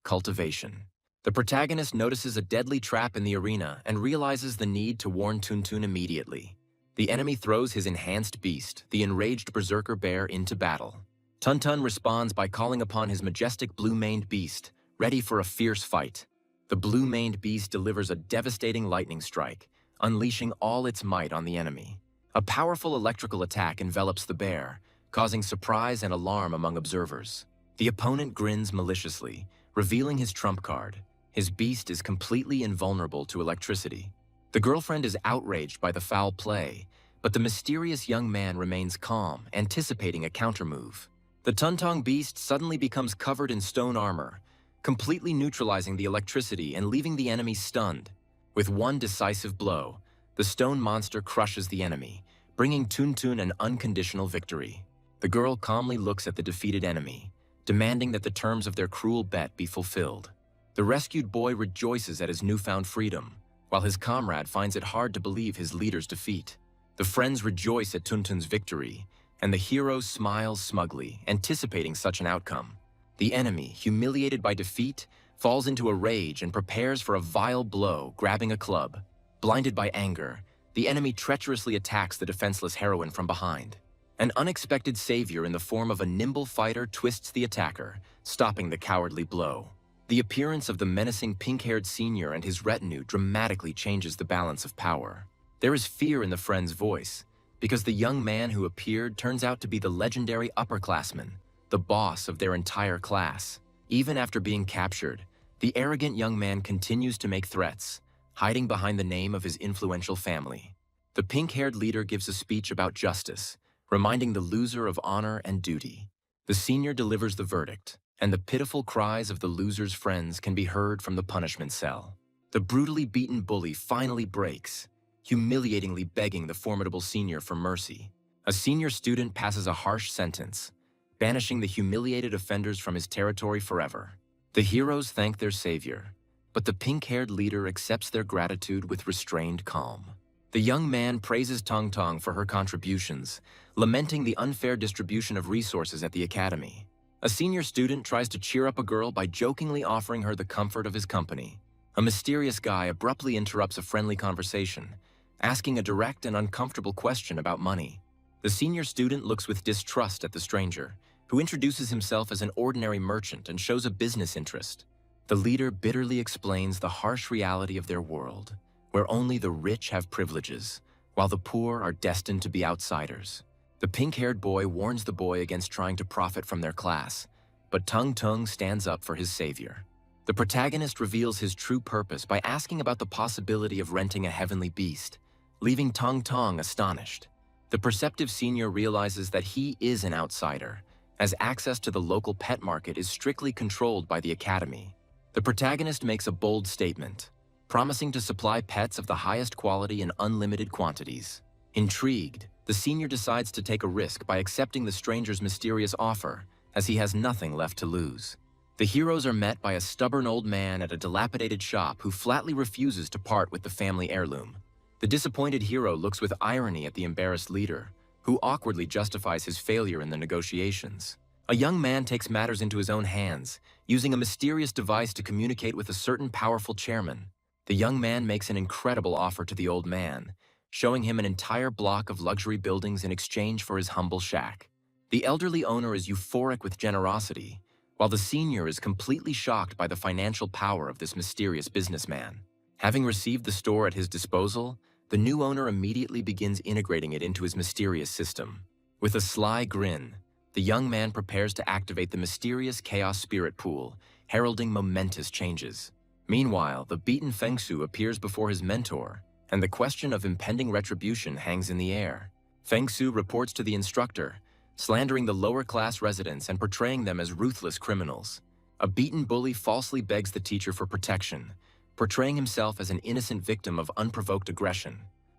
cultivation. The protagonist notices a deadly trap in the arena and realizes the need to warn Tuntun immediately. The enemy throws his enhanced beast, the enraged berserker bear, into battle. Tuntun responds by calling upon his majestic blue-maned beast, ready for a fierce fight. The blue-maned beast delivers a devastating lightning strike, unleashing all its might on the enemy. A powerful electrical attack envelops the bear, causing surprise and alarm among observers. The opponent grins maliciously, revealing his trump card. His beast is completely invulnerable to electricity. The girlfriend is outraged by the foul play, but the mysterious young man remains calm, anticipating a countermove. The Tuntong beast suddenly becomes covered in stone armor, completely neutralizing the electricity and leaving the enemy stunned. With one decisive blow, the stone monster crushes the enemy, bringing Tuntun an unconditional victory. The girl calmly looks at the defeated enemy, demanding that the terms of their cruel bet be fulfilled. The rescued boy rejoices at his newfound freedom, while his comrade finds it hard to believe his leader's defeat. The friends rejoice at Tuntun's victory, and the hero smiles smugly, anticipating such an outcome. The enemy, humiliated by defeat, falls into a rage and prepares for a vile blow, grabbing a club. Blinded by anger, the enemy treacherously attacks the defenseless heroine from behind. An unexpected savior in the form of a nimble fighter twists the attacker, stopping the cowardly blow. The appearance of the menacing pink-haired senior and his retinue dramatically changes the balance of power. There is fear in the friend's voice, because the young man who appeared turns out to be the legendary upperclassman, the boss of their entire class. Even after being captured, the arrogant young man continues to make threats, hiding behind the name of his influential family. The pink-haired leader gives a speech about justice, reminding the loser of honor and duty. The senior delivers the verdict, and the pitiful cries of the loser's friends can be heard from the punishment cell. The brutally beaten bully finally breaks, humiliatingly begging the formidable senior for mercy. A senior student passes a harsh sentence, banishing the humiliated offenders from his territory forever. The heroes thank their savior, but the pink-haired leader accepts their gratitude with restrained calm. The young man praises Tong Tong for her contributions, lamenting the unfair distribution of resources at the academy. A senior student tries to cheer up a girl by jokingly offering her the comfort of his company. A mysterious guy abruptly interrupts a friendly conversation, asking a direct and uncomfortable question about money. The senior student looks with distrust at the stranger, who introduces himself as an ordinary merchant and shows a business interest. The leader bitterly explains the harsh reality of their world, where only the rich have privileges, while the poor are destined to be outsiders. The pink-haired boy warns the boy against trying to profit from their class, but Tung Tung stands up for his savior. The protagonist reveals his true purpose by asking about the possibility of renting a heavenly beast, leaving Tong Tong astonished. The perceptive senior realizes that he is an outsider, as access to the local pet market is strictly controlled by the academy. The protagonist makes a bold statement, promising to supply pets of the highest quality in unlimited quantities. Intrigued, the senior decides to take a risk by accepting the stranger's mysterious offer, as he has nothing left to lose. The heroes are met by a stubborn old man at a dilapidated shop who flatly refuses to part with the family heirloom. The disappointed hero looks with irony at the embarrassed leader, who awkwardly justifies his failure in the negotiations. A young man takes matters into his own hands, using a mysterious device to communicate with a certain powerful chairman. The young man makes an incredible offer to the old man, showing him an entire block of luxury buildings in exchange for his humble shack. The elderly owner is euphoric with generosity, while the senior is completely shocked by the financial power of this mysterious businessman. Having received the store at his disposal, The new owner immediately begins integrating it into his mysterious system. With a sly grin, the young man prepares to activate the mysterious chaos spirit pool, heralding momentous changes. Meanwhile, the beaten Feng Shu appears before his mentor, and the question of impending retribution hangs in the air. Feng Shu reports to the instructor, slandering the lower-class residents and portraying them as ruthless criminals. A beaten bully falsely begs the teacher for protection, portraying himself as an innocent victim of unprovoked aggression.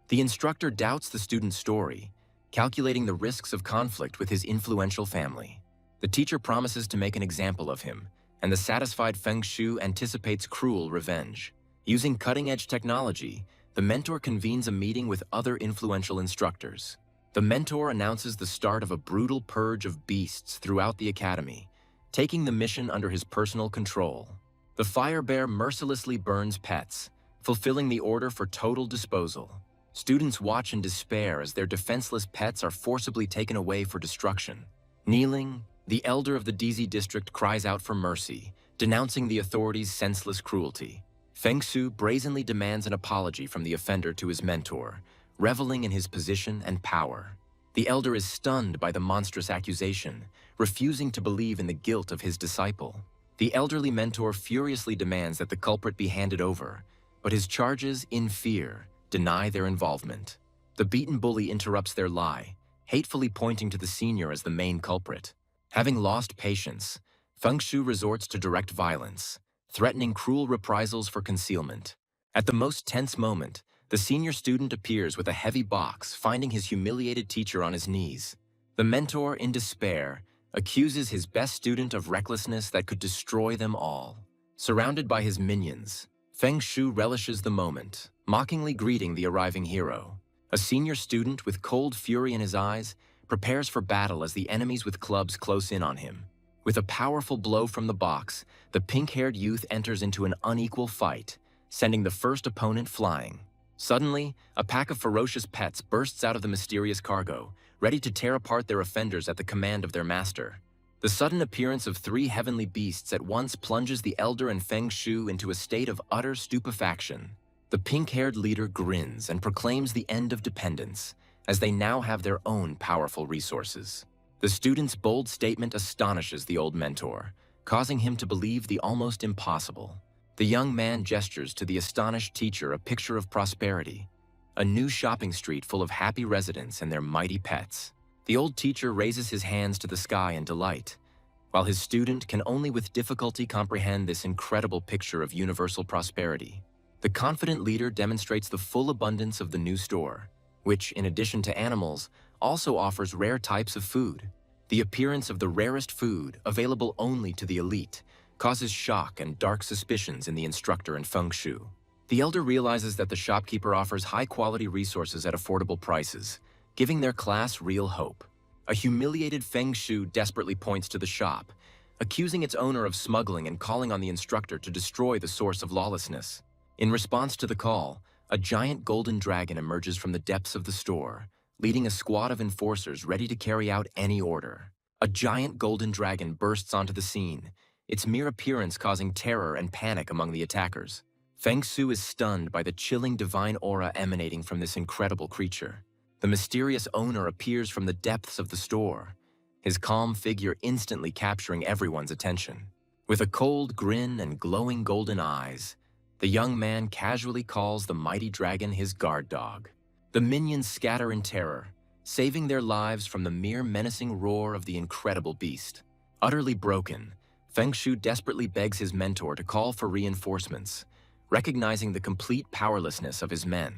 The instructor doubts the student's story, calculating the risks of conflict with his influential family. The teacher promises to make an example of him, and the satisfied Feng Shu anticipates cruel revenge. Using cutting-edge technology, the mentor convenes a meeting with other influential instructors. The mentor announces the start of a brutal purge of beasts throughout the academy, taking the mission under his personal control. The fire bear mercilessly burns pets, fulfilling the order for total disposal. Students watch in despair as their defenseless pets are forcibly taken away for destruction. Kneeling, the elder of the DZ district cries out for mercy, denouncing the authorities' senseless cruelty. Feng Shu brazenly demands an apology from the offender to his mentor, reveling in his position and power. The elder is stunned by the monstrous accusation, refusing to believe in the guilt of his disciple. The elderly mentor furiously demands that the culprit be handed over, but his charges, in fear, deny their involvement. The beaten bully interrupts their lie, hatefully pointing to the senior as the main culprit. Having lost patience, Feng Shu resorts to direct violence, threatening cruel reprisals for concealment. At the most tense moment, the senior student appears with a heavy box, finding his humiliated teacher on his knees. The mentor, in despair, accuses his best student of recklessness that could destroy them all. Surrounded by his minions, Feng Shu relishes the moment, mockingly greeting the arriving hero. A senior student with cold fury in his eyes prepares for battle as the enemies with clubs close in on him. With a powerful blow from the box, the pink-haired youth enters into an unequal fight, sending the first opponent flying. Suddenly, a pack of ferocious pets bursts out of the mysterious cargo, ready to tear apart their offenders at the command of their master. The sudden appearance of three heavenly beasts at once plunges the elder and Feng Shu into a state of utter stupefaction. The pink-haired leader grins and proclaims the end of dependence, as they now have their own powerful resources. The student's bold statement astonishes the old mentor, causing him to believe the almost impossible. The young man gestures to the astonished teacher a picture of prosperity, a new shopping street full of happy residents and their mighty pets. The old teacher raises his hands to the sky in delight, while his student can only with difficulty comprehend this incredible picture of universal prosperity. The confident leader demonstrates the full abundance of the new store, which, in addition to animals, also offers rare types of food. The appearance of the rarest food, available only to the elite, causes shock and dark suspicions in the instructor and Feng Shu. The elder realizes that the shopkeeper offers high-quality resources at affordable prices, giving their class real hope. A humiliated Feng Shu desperately points to the shop, accusing its owner of smuggling and calling on the instructor to destroy the source of lawlessness. In response to the call, a giant golden dragon emerges from the depths of the store, leading a squad of enforcers ready to carry out any order. A giant golden dragon bursts onto the scene, its mere appearance causing terror and panic among the attackers. Feng Shu is stunned by the chilling divine aura emanating from this incredible creature. The mysterious owner appears from the depths of the store, his calm figure instantly capturing everyone's attention. With a cold grin and glowing golden eyes, the young man casually calls the mighty dragon his guard dog. The minions scatter in terror, saving their lives from the mere menacing roar of the incredible beast. Utterly broken, Feng Shu desperately begs his mentor to call for reinforcements, recognizing the complete powerlessness of his men.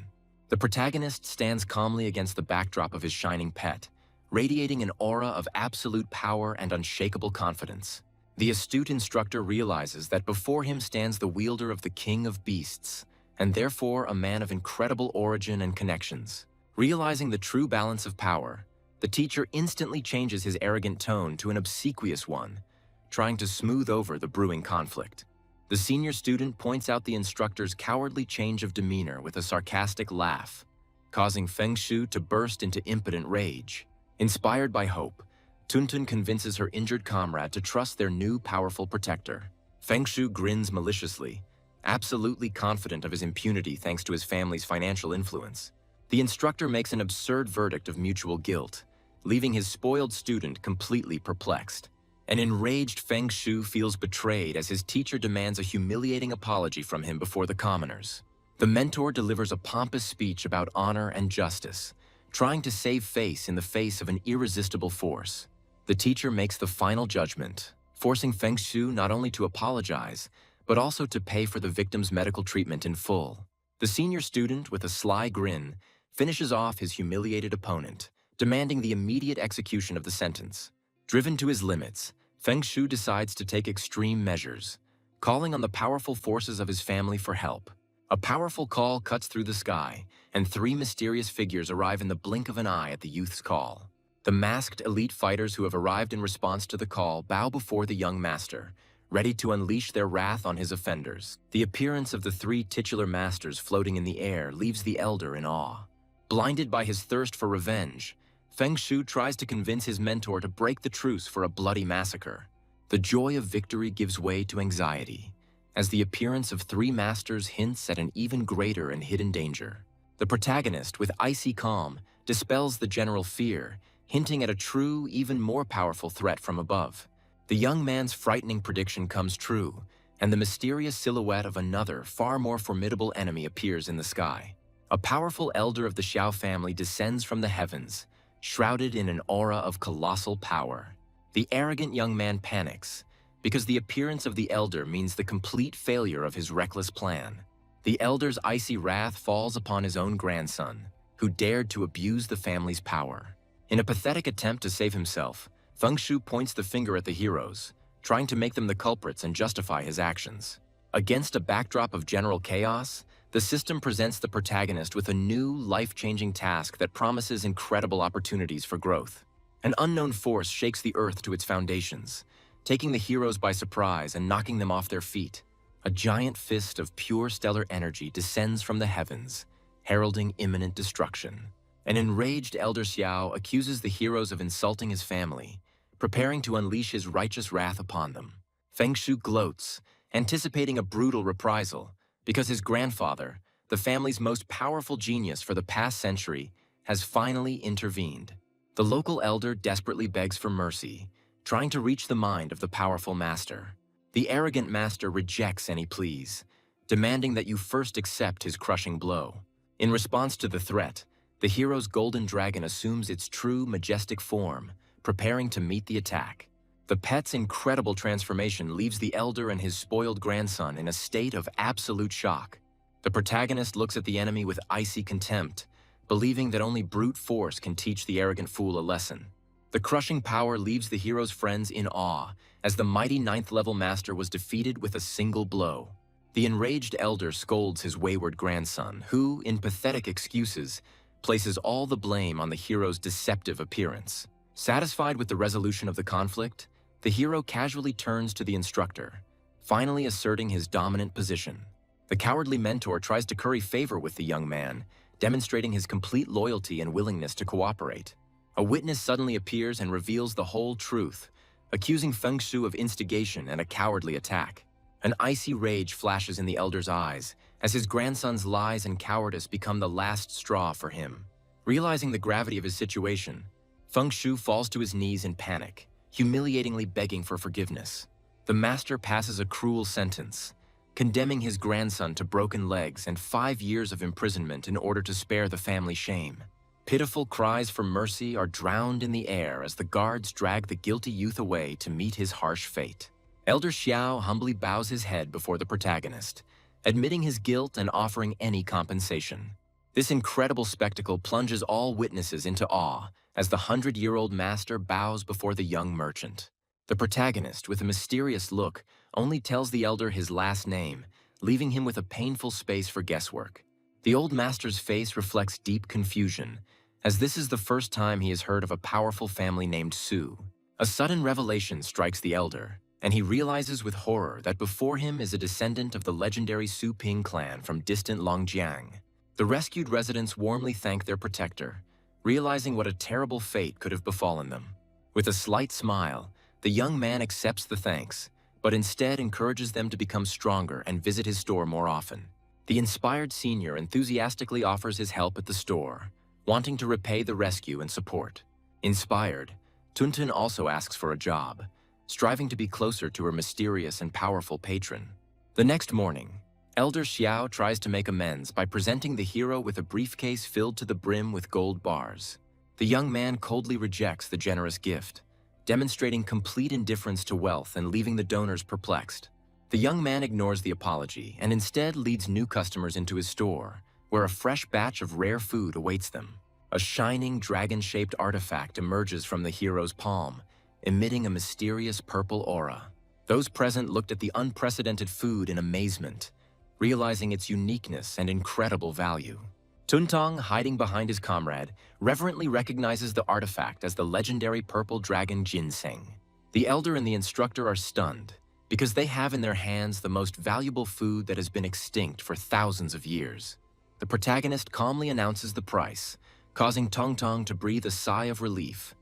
The protagonist stands calmly against the backdrop of his shining pet, radiating an aura of absolute power and unshakable confidence. The astute instructor realizes that before him stands the wielder of the king of beasts, and therefore a man of incredible origin and connections. Realizing the true balance of power, the teacher instantly changes his arrogant tone to an obsequious one, trying to smooth over the brewing conflict. The senior student points out the instructor's cowardly change of demeanor with a sarcastic laugh, causing Feng Shu to burst into impotent rage. Inspired by hope, Tuntun convinces her injured comrade to trust their new powerful protector. Feng Shu grins maliciously, absolutely confident of his impunity thanks to his family's financial influence. The instructor makes an absurd verdict of mutual guilt, leaving his spoiled student completely perplexed. An enraged Feng Shu feels betrayed as his teacher demands a humiliating apology from him before the commoners. The mentor delivers a pompous speech about honor and justice, trying to save face in the face of an irresistible force. The teacher makes the final judgment, forcing Feng Shu not only to apologize, but also to pay for the victim's medical treatment in full. The senior student, with a sly grin, finishes off his humiliated opponent, demanding the immediate execution of the sentence. Driven to his limits, Feng Shu decides to take extreme measures, calling on the powerful forces of his family for help. A powerful call cuts through the sky, and 3 mysterious figures arrive in the blink of an eye at the youth's call. The masked elite fighters who have arrived in response to the call bow before the young master, ready to unleash their wrath on his offenders. The appearance of the 3 titular masters floating in the air leaves the elder in awe. Blinded by his thirst for revenge, Feng Shu tries to convince his mentor to break the truce for a bloody massacre. The joy of victory gives way to anxiety, as the appearance of 3 masters hints at an even greater and hidden danger. The protagonist, with icy calm, dispels the general fear, hinting at a true, even more powerful threat from above. The young man's frightening prediction comes true, and the mysterious silhouette of another, far more formidable enemy appears in the sky. A powerful elder of the Xiao family descends from the heavens, shrouded in an aura of colossal power. The arrogant young man panics, because the appearance of the elder means the complete failure of his reckless plan. The elder's icy wrath falls upon his own grandson, who dared to abuse the family's power. In a pathetic attempt to save himself, Feng Shu points the finger at the heroes, trying to make them the culprits and justify his actions. Against a backdrop of general chaos, the system presents the protagonist with a new, life-changing task that promises incredible opportunities for growth. An unknown force shakes the earth to its foundations, taking the heroes by surprise and knocking them off their feet. A giant fist of pure stellar energy descends from the heavens, heralding imminent destruction. An enraged Elder Xiao accuses the heroes of insulting his family, preparing to unleash his righteous wrath upon them. Feng Shu gloats, anticipating a brutal reprisal, because his grandfather, the family's most powerful genius for the past century, has finally intervened. The local elder desperately begs for mercy, trying to reach the mind of the powerful master. The arrogant master rejects any pleas, demanding that you first accept his crushing blow. In response to the threat, the hero's golden dragon assumes its true, majestic form, preparing to meet the attack. The pet's incredible transformation leaves the elder and his spoiled grandson in a state of absolute shock. The protagonist looks at the enemy with icy contempt, believing that only brute force can teach the arrogant fool a lesson. The crushing power leaves the hero's friends in awe, as the mighty 9th-level master was defeated with a single blow. The enraged elder scolds his wayward grandson, who, in pathetic excuses, places all the blame on the hero's deceptive appearance. Satisfied with the resolution of the conflict, the hero casually turns to the instructor, finally asserting his dominant position. The cowardly mentor tries to curry favor with the young man, demonstrating his complete loyalty and willingness to cooperate. A witness suddenly appears and reveals the whole truth, accusing Feng Shu of instigation and a cowardly attack. An icy rage flashes in the elder's eyes, as his grandson's lies and cowardice become the last straw for him. Realizing the gravity of his situation, Feng Shu falls to his knees in panic, humiliatingly begging for forgiveness. The master passes a cruel sentence, condemning his grandson to broken legs and 5 years of imprisonment in order to spare the family shame. Pitiful cries for mercy are drowned in the air as the guards drag the guilty youth away to meet his harsh fate. Elder Xiao humbly bows his head before the protagonist, admitting his guilt and offering any compensation. This incredible spectacle plunges all witnesses into awe as the 100-year-old master bows before the young merchant. The protagonist, with a mysterious look, only tells the elder his last name, leaving him with a painful space for guesswork. The old master's face reflects deep confusion, as this is the first time he has heard of a powerful family named Su. A sudden revelation strikes the elder, and he realizes with horror that before him is a descendant of the legendary Su Ping clan from distant Longjiang. The rescued residents warmly thank their protector, realizing what a terrible fate could have befallen them. With a slight smile, the young man accepts the thanks, but instead encourages them to become stronger and visit his store more often. The inspired senior enthusiastically offers his help at the store, wanting to repay the rescue and support. Inspired, Tuntun also asks for a job, striving to be closer to her mysterious and powerful patron. The next morning, Elder Xiao tries to make amends by presenting the hero with a briefcase filled to the brim with gold bars. The young man coldly rejects the generous gift, demonstrating complete indifference to wealth and leaving the donors perplexed. The young man ignores the apology and instead leads new customers into his store, where a fresh batch of rare food awaits them. A shining dragon-shaped artifact emerges from the hero's palm, emitting a mysterious purple aura. Those present looked at the unprecedented food in amazement, realizing its uniqueness and incredible value. Tuntong, hiding behind his comrade, reverently recognizes the artifact as the legendary purple dragon ginseng. The elder and the instructor are stunned, because they have in their hands the most valuable food that has been extinct for thousands of years. The protagonist calmly announces the price, causing Tongtong to breathe a sigh of relief.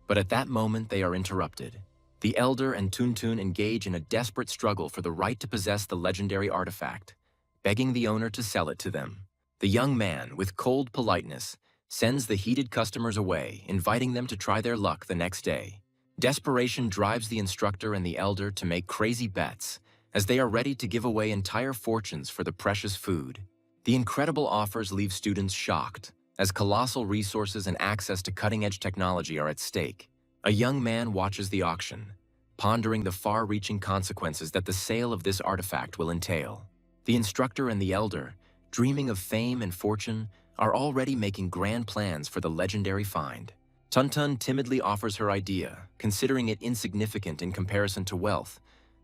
But at that moment, they are interrupted. The elder and Tuntun engage in a desperate struggle for the right to possess the legendary artifact, begging the owner to sell it to them. The young man, with cold politeness, sends the heated customers away, inviting them to try their luck the next day. Desperation drives the instructor and the elder to make crazy bets, as they are ready to give away entire fortunes for the precious food. The incredible offers leave students shocked, as colossal resources and access to cutting-edge technology are at stake. A young man watches the auction, pondering the far-reaching consequences that the sale of this artifact will entail. The instructor and the elder, dreaming of fame and fortune, are already making grand plans for the legendary find. Tuntun timidly offers her idea, considering it insignificant in comparison to wealth,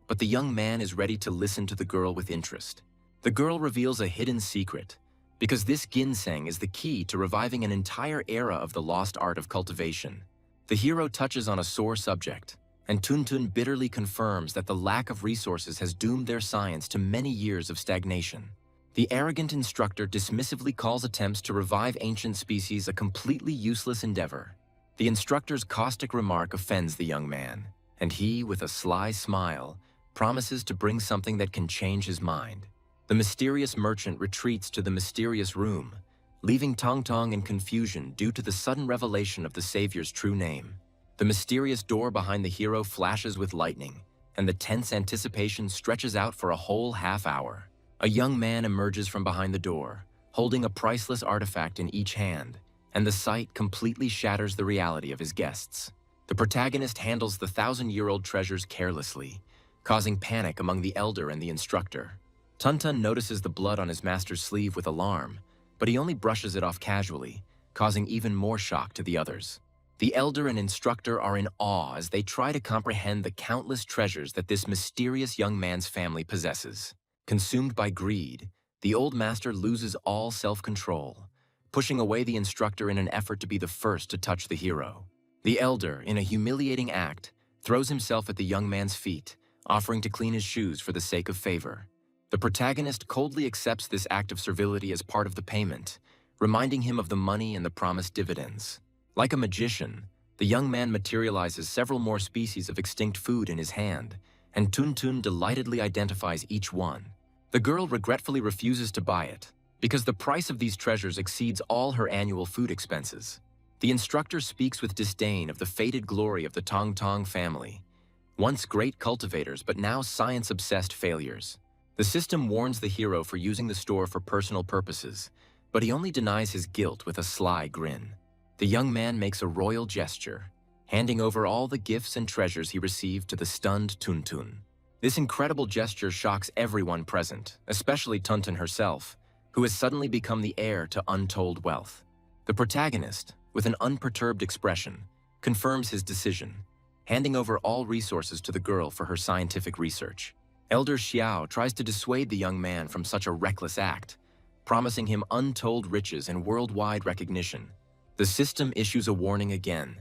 but the young man is ready to listen to the girl with interest. The girl reveals a hidden secret, because this ginseng is the key to reviving an entire era of the lost art of cultivation. The hero touches on a sore subject, and Tuntun bitterly confirms that the lack of resources has doomed their science to many years of stagnation. The arrogant instructor dismissively calls attempts to revive ancient species a completely useless endeavor. The instructor's caustic remark offends the young man, and he, with a sly smile, promises to bring something that can change his mind. The mysterious merchant retreats to the mysterious room, leaving Tongtong in confusion due to the sudden revelation of the savior's true name. The mysterious door behind the hero flashes with lightning, and the tense anticipation stretches out for a whole half hour. A young man emerges from behind the door, holding a priceless artifact in each hand, and the sight completely shatters the reality of his guests. The protagonist handles the thousand-year-old treasures carelessly, causing panic among the elder and the instructor. Tuntun notices the blood on his master's sleeve with alarm, but he only brushes it off casually, causing even more shock to the others. The elder and instructor are in awe as they try to comprehend the countless treasures that this mysterious young man's family possesses. Consumed by greed, the old master loses all self-control, pushing away the instructor in an effort to be the first to touch the hero. The elder, in a humiliating act, throws himself at the young man's feet, offering to clean his shoes for the sake of favor. The protagonist coldly accepts this act of servility as part of the payment, reminding him of the money and the promised dividends. Like a magician, the young man materializes several more species of extinct food in his hand, and Tuntun delightedly identifies each one. The girl regretfully refuses to buy it, because the price of these treasures exceeds all her annual food expenses. The instructor speaks with disdain of the fated glory of the Tongtong family, once great cultivators but now science-obsessed failures. The system warns the hero for using the store for personal purposes, but he only denies his guilt with a sly grin. The young man makes a royal gesture, handing over all the gifts and treasures he received to the stunned Tuntun. This incredible gesture shocks everyone present, especially Tuntun herself, who has suddenly become the heir to untold wealth. The protagonist, with an unperturbed expression, confirms his decision, handing over all resources to the girl for her scientific research. Elder Xiao tries to dissuade the young man from such a reckless act, promising him untold riches and worldwide recognition. The system issues a warning again,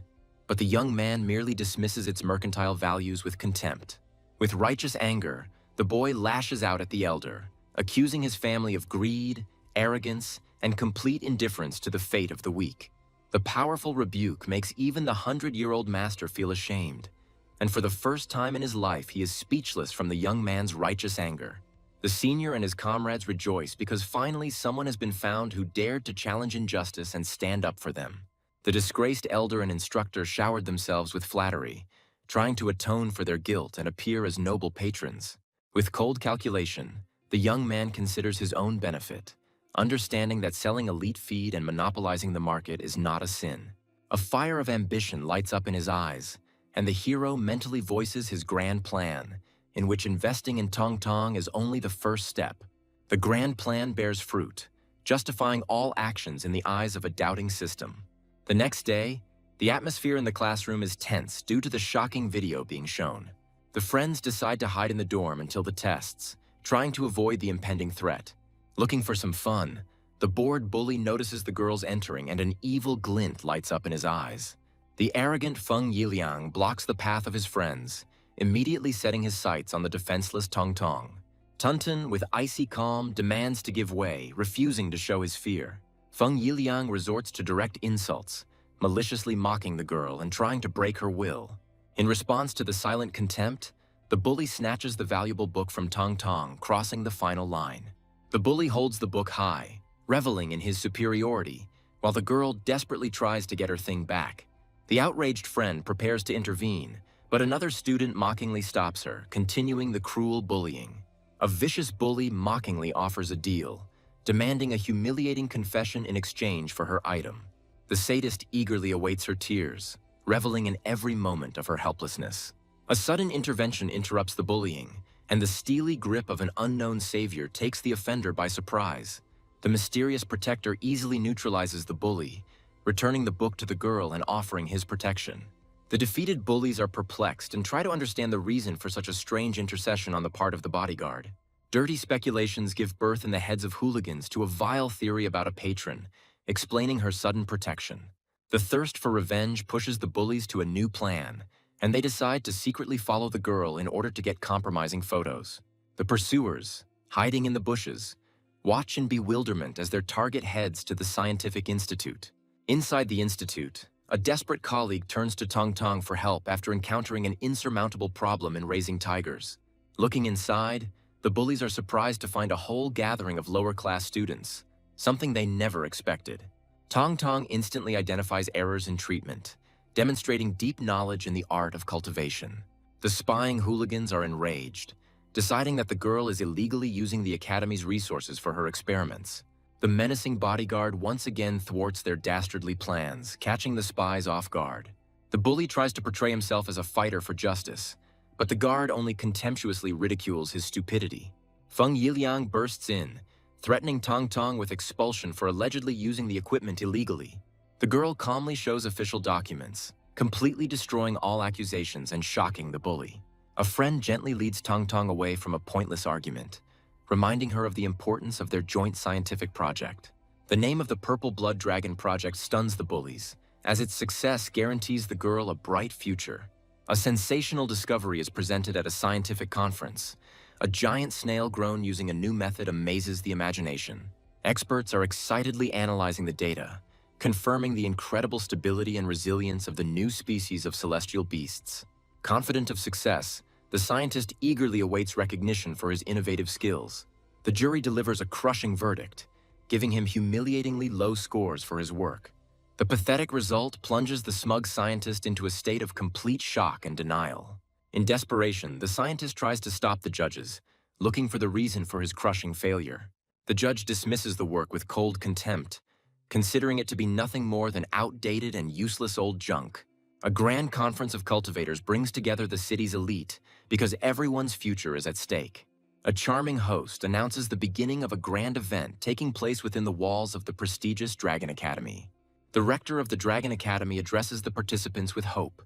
but the young man merely dismisses its mercantile values with contempt. With righteous anger, the boy lashes out at the elder, accusing his family of greed, arrogance, and complete indifference to the fate of the weak. The powerful rebuke makes even the 100-year-old master feel ashamed, and for the first time in his life he is speechless from the young man's righteous anger. The senior and his comrades rejoice because finally someone has been found who dared to challenge injustice and stand up for them. The disgraced elder and instructor showered themselves with flattery, trying to atone for their guilt and appear as noble patrons. With cold calculation, the young man considers his own benefit, understanding that selling elite feed and monopolizing the market is not a sin. A fire of ambition lights up in his eyes, and the hero mentally voices his grand plan, in which investing in Tong Tong is only the first step. The grand plan bears fruit, justifying all actions in the eyes of a doubting system. The next day, the atmosphere in the classroom is tense due to the shocking video being shown. The friends decide to hide in the dorm until the tests, trying to avoid the impending threat. Looking for some fun, the bored bully notices the girls entering and an evil glint lights up in his eyes. The arrogant Feng Yiliang blocks the path of his friends, immediately setting his sights on the defenseless Tong Tong. Tunton, with icy calm, demands to give way, refusing to show his fear. Feng Yiliang resorts to direct insults, maliciously mocking the girl and trying to break her will. In response to the silent contempt, the bully snatches the valuable book from Tong Tong, crossing the final line. The bully holds the book high, reveling in his superiority, while the girl desperately tries to get her thing back. The outraged friend prepares to intervene, but another student mockingly stops her, continuing the cruel bullying. A vicious bully mockingly offers a deal, demanding a humiliating confession in exchange for her item. The sadist eagerly awaits her tears, reveling in every moment of her helplessness. A sudden intervention interrupts the bullying, and the steely grip of an unknown savior takes the offender by surprise. The mysterious protector easily neutralizes the bully, returning the book to the girl and offering his protection. The defeated bullies are perplexed and try to understand the reason for such a strange intercession on the part of the bodyguard. Dirty speculations give birth in the heads of hooligans to a vile theory about a patron, explaining her sudden protection. The thirst for revenge pushes the bullies to a new plan, and they decide to secretly follow the girl in order to get compromising photos. The pursuers, hiding in the bushes, watch in bewilderment as their target heads to the scientific institute. Inside the institute, a desperate colleague turns to Tong Tong for help after encountering an insurmountable problem in raising tigers. Looking inside, the bullies are surprised to find a whole gathering of lower-class students, something they never expected. Tong Tong instantly identifies errors in treatment, demonstrating deep knowledge in the art of cultivation. The spying hooligans are enraged, deciding that the girl is illegally using the academy's resources for her experiments. The menacing bodyguard once again thwarts their dastardly plans, catching the spies off guard. The bully tries to portray himself as a fighter for justice, but the guard only contemptuously ridicules his stupidity. Feng Yiliang bursts in, threatening Tong Tong with expulsion for allegedly using the equipment illegally. The girl calmly shows official documents, completely destroying all accusations and shocking the bully. A friend gently leads Tong Tong away from a pointless argument, reminding her of the importance of their joint scientific project. The name of the Purple Blood Dragon project stuns the bullies, as its success guarantees the girl a bright future. A sensational discovery is presented at a scientific conference. A giant snail grown using a new method amazes the imagination. Experts are excitedly analyzing the data, confirming the incredible stability and resilience of the new species of celestial beasts. Confident of success, the scientist eagerly awaits recognition for his innovative skills. The jury delivers a crushing verdict, giving him humiliatingly low scores for his work. The pathetic result plunges the smug scientist into a state of complete shock and denial. In desperation, the scientist tries to stop the judges, looking for the reason for his crushing failure. The judge dismisses the work with cold contempt, considering it to be nothing more than outdated and useless old junk. A grand conference of cultivators brings together the city's elite because everyone's future is at stake. A charming host announces the beginning of a grand event taking place within the walls of the prestigious Dragon Academy. The rector of the Dragon Academy addresses the participants with hope,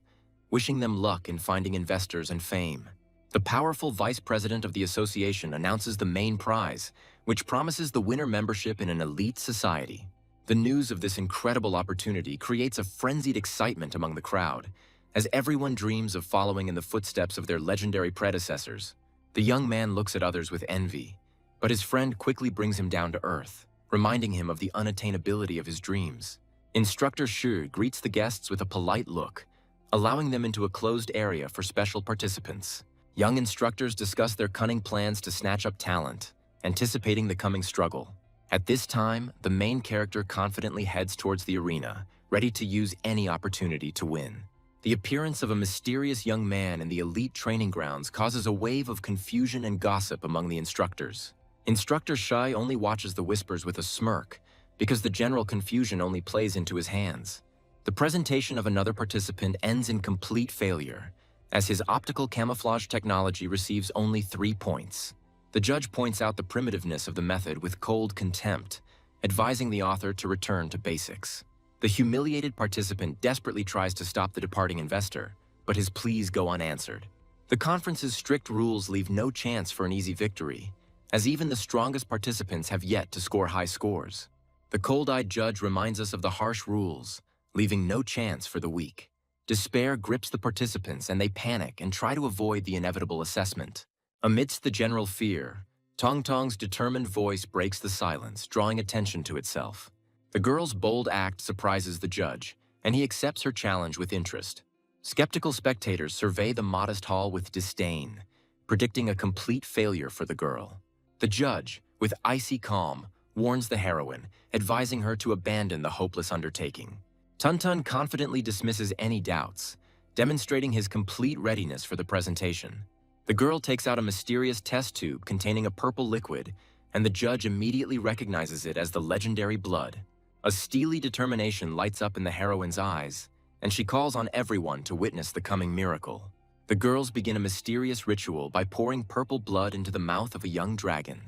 wishing them luck in finding investors and fame. The powerful vice president of the association announces the main prize, which promises the winner membership in an elite society. The news of this incredible opportunity creates a frenzied excitement among the crowd, as everyone dreams of following in the footsteps of their legendary predecessors. The young man looks at others with envy, but his friend quickly brings him down to earth, reminding him of the unattainability of his dreams. Instructor Shu greets the guests with a polite look, allowing them into a closed area for special participants. Young instructors discuss their cunning plans to snatch up talent, anticipating the coming struggle. At this time, the main character confidently heads towards the arena, ready to use any opportunity to win. The appearance of a mysterious young man in the elite training grounds causes a wave of confusion and gossip among the instructors. Instructor Shai only watches the whispers with a smirk, because the general confusion only plays into his hands. The presentation of another participant ends in complete failure, as his optical camouflage technology receives only 3 points. The judge points out the primitiveness of the method with cold contempt, advising the author to return to basics. The humiliated participant desperately tries to stop the departing investor, but his pleas go unanswered. The conference's strict rules leave no chance for an easy victory, as even the strongest participants have yet to score high scores. The cold-eyed judge reminds us of the harsh rules, leaving no chance for the weak. Despair grips the participants and they panic and try to avoid the inevitable assessment. Amidst the general fear, Tong Tong's determined voice breaks the silence, drawing attention to itself. The girl's bold act surprises the judge, and he accepts her challenge with interest. Skeptical spectators survey the modest hall with disdain, predicting a complete failure for the girl. The judge, with icy calm, warns the heroine, advising her to abandon the hopeless undertaking. Tun Tun confidently dismisses any doubts, demonstrating his complete readiness for the presentation. The girl takes out a mysterious test tube containing a purple liquid, and the judge immediately recognizes it as the legendary blood. A steely determination lights up in the heroine's eyes, and she calls on everyone to witness the coming miracle. The girls begin a mysterious ritual by pouring purple blood into the mouth of a young dragon.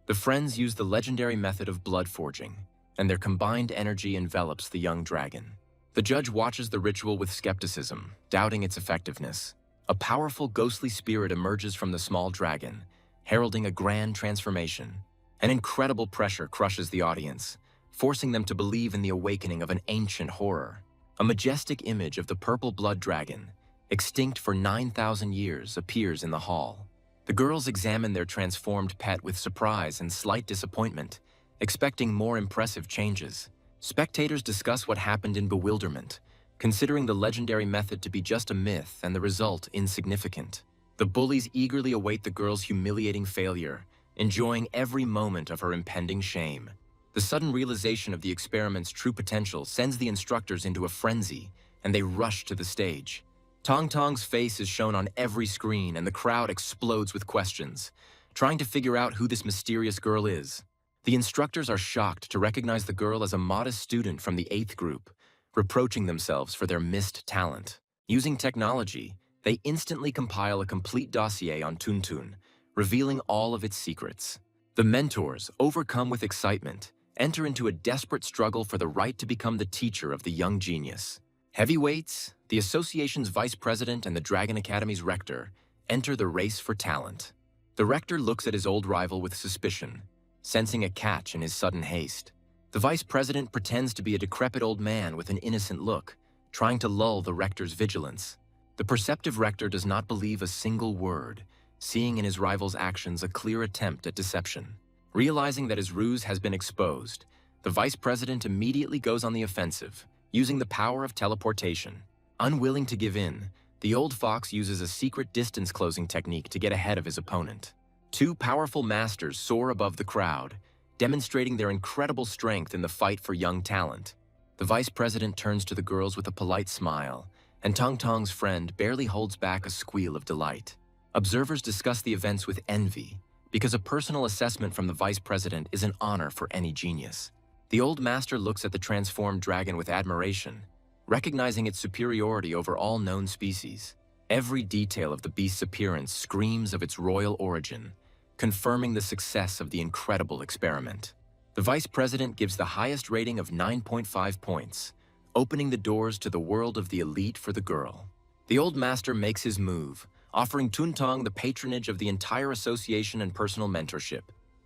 The friends use the legendary method of blood forging, and their combined energy envelops the young dragon. The judge watches the ritual with skepticism, doubting its effectiveness. A powerful ghostly spirit emerges from the small dragon, heralding a grand transformation. An incredible pressure crushes the audience, forcing them to believe in the awakening of an ancient horror. A majestic image of the purple blood dragon, extinct for 9,000 years, appears in the hall. The girls examine their transformed pet with surprise and slight disappointment, expecting more impressive changes. Spectators discuss what happened in bewilderment, considering the legendary method to be just a myth and the result insignificant. The bullies eagerly await the girl's humiliating failure, enjoying every moment of her impending shame. The sudden realization of the experiment's true potential sends the instructors into a frenzy, and they rush to the stage. Tong Tong's face is shown on every screen, and the crowd explodes with questions, trying to figure out who this mysterious girl is. The instructors are shocked to recognize the girl as a modest student from the 8th group, reproaching themselves for their missed talent. Using technology, they instantly compile a complete dossier on Tun Tun, revealing all of its secrets. The mentors, overcome with excitement, enter into a desperate struggle for the right to become the teacher of the young genius. Heavyweights, the association's vice president and the Dragon Academy's rector, enter the race for talent. The rector looks at his old rival with suspicion, sensing a catch in his sudden haste. The vice president pretends to be a decrepit old man with an innocent look, trying to lull the rector's vigilance. The perceptive rector does not believe a single word, seeing in his rival's actions a clear attempt at deception. Realizing that his ruse has been exposed, the vice president immediately goes on the offensive, using the power of teleportation. Unwilling to give in, the old fox uses a secret distance closing technique to get ahead of his opponent. 2 powerful masters soar above the crowd, demonstrating their incredible strength in the fight for young talent. The vice president turns to the girls with a polite smile, and Tong Tong's friend barely holds back a squeal of delight. Observers discuss the events with envy, because a personal assessment from the vice president is an honor for any genius. The old master looks at the transformed dragon with admiration, recognizing its superiority over all known species. Every detail of the beast's appearance screams of its royal origin, confirming the success of the incredible experiment. The vice president gives the highest rating of 9.5 points, opening the doors to the world of the elite for the girl. The old master makes his move, offering Tun Tong the patronage of the entire association and personal mentorship.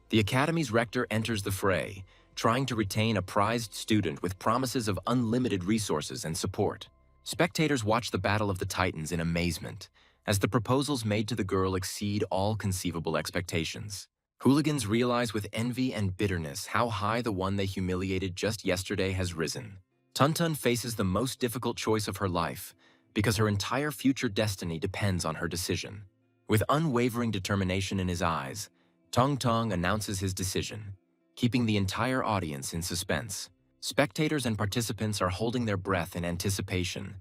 The academy's rector enters the fray, trying to retain a prized student with promises of unlimited resources and support. Spectators watch the battle of the titans in amazement, as the proposals made to the girl exceed all conceivable expectations. Hooligans realize with envy and bitterness how high the one they humiliated just yesterday has risen. Tun Tun faces the most difficult choice of her life, because her entire future destiny depends on her decision. With unwavering determination in his eyes, Tong Tong announces his decision, keeping the entire audience in suspense. Spectators and participants are holding their breath in anticipation,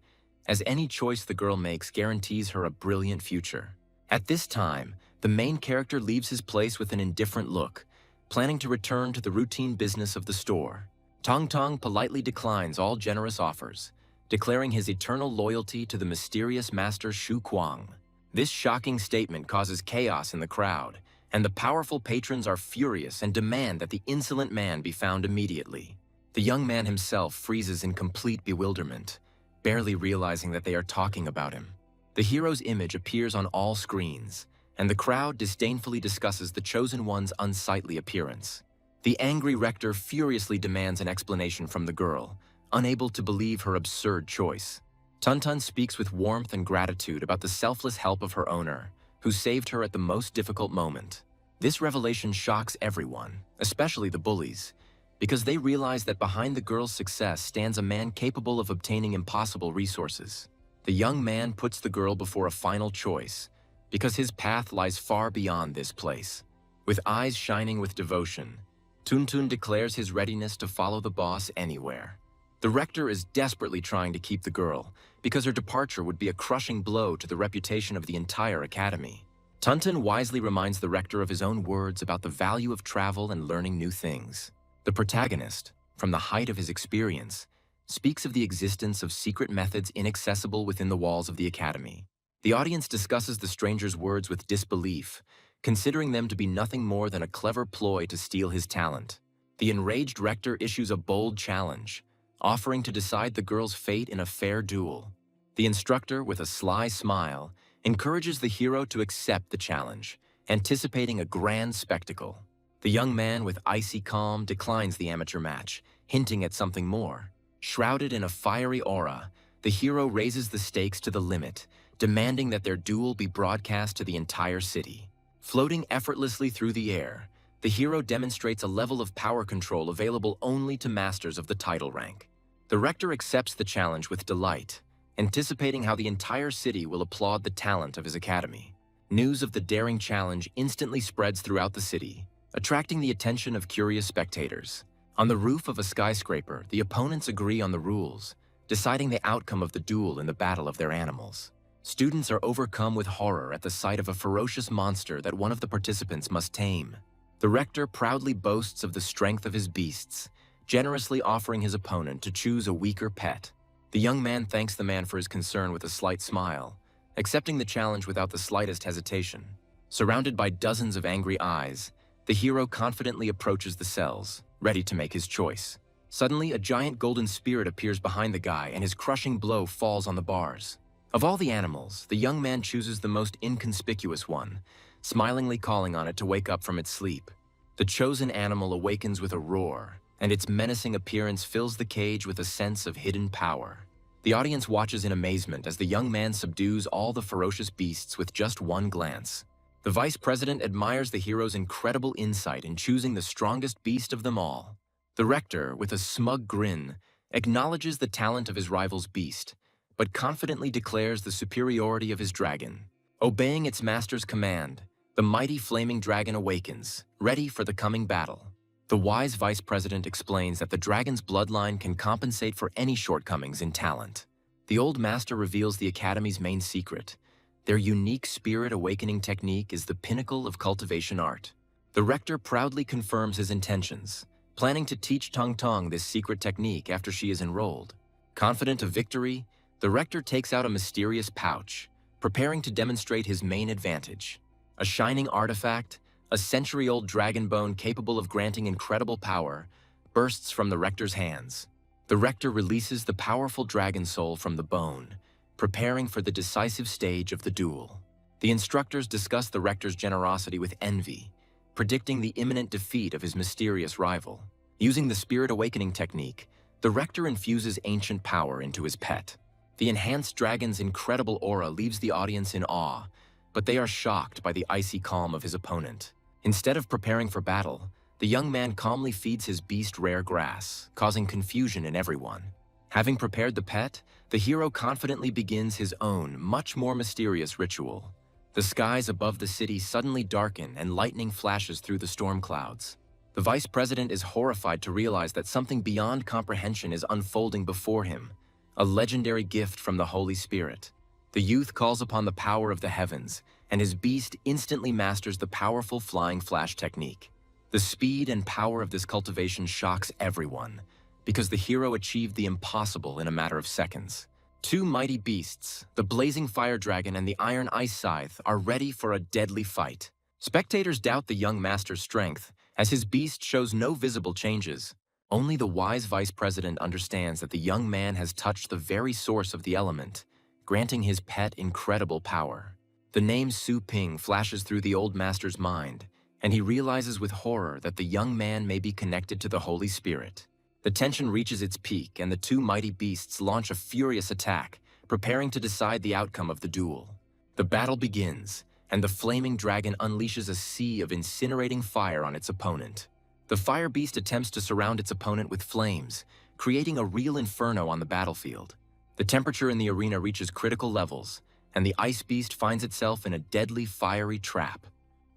as any choice the girl makes guarantees her a brilliant future. At this time, the main character leaves his place with an indifferent look, planning to return to the routine business of the store. Tong Tong politely declines all generous offers, declaring his eternal loyalty to the mysterious master Shu Kuang. This shocking statement causes chaos in the crowd, and the powerful patrons are furious and demand that the insolent man be found immediately. The young man himself freezes in complete bewilderment, barely realizing that they are talking about him. The hero's image appears on all screens, and the crowd disdainfully discusses the chosen one's unsightly appearance. The angry rector furiously demands an explanation from the girl, unable to believe her absurd choice. Tun Tun speaks with warmth and gratitude about the selfless help of her owner, who saved her at the most difficult moment. This revelation shocks everyone, especially the bullies, because they realize that behind the girl's success stands a man capable of obtaining impossible resources. The young man puts the girl before a final choice, because his path lies far beyond this place. With eyes shining with devotion, Tun Tun declares his readiness to follow the boss anywhere. The rector is desperately trying to keep the girl, because her departure would be a crushing blow to the reputation of the entire academy. Tun Tun wisely reminds the rector of his own words about the value of travel and learning new things. The protagonist, from the height of his experience, speaks of the existence of secret methods inaccessible within the walls of the academy. The audience discusses the stranger's words with disbelief, considering them to be nothing more than a clever ploy to steal his talent. The enraged rector issues a bold challenge, offering to decide the girl's fate in a fair duel. The instructor, with a sly smile, encourages the hero to accept the challenge, anticipating a grand spectacle. The young man, with icy calm, declines the amateur match, hinting at something more. Shrouded in a fiery aura, the hero raises the stakes to the limit, demanding that their duel be broadcast to the entire city. Floating effortlessly through the air, the hero demonstrates a level of power control available only to masters of the title rank. The rector accepts the challenge with delight, anticipating how the entire city will applaud the talent of his academy. News of the daring challenge instantly spreads throughout the city, attracting the attention of curious spectators. On the roof of a skyscraper, the opponents agree on the rules, deciding the outcome of the duel in the battle of their animals. Students are overcome with horror at the sight of a ferocious monster that one of the participants must tame. The rector proudly boasts of the strength of his beasts, generously offering his opponent to choose a weaker pet. The young man thanks the man for his concern with a slight smile, accepting the challenge without the slightest hesitation. Surrounded by dozens of angry eyes, the hero confidently approaches the cells, ready to make his choice. Suddenly, a giant golden spirit appears behind the guy and his crushing blow falls on the bars. Of all the animals, the young man chooses the most inconspicuous one, smilingly calling on it to wake up from its sleep. The chosen animal awakens with a roar, and its menacing appearance fills the cage with a sense of hidden power. The audience watches in amazement as the young man subdues all the ferocious beasts with just one glance. The vice president admires the hero's incredible insight in choosing the strongest beast of them all. The rector, with a smug grin, acknowledges the talent of his rival's beast, but confidently declares the superiority of his dragon. Obeying its master's command, the mighty flaming dragon awakens, ready for the coming battle. The wise vice president explains that the dragon's bloodline can compensate for any shortcomings in talent. The old master reveals the academy's main secret. Their unique spirit awakening technique is the pinnacle of cultivation art. The rector proudly confirms his intentions, planning to teach Tong Tong this secret technique after she is enrolled. Confident of victory, the rector takes out a mysterious pouch, preparing to demonstrate his main advantage. A shining artifact, a century-old dragon bone capable of granting incredible power, bursts from the rector's hands. The rector releases the powerful dragon soul from the bone, preparing for the decisive stage of the duel. The instructors discuss the rector's generosity with envy, predicting the imminent defeat of his mysterious rival. Using the spirit awakening technique, the rector infuses ancient power into his pet. The enhanced dragon's incredible aura leaves the audience in awe, but they are shocked by the icy calm of his opponent. Instead of preparing for battle, the young man calmly feeds his beast rare grass, causing confusion in everyone. Having prepared the pet, the hero confidently begins his own, much more mysterious ritual. The skies above the city suddenly darken and lightning flashes through the storm clouds. The vice president is horrified to realize that something beyond comprehension is unfolding before him, a legendary gift from the Holy Spirit. The youth calls upon the power of the heavens, and his beast instantly masters the powerful flying flash technique. The speed and power of this cultivation shocks everyone, because the hero achieved the impossible in a matter of seconds. Two mighty beasts, the blazing fire dragon and the iron ice scythe, are ready for a deadly fight. Spectators doubt the young master's strength, as his beast shows no visible changes. Only the wise vice president understands that the young man has touched the very source of the element, granting his pet incredible power. The name Su Ping flashes through the old master's mind, and he realizes with horror that the young man may be connected to the Holy Spirit. The tension reaches its peak, and the two mighty beasts launch a furious attack, preparing to decide the outcome of the duel. The battle begins, and the flaming dragon unleashes a sea of incinerating fire on its opponent. The fire beast attempts to surround its opponent with flames, creating a real inferno on the battlefield. The temperature in the arena reaches critical levels, and the ice beast finds itself in a deadly fiery trap.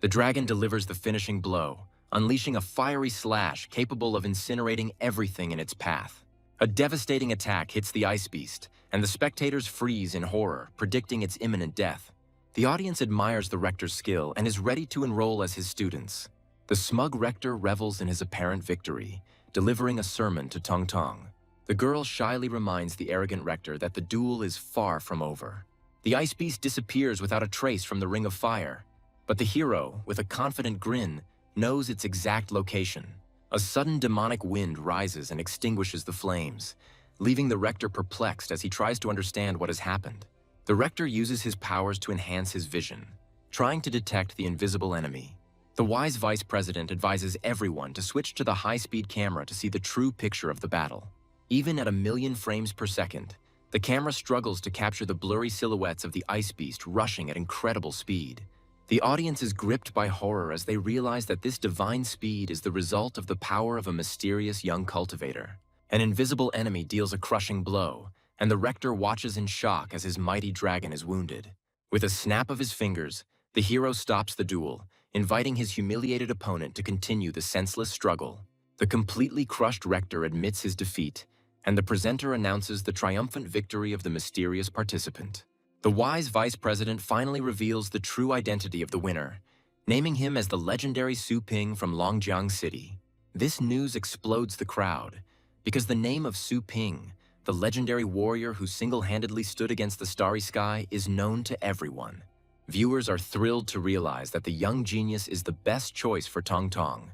The dragon delivers the finishing blow, unleashing a fiery slash capable of incinerating everything in its path. A devastating attack hits the ice beast, and the spectators freeze in horror, predicting its imminent death. The audience admires the rector's skill and is ready to enroll as his students. The smug rector revels in his apparent victory, delivering a sermon to Tong Tong. The girl shyly reminds the arrogant rector that the duel is far from over. The ice beast disappears without a trace from the ring of fire, but the hero, with a confident grin, knows its exact location. A sudden demonic wind rises and extinguishes the flames, leaving the rector perplexed as he tries to understand what has happened. The rector uses his powers to enhance his vision, trying to detect the invisible enemy. The wise vice president advises everyone to switch to the high-speed camera to see the true picture of the battle. Even at 1,000,000 frames per second, the camera struggles to capture the blurry silhouettes of the ice beast rushing at incredible speed. The audience is gripped by horror as they realize that this divine speed is the result of the power of a mysterious young cultivator. An invisible enemy deals a crushing blow, and the rector watches in shock as his mighty dragon is wounded. With a snap of his fingers, the hero stops the duel, inviting his humiliated opponent to continue the senseless struggle. The completely crushed rector admits his defeat, and the presenter announces the triumphant victory of the mysterious participant. The wise vice president finally reveals the true identity of the winner, naming him as the legendary Su Ping from Longjiang City. This news explodes the crowd, because the name of Su Ping, the legendary warrior who single-handedly stood against the starry sky, is known to everyone. Viewers are thrilled to realize that the young genius is the best choice for Tong Tong,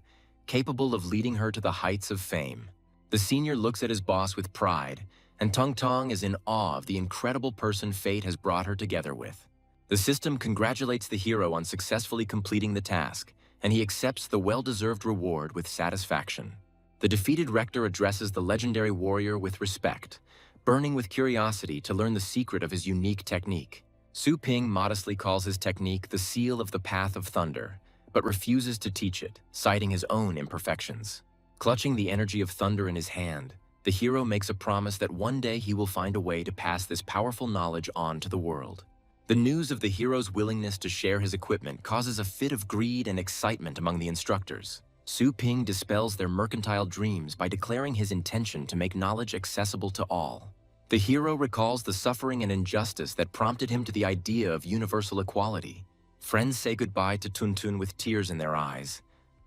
capable of leading her to the heights of fame. The senior looks at his boss with pride, and Tong Tong is in awe of the incredible person fate has brought her together with. The system congratulates the hero on successfully completing the task, and he accepts the well-deserved reward with satisfaction. The defeated rector addresses the legendary warrior with respect, burning with curiosity to learn the secret of his unique technique. Su Ping modestly calls his technique the seal of the path of thunder, but refuses to teach it, citing his own imperfections. Clutching the energy of thunder in his hand, the hero makes a promise that one day he will find a way to pass this powerful knowledge on to the world. The news of the hero's willingness to share his equipment causes a fit of greed and excitement among the instructors. Su Ping dispels their mercantile dreams by declaring his intention to make knowledge accessible to all. The hero recalls the suffering and injustice that prompted him to the idea of universal equality. Friends say goodbye to Tun Tun with tears in their eyes,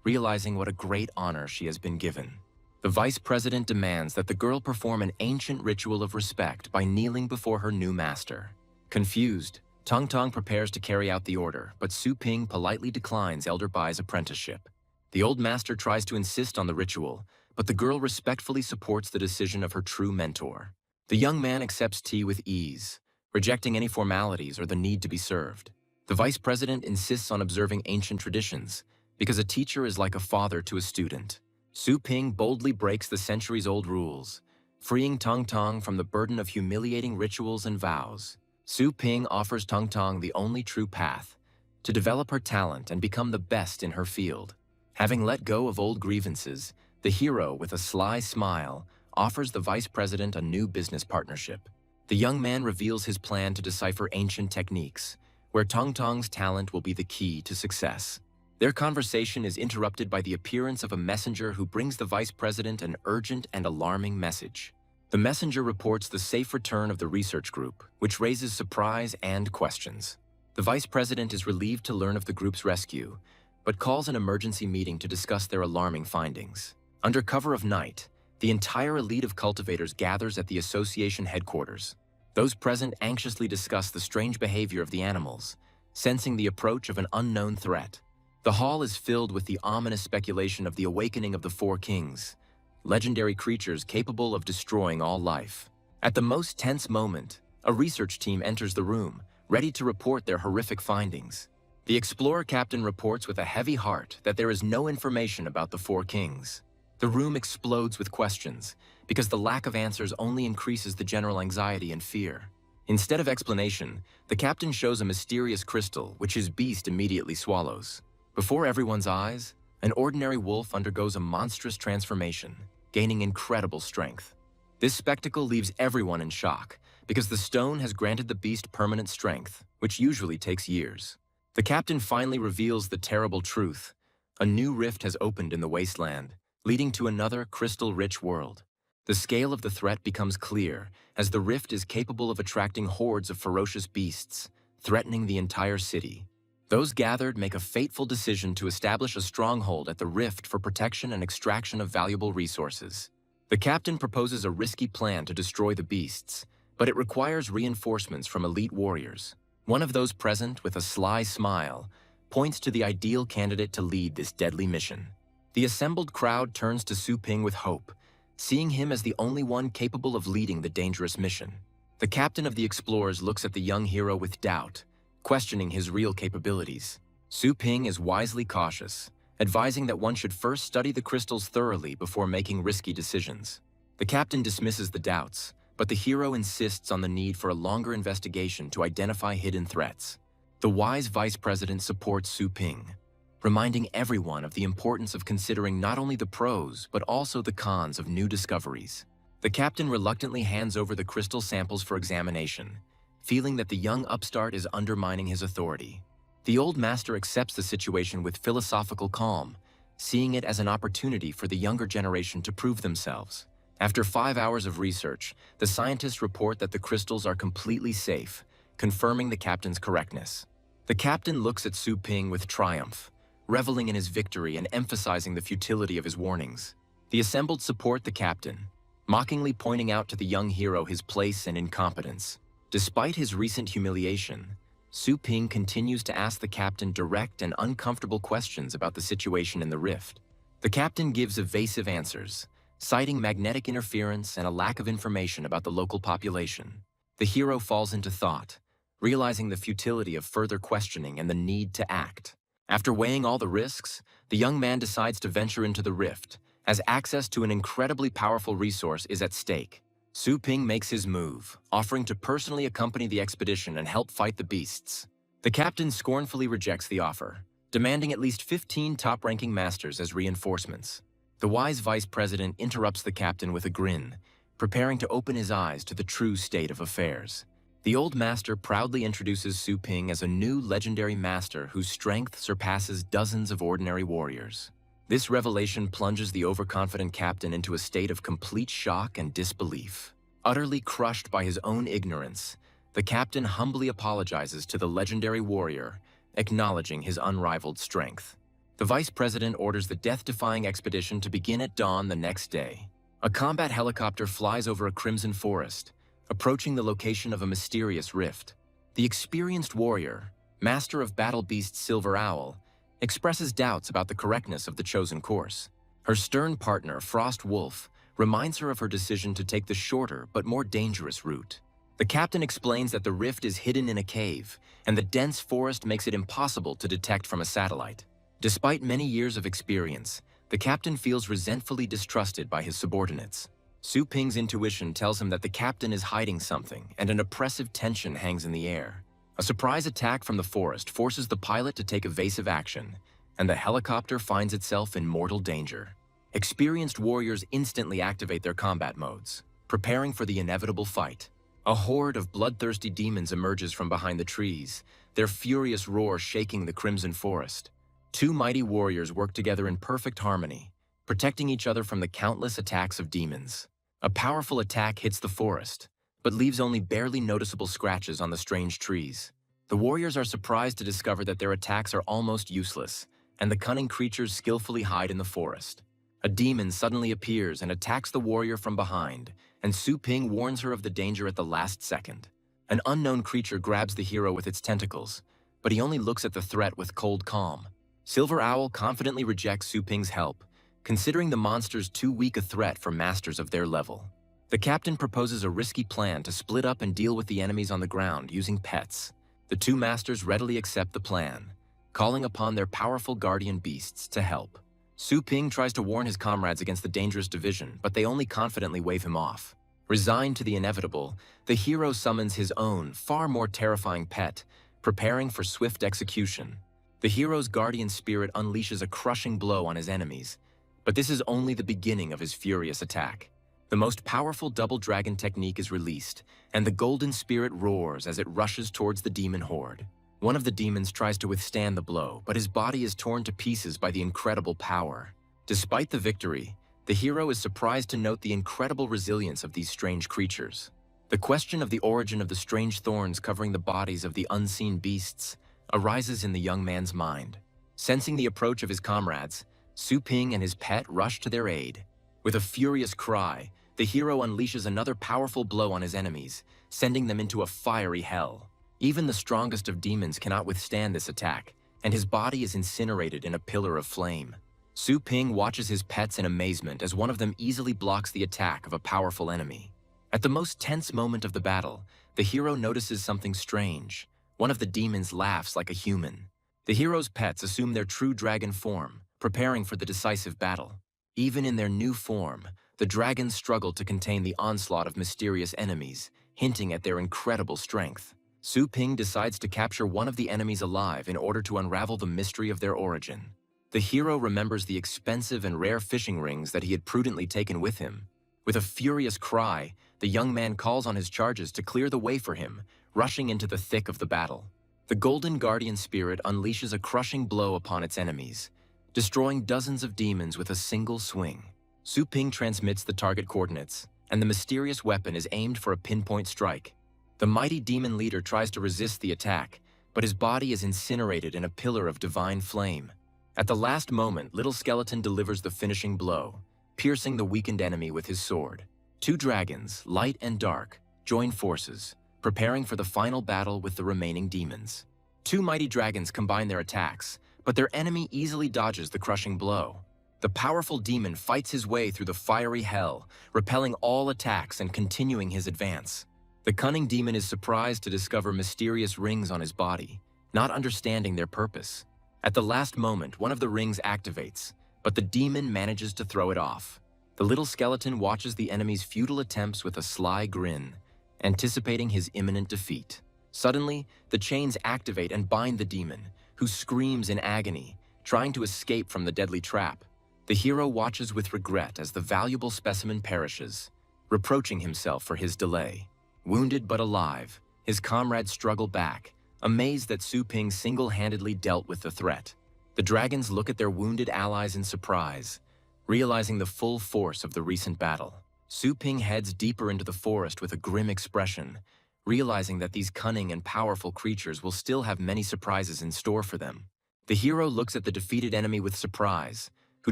realizing what a great honor she has been given. The vice president demands that the girl perform an ancient ritual of respect by kneeling before her new master. Confused, Tong Tong prepares to carry out the order, but Su Ping politely declines Elder Bai's apprenticeship. The old master tries to insist on the ritual, but the girl respectfully supports the decision of her true mentor. The young man accepts tea with ease, rejecting any formalities or the need to be served. The vice president insists on observing ancient traditions, because a teacher is like a father to a student. Su Ping boldly breaks the centuries-old rules, freeing Tong Tong from the burden of humiliating rituals and vows. Su Ping offers Tong Tong the only true path, to develop her talent and become the best in her field. Having let go of old grievances, the hero, with a sly smile, offers the vice president a new business partnership. The young man reveals his plan to decipher ancient techniques, where Tongtong's talent will be the key to success. Their conversation is interrupted by the appearance of a messenger who brings the vice president an urgent and alarming message. The messenger reports the safe return of the research group, which raises surprise and questions. The vice president is relieved to learn of the group's rescue, but calls an emergency meeting to discuss their alarming findings. Under cover of night, the entire elite of cultivators gathers at the association headquarters. Those present anxiously discuss the strange behavior of the animals, sensing the approach of an unknown threat. The hall is filled with the ominous speculation of the awakening of the Four Kings, legendary creatures capable of destroying all life. At the most tense moment, a research team enters the room, ready to report their horrific findings. The explorer captain reports with a heavy heart that there is no information about the Four Kings. The room explodes with questions, because the lack of answers only increases the general anxiety and fear. Instead of explanation, the captain shows a mysterious crystal, which his beast immediately swallows. Before everyone's eyes, an ordinary wolf undergoes a monstrous transformation, gaining incredible strength. This spectacle leaves everyone in shock, because the stone has granted the beast permanent strength, which usually takes years. The captain finally reveals the terrible truth. A new rift has opened in the wasteland, leading to another crystal-rich world. The scale of the threat becomes clear, as the rift is capable of attracting hordes of ferocious beasts, threatening the entire city. Those gathered make a fateful decision to establish a stronghold at the rift for protection and extraction of valuable resources. The captain proposes a risky plan to destroy the beasts, but it requires reinforcements from elite warriors. One of those present, with a sly smile, points to the ideal candidate to lead this deadly mission. The assembled crowd turns to Su Ping with hope, seeing him as the only one capable of leading the dangerous mission. The captain of the explorers looks at the young hero with doubt, questioning his real capabilities. Su Ping is wisely cautious, advising that one should first study the crystals thoroughly before making risky decisions. The captain dismisses the doubts, but the hero insists on the need for a longer investigation to identify hidden threats. The wise vice president supports Su Ping, reminding everyone of the importance of considering not only the pros but also the cons of new discoveries. The captain reluctantly hands over the crystal samples for examination, feeling that the young upstart is undermining his authority. The old master accepts the situation with philosophical calm, seeing it as an opportunity for the younger generation to prove themselves. After 5 hours of research, the scientists report that the crystals are completely safe, confirming the captain's correctness. The captain looks at Su Ping with triumph, reveling in his victory and emphasizing the futility of his warnings. The assembled support the captain, mockingly pointing out to the young hero his place and incompetence. Despite his recent humiliation, Su Ping continues to ask the captain direct and uncomfortable questions about the situation in the rift. The captain gives evasive answers, citing magnetic interference and a lack of information about the local population. The hero falls into thought, realizing the futility of further questioning and the need to act. After weighing all the risks, the young man decides to venture into the rift, as access to an incredibly powerful resource is at stake. Su Ping makes his move, offering to personally accompany the expedition and help fight the beasts. The captain scornfully rejects the offer, demanding at least 15 top-ranking masters as reinforcements. The wise vice president interrupts the captain with a grin, preparing to open his eyes to the true state of affairs. The old master proudly introduces Su Ping as a new legendary master whose strength surpasses dozens of ordinary warriors. This revelation plunges the overconfident captain into a state of complete shock and disbelief. Utterly crushed by his own ignorance, the captain humbly apologizes to the legendary warrior, acknowledging his unrivaled strength. The vice president orders the death-defying expedition to begin at dawn the next day. A combat helicopter flies over a crimson forest, approaching the location of a mysterious rift. The experienced warrior, master of battle beast Silver Owl, expresses doubts about the correctness of the chosen course. Her stern partner, Frost Wolf, reminds her of her decision to take the shorter but more dangerous route. The captain explains that the rift is hidden in a cave, and the dense forest makes it impossible to detect from a satellite. Despite many years of experience, the captain feels resentfully distrusted by his subordinates. Su Ping's intuition tells him that the captain is hiding something, and an oppressive tension hangs in the air. A surprise attack from the forest forces the pilot to take evasive action, and the helicopter finds itself in mortal danger. Experienced warriors instantly activate their combat modes, preparing for the inevitable fight. A horde of bloodthirsty demons emerges from behind the trees, their furious roar shaking the crimson forest. Two mighty warriors work together in perfect harmony, protecting each other from the countless attacks of demons. A powerful attack hits the forest, but leaves only barely noticeable scratches on the strange trees. The warriors are surprised to discover that their attacks are almost useless, and the cunning creatures skillfully hide in the forest. A demon suddenly appears and attacks the warrior from behind, and Su Ping warns her of the danger at the last second. An unknown creature grabs the hero with its tentacles, but he only looks at the threat with cold calm. Silver Owl confidently rejects Su Ping's help, considering the monsters too weak a threat for masters of their level. The captain proposes a risky plan to split up and deal with the enemies on the ground using pets. The two masters readily accept the plan, calling upon their powerful guardian beasts to help. Su Ping tries to warn his comrades against the dangerous division, but they only confidently wave him off. Resigned to the inevitable, the hero summons his own, far more terrifying pet, preparing for swift execution. The hero's guardian spirit unleashes a crushing blow on his enemies, but this is only the beginning of his furious attack. The most powerful double dragon technique is released, and the golden spirit roars as it rushes towards the demon horde. One of the demons tries to withstand the blow, but his body is torn to pieces by the incredible power. Despite the victory, the hero is surprised to note the incredible resilience of these strange creatures. The question of the origin of the strange thorns covering the bodies of the unseen beasts arises in the young man's mind. Sensing the approach of his comrades, Su Ping and his pet rush to their aid. With a furious cry, the hero unleashes another powerful blow on his enemies, sending them into a fiery hell. Even the strongest of demons cannot withstand this attack, and his body is incinerated in a pillar of flame. Su Ping watches his pets in amazement as one of them easily blocks the attack of a powerful enemy. At the most tense moment of the battle, the hero notices something strange. One of the demons laughs like a human. The hero's pets assume their true dragon form, preparing for the decisive battle. Even in their new form, the dragons struggle to contain the onslaught of mysterious enemies, hinting at their incredible strength. Su Ping decides to capture one of the enemies alive in order to unravel the mystery of their origin. The hero remembers the expensive and rare fishing rings that he had prudently taken with him. With a furious cry, the young man calls on his charges to clear the way for him, rushing into the thick of the battle. The golden guardian spirit unleashes a crushing blow upon its enemies, destroying dozens of demons with a single swing. Su Ping transmits the target coordinates, and the mysterious weapon is aimed for a pinpoint strike. The mighty demon leader tries to resist the attack, but his body is incinerated in a pillar of divine flame. At the last moment, Little Skeleton delivers the finishing blow, piercing the weakened enemy with his sword. Two dragons, light and dark, join forces, preparing for the final battle with the remaining demons. Two mighty dragons combine their attacks, but their enemy easily dodges the crushing blow. The powerful demon fights his way through the fiery hell, repelling all attacks and continuing his advance. The cunning demon is surprised to discover mysterious rings on his body, not understanding their purpose. At the last moment, one of the rings activates, but the demon manages to throw it off. The little skeleton watches the enemy's futile attempts with a sly grin, anticipating his imminent defeat. Suddenly, the chains activate and bind the demon, who screams in agony, trying to escape from the deadly trap. The hero watches with regret as the valuable specimen perishes, reproaching himself for his delay. Wounded but alive, his comrades struggle back, amazed that Su Ping single-handedly dealt with the threat. The dragons look at their wounded allies in surprise, realizing the full force of the recent battle. Su Ping heads deeper into the forest with a grim expression, realizing that these cunning and powerful creatures will still have many surprises in store for them. The hero looks at the defeated enemy with surprise, who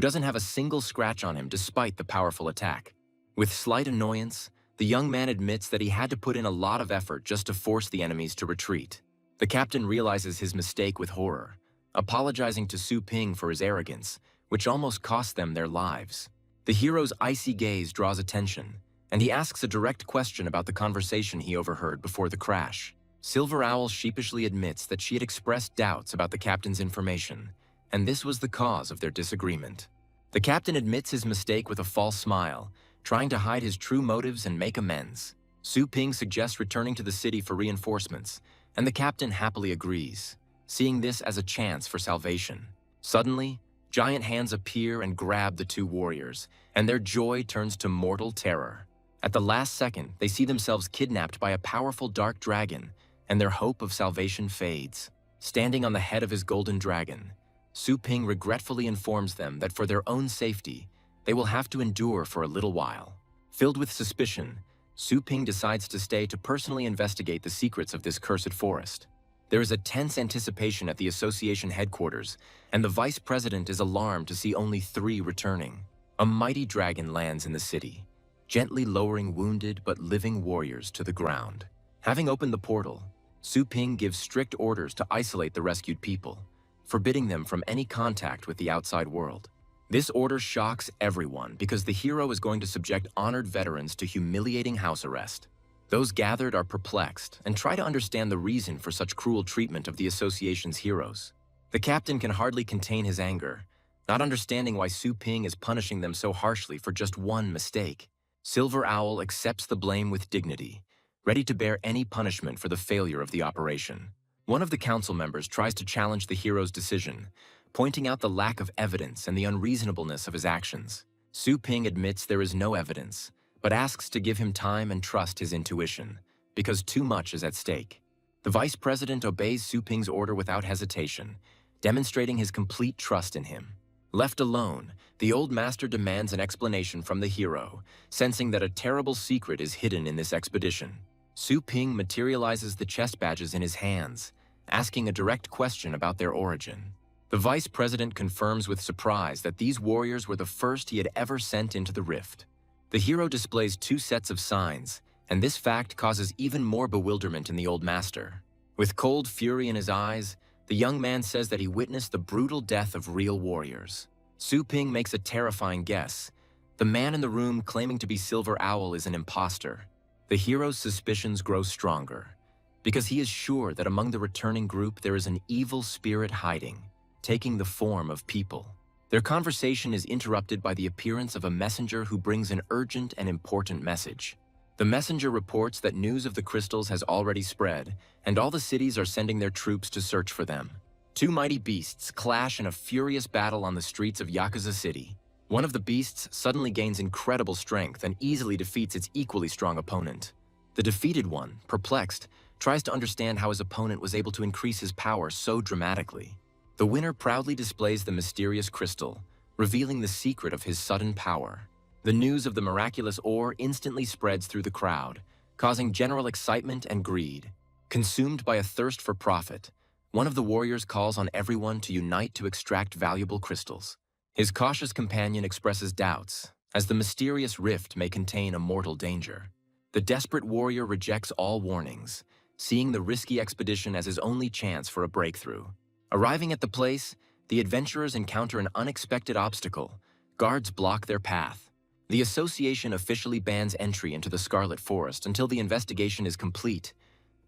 doesn't have a single scratch on him despite the powerful attack. With slight annoyance, the young man admits that he had to put in a lot of effort just to force the enemies to retreat. The captain realizes his mistake with horror, apologizing to Su Ping for his arrogance, which almost cost them their lives. The hero's icy gaze draws attention, and he asks a direct question about the conversation he overheard before the crash. Silver Owl sheepishly admits that she had expressed doubts about the captain's information, and this was the cause of their disagreement. The captain admits his mistake with a false smile, trying to hide his true motives and make amends. Su Ping suggests returning to the city for reinforcements, and the captain happily agrees, seeing this as a chance for salvation. Suddenly, giant hands appear and grab the two warriors, and their joy turns to mortal terror. At the last second, they see themselves kidnapped by a powerful dark dragon, and their hope of salvation fades. Standing on the head of his golden dragon, Su Ping regretfully informs them that for their own safety, they will have to endure for a little while. Filled with suspicion, Su Ping decides to stay to personally investigate the secrets of this cursed forest. There is a tense anticipation at the association headquarters, and the vice president is alarmed to see only 3 returning. A mighty dragon lands in the city, gently lowering wounded but living warriors to the ground. Having opened the portal, Su Ping gives strict orders to isolate the rescued people, forbidding them from any contact with the outside world. This order shocks everyone because the hero is going to subject honored veterans to humiliating house arrest. Those gathered are perplexed and try to understand the reason for such cruel treatment of the association's heroes. The captain can hardly contain his anger, not understanding why Su Ping is punishing them so harshly for just one mistake. Silver Owl accepts the blame with dignity, ready to bear any punishment for the failure of the operation. One of the council members tries to challenge the hero's decision, pointing out the lack of evidence and the unreasonableness of his actions. Su Ping admits there is no evidence, but asks to give him time and trust his intuition, because too much is at stake. The vice president obeys Su Ping's order without hesitation, demonstrating his complete trust in him. Left alone, the old master demands an explanation from the hero, sensing that a terrible secret is hidden in this expedition. Su Ping materializes the chest badges in his hands, asking a direct question about their origin. The vice president confirms with surprise that these warriors were the first he had ever sent into the rift. The hero displays 2 sets of signs, and this fact causes even more bewilderment in the old master. With cold fury in his eyes, the young man says that he witnessed the brutal death of real warriors. Su Ping makes a terrifying guess. The man in the room claiming to be Silver Owl is an imposter. The hero's suspicions grow stronger, because he is sure that among the returning group there is an evil spirit hiding, taking the form of people. Their conversation is interrupted by the appearance of a messenger who brings an urgent and important message. The messenger reports that news of the crystals has already spread, and all the cities are sending their troops to search for them. 2 mighty beasts clash in a furious battle on the streets of Yakuza City. One of the beasts suddenly gains incredible strength and easily defeats its equally strong opponent. The defeated one, perplexed, tries to understand how his opponent was able to increase his power so dramatically. The winner proudly displays the mysterious crystal, revealing the secret of his sudden power. The news of the miraculous ore instantly spreads through the crowd, causing general excitement and greed. Consumed by a thirst for profit, one of the warriors calls on everyone to unite to extract valuable crystals. His cautious companion expresses doubts, as the mysterious rift may contain a mortal danger. The desperate warrior rejects all warnings, seeing the risky expedition as his only chance for a breakthrough. Arriving at the place, the adventurers encounter an unexpected obstacle. Guards block their path. The association officially bans entry into the Scarlet Forest until the investigation is complete,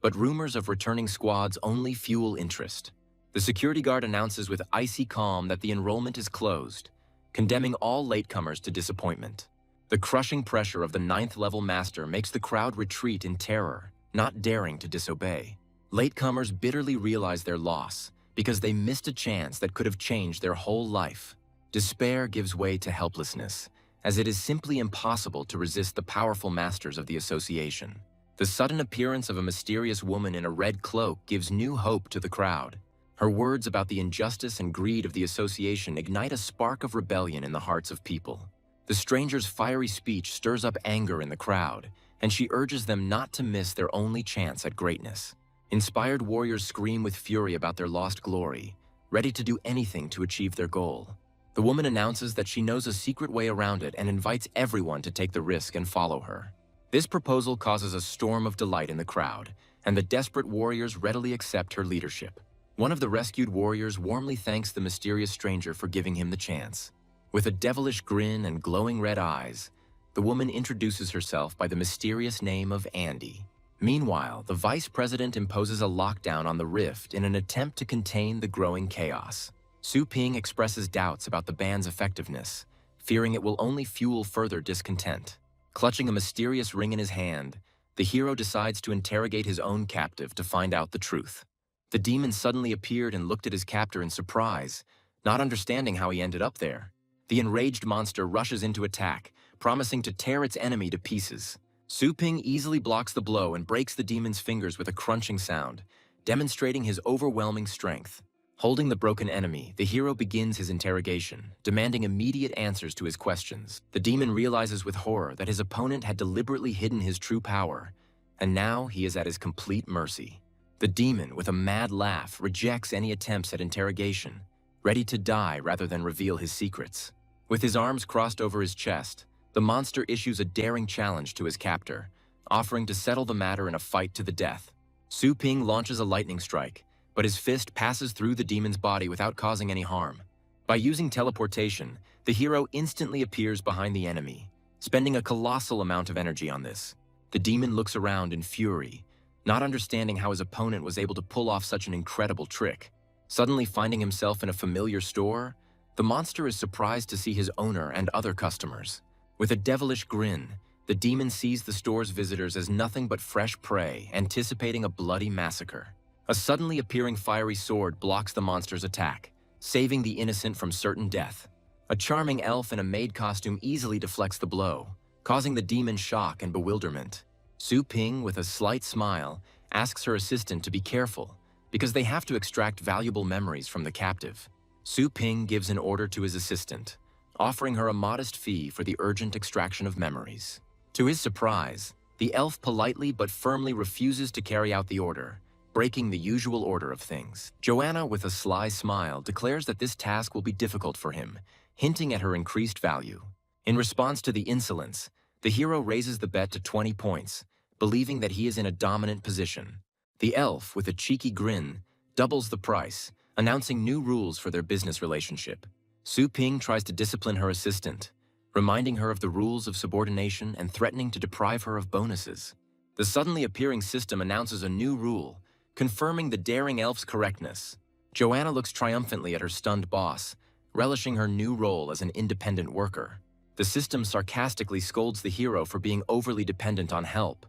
but rumors of returning squads only fuel interest. The security guard announces with icy calm that the enrollment is closed, condemning all latecomers to disappointment. The crushing pressure of the 9th-level master makes the crowd retreat in terror, not daring to disobey. Latecomers bitterly realize their loss, because they missed a chance that could have changed their whole life. Despair gives way to helplessness, as it is simply impossible to resist the powerful masters of the association. The sudden appearance of a mysterious woman in a red cloak gives new hope to the crowd. Her words about the injustice and greed of the association ignite a spark of rebellion in the hearts of people. The stranger's fiery speech stirs up anger in the crowd, and she urges them not to miss their only chance at greatness. Inspired warriors scream with fury about their lost glory, ready to do anything to achieve their goal. The woman announces that she knows a secret way around it and invites everyone to take the risk and follow her. This proposal causes a storm of delight in the crowd, and the desperate warriors readily accept her leadership. One of the rescued warriors warmly thanks the mysterious stranger for giving him the chance. With a devilish grin and glowing red eyes, the woman introduces herself by the mysterious name of Andy. Meanwhile, the vice president imposes a lockdown on the rift in an attempt to contain the growing chaos. Su Ping expresses doubts about the ban's effectiveness, fearing it will only fuel further discontent. Clutching a mysterious ring in his hand, the hero decides to interrogate his own captive to find out the truth. The demon suddenly appeared and looked at his captor in surprise, not understanding how he ended up there. The enraged monster rushes into attack, promising to tear its enemy to pieces. Su Ping easily blocks the blow and breaks the demon's fingers with a crunching sound, demonstrating his overwhelming strength. Holding the broken enemy, the hero begins his interrogation, demanding immediate answers to his questions. The demon realizes with horror that his opponent had deliberately hidden his true power, and now he is at his complete mercy. The demon, with a mad laugh, rejects any attempts at interrogation, ready to die rather than reveal his secrets. With his arms crossed over his chest, the monster issues a daring challenge to his captor, offering to settle the matter in a fight to the death. Su Ping launches a lightning strike, but his fist passes through the demon's body without causing any harm. By using teleportation, the hero instantly appears behind the enemy, spending a colossal amount of energy on this. The demon looks around in fury, not understanding how his opponent was able to pull off such an incredible trick. Suddenly finding himself in a familiar store, the monster is surprised to see his owner and other customers. With a devilish grin, the demon sees the store's visitors as nothing but fresh prey, anticipating a bloody massacre. A suddenly appearing fiery sword blocks the monster's attack, saving the innocent from certain death. A charming elf in a maid costume easily deflects the blow, causing the demon shock and bewilderment. Su Ping, with a slight smile, asks her assistant to be careful, because they have to extract valuable memories from the captive. Su Ping gives an order to his assistant, offering her a modest fee for the urgent extraction of memories. To his surprise, the elf politely but firmly refuses to carry out the order, breaking the usual order of things. Joanna, with a sly smile, declares that this task will be difficult for him, hinting at her increased value. In response to the insolence, the hero raises the bet to 20 points, believing that he is in a dominant position. The elf, with a cheeky grin, doubles the price, announcing new rules for their business relationship. Su Ping tries to discipline her assistant, reminding her of the rules of subordination and threatening to deprive her of bonuses. The suddenly appearing system announces a new rule, confirming the daring elf's correctness. Joanna looks triumphantly at her stunned boss, relishing her new role as an independent worker. The system sarcastically scolds the hero for being overly dependent on help,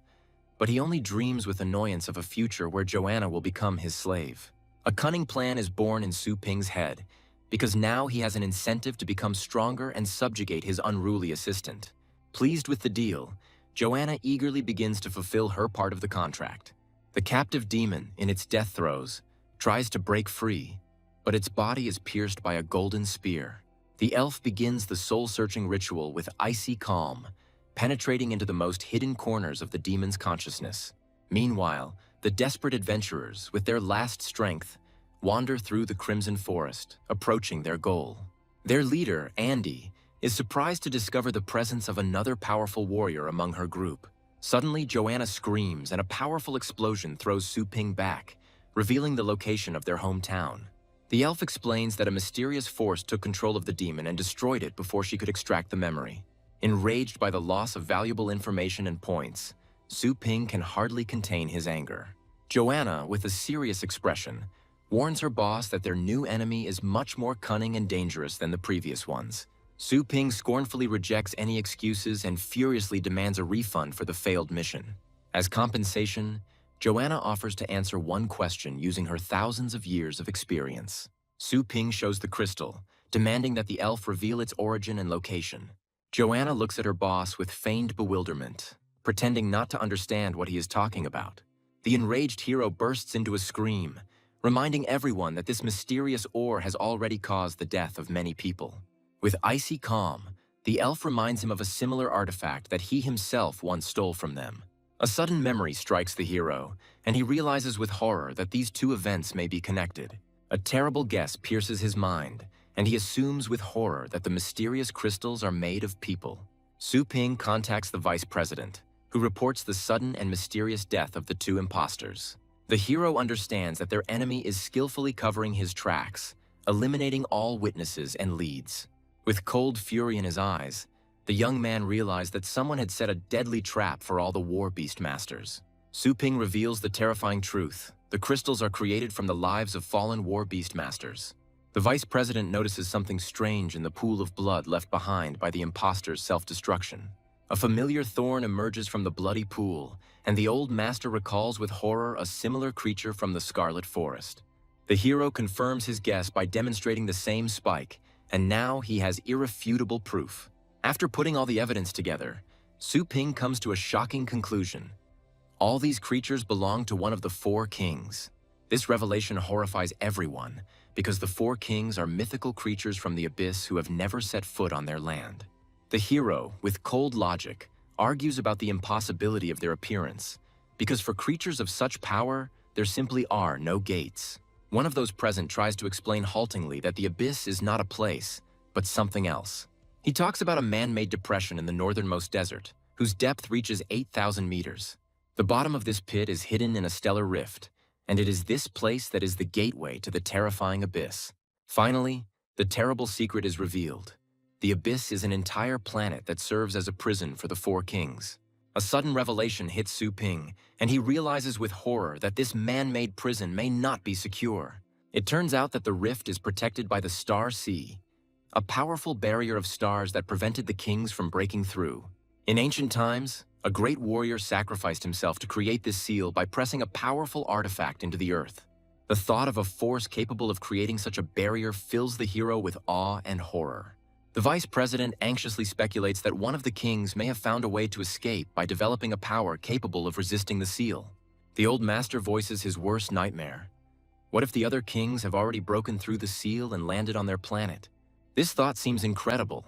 but he only dreams with annoyance of a future where Joanna will become his slave. A cunning plan is born in Su Ping's head, because now he has an incentive to become stronger and subjugate his unruly assistant. Pleased with the deal, Joanna eagerly begins to fulfill her part of the contract. The captive demon, in its death throes, tries to break free, but its body is pierced by a golden spear. The elf begins the soul-searching ritual with icy calm, penetrating into the most hidden corners of the demon's consciousness. Meanwhile, the desperate adventurers, with their last strength, wander through the Crimson Forest, approaching their goal. Their leader, Andy, is surprised to discover the presence of another powerful warrior among her group. Suddenly, Joanna screams and a powerful explosion throws Su Ping back, revealing the location of their hometown. The elf explains that a mysterious force took control of the demon and destroyed it before she could extract the memory. Enraged by the loss of valuable information and points, Su Ping can hardly contain his anger. Joanna, with a serious expression, warns her boss that their new enemy is much more cunning and dangerous than the previous ones. Su Ping scornfully rejects any excuses and furiously demands a refund for the failed mission. As compensation, Joanna offers to answer one question using her thousands of years of experience. Su Ping shows the crystal, demanding that the elf reveal its origin and location. Joanna looks at her boss with feigned bewilderment, pretending not to understand what he is talking about. The enraged hero bursts into a scream, reminding everyone that this mysterious ore has already caused the death of many people. With icy calm, the elf reminds him of a similar artifact that he himself once stole from them. A sudden memory strikes the hero, and he realizes with horror that these two events may be connected. A terrible guess pierces his mind, and he assumes with horror that the mysterious crystals are made of people. Su Ping contacts the vice president, who reports the sudden and mysterious death of the two imposters. The hero understands that their enemy is skillfully covering his tracks, eliminating all witnesses and leads. With cold fury in his eyes, the young man realized that someone had set a deadly trap for all the war Beastmasters. Su Ping reveals the terrifying truth. The crystals are created from the lives of fallen war Beastmasters. The vice president notices something strange in the pool of blood left behind by the imposter's self-destruction. A familiar thorn emerges from the bloody pool, and the old master recalls with horror a similar creature from the Scarlet Forest. The hero confirms his guess by demonstrating the same spike, and now he has irrefutable proof. After putting all the evidence together, Su Ping comes to a shocking conclusion. All these creatures belong to one of the four kings. This revelation horrifies everyone, because the four kings are mythical creatures from the abyss who have never set foot on their land. The hero, with cold logic, argues about the impossibility of their appearance, because for creatures of such power, there simply are no gates. One of those present tries to explain haltingly that the abyss is not a place, but something else. He talks about a man-made depression in the northernmost desert, whose depth reaches 8,000 meters. The bottom of this pit is hidden in a stellar rift, and it is this place that is the gateway to the terrifying abyss. Finally, the terrible secret is revealed. The abyss is an entire planet that serves as a prison for the four kings. A sudden revelation hits Su Ping, and he realizes with horror that this man-made prison may not be secure. It turns out that the rift is protected by the Star Sea, a powerful barrier of stars that prevented the kings from breaking through. In ancient times, a great warrior sacrificed himself to create this seal by pressing a powerful artifact into the earth. The thought of a force capable of creating such a barrier fills the hero with awe and horror. The vice president anxiously speculates that one of the kings may have found a way to escape by developing a power capable of resisting the seal. The old master voices his worst nightmare. What if the other kings have already broken through the seal and landed on their planet? This thought seems incredible,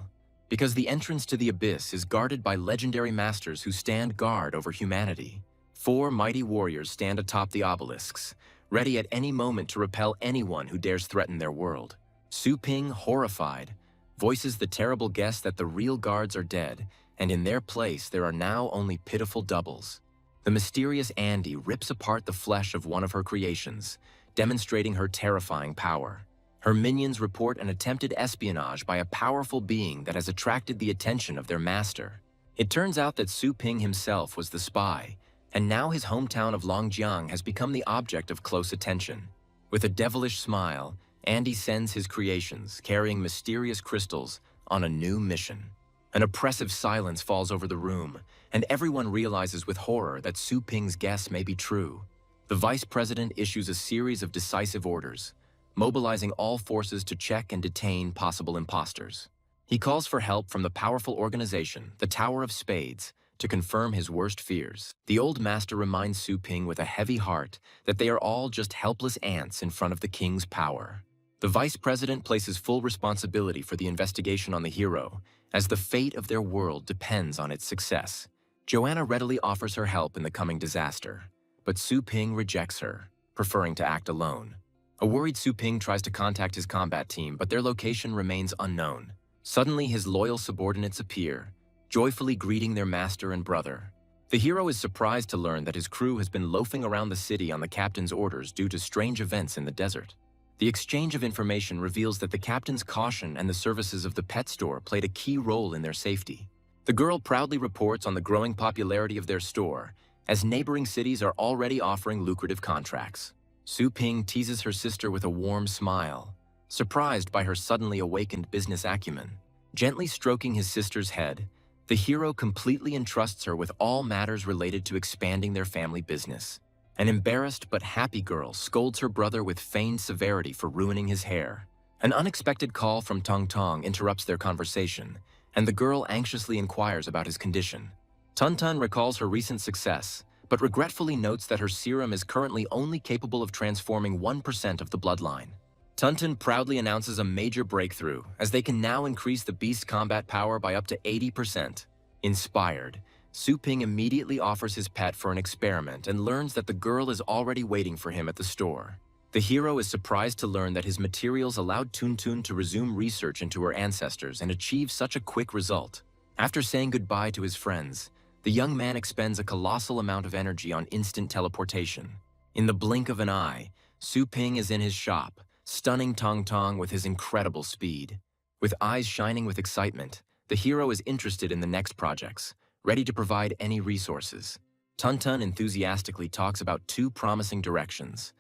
because the entrance to the abyss is guarded by legendary masters who stand guard over humanity. Four mighty warriors stand atop the obelisks, ready at any moment to repel anyone who dares threaten their world. Su Ping, horrified, voices the terrible guess that the real guards are dead, and in their place there are now only pitiful doubles. The mysterious Andy rips apart the flesh of one of her creations, demonstrating her terrifying power. Her minions report an attempted espionage by a powerful being that has attracted the attention of their master. It turns out that Su Ping himself was the spy, and now his hometown of Longjiang has become the object of close attention. With a devilish smile, Andy sends his creations, carrying mysterious crystals, on a new mission. An oppressive silence falls over the room, and everyone realizes with horror that Su Ping's guess may be true. The vice president issues a series of decisive orders, mobilizing all forces to check and detain possible imposters. He calls for help from the powerful organization, the Tower of Spades, to confirm his worst fears. The old master reminds Su Ping with a heavy heart that they are all just helpless ants in front of the king's power. The vice president places full responsibility for the investigation on the hero, as the fate of their world depends on its success. Joanna readily offers her help in the coming disaster, but Su Ping rejects her, preferring to act alone. A worried Su Ping tries to contact his combat team, but their location remains unknown. Suddenly, his loyal subordinates appear, joyfully greeting their master and brother. The hero is surprised to learn that his crew has been loafing around the city on the captain's orders due to strange events in the desert. The exchange of information reveals that the captain's caution and the services of the pet store played a key role in their safety. The girl proudly reports on the growing popularity of their store, as neighboring cities are already offering lucrative contracts. Su Ping teases her sister with a warm smile, surprised by her suddenly awakened business acumen. Gently stroking his sister's head, the hero completely entrusts her with all matters related to expanding their family business. An embarrassed but happy girl scolds her brother with feigned severity for ruining his hair. An unexpected call from Tong Tong interrupts their conversation, and the girl anxiously inquires about his condition. Tun Tun recalls her recent success, but regretfully notes that her serum is currently only capable of transforming 1% of the bloodline. Tun Tun proudly announces a major breakthrough, as they can now increase the beast's combat power by up to 80%. Inspired, Su Ping immediately offers his pet for an experiment and learns that the girl is already waiting for him at the store. The hero is surprised to learn that his materials allowed Tun Tun to resume research into her ancestors and achieve such a quick result. After saying goodbye to his friends, the young man expends a colossal amount of energy on instant teleportation. In the blink of an eye, Su Ping is in his shop, stunning Tong Tong with his incredible speed. With eyes shining with excitement, the hero is interested in the next projects, ready to provide any resources. Tun Tun enthusiastically talks about two promising directions: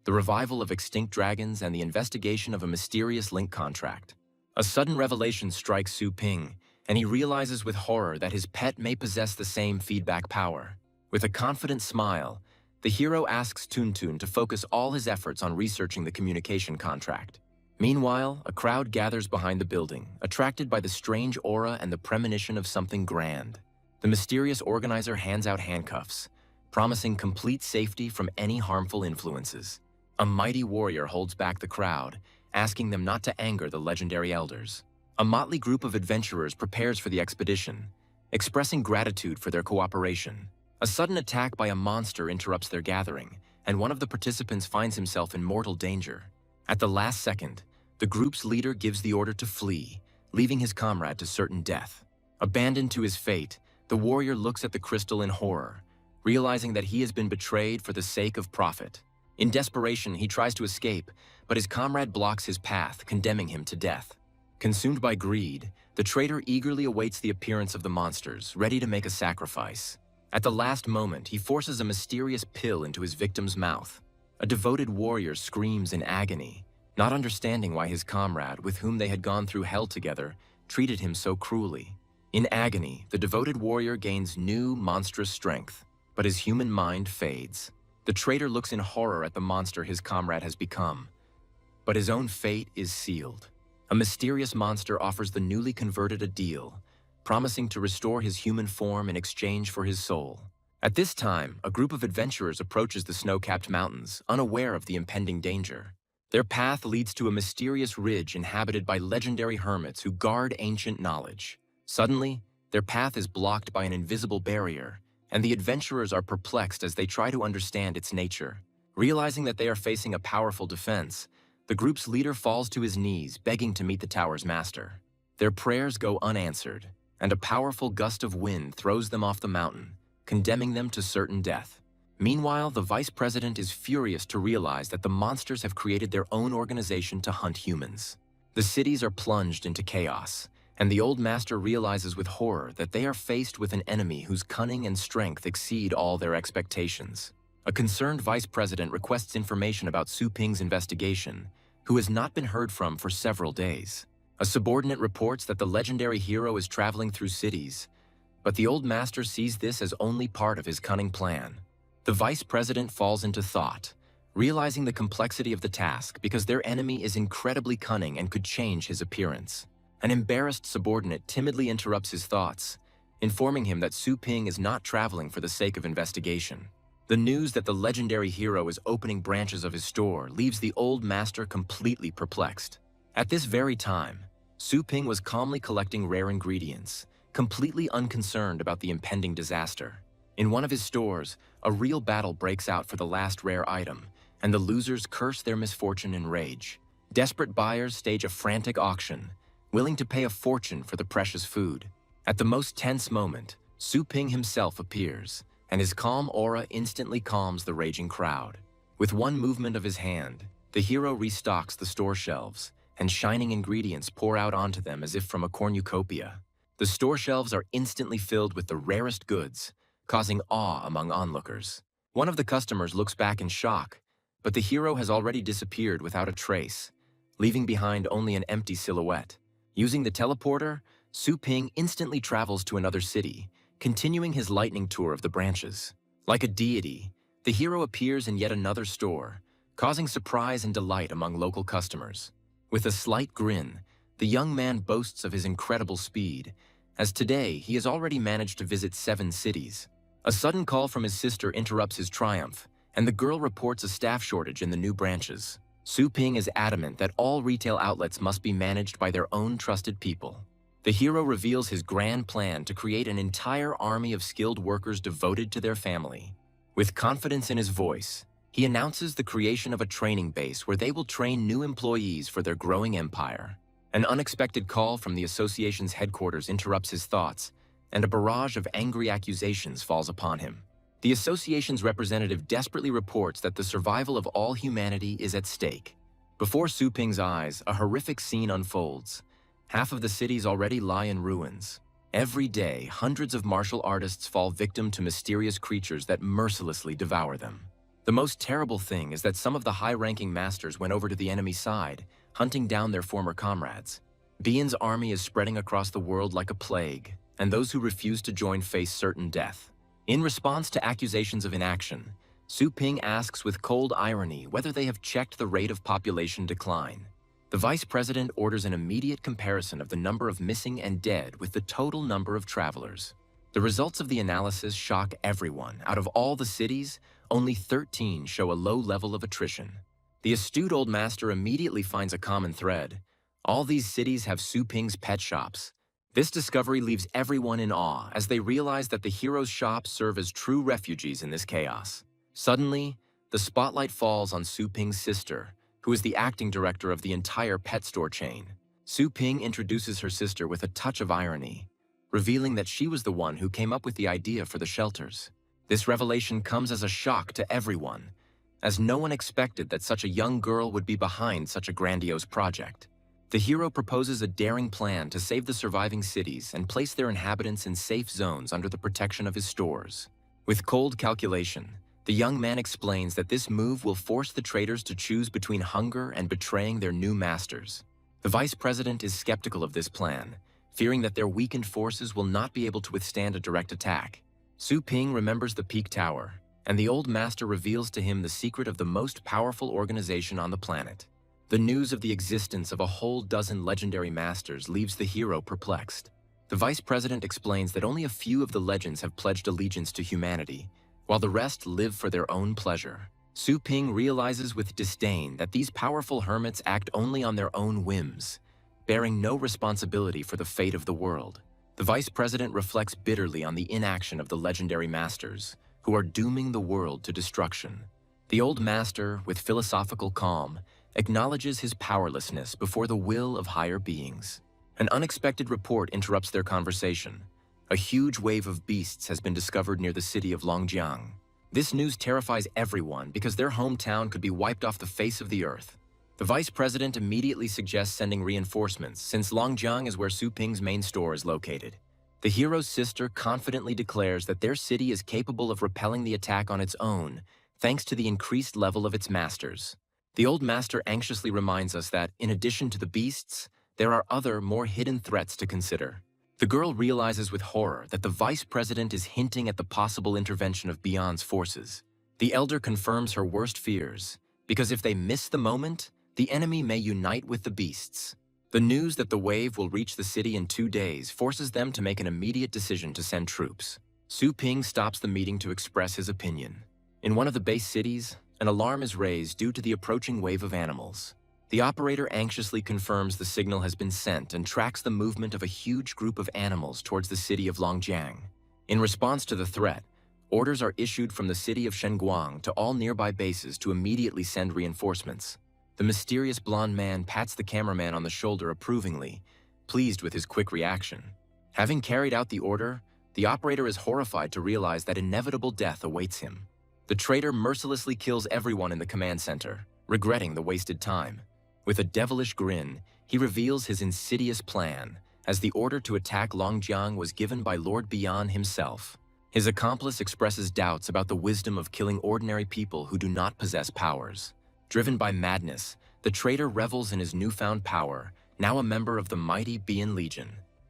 the revival of extinct dragons and the investigation of a mysterious link contract. A sudden revelation strikes Su Ping, and he realizes with horror that his pet may possess the same feedback power. With a confident smile, the hero asks Tun Tun to focus all his efforts on researching the communication contract. Meanwhile, a crowd gathers behind the building, attracted by the strange aura and the premonition of something grand. The mysterious organizer hands out handcuffs, promising complete safety from any harmful influences. A mighty warrior holds back the crowd, asking them not to anger the legendary elders. A motley group of adventurers prepares for the expedition, expressing gratitude for their cooperation. A sudden attack by a monster interrupts their gathering, and one of the participants finds himself in mortal danger. At the last second, the group's leader gives the order to flee, leaving his comrade to certain death. Abandoned to his fate, the warrior looks at the crystal in horror, realizing that he has been betrayed for the sake of profit. In desperation, he tries to escape, but his comrade blocks his path, condemning him to death. Consumed by greed, the traitor eagerly awaits the appearance of the monsters, ready to make a sacrifice. At the last moment, he forces a mysterious pill into his victim's mouth. A devoted warrior screams in agony, not understanding why his comrade, with whom they had gone through hell together, treated him so cruelly. In agony, the devoted warrior gains new, monstrous strength, but his human mind fades. The traitor looks in horror at the monster his comrade has become, but his own fate is sealed. A mysterious monster offers the newly converted a deal, promising to restore his human form in exchange for his soul. At this time, a group of adventurers approaches the snow-capped mountains, unaware of the impending danger. Their path leads to a mysterious ridge inhabited by legendary hermits who guard ancient knowledge. Suddenly, their path is blocked by an invisible barrier, and the adventurers are perplexed as they try to understand its nature. Realizing that they are facing a powerful defense, the group's leader falls to his knees, begging to meet the tower's master. Their prayers go unanswered, and a powerful gust of wind throws them off the mountain, condemning them to certain death. Meanwhile, the vice president is furious to realize that the monsters have created their own organization to hunt humans. The cities are plunged into chaos, and the old master realizes with horror that they are faced with an enemy whose cunning and strength exceed all their expectations. A concerned vice president requests information about Su Ping's investigation, who has not been heard from for several days. A subordinate reports that the legendary hero is traveling through cities, but the old master sees this as only part of his cunning plan. The vice president falls into thought, realizing the complexity of the task because their enemy is incredibly cunning and could change his appearance. An embarrassed subordinate timidly interrupts his thoughts, informing him that Su Ping is not traveling for the sake of investigation. The news that the legendary hero is opening branches of his store leaves the old master completely perplexed. At this very time, Su Ping was calmly collecting rare ingredients, completely unconcerned about the impending disaster. In one of his stores, a real battle breaks out for the last rare item, and the losers curse their misfortune in rage. Desperate buyers stage a frantic auction, willing to pay a fortune for the precious food. At the most tense moment, Su Ping himself appears, and his calm aura instantly calms the raging crowd. With one movement of his hand, the hero restocks the store shelves, and shining ingredients pour out onto them as if from a cornucopia. The store shelves are instantly filled with the rarest goods, causing awe among onlookers. One of the customers looks back in shock, but the hero has already disappeared without a trace, leaving behind only an empty silhouette. Using the teleporter, Su Ping instantly travels to another city, continuing his lightning tour of the branches. Like a deity, the hero appears in yet another store, causing surprise and delight among local customers. With a slight grin, the young man boasts of his incredible speed, as today he has already managed to visit 7 cities. A sudden call from his sister interrupts his triumph, and the girl reports a staff shortage in the new branches. Su Ping is adamant that all retail outlets must be managed by their own trusted people. The hero reveals his grand plan to create an entire army of skilled workers devoted to their family. With confidence in his voice, he announces the creation of a training base where they will train new employees for their growing empire. An unexpected call from the association's headquarters interrupts his thoughts, and a barrage of angry accusations falls upon him. The association's representative desperately reports that the survival of all humanity is at stake. Before Su Ping's eyes, a horrific scene unfolds. Half of the cities already lie in ruins. Every day, hundreds of martial artists fall victim to mysterious creatures that mercilessly devour them. The most terrible thing is that some of the high-ranking masters went over to the enemy side, hunting down their former comrades. Bian's army is spreading across the world like a plague, and those who refuse to join face certain death. In response to accusations of inaction, Su Ping asks with cold irony whether they have checked the rate of population decline. The vice president orders an immediate comparison of the number of missing and dead with the total number of travelers. The results of the analysis shock everyone. Out of all the cities, only 13 show a low level of attrition. The astute old master immediately finds a common thread. All these cities have Su Ping's pet shops. This discovery leaves everyone in awe as they realize that the hero's shops serve as true refugees in this chaos. Suddenly, the spotlight falls on Su Ping's sister, who is the acting director of the entire pet store chain. Su Ping introduces her sister with a touch of irony, revealing that she was the one who came up with the idea for the shelters. This revelation comes as a shock to everyone, as no one expected that such a young girl would be behind such a grandiose project. The hero proposes a daring plan to save the surviving cities and place their inhabitants in safe zones under the protection of his stores. With cold calculation, the young man explains that this move will force the traders to choose between hunger and betraying their new masters. The vice president is skeptical of this plan, fearing that their weakened forces will not be able to withstand a direct attack. Su Ping remembers the Peak Tower, and the old master reveals to him the secret of the most powerful organization on the planet. The news of the existence of a whole dozen legendary masters leaves the hero perplexed. The vice president explains that only a few of the legends have pledged allegiance to humanity, while the rest live for their own pleasure. Su Ping realizes with disdain that these powerful hermits act only on their own whims, bearing no responsibility for the fate of the world. The vice president reflects bitterly on the inaction of the legendary masters, who are dooming the world to destruction. The old master, with philosophical calm, acknowledges his powerlessness before the will of higher beings. An unexpected report interrupts their conversation. A huge wave of beasts has been discovered near the city of Longjiang. This news terrifies everyone because their hometown could be wiped off the face of the earth. The vice president immediately suggests sending reinforcements, since Longjiang is where Su Ping's main store is located. The hero's sister confidently declares that their city is capable of repelling the attack on its own, thanks to the increased level of its masters. The old master anxiously reminds us that, in addition to the beasts, there are other, more hidden threats to consider. The girl realizes with horror that the vice president is hinting at the possible intervention of Beyond's forces. The elder confirms her worst fears, because if they miss the moment, the enemy may unite with the beasts. The news that the wave will reach the city in 2 days forces them to make an immediate decision to send troops. Su Ping stops the meeting to express his opinion. In one of the base cities, an alarm is raised due to the approaching wave of animals. The operator anxiously confirms the signal has been sent and tracks the movement of a huge group of animals towards the city of Longjiang. In response to the threat, orders are issued from the city of Shenguang to all nearby bases to immediately send reinforcements. The mysterious blonde man pats the cameraman on the shoulder approvingly, pleased with his quick reaction. Having carried out the order, the operator is horrified to realize that inevitable death awaits him. The traitor mercilessly kills everyone in the command center, regretting the wasted time. With a devilish grin, he reveals his insidious plan, as the order to attack Longjiang was given by Lord Beyond himself. His accomplice expresses doubts about the wisdom of killing ordinary people who do not possess powers. Driven by madness, the traitor revels in his newfound power, now a member of the mighty Bian Legion.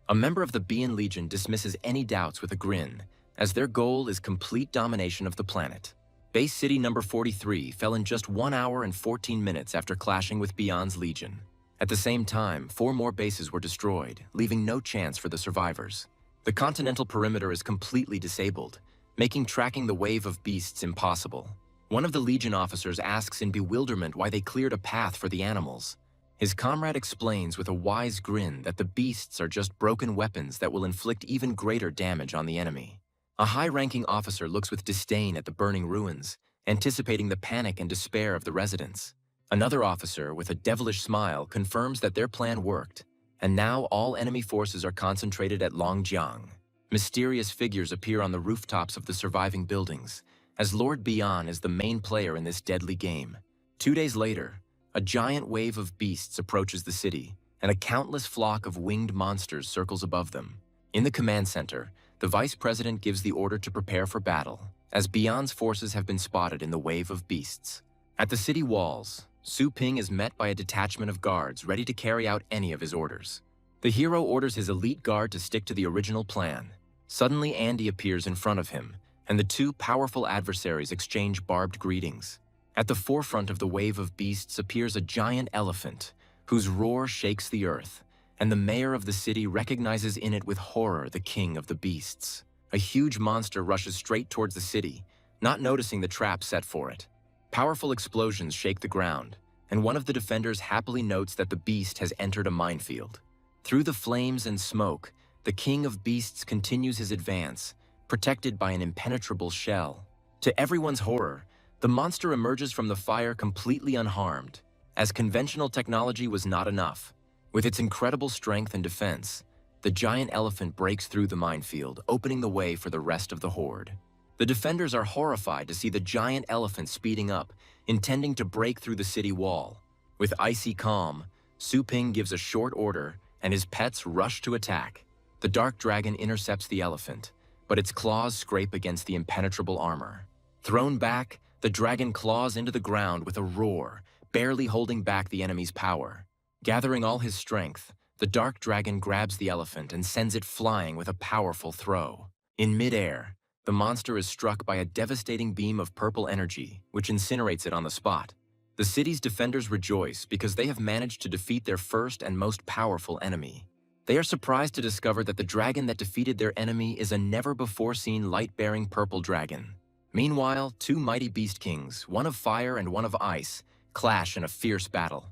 A member of the Bian Legion dismisses any doubts with a grin, as their goal is complete domination of the planet. Base City number 43 fell in just 1 hour and 14 minutes after clashing with Beyond's Legion. At the same time, 4 more bases were destroyed, leaving no chance for the survivors. The continental perimeter is completely disabled, making tracking the wave of beasts impossible. One of the Legion officers asks in bewilderment why they cleared a path for the animals. His comrade explains with a wise grin that the beasts are just broken weapons that will inflict even greater damage on the enemy. A high-ranking officer looks with disdain at the burning ruins, anticipating the panic and despair of the residents. Another officer, with a devilish smile, confirms that their plan worked, and now all enemy forces are concentrated at Longjiang. Mysterious figures appear on the rooftops of the surviving buildings, as Lord Beyond is the main player in this deadly game. 2 days later, a giant wave of beasts approaches the city, and a countless flock of winged monsters circles above them. In the command center, the vice president gives the order to prepare for battle, as Beyond's forces have been spotted in the wave of beasts. At the city walls, Su Ping is met by a detachment of guards ready to carry out any of his orders. The hero orders his elite guard to stick to the original plan. Suddenly, Andy appears in front of him, and the 2 powerful adversaries exchange barbed greetings. At the forefront of the wave of beasts appears a giant elephant, whose roar shakes the earth, and the mayor of the city recognizes in it with horror the king of the beasts. A huge monster rushes straight towards the city, not noticing the trap set for it. Powerful explosions shake the ground, and one of the defenders happily notes that the beast has entered a minefield. Through the flames and smoke, the king of beasts continues his advance, protected by an impenetrable shell. To everyone's horror, the monster emerges from the fire completely unharmed, as conventional technology was not enough. With its incredible strength and defense, the giant elephant breaks through the minefield, opening the way for the rest of the horde. The defenders are horrified to see the giant elephant speeding up, intending to break through the city wall. With icy calm, Su Ping gives a short order, and his pets rush to attack. The dark dragon intercepts the elephant, but its claws scrape against the impenetrable armor. Thrown back, the dragon claws into the ground with a roar, barely holding back the enemy's power. Gathering all his strength, the dark dragon grabs the elephant and sends it flying with a powerful throw. In midair, the monster is struck by a devastating beam of purple energy, which incinerates it on the spot. The city's defenders rejoice because they have managed to defeat their first and most powerful enemy. They are surprised to discover that the dragon that defeated their enemy is a never-before-seen light-bearing purple dragon. Meanwhile, two mighty beast kings, one of fire and one of ice, clash in a fierce battle.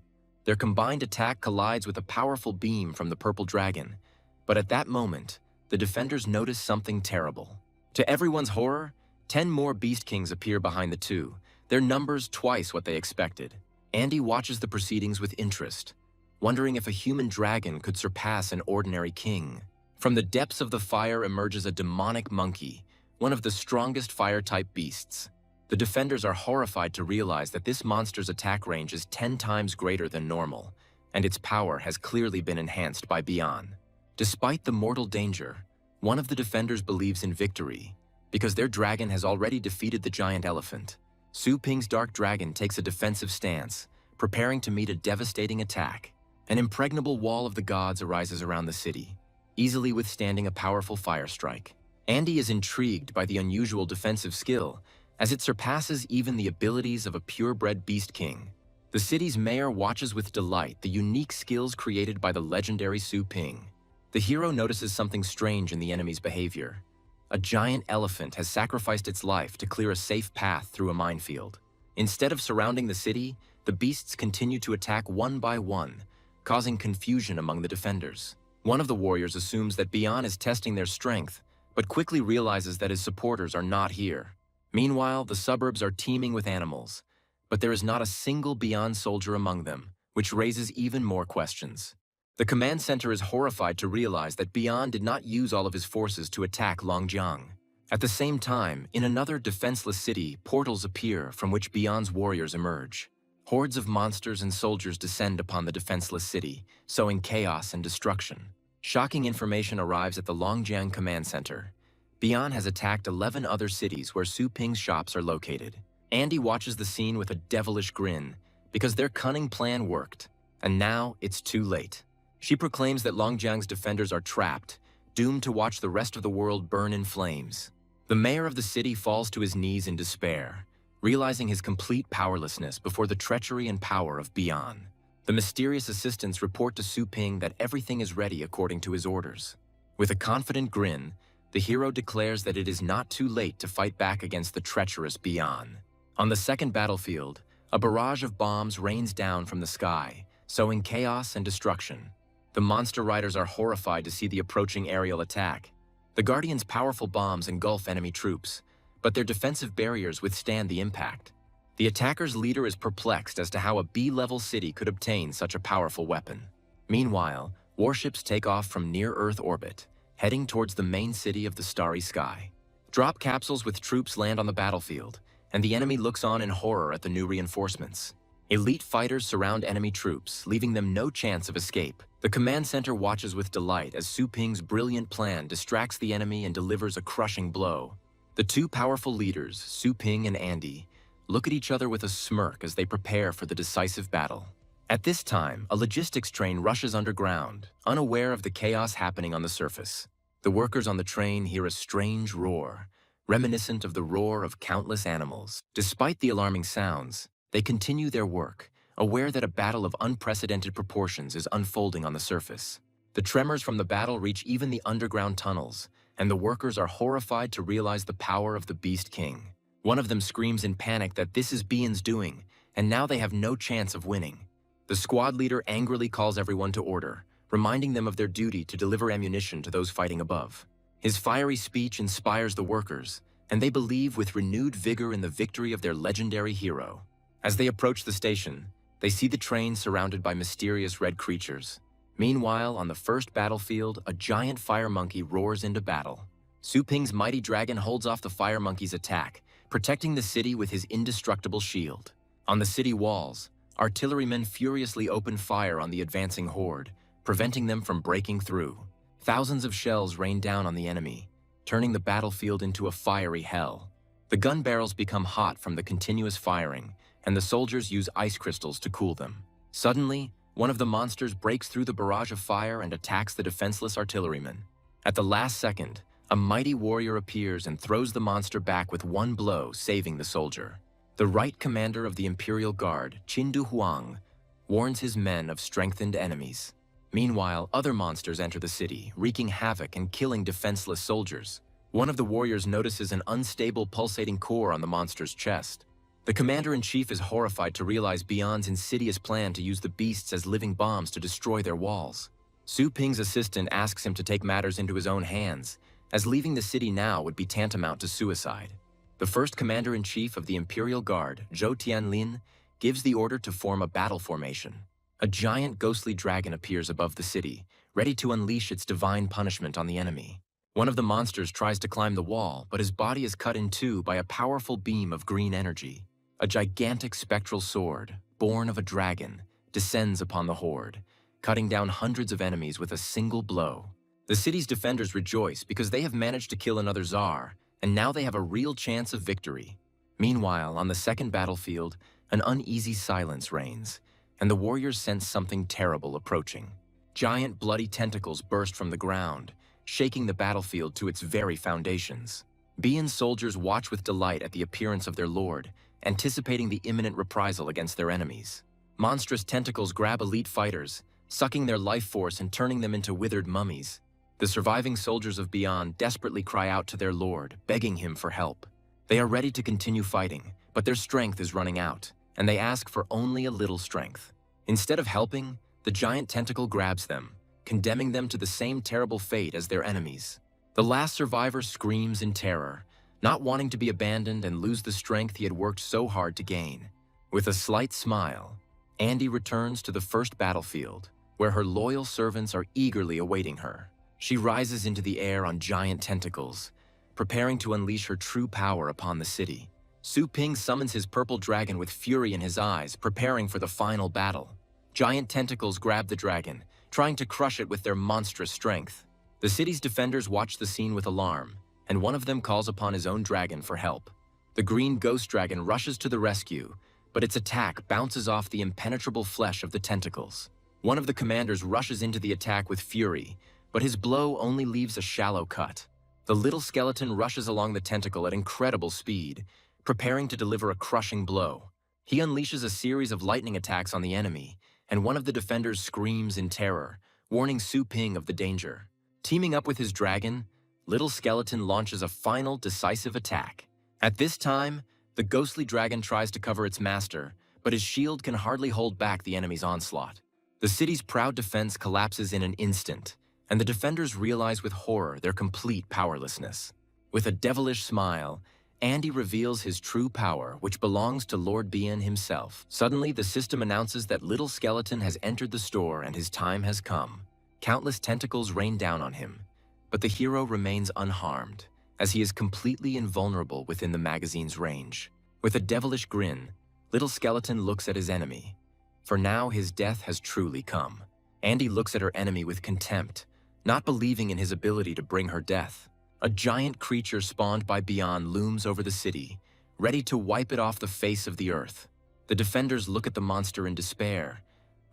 Their combined attack collides with a powerful beam from the purple dragon, but at that moment, the defenders notice something terrible. To everyone's horror, 10 more beast kings appear behind the two, their numbers twice what they expected. Andy watches the proceedings with interest, wondering if a human dragon could surpass an ordinary king. From the depths of the fire emerges a demonic monkey, one of the strongest fire-type beasts. The defenders are horrified to realize that this monster's attack range is 10 times greater than normal, and its power has clearly been enhanced by Beyond. Despite the mortal danger, one of the defenders believes in victory, because their dragon has already defeated the giant elephant. Su Ping's dark dragon takes a defensive stance, preparing to meet a devastating attack. An impregnable wall of the gods arises around the city, easily withstanding a powerful fire strike. Andy is intrigued by the unusual defensive skill, as it surpasses even the abilities of a purebred beast king. The city's mayor watches with delight the unique skills created by the legendary Su Ping. The hero notices something strange in the enemy's behavior. A giant elephant has sacrificed its life to clear a safe path through a minefield. Instead of surrounding the city, the beasts continue to attack one by one, causing confusion among the defenders. One of the warriors assumes that Beyond is testing their strength, but quickly realizes that his supporters are not here. Meanwhile, the suburbs are teeming with animals, but there is not a single Beyond soldier among them, which raises even more questions. The command center is horrified to realize that Beyond did not use all of his forces to attack Longjiang. At the same time, in another defenseless city, portals appear from which Beyond's warriors emerge. Hordes of monsters and soldiers descend upon the defenseless city, sowing chaos and destruction. Shocking information arrives at the Longjiang command center. Beyond has attacked 11 other cities where Su Ping's shops are located. Andy watches the scene with a devilish grin, because their cunning plan worked, and now it's too late. She proclaims that Longjiang's defenders are trapped, doomed to watch the rest of the world burn in flames. The mayor of the city falls to his knees in despair, realizing his complete powerlessness before the treachery and power of Beyond. The mysterious assistants report to Su Ping that everything is ready according to his orders. With a confident grin, the hero declares that it is not too late to fight back against the treacherous Beyond. On the second battlefield, a barrage of bombs rains down from the sky, sowing chaos and destruction. The monster riders are horrified to see the approaching aerial attack. The Guardians' powerful bombs engulf enemy troops, but their defensive barriers withstand the impact. The attacker's leader is perplexed as to how a B-level city could obtain such a powerful weapon. Meanwhile, warships take off from near-Earth orbit, heading towards the main city of the starry sky. Drop capsules with troops land on the battlefield, and the enemy looks on in horror at the new reinforcements. Elite fighters surround enemy troops, leaving them no chance of escape. The command center watches with delight as Su Ping's brilliant plan distracts the enemy and delivers a crushing blow. The two powerful leaders, Su Ping and Andy, look at each other with a smirk as they prepare for the decisive battle. At this time, a logistics train rushes underground, unaware of the chaos happening on the surface. The workers on the train hear a strange roar, reminiscent of the roar of countless animals. Despite the alarming sounds, they continue their work, aware that a battle of unprecedented proportions is unfolding on the surface. The tremors from the battle reach even the underground tunnels, and the workers are horrified to realize the power of the Beast King. One of them screams in panic that this is Bian's doing, and now they have no chance of winning. The squad leader angrily calls everyone to order, reminding them of their duty to deliver ammunition to those fighting above. His fiery speech inspires the workers, and they believe with renewed vigor in the victory of their legendary hero. As they approach the station, they see the train surrounded by mysterious red creatures. Meanwhile, on the first battlefield, a giant fire monkey roars into battle. Su Ping's mighty dragon holds off the fire monkey's attack, protecting the city with his indestructible shield. On the city walls, artillerymen furiously open fire on the advancing horde, preventing them from breaking through. Thousands of shells rain down on the enemy, turning the battlefield into a fiery hell. The gun barrels become hot from the continuous firing, and the soldiers use ice crystals to cool them. Suddenly, one of the monsters breaks through the barrage of fire and attacks the defenseless artillerymen. At the last second, a mighty warrior appears and throws the monster back with one blow, saving the soldier. The right commander of the Imperial Guard, Qin Du Huang, warns his men of strengthened enemies. Meanwhile, other monsters enter the city, wreaking havoc and killing defenseless soldiers. One of the warriors notices an unstable pulsating core on the monster's chest. The commander-in-chief is horrified to realize Bian's insidious plan to use the beasts as living bombs to destroy their walls. Su Ping's assistant asks him to take matters into his own hands, as leaving the city now would be tantamount to suicide. The first commander-in-chief of the Imperial Guard, Zhou Tianlin, gives the order to form a battle formation. A giant ghostly dragon appears above the city, ready to unleash its divine punishment on the enemy. One of the monsters tries to climb the wall, but his body is cut in two by a powerful beam of green energy. A gigantic spectral sword, born of a dragon, descends upon the horde, cutting down hundreds of enemies with a single blow. The city's defenders rejoice because they have managed to kill another Tsar, and now they have a real chance of victory. Meanwhile, on the second battlefield, an uneasy silence reigns, and the warriors sense something terrible approaching. Giant bloody tentacles burst from the ground, shaking the battlefield to its very foundations. Bian's soldiers watch with delight at the appearance of their lord, anticipating the imminent reprisal against their enemies. Monstrous tentacles grab elite fighters, sucking their life force and turning them into withered mummies. The surviving soldiers of Bian desperately cry out to their lord, begging him for help. They are ready to continue fighting, but their strength is running out, and they ask for only a little strength. Instead of helping, the giant tentacle grabs them, condemning them to the same terrible fate as their enemies. The last survivor screams in terror, not wanting to be abandoned and lose the strength he had worked so hard to gain. With a slight smile, Andy returns to the first battlefield, where her loyal servants are eagerly awaiting her. She rises into the air on giant tentacles, preparing to unleash her true power upon the city. Su Ping summons his purple dragon with fury in his eyes, preparing for the final battle. Giant tentacles grab the dragon, trying to crush it with their monstrous strength. The city's defenders watch the scene with alarm, and one of them calls upon his own dragon for help. The green ghost dragon rushes to the rescue, but its attack bounces off the impenetrable flesh of the tentacles. One of the commanders rushes into the attack with fury, but his blow only leaves a shallow cut. The little skeleton rushes along the tentacle at incredible speed, preparing to deliver a crushing blow. He unleashes a series of lightning attacks on the enemy, and one of the defenders screams in terror, warning Su Ping of the danger. Teaming up with his dragon, Little Skeleton launches a final, decisive attack. At this time, the ghostly dragon tries to cover its master, but his shield can hardly hold back the enemy's onslaught. The city's proud defense collapses in an instant, and the defenders realize with horror their complete powerlessness. With a devilish smile, Andy reveals his true power, which belongs to Lord Bian himself. Suddenly, the system announces that Little Skeleton has entered the store and his time has come. Countless tentacles rain down on him, but the hero remains unharmed, as he is completely invulnerable within the magazine's range. With a devilish grin, Little Skeleton looks at his enemy, for now his death has truly come. Andy looks at her enemy with contempt, not believing in his ability to bring her death. A giant creature spawned by Bian looms over the city, ready to wipe it off the face of the earth. The defenders look at the monster in despair,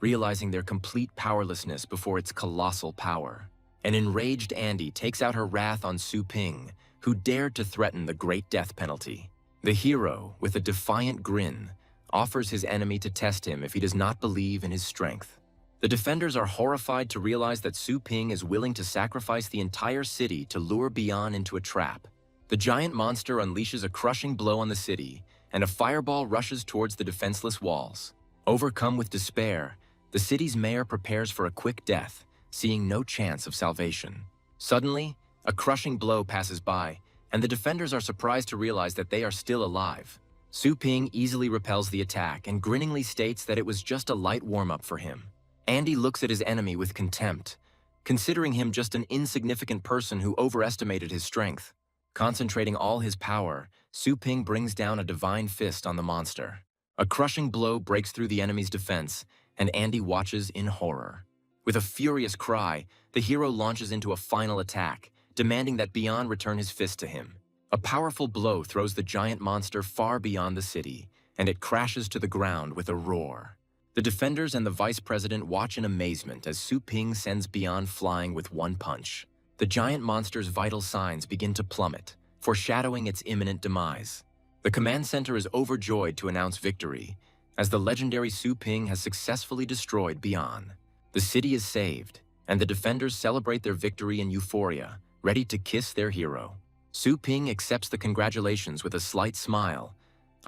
realizing their complete powerlessness before its colossal power. An enraged Andy takes out her wrath on Su Ping, who dared to threaten the great death penalty. The hero, with a defiant grin, offers his enemy to test him if he does not believe in his strength. The defenders are horrified to realize that Su Ping is willing to sacrifice the entire city to lure Bian into a trap. The giant monster unleashes a crushing blow on the city, and a fireball rushes towards the defenseless walls. Overcome with despair, the city's mayor prepares for a quick death, seeing no chance of salvation. Suddenly, a crushing blow passes by, and the defenders are surprised to realize that they are still alive. Su Ping easily repels the attack and grinningly states that it was just a light warm-up for him. Andy looks at his enemy with contempt, considering him just an insignificant person who overestimated his strength. Concentrating all his power, Su Ping brings down a divine fist on the monster. A crushing blow breaks through the enemy's defense, and Andy watches in horror. With a furious cry, the hero launches into a final attack, demanding that Bian return his fist to him. A powerful blow throws the giant monster far beyond the city, and it crashes to the ground with a roar. The defenders and the vice president watch in amazement as Su Ping sends Bian flying with one punch. The giant monster's vital signs begin to plummet, foreshadowing its imminent demise. The command center is overjoyed to announce victory, as the legendary Su Ping has successfully destroyed Bian. The city is saved, and the defenders celebrate their victory in euphoria, ready to kiss their hero. Su Ping accepts the congratulations with a slight smile,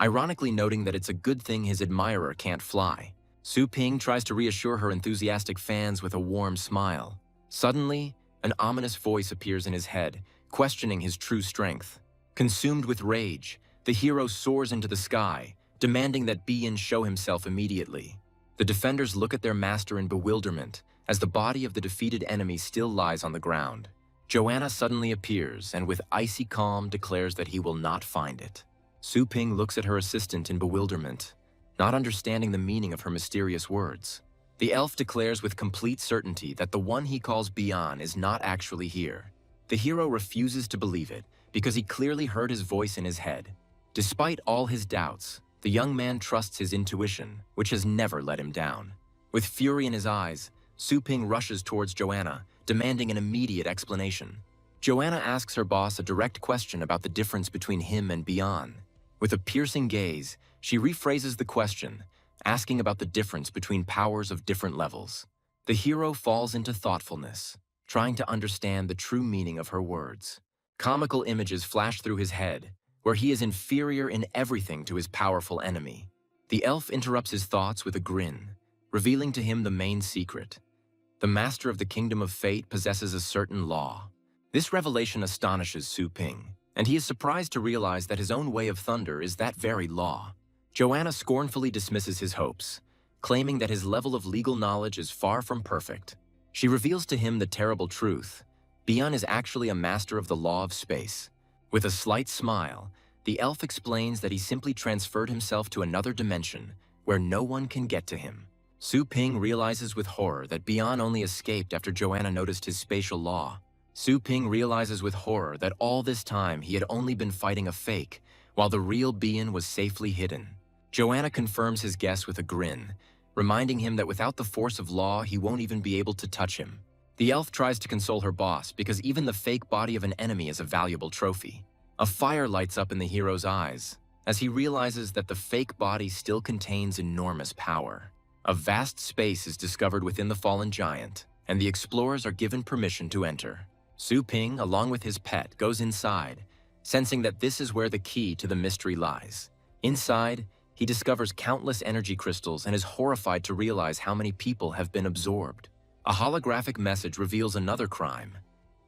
ironically noting that it's a good thing his admirer can't fly. Su Ping tries to reassure her enthusiastic fans with a warm smile. Suddenly, an ominous voice appears in his head, questioning his true strength. Consumed with rage, the hero soars into the sky, demanding that Bian show himself immediately. The defenders look at their master in bewilderment, as the body of the defeated enemy still lies on the ground. Joanna suddenly appears and with icy calm declares that he will not find it. Su Ping looks at her assistant in bewilderment, not understanding the meaning of her mysterious words. The elf declares with complete certainty that the one he calls Bian is not actually here. The hero refuses to believe it because he clearly heard his voice in his head. Despite all his doubts, the young man trusts his intuition, which has never let him down. With fury in his eyes, Su Ping rushes towards Joanna, demanding an immediate explanation. Joanna asks her boss a direct question about the difference between him and Bian. With a piercing gaze, she rephrases the question, asking about the difference between powers of different levels. The hero falls into thoughtfulness, trying to understand the true meaning of her words. Comical images flash through his head, where he is inferior in everything to his powerful enemy. The elf interrupts his thoughts with a grin, revealing to him the main secret. The master of the Kingdom of Fate possesses a certain law. This revelation astonishes Su Ping, and he is surprised to realize that his own way of thunder is that very law. Joanna scornfully dismisses his hopes, claiming that his level of legal knowledge is far from perfect. She reveals to him the terrible truth. Bian is actually a master of the law of space. With a slight smile, the elf explains that he simply transferred himself to another dimension where no one can get to him. Su Ping realizes with horror that Bian only escaped after Joanna noticed his spatial law. Su Ping realizes with horror that all this time he had only been fighting a fake, while the real Bian was safely hidden. Joanna confirms his guess with a grin, reminding him that without the force of law, he won't even be able to touch him. The elf tries to console her boss because even the fake body of an enemy is a valuable trophy. A fire lights up in the hero's eyes as he realizes that the fake body still contains enormous power. A vast space is discovered within the fallen giant, and the explorers are given permission to enter. Su Ping, along with his pet, goes inside, sensing that this is where the key to the mystery lies. Inside, he discovers countless energy crystals and is horrified to realize how many people have been absorbed. A holographic message reveals another crime.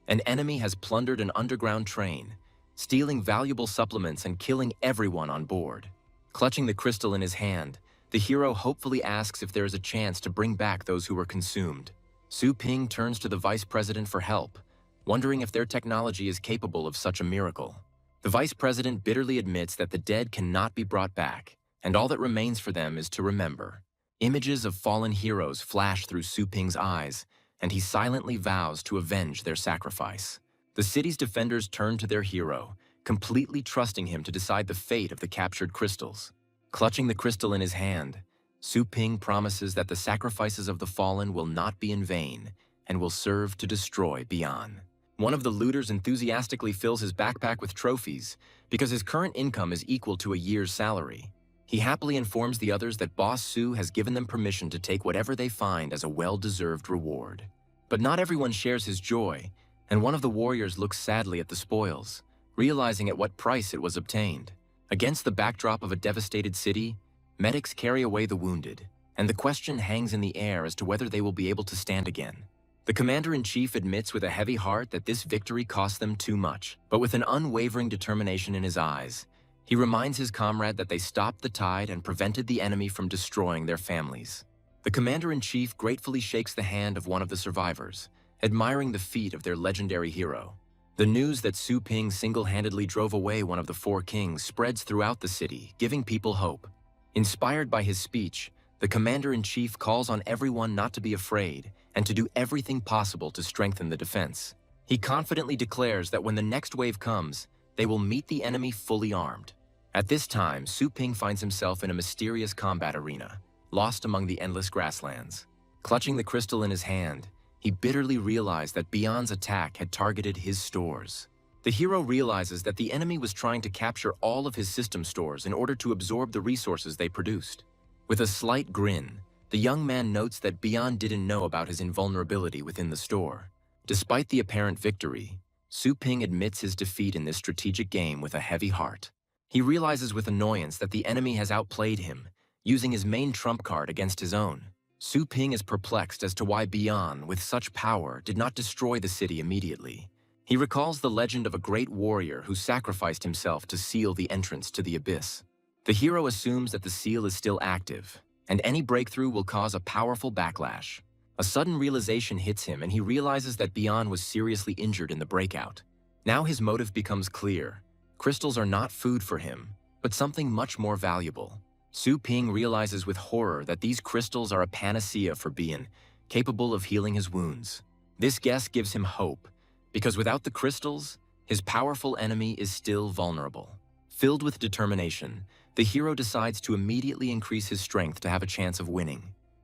An enemy has plundered an underground train, stealing valuable supplements and killing everyone on board. Clutching the crystal in his hand, the hero hopefully asks if there is a chance to bring back those who were consumed. Su Ping turns to the vice president for help, wondering if their technology is capable of such a miracle. The vice president bitterly admits that the dead cannot be brought back, and all that remains for them is to remember. Images of fallen heroes flash through Su Ping's eyes, and he silently vows to avenge their sacrifice. The city's defenders turn to their hero, completely trusting him to decide the fate of the captured crystals. Clutching the crystal in his hand, Su Ping promises that the sacrifices of the fallen will not be in vain and will serve to destroy Bian. One of the looters enthusiastically fills his backpack with trophies because his current income is equal to a year's salary. He happily informs the others that Boss Su has given them permission to take whatever they find as a well-deserved reward. But not everyone shares his joy, and one of the warriors looks sadly at the spoils, realizing at what price it was obtained. Against the backdrop of a devastated city, medics carry away the wounded, and the question hangs in the air as to whether they will be able to stand again. The commander-in-chief admits with a heavy heart that this victory cost them too much, but with an unwavering determination in his eyes, he reminds his comrade that they stopped the tide and prevented the enemy from destroying their families. The commander-in-chief gratefully shakes the hand of one of the survivors, admiring the feat of their legendary hero. The news that Su Ping single-handedly drove away one of the four kings spreads throughout the city, giving people hope. Inspired by his speech, the commander-in-chief calls on everyone not to be afraid and to do everything possible to strengthen the defense. He confidently declares that when the next wave comes, they will meet the enemy fully armed. At this time, Su Ping finds himself in a mysterious combat arena, lost among the endless grasslands. Clutching the crystal in his hand, he bitterly realized that Beyond's attack had targeted his stores. The hero realizes that the enemy was trying to capture all of his system stores in order to absorb the resources they produced. With a slight grin, the young man notes that Beyond didn't know about his invulnerability within the store. Despite the apparent victory, Su Ping admits his defeat in this strategic game with a heavy heart. He realizes with annoyance that the enemy has outplayed him, using his main trump card against his own. Su Ping is perplexed as to why Beyond, with such power, did not destroy the city immediately. He recalls the legend of a great warrior who sacrificed himself to seal the entrance to the abyss. The hero assumes that the seal is still active, and any breakthrough will cause a powerful backlash. A sudden realization hits him, and he realizes that Beyond was seriously injured in the breakout. Now his motive becomes clear. Crystals are not food for him, but something much more valuable. Su Ping realizes with horror that these crystals are a panacea for Beyond, capable of healing his wounds. This guess gives him hope, because without the crystals, his powerful enemy is still vulnerable. Filled with determination, the hero decides to immediately increase his strength to have a chance of winning.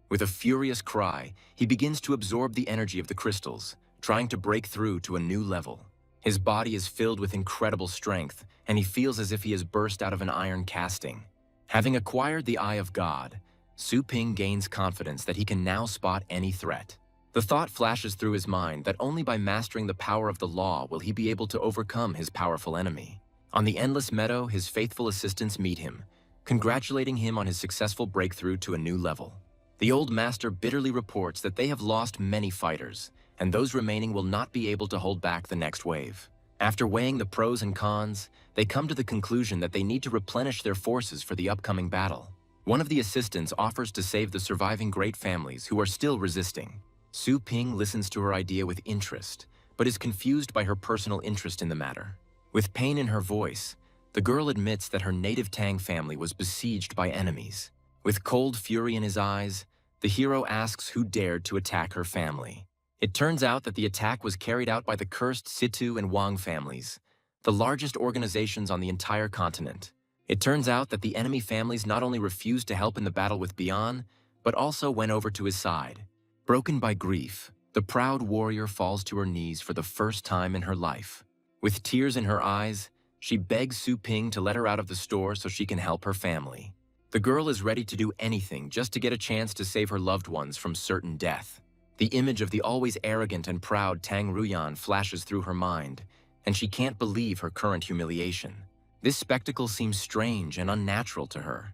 With a furious cry, he begins to absorb the energy of the crystals, trying to break through to a new level. His body is filled with incredible strength, and he feels as if he has burst out of an iron casting. Having acquired the Eye of God, Su Ping gains confidence that he can now spot any threat. The thought flashes through his mind that only by mastering the power of the law will he be able to overcome his powerful enemy. On the endless meadow, his faithful assistants meet him, congratulating him on his successful breakthrough to a new level. The old master bitterly reports that they have lost many fighters, and those remaining will not be able to hold back the next wave. After weighing the pros and cons, they come to the conclusion that they need to replenish their forces for the upcoming battle. One of the assistants offers to save the surviving great families who are still resisting. Su Ping listens to her idea with interest, but is confused by her personal interest in the matter. With pain in her voice, the girl admits that her native Tang family was besieged by enemies. With cold fury in his eyes, the hero asks who dared to attack her family. It turns out that the attack was carried out by the cursed Situ and Wang families, the largest organizations on the entire continent. It turns out that the enemy families not only refused to help in the battle with Beyond, but also went over to his side. Broken by grief, the proud warrior falls to her knees for the first time in her life. With tears in her eyes, she begs Su Ping to let her out of the store so she can help her family. The girl is ready to do anything just to get a chance to save her loved ones from certain death. The image of the always arrogant and proud Tang Ruyan flashes through her mind, and she can't believe her current humiliation. This spectacle seems strange and unnatural to her,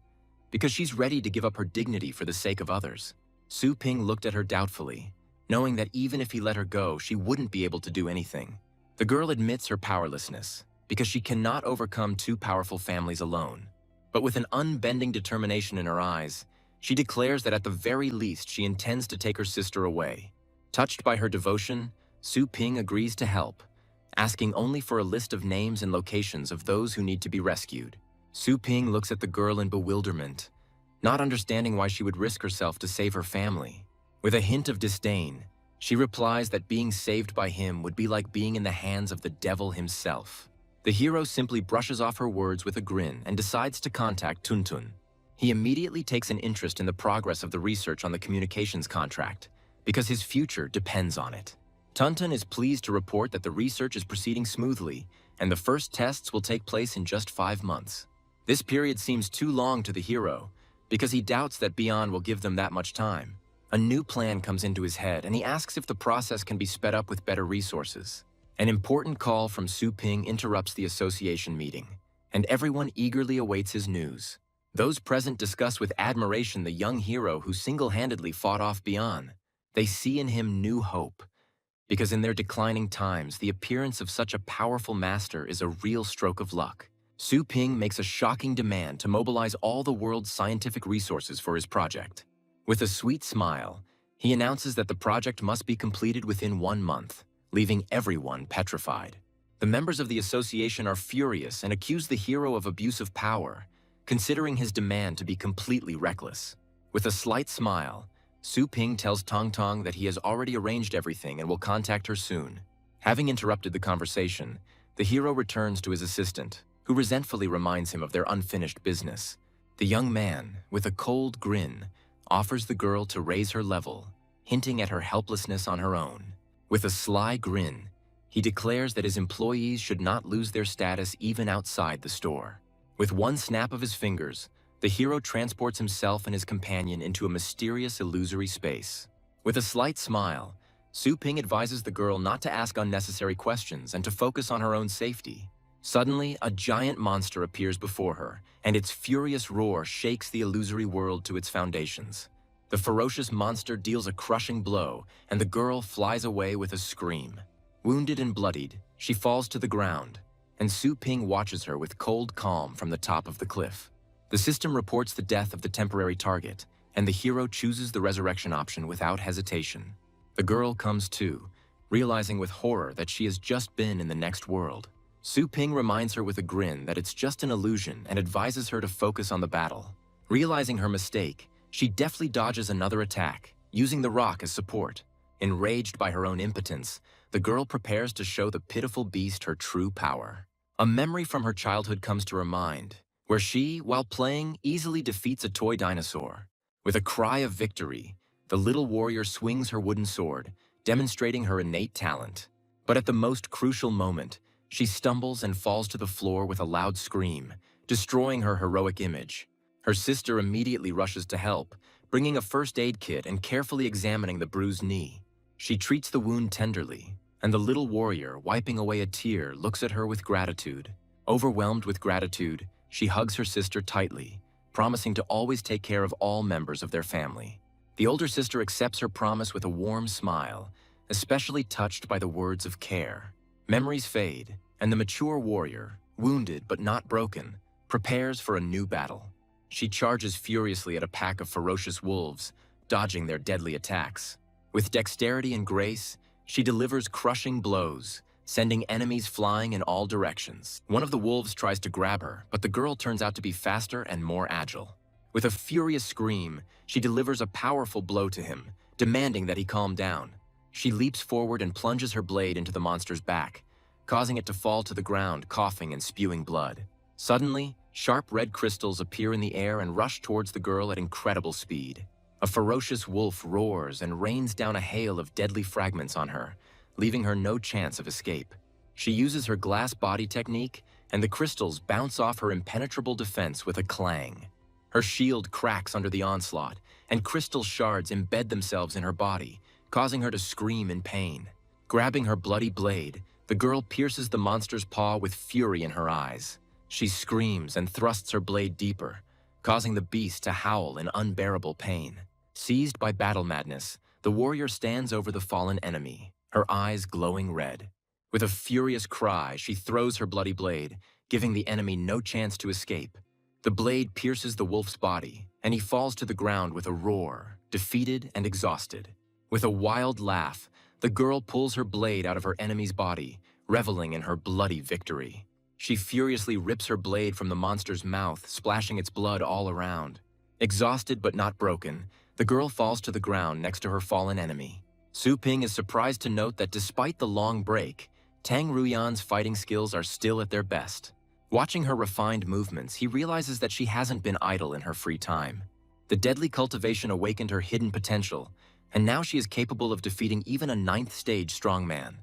because she's ready to give up her dignity for the sake of others. Su Ping looked at her doubtfully, knowing that even if he let her go, she wouldn't be able to do anything. The girl admits her powerlessness, because she cannot overcome two powerful families alone. But with an unbending determination in her eyes, she declares that at the very least she intends to take her sister away. Touched by her devotion, Su Ping agrees to help, asking only for a list of names and locations of those who need to be rescued. Su Ping looks at the girl in bewilderment, not understanding why she would risk herself to save her family. With a hint of disdain, she replies that being saved by him would be like being in the hands of the devil himself. The hero simply brushes off her words with a grin and decides to contact Tuntun. He immediately takes an interest in the progress of the research on the communications contract, because his future depends on it. Tuntun is pleased to report that the research is proceeding smoothly, and the first tests will take place in just 5 months. This period seems too long to the hero because he doubts that Beyond will give them that much time. A new plan comes into his head, and he asks if the process can be sped up with better resources. An important call from Su Ping interrupts the association meeting, and everyone eagerly awaits his news. Those present discuss with admiration the young hero who single-handedly fought off Beyond. They see in him new hope, because in their declining times, the appearance of such a powerful master is a real stroke of luck. Su Ping makes a shocking demand to mobilize all the world's scientific resources for his project. With a sweet smile, he announces that the project must be completed within 1 month, leaving everyone petrified. The members of the association are furious and accuse the hero of abuse of power, considering his demand to be completely reckless. With a slight smile, Su Ping tells Tong Tong that he has already arranged everything and will contact her soon. Having interrupted the conversation, the hero returns to his assistant, who resentfully reminds him of their unfinished business. The young man, with a cold grin, offers the girl to raise her level, hinting at her helplessness on her own. With a sly grin, he declares that his employees should not lose their status even outside the store. With one snap of his fingers, the hero transports himself and his companion into a mysterious illusory space. With a slight smile, Su Ping advises the girl not to ask unnecessary questions and to focus on her own safety. Suddenly, a giant monster appears before her, and its furious roar shakes the illusory world to its foundations. The ferocious monster deals a crushing blow, and the girl flies away with a scream. Wounded and bloodied, she falls to the ground, and Su Ping watches her with cold calm from the top of the cliff. The system reports the death of the temporary target, and the hero chooses the resurrection option without hesitation. The girl comes to, realizing with horror that she has just been in the next world. Su Ping reminds her with a grin that it's just an illusion and advises her to focus on the battle. Realizing her mistake, she deftly dodges another attack, using the rock as support. Enraged by her own impotence, the girl prepares to show the pitiful beast her true power. A memory from her childhood comes to her mind, where she, while playing, easily defeats a toy dinosaur. With a cry of victory, the little warrior swings her wooden sword, demonstrating her innate talent. But at the most crucial moment, she stumbles and falls to the floor with a loud scream, destroying her heroic image. Her sister immediately rushes to help, bringing a first aid kit and carefully examining the bruised knee. She treats the wound tenderly, and the little warrior, wiping away a tear, looks at her with gratitude. Overwhelmed with gratitude, she hugs her sister tightly, promising to always take care of all members of their family. The older sister accepts her promise with a warm smile, especially touched by the words of care. Memories fade, and the mature warrior, wounded but not broken, prepares for a new battle. She charges furiously at a pack of ferocious wolves, dodging their deadly attacks. With dexterity and grace, she delivers crushing blows, sending enemies flying in all directions. One of the wolves tries to grab her, but the girl turns out to be faster and more agile. With a furious scream, she delivers a powerful blow to him, demanding that he calm down. She leaps forward and plunges her blade into the monster's back, causing it to fall to the ground, coughing and spewing blood. Suddenly, sharp red crystals appear in the air and rush towards the girl at incredible speed. A ferocious wolf roars and rains down a hail of deadly fragments on her, leaving her no chance of escape. She uses her glass body technique, and the crystals bounce off her impenetrable defense with a clang. Her shield cracks under the onslaught, and crystal shards embed themselves in her body, causing her to scream in pain. Grabbing her bloody blade, the girl pierces the monster's paw with fury in her eyes. She screams and thrusts her blade deeper, causing the beast to howl in unbearable pain. Seized by battle madness, the warrior stands over the fallen enemy, her eyes glowing red. With a furious cry, she throws her bloody blade, giving the enemy no chance to escape. The blade pierces the wolf's body, and he falls to the ground with a roar, defeated and exhausted. With a wild laugh, the girl pulls her blade out of her enemy's body, reveling in her bloody victory. She furiously rips her blade from the monster's mouth, splashing its blood all around. Exhausted but not broken, the girl falls to the ground next to her fallen enemy. Su Ping is surprised to note that despite the long break, Tang Ruyan's fighting skills are still at their best. Watching her refined movements, he realizes that she hasn't been idle in her free time. The deadly cultivation awakened her hidden potential, and now she is capable of defeating even a 9th stage strongman.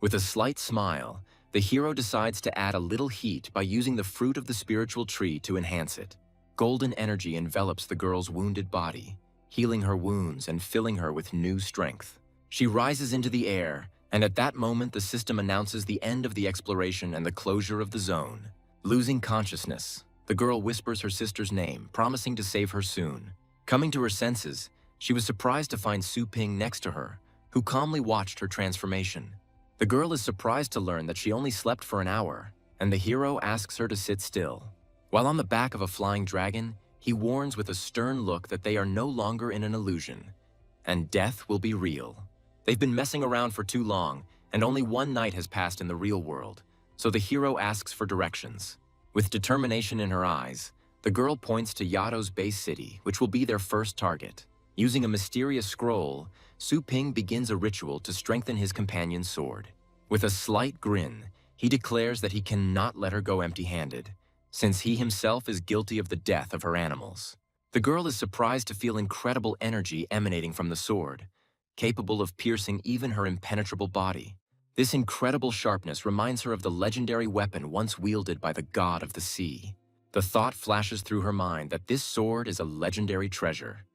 With a slight smile, the The hero decides to add a little heat by using the fruit of the spiritual tree to enhance it. Golden energy envelops the girl's wounded body, healing her wounds and filling her with new strength. She rises into the air, and at that moment the system announces the end of the exploration and the closure of the zone. Losing consciousness, the girl whispers her sister's name, promising to save her soon. Coming to her senses, she was surprised to find Su Ping next to her, who calmly watched her transformation. The girl is surprised to learn that she only slept for an hour, and the hero asks her to sit still. While on the back of a flying dragon, he warns with a stern look that they are no longer in an illusion, and death will be real. They've been messing around for too long, and only one night has passed in the real world, so the hero asks for directions. With determination in her eyes, the girl points to Yato's base city, which will be their first target. Using a mysterious scroll, Su Ping begins a ritual to strengthen his companion's sword. With a slight grin, he declares that he cannot let her go empty-handed, since he himself is guilty of the death of her animals. The girl is surprised to feel incredible energy emanating from the sword, capable of piercing even her impenetrable body. This incredible sharpness reminds her of the legendary weapon once wielded by the god of the sea. The thought flashes through her mind that this sword is a legendary treasure,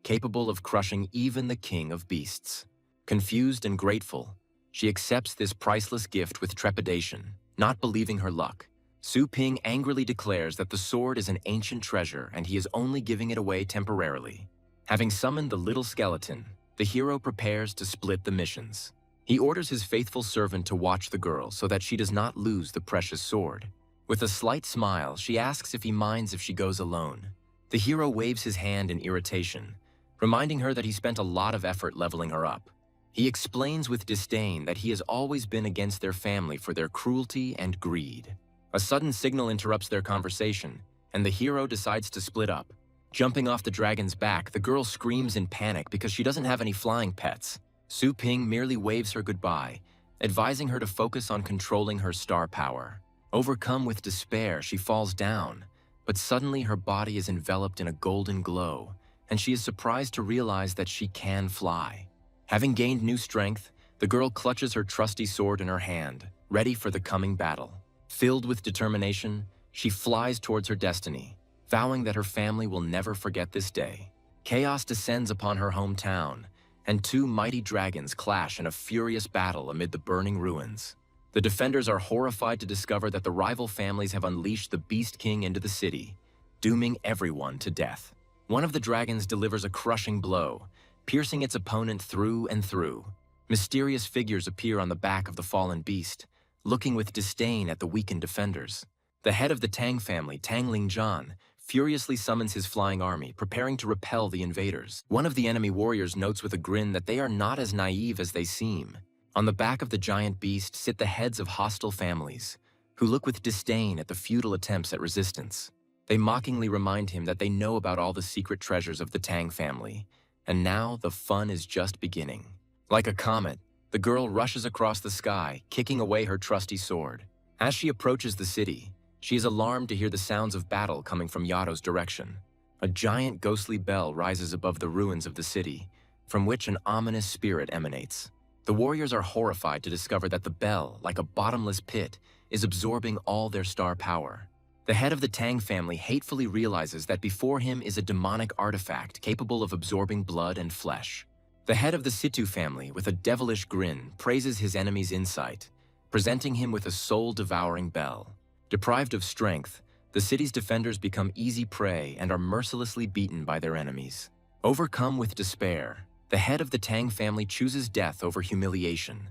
capable of crushing even the king of beasts. Confused and grateful, she accepts this priceless gift with trepidation, not believing her luck. Su Ping angrily declares that the sword is an ancient treasure and he is only giving it away temporarily. Having summoned the little skeleton, the hero prepares to split the missions. He orders his faithful servant to watch the girl so that she does not lose the precious sword. With a slight smile, she asks if he minds if she goes alone. The hero waves his hand in irritation, reminding her that he spent a lot of effort leveling her up. He explains with disdain that he has always been against their family for their cruelty and greed. A sudden signal interrupts their conversation, and the hero decides to split up. Jumping off the dragon's back, the girl screams in panic because she doesn't have any flying pets. Su Ping merely waves her goodbye, advising her to focus on controlling her star power. Overcome with despair, she falls down, but suddenly her body is enveloped in a golden glow, and she is surprised to realize that she can fly. Having gained new strength, the girl clutches her trusty sword in her hand, ready for the coming battle. Filled with determination, she flies towards her destiny, vowing that her family will never forget this day. Chaos descends upon her hometown, and two mighty dragons clash in a furious battle amid the burning ruins. The defenders are horrified to discover that the rival families have unleashed the Beast King into the city, dooming everyone to death. One of the dragons delivers a crushing blow, piercing its opponent through and through. Mysterious figures appear on the back of the fallen beast, looking with disdain at the weakened defenders. The head of the Tang family, Tang Lingzhan, furiously summons his flying army, preparing to repel the invaders. One of the enemy warriors notes with a grin that they are not as naive as they seem. On the back of the giant beast sit the heads of hostile families, who look with disdain at the futile attempts at resistance. They mockingly remind him that they know about all the secret treasures of the Tang family, and now the fun is just beginning. Like a comet, the girl rushes across the sky, kicking away her trusty sword. As she approaches the city, she is alarmed to hear the sounds of battle coming from Yato's direction. A giant ghostly bell rises above the ruins of the city, from which an ominous spirit emanates. The warriors are horrified to discover that the bell, like a bottomless pit, is absorbing all their star power. The head of the Tang family hatefully realizes that before him is a demonic artifact capable of absorbing blood and flesh. The head of the Situ family, with a devilish grin, praises his enemy's insight, presenting him with a soul-devouring bell. Deprived of strength, the city's defenders become easy prey and are mercilessly beaten by their enemies. Overcome with despair, the head of the Tang family chooses death over humiliation,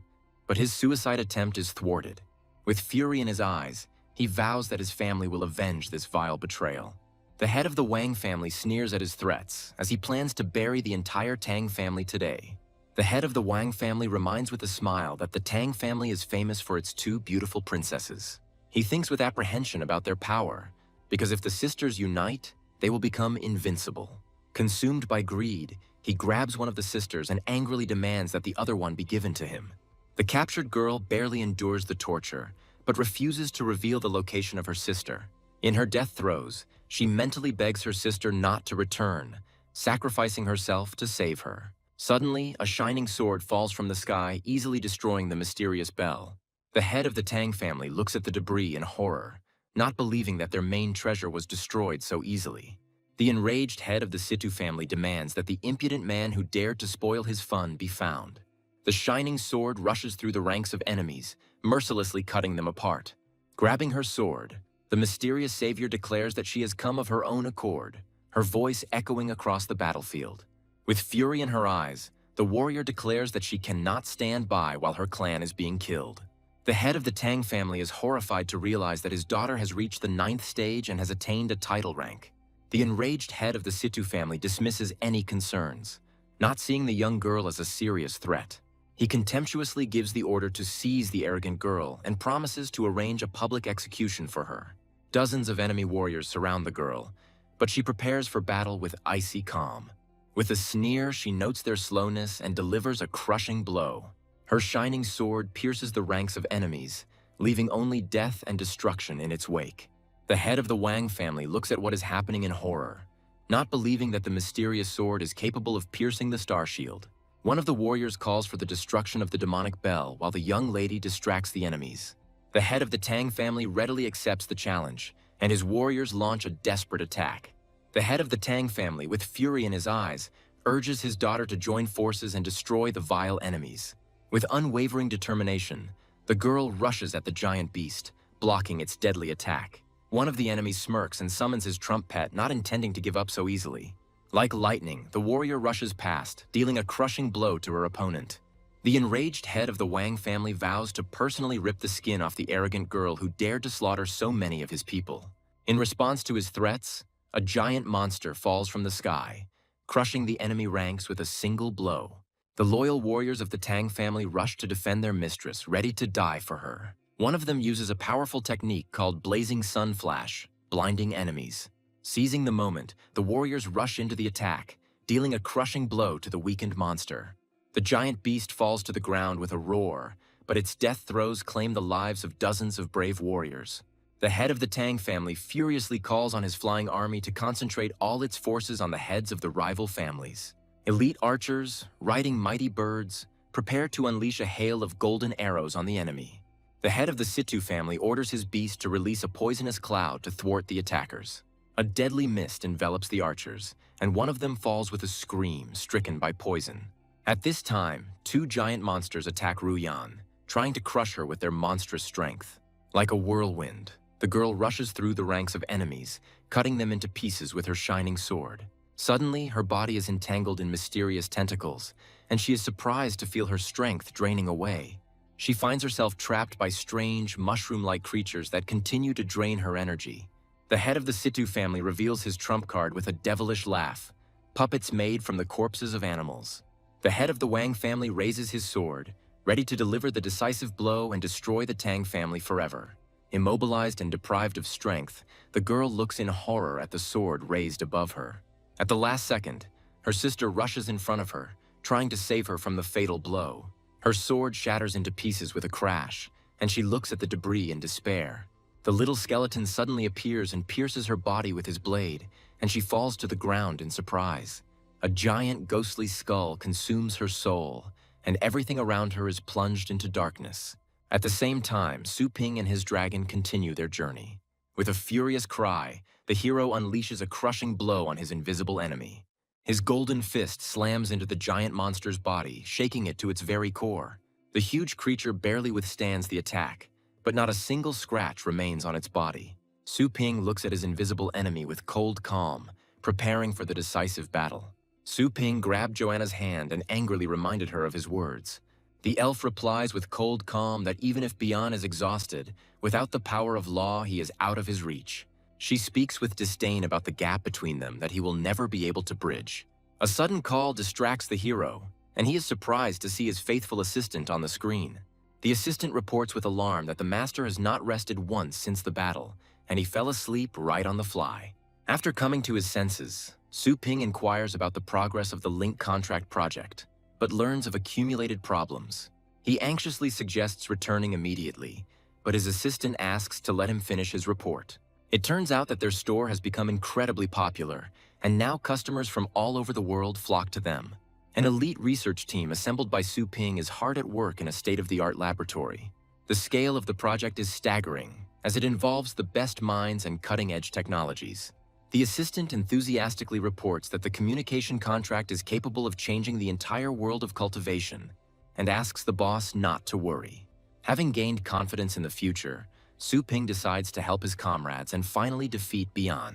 but his suicide attempt is thwarted. With fury in his eyes, he vows that his family will avenge this vile betrayal. The head of the Wang family sneers at his threats, as he plans to bury the entire Tang family today. The head of the Wang family reminds with a smile that the Tang family is famous for its two beautiful princesses. He thinks with apprehension about their power, because if the sisters unite, they will become invincible. Consumed by greed, he grabs one of the sisters and angrily demands that the other one be given to him. The captured girl barely endures the torture, but refuses to reveal the location of her sister. In her death throes, she mentally begs her sister not to return, sacrificing herself to save her. Suddenly, a shining sword falls from the sky, easily destroying the mysterious bell. The head of the Tang family looks at the debris in horror, not believing that their main treasure was destroyed so easily. The enraged head of the Situ family demands that the impudent man who dared to spoil his fun be found. The shining sword rushes through the ranks of enemies, mercilessly cutting them apart. Grabbing her sword, the mysterious savior declares that she has come of her own accord, her voice echoing across the battlefield. With fury in her eyes, the warrior declares that she cannot stand by while her clan is being killed. The head of the Tang family is horrified to realize that his daughter has reached the 9th stage and has attained a title rank. The enraged head of the Situ family dismisses any concerns, not seeing the young girl as a serious threat. He contemptuously gives the order to seize the arrogant girl and promises to arrange a public execution for her. Dozens of enemy warriors surround the girl, but she prepares for battle with icy calm. With a sneer, she notes their slowness and delivers a crushing blow. Her shining sword pierces the ranks of enemies, leaving only death and destruction in its wake. The head of the Wang family looks at what is happening in horror, not believing that the mysterious sword is capable of piercing the star shield. One of the warriors calls for the destruction of the demonic bell while the young lady distracts the enemies. The head of the Tang family readily accepts the challenge, and his warriors launch a desperate attack. The head of the Tang family, with fury in his eyes, urges his daughter to join forces and destroy the vile enemies. With unwavering determination, the girl rushes at the giant beast, blocking its deadly attack. One of the enemies smirks and summons his trump pet, not intending to give up so easily. Like lightning, the warrior rushes past, dealing a crushing blow to her opponent. The enraged head of the Wang family vows to personally rip the skin off the arrogant girl who dared to slaughter so many of his people. In response to his threats, a giant monster falls from the sky, crushing the enemy ranks with a single blow. The loyal warriors of the Tang family rush to defend their mistress, ready to die for her. One of them uses a powerful technique called Blazing Sun Flash, blinding enemies. Seizing the moment, the warriors rush into the attack, dealing a crushing blow to the weakened monster. The giant beast falls to the ground with a roar, but its death throes claim the lives of dozens of brave warriors. The head of the Tang family furiously calls on his flying army to concentrate all its forces on the heads of the rival families. Elite archers, riding mighty birds, prepare to unleash a hail of golden arrows on the enemy. The head of the Situ family orders his beast to release a poisonous cloud to thwart the attackers. A deadly mist envelops the archers, and one of them falls with a scream, stricken by poison. At this time, 2 giant monsters attack Ruyan, trying to crush her with their monstrous strength. Like a whirlwind, the girl rushes through the ranks of enemies, cutting them into pieces with her shining sword. Suddenly, her body is entangled in mysterious tentacles, and she is surprised to feel her strength draining away. She finds herself trapped by strange, mushroom-like creatures that continue to drain her energy. The head of the Situ family reveals his trump card with a devilish laugh, puppets made from the corpses of animals. The head of the Wang family raises his sword, ready to deliver the decisive blow and destroy the Tang family forever. Immobilized and deprived of strength, the girl looks in horror at the sword raised above her. At the last second, her sister rushes in front of her, trying to save her from the fatal blow. Her sword shatters into pieces with a crash, and she looks at the debris in despair. The little skeleton suddenly appears and pierces her body with his blade, and she falls to the ground in surprise. A giant ghostly skull consumes her soul, and everything around her is plunged into darkness. At the same time, Su Ping and his dragon continue their journey. With a furious cry, the hero unleashes a crushing blow on his invisible enemy. His golden fist slams into the giant monster's body, shaking it to its very core. The huge creature barely withstands the attack, but not a single scratch remains on its body. Su Ping looks at his invisible enemy with cold calm, preparing for the decisive battle. Su Ping grabbed Joanna's hand and angrily reminded her of his words. The elf replies with cold calm that even if Bian is exhausted, without the power of law he is out of his reach. She speaks with disdain about the gap between them that he will never be able to bridge. A sudden call distracts the hero, and he is surprised to see his faithful assistant on the screen. The assistant reports with alarm that the master has not rested once since the battle, and he fell asleep right on the fly. After coming to his senses, Su Ping inquires about the progress of the Link contract project, but learns of accumulated problems. He anxiously suggests returning immediately, but his assistant asks to let him finish his report. It turns out that their store has become incredibly popular, and now customers from all over the world flock to them. An elite research team assembled by Su Ping is hard at work in a state-of-the-art laboratory. The scale of the project is staggering, as it involves the best minds and cutting-edge technologies. The assistant enthusiastically reports that the communication contract is capable of changing the entire world of cultivation, and asks the boss not to worry. Having gained confidence in the future, Su Ping decides to help his comrades and finally defeat Bian.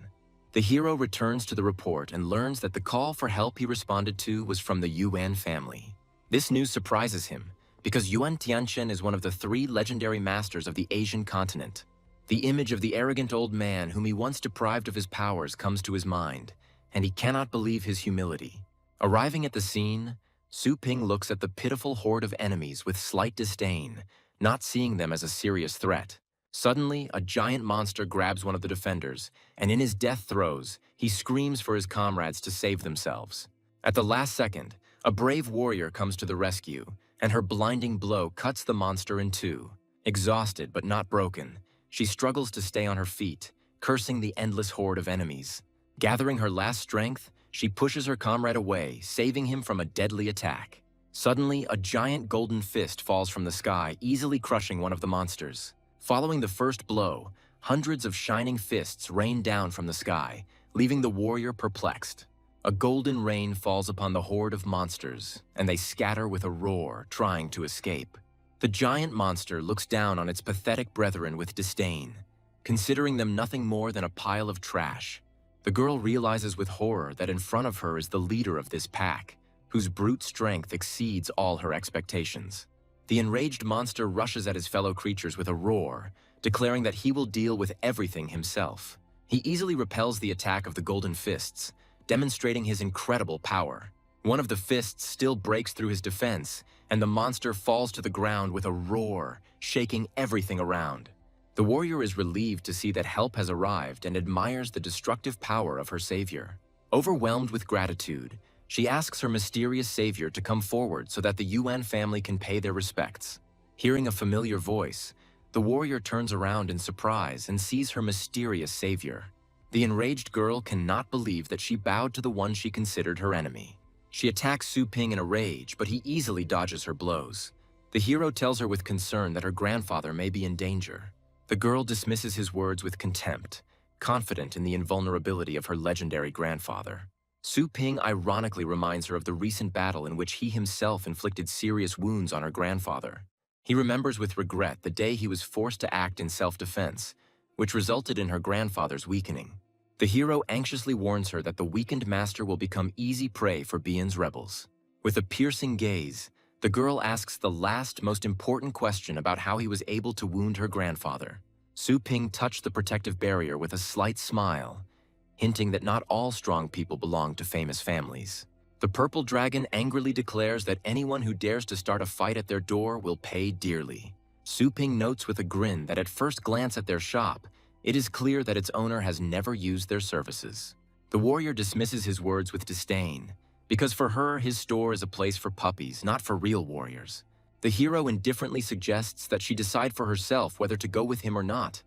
The hero returns to the report and learns that the call for help he responded to was from the Yuan family. This news surprises him, because Yuan Tianchen is one of the 3 legendary masters of the Asian continent. The image of the arrogant old man whom he once deprived of his powers comes to his mind, and he cannot believe his humility. Arriving at the scene, Su Ping looks at the pitiful horde of enemies with slight disdain, not seeing them as a serious threat. Suddenly, a giant monster grabs one of the defenders, and in his death throes, he screams for his comrades to save themselves. At the last second, a brave warrior comes to the rescue, and her blinding blow cuts the monster in 2. Exhausted but not broken, she struggles to stay on her feet, cursing the endless horde of enemies. Gathering her last strength, she pushes her comrade away, saving him from a deadly attack. Suddenly, a giant golden fist falls from the sky, easily crushing one of the monsters. Following the first blow, hundreds of shining fists rain down from the sky, leaving the warrior perplexed. A golden rain falls upon the horde of monsters, and they scatter with a roar, trying to escape. The giant monster looks down on its pathetic brethren with disdain, considering them nothing more than a pile of trash. The girl realizes with horror that in front of her is the leader of this pack, whose brute strength exceeds all her expectations. The enraged monster rushes at his fellow creatures with a roar, declaring that he will deal with everything himself. He easily repels the attack of the golden fists, demonstrating his incredible power. One of the fists still breaks through his defense, and the monster falls to the ground with a roar, shaking everything around. The warrior is relieved to see that help has arrived and admires the destructive power of her savior. Overwhelmed with gratitude, she asks her mysterious savior to come forward so that the Yuan family can pay their respects. Hearing a familiar voice, the warrior turns around in surprise and sees her mysterious savior. The enraged girl cannot believe that she bowed to the one she considered her enemy. She attacks Su Ping in a rage, but he easily dodges her blows. The hero tells her with concern that her grandfather may be in danger. The girl dismisses his words with contempt, confident in the invulnerability of her legendary grandfather. Su Ping ironically reminds her of the recent battle in which he himself inflicted serious wounds on her grandfather. He remembers with regret the day he was forced to act in self-defense, which resulted in her grandfather's weakening. The hero anxiously warns her that the weakened master will become easy prey for Bian's rebels. With a piercing gaze, the girl asks the last, most important question about how he was able to wound her grandfather. Su Ping touched the protective barrier with a slight smile, hinting that not all strong people belong to famous families. The purple dragon angrily declares that anyone who dares to start a fight at their door will pay dearly. Su Ping notes with a grin that at first glance at their shop, it is clear that its owner has never used their services. The warrior dismisses his words with disdain, because for her, his store is a place for puppies, not for real warriors. The hero indifferently suggests that she decide for herself whether to go with him or not,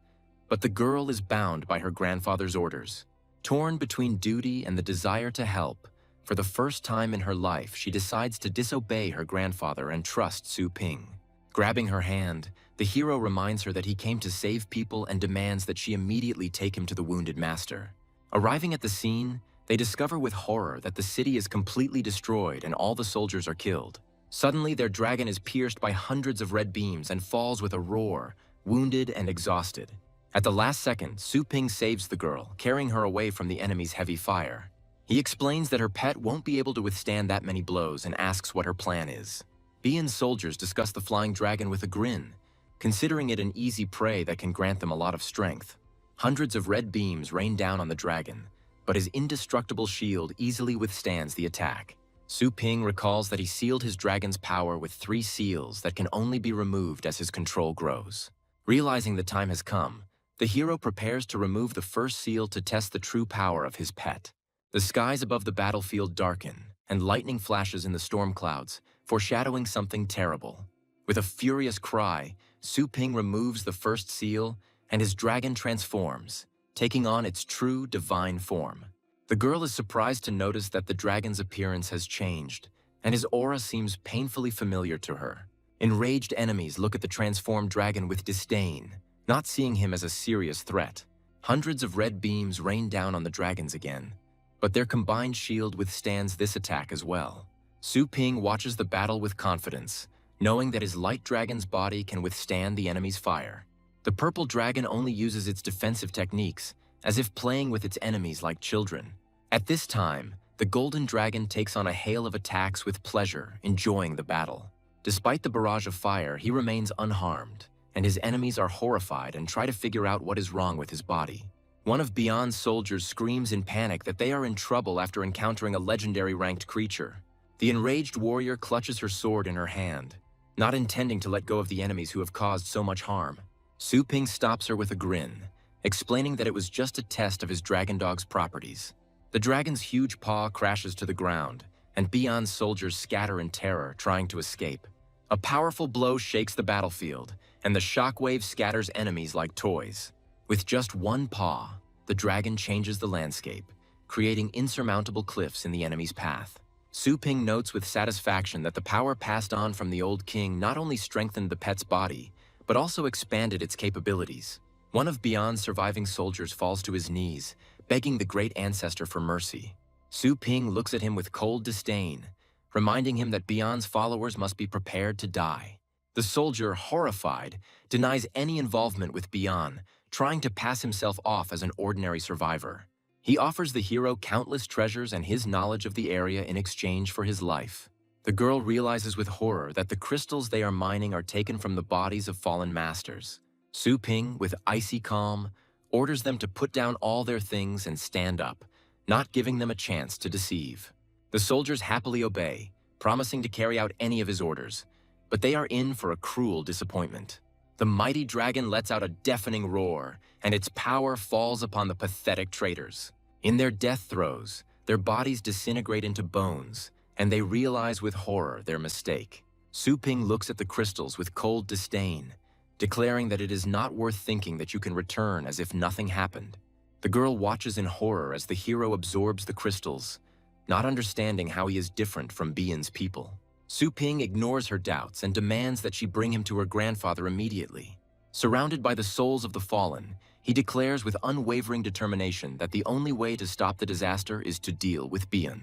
but the girl is bound by her grandfather's orders. Torn between duty and the desire to help, for the first time in her life, she decides to disobey her grandfather and trust Su Ping. Grabbing her hand, the hero reminds her that he came to save people and demands that she immediately take him to the wounded master. Arriving at the scene, they discover with horror that the city is completely destroyed and all the soldiers are killed. Suddenly, their dragon is pierced by hundreds of red beams and falls with a roar, wounded and exhausted. At the last second, Su Ping saves the girl, carrying her away from the enemy's heavy fire. He explains that her pet won't be able to withstand that many blows and asks what her plan is. Bian's soldiers discuss the flying dragon with a grin, considering it an easy prey that can grant them a lot of strength. Hundreds of red beams rain down on the dragon, but his indestructible shield easily withstands the attack. Su Ping recalls that he sealed his dragon's power with 3 seals that can only be removed as his control grows. Realizing the time has come, the hero prepares to remove the first seal to test the true power of his pet. The skies above the battlefield darken, and lightning flashes in the storm clouds, foreshadowing something terrible. With a furious cry, Su Ping removes the first seal, and his dragon transforms, taking on its true divine form. The girl is surprised to notice that the dragon's appearance has changed, and his aura seems painfully familiar to her. Enraged enemies look at the transformed dragon with disdain, not seeing him as a serious threat. Hundreds of red beams rain down on the dragons again, but their combined shield withstands this attack as well. Su Ping watches the battle with confidence, knowing that his light dragon's body can withstand the enemy's fire. The purple dragon only uses its defensive techniques, as if playing with its enemies like children. At this time, the golden dragon takes on a hail of attacks with pleasure, enjoying the battle. Despite the barrage of fire, he remains unharmed, and his enemies are horrified and try to figure out what is wrong with his body. One of Beyond's soldiers screams in panic that they are in trouble after encountering a legendary ranked creature. The enraged warrior clutches her sword in her hand, not intending to let go of the enemies who have caused so much harm. Su Ping stops her with a grin, explaining that it was just a test of his dragon dog's properties. The dragon's huge paw crashes to the ground, and Beyond's soldiers scatter in terror, trying to escape. A powerful blow shakes the battlefield, and the shockwave scatters enemies like toys. With just one paw, the dragon changes the landscape, creating insurmountable cliffs in the enemy's path. Su Ping notes with satisfaction that the power passed on from the old king not only strengthened the pet's body, but also expanded its capabilities. One of Beyond's surviving soldiers falls to his knees, begging the great ancestor for mercy. Su Ping looks at him with cold disdain, reminding him that Beyond's followers must be prepared to die. The soldier, horrified, denies any involvement with Beyond, trying to pass himself off as an ordinary survivor. He offers the hero countless treasures and his knowledge of the area in exchange for his life. The girl realizes with horror that the crystals they are mining are taken from the bodies of fallen masters. Su Ping, with icy calm, orders them to put down all their things and stand up, not giving them a chance to deceive. The soldiers happily obey, promising to carry out any of his orders, but they are in for a cruel disappointment. The mighty dragon lets out a deafening roar, and its power falls upon the pathetic traitors. In their death throes, their bodies disintegrate into bones, and they realize with horror their mistake. Su Ping looks at the crystals with cold disdain, declaring that it is not worth thinking that you can return as if nothing happened. The girl watches in horror as the hero absorbs the crystals, not understanding how he is different from Beyond's people. Su Ping ignores her doubts and demands that she bring him to her grandfather immediately. Surrounded by the souls of the fallen, he declares with unwavering determination that the only way to stop the disaster is to deal with Beyond.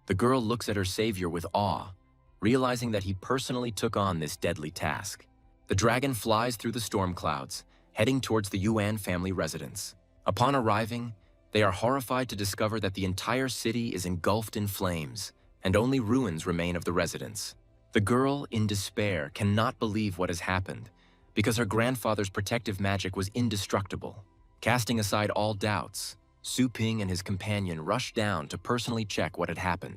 The girl looks at her savior with awe, realizing that he personally took on this deadly task. The dragon flies through the storm clouds, heading towards the Yuan family residence. Upon arriving, they are horrified to discover that the entire city is engulfed in flames, and only ruins remain of the residence. The girl, in despair, cannot believe what has happened, because her grandfather's protective magic was indestructible. Casting aside all doubts, Su Ping and his companion rush down to personally check what had happened.